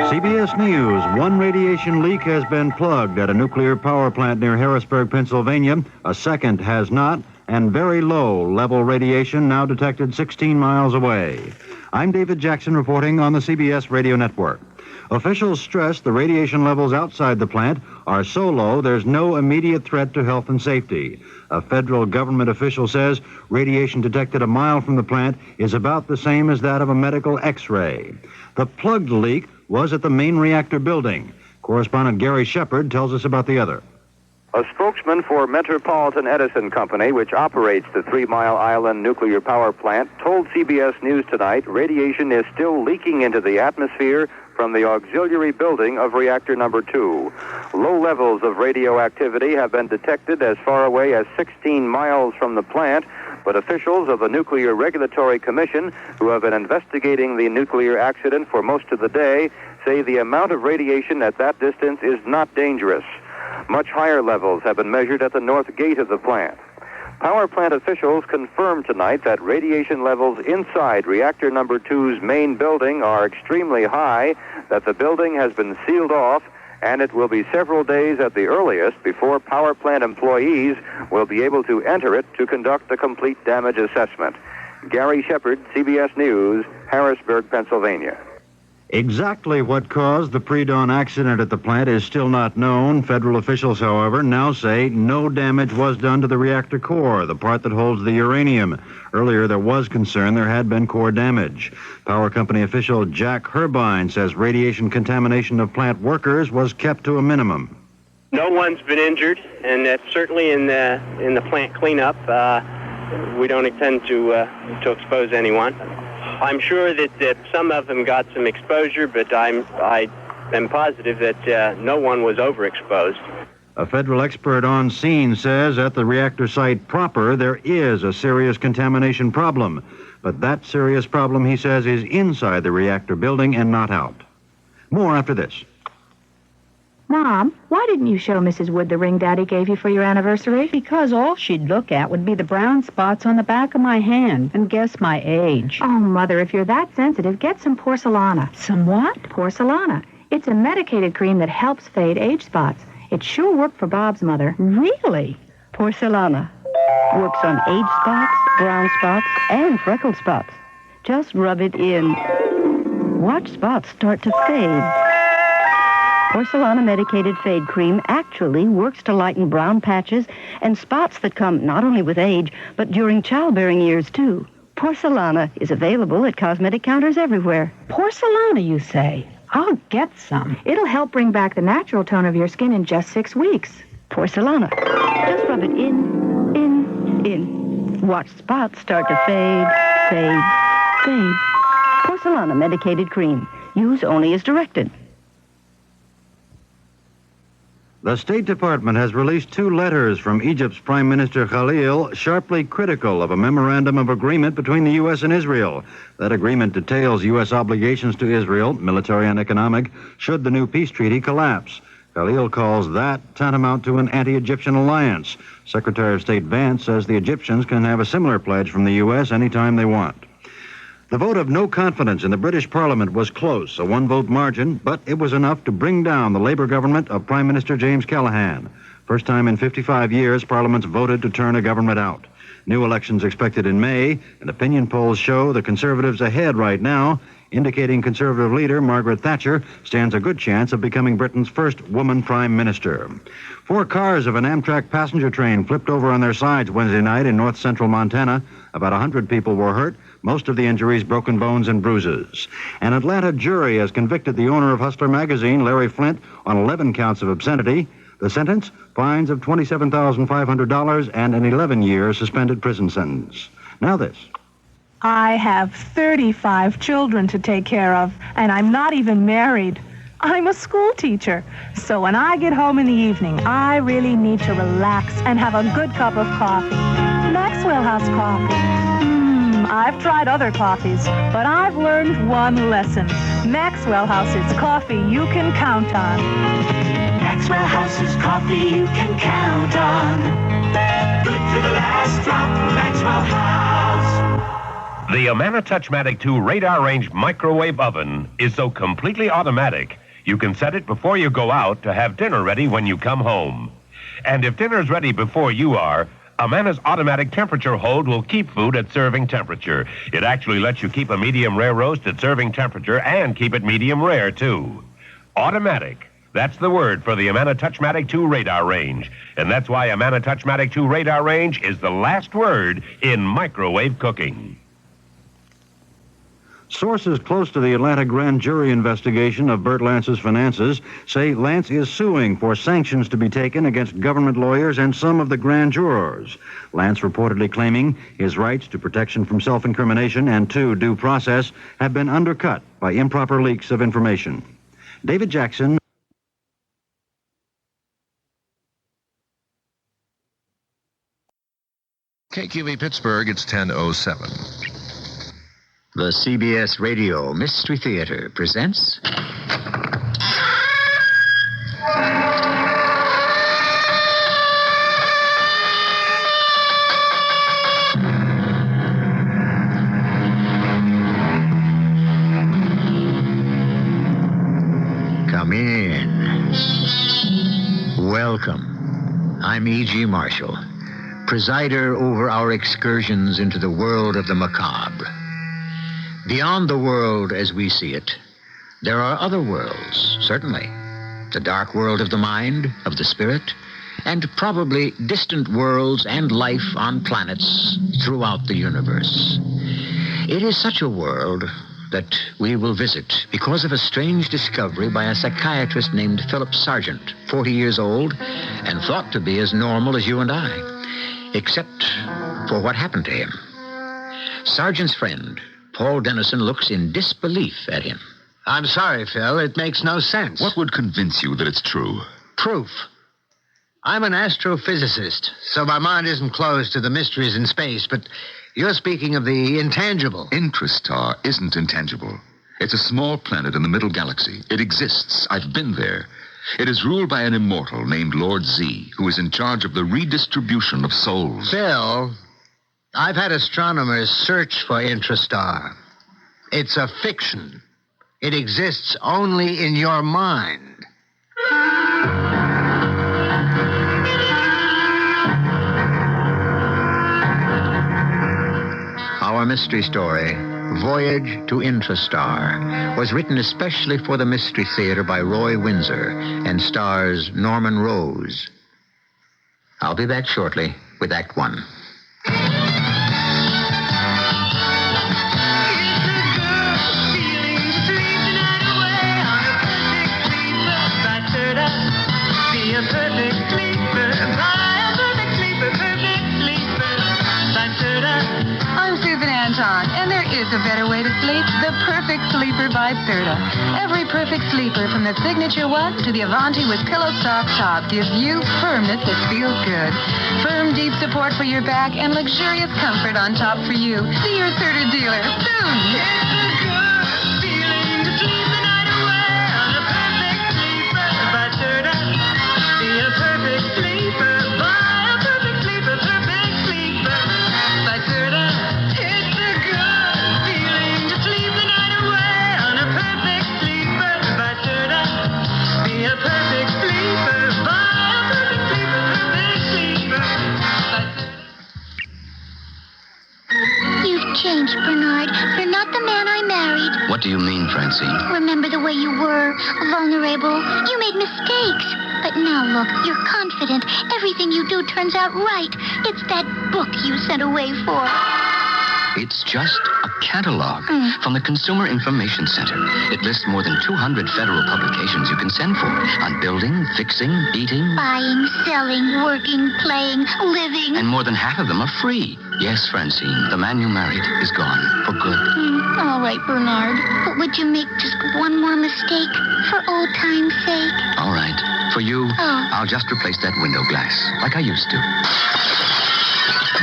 CBS News. One radiation leak has been plugged at a nuclear power plant near Harrisburg, Pennsylvania. A second has not, and very low-level radiation now detected 16 miles away. I'm David Jackson reporting on the CBS Radio Network. Officials stress the radiation levels outside the plant are so low there's no immediate threat to health and safety. A federal government official says radiation detected a mile from the plant is about the same as that of a medical X-ray. The plugged leak was at the main reactor building. Correspondent Gary Shepard tells us about the other. A spokesman for Metropolitan Edison Company, which operates the 3 Mile Island nuclear power plant, told CBS News tonight radiation is still leaking into the atmosphere from the auxiliary building of reactor number 2. Low levels of radioactivity have been detected as far away as 16 miles from the plant, but officials of the Nuclear Regulatory Commission, who have been investigating the nuclear accident for most of the day, say the amount of radiation at that distance is not dangerous. Much higher levels have been measured at the north gate of the plant. Power plant officials confirmed tonight that radiation levels inside reactor number 2's main building are extremely high, that the building has been sealed off, and it will be several days at the earliest before power plant employees will be able to enter it to conduct a complete damage assessment. Gary Shepard, CBS News, Harrisburg, Pennsylvania. Exactly what caused the pre-dawn accident at the plant is still not known. Federal officials, however, now say no damage was done to the reactor core, the part that holds the uranium. Earlier, there was concern there had been core damage. Power company official Jack Herbine says radiation contamination of plant workers was kept to a minimum. No one's been injured, and that's certainly in the plant cleanup. We don't intend to expose anyone. I'm sure that some of them got some exposure, but I am positive that no one was overexposed. A federal expert on scene says at the reactor site proper there is a serious contamination problem. But that serious problem, he says, is inside the reactor building and not out. More after this. Mom, why didn't you show Mrs. Wood the ring Daddy gave you for your anniversary? Because all she'd look at would be the brown spots on the back of my hand and guess my age. Oh, Mother, if you're that sensitive, get some porcelana. Some what? Porcelana. It's a medicated cream that helps fade age spots. It sure worked for Bob's mother. Really? Porcelana works on age spots, brown spots, and freckled spots. Just rub it in. Watch spots start to fade. Porcelana Medicated Fade Cream actually works to lighten brown patches and spots that come not only with age, but during childbearing years, too. Porcelana is available at cosmetic counters everywhere. Porcelana, you say? I'll get some. It'll help bring back the natural tone of your skin in just 6 weeks. Porcelana. Just rub it in. Watch spots start to fade. Porcelana medicated cream. Use only as directed. The State Department has released 2 letters from Egypt's Prime Minister Khalil, sharply critical of a memorandum of agreement between the U.S. and Israel. That agreement details U.S. obligations to Israel, military and economic, should the new peace treaty collapse. Khalil calls that tantamount to an anti-Egyptian alliance. Secretary of State Vance says the Egyptians can have a similar pledge from the U.S. anytime they want. The vote of no confidence in the British Parliament was close, a 1-vote margin, but it was enough to bring down the Labour government of Prime Minister James Callaghan. First time in 55 years, Parliament's voted to turn a government out. New elections expected in May, and opinion polls show the Conservatives ahead right now, indicating Conservative leader Margaret Thatcher stands a good chance of becoming Britain's first woman Prime Minister. 4 cars of an Amtrak passenger train flipped over on their sides Wednesday night in north-central Montana. About 100 people were hurt. Most of the injuries, broken bones and bruises. An Atlanta jury has convicted the owner of Hustler magazine, Larry Flint, on 11 counts of obscenity. The sentence? Fines of $27,500 and an 11-year suspended prison sentence. Now this. I have 35 children to take care of, and I'm not even married. I'm a school teacher. So when I get home in the evening, I really need to relax and have a good cup of coffee. Maxwell House coffee. I've tried other coffees, but I've learned one lesson. Maxwell House is coffee you can count on. Maxwell House is coffee you can count on. Good to the last drop, Maxwell House. The Amana Touchmatic 2 radar range microwave oven is so completely automatic, you can set it before you go out to have dinner ready when you come home. And if dinner's ready before you are, Amana's automatic temperature hold will keep food at serving temperature. It actually lets you keep a medium rare roast at serving temperature and keep it medium rare, too. Automatic. That's the word for the Amana Touchmatic 2 radar range. And that's why Amana Touchmatic 2 radar range is the last word in microwave cooking. Sources close to the Atlanta grand jury investigation of Burt Lance's finances say Lance is suing for sanctions to be taken against government lawyers and some of the grand jurors. Lance reportedly claiming his rights to protection from self-incrimination and to due process have been undercut by improper leaks of information. David Jackson. KQV Pittsburgh, it's 10:07. The CBS Radio Mystery Theater presents... Come in. Welcome. I'm E.G. Marshall, presider over our excursions into the world of the macabre. Beyond the world as we see it, there are other worlds, certainly. The dark world of the mind, of the spirit, and probably distant worlds and life on planets throughout the universe. It is such a world that we will visit because of a strange discovery by a psychiatrist named Philip Sargent, 40 years old, and thought to be as normal as you and I, except for what happened to him. Sargent's friend, Paul Dennison, looks in disbelief at him. I'm sorry, Phil. It makes no sense. What would convince you that it's true? Proof. I'm an astrophysicist, so my mind isn't closed to the mysteries in space, but you're speaking of the intangible. Intrastar isn't intangible. It's a small planet in the middle galaxy. It exists. I've been there. It is ruled by an immortal named Lord Z, who is in charge of the redistribution of souls. Phil, I've had astronomers search for Intrastar. It's a fiction. It exists only in your mind. Our mystery story, Voyage to Intrastar, was written especially for the Mystery Theater by Roy Windsor and stars Norman Rose. I'll be back shortly with Act One. sleep, the perfect sleeper by Serta. Every perfect sleeper, from the Signature One to the Avanti with Pillow Soft Top, gives you firmness that feels good. Firm, deep support for your back and luxurious comfort on top for you. See your Serta dealer soon. It's a good feeling to sleep the night away on a perfect sleeper by Serta. Be a perfect sleeper by a perfect sleeper, perfect sleeper by Serta. It's a good feeling to sleep the night away on a perfect sleeper by Serta. Be a perfect sleeper by a perfect sleeper, perfect sleeper by Serta. You've changed, Bernard. You're not the man I married. What do you mean, Francine? Remember the way you were, vulnerable. You made mistakes. But now look, you're confident. Everything you do turns out right. It's that book you sent away for. It's just a catalog from the Consumer Information Center. It lists more than 200 federal publications you can send for on building, fixing, eating. Buying, selling, working, playing, living. And more than half of them are free. Yes, Francine, the man you married is gone for good. All right, Bernard. But would you make just one more mistake for old time's sake? All right. For you, I'll just replace that window glass like I used to.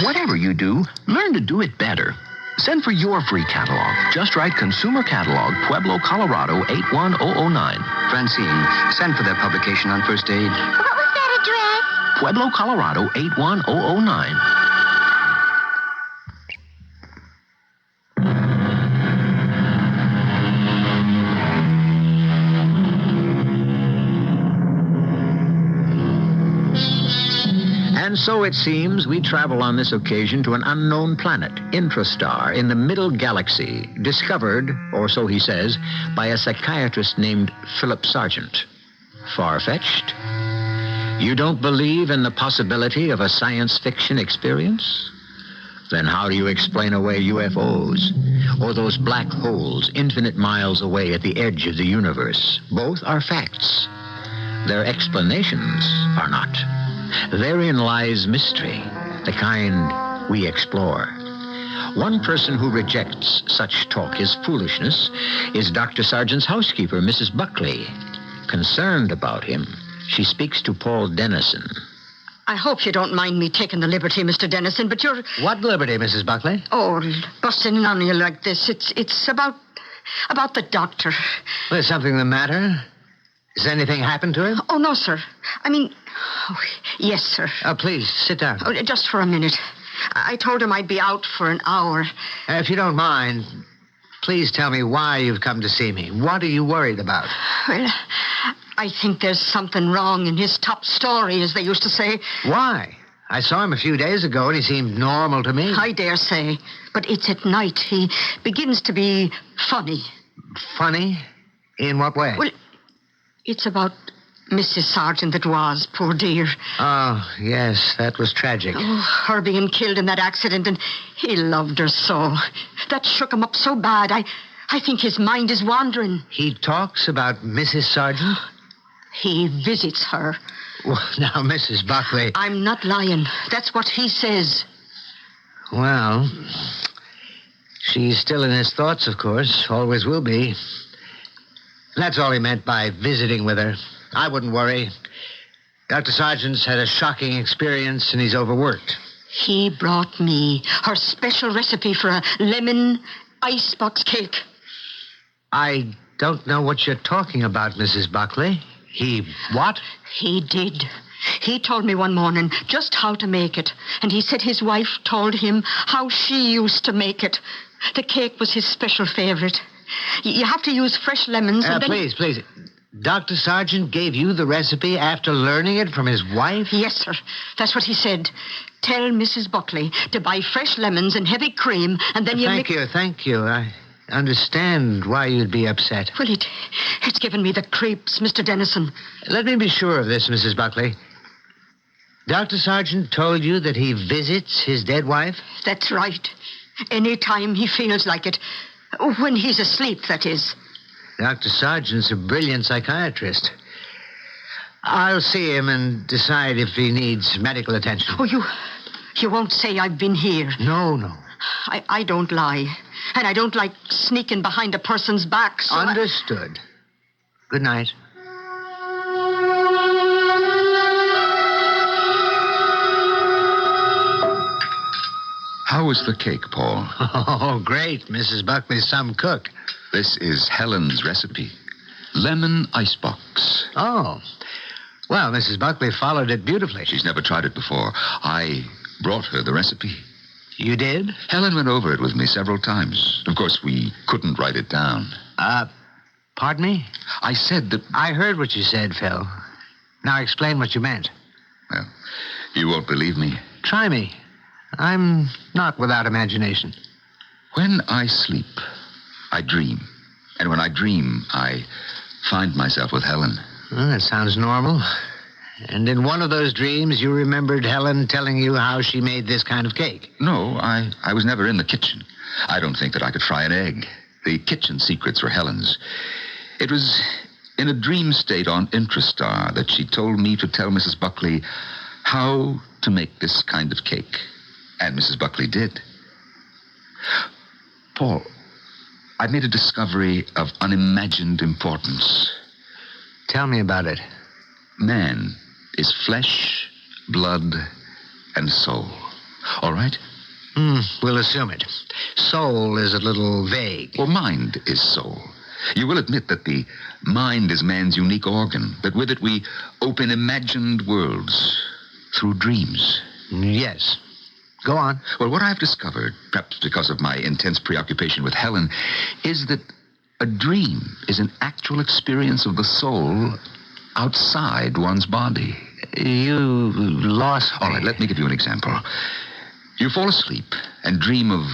Whatever you do, learn to do it better. Send for your free catalog. Just write Consumer Catalog, Pueblo, Colorado, 81009. Francine, send for that publication on first aid. What was that address? Pueblo, Colorado, 81009. And so it seems we travel on this occasion to an unknown planet, Intrastar, in the middle galaxy, discovered, or so he says, by a psychiatrist named Philip Sargent. Far-fetched? You don't believe in the possibility of a science fiction experience? Then how do you explain away UFOs, or those black holes infinite miles away at the edge of the universe? Both are facts. Their explanations are not. Therein lies mystery, the kind we explore. One person who rejects such talk as foolishness is Dr. Sargent's housekeeper, Mrs. Buckley. Concerned about him, she speaks to Paul Dennison. I hope you don't mind me taking the liberty, Mr. Dennison, but you're... What liberty, Mrs. Buckley? Oh, busting in on you like this. It's about the doctor. There's something the matter? Has anything happened to him? Oh, no, sir. I mean... Oh, yes, sir. Please, sit down. Oh, just for a minute. I told him I'd be out for an hour. If you don't mind, please tell me why you've come to see me. What are you worried about? Well, I think there's something wrong in his top story, as they used to say. Why? I saw him a few days ago, and he seemed normal to me. I dare say. But it's at night. He begins to be funny. Funny? In what way? Well, it's about Mrs. Sargent that was, poor dear. Oh, yes, that was tragic. Oh, her being killed in that accident, and he loved her so. That shook him up so bad. I think his mind is wandering. He talks about Mrs. Sargent? He visits her. Well, now, Mrs. Buckley... I'm not lying. That's what he says. Well, she's still in his thoughts, of course. Always will be. That's all he meant by visiting with her. I wouldn't worry. Dr. Sargent's had a shocking experience, and he's overworked. He brought me her special recipe for a lemon icebox cake. I don't know what you're talking about, Mrs. Buckley. He what? He did. He told me one morning just how to make it. And he said his wife told him how she used to make it. The cake was his special favorite. You have to use fresh lemons and then... Please. Dr. Sargent gave you the recipe after learning it from his wife? Yes, sir. That's what he said. Tell Mrs. Buckley to buy fresh lemons and heavy cream, and then you Thank you. I understand why you'd be upset. Well, it's given me the creeps, Mr. Dennison. Let me be sure of this, Mrs. Buckley. Dr. Sargent told you that he visits his dead wife? That's right. Any time he feels like it. When he's asleep, that is. Dr. Sargent's a brilliant psychiatrist. I'll see him and decide if he needs medical attention. Oh, you won't say I've been here. No. I don't lie. And I don't like sneaking behind a person's back, so Understood. Good night. How was the cake, Paul? Oh, great. Mrs. Buckley's some cook. This is Helen's recipe. Lemon icebox. Oh. Well, Mrs. Buckley followed it beautifully. She's never tried it before. I brought her the recipe. You did? Helen went over it with me several times. Of course, we couldn't write it down. Pardon me? I said that... I heard what you said, Phil. Now explain what you meant. Well, you won't believe me. Try me. I'm not without imagination. When I sleep, I dream. And when I dream, I find myself with Helen. Well, that sounds normal. And in one of those dreams, you remembered Helen telling you how she made this kind of cake? No, I was never in the kitchen. I don't think that I could fry an egg. The kitchen secrets were Helen's. It was in a dream state on Intrastar that she told me to tell Mrs. Buckley how to make this kind of cake. And Mrs. Buckley did. Paul, I made a discovery of unimagined importance. Tell me about it. Man is flesh, blood, and soul. All right? We'll assume it. Soul is a little vague. Well, mind is soul. You will admit that the mind is man's unique organ, that with it we open imagined worlds through dreams. Yes. Go on. Well, what I've discovered, perhaps because of my intense preoccupation with Helen, is that a dream is an actual experience of the soul outside one's body. You lost me. All right, let me give you an example. You fall asleep and dream of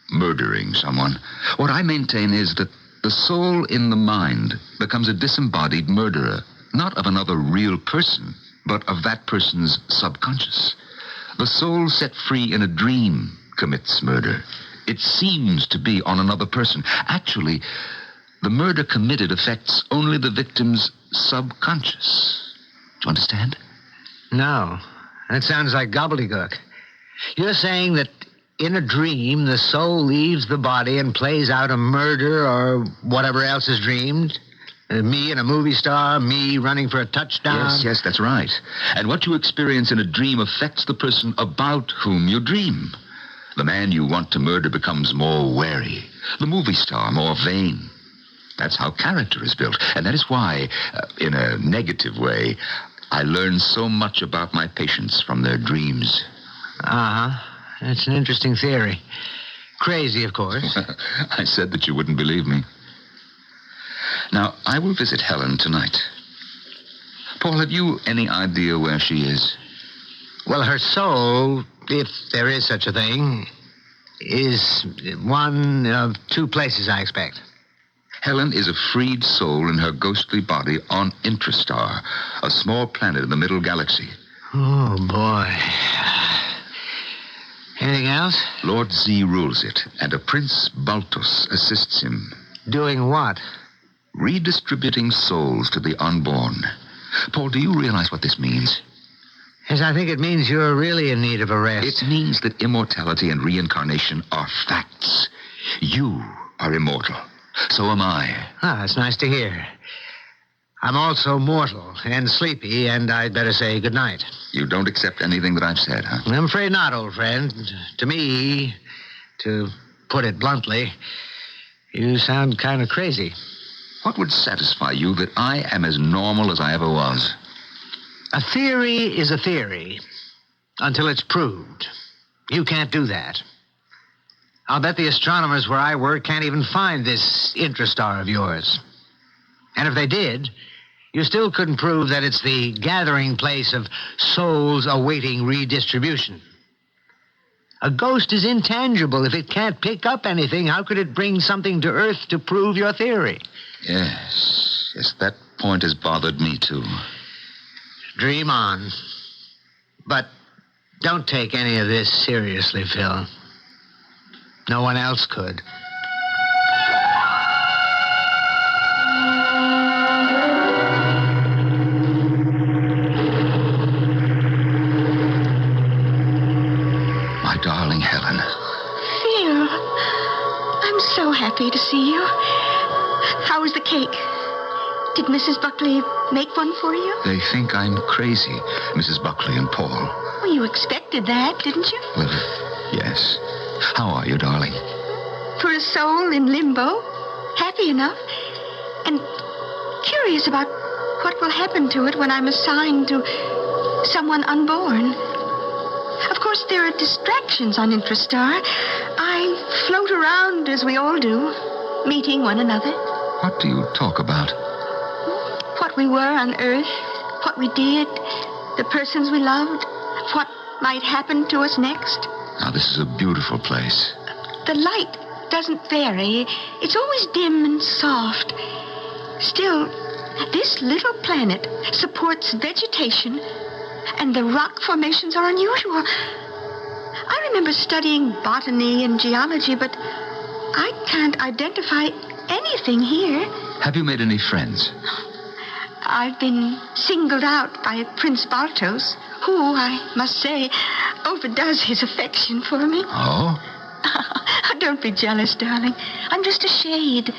murdering someone. What I maintain is that the soul in the mind becomes a disembodied murderer, not of another real person, but of that person's subconscious. The soul set free in a dream commits murder. It seems to be on another person. Actually, the murder committed affects only the victim's subconscious. Do you understand? No. That sounds like gobbledygook. You're saying that in a dream, the soul leaves the body and plays out a murder or whatever else is dreamed? Me and a movie star, me running for a touchdown? Yes, that's right. And what you experience in a dream affects the person about whom you dream. The man you want to murder becomes more wary. The movie star more vain. That's how character is built. And that is why, in a negative way, I learn so much about my patients from their dreams. That's an interesting theory. Crazy, of course. I said that you wouldn't believe me. Now, I will visit Helen tonight. Paul, have you any idea where she is? Well, her soul, if there is such a thing, is one of two places, I expect. Helen is a freed soul in her ghostly body on Intrastar, a small planet in the middle galaxy. Oh, boy. Anything else? Lord Z rules it, and a Prince Baltus assists him. Doing what? Redistributing souls to the unborn. Paul, do you realize what this means? Yes, I think it means you're really in need of a rest. It means that immortality and reincarnation are facts. You are immortal. So am I. That's nice to hear. I'm also mortal and sleepy, and I'd better say good night. You don't accept anything that I've said, huh? I'm afraid not, old friend. To me, to put it bluntly, you sound kind of crazy. What would satisfy you that I am as normal as I ever was? A theory is a theory until it's proved. You can't do that. I'll bet the astronomers where I work can't even find this Intrastar of yours. And if they did, you still couldn't prove that it's the gathering place of souls awaiting redistribution. A ghost is intangible. If it can't pick up anything, how could it bring something to Earth to prove your theory? Yes, that point has bothered me, too. Dream on. But don't take any of this seriously, Phil. No one else could. My darling Helen. Phil, I'm I'm so happy to see you. How was the cake? Did Mrs. Buckley make one for you? They think I'm crazy, Mrs. Buckley and Paul. Well, you expected that, didn't you? Well, yes. How are you, darling? For a soul in limbo, happy enough, and curious about what will happen to it when I'm assigned to someone unborn. Of course, there are distractions on Intrastar. I float around as we all do, meeting one another. What do you talk about? What we were on Earth, what we did, the persons we loved, what might happen to us next. Now, this is a beautiful place. The light doesn't vary. It's always dim and soft. Still, this little planet supports vegetation, and the rock formations are unusual. I remember studying botany and geology, but I can't identify anything here. Have you made any friends? I've been singled out by Prince Baltos, who, I must say, overdoes his affection for me. Oh? Don't be jealous, darling. I'm just a shade.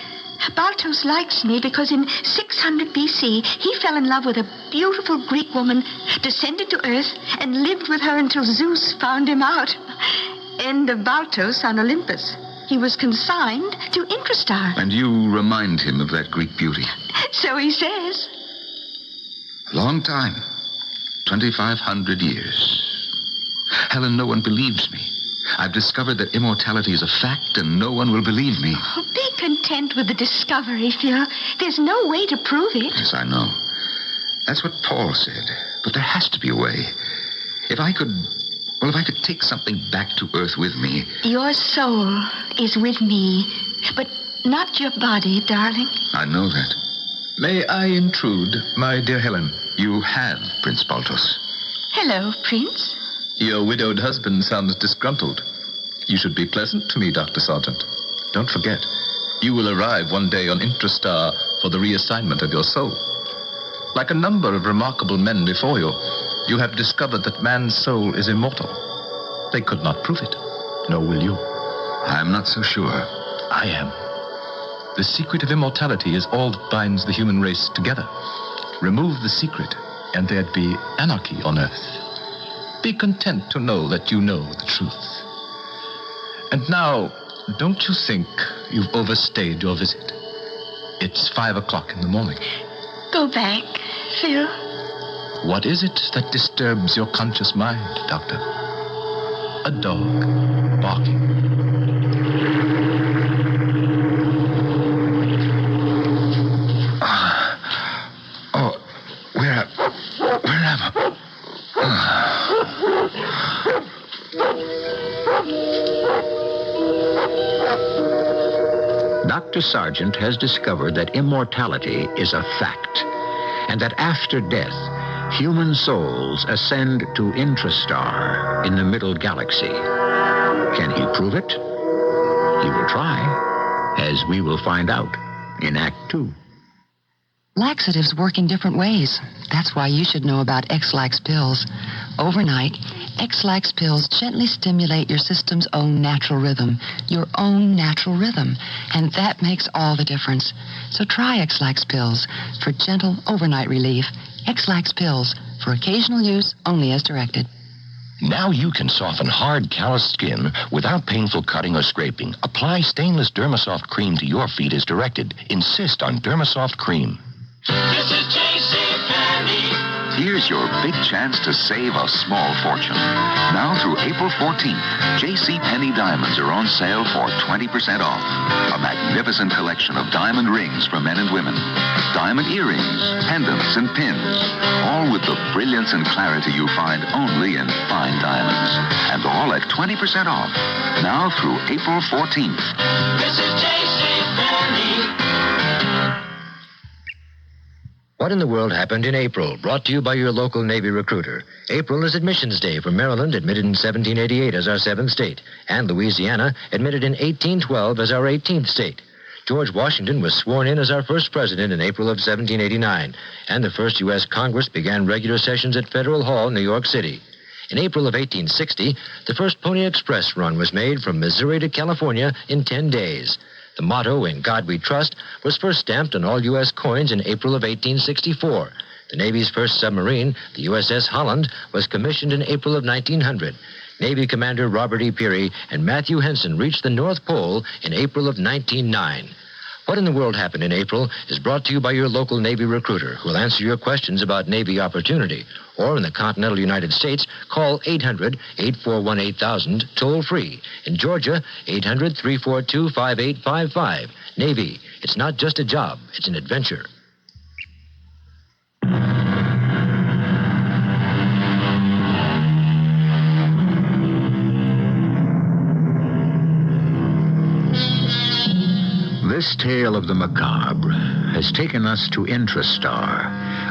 Baltos likes me because in 600 BC, he fell in love with a beautiful Greek woman, descended to Earth, and lived with her until Zeus found him out. End of Baltos on Olympus. He was consigned to Intrastar. And you remind him of that Greek beauty? So he says. A long time. 2,500 years. Helen, no one believes me. I've discovered that immortality is a fact, and no one will believe me. Oh, be content with the discovery, Phil. There's no way to prove it. Yes, I know. That's what Paul said. But there has to be a way. If I could take something back to Earth with me. Your soul is with me, but not your body, darling. I know that. May I intrude, my dear Helen? You have, Prince Baltos. Hello, Prince. Your widowed husband sounds disgruntled. You should be pleasant to me, Dr. Sargent. Don't forget, you will arrive one day on Intrastar for the reassignment of your soul. Like a number of remarkable men before you, you have discovered that man's soul is immortal. They could not prove it, nor will you. I'm not so sure. I am. The secret of immortality is all that binds the human race together. Remove the secret, and there'd be anarchy on Earth. Be content to know that you know the truth. And now, don't you think you've overstayed your visit? It's 5 o'clock in the morning. Go back, Phil. What is it that disturbs your conscious mind, Doctor? A dog barking. Where am I? Dr. Sargent has discovered that immortality is a fact, and that after death, human souls ascend to Intrastar in the middle galaxy. Can he prove it? He will try, as we will find out in Act 2. Laxatives work in different ways. That's why you should know about X-Lax pills. Overnight, X-Lax pills gently stimulate your system's own natural rhythm. Your own natural rhythm. And that makes all the difference. So try X-Lax pills for gentle overnight relief. X-Lax pills for occasional use only as directed. Now you can soften hard, calloused skin without painful cutting or scraping. Apply stainless Dermasoft cream to your feet as directed. Insist on Dermasoft cream. This is JCPenney. Here's your big chance to save a small fortune. Now through April 14th, JCPenney diamonds are on sale for 20% off. A magnificent collection of diamond rings for men and women, diamond earrings, pendants, and pins, all with the brilliance and clarity you find only in fine diamonds. And all at 20% off. Now through April 14th. This is JCPenney. What in the world happened in April? Brought to you by your local Navy recruiter. April is admissions day for Maryland, admitted in 1788 as our 7th state, and Louisiana, admitted in 1812 as our 18th state. George Washington was sworn in as our first president in April of 1789, and the first U.S. Congress began regular sessions at Federal Hall, New York City. In April of 1860, the first Pony Express run was made from Missouri to California in 10 days. The motto, "In God We Trust," was first stamped on all U.S. coins in April of 1864. The Navy's first submarine, the USS Holland, was commissioned in April of 1900. Navy Commander Robert E. Peary and Matthew Henson reached the North Pole in April of 1909. What in the World Happened in April is brought to you by your local Navy recruiter who will answer your questions about Navy opportunity. Or in the continental United States, call 800-841-8000 toll-free. In Georgia, 800-342-5855. Navy, it's not just a job, it's an adventure. This tale of the macabre has taken us to Intrastar,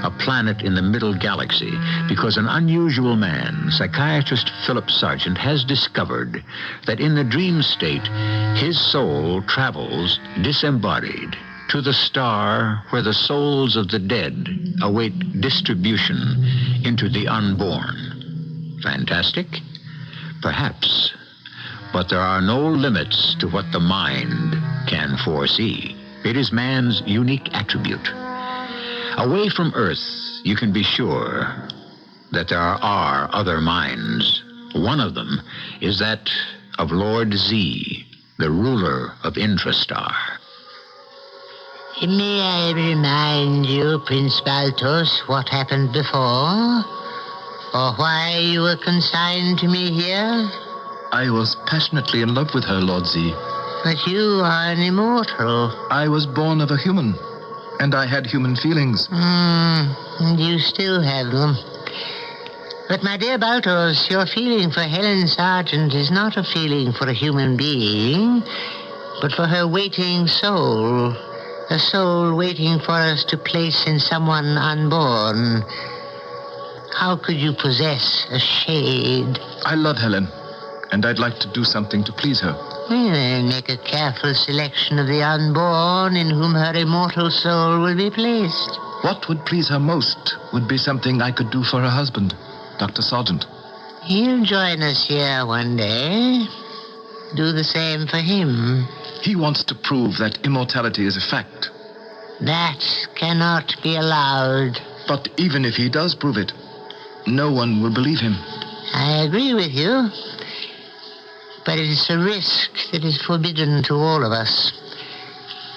a planet in the middle galaxy, because an unusual man, psychiatrist Philip Sargent, has discovered that in the dream state, his soul travels disembodied to the star where the souls of the dead await distribution into the unborn. Fantastic? Perhaps. But there are no limits to what the mind can foresee. It is man's unique attribute. Away from Earth, you can be sure that there are other minds. One of them is that of Lord Z, the ruler of Intrastar. May I remind you, Prince Baltos, what happened before? Or why you were consigned to me here? I was passionately in love with her, Lord Z. But you are an immortal. I was born of a human, and I had human feelings. And you still have them. But, my dear Baltos, your feeling for Helen Sargent is not a feeling for a human being, but for her waiting soul. A soul waiting for us to place in someone unborn. How could you possess a shade? I love Helen, and I'd like to do something to please her. Well, then make a careful selection of the unborn in whom her immortal soul will be placed. What would please her most would be something I could do for her husband, Dr. Sargent. He'll join us here one day. Do the same for him. He wants to prove that immortality is a fact. That cannot be allowed. But even if he does prove it, no one will believe him. I agree with you. But it is a risk that is forbidden to all of us.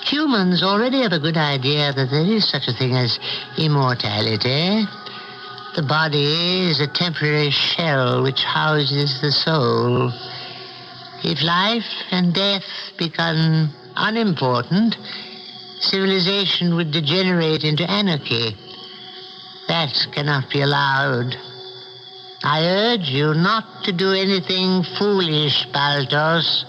Humans already have a good idea that there is such a thing as immortality. The body is a temporary shell which houses the soul. If life and death become unimportant, civilization would degenerate into anarchy. That cannot be allowed. I urge you not to do anything foolish, Baltos.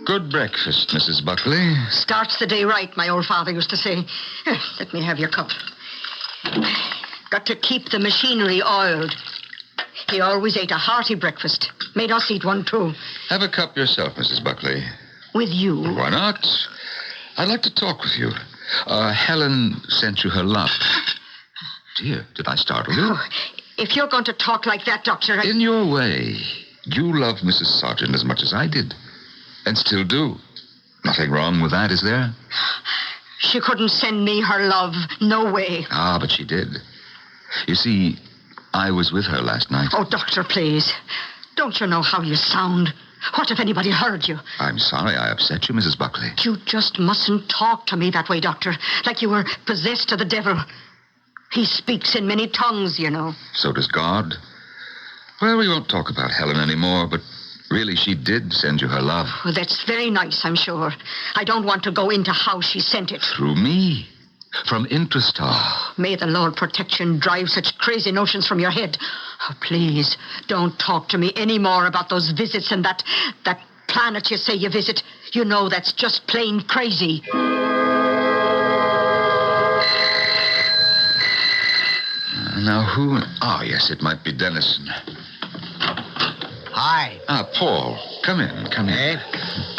Good breakfast, Mrs. Buckley. Starts the day right, my old father used to say. Here, let me have your cup. Got to keep the machinery oiled. He always ate a hearty breakfast. Made us eat one, too. Have a cup yourself, Mrs. Buckley. With you? Why not? I'd like to talk with you. Helen sent you her love. Dear, did I startle you? Oh, if you're going to talk like that, Doctor... In your way, you love Mrs. Sargent as much as I did. And still do. Nothing wrong with that, is there? She couldn't send me her love. No way. Ah, but she did. You see, I was with her last night. Oh, Doctor, please. Don't you know how you sound? What if anybody heard you? I'm sorry I upset you, Mrs. Buckley. You just mustn't talk to me that way, Doctor. Like you were possessed of the devil. He speaks in many tongues, you know. So does God. Well, we won't talk about Helen anymore, but really she did send you her love. Well, that's very nice, I'm sure. I don't want to go into how she sent it. Through me. From Intrastar. May the Lord protect you and drive such crazy notions from your head. Oh, please, don't talk to me any more about those visits and that planet you say you visit. You know that's just plain crazy. Now, who... Oh, yes, it might be Dennison. Hi. Paul, come in. Hey?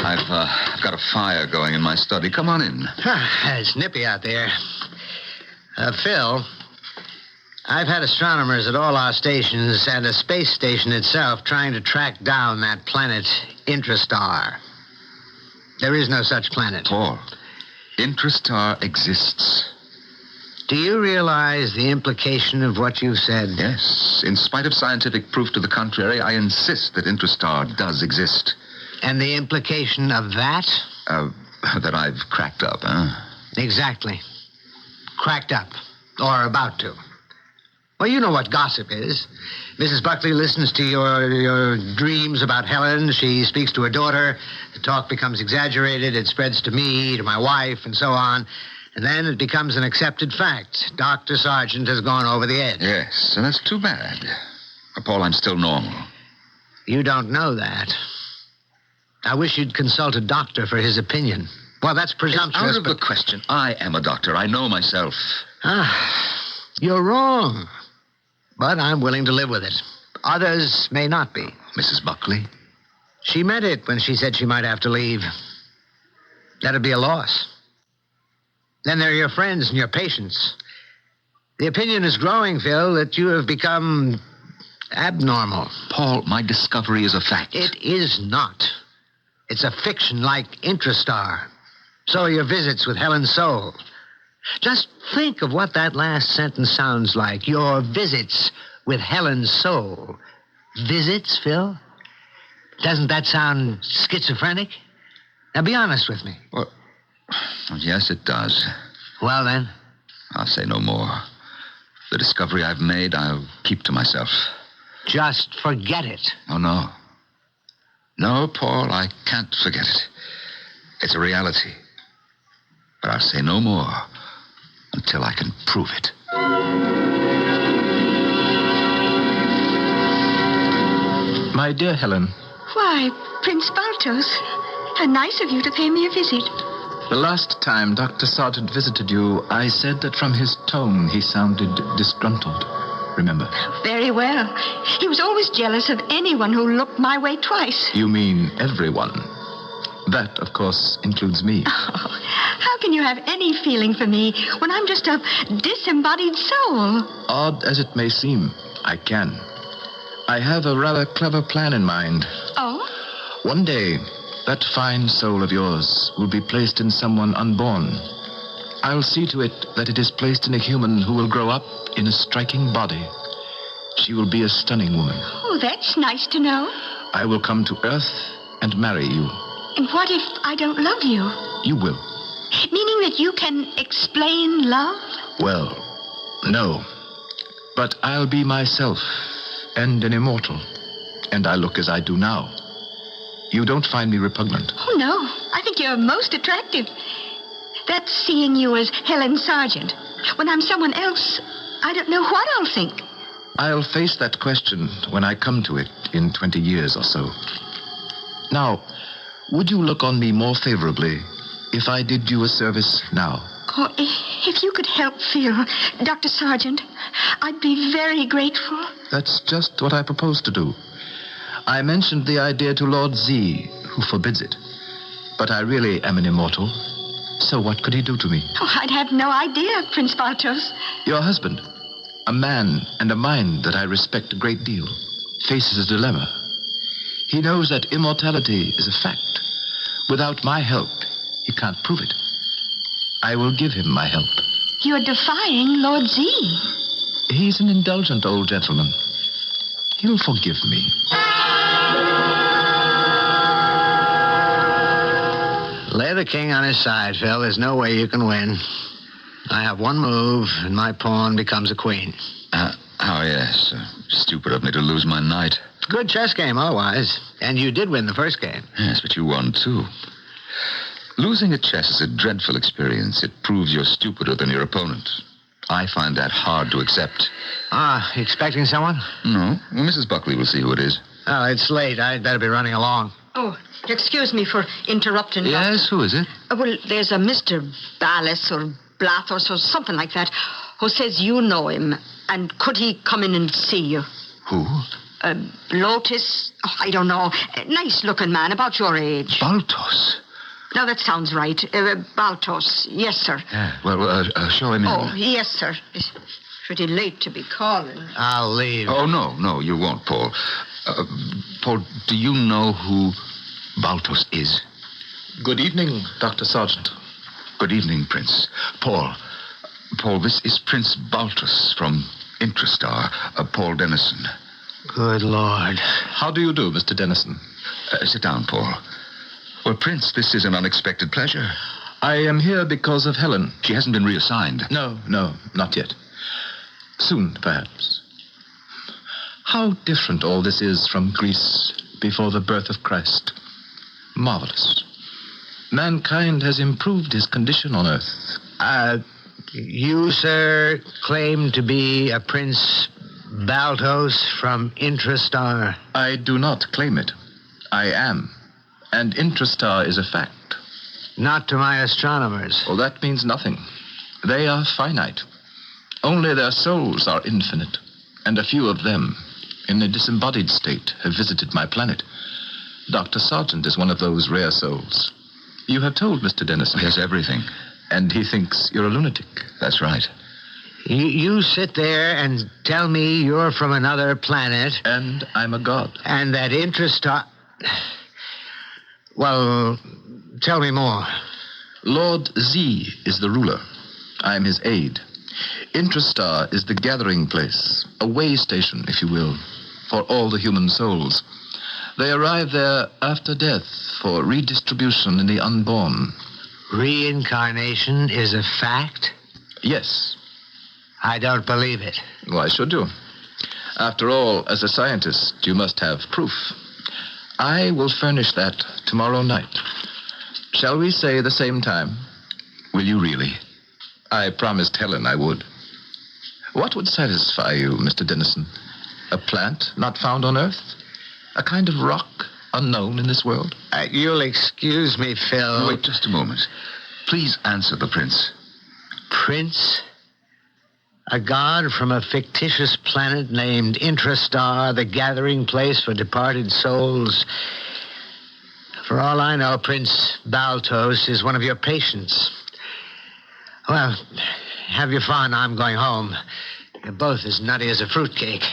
I've got a fire going in my study. Come on in. It's nippy out there. Phil, I've had astronomers at all our stations and a space station itself trying to track down that planet Intrastar. There is no such planet. Paul, Intrastar exists. Do you realize the implication of what you've said? Yes. In spite of scientific proof to the contrary, I insist that Intrastar does exist. And the implication of that? That I've cracked up, huh? Exactly. Cracked up. Or about to. Well, you know what gossip is. Mrs. Buckley listens to your dreams about Helen. She speaks to her daughter. The talk becomes exaggerated. It spreads to me, to my wife, and so on. And then it becomes an accepted fact. Dr. Sargent has gone over the edge. Yes, and that's too bad. Paul, I'm still normal. You don't know that. I wish you'd consult a doctor for his opinion. Well, that's presumptuous, It's out of the question. I am a doctor. I know myself. You're wrong. But I'm willing to live with it. Others may not be. Mrs. Buckley? She meant it when she said she might have to leave. That'd be a loss. Then there are your friends and your patients. The opinion is growing, Phil, that you have become abnormal. Paul, my discovery is a fact. It is not. It's a fiction like Intrastar. So are your visits with Helen's soul. Just think of what that last sentence sounds like. Your visits with Helen's soul. Visits, Phil? Doesn't that sound schizophrenic? Now, be honest with me. Well, yes, it does. Well, then? I'll say no more. The discovery I've made, I'll keep to myself. Just forget it. Oh, no. No, Paul, I can't forget it. It's a reality. But I'll say no more until I can prove it. My dear Helen. Why, Prince Baltos, how nice of you to pay me a visit. The last time Dr. Sargent visited you, I said that from his tone he sounded disgruntled. Remember? Very well. He was always jealous of anyone who looked my way twice. You mean everyone. That, of course, includes me. Oh, how can you have any feeling for me when I'm just a disembodied soul? Odd as it may seem, I can. I have a rather clever plan in mind. Oh? One day, that fine soul of yours will be placed in someone unborn. I'll see to it that it is placed in a human who will grow up in a striking body. She will be a stunning woman. Oh, that's nice to know. I will come to Earth and marry you. And what if I don't love you? You will. Meaning that you can explain love? Well, no. But I'll be myself and an immortal. And I look as I do now. You don't find me repugnant? Oh, no. I think you're most attractive. That's seeing you as Helen Sargent. When I'm someone else, I don't know what I'll think. I'll face that question when I come to it in 20 years or so. Now, would you look on me more favorably if I did you a service now? Oh, if you could help Phil, Dr. Sargent, I'd be very grateful. That's just what I propose to do. I mentioned the idea to Lord Z, who forbids it. But I really am an immortal. So what could he do to me? Oh, I'd have no idea, Prince Baltos. Your husband, a man and a mind that I respect a great deal, faces a dilemma. He knows that immortality is a fact. Without my help, he can't prove it. I will give him my help. You're defying Lord Z. He's an indulgent old gentleman. He'll forgive me. Lay the king on his side, Phil. There's no way you can win. I have one move, and my pawn becomes a queen. Yes. Stupid of me to lose my knight. Good chess game, otherwise. And you did win the first game. Yes, but you won, too. Losing at chess is a dreadful experience. It proves you're stupider than your opponent. I find that hard to accept. You expecting someone? No. Well, Mrs. Buckley will see who it is. Oh, it's late. I'd better be running along. Oh, excuse me for interrupting. Yes, who is it? Well, there's a Mr. Ballas or Blathos or something like that who says you know him. And could he come in and see you? Who? Lotus, I don't know. Nice-looking man, about your age. Baltos? Now, that sounds right. Baltos. Yes, sir. Yeah, well, show him in. Oh, yes, sir. It's pretty late to be calling. I'll leave. Oh, no, you won't, Paul. Paul, do you know who Baltos is? Good evening, Dr. Sargent. Good evening, Prince. Paul, this is Prince Baltos from Intrastar, Paul Dennison. Good Lord. How do you do, Mr. Dennison? Sit down, Paul. Well, Prince, this is an unexpected pleasure. I am here because of Helen. She hasn't been reassigned. No, not yet. Soon, perhaps. How different all this is from Greece before the birth of Christ. Marvelous. Mankind has improved his condition on Earth. You, sir, claim to be a Prince Baltos from Intrastar? I do not claim it. I am. And Intrastar is a fact. Not to my astronomers. Oh, that means nothing. They are finite. Only their souls are infinite. And a few of them, in a disembodied state, have visited my planet. Dr. Sargent is one of those rare souls. You have told Mr. Dennison. Yes, everything. And he thinks you're a lunatic. That's right. You sit there and tell me you're from another planet. And I'm a god. And that Intrastar... Well, tell me more. Lord Z is the ruler. I'm his aide. Intrastar is the gathering place, a way station, if you will, for all the human souls. They arrive there after death for redistribution in the unborn. Reincarnation is a fact? Yes. I don't believe it. Why should you? After all, as a scientist, you must have proof. I will furnish that tomorrow night. Shall we say the same time? Will you really? I promised Helen I would. What would satisfy you, Mr. Dennison? A plant not found on Earth? A kind of rock unknown in this world? You'll excuse me, Phil. Wait just a moment. Please answer the prince. Prince? A god from a fictitious planet named Intrastar, the gathering place for departed souls. For all I know, Prince Baltos is one of your patients. Well, have your fun. I'm going home. You're both as nutty as a fruitcake.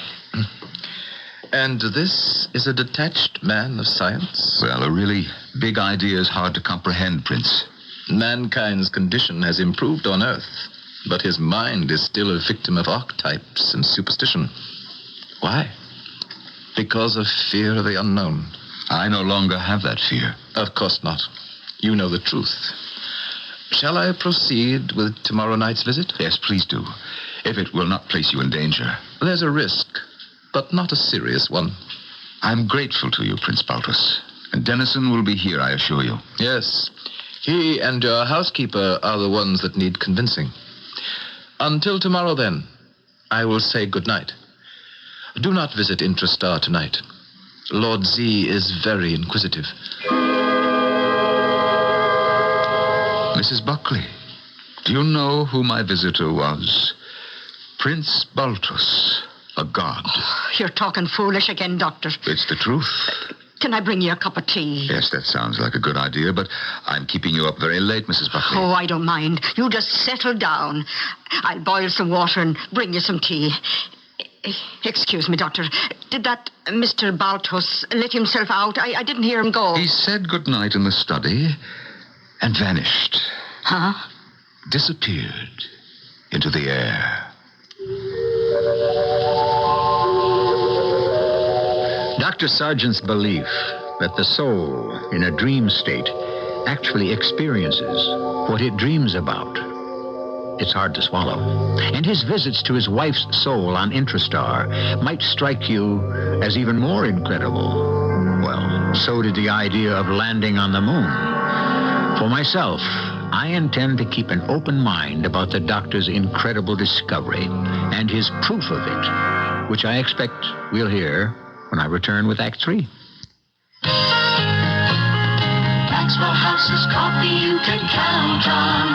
And this is a detached man of science? Well, a really big idea is hard to comprehend, Prince. Mankind's condition has improved on Earth, but his mind is still a victim of archetypes and superstition. Why? Because of fear of the unknown. I no longer have that fear. Of course not. You know the truth. Shall I proceed with tomorrow night's visit? Yes, please do. If it will not place you in danger. There's a risk, but not a serious one. I'm grateful to you, Prince Baltos. And Dennison will be here, I assure you. Yes. He and your housekeeper are the ones that need convincing. Until tomorrow, then, I will say good night. Do not visit Intrastar tonight. Lord Z is very inquisitive. Mrs. Buckley, do you know who my visitor was? Prince Baltos, a god. Oh, you're talking foolish again, Doctor. It's the truth. Can I bring you a cup of tea? Yes, that sounds like a good idea, but I'm keeping you up very late, Mrs. Buckley. Oh, I don't mind. You just settle down. I'll boil some water and bring you some tea. Excuse me, Doctor. Did that Mr. Baltos let himself out? I didn't hear him go. He said good night in the study and vanished. Huh? Disappeared into the air. Dr. Sargent's belief that the soul in a dream state actually experiences what it dreams about. It's hard to swallow. And his visits to his wife's soul on Intrastar might strike you as even more incredible. Well, so did the idea of landing on the moon. For myself, I intend to keep an open mind about the doctor's incredible discovery and his proof of it, which I expect we'll hear when I return with Act 3. Maxwell House's coffee you can count on.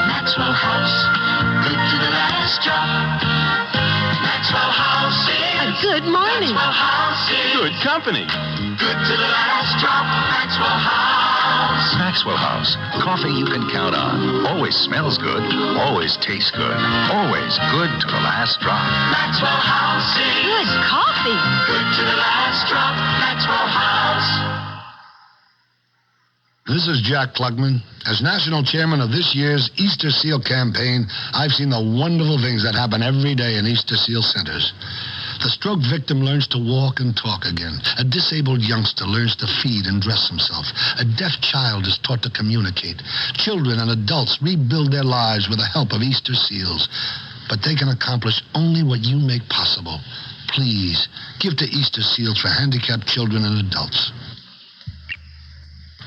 Maxwell House, good to the last drop. Maxwell House is Good morning. Maxwell House is Good company. good to the last drop. Maxwell House. Maxwell House. Coffee you can count on. Always smells good. Always tastes good. Always good to the last drop. Maxwell House is Good coffee. good to the last drop. Maxwell House. This is Jack Klugman. As national chairman of this year's Easter Seal campaign, I've seen the wonderful things that happen every day in Easter Seal centers. The stroke victim learns to walk and talk again. A disabled youngster learns to feed and dress himself. A deaf child is taught to communicate. Children and adults rebuild their lives with the help of Easter Seals. But they can accomplish only what you make possible. Please, give to Easter Seals for handicapped children and adults.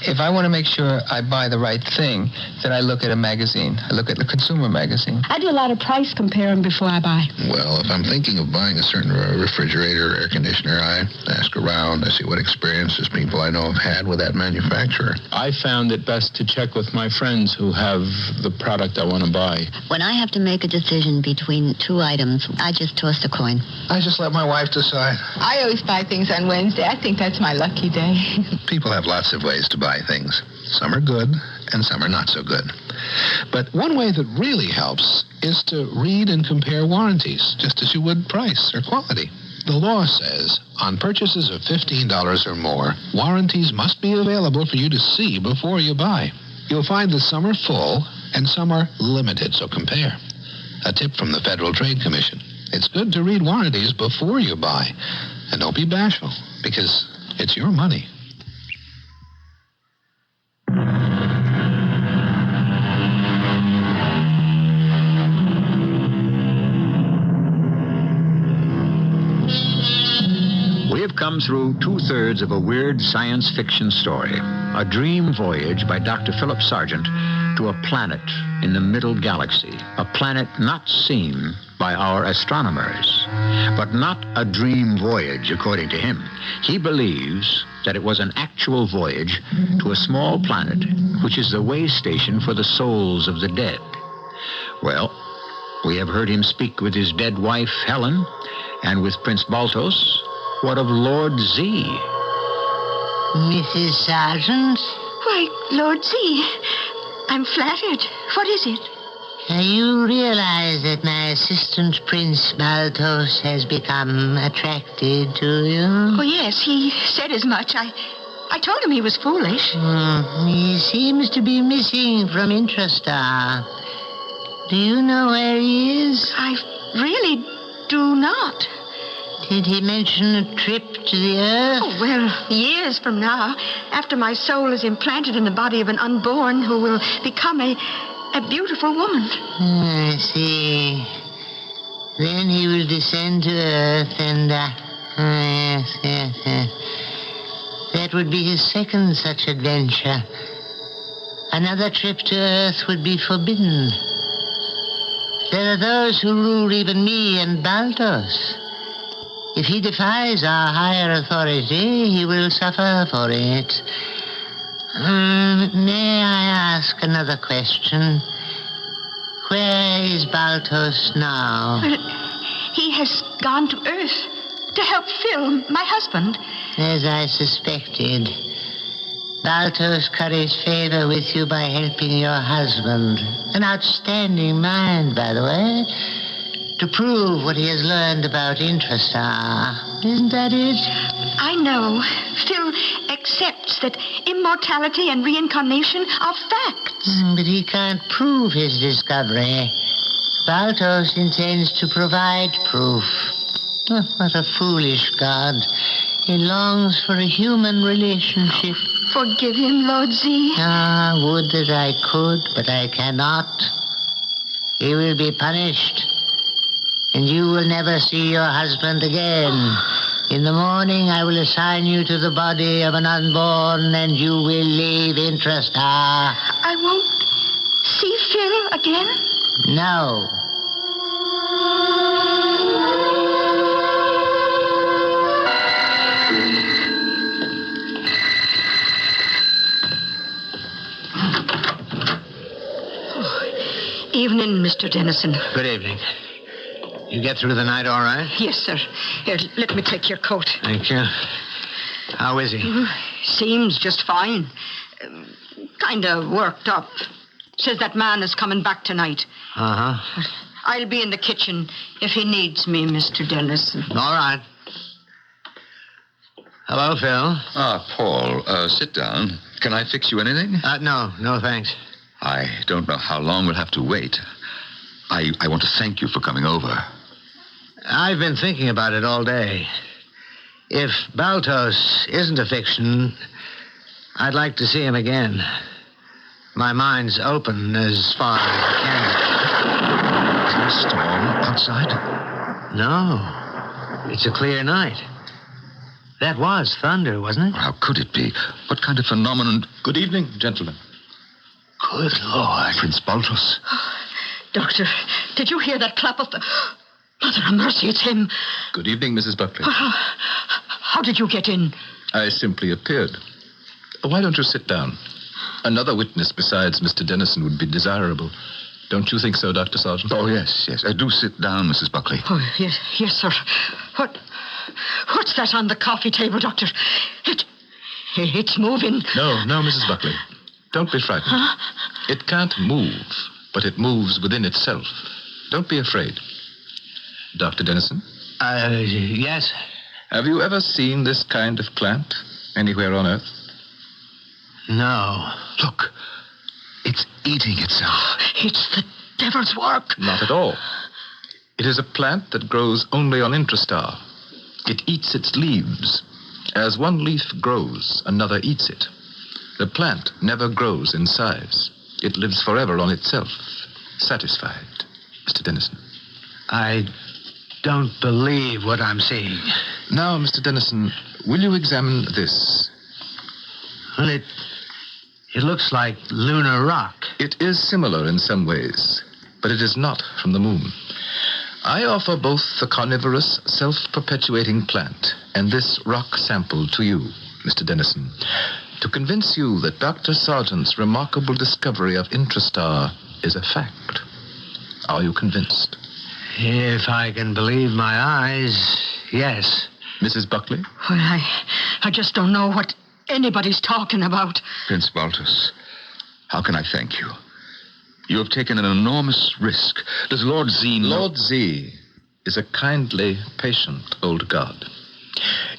If I want to make sure I buy the right thing, then I look at a magazine. I look at the consumer magazine. I do a lot of price comparing before I buy. Well, if I'm thinking of buying a certain refrigerator or air conditioner, I ask around. I see what experiences people I know have had with that manufacturer. I found it best to check with my friends who have the product I want to buy. When I have to make a decision between two items, I just toss a coin. I just let my wife decide. I always buy things on Wednesday. I think that's my lucky day. People have lots of ways to buy things. Some are good, and some are not so good. But one way that really helps is to read and compare warranties, just as you would price or quality. The law says on purchases of $15 or more, warranties must be available for you to see before you buy. You'll find that some are full and some are limited, so compare. A tip from the Federal Trade Commission. It's good to read warranties before you buy. And don't be bashful, because it's your money. We have come through 2/3 of a weird science fiction story. A dream voyage by Dr. Philip Sargent to a planet in the middle galaxy. A planet not seen by our astronomers. But not a dream voyage, according to him. He believes that it was an actual voyage to a small planet, which is the way station for the souls of the dead. Well, we have heard him speak with his dead wife, Helen, and with Prince Baltos. What of Lord Z? Mrs. Sargent? Why, Lord Z, I'm flattered. What is it? You realize that my assistant, Prince Baltos, has become attracted to you? Oh, yes, he said as much. I told him he was foolish. He seems to be missing from Intrastar. Do you know where he is? I really do not. Did he mention a trip to the Earth? Oh, well, years from now, after my soul is implanted in the body of an unborn who will become a beautiful woman. I see. Then he will descend to Earth and, yes. That would be his second such adventure. Another trip to Earth would be forbidden. There are those who rule even me and Baltos. If he defies our higher authority, he will suffer for it. May I ask another question? Where is Baltos now? Well, he has gone to Earth to help Phil, my husband. As I suspected. Baltos curries favor with you by helping your husband. An outstanding mind, by the way. To prove what he has learned about Intrastar. Isn't that it? I know. Phil accepts that immortality and reincarnation are facts. But he can't prove his discovery. Baltos intends to provide proof. Oh, what a foolish god. He longs for a human relationship. Forgive him, Lord Z. Would that I could, but I cannot. He will be punished. And you will never see your husband again. In the morning, I will assign you to the body of an unborn, and you will leave Intrastar. I won't see Phil again? No. Evening, Mr. Dennison. Good evening. You get through the night all right? Yes, sir. Here, let me take your coat. Thank you. How is he? Seems just fine. Kind of worked up. Says that man is coming back tonight. Uh-huh. I'll be in the kitchen if he needs me, Mr. Dennison. All right. Hello, Phil. Paul, sit down. Can I fix you anything? No, thanks. I don't know how long we'll have to wait. I want to thank you for coming over. I've been thinking about it all day. If Baltos isn't a fiction, I'd like to see him again. My mind's open as far as it can. Is there a storm outside? No. It's a clear night. That was thunder, wasn't it? How could it be? What kind of phenomenon? Good evening, gentlemen. Good Lord. Prince Baltos. Doctor, did you hear that clap of the... Mother of mercy, it's him. Good evening, Mrs. Buckley. How did you get in? I simply appeared. Why don't you sit down? Another witness besides Mr. Dennison would be desirable. Don't you think so, Dr. Sargent? Oh, yes. Do sit down, Mrs. Buckley. Oh, yes, sir. What's that on the coffee table, Doctor? It's moving. No, Mrs. Buckley. Don't be frightened. Huh? It can't move, but it moves within itself. Don't be afraid. Dr. Dennison? Yes. Have you ever seen this kind of plant anywhere on Earth? No. Look. It's eating itself. It's the devil's work. Not at all. It is a plant that grows only on Intrastar. It eats its leaves. As one leaf grows, another eats it. The plant never grows in size. It lives forever on itself, satisfied. Mr. Dennison. I don't believe what I'm seeing. Now, Mr. Dennison, will you examine this? Well, it looks like lunar rock. It is similar in some ways, but it is not from the moon. I offer both the carnivorous, self-perpetuating plant and this rock sample to you, Mr. Dennison, to convince you that Dr. Sargent's remarkable discovery of Intrastar is a fact. Are you convinced? If I can believe my eyes, yes. Mrs. Buckley? Well, I just don't know what anybody's talking about. Prince Baltos, how can I thank you? You have taken an enormous risk. Does Lord Z know... Lord Z is a kindly, patient old god.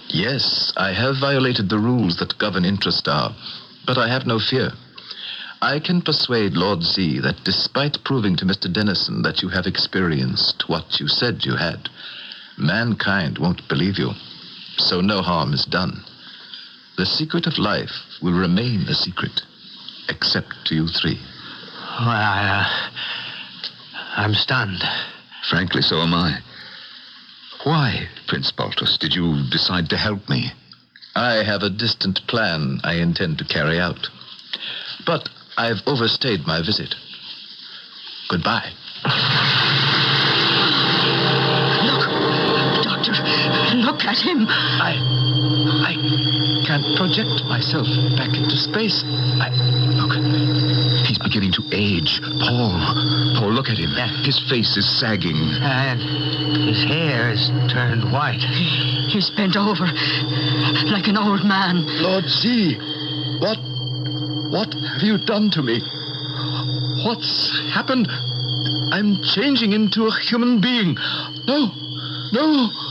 Yes, I have violated the rules that govern Intrastar, but I have no fear. I can persuade Lord Z that despite proving to Mr. Dennison that you have experienced what you said you had, mankind won't believe you, so no harm is done. The secret of life will remain a secret, except to you three. Well, I'm stunned. Frankly, so am I. Why, Prince Baltos, did you decide to help me? I have a distant plan I intend to carry out. But I've overstayed my visit. Goodbye. Look, Doctor, look at him. I can't project myself back into space. Look, he's beginning to age. Paul, look at him. His face is sagging. And his hair is turned white. He's bent over like an old man. Lord Z, what have you done to me? What's happened? I'm changing into a human being. No.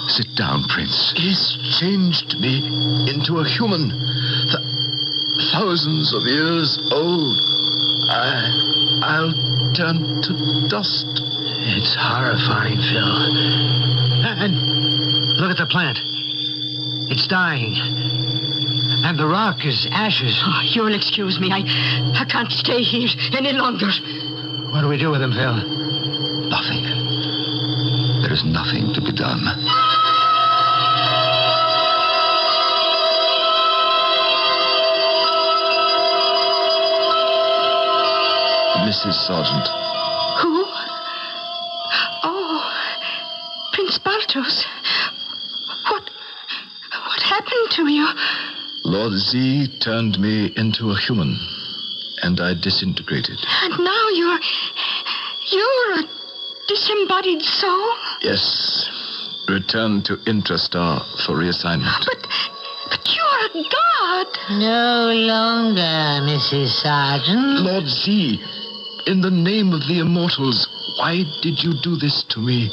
Sit down, Prince. He's changed me into a human. Thousands of years old. I'll turn to dust. It's horrifying, Phil. And look at the plant. It's dying. And the rock is ashes. Oh, you'll excuse me. I can't stay here any longer. What do we do with him, Phil? Nothing. There is nothing to be done. Mrs. Sargent. Who? Oh, Prince Baltos. What happened to you? Lord Z turned me into a human, and I disintegrated. And now you're disembodied soul? Yes. Return to Intrastar for reassignment. But you're a god. No longer, Mrs. Sargent. Lord Z, in the name of the immortals, why did you do this to me?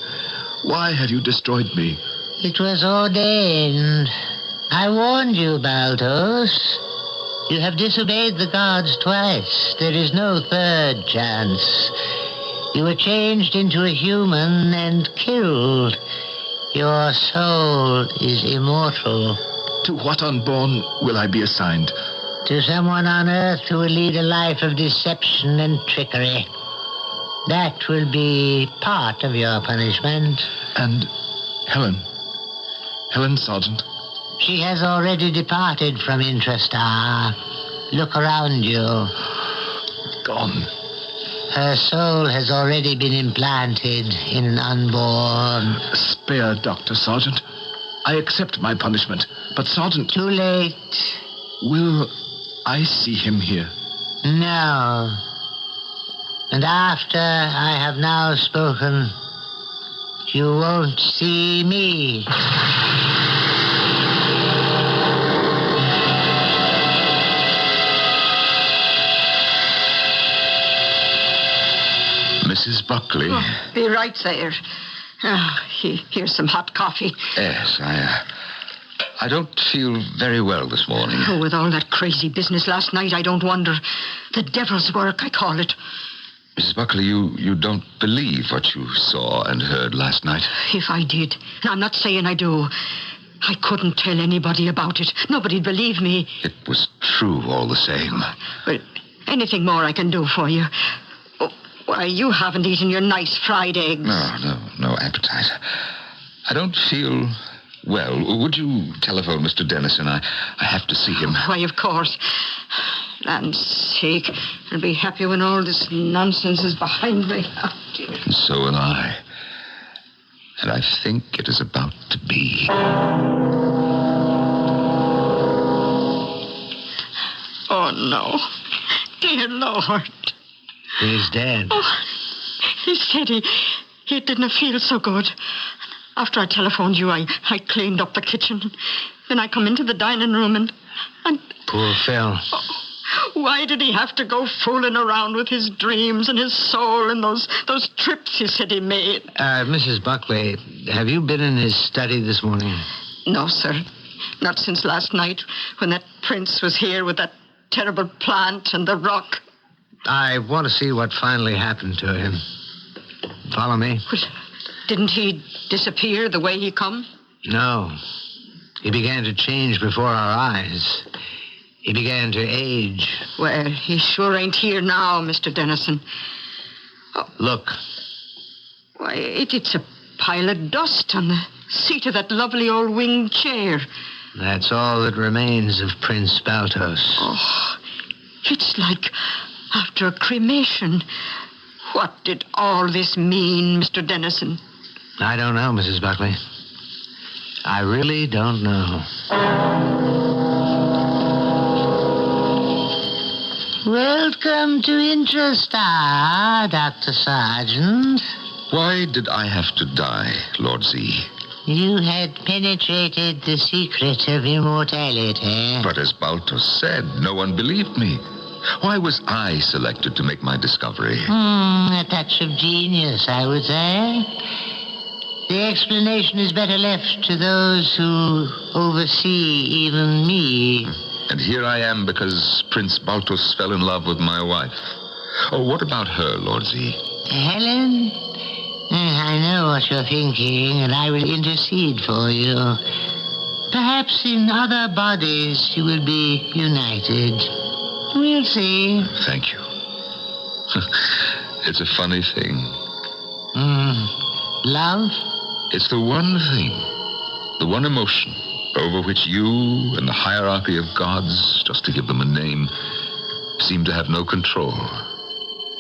Why have you destroyed me? It was ordained. I warned you, Baltos. You have disobeyed the gods twice. There is no third chance. You were changed into a human and killed. Your soul is immortal. To what unborn will I be assigned? To someone on Earth who will lead a life of deception and trickery. That will be part of your punishment. And Helen? Helen Sargent? She has already departed from Intrastar. Look around you. Gone. Her soul has already been implanted in an unborn. Spare Dr. Sargent. I accept my punishment. But Sergeant... Too late. Will I see him here? No. And after I have now spoken, you won't see me. Mrs. Buckley. Oh, be right there. Here's some hot coffee. Yes, I don't feel very well this morning. Oh, with all that crazy business last night, I don't wonder. The devil's work, I call it. Mrs. Buckley, you don't believe what you saw and heard last night? If I did, and I'm not saying I do, I couldn't tell anybody about it. Nobody'd believe me. It was true all the same. Well, anything more I can do for you? Oh, why, you haven't eaten your nice fried eggs. No appetite. I don't feel well. Would you telephone Mr. Dennison? I have to see him. Why, of course. Land's sake. I'll be happy when all this nonsense is behind me. Oh, dear. And so will I. And I think it is about to be. Oh, no. Dear Lord. He's dead. Oh, he said he didn't feel so good. After I telephoned you, I cleaned up the kitchen. Then I come into the dining room and Poor Phil. Oh, why did he have to go fooling around with his dreams and his soul and those trips he said he made? Mrs. Buckley, have you been in his study this morning? No, sir. Not since last night when that prince was here with that terrible plant and the rock. I want to see what finally happened to him. Follow me? Well, didn't he disappear the way he come? No. He began to change before our eyes. He began to age. Well, he sure ain't here now, Mr. Dennison. Oh. Look. Why, it's a pile of dust on the seat of that lovely old winged chair. That's all that remains of Prince Baltos. Oh, it's like after a cremation. What did all this mean, Mr. Dennison? I don't know, Mrs. Buckley. I really don't know. Welcome to Intrastar, Dr. Sargent. Why did I have to die, Lord Z? You had penetrated the secret of immortality. But as Baltos said, no one believed me. Why was I selected to make my discovery? A touch of genius, I would say. The explanation is better left to those who oversee even me. And here I am because Prince Baltos fell in love with my wife. Oh, what about her, Lord Z? Helen? I know what you're thinking, and I will intercede for you. Perhaps in other bodies you will be united. We'll see. Thank you. It's a funny thing. Love? It's the one thing, the one emotion over which you and the hierarchy of gods, just to give them a name, seem to have no control.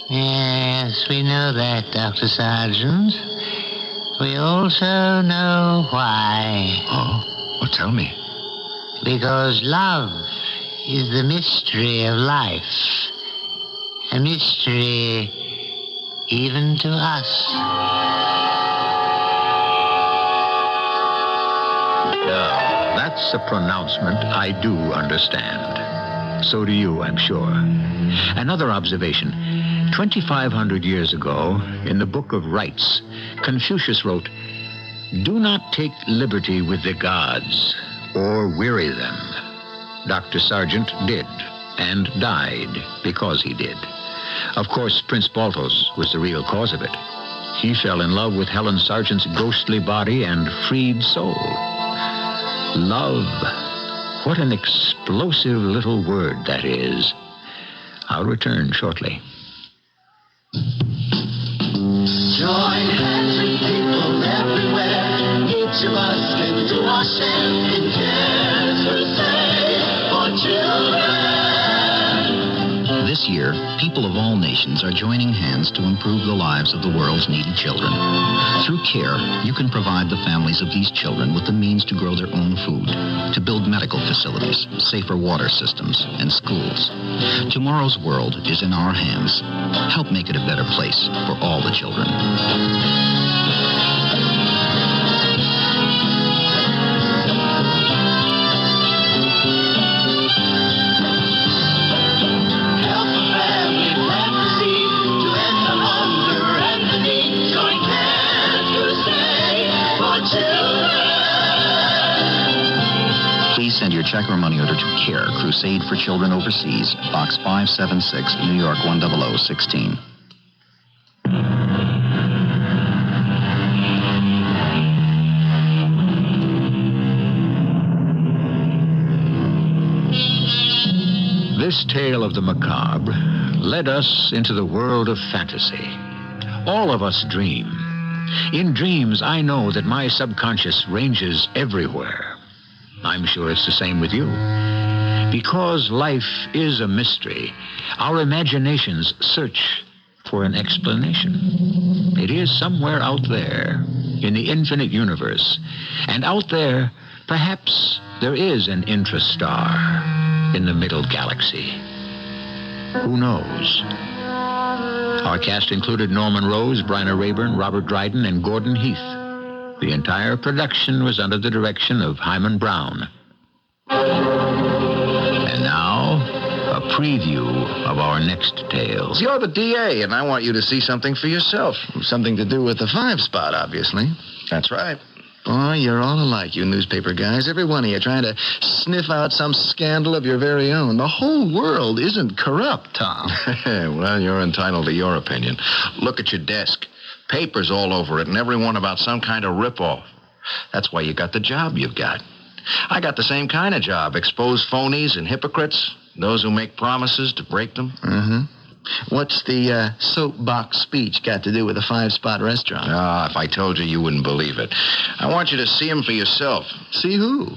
Yes, we know that, Dr. Sargent. We also know why. Oh, well, tell me. Because love is the mystery of life. A mystery even to us. Now, that's a pronouncement I do understand. So do you, I'm sure. Another observation. 2,500 years ago, in the Book of Rites, Confucius wrote, "Do not take liberty with the gods or weary them." Dr. Sargent did, and died because he did. Of course, Prince Balthos was the real cause of it. He fell in love with Helen Sargent's ghostly body and freed soul. Love. What an explosive little word that is. I'll return shortly. Join hands with people everywhere. Each of us can do our share in Cares Crusade for Children. This year, people of all nations are joining hands to improve the lives of the world's needy children. Through CARE, you can provide the families of these children with the means to grow their own food, to build medical facilities, safer water systems, and schools. Tomorrow's world is in our hands. Help make it a better place for all the children. Please send your check or money order to CARE, Crusade for Children Overseas, Box 576, New York 10016. This tale of the macabre led us into the world of fantasy. All of us dream. In dreams, I know that my subconscious ranges everywhere. I'm sure it's the same with you. Because life is a mystery, our imaginations search for an explanation. It is somewhere out there in the infinite universe. And out there, perhaps there is an Intrastar in the middle galaxy. Who knows? Our cast included Norman Rose, Bryna Rayburn, Robert Dryden, and Gordon Heath. The entire production was under the direction of Himan Brown. And now, a preview of our next tale. You're the DA, and I want you to see something for yourself. Something to do with the 5-spot, obviously. That's right. Boy, you're all alike, you newspaper guys. Every one of you trying to sniff out some scandal of your very own. The whole world isn't corrupt, Tom. Well, you're entitled to your opinion. Look at your desk. Papers all over it, and every one about some kind of ripoff. That's why you got the job you've got. I got the same kind of job. Expose phonies and hypocrites, those who make promises to break them. Mm-hmm. What's the soapbox speech got to do with a 5-spot restaurant? Ah, if I told you, you wouldn't believe it. I want you to see him for yourself. See who?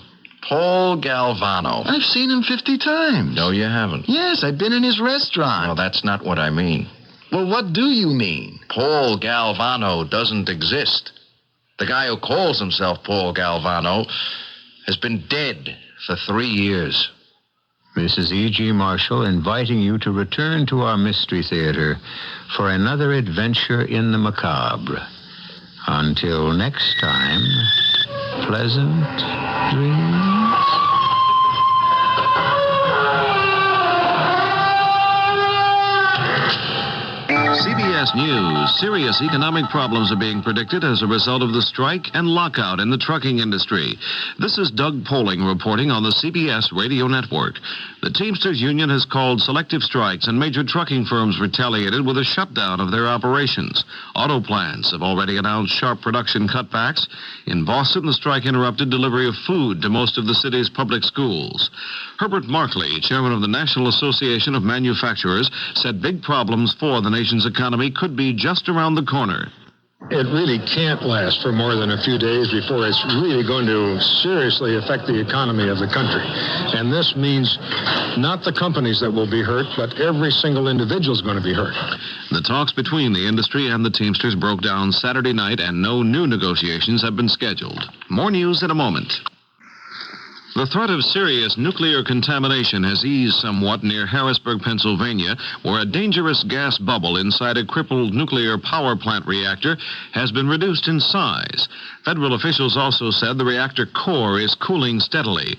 Paul Galvano. I've seen him 50 times. No, you haven't. Yes, I've been in his restaurant. Well, that's not what I mean. Well, what do you mean? Paul Galvano doesn't exist. The guy who calls himself Paul Galvano has been dead for 3 years. This is E.G. Marshall inviting you to return to our Mystery Theater for another adventure in the macabre. Until next time, pleasant dreams. CBS News. Serious economic problems are being predicted as a result of the strike and lockout in the trucking industry. This is Doug Poling reporting on the CBS radio network. The Teamsters Union has called selective strikes, and major trucking firms retaliated with a shutdown of their operations. Auto plants have already announced sharp production cutbacks. In Boston, the strike interrupted delivery of food to most of the city's public schools. Herbert Markley, chairman of the National Association of Manufacturers, said big problems for the nation's economy could be just around the corner. It really can't last for more than a few days before it's really going to seriously affect the economy of the country. And this means not the companies that will be hurt, but every single individual is going to be hurt. The talks between the industry and the Teamsters broke down Saturday night, and no new negotiations have been scheduled. More news in a moment. The threat of serious nuclear contamination has eased somewhat near Harrisburg, Pennsylvania, where a dangerous gas bubble inside a crippled nuclear power plant reactor has been reduced in size. Federal officials also said the reactor core is cooling steadily.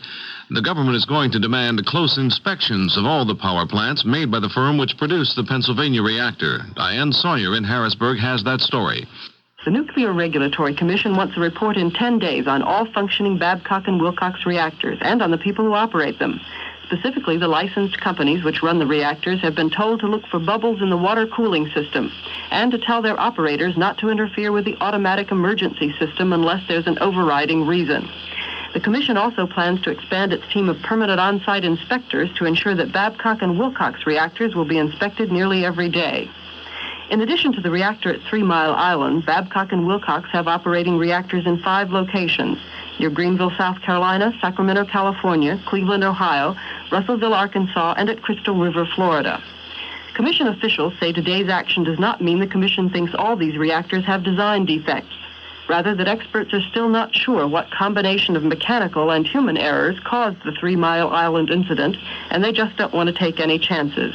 The government is going to demand close inspections of all the power plants made by the firm which produced the Pennsylvania reactor. Diane Sawyer in Harrisburg has that story. The Nuclear Regulatory Commission wants a report in 10 days on all functioning Babcock and Wilcox reactors and on the people who operate them. Specifically, the licensed companies which run the reactors have been told to look for bubbles in the water cooling system and to tell their operators not to interfere with the automatic emergency system unless there's an overriding reason. The Commission also plans to expand its team of permanent on-site inspectors to ensure that Babcock and Wilcox reactors will be inspected nearly every day. In addition to the reactor at 3 Mile Island, Babcock and Wilcox have operating reactors in 5 locations: near Greenville, South Carolina, Sacramento, California, Cleveland, Ohio, Russellville, Arkansas, and at Crystal River, Florida. Commission officials say today's action does not mean the Commission thinks all these reactors have design defects. Rather, that experts are still not sure what combination of mechanical and human errors caused the 3 Mile Island incident, and they just don't want to take any chances.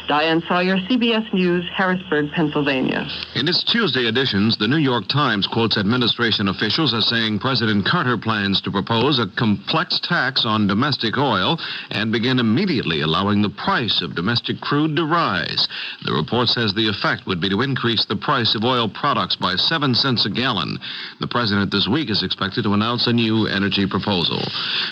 Diane Sawyer, CBS News, Harrisburg, Pennsylvania. In its Tuesday editions, the New York Times quotes administration officials as saying President Carter plans to propose a complex tax on domestic oil and begin immediately allowing the price of domestic crude to rise. The report says the effect would be to increase the price of oil products by 7 cents a gallon. The president this week is expected to announce a new energy proposal.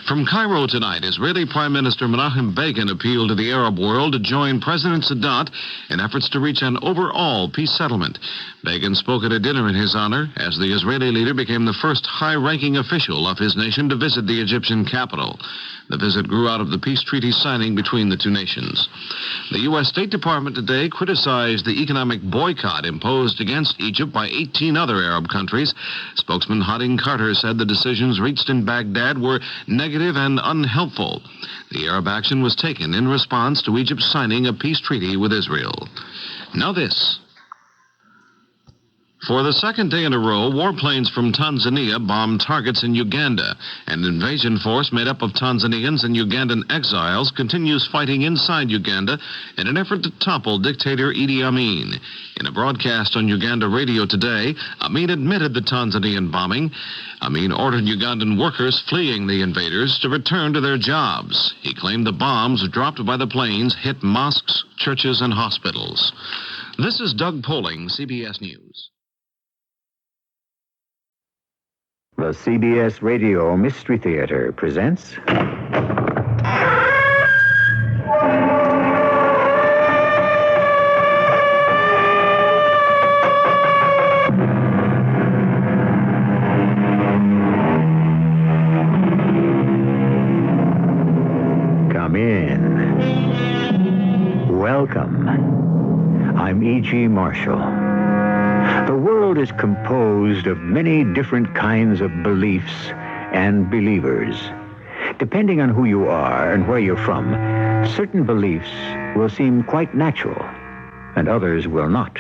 From Cairo tonight, Israeli Prime Minister Menachem Begin appealed to the Arab world to join President Sadat in efforts to reach an overall peace settlement. Begin spoke at a dinner in his honor as the Israeli leader became the first high-ranking official of his nation to visit the Egyptian capital. The visit grew out of the peace treaty signing between the two nations. The U.S. State Department today criticized the economic boycott imposed against Egypt by 18 other Arab countries. Spokesman Harding Carter said the decisions reached in Baghdad were negative and unhelpful. The Arab action was taken in response to Egypt signing a peace treaty with Israel. Now this. For the second day in a row, warplanes from Tanzania bombed targets in Uganda. An invasion force made up of Tanzanians and Ugandan exiles continues fighting inside Uganda in an effort to topple dictator Idi Amin. In a broadcast on Uganda radio today, Amin admitted the Tanzanian bombing. Amin ordered Ugandan workers fleeing the invaders to return to their jobs. He claimed the bombs dropped by the planes hit mosques, churches, and hospitals. This is Doug Poling, CBS News. The CBS Radio Mystery Theater presents... Come in. Welcome. I'm E.G. Marshall. The world is composed of many different kinds of beliefs and believers. Depending on who you are and where you're from, certain beliefs will seem quite natural, and others will not.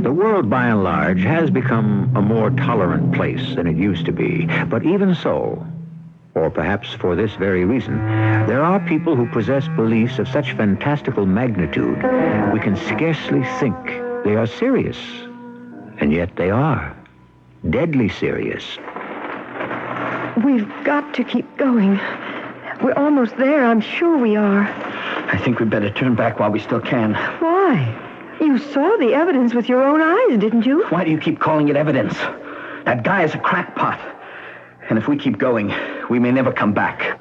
The world, by and large, has become a more tolerant place than it used to be. But even so, or perhaps for this very reason, there are people who possess beliefs of such fantastical magnitude we can scarcely think they are serious. And yet they are. Deadly serious. We've got to keep going. We're almost there, I'm sure we are. I think we'd better turn back while we still can. Why? You saw the evidence with your own eyes, didn't you? Why do you keep calling it evidence? That guy is a crackpot. And if we keep going, we may never come back.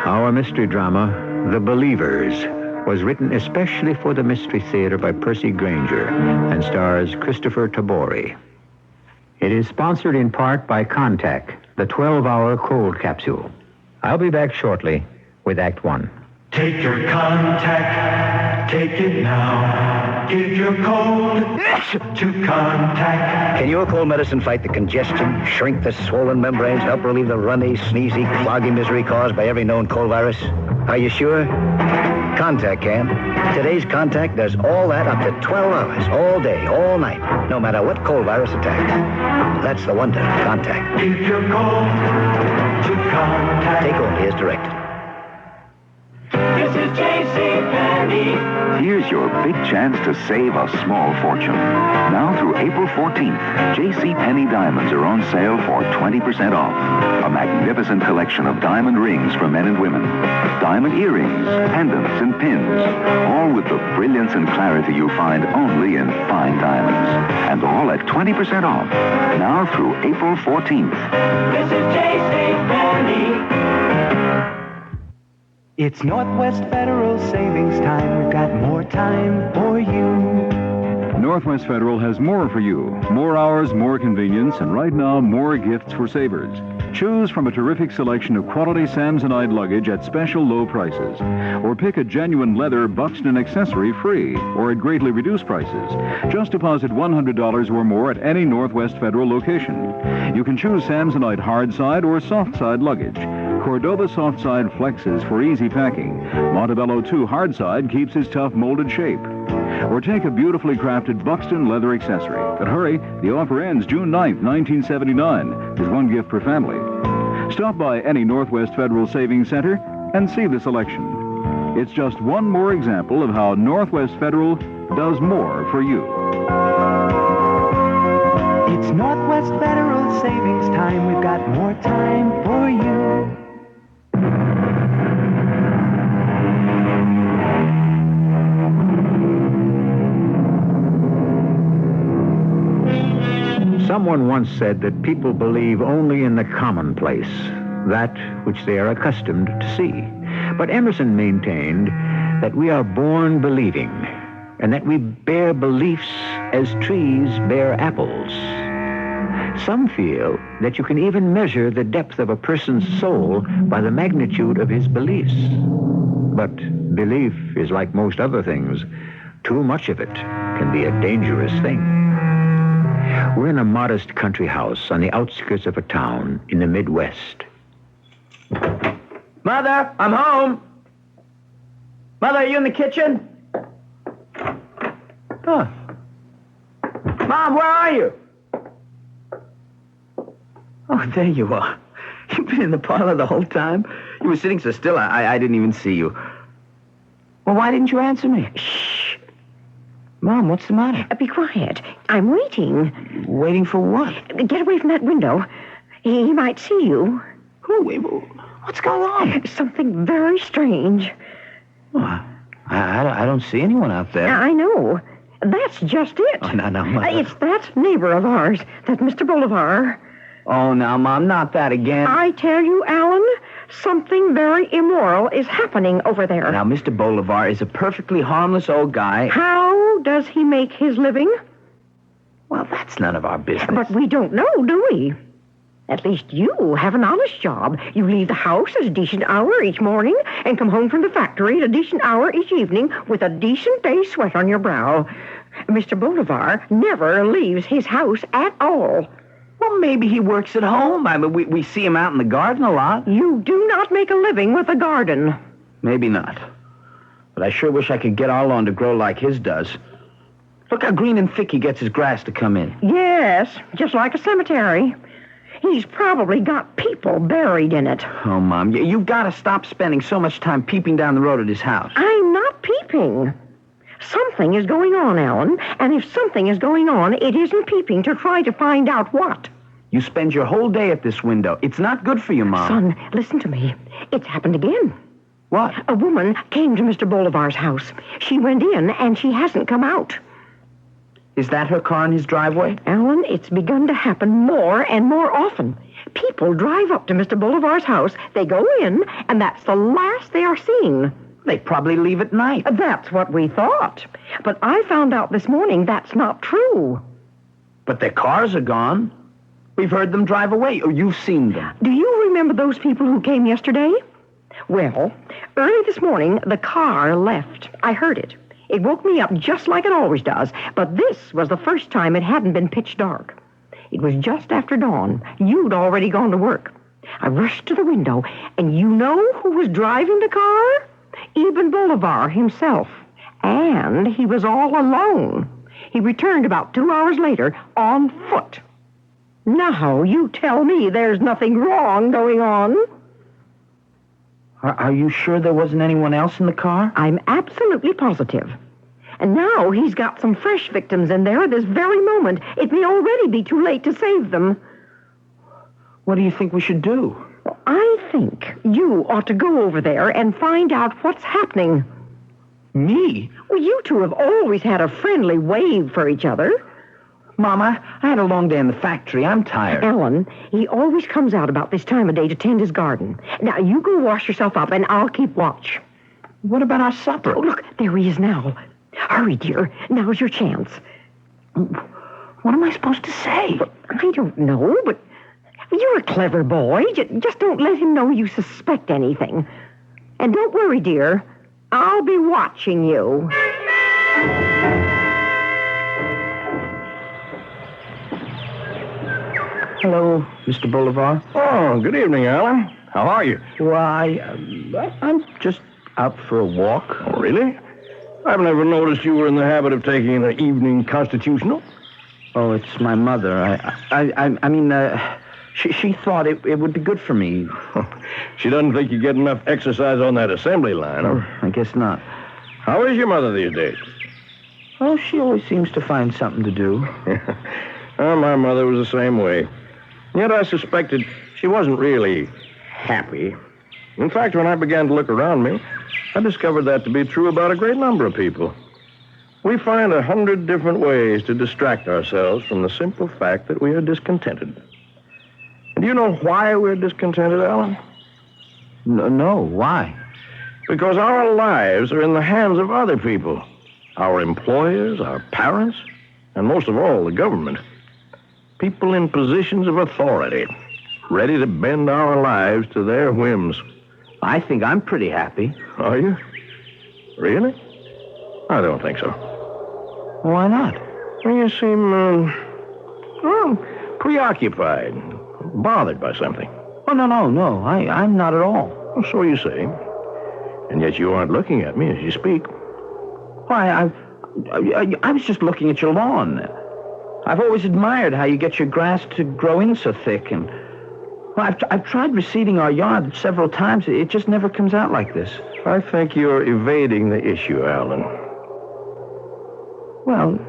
Our mystery drama, The Believers, was written especially for the Mystery Theater by Percy Granger and stars Christopher Tabori. It is sponsored in part by Contact, the 12-hour cold capsule. I'll be back shortly with Act 1. Take your Contact, take it now. Give your cold to Contact. Can your cold medicine fight the congestion, shrink the swollen membranes, help relieve the runny, sneezy, cloggy misery caused by every known cold virus? Are you sure? contact, Cam. Today's contact does all that up to 12 hours, all day, all night, no matter what cold virus attacks. That's the wonder, contact. If you're cold to contact. Take only as directed. This is JCPenney. Here's your big chance to save a small fortune. Now through April 14th, JCPenney diamonds are on sale for 20% off. A magnificent collection of diamond rings for men and women. Diamond earrings, pendants, and pins. All with the brilliance and clarity you find only in fine diamonds. And all at 20% off. Now through April 14th. This is JCPenney. It's Northwest Federal Savings Time. We've got more time for you. Northwest Federal has more for you. More hours, more convenience, and right now, more gifts for savers. Choose from a terrific selection of quality Samsonite luggage at special low prices. Or pick a genuine leather Buxton accessory free or at greatly reduced prices. Just deposit $100 or more at any Northwest Federal location. You can choose Samsonite hard side or soft side luggage. Cordova soft side flexes for easy packing. Montebello 2 hard side keeps his tough molded shape. Or take a beautifully crafted Buxton leather accessory. But hurry, the offer ends June 9th, 1979. There's one gift per family. Stop by any Northwest Federal Savings Center and see the selection. It's just one more example of how Northwest Federal does more for you. It's Northwest Federal Savings Time. We've got more time for you. Someone once said that people believe only in the commonplace, that which they are accustomed to see. But Emerson maintained that we are born believing, and that we bear beliefs as trees bear apples. Some feel that you can even measure the depth of a person's soul by the magnitude of his beliefs. But belief is like most other things. Too much of it can be a dangerous thing. We're in a modest country house on the outskirts of a town in the Midwest. Mother, I'm home. Mother, are you in the kitchen? Huh. Mom, where are you? Oh, there you are. You've been in the parlor the whole time? You were sitting so still, I didn't even see you. Well, why didn't you answer me? Shh. Mom, what's the matter? Be quiet. I'm waiting. Waiting for what? Get away from that window. He might see you. Who? What's going on? Something very strange. Oh, I don't see anyone out there. I know. That's just it. Oh, no, Mother. It's that neighbor of ours, that Mr. Bolivar. Oh, now, Mom, not that again. I tell you, Alan, something very immoral is happening over there. Now, Mr. Bolivar is a perfectly harmless old guy. How does he make his living? Well, that's none of our business. But we don't know, do we? At least you have an honest job. You leave the house at a decent hour each morning and come home from the factory at a decent hour each evening with a decent day's sweat on your brow. Mr. Bolivar never leaves his house at all. Well, maybe he works at home. I mean, we see him out in the garden a lot. You do not make a living with a garden. Maybe not. But I sure wish I could get our lawn to grow like his does. Look how green and thick he gets his grass to come in. Yes, just like a cemetery. He's probably got people buried in it. Oh, Mom, you've got to stop spending so much time peeping down the road at his house. I'm not peeping. Something is going on, Alan, and if something is going on, it isn't peeping to try to find out what. You spend your whole day at this window. It's not good for you, Mom. Son, listen to me. It's happened again. What? A woman came to Mr. Bolivar's house. She went in, and she hasn't come out. Is that her car in his driveway? Alan, it's begun to happen more and more often. People drive up to Mr. Bolivar's house, they go in, and that's the last they are seen. They probably leave at night. That's what we thought. But I found out this morning that's not true. But their cars are gone. We've heard them drive away, or you've seen them. Do you remember those people who came yesterday? Well, early this morning, the car left. I heard it. It woke me up just like it always does, but this was the first time it hadn't been pitch dark. It was just after dawn. You'd already gone to work. I rushed to the window, and you know who was driving the car? even Bolivar himself. And he was all alone. He returned about 2 hours later on foot. Now, you tell me there's nothing wrong going on. Are you sure there wasn't anyone else in the car? I'm absolutely positive. And now he's got some fresh victims in there at this very moment. It may already be too late to save them. What do you think we should do? Well, I think you ought to go over there and find out what's happening. Me? Well, you two have always had a friendly wave for each other. Mama, I had a long day in the factory. I'm tired. Alan, he always comes out about this time of day to tend his garden. Now, you go wash yourself up, and I'll keep watch. What about our supper? Oh, look, there he is now. Hurry, dear. Now's your chance. What am I supposed to say? I don't know, but you're a clever boy. Just don't let him know you suspect anything. And don't worry, dear. I'll be watching you. Hello, Mr. Bolivar. Oh, good evening, Alan. How are you? Well, I'm just out for a walk. Oh, really? I've never noticed you were in the habit of taking an evening constitutional. Oh, it's my mother. I mean, she thought it would be good for me. She doesn't think you get enough exercise on that assembly line, huh? I guess not. How is your mother these days? Oh, she always seems to find something to do. Well, my mother was the same way. Yet I suspected she wasn't really happy. In fact, when I began to look around me, I discovered that to be true about a great number of people. We find 100 different ways to distract ourselves from the simple fact that we are discontented. And do you know why we're discontented, Alan? No, why? Because our lives are in the hands of other people. Our employers, our parents, and most of all, the government. People in positions of authority, ready to bend our lives to their whims. I think I'm pretty happy. Are you? Really? I don't think so. Why not? Well, you seem, preoccupied, bothered by something. Oh, no. I'm not at all. Well, so you say. And yet you aren't looking at me as you speak. Why, I was just looking at your lawn. I've always admired how you get your grass to grow in so thick, and I've tried reseeding our yard several times. It just never comes out like this. I think you're evading the issue, Alan. Well,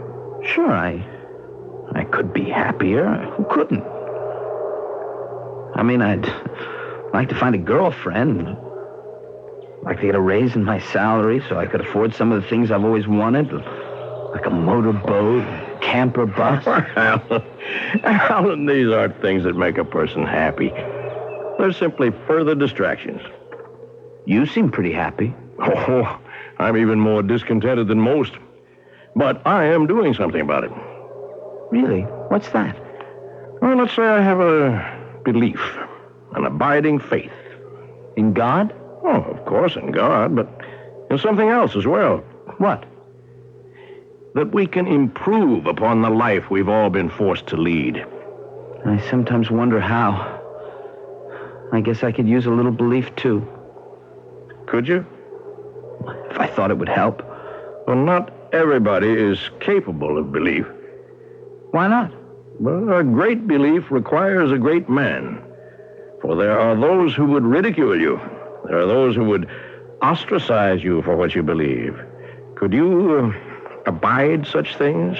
sure, I could be happier. Who couldn't? I mean, I'd like to find a girlfriend. I'd like to get a raise in my salary so I could afford some of the things I've always wanted, like a motorboat, camper bus. Alan, these aren't things that make a person happy. They're simply further distractions. You seem pretty happy. Oh, I'm even more discontented than most. But I am doing something about it. Really? What's that? Well, let's say I have a belief, an abiding faith. In God? Oh, of course, in God, but in something else as well. What? That we can improve upon the life we've all been forced to lead. I sometimes wonder how. I guess I could use a little belief, too. Could you? If I thought it would help. Well, not everybody is capable of belief. Why not? Well, a great belief requires a great man. For there are those who would ridicule you. There are those who would ostracize you for what you believe. Could you abide such things?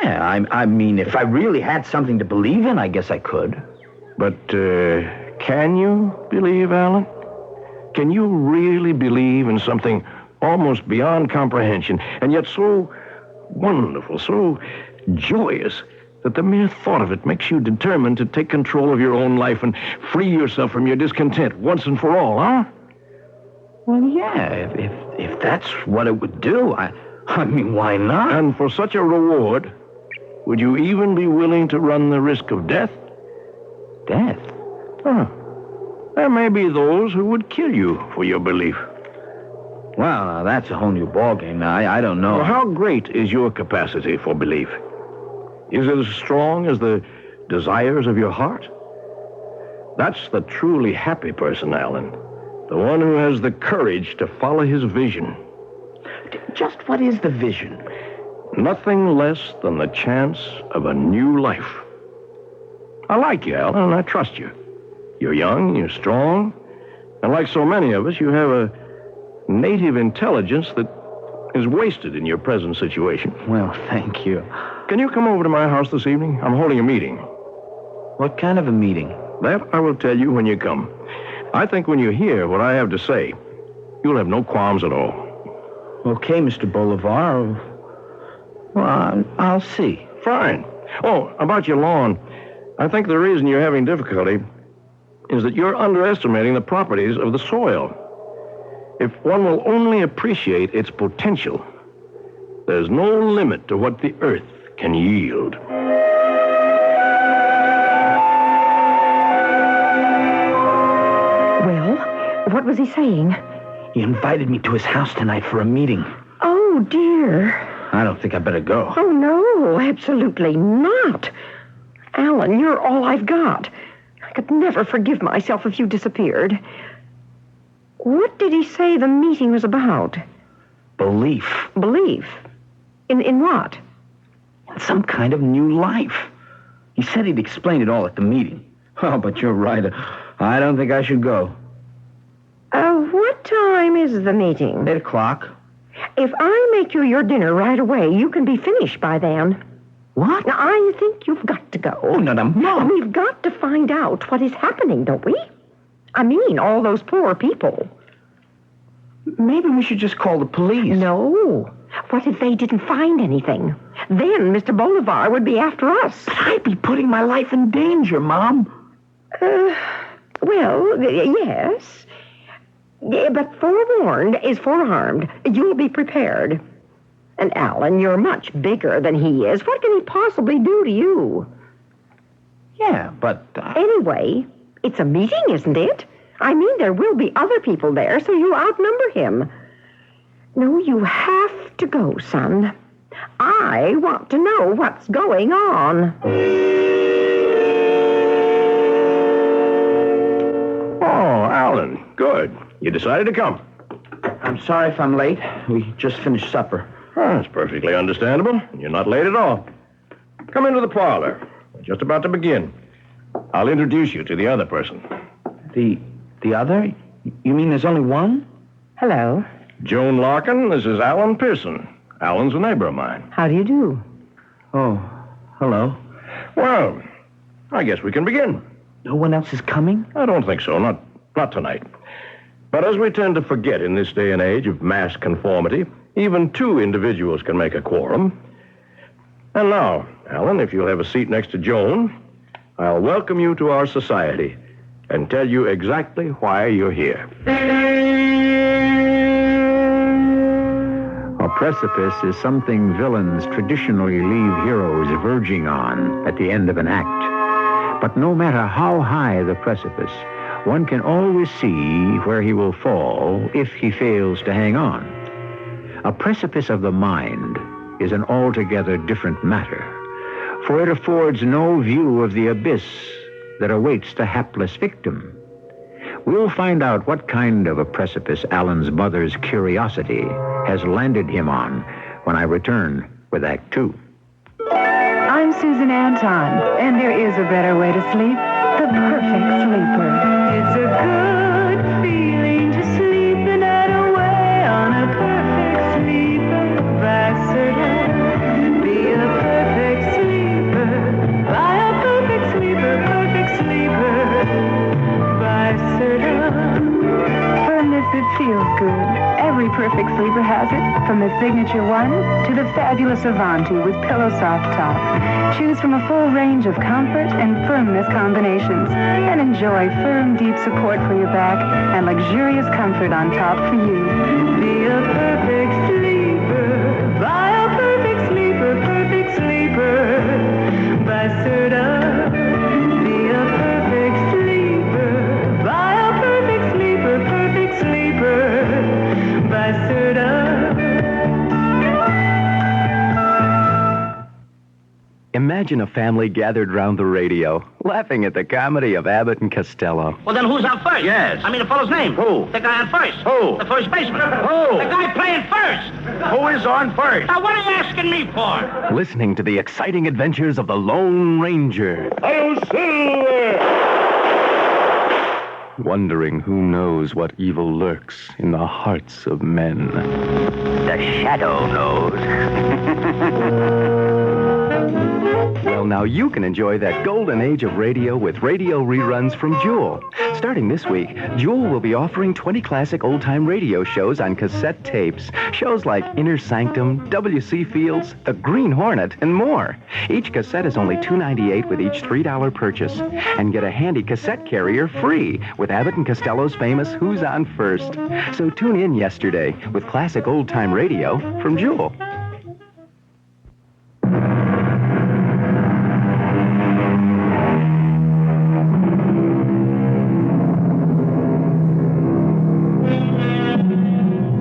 Yeah, I mean, if I really had something to believe in, I guess I could. But can you believe, Alan? Can you really believe in something almost beyond comprehension, and yet so wonderful, so joyous, that the mere thought of it makes you determined to take control of your own life and free yourself from your discontent once and for all, huh? Well, yeah, if that's what it would do, I mean, why not? And for such a reward, would you even be willing to run the risk of death? Death? Huh. There may be those who would kill you for your belief. Well, that's a whole new ballgame. Now, I don't know. Well, how great is your capacity for belief? Is it as strong as the desires of your heart? That's the truly happy person, Alan. The one who has the courage to follow his vision. Just what is the vision? Nothing less than the chance of a new life. I like you, Alan, and I trust you. You're young, you're strong, and like so many of us, you have a native intelligence that is wasted in your present situation. Well, thank you. Can you come over to my house this evening? I'm holding a meeting. What kind of a meeting? That I will tell you when you come. I think when you hear what I have to say, you'll have no qualms at all. Okay, Mr. Bolivar. Well, I'll see. Fine. Oh, about your lawn. I think the reason you're having difficulty is that you're underestimating the properties of the soil. If one will only appreciate its potential, there's no limit to what the earth can yield. Well, what was he saying? He invited me to his house tonight for a meeting. Oh, dear. I don't think I better go. Oh, no, absolutely not. Alan, you're all I've got. I could never forgive myself if you disappeared. What did he say the meeting was about? Belief. Belief? In what? Some kind of new life. He said he'd explain it all at the meeting. Oh, but you're right. I don't think I should go. What time is the meeting? 8 o'clock. If I make you your dinner right away, you can be finished by then. What? Now, I think you've got to go. Oh, no, Mom. We've got to find out what is happening, don't we? I mean, all those poor people. Maybe we should just call the police. No. What if they didn't find anything? Then Mr. Bolivar would be after us. But I'd be putting my life in danger, Mom. Well, yes. Yeah, but forewarned is forearmed. You'll be prepared. And Alan, you're much bigger than he is. What can he possibly do to you? Yeah, but... Anyway, it's a meeting, isn't it? I mean, there will be other people there, so you outnumber him. No, you have to go, son. I want to know what's going on. Oh, Alan, good. You decided to come. I'm sorry if I'm late. We just finished supper. Oh, that's perfectly understandable. You're not late at all. Come into the parlor. We're just about to begin. I'll introduce you to the other person. The other? You mean there's only one? Hello. Joan Larkin, this is Alan Pearson. Alan's a neighbor of mine. How do you do? Oh, hello. Well, I guess we can begin. No one else is coming? I don't think so, not tonight. But as we tend to forget in this day and age of mass conformity, even two individuals can make a quorum. And now, Alan, if you'll have a seat next to Joan, I'll welcome you to our society and tell you exactly why you're here. A precipice is something villains traditionally leave heroes verging on at the end of an act. But no matter how high the precipice, one can always see where he will fall if he fails to hang on. A precipice of the mind is an altogether different matter, for it affords no view of the abyss that awaits the hapless victim. We'll find out what kind of a precipice Alan's mother's curiosity has landed him on when I return with Act 2. I'm Susan Anton, and there is a better way to sleep. The perfect sleeper. It's a good feeling to sleep the night away on a perfect sleeper by Serta. Be a perfect sleeper. Buy a perfect sleeper by Serta. Firmness that feels good. Every perfect sleeper has it, from the Signature One to the fabulous Avanti with Pillow Soft Top. Choose from a full range of comfort and firmness combinations and enjoy firm, deep support for your back and luxurious comfort on top for you. Be a perfect sleeper. Buy a perfect sleeper by Serta. Be a perfect sleeper. Buy a perfect sleeper by Serta. Imagine Imagine a family gathered round the radio, laughing at the comedy of Abbott and Costello. Well, then who's on first? Yes. I mean, the fellow's name. Who? The guy on first. Who? The first baseman. Who? The guy playing first. Who is on first? Now, what are you asking me for? Listening to the exciting adventures of the Lone Ranger. Hail Silver! Wondering who knows what evil lurks in the hearts of men. The shadow knows. Well, now you can enjoy that golden age of radio with radio reruns from Jewel. Starting this week, Jewel will be offering 20 classic old-time radio shows on cassette tapes. Shows like Inner Sanctum, W.C. Fields, The Green Hornet, and more. Each cassette is only $2.98 with each $3 purchase. And get a handy cassette carrier free with Abbott and Costello's famous Who's On First. So tune in yesterday with classic old-time radio from Jewel.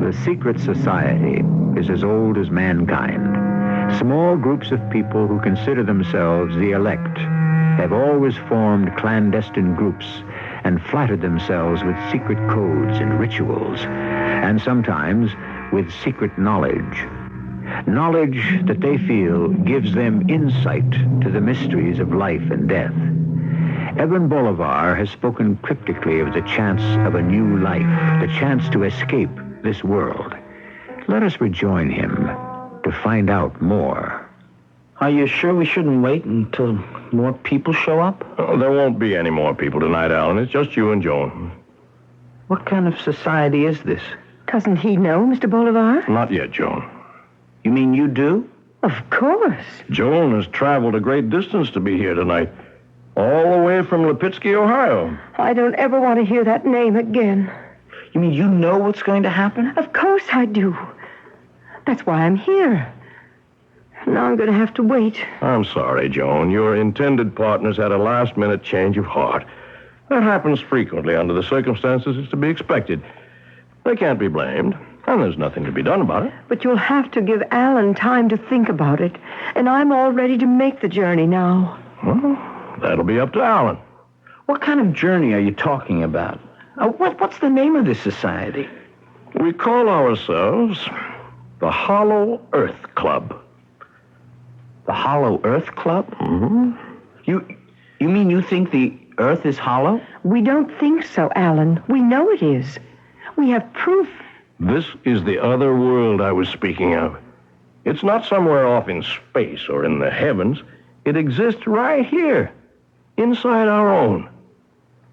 The secret society is as old as mankind. Small groups of people who consider themselves the elect have always formed clandestine groups and flattered themselves with secret codes and rituals, and sometimes with secret knowledge. Knowledge that they feel gives them insight to the mysteries of life and death. Eben Bolivar has spoken cryptically of the chance of a new life, the chance to escape this world. Let us rejoin him to find out more. Are you sure we shouldn't wait until more people show up? Oh, there won't be any more people tonight, Alan. It's just you and Joan. What kind of society is this? Doesn't he know, Mr. Bolivar? Not yet, Joan. You mean you do? Of course. Joan has traveled a great distance to be here tonight. All the way from Lipitsky, Ohio. I don't ever want to hear that name again. You mean you know what's going to happen? Of course I do. That's why I'm here. Now I'm going to have to wait. I'm sorry, Joan. Your intended partner's had a last-minute change of heart. That happens frequently under the circumstances. It's to be expected. They can't be blamed, and there's nothing to be done about it. But you'll have to give Alan time to think about it. And I'm all ready to make the journey now. Well, that'll be up to Alan. What kind of journey are you talking about? What's the name of this society? We call ourselves the Hollow Earth Club. The Hollow Earth Club? Mm-hmm. You mean you think the Earth is hollow? We don't think so, Alan. We know it is. We have proof. This is the other world I was speaking of. It's not somewhere off in space or in the heavens. It exists right here, inside our own.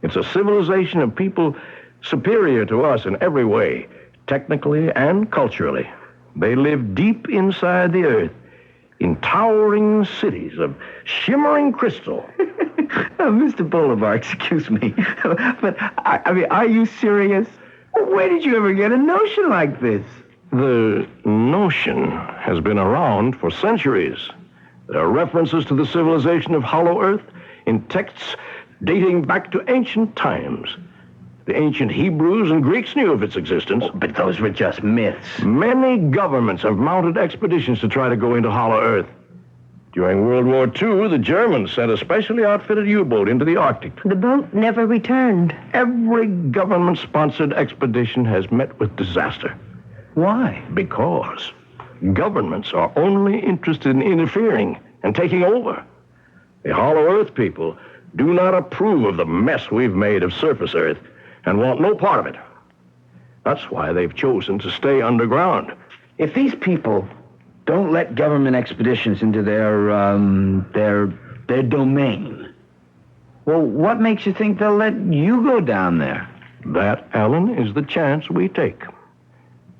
It's a civilization of people superior to us in every way, technically and culturally. They live deep inside the earth, in towering cities of shimmering crystal. Mr. Bolivar, excuse me, but, I mean, are you serious? Where did you ever get a notion like this? The notion has been around for centuries. There are references to the civilization of Hollow Earth in texts dating back to ancient times. The ancient Hebrews and Greeks knew of its existence. Oh, but those were just myths. Many governments have mounted expeditions to try to go into Hollow Earth. During World War II, the Germans sent a specially outfitted U-boat into the Arctic. The boat never returned. Every government-sponsored expedition has met with disaster. Why? Because governments are only interested in interfering and taking over. The Hollow Earth people do not approve of the mess we've made of surface Earth and want no part of it. That's why they've chosen to stay underground. If these people don't let government expeditions into their domain, well, what makes you think they'll let you go down there? That, Alan, is the chance we take.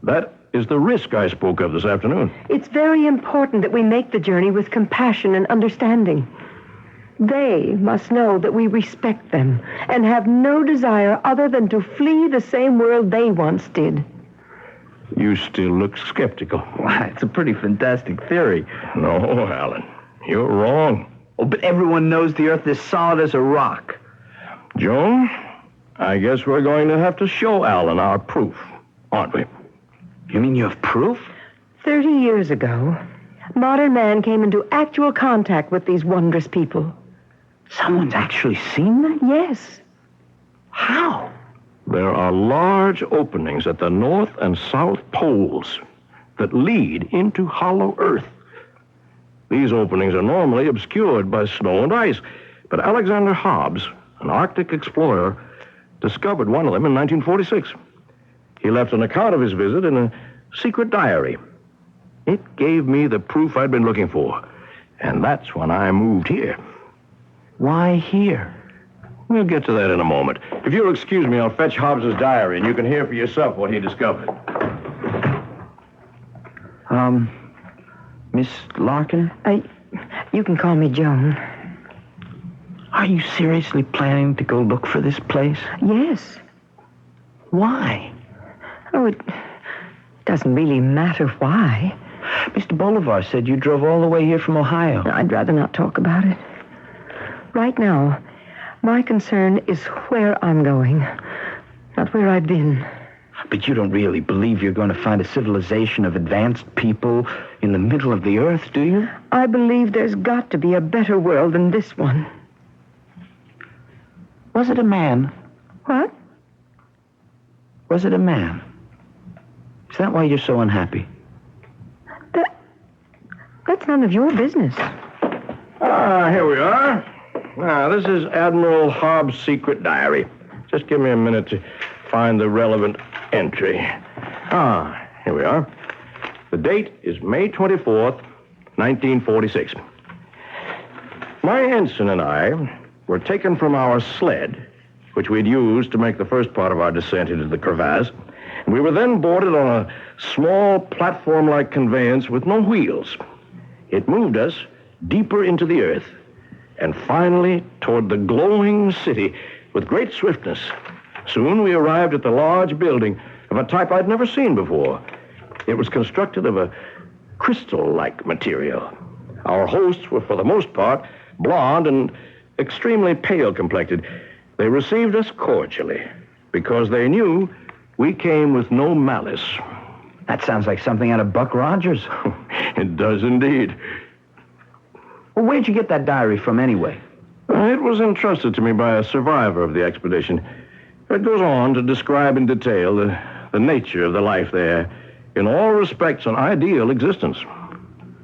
That is the risk I spoke of this afternoon. It's very important that we make the journey with compassion and understanding. They must know that we respect them and have no desire other than to flee the same world they once did. You still look skeptical. Why, it's a pretty fantastic theory. No, Alan, you're wrong. Oh, but everyone knows the Earth is solid as a rock. Joan, I guess we're going to have to show Alan our proof, aren't we? You mean you have proof? 30 years ago, Modern man came into actual contact with these wondrous people. Someone's actually seen them? Yes. How? There are large openings at the north and south poles that lead into hollow earth. These openings are normally obscured by snow and ice, but Alexander Hobbs, an Arctic explorer, discovered one of them in 1946. He left an account of his visit in a secret diary. It gave me the proof I'd been looking for, and that's when I moved here. Why here? We'll get to that in a moment. If you'll excuse me, I'll fetch Hobbs's diary, and you can hear for yourself what he discovered. Miss Larkin? You can call me Joan. Are you seriously planning to go look for this place? Yes. Why? Oh, it doesn't really matter why. Mr. Bolivar said you drove all the way here from Ohio. I'd rather not talk about it. Right now, my concern is where I'm going, not where I've been. But you don't really believe you're going to find a civilization of advanced people in the middle of the earth, do you? I believe there's got to be a better world than this one. Was it a man? What? Was it a man? Is that why you're so unhappy? That's none of your business. Here we are. Now, this is Admiral Hobbs' secret diary. Just give me a minute to find the relevant entry. Here we are. The date is May 24th, 1946. My ensign and I were taken from our sled, which we'd used to make the first part of our descent into the crevasse. And we were then boarded on a small platform-like conveyance with no wheels. It moved us deeper into the earth, and finally toward the glowing city with great swiftness. Soon we arrived at the large building of a type I'd never seen before. It was constructed of a crystal-like material. Our hosts were, for the most part, blonde and extremely pale-complected. They received us cordially because they knew we came with no malice. That sounds like something out of Buck Rogers. It does indeed. Well, where'd you get that diary from anyway? It was entrusted to me by a survivor of the expedition. It goes on to describe in detail the nature of the life there. In all respects, an ideal existence.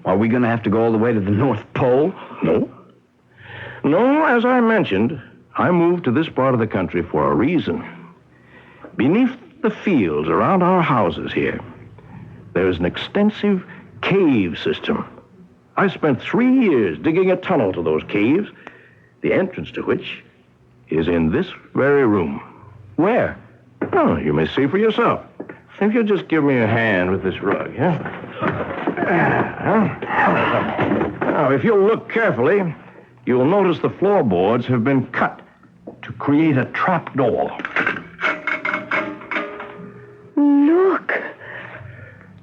Are we going to have to go all the way to the North Pole? No. No, as I mentioned, I moved to this part of the country for a reason. Beneath the fields around our houses here, there's an extensive cave system. I spent 3 years digging a tunnel to those caves, the entrance to which is in this very room. Where? Oh, you may see for yourself. If you'll just give me a hand with this rug, yeah? Now, if you'll look carefully, you'll notice the floorboards have been cut to create a trap door. Look.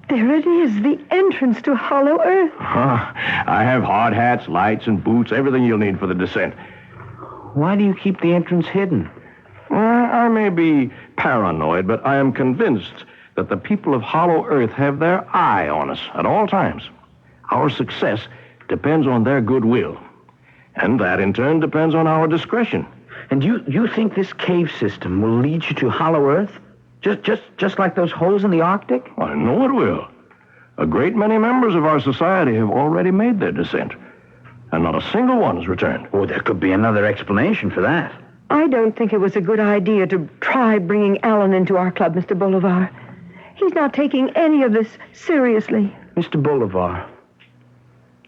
There it is, the entrance to Hollow Earth. I have hard hats, lights, and boots, everything you'll need for the descent. Why do you keep the entrance hidden? I may be paranoid, but I am convinced that the people of Hollow Earth have their eye on us at all times. Our success depends on their goodwill. And that, in turn, depends on our discretion. And you think this cave system will lead you to Hollow Earth? Just like those holes in the Arctic? I know it will. A great many members of our society have already made their descent. And not a single one has returned. Oh, there could be another explanation for that. I don't think it was a good idea to try bringing Alan into our club, Mr. Bolivar. He's not taking any of this seriously. Mr. Bolivar,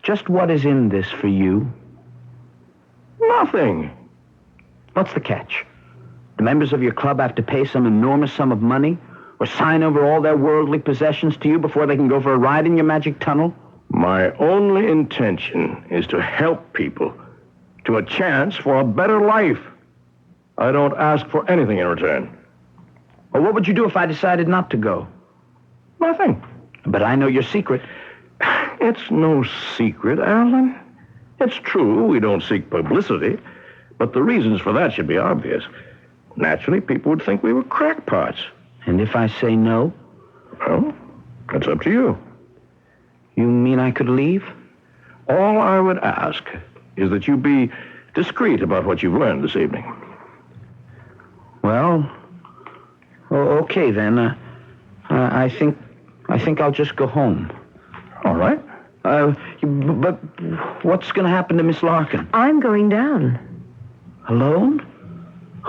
just what is in this for you? Nothing. What's the catch? The members of your club have to pay some enormous sum of money or sign over all their worldly possessions to you before they can go for a ride in your magic tunnel? My only intention is to help people to a chance for a better life. I don't ask for anything in return. Well, what would you do if I decided not to go? Nothing. But I know your secret. It's no secret, Alan. It's true, we don't seek publicity, but the reasons for that should be obvious. Naturally, people would think we were crackpots. And if I say no? Well, that's up to you. You mean I could leave? All I would ask is that you be discreet about what you've learned this evening. Well, okay then. I think I'll just go home. All right. But what's going to happen to Miss Larkin? I'm going down. Alone?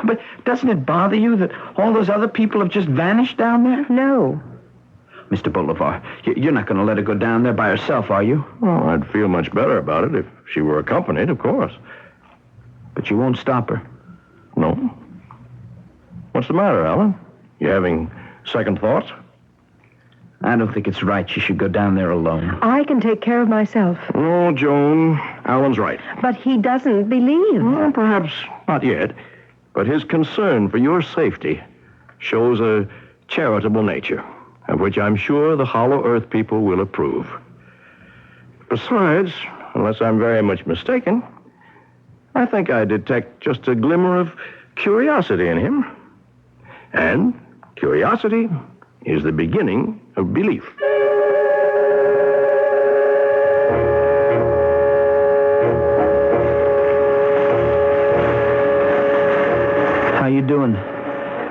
But doesn't it bother you that all those other people have just vanished down there? No. Mr. Bolivar, you're not going to let her go down there by herself, are you? Well, I'd feel much better about it if she were accompanied, of course. But you won't stop her? No. What's the matter, Alan? You having second thoughts? I don't think it's right she should go down there alone. I can take care of myself. Oh, Joan, Alan's right. But he doesn't believe. Well, perhaps not yet. But his concern for your safety shows a charitable nature, of which I'm sure the Hollow Earth people will approve. Besides, unless I'm very much mistaken, I think I detect just a glimmer of curiosity in him. And curiosity is the beginning of belief. How you doing?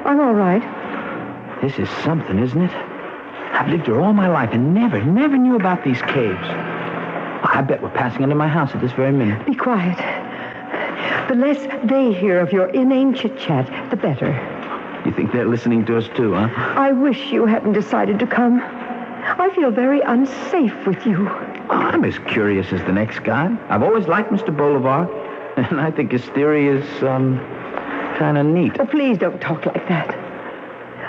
I'm all right. This is something, isn't it? I've lived here all my life and never knew about these caves. I bet we're passing into my house at this very minute. Be quiet. The less they hear of your inane chit-chat, the better. You think they're listening to us too, huh? I wish you hadn't decided to come. I feel very unsafe with you. I'm as curious as the next guy. I've always liked Mr. Bolivar, and I think his theory is, kind of neat. Oh, please don't talk like that.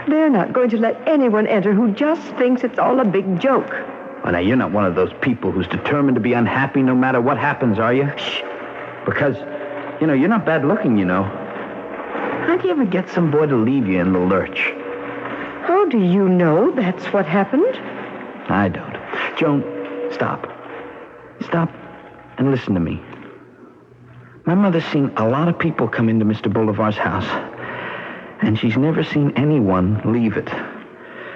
They're not going to let anyone enter who just thinks it's all a big joke. Well, now, you're not one of those people who's determined to be unhappy no matter what happens, are you? Shh. Because, you're not bad looking, How'd you ever get some boy to leave you in the lurch? How do you know that's what happened? I don't. Joan, stop. Stop and listen to me. My mother's seen a lot of people come into Mr. Bolivar's house, and she's never seen anyone leave it.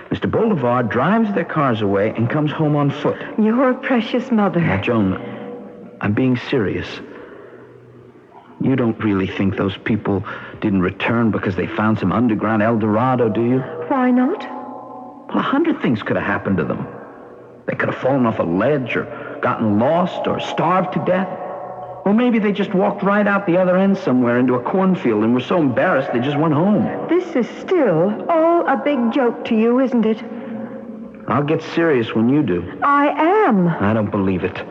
Mr. Bolivar drives their cars away and comes home on foot. Your precious mother. Now, Joan, I'm being serious. You don't really think those people didn't return because they found some underground El Dorado, do you? Why not? Well, 100 things could have happened to them. They could have fallen off a ledge or gotten lost or starved to death. Or maybe they just walked right out the other end somewhere into a cornfield and were so embarrassed they just went home. This is still all a big joke to you, isn't it? I'll get serious when you do. I am. I don't believe it.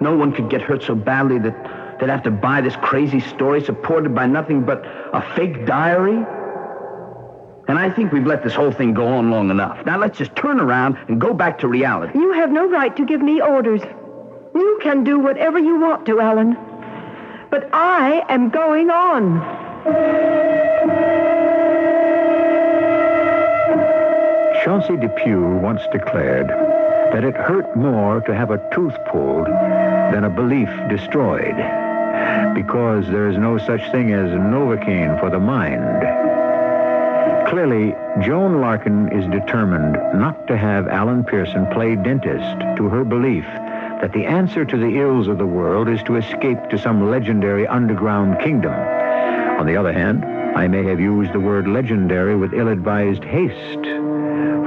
No one could get hurt so badly that they'd have to buy this crazy story supported by nothing but a fake diary. And I think we've let this whole thing go on long enough. Now let's just turn around and go back to reality. You have no right to give me orders. You can do whatever you want to, Alan. But I am going on. Chauncey Depew once declared that it hurt more to have a tooth pulled than a belief destroyed, because there is no such thing as Novocaine for the mind. Clearly, Joan Larkin is determined not to have Alan Pearson play dentist to her belief that the answer to the ills of the world is to escape to some legendary underground kingdom. On the other hand, I may have used the word legendary with ill-advised haste,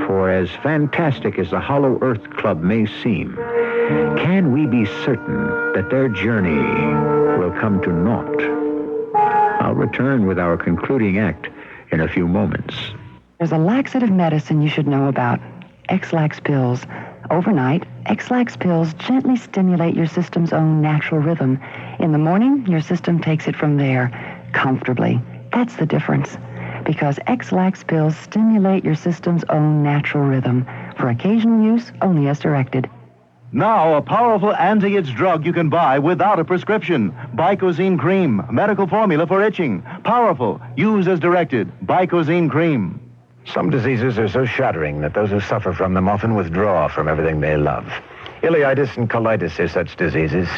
for as fantastic as the Hollow Earth Club may seem, can we be certain that their journey will come to naught? I'll return with our concluding act in a few moments. There's a laxative medicine you should know about. X-Lax pills. Overnight, X-Lax pills gently stimulate your system's own natural rhythm. In the morning, your system takes it from there, comfortably. That's the difference. Because X-Lax pills stimulate your system's own natural rhythm. For occasional use, only as directed. Now, a powerful anti-itch drug you can buy without a prescription. Bicozine Cream, medical formula for itching. Powerful, use as directed. Bicozine Cream. Some diseases are so shattering that those who suffer from them often withdraw from everything they love. Ileitis and colitis are such diseases.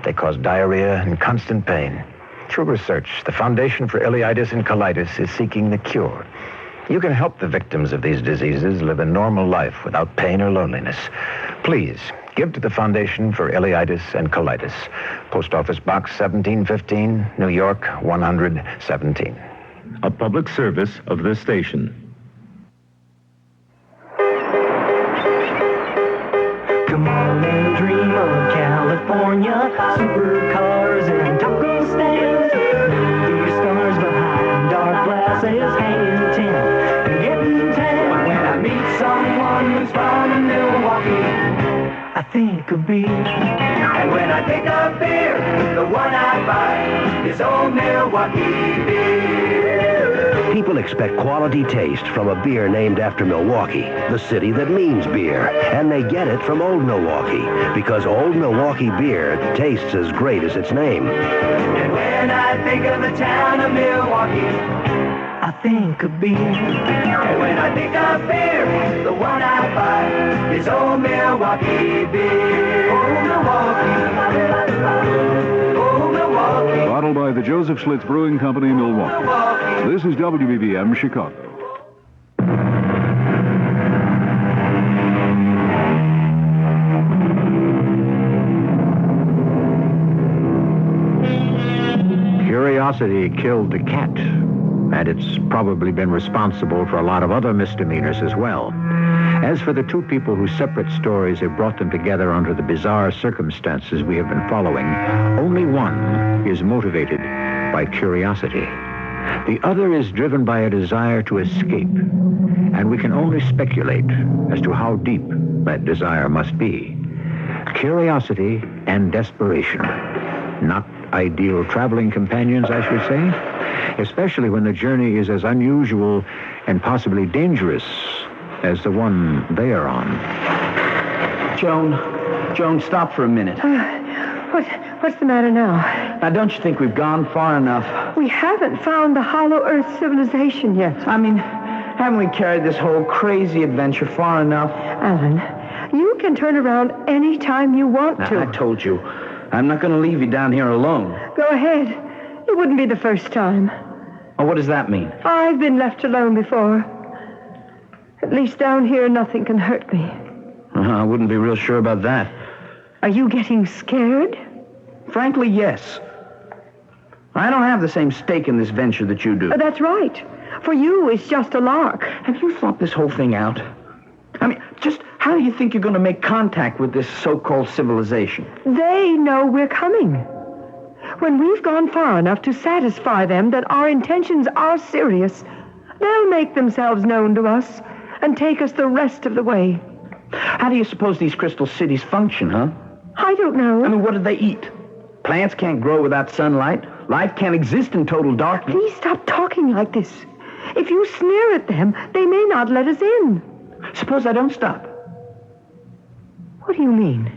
They cause diarrhea and constant pain. Through research, the Foundation for Ileitis and Colitis is seeking the cure. You can help the victims of these diseases live a normal life without pain or loneliness. Please, Give to the Foundation for Ileitis and Colitis. Post Office Box 1715, New York 117. A public service of this station. Come on and dream of California. Supercars and taco stands. Movie stars behind dark glasses, hanging tin and getting tan. When I meet someone who's from Milwaukee, I think of beer. And when I think of beer, the one I buy is old Milwaukee beer. People expect quality taste from a beer named after Milwaukee, the city that means beer. And they get it from Old Milwaukee, because Old Milwaukee beer tastes as great as its name. And when I think of the town of Milwaukee, I think of beer. And when I think of beer, the one I buy is Old Milwaukee beer. Old Milwaukee. Old Milwaukee. Bottled by the Joseph Schlitz Brewing Company, Milwaukee. This is WBBM Chicago. Curiosity killed the cat, and it's probably been responsible for a lot of other misdemeanors as well. As for the two people whose separate stories have brought them together under the bizarre circumstances we have been following, only one is motivated by curiosity. The other is driven by a desire to escape, and we can only speculate as to how deep that desire must be. Curiosity and desperation. Not ideal traveling companions, I should say, especially when the journey is as unusual and possibly dangerous as the one they are on. Joan, stop for a minute. What's the matter now? Now, don't you think we've gone far enough? We haven't found the Hollow Earth civilization yet. I mean, haven't we carried this whole crazy adventure far enough? Alan, you can turn around any time you want to. I told you, I'm not going to leave you down here alone. Go ahead. It wouldn't be the first time. Oh, what does that mean? I've been left alone before. At least down here, nothing can hurt me. I wouldn't be real sure about that. Are you getting scared? Frankly, yes. I don't have the same stake in this venture that you do. That's right. For you, it's just a lark. Have you thought this whole thing out? I mean, just how do you think you're going to make contact with this so-called civilization? They know we're coming. When we've gone far enough to satisfy them that our intentions are serious, they'll make themselves known to us and take us the rest of the way. How do you suppose these crystal cities function, huh? I don't know. I mean, what do they eat? Plants can't grow without sunlight. Life can't exist in total darkness. Please stop talking like this. If you sneer at them, they may not let us in. Suppose I don't stop. What do you mean?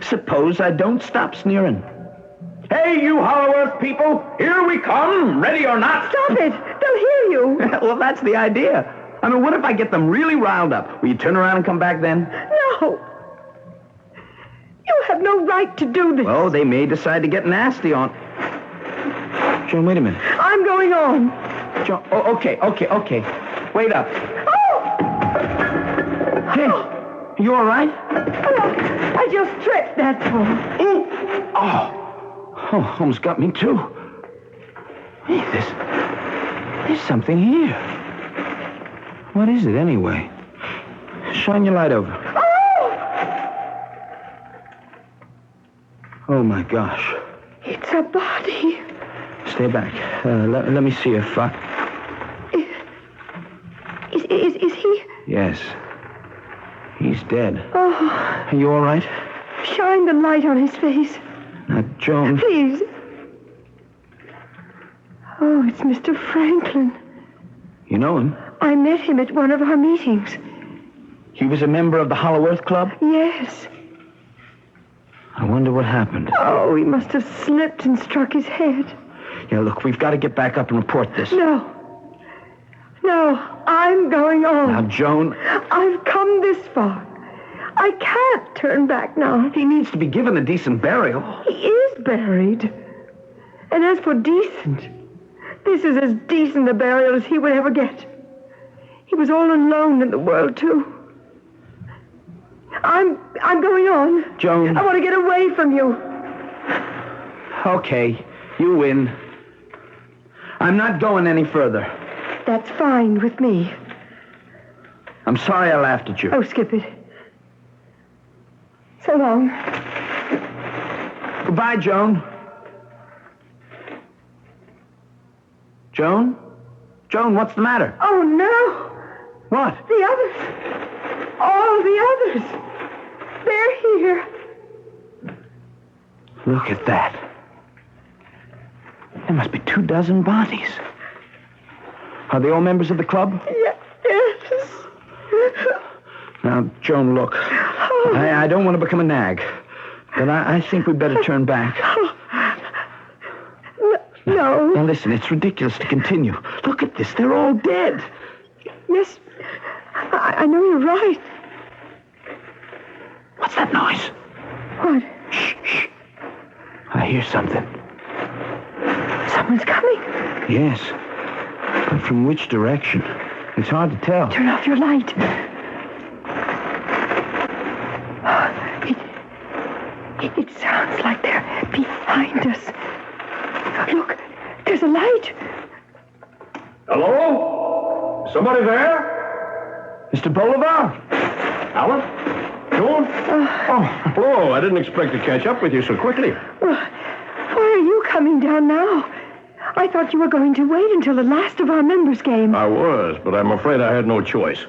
Suppose I don't stop sneering. Hey, you Hollow Earth people, here we come, ready or not. Stop it. They'll hear you. Well, that's the idea. I mean, what if I get them really riled up? Will you turn around and come back then? No. You have no right to do this. Oh, they may decide to get nasty on... Joan, wait a minute. I'm going on. Joan, okay. Wait up. Oh! Hey, are you all right? I just tripped, that's all. Oh, almost got me, too. Hey, there's something here. What is it, anyway? Shine your light over. Oh, my gosh. It's a body. Stay back. Let me see if Is he? Yes. He's dead. Oh. Are you all right? Shine the light on his face. Now, Joan. Please. Oh, it's Mr. Franklin. You know him? I met him at one of our meetings. He was a member of the Hollow Earth Club? Yes. I wonder what happened. Oh, he must have slipped and struck his head. Yeah, look, we've got to get back up and report this. No, I'm going on. Now, Joan... I've come this far. I can't turn back now. He needs to be given a decent burial. He is buried. And as for decent, this is as decent a burial as he would ever get. He was all alone in the world, too. I'm going on. Joan. I want to get away from you. Okay, you win. I'm not going any further. That's fine with me. I'm sorry I laughed at you. Oh, skip it. So long. Goodbye, Joan. Joan? Joan, what's the matter? Oh, no. What? The others. All the others. They're here. Look at that. There must be 24 bodies. Are they all members of the club? Yes. Now, Joan, look. I don't want to become a nag, but I think we'd better turn back. No. Now, listen, it's ridiculous to continue. Look at this. They're all dead. Yes. I know you're right. What's that noise? What? Shh. I hear something. Someone's coming. Yes. But from which direction? It's hard to tell. Turn off your light. It sounds like they're behind us. Look, there's a light. Hello? Somebody there? Mr. Bolivar? Alan? Joan? Hello. I didn't expect to catch up with you so quickly. Why are you coming down now? I thought you were going to wait until the last of our members came. I was, but I'm afraid I had no choice.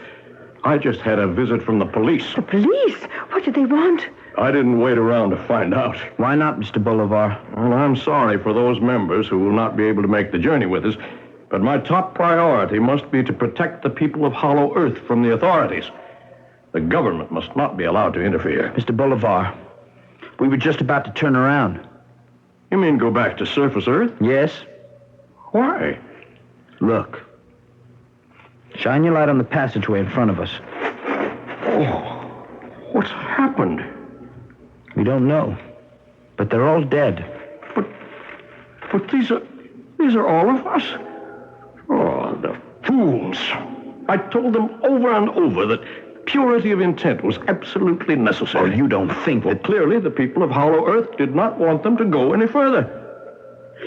I just had a visit from the police. The police? What did they want? I didn't wait around to find out. Why not, Mr. Bolivar? Well, I'm sorry for those members who will not be able to make the journey with us, but my top priority must be to protect the people of Hollow Earth from the authorities. The government must not be allowed to interfere. Mr. Bolivar, we were just about to turn around. You mean go back to surface Earth? Yes. Why? Look. Shine your light on the passageway in front of us. Oh, what's happened? We don't know, but they're all dead. But these are all of us. Oh, the fools. I told them over and over that purity of intent was absolutely necessary. Oh, you don't think that... Clearly, the people of Hollow Earth did not want them to go any further.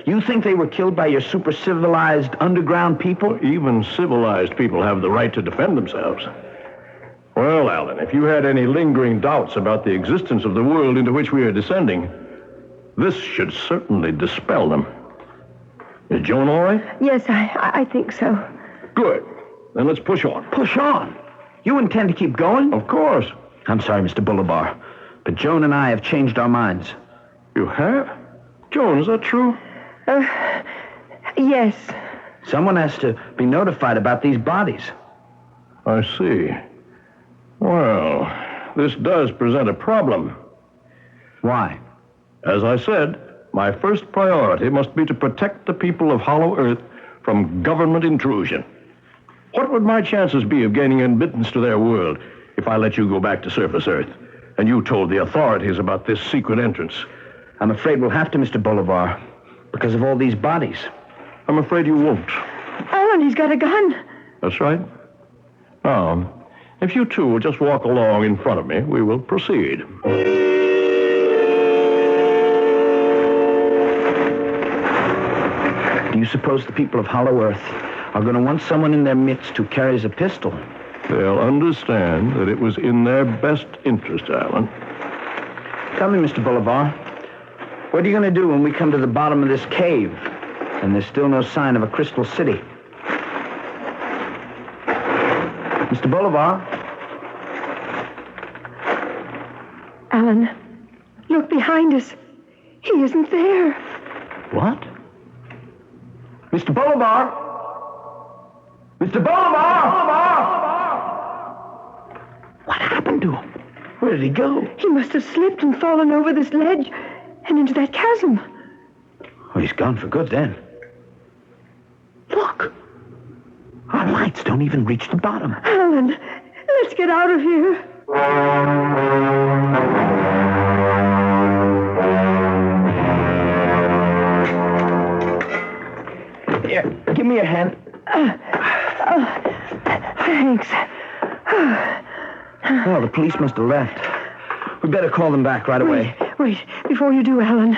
You think they were killed by your super-civilized underground people? Even civilized people have the right to defend themselves. Well, Alan, if you had any lingering doubts about the existence of the world into which we are descending, this should certainly dispel them. Is Joan all right? Yes, I think so. Good. Then let's push on. Push on? You intend to keep going? Of course. I'm sorry, Mr. Bolivar, but Joan and I have changed our minds. You have? Joan, is that true? Yes. Someone has to be notified about these bodies. I see. Well, this does present a problem. Why? As I said, my first priority must be to protect the people of Hollow Earth from government intrusion. What would my chances be of gaining admittance to their world if I let you go back to surface Earth and you told the authorities about this secret entrance? I'm afraid we'll have to, Mr. Bolivar, because of all these bodies. I'm afraid you won't. Alan, he's got a gun. That's right. Now, if you two will just walk along in front of me, we will proceed. Do you suppose the people of Hollow Earth are going to want someone in their midst who carries a pistol? They'll understand that it was in their best interest, Alan. Tell me, Mr. Bolivar, what are you going to do when we come to the bottom of this cave and there's still no sign of a crystal city? Mr. Bolivar? Alan, look behind us. He isn't there. What? Mr. Bolivar? Mr. Bolivar! What happened to him? Where did he go? He must have slipped and fallen over this ledge and into that chasm. Oh, he's gone for good then. Look. Our lights don't even reach the bottom. Alan, let's get out of here. Here, give me a hand. Thanks. Well, the police must have left. We better call them back right away. Wait, before you do, Alan,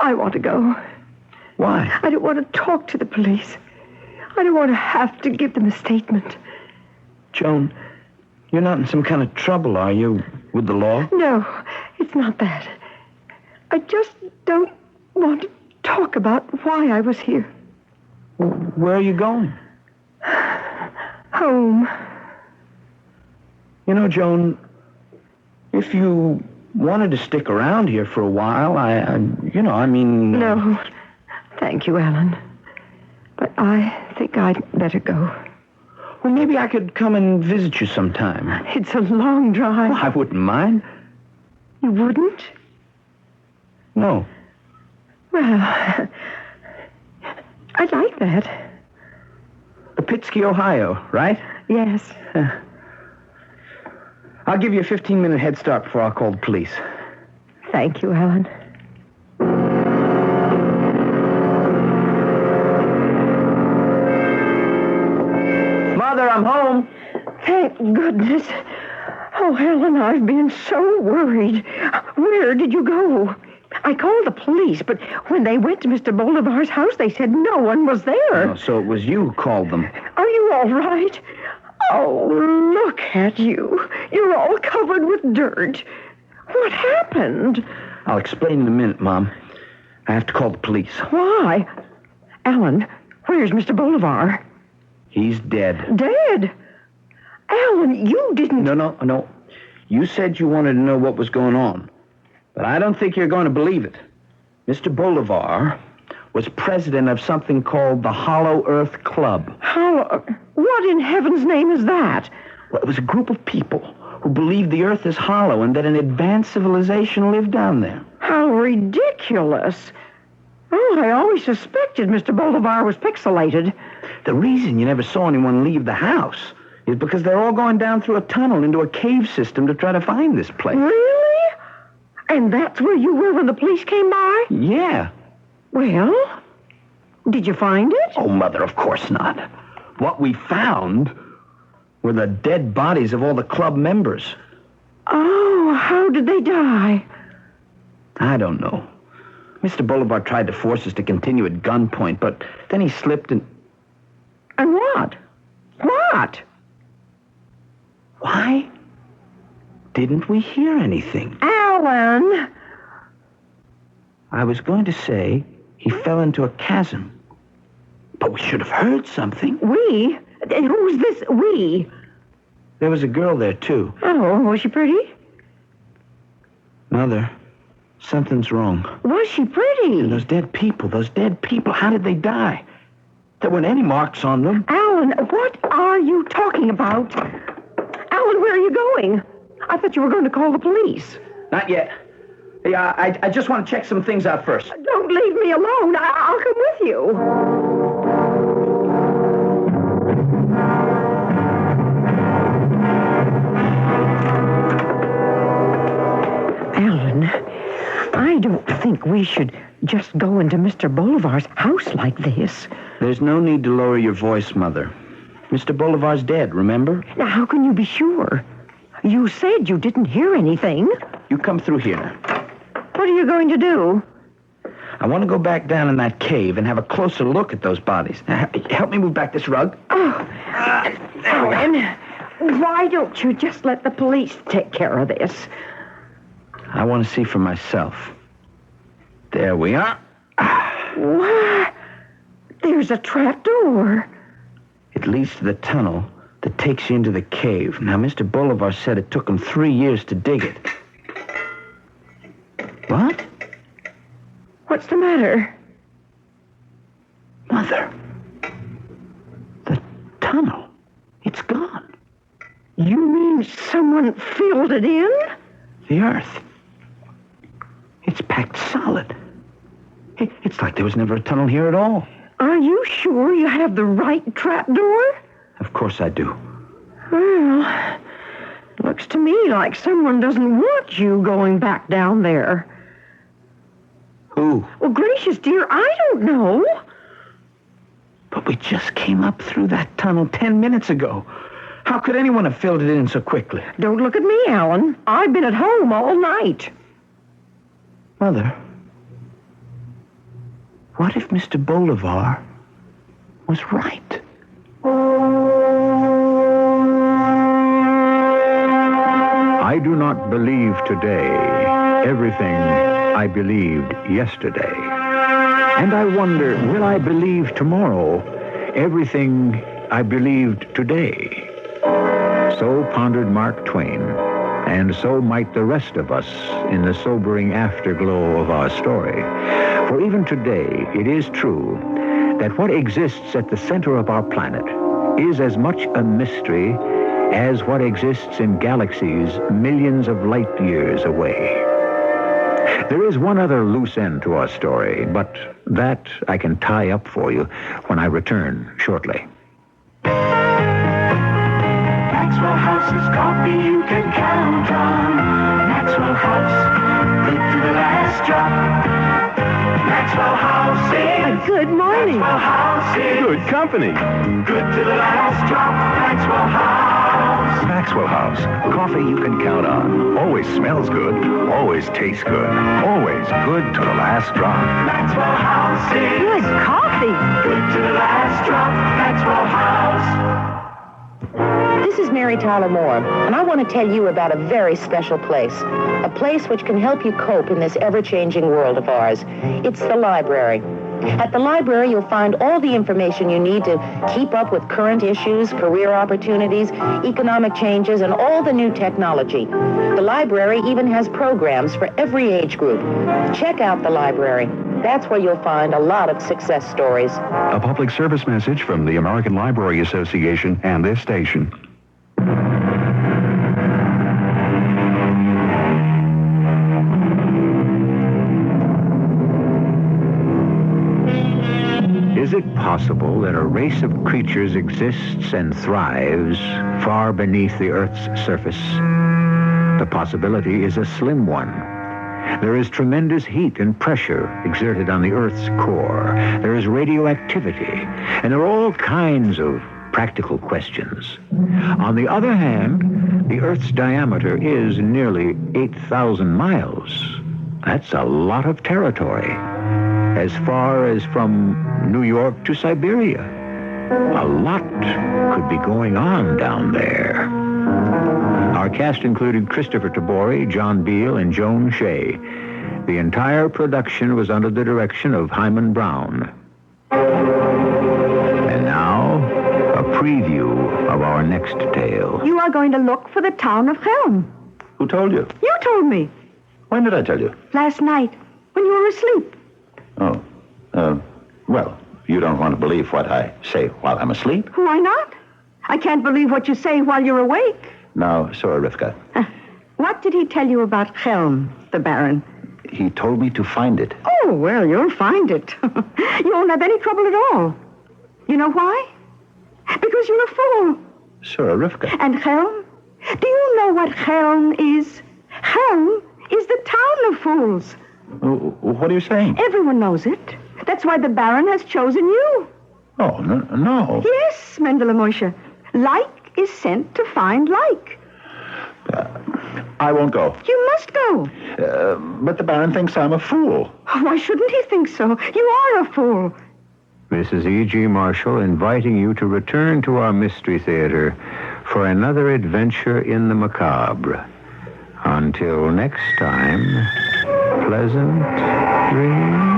I want to go. Why? I don't want to talk to the police. I don't want to have to give them a statement. Joan, you're not in some kind of trouble, are you, with the law? No, it's not that. I just don't want to talk about why I was here. Where are you going? Home. You know, Joan, if you wanted to stick around here for a while, No, thank you, Alan. But I think I'd better go. Well, maybe I could come and visit you sometime. It's a long drive. Well, I wouldn't mind. You wouldn't? No. Well, I'd like that. Lipitsky, Ohio, right? Yes. I'll give you a 15-minute head start before I'll call the police. Thank you, Alan. Mother, I'm home. Thank goodness. Oh, Helen, I've been so worried. Where did you go? I called the police, but when they went to Mr. Bolivar's house, they said no one was there. Oh, so it was you who called them. Are you all right? Oh, look at you. You're all covered with dirt. What happened? I'll explain in a minute, Mom. I have to call the police. Why? Alan, where's Mr. Bolivar? He's dead. Dead? Alan, you didn't... No. You said you wanted to know what was going on. But I don't think you're going to believe it. Mr. Bolivar was president of something called the Hollow Earth Club. Hollow... What in heaven's name is that? Well, it was a group of people who believed the Earth is hollow and that an advanced civilization lived down there. How ridiculous. Oh, I always suspected Mr. Bolivar was pixelated. The reason you never saw anyone leave the house is because they're all going down through a tunnel into a cave system to try to find this place. Really? And that's where you were when the police came by? Yeah. Well, did you find it? Oh, Mother, of course not. What we found were the dead bodies of all the club members. Oh, how did they die? I don't know. Mr. Bolivar tried to force us to continue at gunpoint, but then he slipped and... And what? What? Why didn't we hear anything? Alan! I was going to say he fell into a chasm. But we should have heard something. We? Who's this we? There was a girl there, too. Oh, was she pretty? Mother, something's wrong. Was she pretty? And those dead people, how did they die? There weren't any marks on them. Alan, what are you talking about? Alan, where are you going? I thought you were going to call the police. Not yet. Hey, I just want to check some things out first. Don't leave me alone. I'll come with you. Alan, I don't think we should just go into Mr. Bolivar's house like this. There's no need to lower your voice, Mother. Mr. Bolivar's dead, remember? Now, how can you be sure? You said you didn't hear anything. You come through here now. What are you going to do? I want to go back down in that cave and have a closer look at those bodies. Now, help me move back this rug. Oh, Alan, why don't you just let the police take care of this? I want to see for myself. There we are. What? There's a trap door. It leads to the tunnel that takes you into the cave. Now, Mr. Bolivar said it took him 3 years to dig it. What? What's the matter? Mother. The tunnel. It's gone. You mean someone filled it in? The earth. It's packed solid. It's like there was never a tunnel here at all. Are you sure you have the right trapdoor? Of course I do. Well, looks to me like someone doesn't want you going back down there. Who? Well, gracious dear, I don't know. But we just came up through that tunnel 10 minutes ago. How could anyone have filled it in so quickly? Don't look at me, Alan. I've been at home all night. Mother, what if Mr. Bolivar was right? I do not believe today everything I believed yesterday. And I wonder, will I believe tomorrow everything I believed today? So pondered Mark Twain, and so might the rest of us in the sobering afterglow of our story. For even today, it is true that what exists at the center of our planet is as much a mystery as what exists in galaxies millions of light years away. There is one other loose end to our story, but that I can tie up for you when I return shortly. Maxwell House's coffee you can count on. Maxwell House, good to the last drop. Maxwell House is good morning. Maxwell House is Good company. good to the last drop. Maxwell House. Maxwell House. Coffee you can count on. Always smells good. Always tastes good. Always good to the last drop. Maxwell House is Good coffee. good to the last drop. Maxwell House. This is Mary Tyler Moore, and I want to tell you about a very special place. A place which can help you cope in this ever-changing world of ours. It's the library. At the library, you'll find all the information you need to keep up with current issues, career opportunities, economic changes, and all the new technology. The library even has programs for every age group. Check out the library. That's where you'll find a lot of success stories. A public service message from the American Library Association and this station. Is it possible that a race of creatures exists and thrives far beneath the Earth's surface? The possibility is a slim one. There is tremendous heat and pressure exerted on the Earth's core. There is radioactivity, and there are all kinds of practical questions. On the other hand, the Earth's diameter is nearly 8,000 miles. That's a lot of territory. As far as from New York to Siberia. A lot could be going on down there. Our cast included Christopher Tabori, John Beal, and Joan Shea. The entire production was under the direction of Himan Brown. And now, a preview of our next tale. You are going to look for the town of Helm. Who told you? You told me. When did I tell you? Last night, when you were asleep. Oh, well, you don't want to believe what I say while I'm asleep? Why not? I can't believe what you say while you're awake. No, so, Rivka. What did he tell you about Helm, the Baron? He told me to find it. Oh, well, you'll find it. You won't have any trouble at all. You know why? Because you're a fool. Sure, Rivka. And Helm? Do you know what Helm is? Helm is the town of fools. What are you saying? Everyone knows it. That's why the Baron has chosen you. Oh, no. Yes, Mendele Moshe. Like is sent to find like. I won't go. You must go. But the Baron thinks I'm a fool. Why shouldn't he think so? You are a fool. This is E.G. Marshall inviting you to return to our Mystery Theater for another adventure in the macabre. Until next time, pleasant dreams.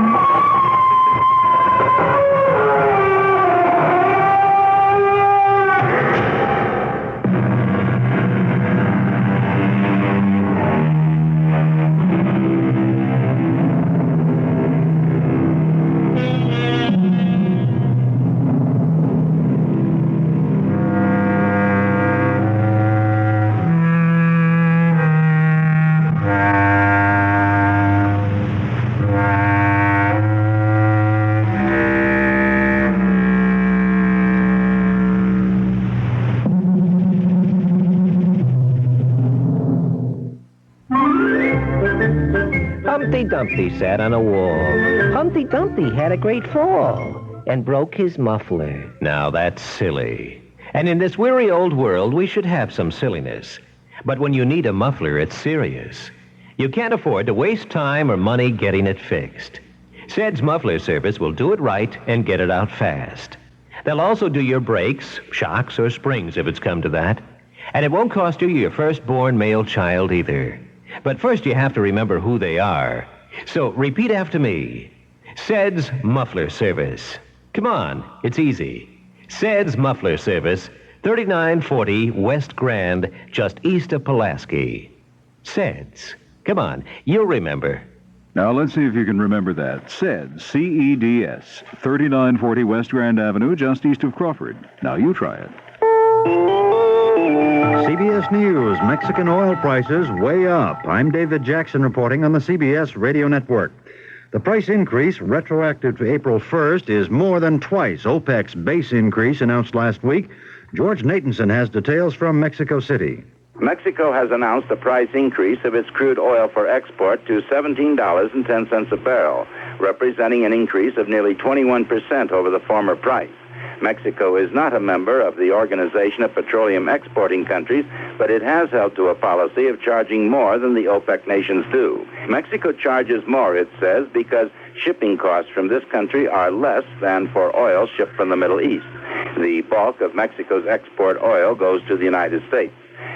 Humpty Dumpty sat on a wall. Humpty Dumpty had a great fall and broke his muffler. Now that's silly. And in this weary old world, we should have some silliness. But when you need a muffler, it's serious. You can't afford to waste time or money getting it fixed. Sed's Muffler Service will do it right and get it out fast. They'll also do your brakes, shocks, or springs if it's come to that. And it won't cost you your firstborn male child either. But first you have to remember who they are. So repeat after me. Sed's Muffler Service. Come on, it's easy. Sed's Muffler Service, 3940 West Grand, just east of Pulaski. Sed's. Come on, you'll remember. Now, let's see if you can remember that. CEDS, C-E-D-S, 3940 West Grand Avenue, just east of Crawford. Now, you try it. CBS News, Mexican oil prices way up. I'm David Jackson reporting on the CBS Radio Network. The price increase, retroactive to April 1st, is more than twice OPEC's base increase announced last week. George Natanson has details from Mexico City. Mexico has announced a price increase of its crude oil for export to $17.10 a barrel, representing an increase of nearly 21% over the former price. Mexico is not a member of the Organization of Petroleum Exporting Countries, but it has held to a policy of charging more than the OPEC nations do. Mexico charges more, it says, because shipping costs from this country are less than for oil shipped from the Middle East. The bulk of Mexico's export oil goes to the United States.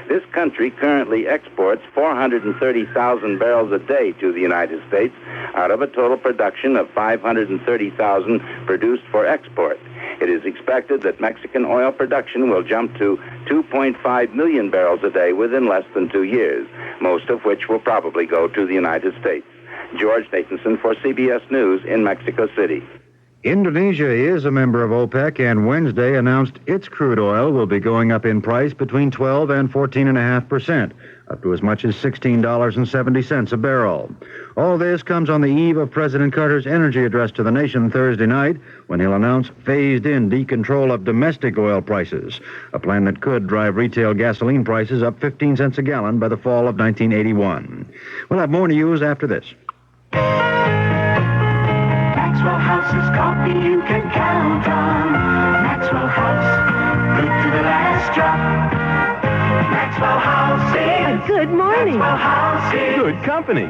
This country currently exports 430,000 barrels a day to the United States out of a total production of 530,000 produced for export. It is expected that Mexican oil production will jump to 2.5 million barrels a day within less than 2 years, most of which will probably go to the United States. George Natanson for CBS News in Mexico City. Indonesia is a member of OPEC and Wednesday announced its crude oil will be going up in price between 12 and 14.5%, up to as much as $16.70 a barrel. All this comes on the eve of President Carter's energy address to the nation Thursday night, when he'll announce phased-in decontrol of domestic oil prices, a plan that could drive retail gasoline prices up 15 cents a gallon by the fall of 1981. We'll have more news after this. Maxwell House's coffee you can count on. Maxwell House, good to the last drop. Maxwell House is good morning. Maxwell House is Good company.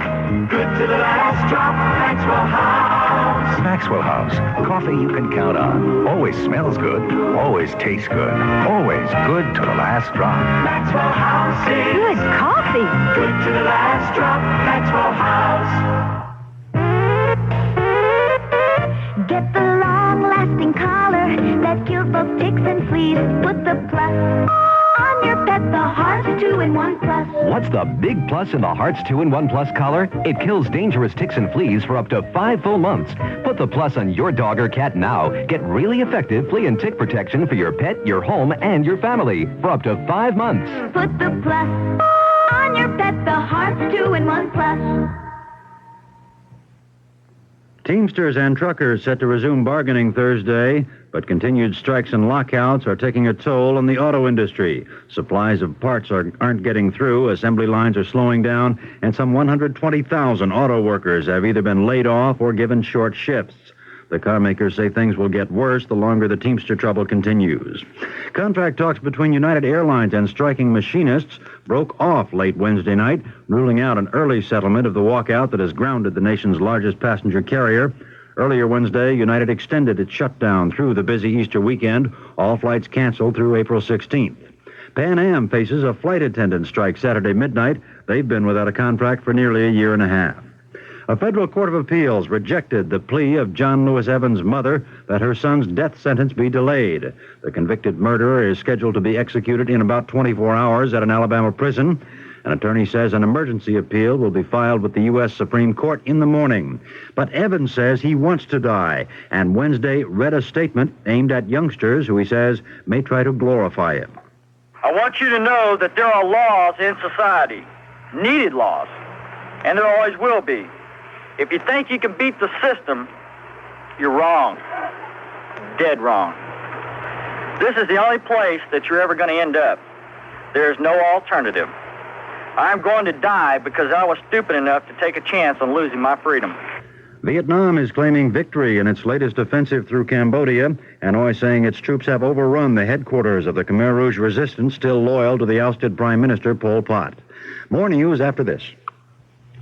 good to the last drop. Maxwell House. Maxwell House, coffee you can count on. Always smells good, always tastes good, always good to the last drop. Maxwell House is Good coffee. good to the last drop. Maxwell House. Get the long-lasting collar that kills both ticks and fleas. Put the plus on your pet, the Hearts 2-in-1 Plus. What's the big plus in the Hearts 2-in-1 Plus collar? It kills dangerous ticks and fleas for up to 5 full months. Put the plus on your dog or cat now. Get really effective flea and tick protection for your pet, your home, and your family for up to 5 months. Put the plus on your pet, the Hearts 2-in-1 Plus. Teamsters and truckers set to resume bargaining Thursday, but continued strikes and lockouts are taking a toll on the auto industry. Supplies of parts aren't getting through, assembly lines are slowing down, and some 120,000 auto workers have either been laid off or given short shifts. The car makers say things will get worse the longer the Teamster trouble continues. Contract talks between United Airlines and striking machinists broke off late Wednesday night, ruling out an early settlement of the walkout that has grounded the nation's largest passenger carrier. Earlier Wednesday, United extended its shutdown through the busy Easter weekend, all flights canceled through April 16th. Pan Am faces a flight attendant strike Saturday midnight. They've been without a contract for nearly a year and a half. A federal court of appeals rejected the plea of John Lewis Evans' mother that her son's death sentence be delayed. The convicted murderer is scheduled to be executed in about 24 hours at an Alabama prison. An attorney says an emergency appeal will be filed with the U.S. Supreme Court in the morning. But Evans says he wants to die, and Wednesday read a statement aimed at youngsters who he says may try to glorify it. I want you to know that there are laws in society, needed laws, and there always will be. If you think you can beat the system, you're wrong. Dead wrong. This is the only place that you're ever going to end up. There is no alternative. I'm going to die because I was stupid enough to take a chance on losing my freedom. Vietnam is claiming victory in its latest offensive through Cambodia. Hanoi saying its troops have overrun the headquarters of the Khmer Rouge resistance, still loyal to the ousted Prime Minister Pol Pot. More news after this.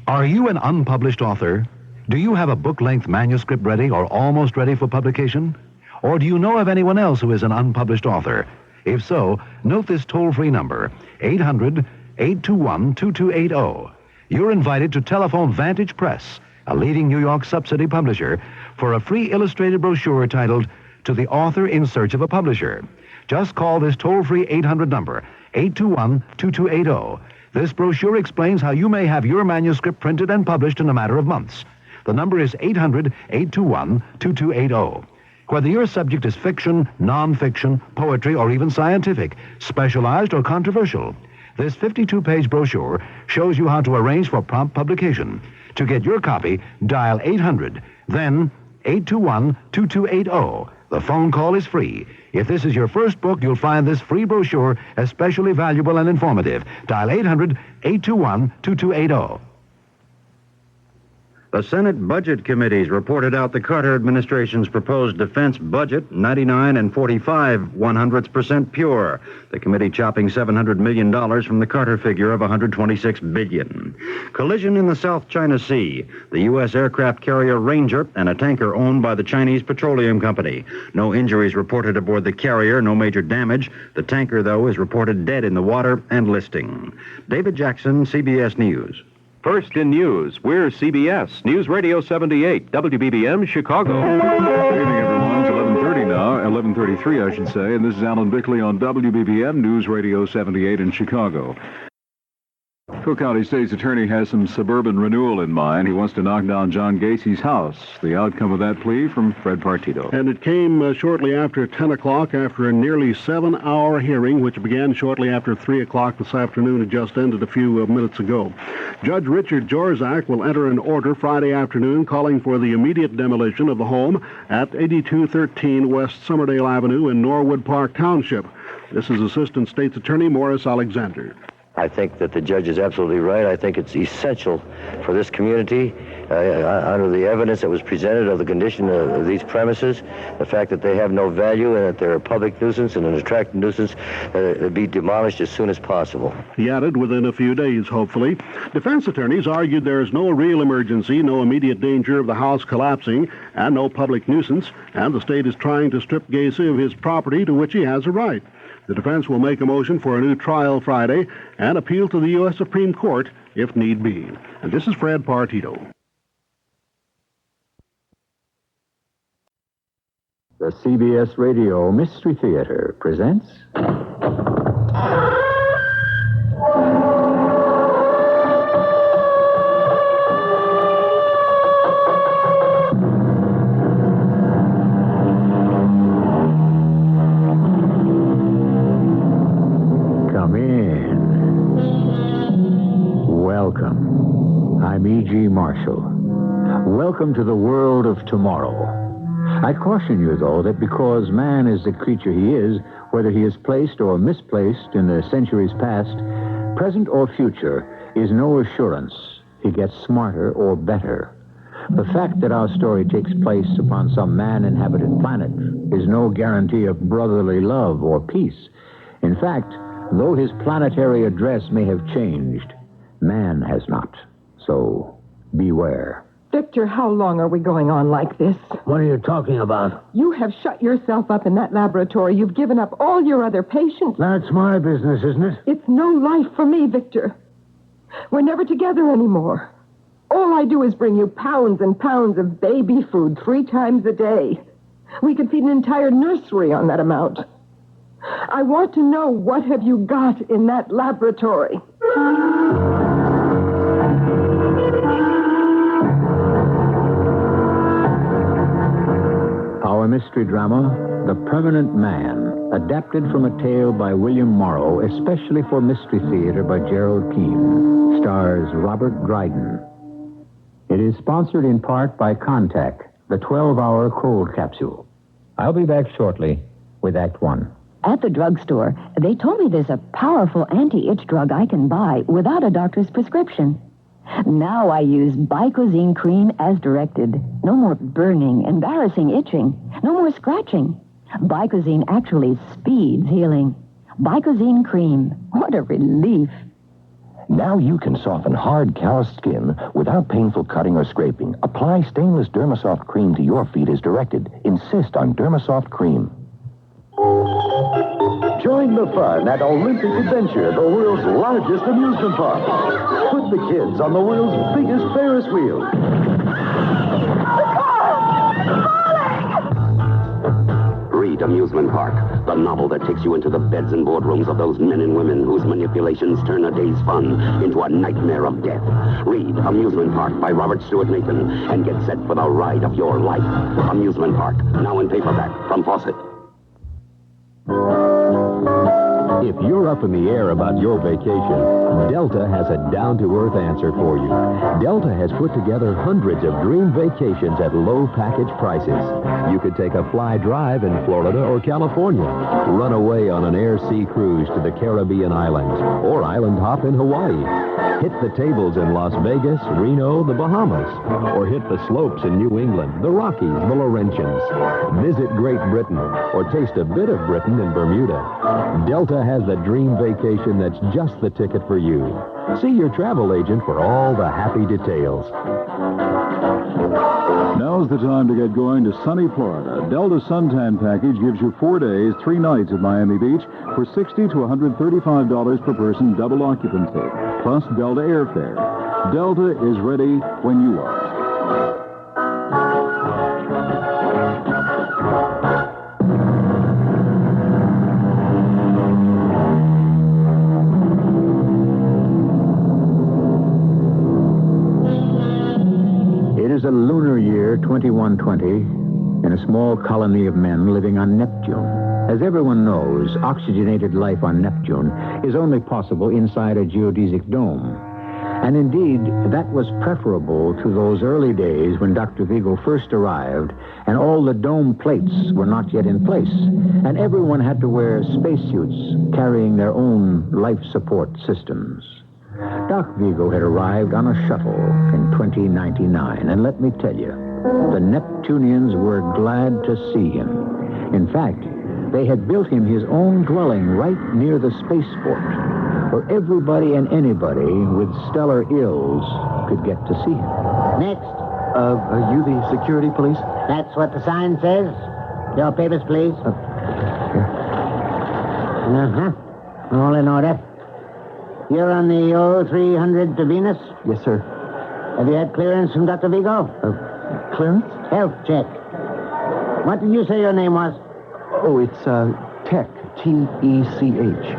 Are you an unpublished author? Do you have a book-length manuscript ready or almost ready for publication? Or do you know of anyone else who is an unpublished author? If so, note this toll-free number, 800-821-2280. You're invited to telephone Vantage Press, a leading New York subsidy publisher, for a free illustrated brochure titled To the Author in Search of a Publisher. Just call this toll-free 800 number, 821-2280. This brochure explains how you may have your manuscript printed and published in a matter of months. The number is 800-821-2280. Whether your subject is fiction, non-fiction, poetry, or even scientific, specialized or controversial, this 52-page brochure shows you how to arrange for prompt publication. To get your copy, dial 800, then 821-2280. The phone call is free. If this is your first book, you'll find this free brochure especially valuable and informative. Dial 800-821-2280. The Senate Budget Committees reported out the Carter administration's proposed defense budget, 99 and 45/100% pure. The committee chopping $700 million from the Carter figure of $126 billion. Collision in the South China Sea. The U.S. aircraft carrier Ranger and a tanker owned by the Chinese Petroleum Company. No injuries reported aboard the carrier, no major damage. The tanker, though, is reported dead in the water and listing. David Jackson, CBS News. First in news, we're CBS, News Radio 78, WBBM, Chicago. Good evening, everyone. It's 11:30 now, 11:33, I should say, and this is Alan Bickley on WBBM, News Radio 78 in Chicago. Cook County State's Attorney has some suburban renewal in mind. He wants to knock down John Gacy's house. The outcome of that plea from Fred Partito. And it came shortly after 10 o'clock after a nearly 7-hour hearing, which began shortly after 3 o'clock this afternoon. It just ended a few minutes ago. Judge Richard Jorzak will enter an order Friday afternoon calling for the immediate demolition of the home at 8213 West Summerdale Avenue in Norwood Park Township. This is Assistant State's Attorney Morris Alexander. I think that the judge is absolutely right. I think it's essential for this community, under the evidence that was presented of the condition of these premises, the fact that they have no value and that they're a public nuisance and an attractive nuisance, be demolished as soon as possible. He added within a few days, hopefully. Defense attorneys argued there is no real emergency, no immediate danger of the house collapsing, and no public nuisance, and the state is trying to strip Gacy of his property to which he has a right. The defense will make a motion for a new trial Friday and appeal to the U.S. Supreme Court if need be. And this is Fred Partito. The CBS Radio Mystery Theater presents... Welcome. I'm E.G. Marshall. Welcome to the world of tomorrow. I caution you, though, that because man is the creature he is, whether he is placed or misplaced in the centuries past, present or future, is no assurance he gets smarter or better. The fact that our story takes place upon some man-inhabited planet is no guarantee of brotherly love or peace. In fact, though his planetary address may have changed, man has not. So, beware. Victor, how long are we going on like this? What are you talking about? You have shut yourself up in that laboratory. You've given up all your other patients. That's my business, isn't it? It's no life for me, Victor. We're never together anymore. All I do is bring you pounds and pounds of baby food 3 times a day. We could feed an entire nursery on that amount. I want to know, what have you got in that laboratory? Our mystery drama, The Permanent Man, adapted from a tale by William Morrow, especially for Mystery Theater by Gerald Keane, stars Robert Dryden. It is sponsored in part by Contact, the 12-hour cold capsule. I'll be back shortly with Act 1. At the drugstore, they told me there's a powerful anti-itch drug I can buy without a doctor's prescription. Now I use Bicozine cream as directed. No more burning, embarrassing itching. No more scratching. Bicozine actually speeds healing. Bicozine cream. What a relief. Now you can soften hard, calloused skin without painful cutting or scraping. Apply stainless Dermasoft cream to your feet as directed. Insist on Dermasoft cream. Join the fun at Olympic Adventure, the world's largest amusement park. Put the kids on the world's biggest Ferris wheel. Read Amusement Park, the novel that takes you into the beds and boardrooms of those men and women whose manipulations turn a day's fun into a nightmare of death. Read Amusement Park by Robert Stewart Nathan and get set for the ride of your life. Amusement Park, now in paperback from Fawcett. If you're up in the air about your vacation, Delta has a down-to-earth answer for you. Delta has put together hundreds of dream vacations at low package prices. You could take a fly drive in Florida or California, run away on an air-sea cruise to the Caribbean islands, or island hop in Hawaii. Hit the tables in Las Vegas, Reno, the Bahamas, or hit the slopes in New England, the Rockies, the Laurentians. Visit Great Britain, or taste a bit of Britain in Bermuda. Delta has the dream vacation that's just the ticket for you. See your travel agent for all the happy details. Now's the time to get going to sunny Florida. Delta Suntan Package gives you 4 days, 3 nights at Miami Beach for $60 to $135 per person, double occupancy, plus Delta airfare. Delta is ready when you are. It is a lunar year 2120 in a small colony of men living on Neptune. As everyone knows, oxygenated life on Neptune is only possible inside a geodesic dome. And indeed, that was preferable to those early days when Dr. Vigo first arrived and all the dome plates were not yet in place, and everyone had to wear spacesuits carrying their own life support systems. Doc Vigo had arrived on a shuttle in 2099, and let me tell you, the Neptunians were glad to see him. In fact, they had built him his own dwelling right near the spaceport, where everybody and anybody with stellar ills could get to see him. Next. Are you the security police? That's what the sign says. Your papers, please. All in order. You're on the 0300 to Venus? Yes, sir. Have you had clearance from Dr. Vigo? Clearance? Health check. What did you say your name was? Oh, it's Tech. T-E-C-H.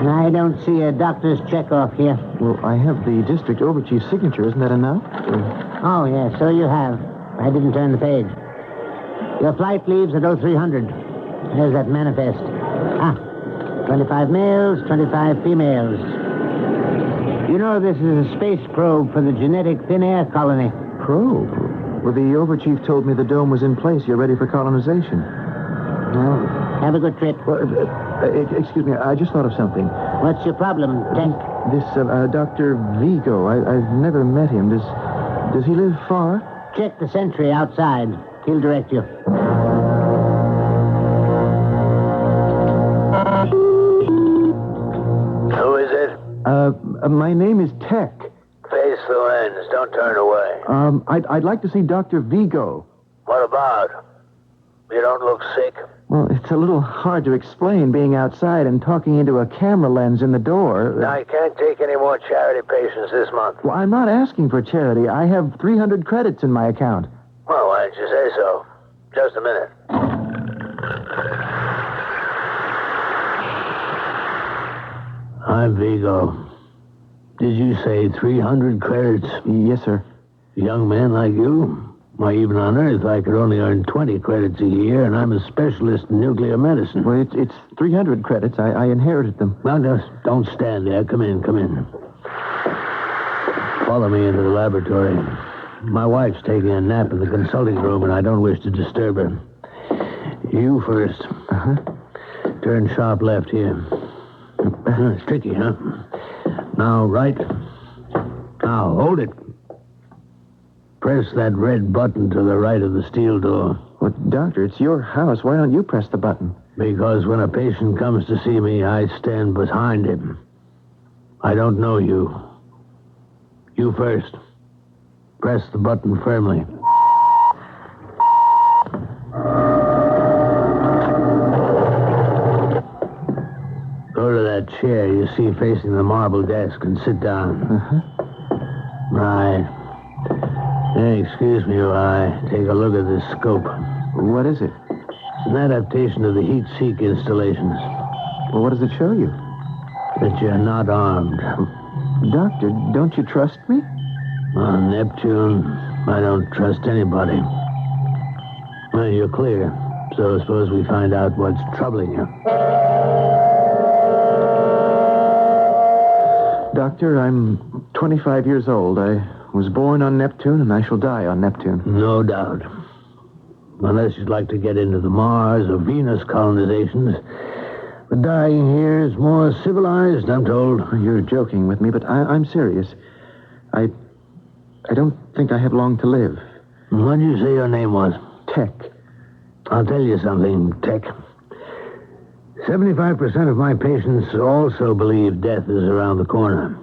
I don't see a doctor's check off here. Well, I have the district overchief's signature. Isn't that enough? Oh, yes, so you have. I didn't turn the page. Your flight leaves at 0300. There's that manifest. 25 males, 25 females. You know, this is a space probe for the genetic thin air colony. Probe? Well, the overchief told me the dome was in place. You're ready for colonization. Well, have a good trip. Excuse me, I just thought of something. What's your problem, Tech? This, Dr. Vigo, I've never met him. Does he live far? Check the sentry outside. He'll direct you. Who is it? My name is Tech. Face the lens. Don't turn away. I'd like to see Dr. Vigo. What about? You don't look sick? Well, it's a little hard to explain being outside and talking into a camera lens in the door. I can't take any more charity patients this month. Well, I'm not asking for charity. I have 300 credits in my account. Well, why didn't you say so? Just a minute. I'm Vigo. Did you say 300 credits? Yes, sir. A young man like you? Why, even on Earth, I could only earn 20 credits a year, and I'm a specialist in nuclear medicine. Well, it's 300 credits. I inherited them. Well, just don't stand there. Come in. Follow me into the laboratory. My wife's taking a nap in the consulting room, and I don't wish to disturb her. You first. Turn sharp left here. It's tricky, huh? Now, right. Now, hold it. Press that red button to the right of the steel door. Well, Doctor, it's your house. Why don't you press the button? Because when a patient comes to see me, I stand behind him. I don't know you. You first. Press the button firmly. Go to that chair you see facing the marble desk and sit down. Right. Hey, excuse me while I take a look at this scope. What is it? It's an adaptation of the heat-seek installations. Well, what does it show you? That you're not armed. Doctor, don't you trust me? On Neptune, I don't trust anybody. Well, you're clear. So suppose we find out what's troubling you. Doctor, I'm 25 years old. I was born on Neptune, and I shall die on Neptune. No doubt. Unless you'd like to get into the Mars or Venus colonizations. But dying here is more civilized, I'm told. You're joking with me, but I'm serious. I don't think I have long to live. What did you say your name was? Tech. I'll tell you something, Tech. 75% of my patients also believe death is around the corner.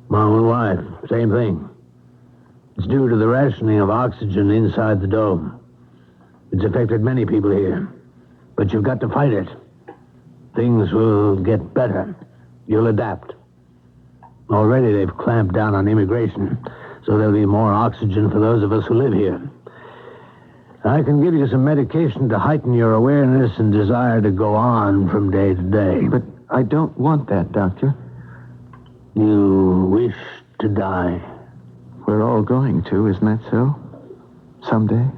My own wife, same thing. It's due to the rationing of oxygen inside the dome. It's affected many people here. But you've got to fight it. Things will get better. You'll adapt. Already they've clamped down on immigration, so there'll be more oxygen for those of us who live here. I can give you some medication to heighten your awareness and desire to go on from day to day. But I don't want that, Doctor. You wish to die. We're all going to, isn't that so? Someday.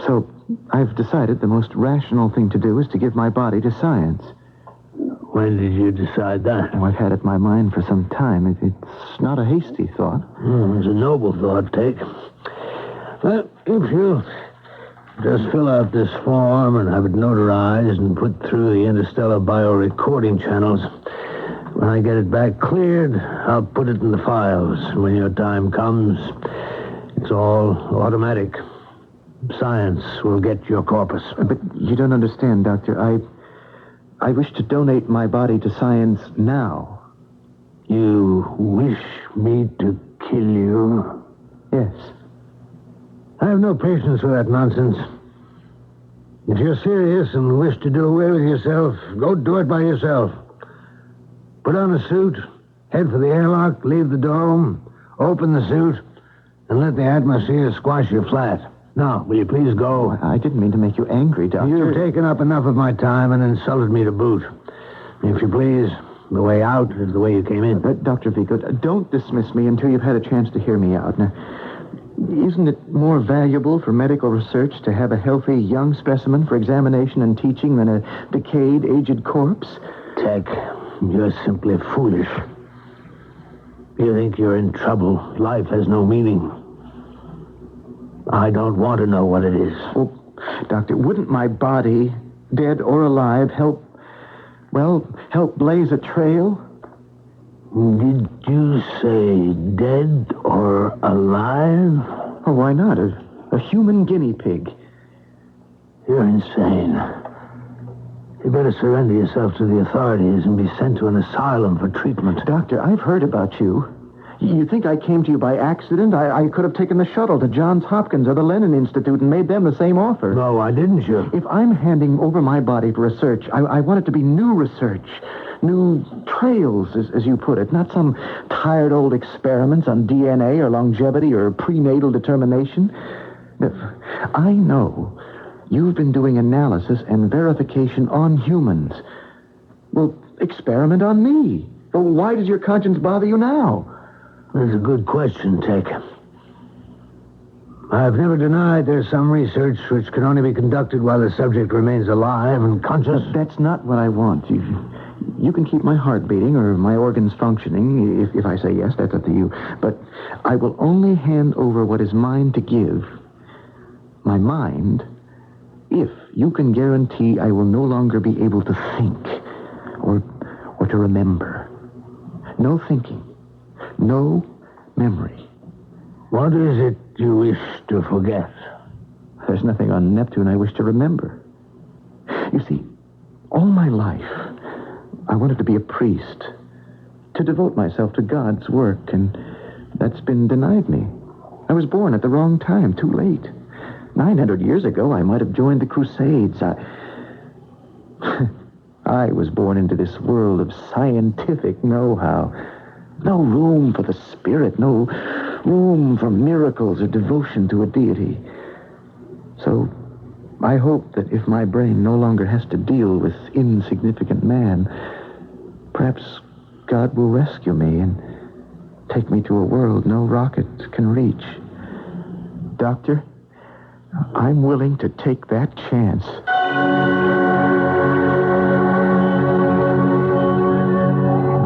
So I've decided the most rational thing to do is to give my body to science. When did you decide that? Oh, I've had it in my mind for some time. It's not a hasty thought. It's a noble thought, Tech. Well, if you just fill out this form and have it notarized and put through the interstellar biorecording channels, when I get it back cleared, I'll put it in the files. When your time comes, it's all automatic. Science will get your corpus. But you don't understand, Doctor. I wish to donate my body to science now. You wish me to kill you? Yes. I have no patience with that nonsense. If you're serious and wish to do away with yourself, go do it by yourself. Put on a suit, head for the airlock, leave the dome, open the suit, and let the atmosphere squash you flat. Now, will you please go? I didn't mean to make you angry, Doctor. You've taken up enough of my time and insulted me to boot. If you please, the way out is the way you came in. Dr. Vigo, don't dismiss me until you've had a chance to hear me out. Now, isn't it more valuable for medical research to have a healthy young specimen for examination and teaching than a decayed, aged corpse? Tech, you're simply foolish. You think you're in trouble. Life has no meaning. I don't want to know what it is. Well, Doctor, wouldn't my body, dead or alive, help blaze a trail? Did you say dead or alive? Oh, why not? A human guinea pig. You're insane. You better surrender yourself to the authorities and be sent to an asylum for treatment. Doctor, I've heard about you. You think I came to you by accident? I could have taken the shuttle to Johns Hopkins or the Lenin Institute and made them the same offer. No, why didn't you? If I'm handing over my body for research, I want it to be new research. New trails, as you put it. Not some tired old experiments on DNA or longevity or prenatal determination. I know you've been doing analysis and verification on humans. Well, experiment on me. Well, why does your conscience bother you now? That's a good question, Tech. I've never denied there's some research which can only be conducted while the subject remains alive and conscious. But that's not what I want. You can keep my heart beating or my organs functioning. If I say yes, that's up to you. But I will only hand over what is mine to give, my mind, if you can guarantee I will no longer be able to think or to remember. No thinking. No memory. What is it you wish to forget? There's nothing on Neptune I wish to remember. You see, all my life, I wanted to be a priest, to devote myself to God's work, and that's been denied me. I was born at the wrong time, too late. 900 years ago, I might have joined the Crusades. I was born into this world of scientific know-how. No room for the spirit, no room for miracles or devotion to a deity. So I hope that if my brain no longer has to deal with insignificant man, perhaps God will rescue me and take me to a world no rocket can reach. Doctor, I'm willing to take that chance.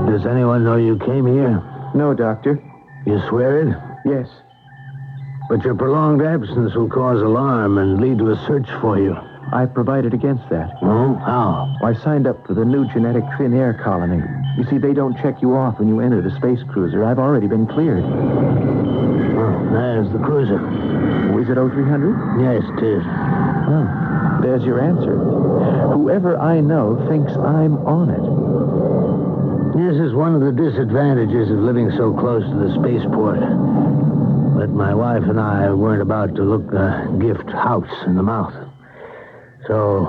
Does anyone know you came here? No, Doctor. You swear it? Yes. But your prolonged absence will cause alarm and lead to a search for you. I provided against that. Oh? How? I signed up for the new genetic thin air colony. You see, they don't check you off when you enter the space cruiser. I've already been cleared. Oh, there's the cruiser. Is it 0300? Yes, it is. Oh, there's your answer. Whoever I know thinks I'm on it. This is one of the disadvantages of living so close to the spaceport. But my wife and I weren't about to look the gift house in the mouth. So,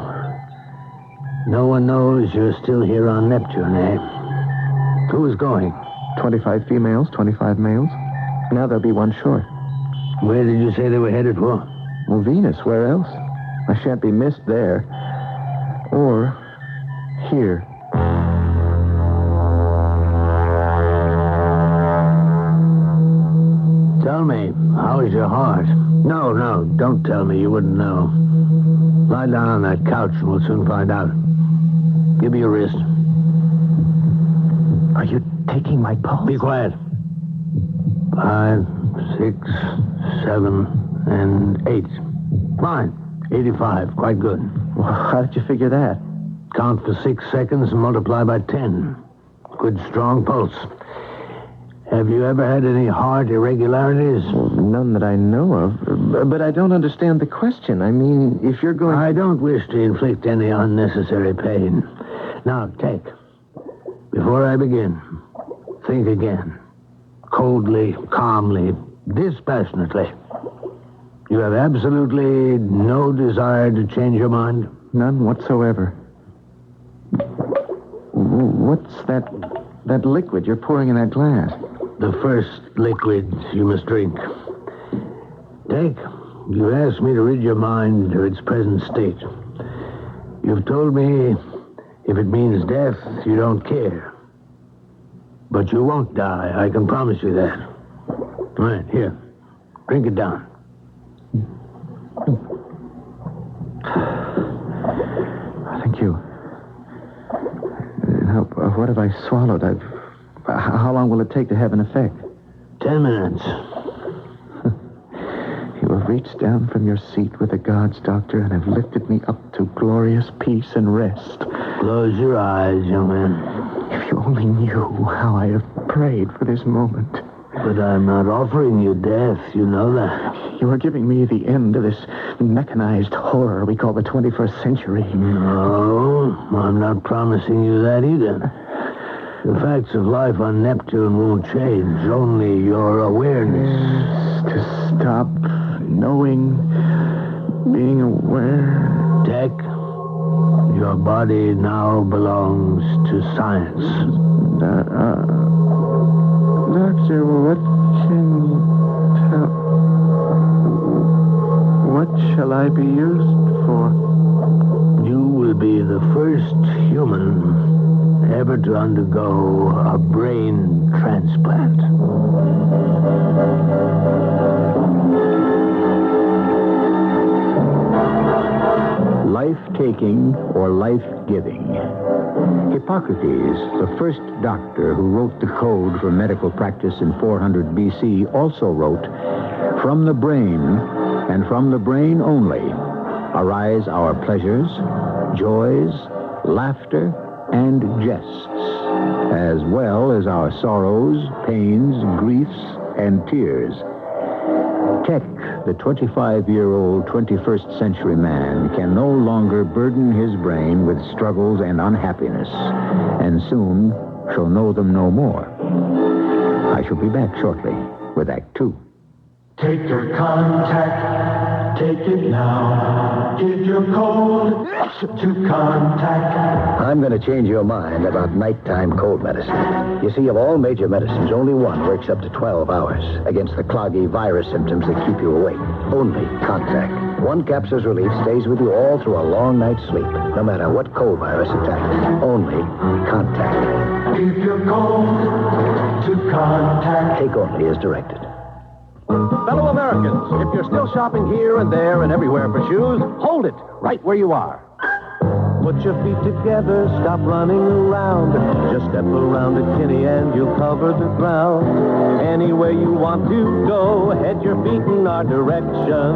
no one knows you're still here on Neptune, eh? Who's going? 25 females, 25 males. Now there'll be one short. Where did you say they were headed for? Well, Venus. Where else? I shan't be missed there. Or here. Tell me, how is your heart? No, don't tell me. You wouldn't know. Lie down on that couch and we'll soon find out. Give me your wrist. Are you taking my pulse? Be quiet. 5, 6, 7, and 8. Fine. 85. Quite good. Well, how did you figure that? Count for 6 seconds and multiply by 10. Good, strong pulse. Have you ever had any heart irregularities? Well, none that I know of. But I don't understand the question. I mean, if you're going... I don't wish to inflict any unnecessary pain. Now, take. Before I begin, think again. Coldly, calmly, dispassionately. You have absolutely no desire to change your mind? None whatsoever. What's that liquid you're pouring in that glass? The first liquid you must drink. Take. You asked me to rid your mind of its present state. You've told me if it means death, you don't care. But you won't die, I can promise you that. All right, here. Drink it down. Thank you. Now, what have I swallowed? How long will it take to have an effect? 10 minutes. You have reached down from your seat with the gods, Doctor, and have lifted me up to glorious peace and rest. Close your eyes, young man. If you only knew how I have prayed for this moment. But I'm not offering you death, you know that. You are giving me the end of this mechanized horror we call the 21st century. No, I'm not promising you that either. The facts of life on Neptune won't change, only your awareness. To stop knowing, being aware. Tech, your body now belongs to science. Doctor, what shall I be used for? You will be the first human ever to undergo a brain transplant. Life-taking or life-giving. Hippocrates, the first doctor who wrote the code for medical practice in 400 BC, also wrote, "From the brain, and from the brain only, arise our pleasures, joys, laughter, and jests." as well as our sorrows, pains, griefs, and tears. Tech, the 25-year-old 21st century man, can no longer burden his brain with struggles and unhappiness, and soon shall know them no more. I shall be back shortly with Act Two. Take your contact, take it now. Give your code to contact. I'm going to change your mind about nighttime cold medicine. You see, of all major medicines, only one works up to 12 hours against the cloggy virus symptoms that keep you awake. Only Contact. One capsule's relief stays with you all through a long night's sleep, no matter what cold virus attacks. Only Contact. Give your code to contact. Take only as directed. Fellow Americans, if you're still shopping here and there and everywhere for shoes, hold it right where you are. Put your feet together, stop running around. Just step around a Kinney and you'll cover the ground. Anywhere you want to go, head your feet in our direction.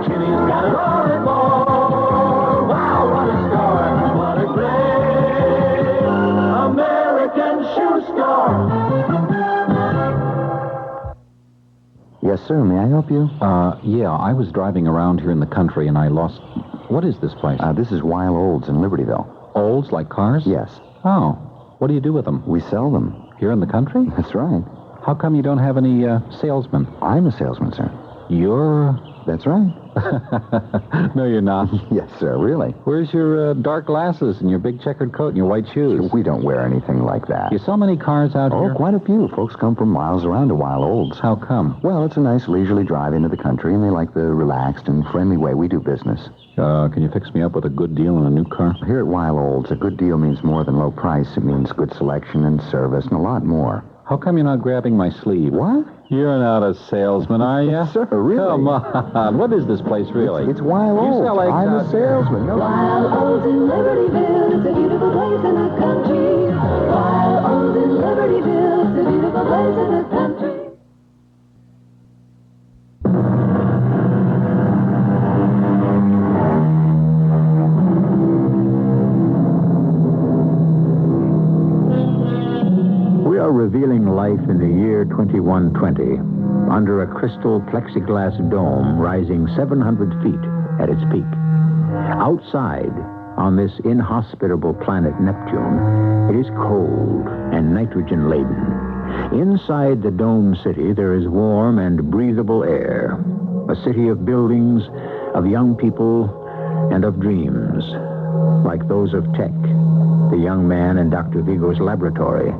Kinney's got it all and more. Wow, what a store! What a great American shoe store! Yes, sir. May I help you? Yeah. I was driving around here in the country and I lost... What is this place? This is Weil Olds in Libertyville. Olds, like cars? Yes. Oh. What do you do with them? We sell them. Here in the country? That's right. How come you don't have any salesmen? I'm a salesman, sir. You're... That's right. No, you're not. Yes, sir. Really? Where's your dark glasses and your big checkered coat and your white shoes? We don't wear anything like that. You sell many cars out here? Oh, quite a few. Folks come from miles around to Weil Olds. How come? Well, it's a nice leisurely drive into the country, and they like the relaxed and friendly way we do business. Can you fix me up with a good deal on a new car? Here at Weil Olds, a good deal means more than low price. It means good selection and service and a lot more. How come you're not grabbing my sleeve? What? You're not a salesman, are you? Sir, really? Come on. What is this place, really? It's Weil Olds. You sell eggs I'm a salesman. No. Weil Olds in Libertyville, it's a beautiful place in the country. Weil Olds in Libertyville, it's a beautiful place in the country. Revealing life in the year 2120 under a crystal plexiglass dome rising 700 feet at its peak. Outside, on this inhospitable planet Neptune, it is cold and nitrogen-laden. Inside the dome city, there is warm and breathable air, a city of buildings, of young people, and of dreams, like those of Tech, the young man in Dr. Vigo's laboratory,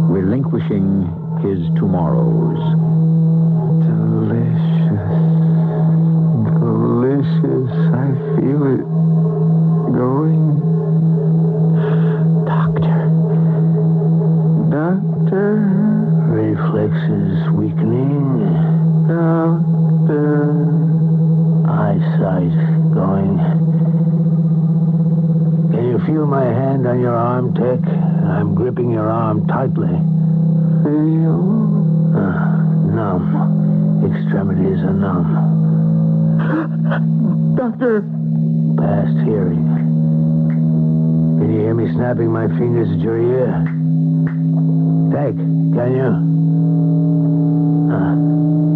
relinquishing his tomorrows. Delicious. Delicious. I feel it going. Doctor. Reflexes weakening. Doctor. Eyesight going. Can you feel my hand on your arm, Tech? I'm gripping your arm tightly. Feel? Numb. Extremities are numb. Doctor. Past hearing. Can you hear me snapping my fingers at your ear? Tech, can you?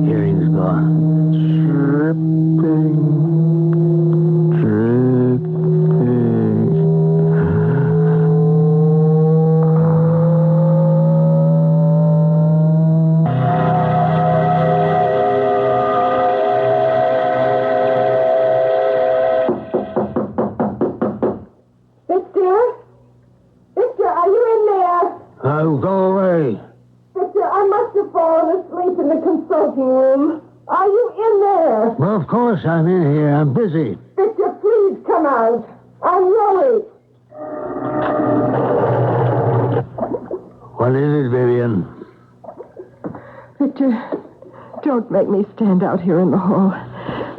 Hearing's gone. Dripping. I'm in here. I'm busy. Victor, please come out. I'm worried. What is it, Vivian? Victor, don't make me stand out here in the hall.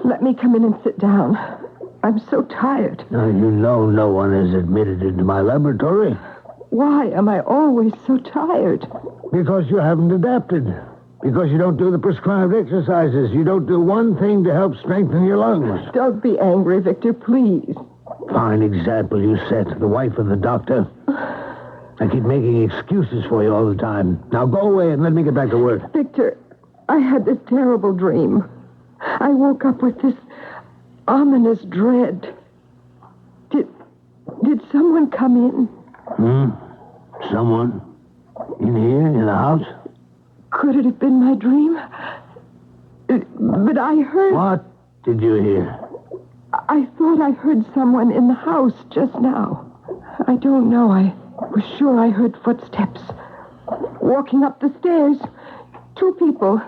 Let me come in and sit down. I'm so tired. Now, you know no one is admitted into my laboratory. Why am I always so tired? Because you haven't adapted. Because you don't do the prescribed exercises. You don't do one thing to help strengthen your lungs. Don't be angry, Victor, please. Fine example you set, the wife of the doctor. I keep making excuses for you all the time. Now go away and let me get back to work. Victor, I had this terrible dream. I woke up with this ominous dread. Did someone come in? Someone? In here? In the house? Could it have been my dream? But I heard... What did you hear? I thought I heard someone in the house just now. I don't know. I was sure I heard footsteps. Walking up the stairs. 2 people.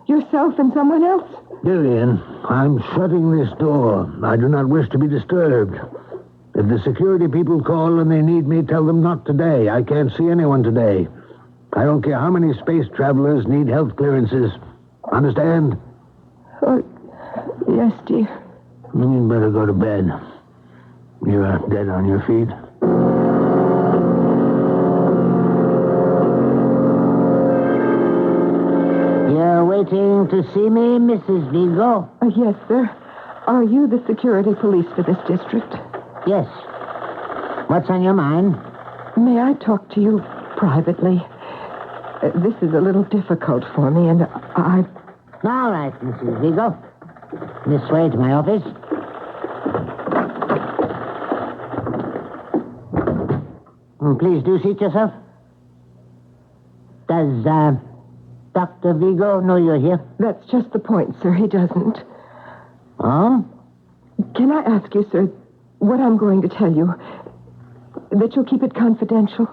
Yourself and someone else. Lillian, I'm shutting this door. I do not wish to be disturbed. If the security people call and they need me, tell them not today. I can't see anyone today. I don't care how many space travelers need health clearances. Understand? Oh, yes, dear. You'd better go to bed. You're dead on your feet. You're waiting to see me, Mrs. Vigo? Yes, sir. Are you the security police for this district? Yes. What's on your mind? May I talk to you privately? This is a little difficult for me, and I... All right, Mrs. Vigo. This way to my office. Please do seat yourself. Does, Dr. Vigo know you're here? That's just the point, sir. He doesn't. Oh? Can I ask you, sir, what I'm going to tell you, that you'll keep it confidential?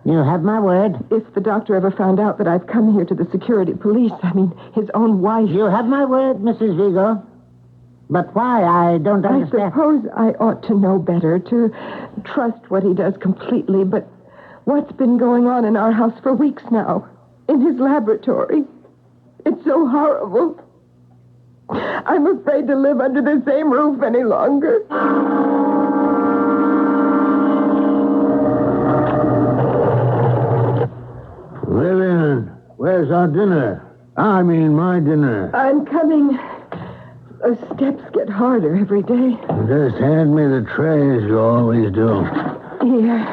You have my word. If the doctor ever found out that I've come here to the security police, I mean, his own wife... You have my word, Mrs. Vigo. But why? I don't understand. I suppose I ought to know better, to trust what he does completely, but what's been going on in our house for weeks now, in his laboratory, it's so horrible. I'm afraid to live under the same roof any longer. Lillian, where's our dinner? I mean, my dinner. I'm coming. Steps get harder every day. Just hand me the tray as you always do. Here.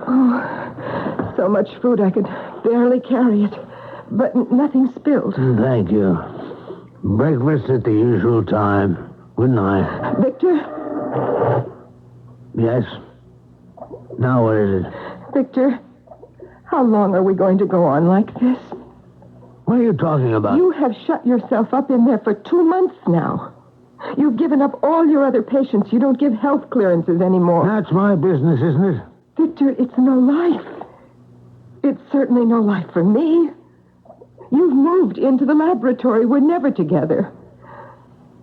Oh, so much food I could barely carry it. But nothing spilled. Thank you. Breakfast at the usual time. Good night. Victor? Yes? Now what is it? Victor, how long are we going to go on like this? What are you talking about? You have shut yourself up in there for 2 months now. You've given up all your other patients. You don't give health clearances anymore. That's my business, isn't it? Victor, it's no life. It's certainly no life for me. You've moved into the laboratory. We're never together.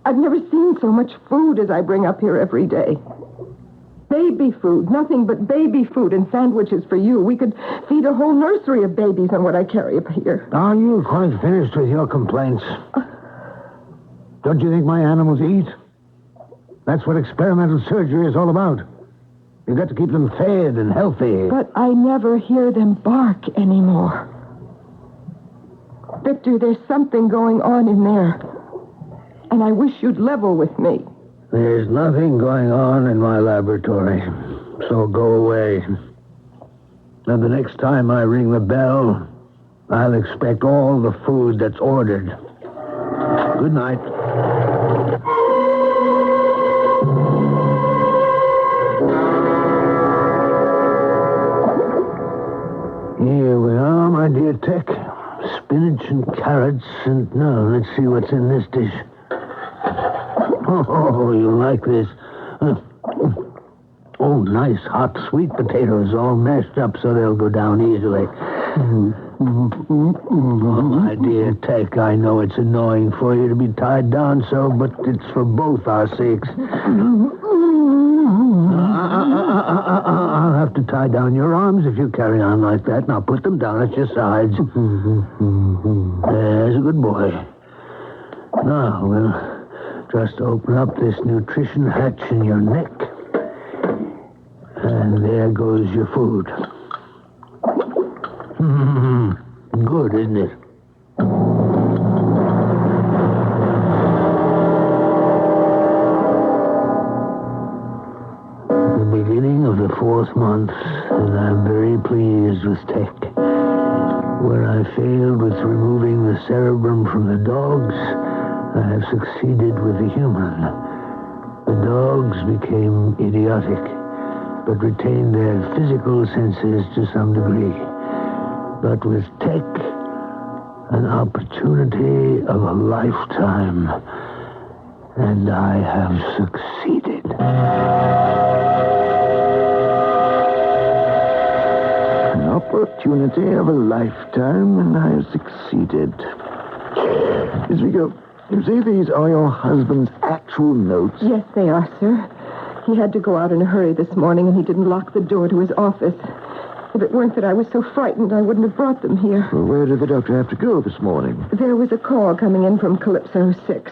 I've never seen so much food as I bring up here every day. Baby food, nothing but baby food and sandwiches for you. We could feed a whole nursery of babies on what I carry up here. Are you quite finished with your complaints? Don't you think my animals eat? That's what experimental surgery is all about. You've got to keep them fed and healthy. But I never hear them bark anymore. Victor, there's something going on in there. And I wish you'd level with me. There's nothing going on in my laboratory, so go away. And the next time I ring the bell, I'll expect all the food that's ordered. Good night. Here we are, my dear Tech. Spinach and carrots, and now let's see what's in this dish. Oh, you like this. Oh, nice hot sweet potatoes all mashed up so they'll go down easily. Oh, my dear Tech, I know it's annoying for you to be tied down so, but it's for both our sakes. I'll have to tie down your arms if you carry on like that. Now put them down at your sides. There's a good boy. Now, we'll just open up this nutrition hatch in your neck. And there goes your food. Good, isn't it? The beginning of the 4th almost month, and I'm very pleased with tech. Where I failed with removing the cerebrum from the dogs, I have succeeded with the human. The dogs became idiotic, but retained their physical senses to some degree. But with tech, an opportunity of a lifetime, and I have succeeded. An opportunity of a lifetime, and I have succeeded. Miss Vigo, you say these are your husband's actual notes? Yes, they are, sir. He had to go out in a hurry this morning, and he didn't lock the door to his office. If it weren't that I was so frightened, I wouldn't have brought them here. Well, where did the doctor have to go this morning? There was a call coming in from Calypso 6.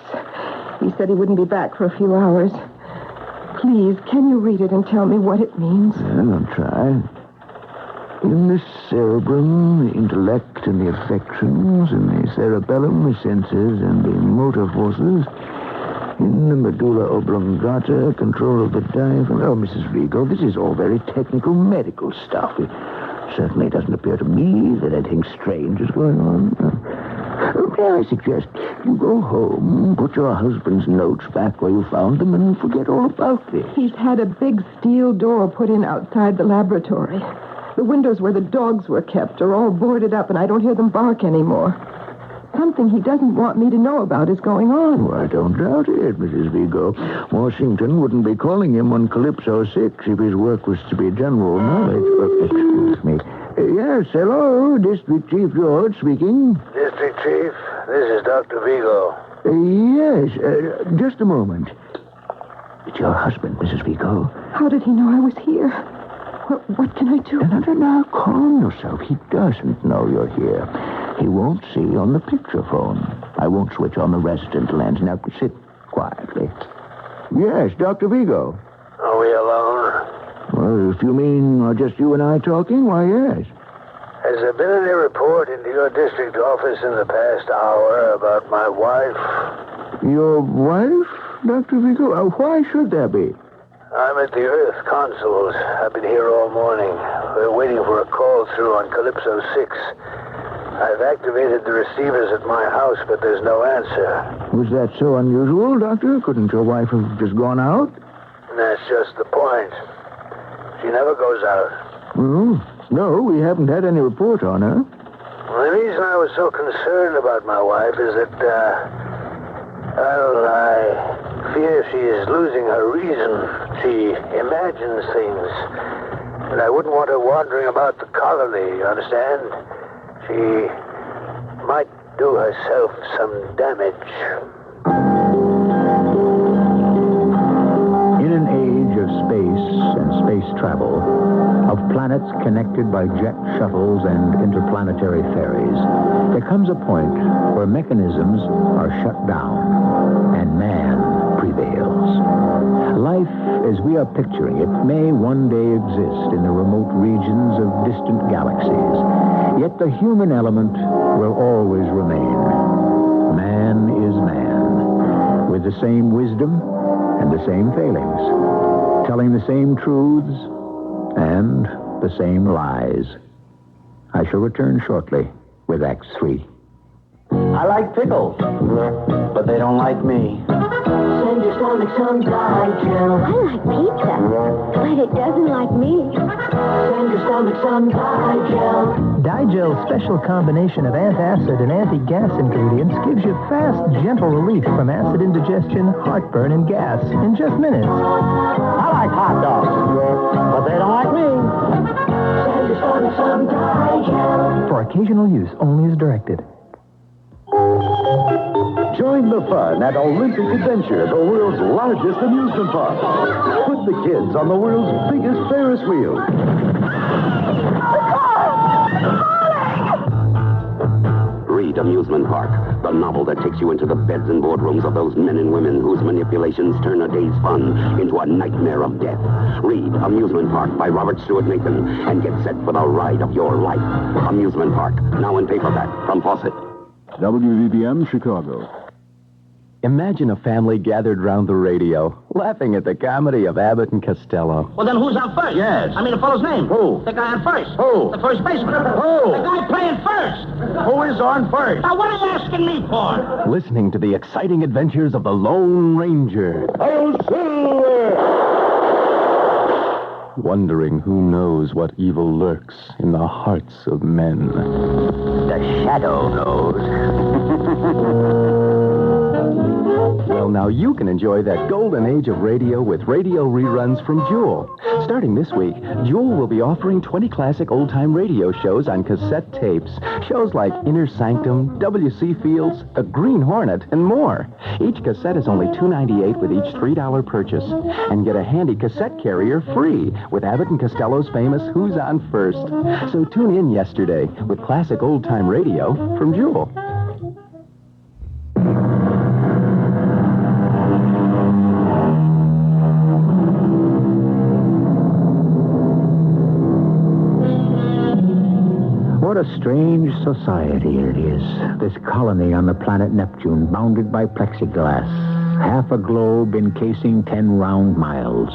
He said he wouldn't be back for a few hours. Please, can you read it and tell me what it means? Yeah, I'll try. In the cerebrum, the intellect and the affections, in the cerebellum, the senses and the motor forces. In the medulla oblongata, control of the diaphragm. Oh, Mrs. Vigo, this is all very technical medical stuff. It certainly doesn't appear to me that anything strange is going on. May I suggest you go home, put your husband's notes back where you found them, and forget all about this. He's had a big steel door put in outside the laboratory. The windows where the dogs were kept are all boarded up, and I don't hear them bark anymore. Something he doesn't want me to know about is going on. Oh, I don't doubt it, Mrs. Vigo. Washington wouldn't be calling him on Calypso 6 if his work was to be general knowledge. Excuse me. Yes, hello, District Chief George speaking. District Chief, this is Dr. Vigo. Yes, just a moment. It's your husband, Mrs. Vigo. How did he know I was here? What can I do? No, calm yourself. He doesn't know you're here. He won't see on the picture phone. I won't switch on the resident lens. Now, sit quietly. Yes, Dr. Vigo. Are we alone? Well, if you mean just you and I talking, why, yes. Has there been any report into your district office in the past hour about my wife? Your wife, Dr. Vigo? Why should there be? I'm at the Earth Consuls. I've been here all morning. We're waiting for a call through on Calypso 6. I've activated the receivers at my house, but there's no answer. Was that so unusual, Doctor? Couldn't your wife have just gone out? That's just the point. She never goes out. No, we haven't had any report on her. Well, the reason I was so concerned about my wife is that, I fear she is losing her reason. She imagines things. And I wouldn't want her wandering about the colony, you understand? She might do herself some damage. In an age of space and space travel, of planets connected by jet shuttles and interplanetary ferries, there comes a point where mechanisms are shut down and man prevails. Life, as we are picturing it, may one day exist in the remote regions of distant galaxies. Yet the human element will always remain. Man is man, with the same wisdom and the same failings, telling the same truths and the same lies. I shall return shortly with Act 3. I like pickles, but they don't like me. Send your stomach some Digel. I like pizza, but it doesn't like me. Send your stomach some Digel. Digel's special combination of antacid and anti-gas ingredients gives you fast, gentle relief from acid indigestion, heartburn, and gas in just minutes. I like hot dogs, but they don't like me. Send your stomach some Digel. For occasional use, only as directed. Join the fun at Olympic Adventure, the world's largest amusement park. Put the kids on the world's biggest Ferris wheel. Read Amusement Park, the novel that takes you into the beds and boardrooms of those men and women whose manipulations turn a day's fun into a nightmare of death. Read Amusement Park by Robert Stewart Nathan and get set for the ride of your life. Amusement Park, now in paperback from Fawcett. WVBM Chicago. Imagine a family gathered round the radio, laughing at the comedy of Abbott and Costello. Well, then who's on first? Yes. I mean, the fellow's name. Who? The guy on first. Who? The first baseman. Who? The guy playing first. Who is on first? Now, what are you asking me for? Listening to the exciting adventures of the Lone Ranger. Hail Silver! Wondering who knows what evil lurks in the hearts of men. The shadow knows. Well, now you can enjoy that golden age of radio with radio reruns from Jewel. Starting this week, Jewel will be offering 20 classic old-time radio shows on cassette tapes. Shows like Inner Sanctum, W.C. Fields, The Green Hornet, and more. Each cassette is only $2.98 with each $3 purchase. And get a handy cassette carrier free with Abbott and Costello's famous Who's On First. So tune in yesterday with classic old-time radio from Jewel. What a strange society it is, this colony on the planet Neptune, bounded by plexiglass, half a globe encasing 10 round miles.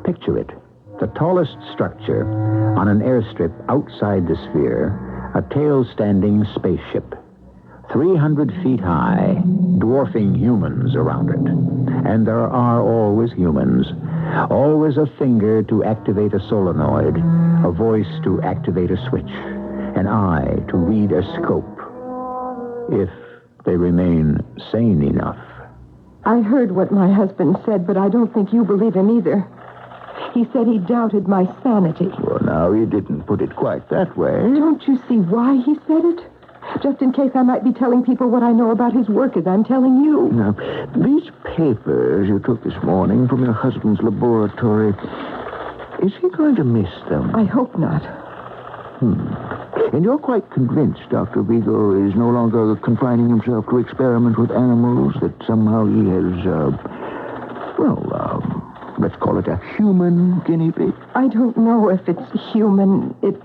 Picture it, the tallest structure on an airstrip outside the sphere, a tail-standing spaceship, 300 feet high, dwarfing humans around it. And there are always humans, always a finger to activate a solenoid, a voice to activate a switch, an eye to read a scope, if they remain sane enough. I heard what my husband said, but I don't think you believe him either. He said he doubted my sanity. Well, now, he didn't put it quite that way. Don't you see why he said it? Just in case I might be telling people what I know about his work as I'm telling you. Now, these papers you took this morning from your husband's laboratory, is he going to miss them? I hope not. And you're quite convinced Dr. Vigo is no longer confining himself to experiment with animals, that somehow he has, let's call it a human guinea pig? I don't know if it's human. It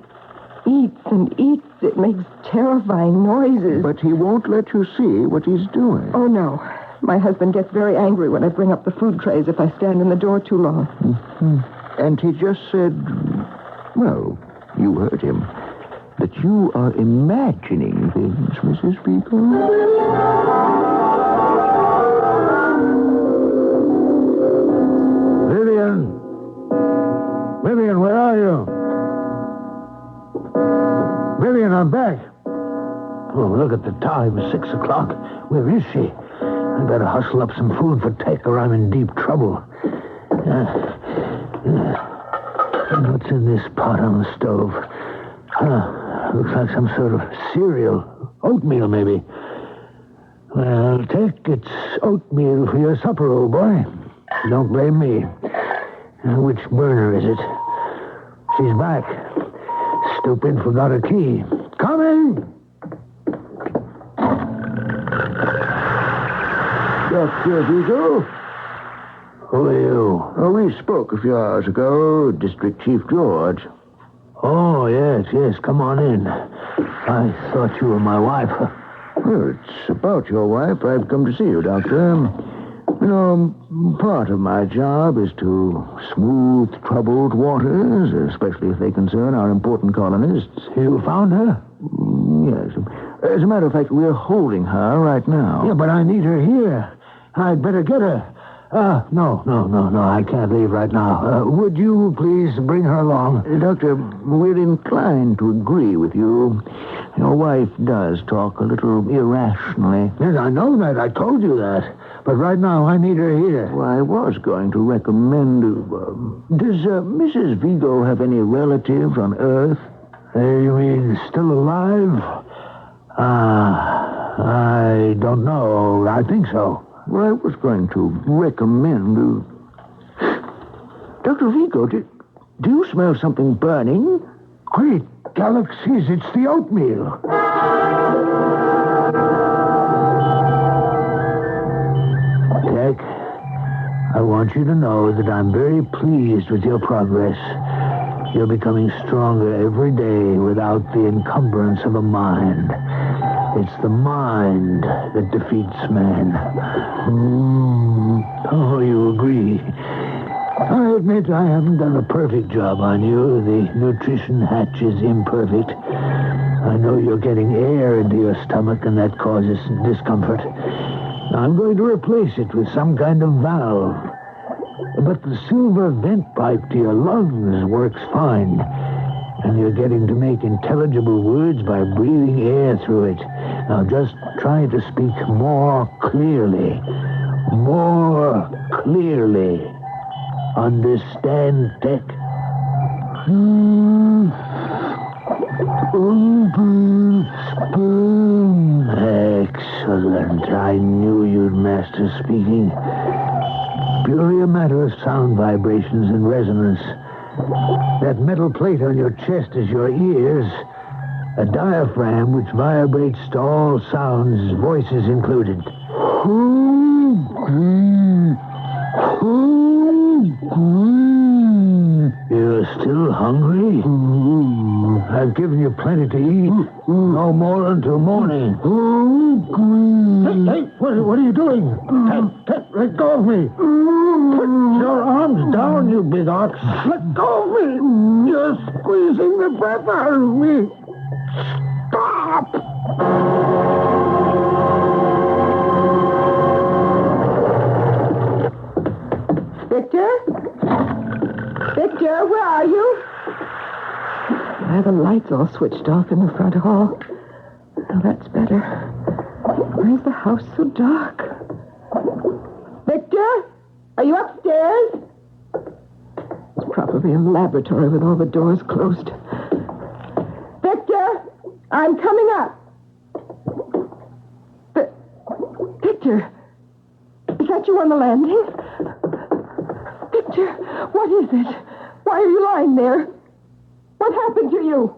eats and eats. It makes terrifying noises. But he won't let you see what he's doing. Oh, no. My husband gets very angry when I bring up the food trays if I stand in the door too long. Mm-hmm. And he just said, well, you heard him, that you are imagining things, Mrs. Vigo. Vivian, where are you? Vivian, I'm back. Oh, look at the time. It's 6 o'clock. Where is she? I better hustle up some food for Tech or I'm in deep trouble. What's in this pot on the stove? Looks like some sort of cereal. Oatmeal, maybe. Well, Tech, it's oatmeal for your supper, old boy. Don't blame me. Which burner is it? She's back. Stupid, forgot her key. Coming! Dr. Vigo? Who are you? Oh, we spoke a few hours ago, District Chief George. Oh, yes, come on in. I thought you were my wife. Well, it's about your wife I've come to see you, Doctor. You know, part of my job is to smooth troubled waters, especially if they concern our important colonists. You found her? Yes. As a matter of fact, we're holding her right now. Yeah, but I need her here. I'd better get her. No, I can't leave right now. Would you please bring her along? Doctor, we're inclined to agree with you. Your wife does talk a little irrationally. Yes, I know that. I told you that. But right now, I need her here. Well, I was going to recommend... does Mrs. Vigo have any relatives on Earth? You mean still alive? I don't know. I think so. Well, I was going to recommend... Dr. Vigo, do you smell something burning? Great galaxies, it's the oatmeal. Tech, I want you to know that I'm very pleased with your progress. You're becoming stronger every day without the encumbrance of a mind. It's the mind that defeats man. Oh, you agree. I admit I haven't done a perfect job on you. The nutrition hatch is imperfect. I know you're getting air into your stomach, and that causes discomfort. I'm going to replace it with some kind of valve. But the silver vent pipe to your lungs works fine. And you're getting to make intelligible words by breathing air through it. Now just try to speak more clearly. More clearly. Understand, Tech? Excellent. I knew you'd master speaking. Purely a matter of sound vibrations and resonance. That metal plate on your chest is your ears. A diaphragm which vibrates to all sounds, voices included. You're still hungry? I've given you plenty to eat. No more until morning. Hey, what are you doing? Let go of me. Put your arms down, you big ox. Let go of me. You're squeezing the breath out of me. Stop! Victor? Victor, where are you? I have the lights all switched off in the front hall. Oh, that's better. Why is the house so dark? Victor? Are you upstairs? It's probably in the laboratory with all the doors closed. Victor? I'm coming up. Victor? Is that you on the landing? Victor, what is it? Why are you lying there? What happened to you?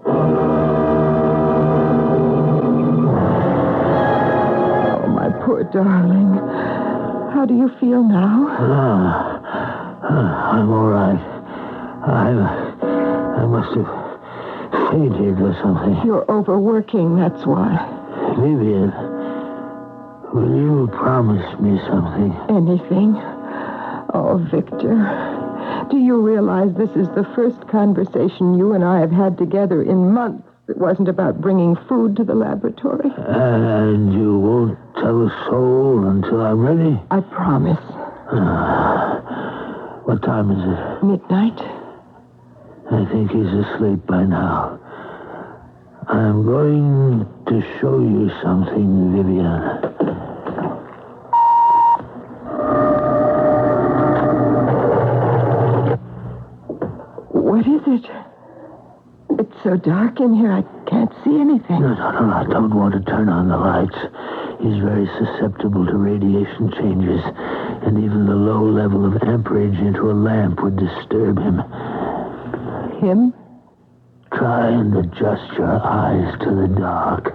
Oh, my poor darling. How do you feel now? I'm all right. I must have fainted or something. You're overworking, that's why. Vivian, will you promise me something? Anything? Oh, Victor, do you realize this is the first conversation you and I have had together in months that wasn't about bringing food to the laboratory? And you won't tell a soul until I'm ready? I promise. What time is it? Midnight. I think he's asleep by now. I'm going to show you something, Vivian. What is it? It's so dark in here, I can't see anything. No, I don't want to turn on the lights. He's very susceptible to radiation changes, and even the low level of amperage into a lamp would disturb him. Him? Try and adjust your eyes to the dark.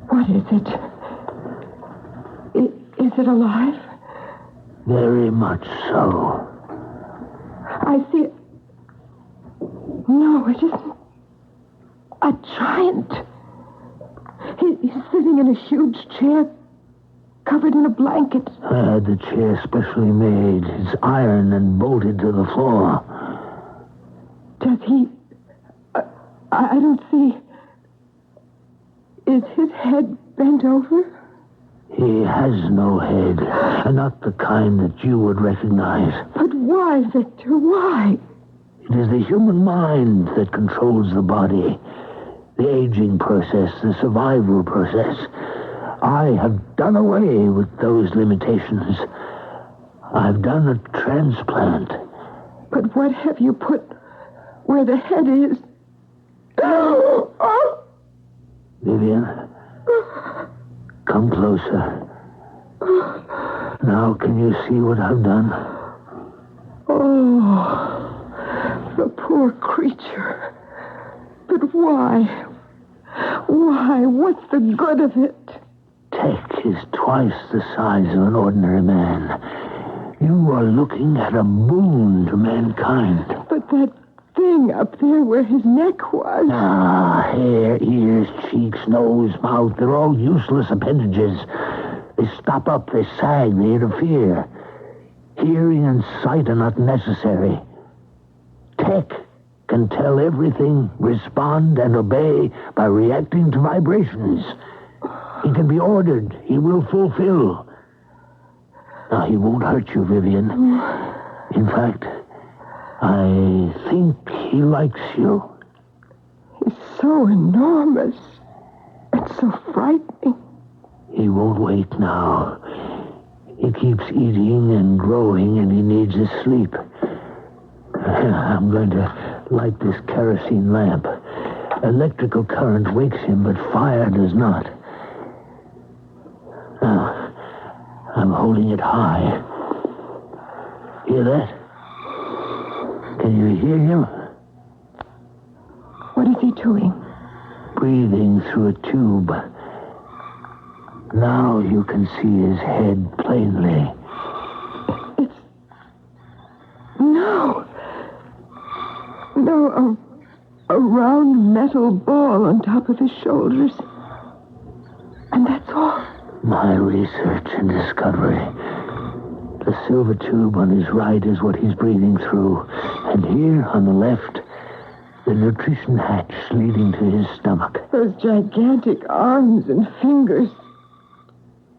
What is it? Is it alive? Very much so. I see it. No, it isn't. A giant. He's sitting in a huge chair, covered in a blanket. I had the chair specially made. It's iron and bolted to the floor. Does he... I don't see... Is his head bent over? He has no head, and not the kind that you would recognize. But why, Victor? Why? It is the human mind that controls the body. The aging process, the survival process. I have done away with those limitations. I've done a transplant. But what have you put where the head is? Oh! Vivian, come closer. Now, can you see what I've done? Oh, the poor creature. But why? Why? What's the good of it? Tech is twice the size of an ordinary man. You are looking at a boon to mankind. But that thing up there where his neck was. Ah, hair, ears, cheeks, nose, mouth, they're all useless appendages. They stop up, they sag, they interfere. Hearing and sight are not necessary. Tech can tell everything, respond, and obey by reacting to vibrations. He can be ordered. He will fulfill. Now, he won't hurt you, Vivian. In fact, I think he likes you. He's so enormous. It's so frightening. He won't wait now. He keeps eating and growing, and he needs his sleep. I'm going to light this kerosene lamp. Electrical current wakes him, but fire does not. Now, I'm holding it high. Hear that? Can you hear him? What is he doing? Breathing through a tube. Now you can see his head plainly. No, a round metal ball on top of his shoulders. And that's all. My research and discovery. The silver tube on his right is what he's breathing through. And here on the left, the nutrition hatch leading to his stomach. Those gigantic arms and fingers.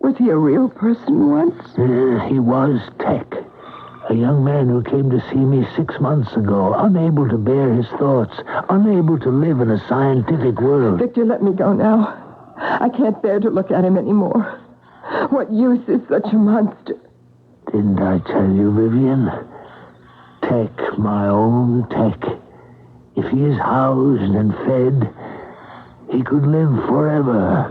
Was he a real person once? He was Tech. A young man who came to see me 6 months ago, unable to bear his thoughts, unable to live in a scientific world. Victor, let me go now. I can't bear to look at him anymore. What use is such a monster? Didn't I tell you, Vivian? Tech, my own Tech. If he is housed and fed, he could live forever.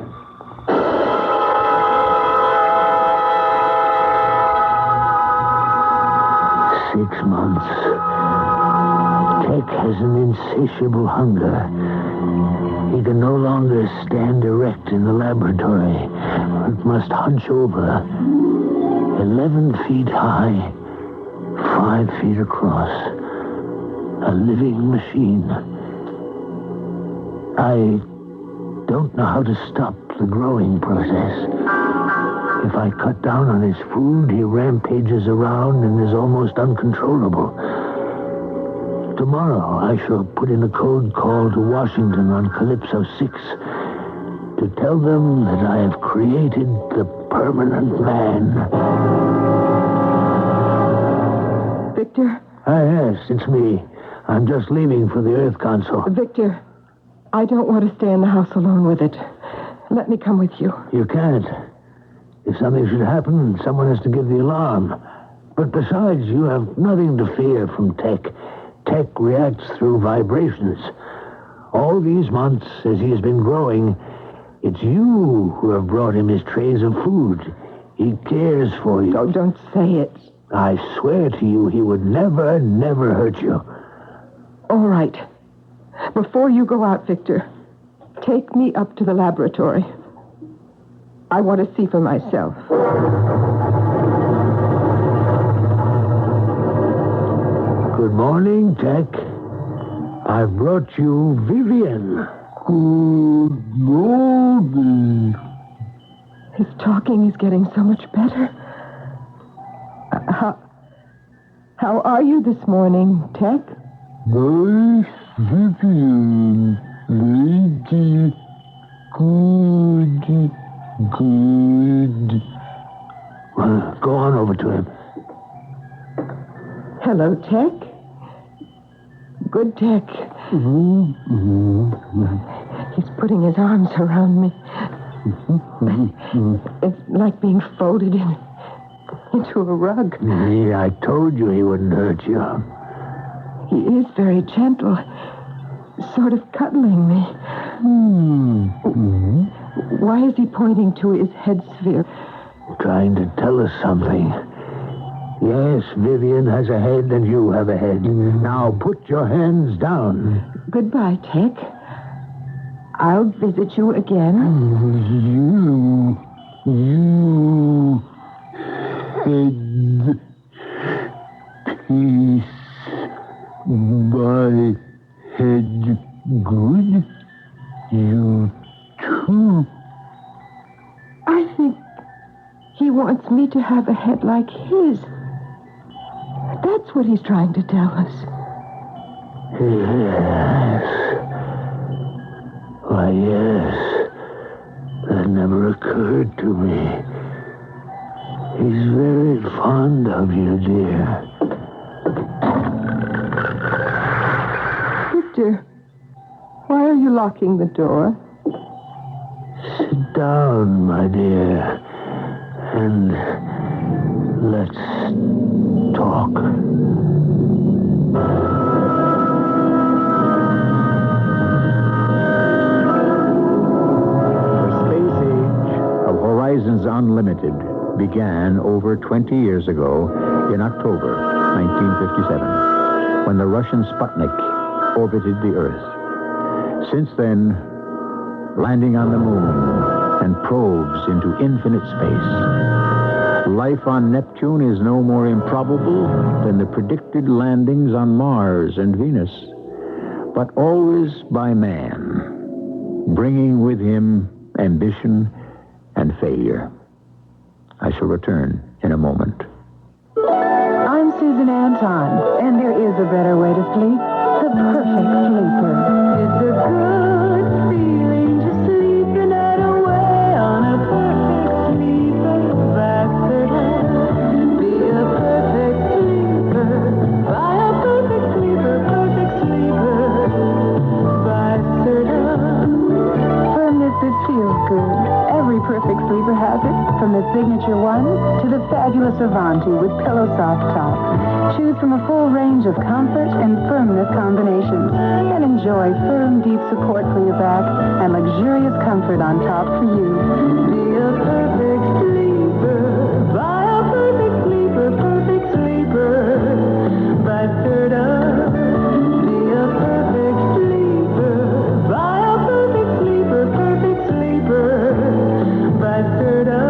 6 months. Tech has an insatiable hunger. He can no longer stand erect in the laboratory, but must hunch over. 11 feet high, 5 feet across. A living machine. I don't know how to stop the growing process. If I cut down on his food, he rampages around and is almost uncontrollable. Tomorrow, I shall put in a code call to Washington on Calypso 6 to tell them that I have created the permanent man. Victor? Yes, it's me. I'm just leaving for the Earth Council. Victor, I don't want to stay in the house alone with it. Let me come with you. You can't. If something should happen, someone has to give the alarm. But besides, you have nothing to fear from Tech. Tech reacts through vibrations. All these months, as he has been growing, it's you who have brought him his trays of food. He cares for you. Oh, don't say it. I swear to you, he would never, never hurt you. All right. Before you go out, Victor, take me up to the laboratory. I want to see for myself. Good morning, Tech. I've brought you Vivian. Good morning. His talking is getting so much better. How are you this morning, Tech? Nice, Vivian. Lady. Good. Good. Well, go on over to him. Hello, Tech. Good, Tech. He's putting his arms around me. It's like being folded into a rug. Yeah, I told you he wouldn't hurt you. He is very gentle, sort of cuddling me. Why is he pointing to his head sphere? Trying to tell us something. Yes, Vivian has a head and you have a head. Now put your hands down. Goodbye, Tech. I'll visit you again. You head piece by wants me to have a head like his. That's what he's trying to tell us. Yes. Why, yes. That never occurred to me. He's very fond of you, dear. Victor, why are you locking the door? Sit down, my dear, and let's talk. The space age of Horizons Unlimited began over 20 years ago in October 1957, when the Russian Sputnik orbited the Earth. Since then, landing on the moon and probes into infinite space, life on Neptune is no more improbable than the predicted landings on Mars and Venus, but always by man, bringing with him ambition and failure. I shall return in a moment. I'm Susan Anton, and there is a better way to sleep. The perfect sleeper. It's a good feeling to sleep your night away on a perfect sleeper. That's it. Be a perfect sleeper. Buy a perfect sleeper. Perfect sleeper. By Serta. Firmness that feels good. Every perfect sleeper has it, from the Signature One to the fabulous Avanti with Pillow Soft Top. Choose from a full range of comfort and firmness combinations, and enjoy firm, deep support for your back and luxurious comfort on top for you. Be a perfect sleeper. Buy a perfect sleeper. Perfect sleeper. By Serta. Be a perfect sleeper. Buy a perfect sleeper. Perfect sleeper. By Serta.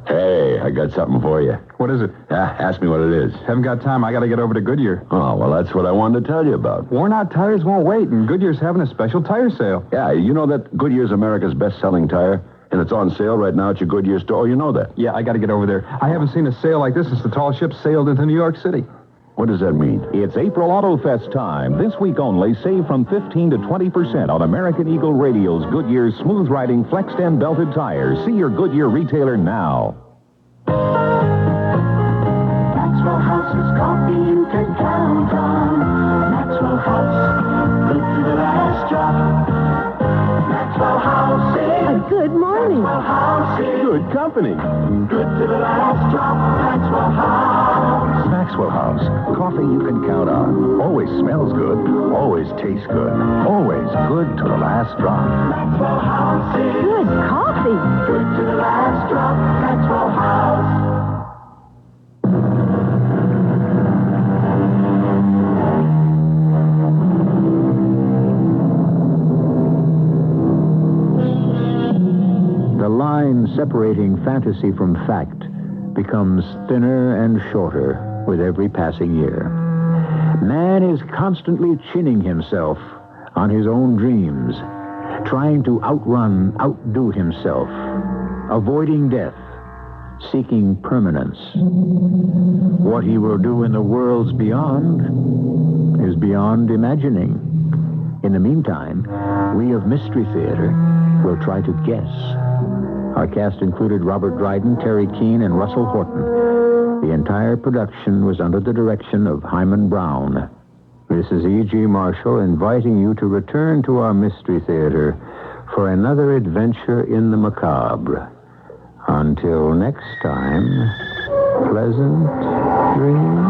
Hey, I got something for you. What is it? Ask me what it is. Haven't got time. I got to get over to Goodyear. Oh, well, that's what I wanted to tell you about. Worn-out tires won't wait, and Goodyear's having a special tire sale. Yeah, you know that Goodyear's America's best-selling tire? And it's on sale right now at your Goodyear store. You know that. Yeah, I got to get over there. I haven't seen a sale like this since the tall ship sailed into New York City. What does that mean? It's April Auto Fest time. This week only, save from 15 to 20% on American Eagle Radial's Goodyear smooth-riding flexed and belted tires. See your Goodyear retailer now. Maxwell House is coffee you can count on. Maxwell House, good to the last drop. Maxwell House is good morning. Maxwell House is good company. Good to the last drop. Maxwell House. Maxwell House, coffee you can count on. Always smells good, always tastes good, always good to the last drop. Maxwell House is good coffee. Good to the last drop. Maxwell House. The line separating fantasy from fact becomes thinner and shorter with every passing year. Man is constantly chinning himself on his own dreams, trying to outdo himself, avoiding death, seeking permanence. What he will do in the worlds beyond is beyond imagining. In the meantime, we of Mystery Theater will try to guess. Our cast included Robert Dryden, Terry Keane, and Russell Horton. The entire production was under the direction of Himan Brown. This is E.G. Marshall inviting you to return to our Mystery Theater for another adventure in the macabre. Until next time, pleasant dreams.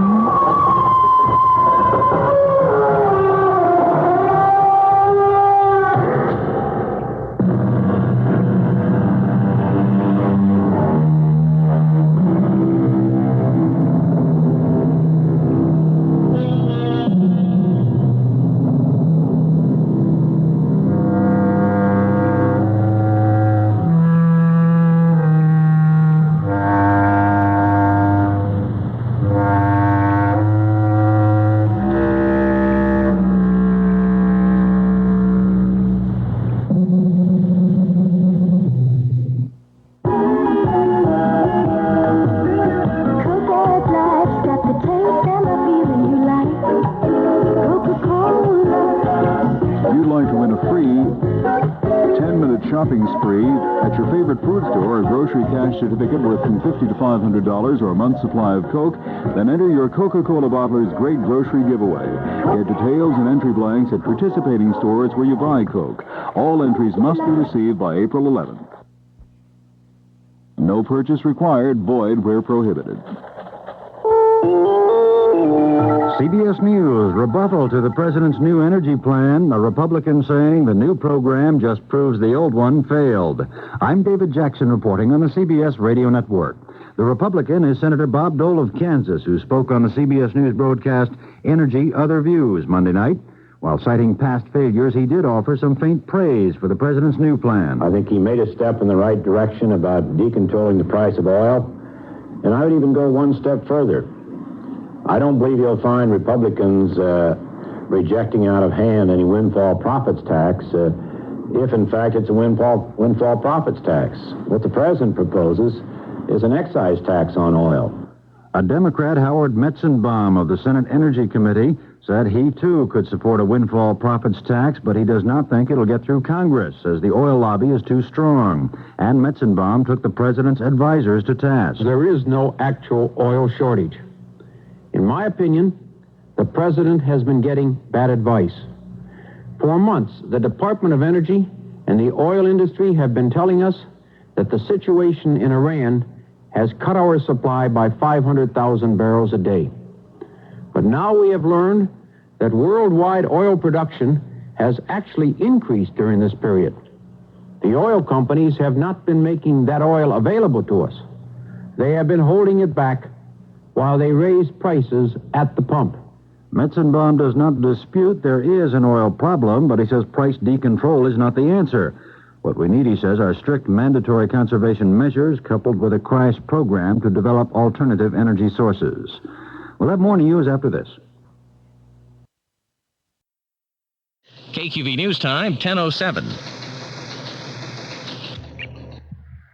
qualify to win a free 10-minute shopping spree at your favorite food store, a grocery cash certificate worth from $50 to $500, or a month's supply of Coke. Then enter your Coca-Cola bottler's great grocery giveaway. Get details and entry blanks at participating stores where you buy Coke. All entries must be received by April 11th. No purchase required, void where prohibited. CBS News, rebuttal to the president's new energy plan. A Republican saying the new program just proves the old one failed. I'm David Jackson reporting on the CBS radio network. The Republican is Senator Bob Dole of Kansas, who spoke on the CBS News broadcast Energy Other Views Monday night. While citing past failures, he did offer some faint praise for the president's new plan. I think he made a step in the right direction about decontrolling the price of oil. And I would even go one step further. I don't believe you'll find Republicans rejecting out of hand any windfall profits tax if, in fact, it's a windfall profits tax. What the president proposes is an excise tax on oil. A Democrat, Howard Metzenbaum of the Senate Energy Committee, said he, too, could support a windfall profits tax, but he does not think it'll get through Congress, as the oil lobby is too strong. And Metzenbaum took the president's advisors to task. There is no actual oil shortage. In my opinion, the president has been getting bad advice. For months, the Department of Energy and the oil industry have been telling us that the situation in Iran has cut our supply by 500,000 barrels a day. But now we have learned that worldwide oil production has actually increased during this period. The oil companies have not been making that oil available to us. They have been holding it back while they raise prices at the pump. Metzenbaum does not dispute there is an oil problem, but he says price decontrol is not the answer. What we need, he says, are strict mandatory conservation measures coupled with a crash program to develop alternative energy sources. We'll have more news after this. KQV News Time, 10:07.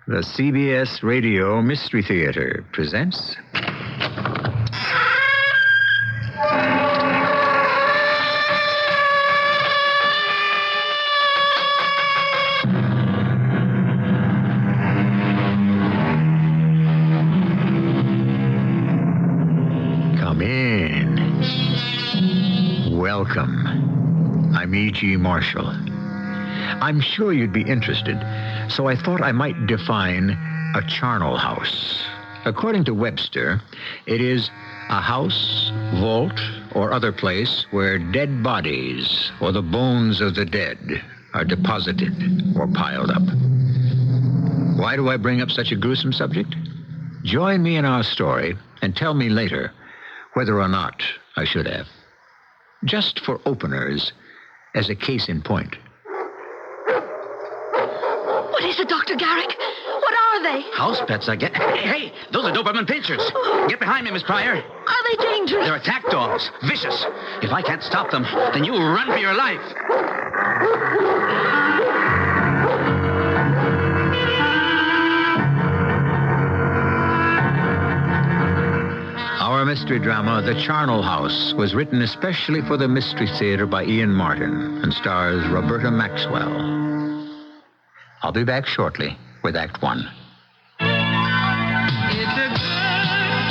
The CBS Radio Mystery Theater presents... Come in. Welcome. I'm E.G. Marshall. I'm sure you'd be interested, so I thought I might define a charnel house. According to Webster, it is a house, vault, or other place where dead bodies or the bones of the dead are deposited or piled up. Why do I bring up such a gruesome subject? Join me in our story and tell me later whether or not I should have. Just for openers, as a case in point. What is it, Dr. Garrick? What are they? House pets, I guess. Hey, those are Doberman pinchers. Get behind me, Miss Pryor. Are they dangerous? They're attack dogs. Vicious. If I can't stop them, then you run for your life. Our mystery drama, The Charnel House, was written especially for the Mystery Theater by Ian Martin and stars Roberta Maxwell. I'll be back shortly with Act One. It's a good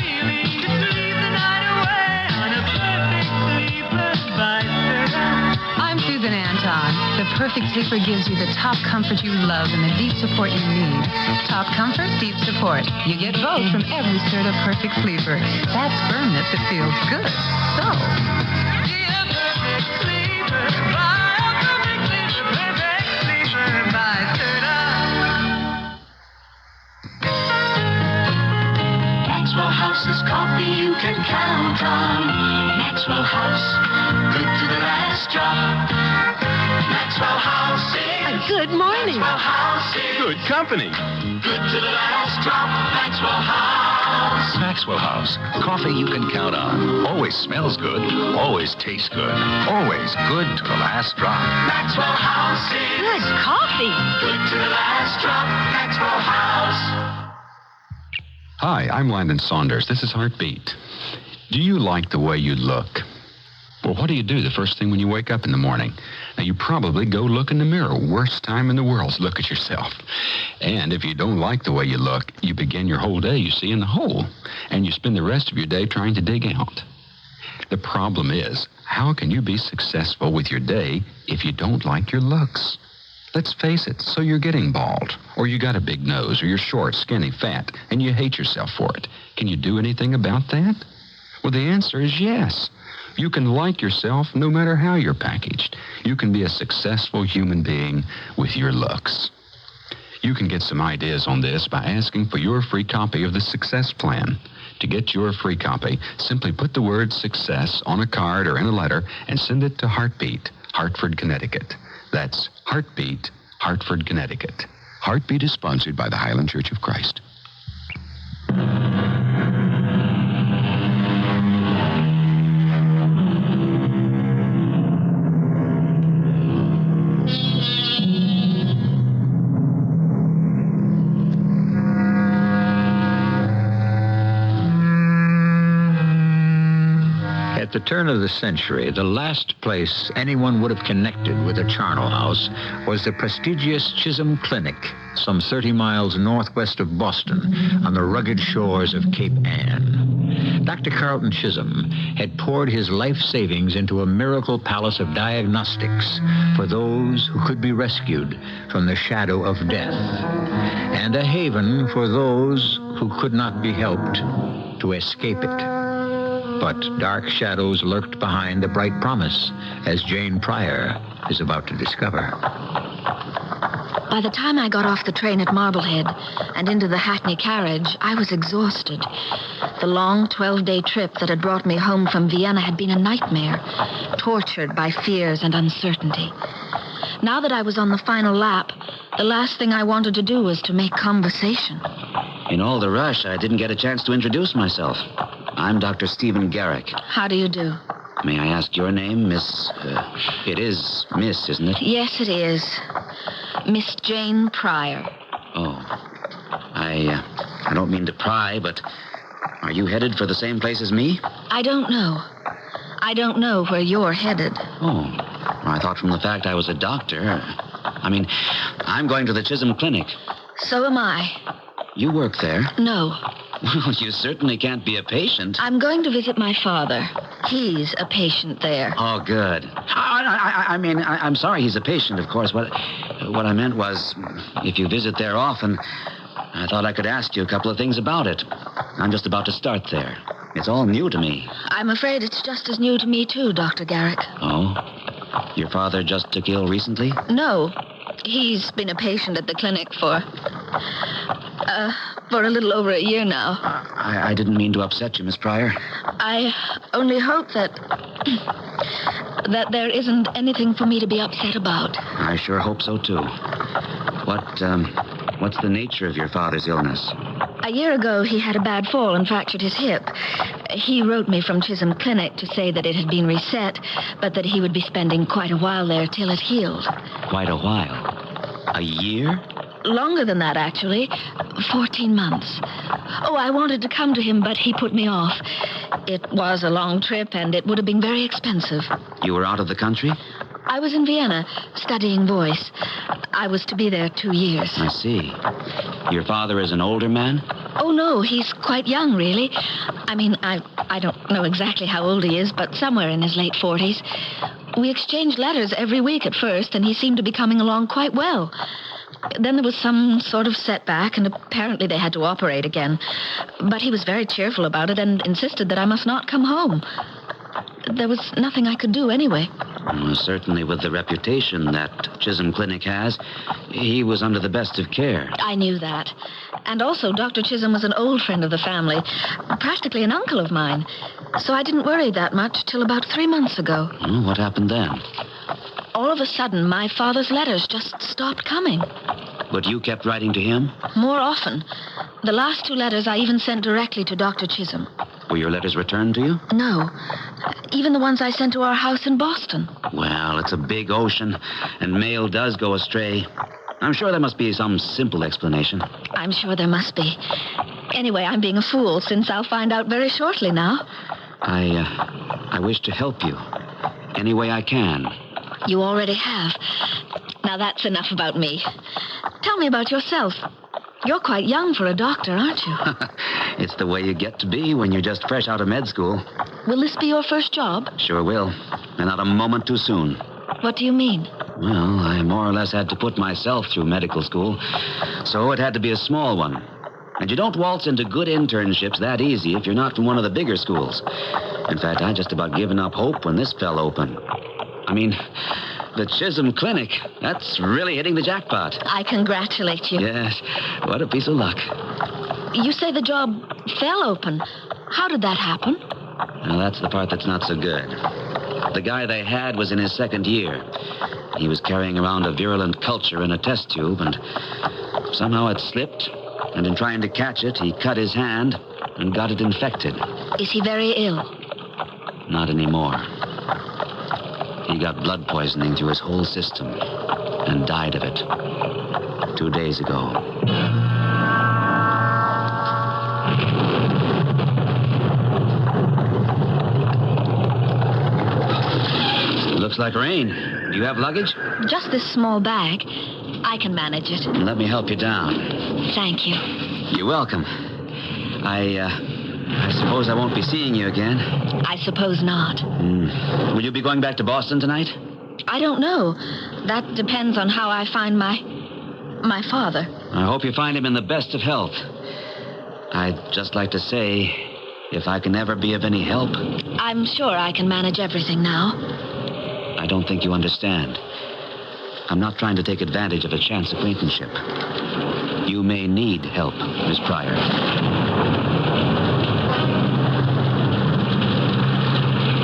feeling to sleep the night away on a perfect sleeper by Sarah. I'm Susan Anton. The Perfect Sleeper gives you the top comfort you love and the deep support you need. Top comfort, deep support. You get both from every Serta Perfect Sleeper. That's firmness that feels good. So, Be a perfect sleeper by a perfect sleeper by Serta. Maxwell House is coffee you can count on. Maxwell House, good to the last drop. Maxwell House is... Good morning. Maxwell House is... Good company. Good to the last drop. Maxwell House. Maxwell House. Coffee you can count on. Always smells good. Always tastes good. Always good to the last drop. Maxwell House is... Good coffee. Good to the last drop. Maxwell House. Hi, I'm Landon Saunders. This is Heartbeat. Do you like the way you look? Well, what do you do the first thing when you wake up in the morning? Now, you probably go look in the mirror. Worst time in the world is look at yourself. And if you don't like the way you look, you begin your whole day, you see, in the hole. And you spend the rest of your day trying to dig out. The problem is, how can you be successful with your day if you don't like your looks? Let's face it, so you're getting bald, or you got a big nose, or you're short, skinny, fat, and you hate yourself for it. Can you do anything about that? Well, the answer is yes. You can like yourself no matter how you're packaged. You can be a successful human being with your looks. You can get some ideas on this by asking for your free copy of the Success Plan. To get your free copy, simply put the word success on a card or in a letter and send it to Heartbeat, Hartford, Connecticut. That's Heartbeat, Hartford, Connecticut. Heartbeat is sponsored by the Highland Church of Christ. At the turn of the century, the last place anyone would have connected with a charnel house was the prestigious Chisholm Clinic, some 30 miles northwest of Boston, on the rugged shores of Cape Ann. Dr. Carlton Chisholm had poured his life savings into a miracle palace of diagnostics for those who could be rescued from the shadow of death, and a haven for those who could not be helped to escape it. But dark shadows lurked behind the bright promise, as Jane Pryor is about to discover. By the time I got off the train at Marblehead and into the Hackney carriage, I was exhausted. The long 12-day trip that had brought me home from Vienna had been a nightmare, tortured by fears and uncertainty. Now that I was on the final lap, the last thing I wanted to do was to make conversation. In all the rush, I didn't get a chance to introduce myself. I'm Dr. Stephen Garrick. How do you do? May I ask your name, Miss... it is Miss, isn't it? Yes, it is. Miss Jane Pryor. Oh. I don't mean to pry, but are you headed for the same place as me? I don't know. I don't know where you're headed. Oh. I thought from the fact I was a doctor. I mean, I'm going to the Chisholm Clinic. So am I. You work there? No. Well, you certainly can't be a patient. I'm going to visit my father. He's a patient there. Oh, good. I mean, I'm sorry he's a patient, of course. What I meant was, if you visit there often, I thought I could ask you a couple of things about it. I'm just about to start there. It's all new to me. I'm afraid it's just as new to me, too, Dr. Garrick. Oh? Your father just took ill recently? No. He's been a patient at the clinic for a little over a year now. I didn't mean to upset you, Miss Pryor. I only hope that there isn't anything for me to be upset about. I sure hope so, too. What's the nature of your father's illness? A year ago, he had a bad fall and fractured his hip. He wrote me from Chisholm Clinic to say that it had been reset, but that he would be spending quite a while there till it healed. Quite a while? A year? Longer than that, actually. 14 months. Oh, I wanted to come to him, but he put me off. It was a long trip, and it would have been very expensive. You were out of the country? I was in Vienna, studying voice. I was to be there 2 years. I see. Your father is an older man? Oh, no, he's quite young, really. I mean, I don't know exactly how old he is, but somewhere in his late 40s. We exchanged letters every week at first, and he seemed to be coming along quite well. Then there was some sort of setback, and apparently they had to operate again. But he was very cheerful about it and insisted that I must not come home. There was nothing I could do anyway. Well, certainly with the reputation that Chisholm Clinic has, he was under the best of care. I knew that. And also, Dr. Chisholm was an old friend of the family, practically an uncle of mine. So I didn't worry that much till about 3 months ago. Well, what happened then? All of a sudden, my father's letters just stopped coming. But you kept writing to him? More often. The last 2 letters I even sent directly to Dr. Chisholm. Were your letters returned to you? No. Even the ones I sent to our house in Boston. Well, it's a big ocean, and mail does go astray. I'm sure there must be some simple explanation. I'm sure there must be. Anyway, I'm being a fool, since I'll find out very shortly now. I wish to help you. any way I can. You already have. Now that's enough about me. Tell me about yourself. You're quite young for a doctor, aren't you? It's the way you get to be when you're just fresh out of med school. Will this be your first job? Sure will. And not a moment too soon. What do you mean? Well, I more or less had to put myself through medical school, so it had to be a small one. And you don't waltz into good internships that easy if you're not from one of the bigger schools. In fact, I just about given up hope when this fell open. I mean, the Chisholm Clinic, that's really hitting the jackpot. I congratulate you. Yes, what a piece of luck. You say the job fell open. How did that happen? Now, that's the part that's not so good. The guy they had was in his second year. He was carrying around a virulent culture in a test tube, and somehow it slipped, and in trying to catch it, he cut his hand and got it infected. Is he very ill? Not anymore. He got blood poisoning through his whole system and died of it 2 days ago. Looks like rain. Do you have luggage? Just this small bag. I can manage it. Let me help you down. Thank you. You're welcome. I suppose I won't be seeing you again. I suppose not. Will you be going back to Boston tonight? I don't know. That depends on how I find my father. I hope you find him in the best of health. I'd just like to say, if I can ever be of any help... I'm sure I can manage everything now. I don't think you understand. I'm not trying to take advantage of a chance acquaintanceship. You may need help, Miss Pryor.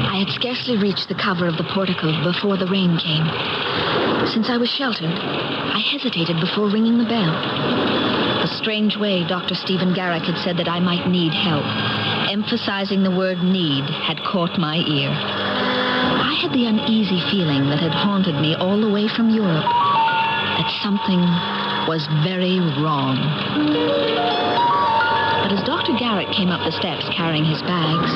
I had scarcely reached the cover of the portico before the rain came. Since I was sheltered, I hesitated before ringing the bell. The strange way Dr. Stephen Garrick had said that I might need help, emphasizing the word need, had caught my ear. I had the uneasy feeling that had haunted me all the way from Europe, that something was very wrong. But as Dr. Garrett came up the steps carrying his bags,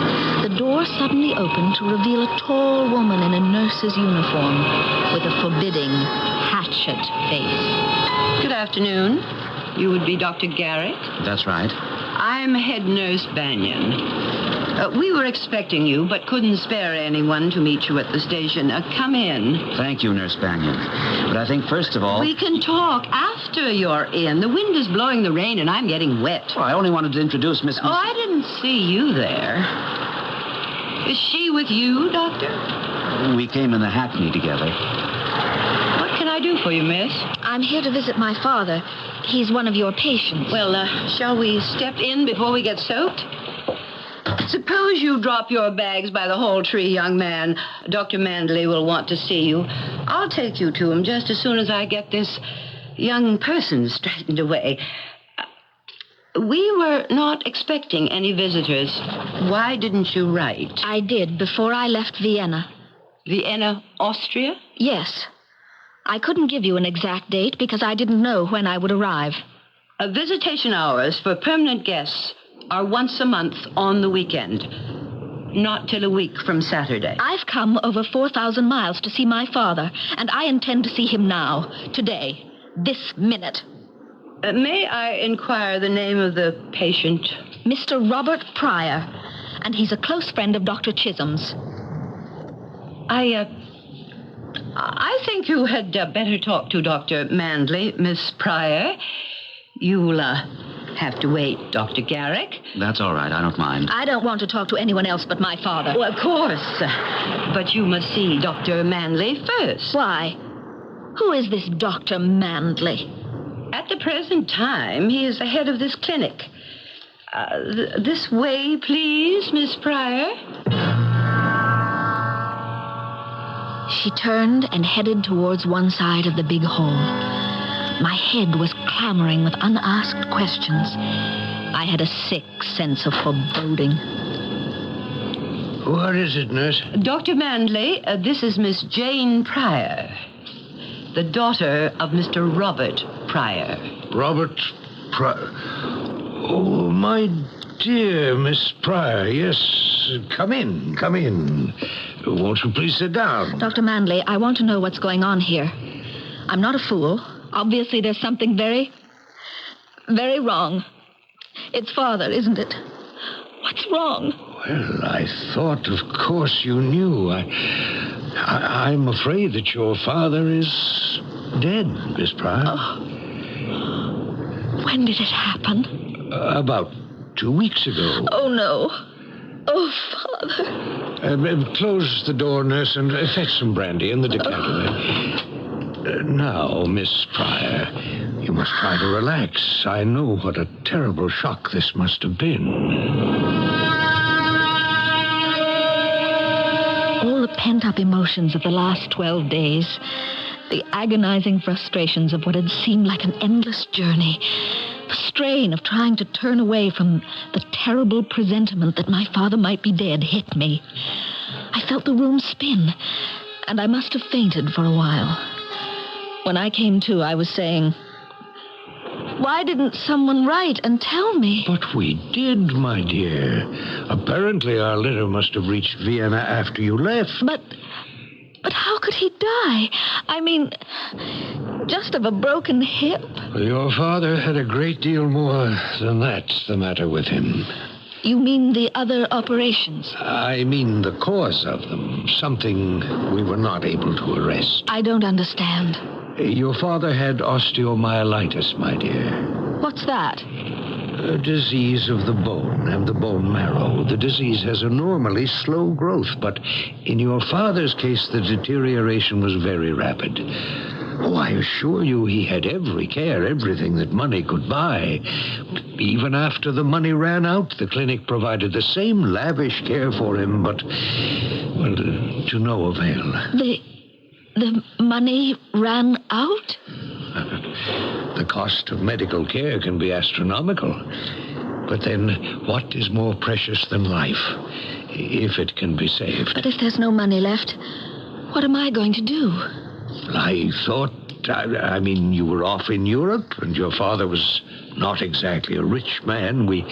the door suddenly opened to reveal a tall woman in a nurse's uniform with a forbidding, hatchet face. Good afternoon. You would be Dr. Garrett? That's right. I'm head nurse Banyan. We were expecting you, but couldn't spare anyone to meet you at the station. Come in. Thank you, Nurse Banyan. But I think, first of all... We can talk after you're in. The wind is blowing the rain, and I'm getting wet. Well, I only wanted to introduce Miss... Oh, I didn't see you there. Is she with you, Doctor? We came in the Hackney together. What can I do for you, miss? I'm here to visit my father. He's one of your patients. Well, shall we step in before we get soaked? Suppose you drop your bags by the hall tree, young man. Dr. Mandley will want to see you. I'll take you to him just as soon as I get this young person straightened away. We were not expecting any visitors. Why didn't you write? I did before I left Vienna. Vienna, Austria? Yes. I couldn't give you an exact date because I didn't know when I would arrive. Visitation hours for permanent guests are once a month on the weekend. Not till a week from Saturday. I've come over 4,000 miles to see my father, and I intend to see him now, today, this minute. May I inquire the name of the patient? Mr. Robert Pryor, and he's a close friend of Dr. Chisholm's. I think you had better talk to Dr. Mandley, Miss Pryor. You'll have to wait, Dr. Garrick. That's all right. I don't mind. I don't want to talk to anyone else but my father. Well, of course. But you must see Dr. Mandley first. Why? Who is this Dr. Mandley? At the present time, he is the head of this clinic. This way, please, Miss Pryor. She turned and headed towards one side of the big hall. My head was clamoring with unasked questions. I had a sick sense of foreboding. What is it, nurse? Dr. Mandley, this is Miss Jane Pryor, the daughter of Mr. Robert Pryor. Robert Pryor? Oh, my dear Miss Pryor. Yes, come in. Won't you please sit down? Dr. Manley, I want to know what's going on here. I'm not a fool. Obviously, there's something very, very wrong. It's Father, isn't it? What's wrong? Well, I thought, of course, you knew. I'm afraid that your father is dead, Miss Pryor. Oh. When did it happen? About 2 weeks ago. Oh, no. Oh, Father. Close the door, nurse, and fetch some brandy in the decanter. Now, Miss Pryor, you must try to relax. I know what a terrible shock this must have been. All the pent-up emotions of the last 12 days, the agonizing frustrations of what had seemed like an endless journey, the strain of trying to turn away from the terrible presentiment that my father might be dead hit me. I felt the room spin, and I must have fainted for a while. When I came to, I was saying, why didn't someone write and tell me? But we did, my dear. Apparently our letter must have reached Vienna after you left. But how could he die? I mean, just of a broken hip? Well, your father had a great deal more than that's the matter with him. You mean the other operations? I mean the cause of them. Something we were not able to arrest. I don't understand. Your father had osteomyelitis, my dear. What's that? A disease of the bone and the bone marrow. The disease has a normally slow growth, but in your father's case, the deterioration was very rapid. Oh, I assure you he had every care, everything that money could buy. Even after the money ran out, the clinic provided the same lavish care for him, but, well, to no avail. The money ran out? The cost of medical care can be astronomical. But then, what is more precious than life, if it can be saved? But if there's no money left, what am I going to do? I thought, I mean, you were off in Europe, and your father was not exactly a rich man. We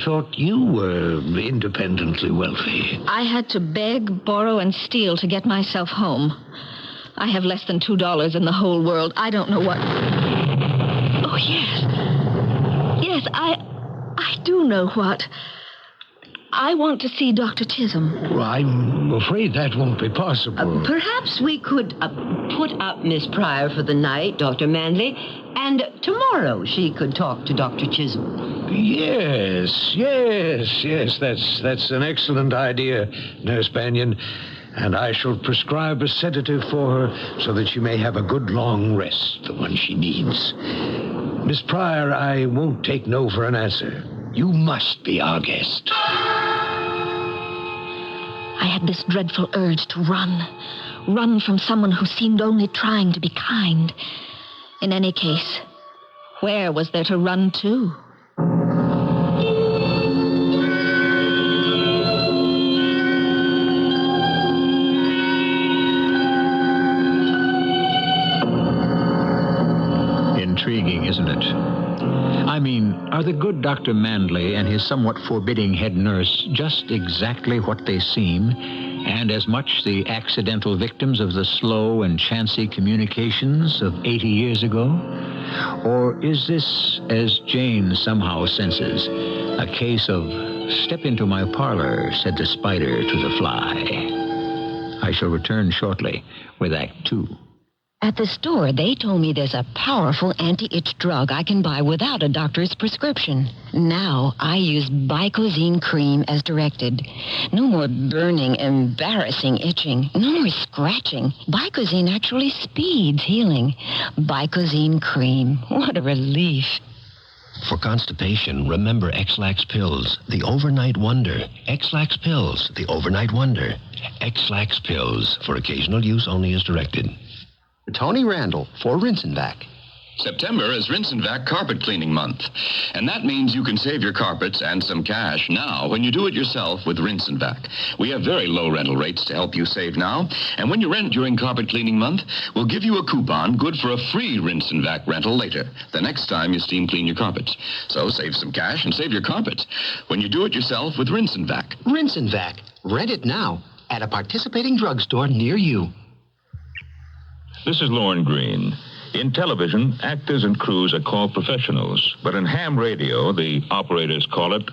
thought you were independently wealthy. I had to beg, borrow, and steal to get myself home. I have less than $2 in the whole world. I don't know what... Oh, yes. Yes, I do know what. I want to see Dr. Chisholm. Well, I'm afraid that won't be possible. Perhaps we could put up Miss Pryor for the night, Dr. Manley, and tomorrow she could talk to Dr. Chisholm. Yes. That's an excellent idea, Nurse Bannion. And I shall prescribe a sedative for her so that she may have a good long rest, the one she needs. Miss Pryor, I won't take no for an answer. You must be our guest. I had this dreadful urge to run from someone who seemed only trying to be kind. In any case, where was there to run to? Intriguing, isn't it? I mean, are the good Dr. Manley and his somewhat forbidding head nurse just exactly what they seem, and as much the accidental victims of the slow and chancy communications of 80 years ago? Or is this, as Jane somehow senses, a case of step into my parlor, said the spider to the fly? I shall return shortly with Act 2. At the store, they told me there's a powerful anti-itch drug I can buy without a doctor's prescription. Now, I use Bicozine cream as directed. No more burning, embarrassing itching. No more scratching. Bicozine actually speeds healing. Bicozine cream. What a relief. For constipation, remember X-Lax Pills, the overnight wonder. X-Lax Pills, the overnight wonder. X-Lax Pills, for occasional use only as directed. Tony Randall, for Rinsenback. September is Rinse and Vac Carpet Cleaning Month. And that means you can save your carpets and some cash now when you do it yourself with Rinse and Vac. We have very low rental rates to help you save now. And when you rent during Carpet Cleaning Month, we'll give you a coupon good for a free Rinse and Vac rental later, the next time you steam clean your carpets. So save some cash and save your carpets when you do it yourself with Rinse and Vac. Rinse and Vac. Rent it now at a participating drugstore near you. This is Lorne Green. In television, actors and crews are called professionals, but in ham radio, the operators call it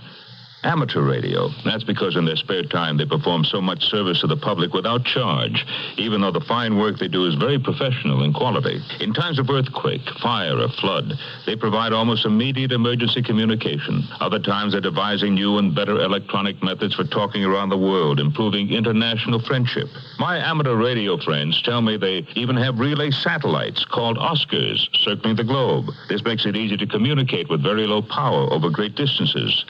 amateur radio. That's because in their spare time, they perform so much service to the public without charge, even though the fine work they do is very professional in quality. In times of earthquake, fire, or flood, they provide almost immediate emergency communication. Other times, they're devising new and better electronic methods for talking around the world, improving international friendship. My amateur radio friends tell me they even have relay satellites called Oscars circling the globe. This makes it easy to communicate with very low power over great distances.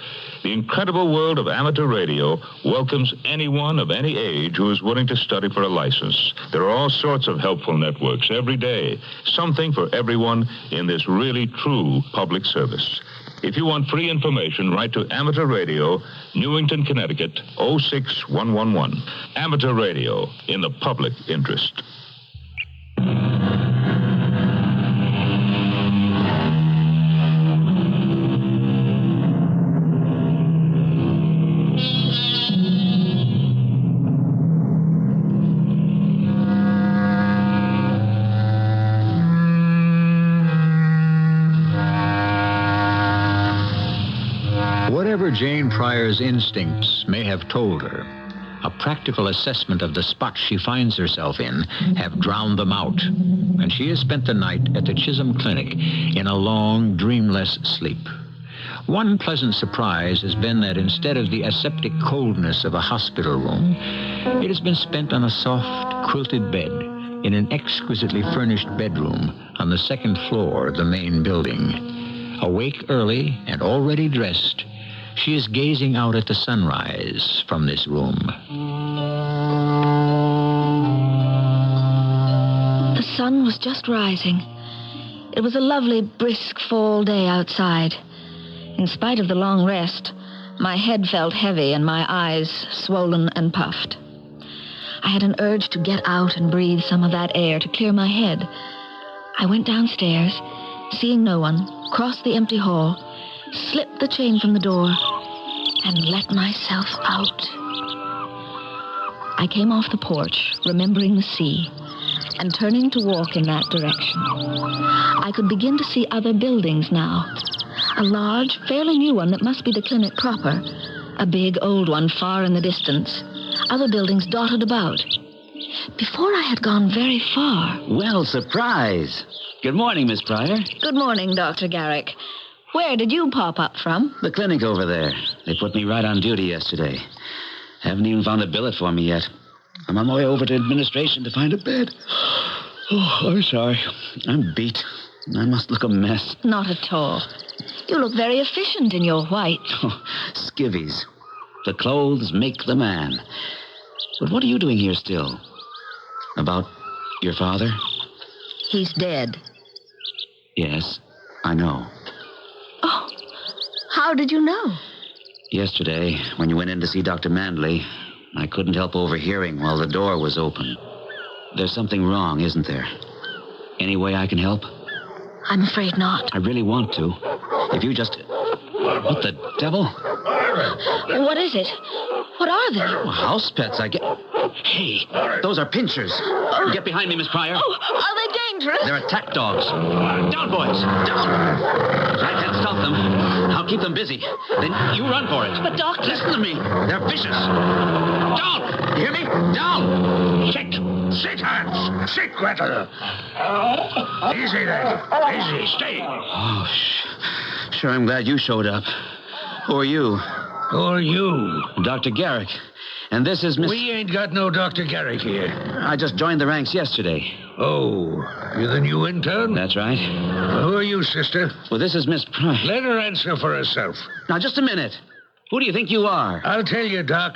The incredible world of amateur radio welcomes anyone of any age who is willing to study for a license. There are all sorts of helpful networks every day, something for everyone in this really true public service. If you want free information, write to Amateur Radio, Newington, Connecticut, 06111. Amateur Radio, in the public interest. Whatever Jane Pryor's instincts may have told her, a practical assessment of the spot she finds herself in have drowned them out, and she has spent the night at the Chisholm Clinic in a long, dreamless sleep. One pleasant surprise has been that instead of the aseptic coldness of a hospital room, it has been spent on a soft, quilted bed in an exquisitely furnished bedroom on the second floor of the main building. Awake early and already dressed, she is gazing out at the sunrise from this room. The sun was just rising. It was a lovely, brisk fall day outside. In spite of the long rest, my head felt heavy and my eyes swollen and puffed. I had an urge to get out and breathe some of that air to clear my head. I went downstairs, seeing no one, crossed the empty hall, slipped the chain from the door, and let myself out. I came off the porch, remembering the sea, and turning to walk in that direction. I could begin to see other buildings now. A large, fairly new one that must be the clinic proper. A big, old one far in the distance. Other buildings dotted about. Before I had gone very far... Well, surprise. Good morning, Miss Pryor. Good morning, Dr. Garrick. Where did you pop up from? The clinic over there. They put me right on duty yesterday. Haven't even found a billet for me yet. I'm on my way over to administration to find a bed. Oh, I'm sorry. I'm beat. I must look a mess. Not at all. You look very efficient in your white. Oh, skivvies. The clothes make the man. But what are you doing here still? About your father? He's dead. Yes, I know. Oh, how did you know? Yesterday, when you went in to see Dr. Mandley, I couldn't help overhearing while the door was open. There's something wrong, isn't there? Any way I can help? I'm afraid not. I really want to. If you just... What the devil? What is it? What are they? Oh, house pets, I get... Hey, those are pinchers. Get behind me, Miss Pryor. Oh, are they dangerous? They're attack dogs. Down, boys. Down. I can't stop them. I'll keep them busy. Then you run for it. But, Doctor... Listen to me. They're vicious. Down. You hear me? Down. Sit, Hans. Sit, Gretel. Easy, then. Easy. Stay. Oh, sure, I'm glad you showed up. Who are you? Who are you? Dr. Garrick. And this is Miss... We ain't got no Dr. Garrick here. I just joined the ranks yesterday. Oh, you're the new intern? That's right. Who are you, sister? Well, this is Miss Pryor. Let her answer for herself. Now, just a minute. Who do you think you are? I'll tell you, Doc.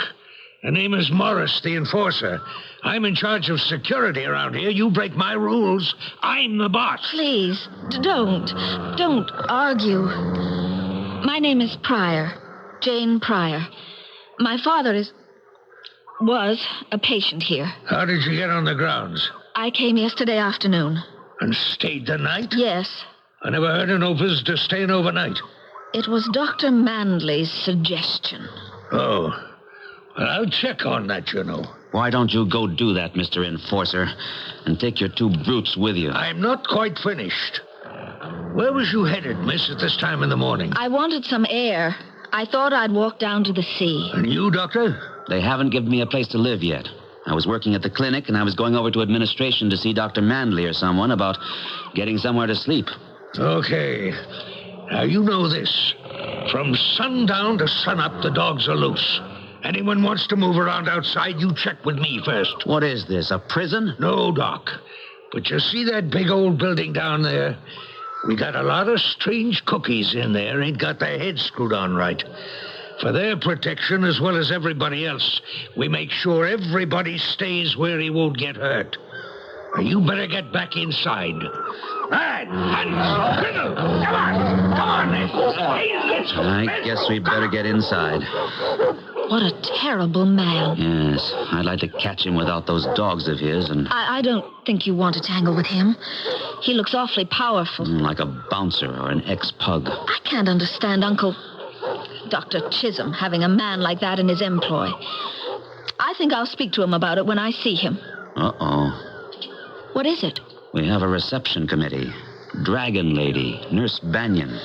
The name is Morris, the enforcer. I'm in charge of security around here. You break my rules, I'm the boss. Please, don't argue. My name is Pryor, Jane Pryor. My father was a patient here. How did you get on the grounds? I came yesterday afternoon. And stayed the night? Yes. I never heard of no visitor staying overnight. It was Dr. Manley's suggestion. Oh. Well, I'll check on that, you know. Why don't you go do that, Mr. Enforcer, and take your two brutes with you? I'm not quite finished. Where was you headed, miss, at this time in the morning? I wanted some air. I thought I'd walk down to the sea. And you, Doctor? They haven't given me a place to live yet. I was working at the clinic, and I was going over to administration to see Dr. Manley or someone about getting somewhere to sleep. Okay. Now, you know this. From sundown to sunup, the dogs are loose. Anyone wants to move around outside, you check with me first. What is this, a prison? No, Doc. But you see that big old building down there? We got a lot of strange cookies in there, ain't got their heads screwed on right. For their protection, as well as everybody else, we make sure everybody stays where he won't get hurt. Now, you better get back inside. Right, Hans, Griddle, come on. I guess we better get inside. What a terrible man. Yes, I'd like to catch him without those dogs of his and... I don't think you want to tangle with him. He looks awfully powerful. Like a bouncer or an ex-pug. I can't understand Uncle Dr. Chisholm having a man like that in his employ. I think I'll speak to him about it when I see him. Uh-oh. What is it? We have a reception committee. Dragon Lady, Nurse Banyan.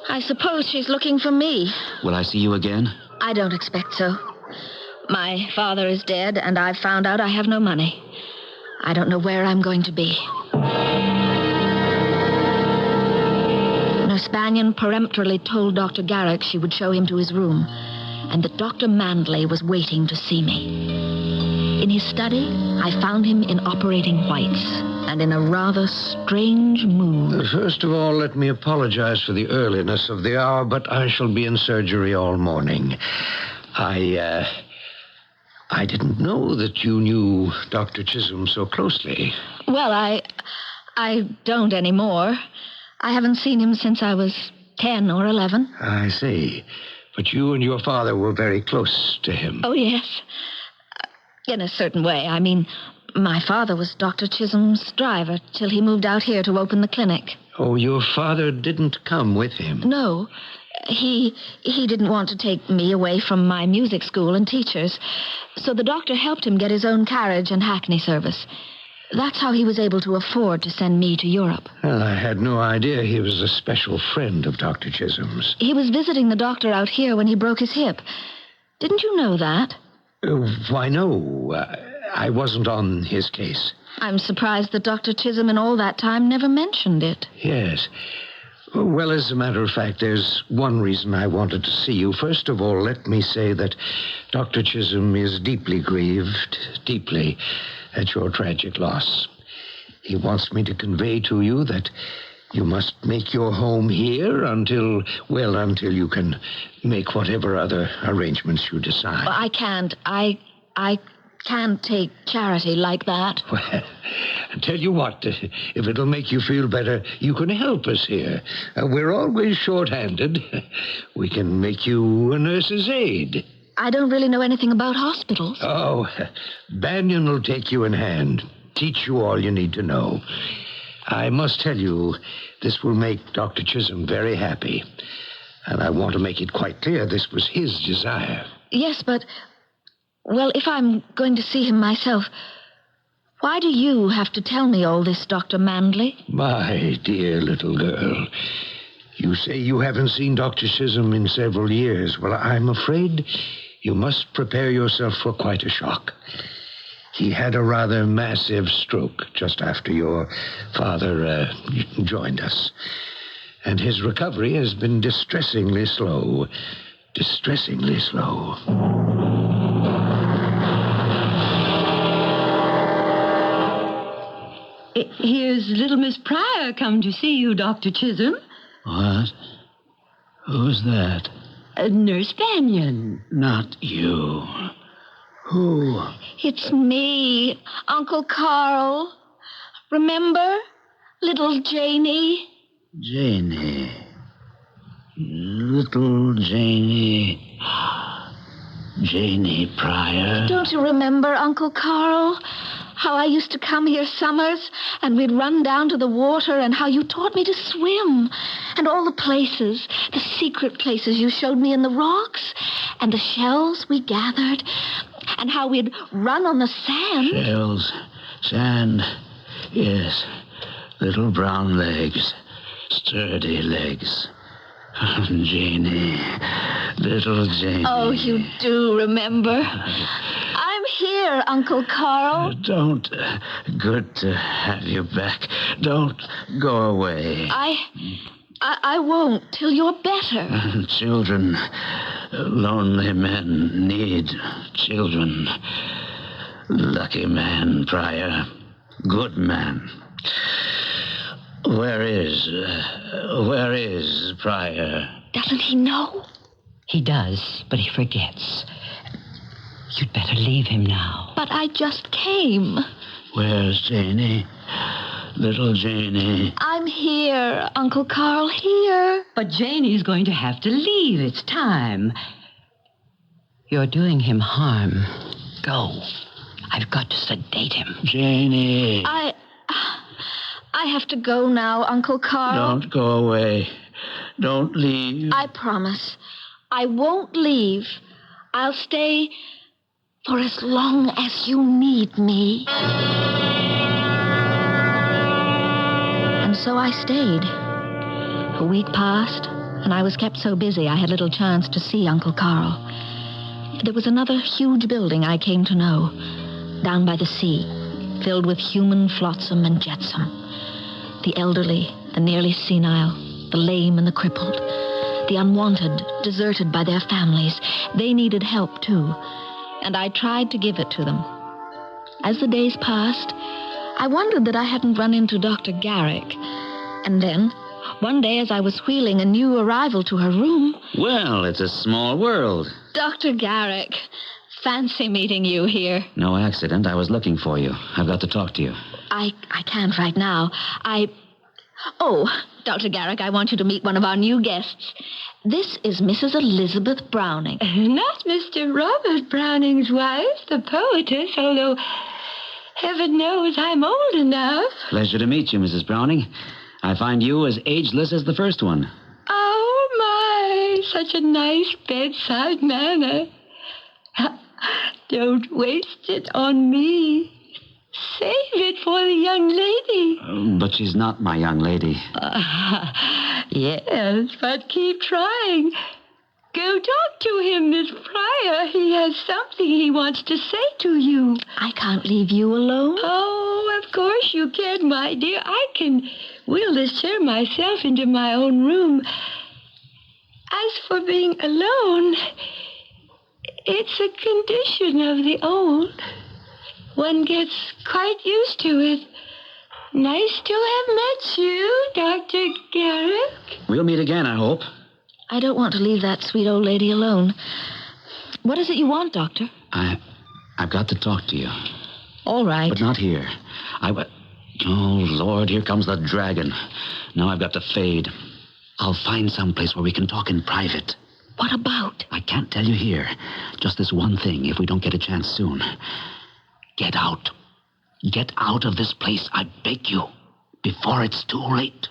I suppose she's looking for me. Will I see you again? I don't expect so. My father is dead, and I've found out I have no money. I don't know where I'm going to be. Nurse Banyan peremptorily told Dr. Garrick she would show him to his room, and that Dr. Manley was waiting to see me. In his study, I found him in operating whites, and in a rather strange mood. First of all, let me apologize for the earliness of the hour, but I shall be in surgery all morning. I didn't know that you knew Dr. Chisholm so closely. Well, I don't anymore. I haven't seen him since I was 10 or 11. I see. But you and your father were very close to him. Oh, yes. In a certain way. I mean, my father was Dr. Chisholm's driver till he moved out here to open the clinic. Oh, your father didn't come with him? No. He didn't want to take me away from my music school and teachers. So the doctor helped him get his own carriage and hackney service. That's how he was able to afford to send me to Europe. Well, I had no idea he was a special friend of Dr. Chisholm's. He was visiting the doctor out here when he broke his hip. Didn't you know that? Why, no. I wasn't on his case. I'm surprised that Dr. Chisholm in all that time never mentioned it. Yes. Well, as a matter of fact, there's one reason I wanted to see you. First of all, let me say that Dr. Chisholm is deeply grieved, deeply, at your tragic loss. He wants me to convey to you that you must make your home here until you can make whatever other arrangements you decide. Well, I can't. I can't take charity like that. Well, I tell you what, if it'll make you feel better, you can help us here. We're always short-handed. We can make you a nurse's aide. I don't really know anything about hospitals. Oh, Banyan will take you in hand, teach you all you need to know. I must tell you, this will make Dr. Chisholm very happy. And I want to make it quite clear this was his desire. Yes, but... Well, if I'm going to see him myself, why do you have to tell me all this, Dr. Manley? My dear little girl, you say you haven't seen Dr. Chisholm in several years. Well, I'm afraid you must prepare yourself for quite a shock. He had a rather massive stroke just after your father joined us. And his recovery has been distressingly slow. Distressingly slow. Here's little Miss Pryor come to see you, Dr. Chisholm. What? Who's that? Nurse Banyan. Not you. Who? It's me, Uncle Carl. Remember? Little Janie. Janie. Little Janie. Janie Pryor. Don't you remember, Uncle Carl? How I used to come here summers, and we'd run down to the water, and how you taught me to swim, and all the places, the secret places you showed me in the rocks, and the shells we gathered, and how we'd run on the sand. Shells, sand, yes. Little brown legs, sturdy legs. Janie, little Janie. Oh, you do remember. I'm here, Uncle Carl. Don't. Good to have you back. Don't go away. I won't till you're better. Children, lonely men need children. Lucky man, Pryor. Good man. Where is Pryor? Doesn't he know? He does, but he forgets. You'd better leave him now. But I just came. Where's Janie? Little Janie. I'm here, Uncle Carl, here. But Janie's going to have to leave. It's time. You're doing him harm. Go. I've got to sedate him. Janie. I have to go now, Uncle Carl. Don't go away. Don't leave. I promise. I won't leave. I'll stay for as long as you need me. And so I stayed. A week passed, and I was kept so busy I had little chance to see Uncle Carl. There was another huge building I came to know, down by the sea, filled with human flotsam and jetsam. The elderly, the nearly senile, the lame and the crippled, the unwanted, deserted by their families. They needed help, too, and I tried to give it to them. As the days passed, I wondered that I hadn't run into Dr. Garrick. And then, one day as I was wheeling a new arrival to her room... Well, it's a small world. Dr. Garrick, fancy meeting you here. No accident. I was looking for you. I've got to talk to you. I can't right now. Oh, Dr. Garrick, I want you to meet one of our new guests. This is Mrs. Elizabeth Browning. Not Mr. Robert Browning's wife, the poetess, although heaven knows I'm old enough. Pleasure to meet you, Mrs. Browning. I find you as ageless as the first one. Oh, my, such a nice bedside manner. Don't waste it on me. Save it for the young lady. But she's not my young lady. Yes, but keep trying. Go talk to him, Miss Pryor. He has something he wants to say to you. I can't leave you alone. Oh, of course you can, my dear. I can wheel this chair myself into my own room. As for being alone, it's a condition of the old. One gets quite used to it. Nice to have met you, Dr. Garrick. We'll meet again, I hope. I don't want to leave that sweet old lady alone. What is it you want, Doctor? I've got to talk to you. All right. But not here. Oh, Lord, here comes the dragon. Now I've got to fade. I'll find some place where we can talk in private. What about? I can't tell you here. Just this one thing, if we don't get a chance soon. Get out. Get out of this place, I beg you, before it's too late.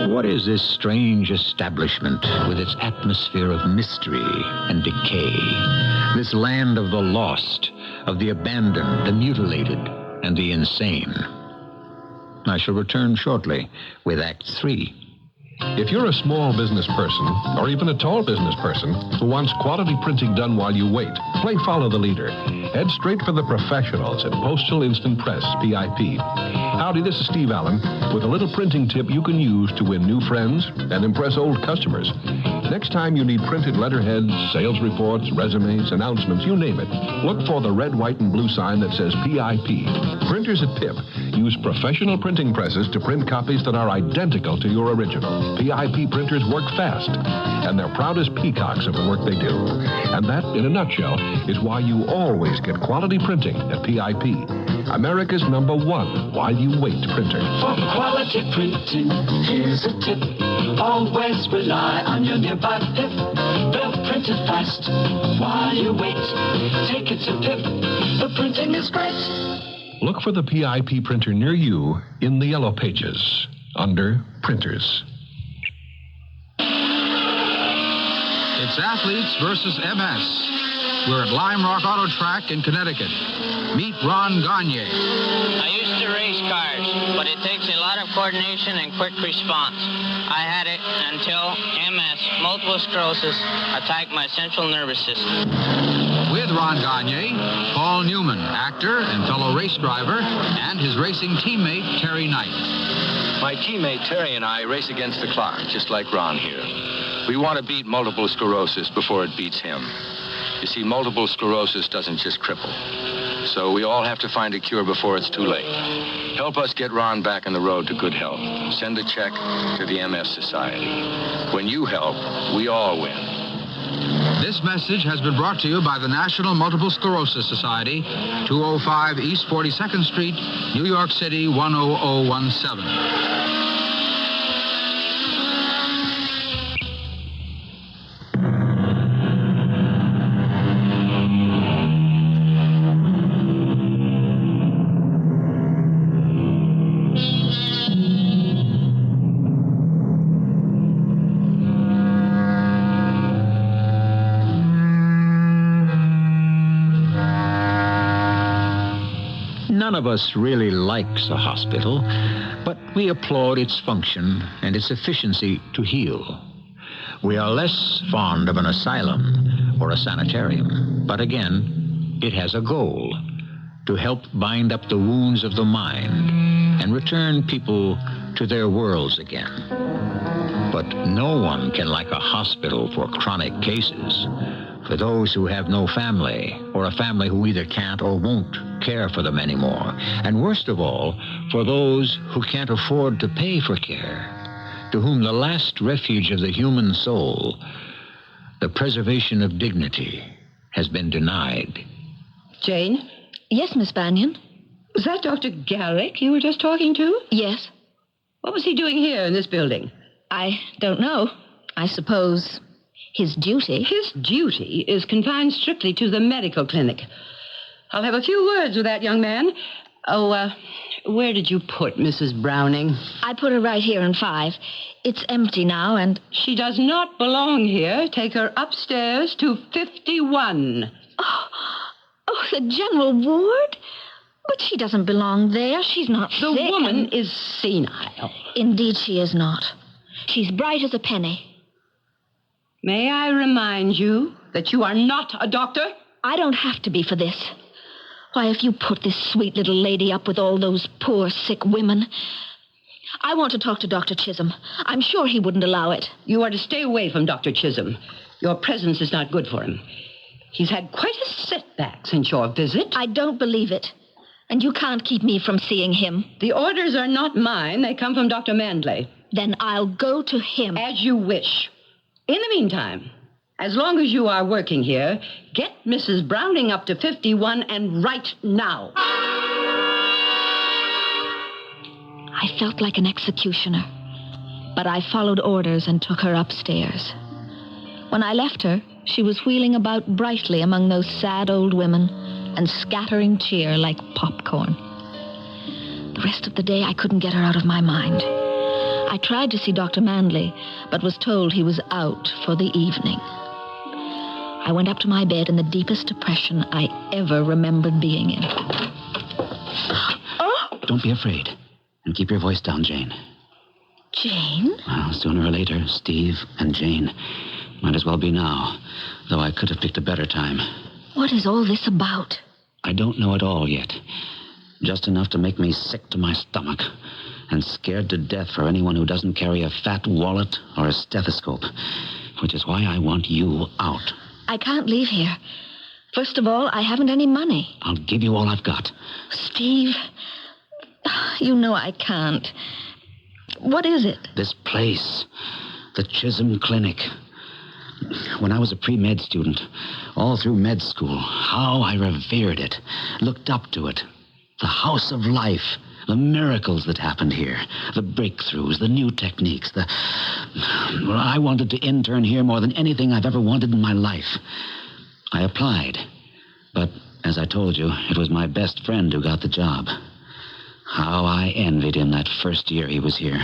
What is this strange establishment with its atmosphere of mystery and decay? This land of the lost, of the abandoned, the mutilated, and the insane. I shall return shortly with Act 3. If you're a small business person, or even a tall business person, who wants quality printing done while you wait, play follow the leader. Head straight for the professionals at Postal Instant Press, PIP. Howdy, this is Steve Allen, with a little printing tip you can use to win new friends and impress old customers. Next time you need printed letterheads, sales reports, resumes, announcements, you name it, look for the red, white, and blue sign that says PIP. Printers at PIP use professional printing presses to print copies that are identical to your original. PIP printers work fast, and they're proud as peacocks of the work they do. And that, in a nutshell, is why you always get quality printing at PIP. America's #1 while you wait printer. For quality printing, here's a tip. Always rely on your nearby PIP. They'll print it fast while you wait. Take it to PIP. The printing is great. Look for the PIP printer near you in the yellow pages under Printers. It's Athletes versus MS. We're at Lime Rock Auto Track in Connecticut. Meet Ron Gagne. I used to race cars, but it takes a lot of coordination and quick response. I had it until MS, multiple sclerosis, attacked my central nervous system. With Ron Gagne, Paul Newman, actor and fellow race driver, and his racing teammate, Terry Knight. My teammate Terry and I race against the clock, just like Ron here. We want to beat multiple sclerosis before it beats him. You see, multiple sclerosis doesn't just cripple. So we all have to find a cure before it's too late. Help us get Ron back on the road to good health. Send a check to the MS Society. When you help, we all win. This message has been brought to you by the National Multiple Sclerosis Society, 205 East 42nd Street, New York City, 10017. None of us really likes a hospital, but we applaud its function and its efficiency to heal. We are less fond of an asylum or a sanitarium, but again, it has a goal: to help bind up the wounds of the mind and return people to their worlds again. But no one can like a hospital for chronic cases, for those who have no family, or a family who either can't or won't care for them anymore. And worst of all, for those who can't afford to pay for care, to whom the last refuge of the human soul, the preservation of dignity, has been denied. Jane? Yes, Miss Banyan? Was that Dr. Garrick you were just talking to? Yes. What was he doing here in this building? I don't know. I suppose his duty. His duty is confined strictly to the medical clinic. I'll have a few words with that young man. Oh, where did you put Mrs. Browning? I put her right here in 5. It's empty now, and... She does not belong here. Take her upstairs to 51. Oh, the general ward? But she doesn't belong there. She's not The sick. woman is senile. Indeed she is not. She's bright as a penny. May I remind you that you are not a doctor? I don't have to be for this. Why, if you put this sweet little lady up with all those poor, sick women... I want to talk to Dr. Chisholm. I'm sure he wouldn't allow it. You are to stay away from Dr. Chisholm. Your presence is not good for him. He's had quite a setback since your visit. I don't believe it. And you can't keep me from seeing him. The orders are not mine. They come from Dr. Mandley. Then I'll go to him. As you wish. In the meantime, as long as you are working here, get Mrs. Browning up to 51 and right now. I felt like an executioner, but I followed orders and took her upstairs. When I left her, she was wheeling about brightly among those sad old women and scattering cheer like popcorn. The rest of the day, I couldn't get her out of my mind. I tried to see Dr. Mandley, but was told he was out for the evening. I went up to my bed in the deepest depression I ever remembered being in. Don't be afraid. And keep your voice down, Jane. Jane? Well, sooner or later, Steve and Jane. Might as well be now, though I could have picked a better time. What is all this about? I don't know it all yet. Just enough to make me sick to my stomach and scared to death for anyone who doesn't carry a fat wallet or a stethoscope, which is why I want you out. I can't leave here. First of all, I haven't any money. I'll give you all I've got. Steve, you know I can't. What is it? This place, the Chisholm Clinic. When I was a pre-med student, all through med school, how I revered it, looked up to it. The house of life, the miracles that happened here, the breakthroughs, the new techniques, Well, I wanted to intern here more than anything I've ever wanted in my life. I applied, but as I told you, it was my best friend who got the job. How I envied him that first year he was here.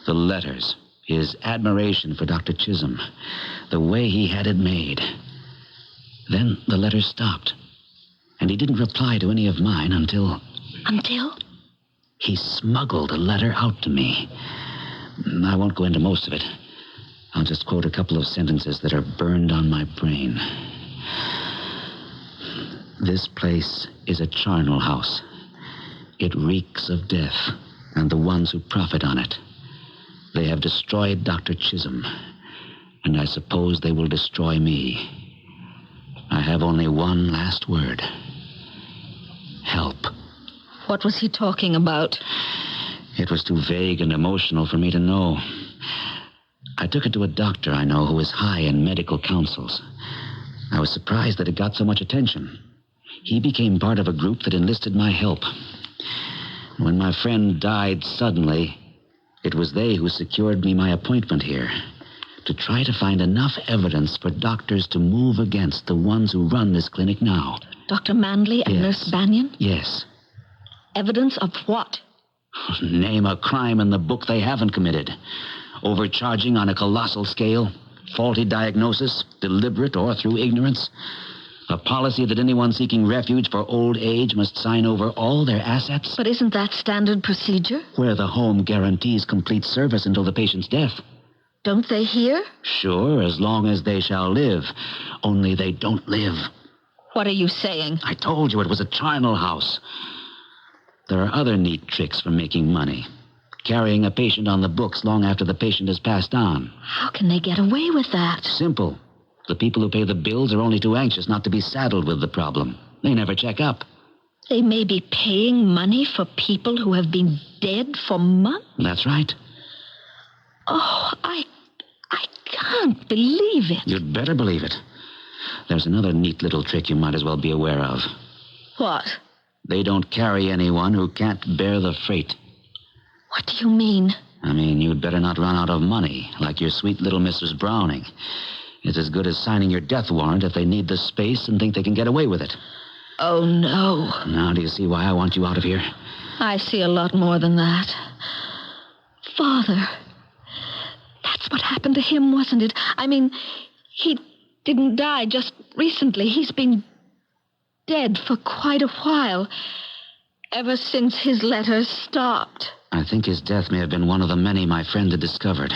The letters, his admiration for Dr. Chisholm, the way he had it made. Then the letters stopped, and he didn't reply to any of mine until... Until? He smuggled a letter out to me. I won't go into most of it. I'll just quote a couple of sentences that are burned on my brain. This place is a charnel house. It reeks of death and the ones who profit on it. They have destroyed Dr. Chisholm, and I suppose they will destroy me. I have only one last word. Help. What was he talking about? It was too vague and emotional for me to know. I took it to a doctor I know who is high in medical councils. I was surprised that it got so much attention. He became part of a group that enlisted my help. When my friend died suddenly, it was they who secured me my appointment here, to try to find enough evidence for doctors to move against the ones who run this clinic now. Dr. Mandley and Nurse Banyan? Yes. Evidence of what? Name a crime in the book they haven't committed. Overcharging on a colossal scale, faulty diagnosis, deliberate or through ignorance. A policy that anyone seeking refuge for old age must sign over all their assets. But isn't that standard procedure? Where the home guarantees complete service until the patient's death. Don't they hear? Sure, as long as they shall live. Only they don't live. What are you saying? I told you it was a charnel house. There are other neat tricks for making money. Carrying a patient on the books long after the patient has passed on. How can they get away with that? Simple. The people who pay the bills are only too anxious not to be saddled with the problem. They never check up. They may be paying money for people who have been dead for months? That's right. Oh, I can't believe it. You'd better believe it. There's another neat little trick you might as well be aware of. What? They don't carry anyone who can't bear the freight. What do you mean? I mean, you'd better not run out of money, like your sweet little Mrs. Browning. It's as good as signing your death warrant if they need the space and think they can get away with it. Oh, no. Now, do you see why I want you out of here? I see a lot more than that. Father, that's what happened to him, wasn't it? I mean, he didn't die just recently. He's been dead for quite a while, ever since his letters stopped. I think his death may have been one of the many my friend had discovered.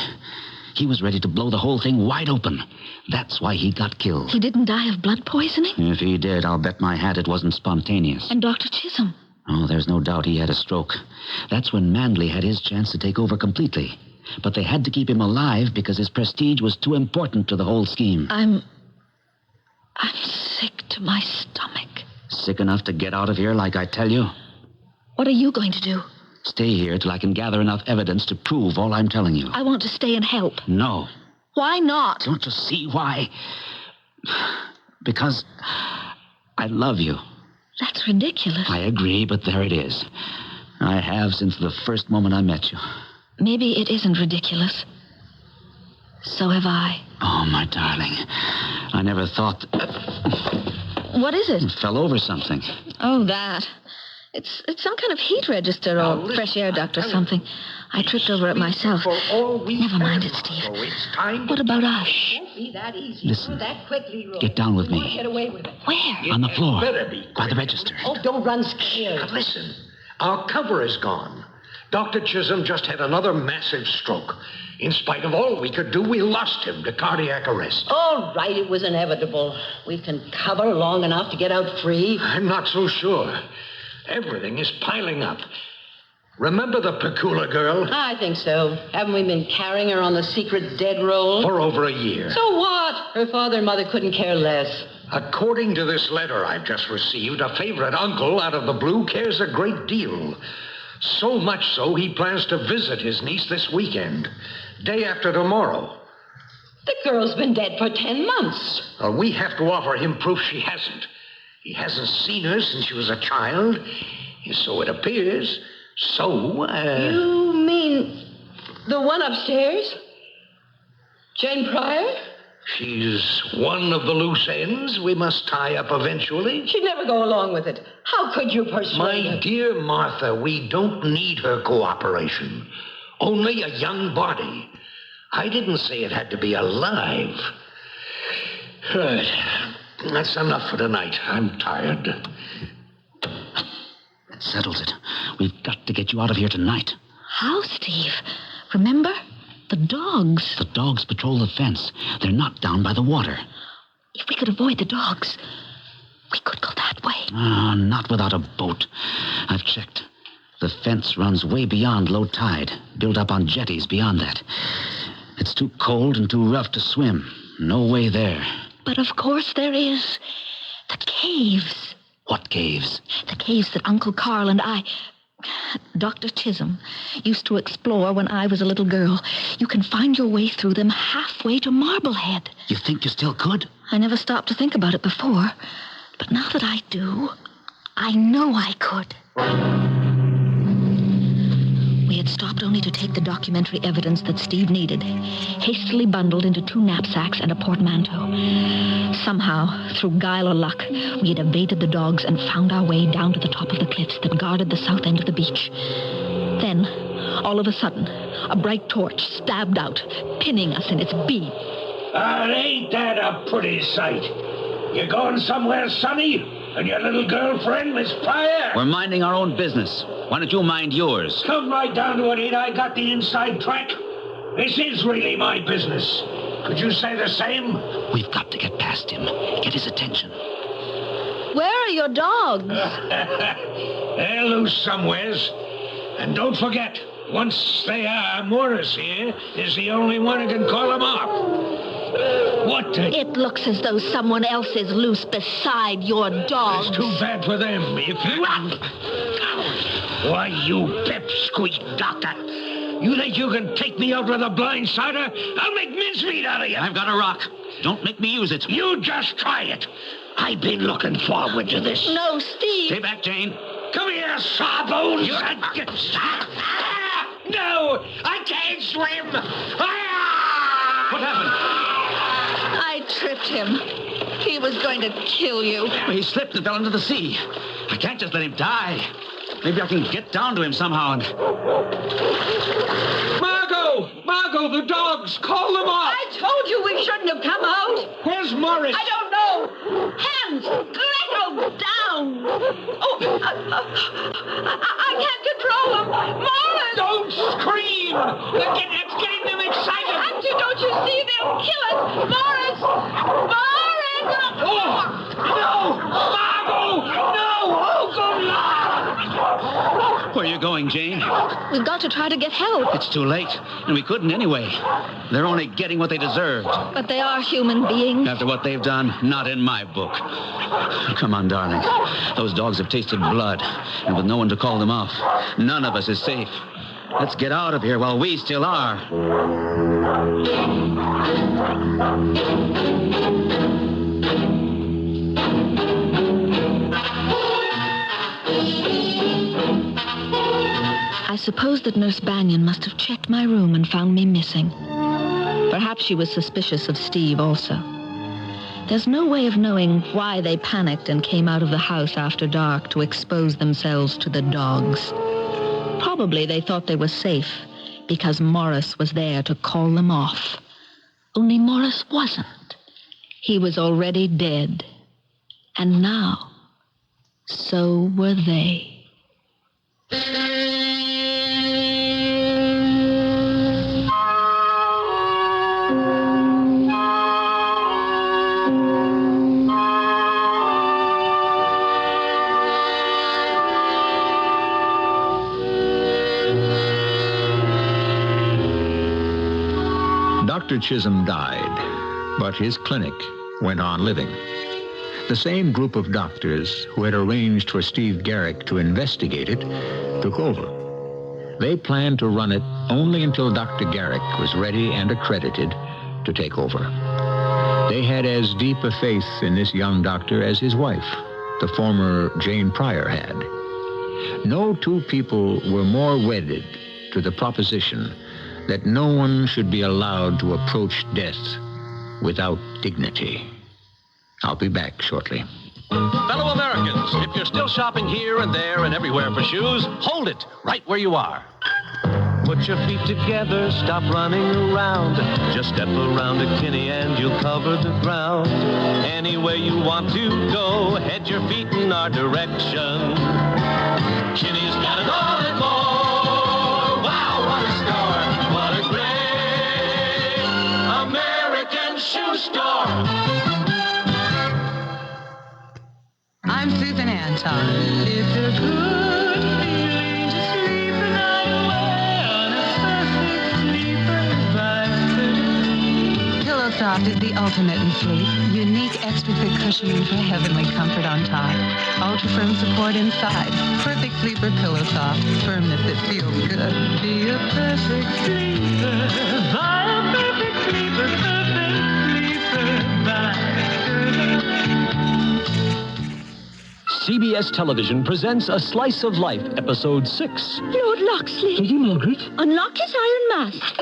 He was ready to blow the whole thing wide open. That's why he got killed. He didn't die of blood poisoning? If he did, I'll bet my hat it wasn't spontaneous. And Dr. Chisholm? Oh, there's no doubt he had a stroke. That's when Mandley had his chance to take over completely. But they had to keep him alive because his prestige was too important to the whole scheme. I'm sick to my stomach. Sick enough to get out of here like I tell you? What are you going to do? Stay here till I can gather enough evidence to prove all I'm telling you. I want to stay and help. No. Why not? Don't you see why? Because I love you. That's ridiculous. I agree, but there it is. I have since the first moment I met you. Maybe it isn't ridiculous. So have I. Oh, my darling. I never thought... What is it? Fell over something. Oh, that. It's some kind of heat register or fresh air duct or something. I tripped over it myself. Never mind it, Steve. What about us? Won't be that easy. Listen. That quickly, Roy. Get down with me. Get away with it. Where? On the floor. Better be. By the register. Oh, don't run scared. Now listen. Our cover is gone. Dr. Chisholm just had another massive stroke. In spite of all we could do, we lost him to cardiac arrest. All right, it was inevitable. We can cover long enough to get out free. I'm not so sure. Everything is piling up. Remember the Pecula girl? I think so. Haven't we been carrying her on the secret dead roll? For over a year. So what? Her father and mother couldn't care less. According to this letter I've just received, a favorite uncle out of the blue cares a great deal. So much so, he plans to visit his niece this weekend. Day after tomorrow. The girl's been dead for 10 months. Well, we have to offer him proof she hasn't. He hasn't seen her since she was a child. So it appears. So, You mean the one upstairs? Jane Pryor? She's one of the loose ends we must tie up eventually. She'd never go along with it. How could you persuade her? My dear Martha, we don't need her cooperation. Only a young body. I didn't say it had to be alive. Good. That's enough for tonight. I'm tired. That settles it. We've got to get you out of here tonight. How, Steve? Remember? The dogs. The dogs patrol the fence. They're not down by the water. If we could avoid the dogs, we could go that way. Not without a boat. I've checked. The fence runs way beyond low tide, built up on jetties beyond that. It's too cold and too rough to swim. No way there. But of course there is. The caves. What caves? The caves that Uncle Carl and Dr. Chisholm used to explore when I was a little girl. You can find your way through them halfway to Marblehead. You think you still could? I never stopped to think about it before. But now that I do, I know I could. We had stopped only to take the documentary evidence that Steve needed, hastily bundled into 2 knapsacks and a portmanteau. Somehow, through guile or luck, we had evaded the dogs and found our way down to the top of the cliffs that guarded the south end of the beach. Then, all of a sudden, a bright torch stabbed out, pinning us in its beam. Ain't that a pretty sight? You going somewhere, Sonny? And your little girlfriend, Miss Pryor? We're minding our own business. Why don't you mind yours? Come right down to it, ain't I got the inside track? This is really my business. Could you say the same? We've got to get past him. Get his attention. Where are your dogs? They're loose somewheres. And don't forget, once they are, Morris here is the only one who can call them off. What the... It looks as though someone else is loose beside your dogs. It's too bad for them. If you... Why, you pipsqueak doctor. You think you can take me out with a blindsider? I'll make mincemeat out of you. I've got a rock. Don't make me use it. You just try it. I've been looking forward to this. No, Steve. Stay back, Jane. Come here, sawbones. No, I can't swim. What happened? I tripped him. He was going to kill you. He slipped and fell into the sea. I can't just let him die. Maybe I can get down to him somehow and... Margot, the dogs, call them off. I told you we shouldn't have come out. Where's Morris? I don't know. Hands, Gretel, down. Oh, I can't control them. Morris! Don't scream. It's getting them excited. Auntie, don't you see? They'll kill us. Morris! Morris! Oh, no! Margot! No! Oh, good Lord! Where are you going, Jane? We've got to try to get help. It's too late, and we couldn't anyway. They're only getting what they deserved. But they are human beings. After what they've done, not in my book. Come on, darling. Those dogs have tasted blood, and with no one to call them off, none of us is safe. Let's get out of here while we still are. I suppose that Nurse Banyan must have checked my room and found me missing. Perhaps she was suspicious of Steve also. There's no way of knowing why they panicked and came out of the house after dark to expose themselves to the dogs. Probably they thought they were safe because Morris was there to call them off. Only Morris wasn't. He was already dead. And now, so were they. Dr. Chisholm died, but his clinic went on living. The same group of doctors who had arranged for Steve Garrick to investigate it took over. They planned to run it only until Dr. Garrick was ready and accredited to take over. They had as deep a faith in this young doctor as his wife, the former Jane Pryor, had. No two people were more wedded to the proposition that no one should be allowed to approach death without dignity. I'll be back shortly. Fellow Americans, if you're still shopping here and there and everywhere for shoes, hold it right where you are. Put your feet together, stop running around. Just step around a Kinney and you'll cover the ground. Anywhere you want to go, head your feet in our direction. Kinney's got it all and more. Wow, what a store, what a great American shoe store. I'm Susan Anton. It's a good feeling to sleep the night away on a perfect sleeper by Pillow Soft is the ultimate in sleep. Unique extra thick cushioning for heavenly comfort on top. Ultra firm support inside. Perfect sleeper Pillow Soft. Firmness that feels good. Be a perfect sleeper. Buy a perfect sleeper. Perfect sleeper by CBS Television presents A Slice of Life, Episode 6. Lord Locksley. Lady Margaret? Unlock his iron mask.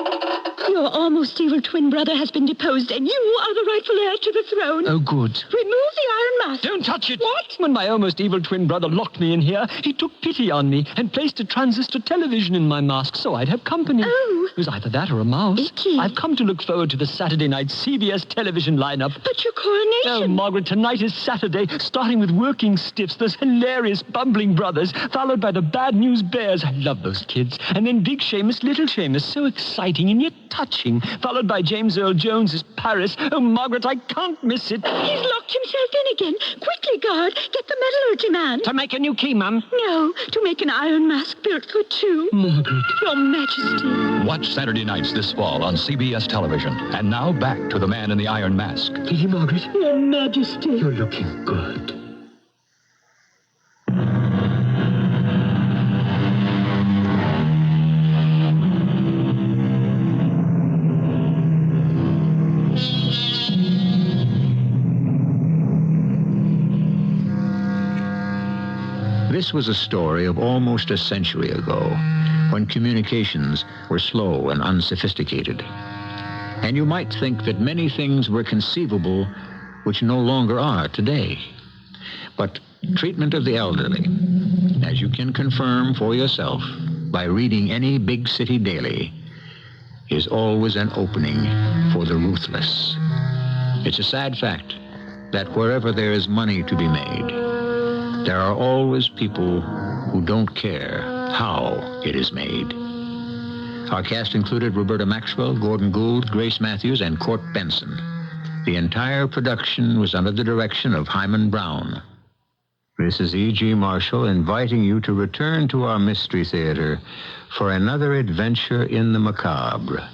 Your almost evil twin brother has been deposed, and you are the rightful heir to the throne. Oh, good. Remove the iron mask. Don't touch it. What? When my almost evil twin brother locked me in here, he took pity on me and placed a transistor television in my mask so I'd have company. Oh. It was either that or a mouse. Icky. I've come to look forward to the Saturday night CBS television lineup. But your coronation. Oh, Margaret, tonight is Saturday, starting with Working Stiffs, those hilarious bumbling brothers, followed by the Bad News Bears. I love those kids. And then Big Seamus, Little Seamus, so exciting and yet touching, followed by James Earl Jones's Paris. Oh, Margaret, I can't miss it. He's locked himself in again. Quickly, guard, get the metallurgy man. To make a new key, Mum? No, to make an iron mask built for two. Margaret. Your Majesty. Watch Saturday nights this fall on CBS Television. And now back to the man in the iron mask. Lady Margaret. Your Majesty. You're looking good. This was a story of almost a century ago, when communications were slow and unsophisticated. And you might think that many things were conceivable which no longer are today. But treatment of the elderly, as you can confirm for yourself by reading any big city daily, is always an opening for the ruthless. It's a sad fact that wherever there is money to be made, there are always people who don't care how it is made. Our cast included Roberta Maxwell, Gordon Gould, Grace Matthews, and Court Benson. The entire production was under the direction of Himan Brown. This is E.G. Marshall inviting you to return to our Mystery Theater for another adventure in the macabre.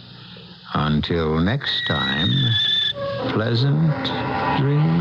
Until next time, pleasant dreams.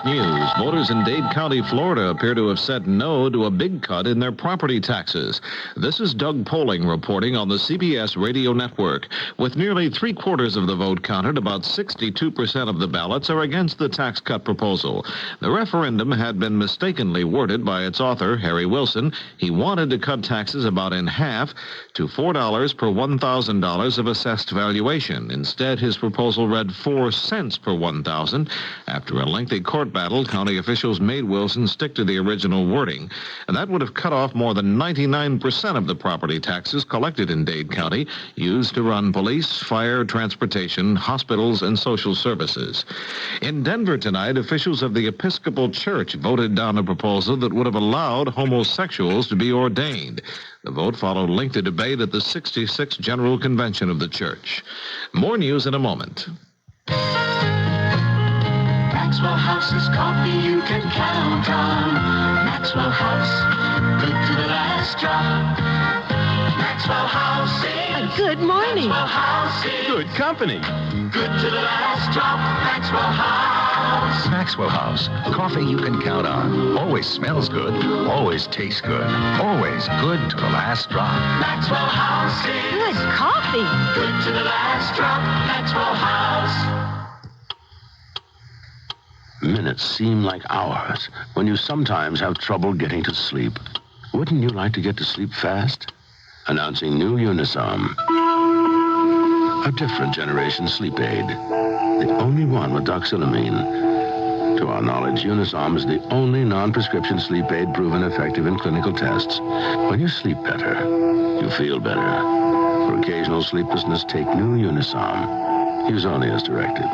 News. Voters in Dade County, Florida appear to have said no to a big cut in their property taxes. This is Doug Poling reporting on the CBS radio network. With nearly three-quarters of the vote counted, about 62% of the ballots are against the tax cut proposal. The referendum had been mistakenly worded by its author, Harry Wilson. He wanted to cut taxes about in half to $4 per $1,000 of assessed valuation. Instead, his proposal read 4 cents per 1,000. After a lengthy court battle, county officials made Wilson stick to the original wording, and that would have cut off more than 99% of the property taxes collected in Dade County, used to run police, fire, transportation, hospitals, and social services. In Denver tonight, officials of the Episcopal Church voted down a proposal that would have allowed homosexuals to be ordained. The vote followed lengthy debate at the 66th General Convention of the church. More news in a moment. Maxwell House is coffee you can count on. Maxwell House, good to the last drop. Maxwell House is... Good morning. Maxwell House is... Good company. Good to the last drop. Maxwell House. Maxwell House, coffee you can count on. Always smells good, always tastes good, always good to the last drop. Maxwell House is... Good coffee. Good to the last drop. Maxwell House. Minutes seem like hours when you sometimes have trouble getting to sleep. Wouldn't you like to get to sleep fast? Announcing new Unisom. A different generation sleep aid. The only one with doxylamine. To our knowledge, Unisom is the only non-prescription sleep aid proven effective in clinical tests. When you sleep better, you feel better. For occasional sleeplessness, take new Unisom. Use only as directed.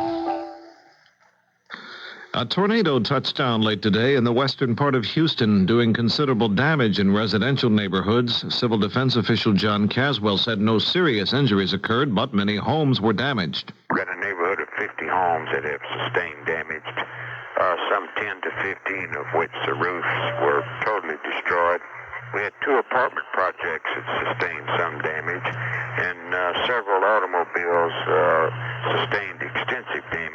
A tornado touched down late today in the western part of Houston, doing considerable damage in residential neighborhoods. Civil Defense official John Caswell said no serious injuries occurred, but many homes were damaged. We've got a neighborhood of 50 homes that have sustained damage, some 10 to 15 of which the roofs were totally destroyed. We had 2 apartment projects that sustained some damage, and several automobiles sustained extensive damage.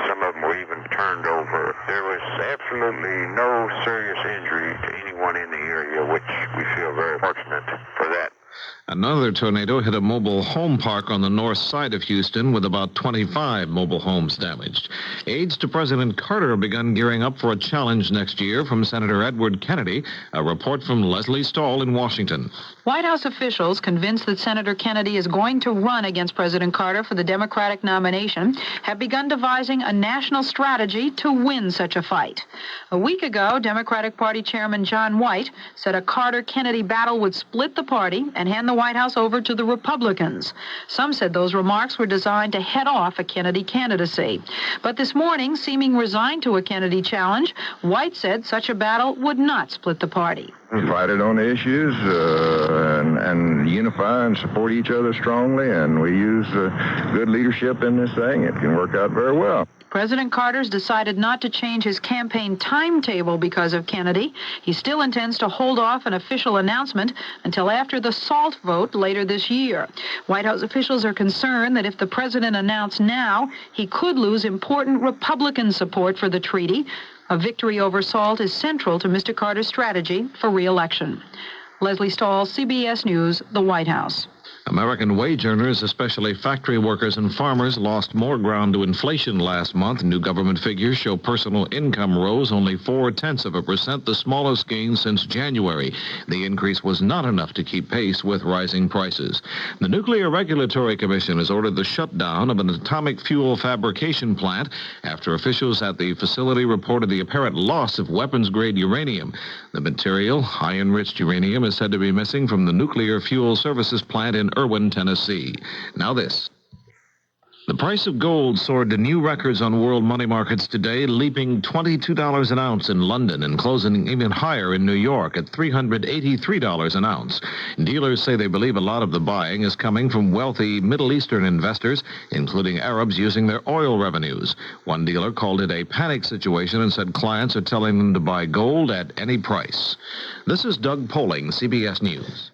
Some of them were even turned over. There was absolutely no serious injury to anyone in the area, which we feel very fortunate for that. Another tornado hit a mobile home park on the north side of Houston with about 25 mobile homes damaged. Aides to President Carter have begun gearing up for a challenge next year from Senator Edward Kennedy. A report from Leslie Stahl in Washington. White House officials convinced that Senator Kennedy is going to run against President Carter for the Democratic nomination have begun devising a national strategy to win such a fight. A week ago, Democratic Party Chairman John White said a Carter-Kennedy battle would split the party and hand the White House over to the Republicans. Some said those remarks were designed to head off a Kennedy candidacy. But this morning, seeming resigned to a Kennedy challenge, White said such a battle would not split the party. We fight it on the issues and unify and support each other strongly, and we use good leadership in this thing. It can work out very well. President Carter's decided not to change his campaign timetable because of Kennedy. He still intends to hold off an official announcement until after the SALT vote later this year. White House officials are concerned that if the president announced now, he could lose important Republican support for the treaty. A victory over SALT is central to Mr. Carter's strategy for re-election. Leslie Stahl, CBS News, the White House. American wage earners, especially factory workers and farmers, lost more ground to inflation last month. New government figures show personal income rose only 0.4%, the smallest gain since January. The increase was not enough to keep pace with rising prices. The Nuclear Regulatory Commission has ordered the shutdown of an atomic fuel fabrication plant after officials at the facility reported the apparent loss of weapons-grade uranium. The material, high-enriched uranium, is said to be missing from the Nuclear Fuel Services plant in Irwin, Tennessee. Now this. The price of gold soared to new records on world money markets today, leaping $22 an ounce in London and closing even higher in New York at $383 an ounce. Dealers say they believe a lot of the buying is coming from wealthy Middle Eastern investors, including Arabs using their oil revenues. One dealer called it a panic situation and said clients are telling them to buy gold at any price. This is Doug Poling, CBS News.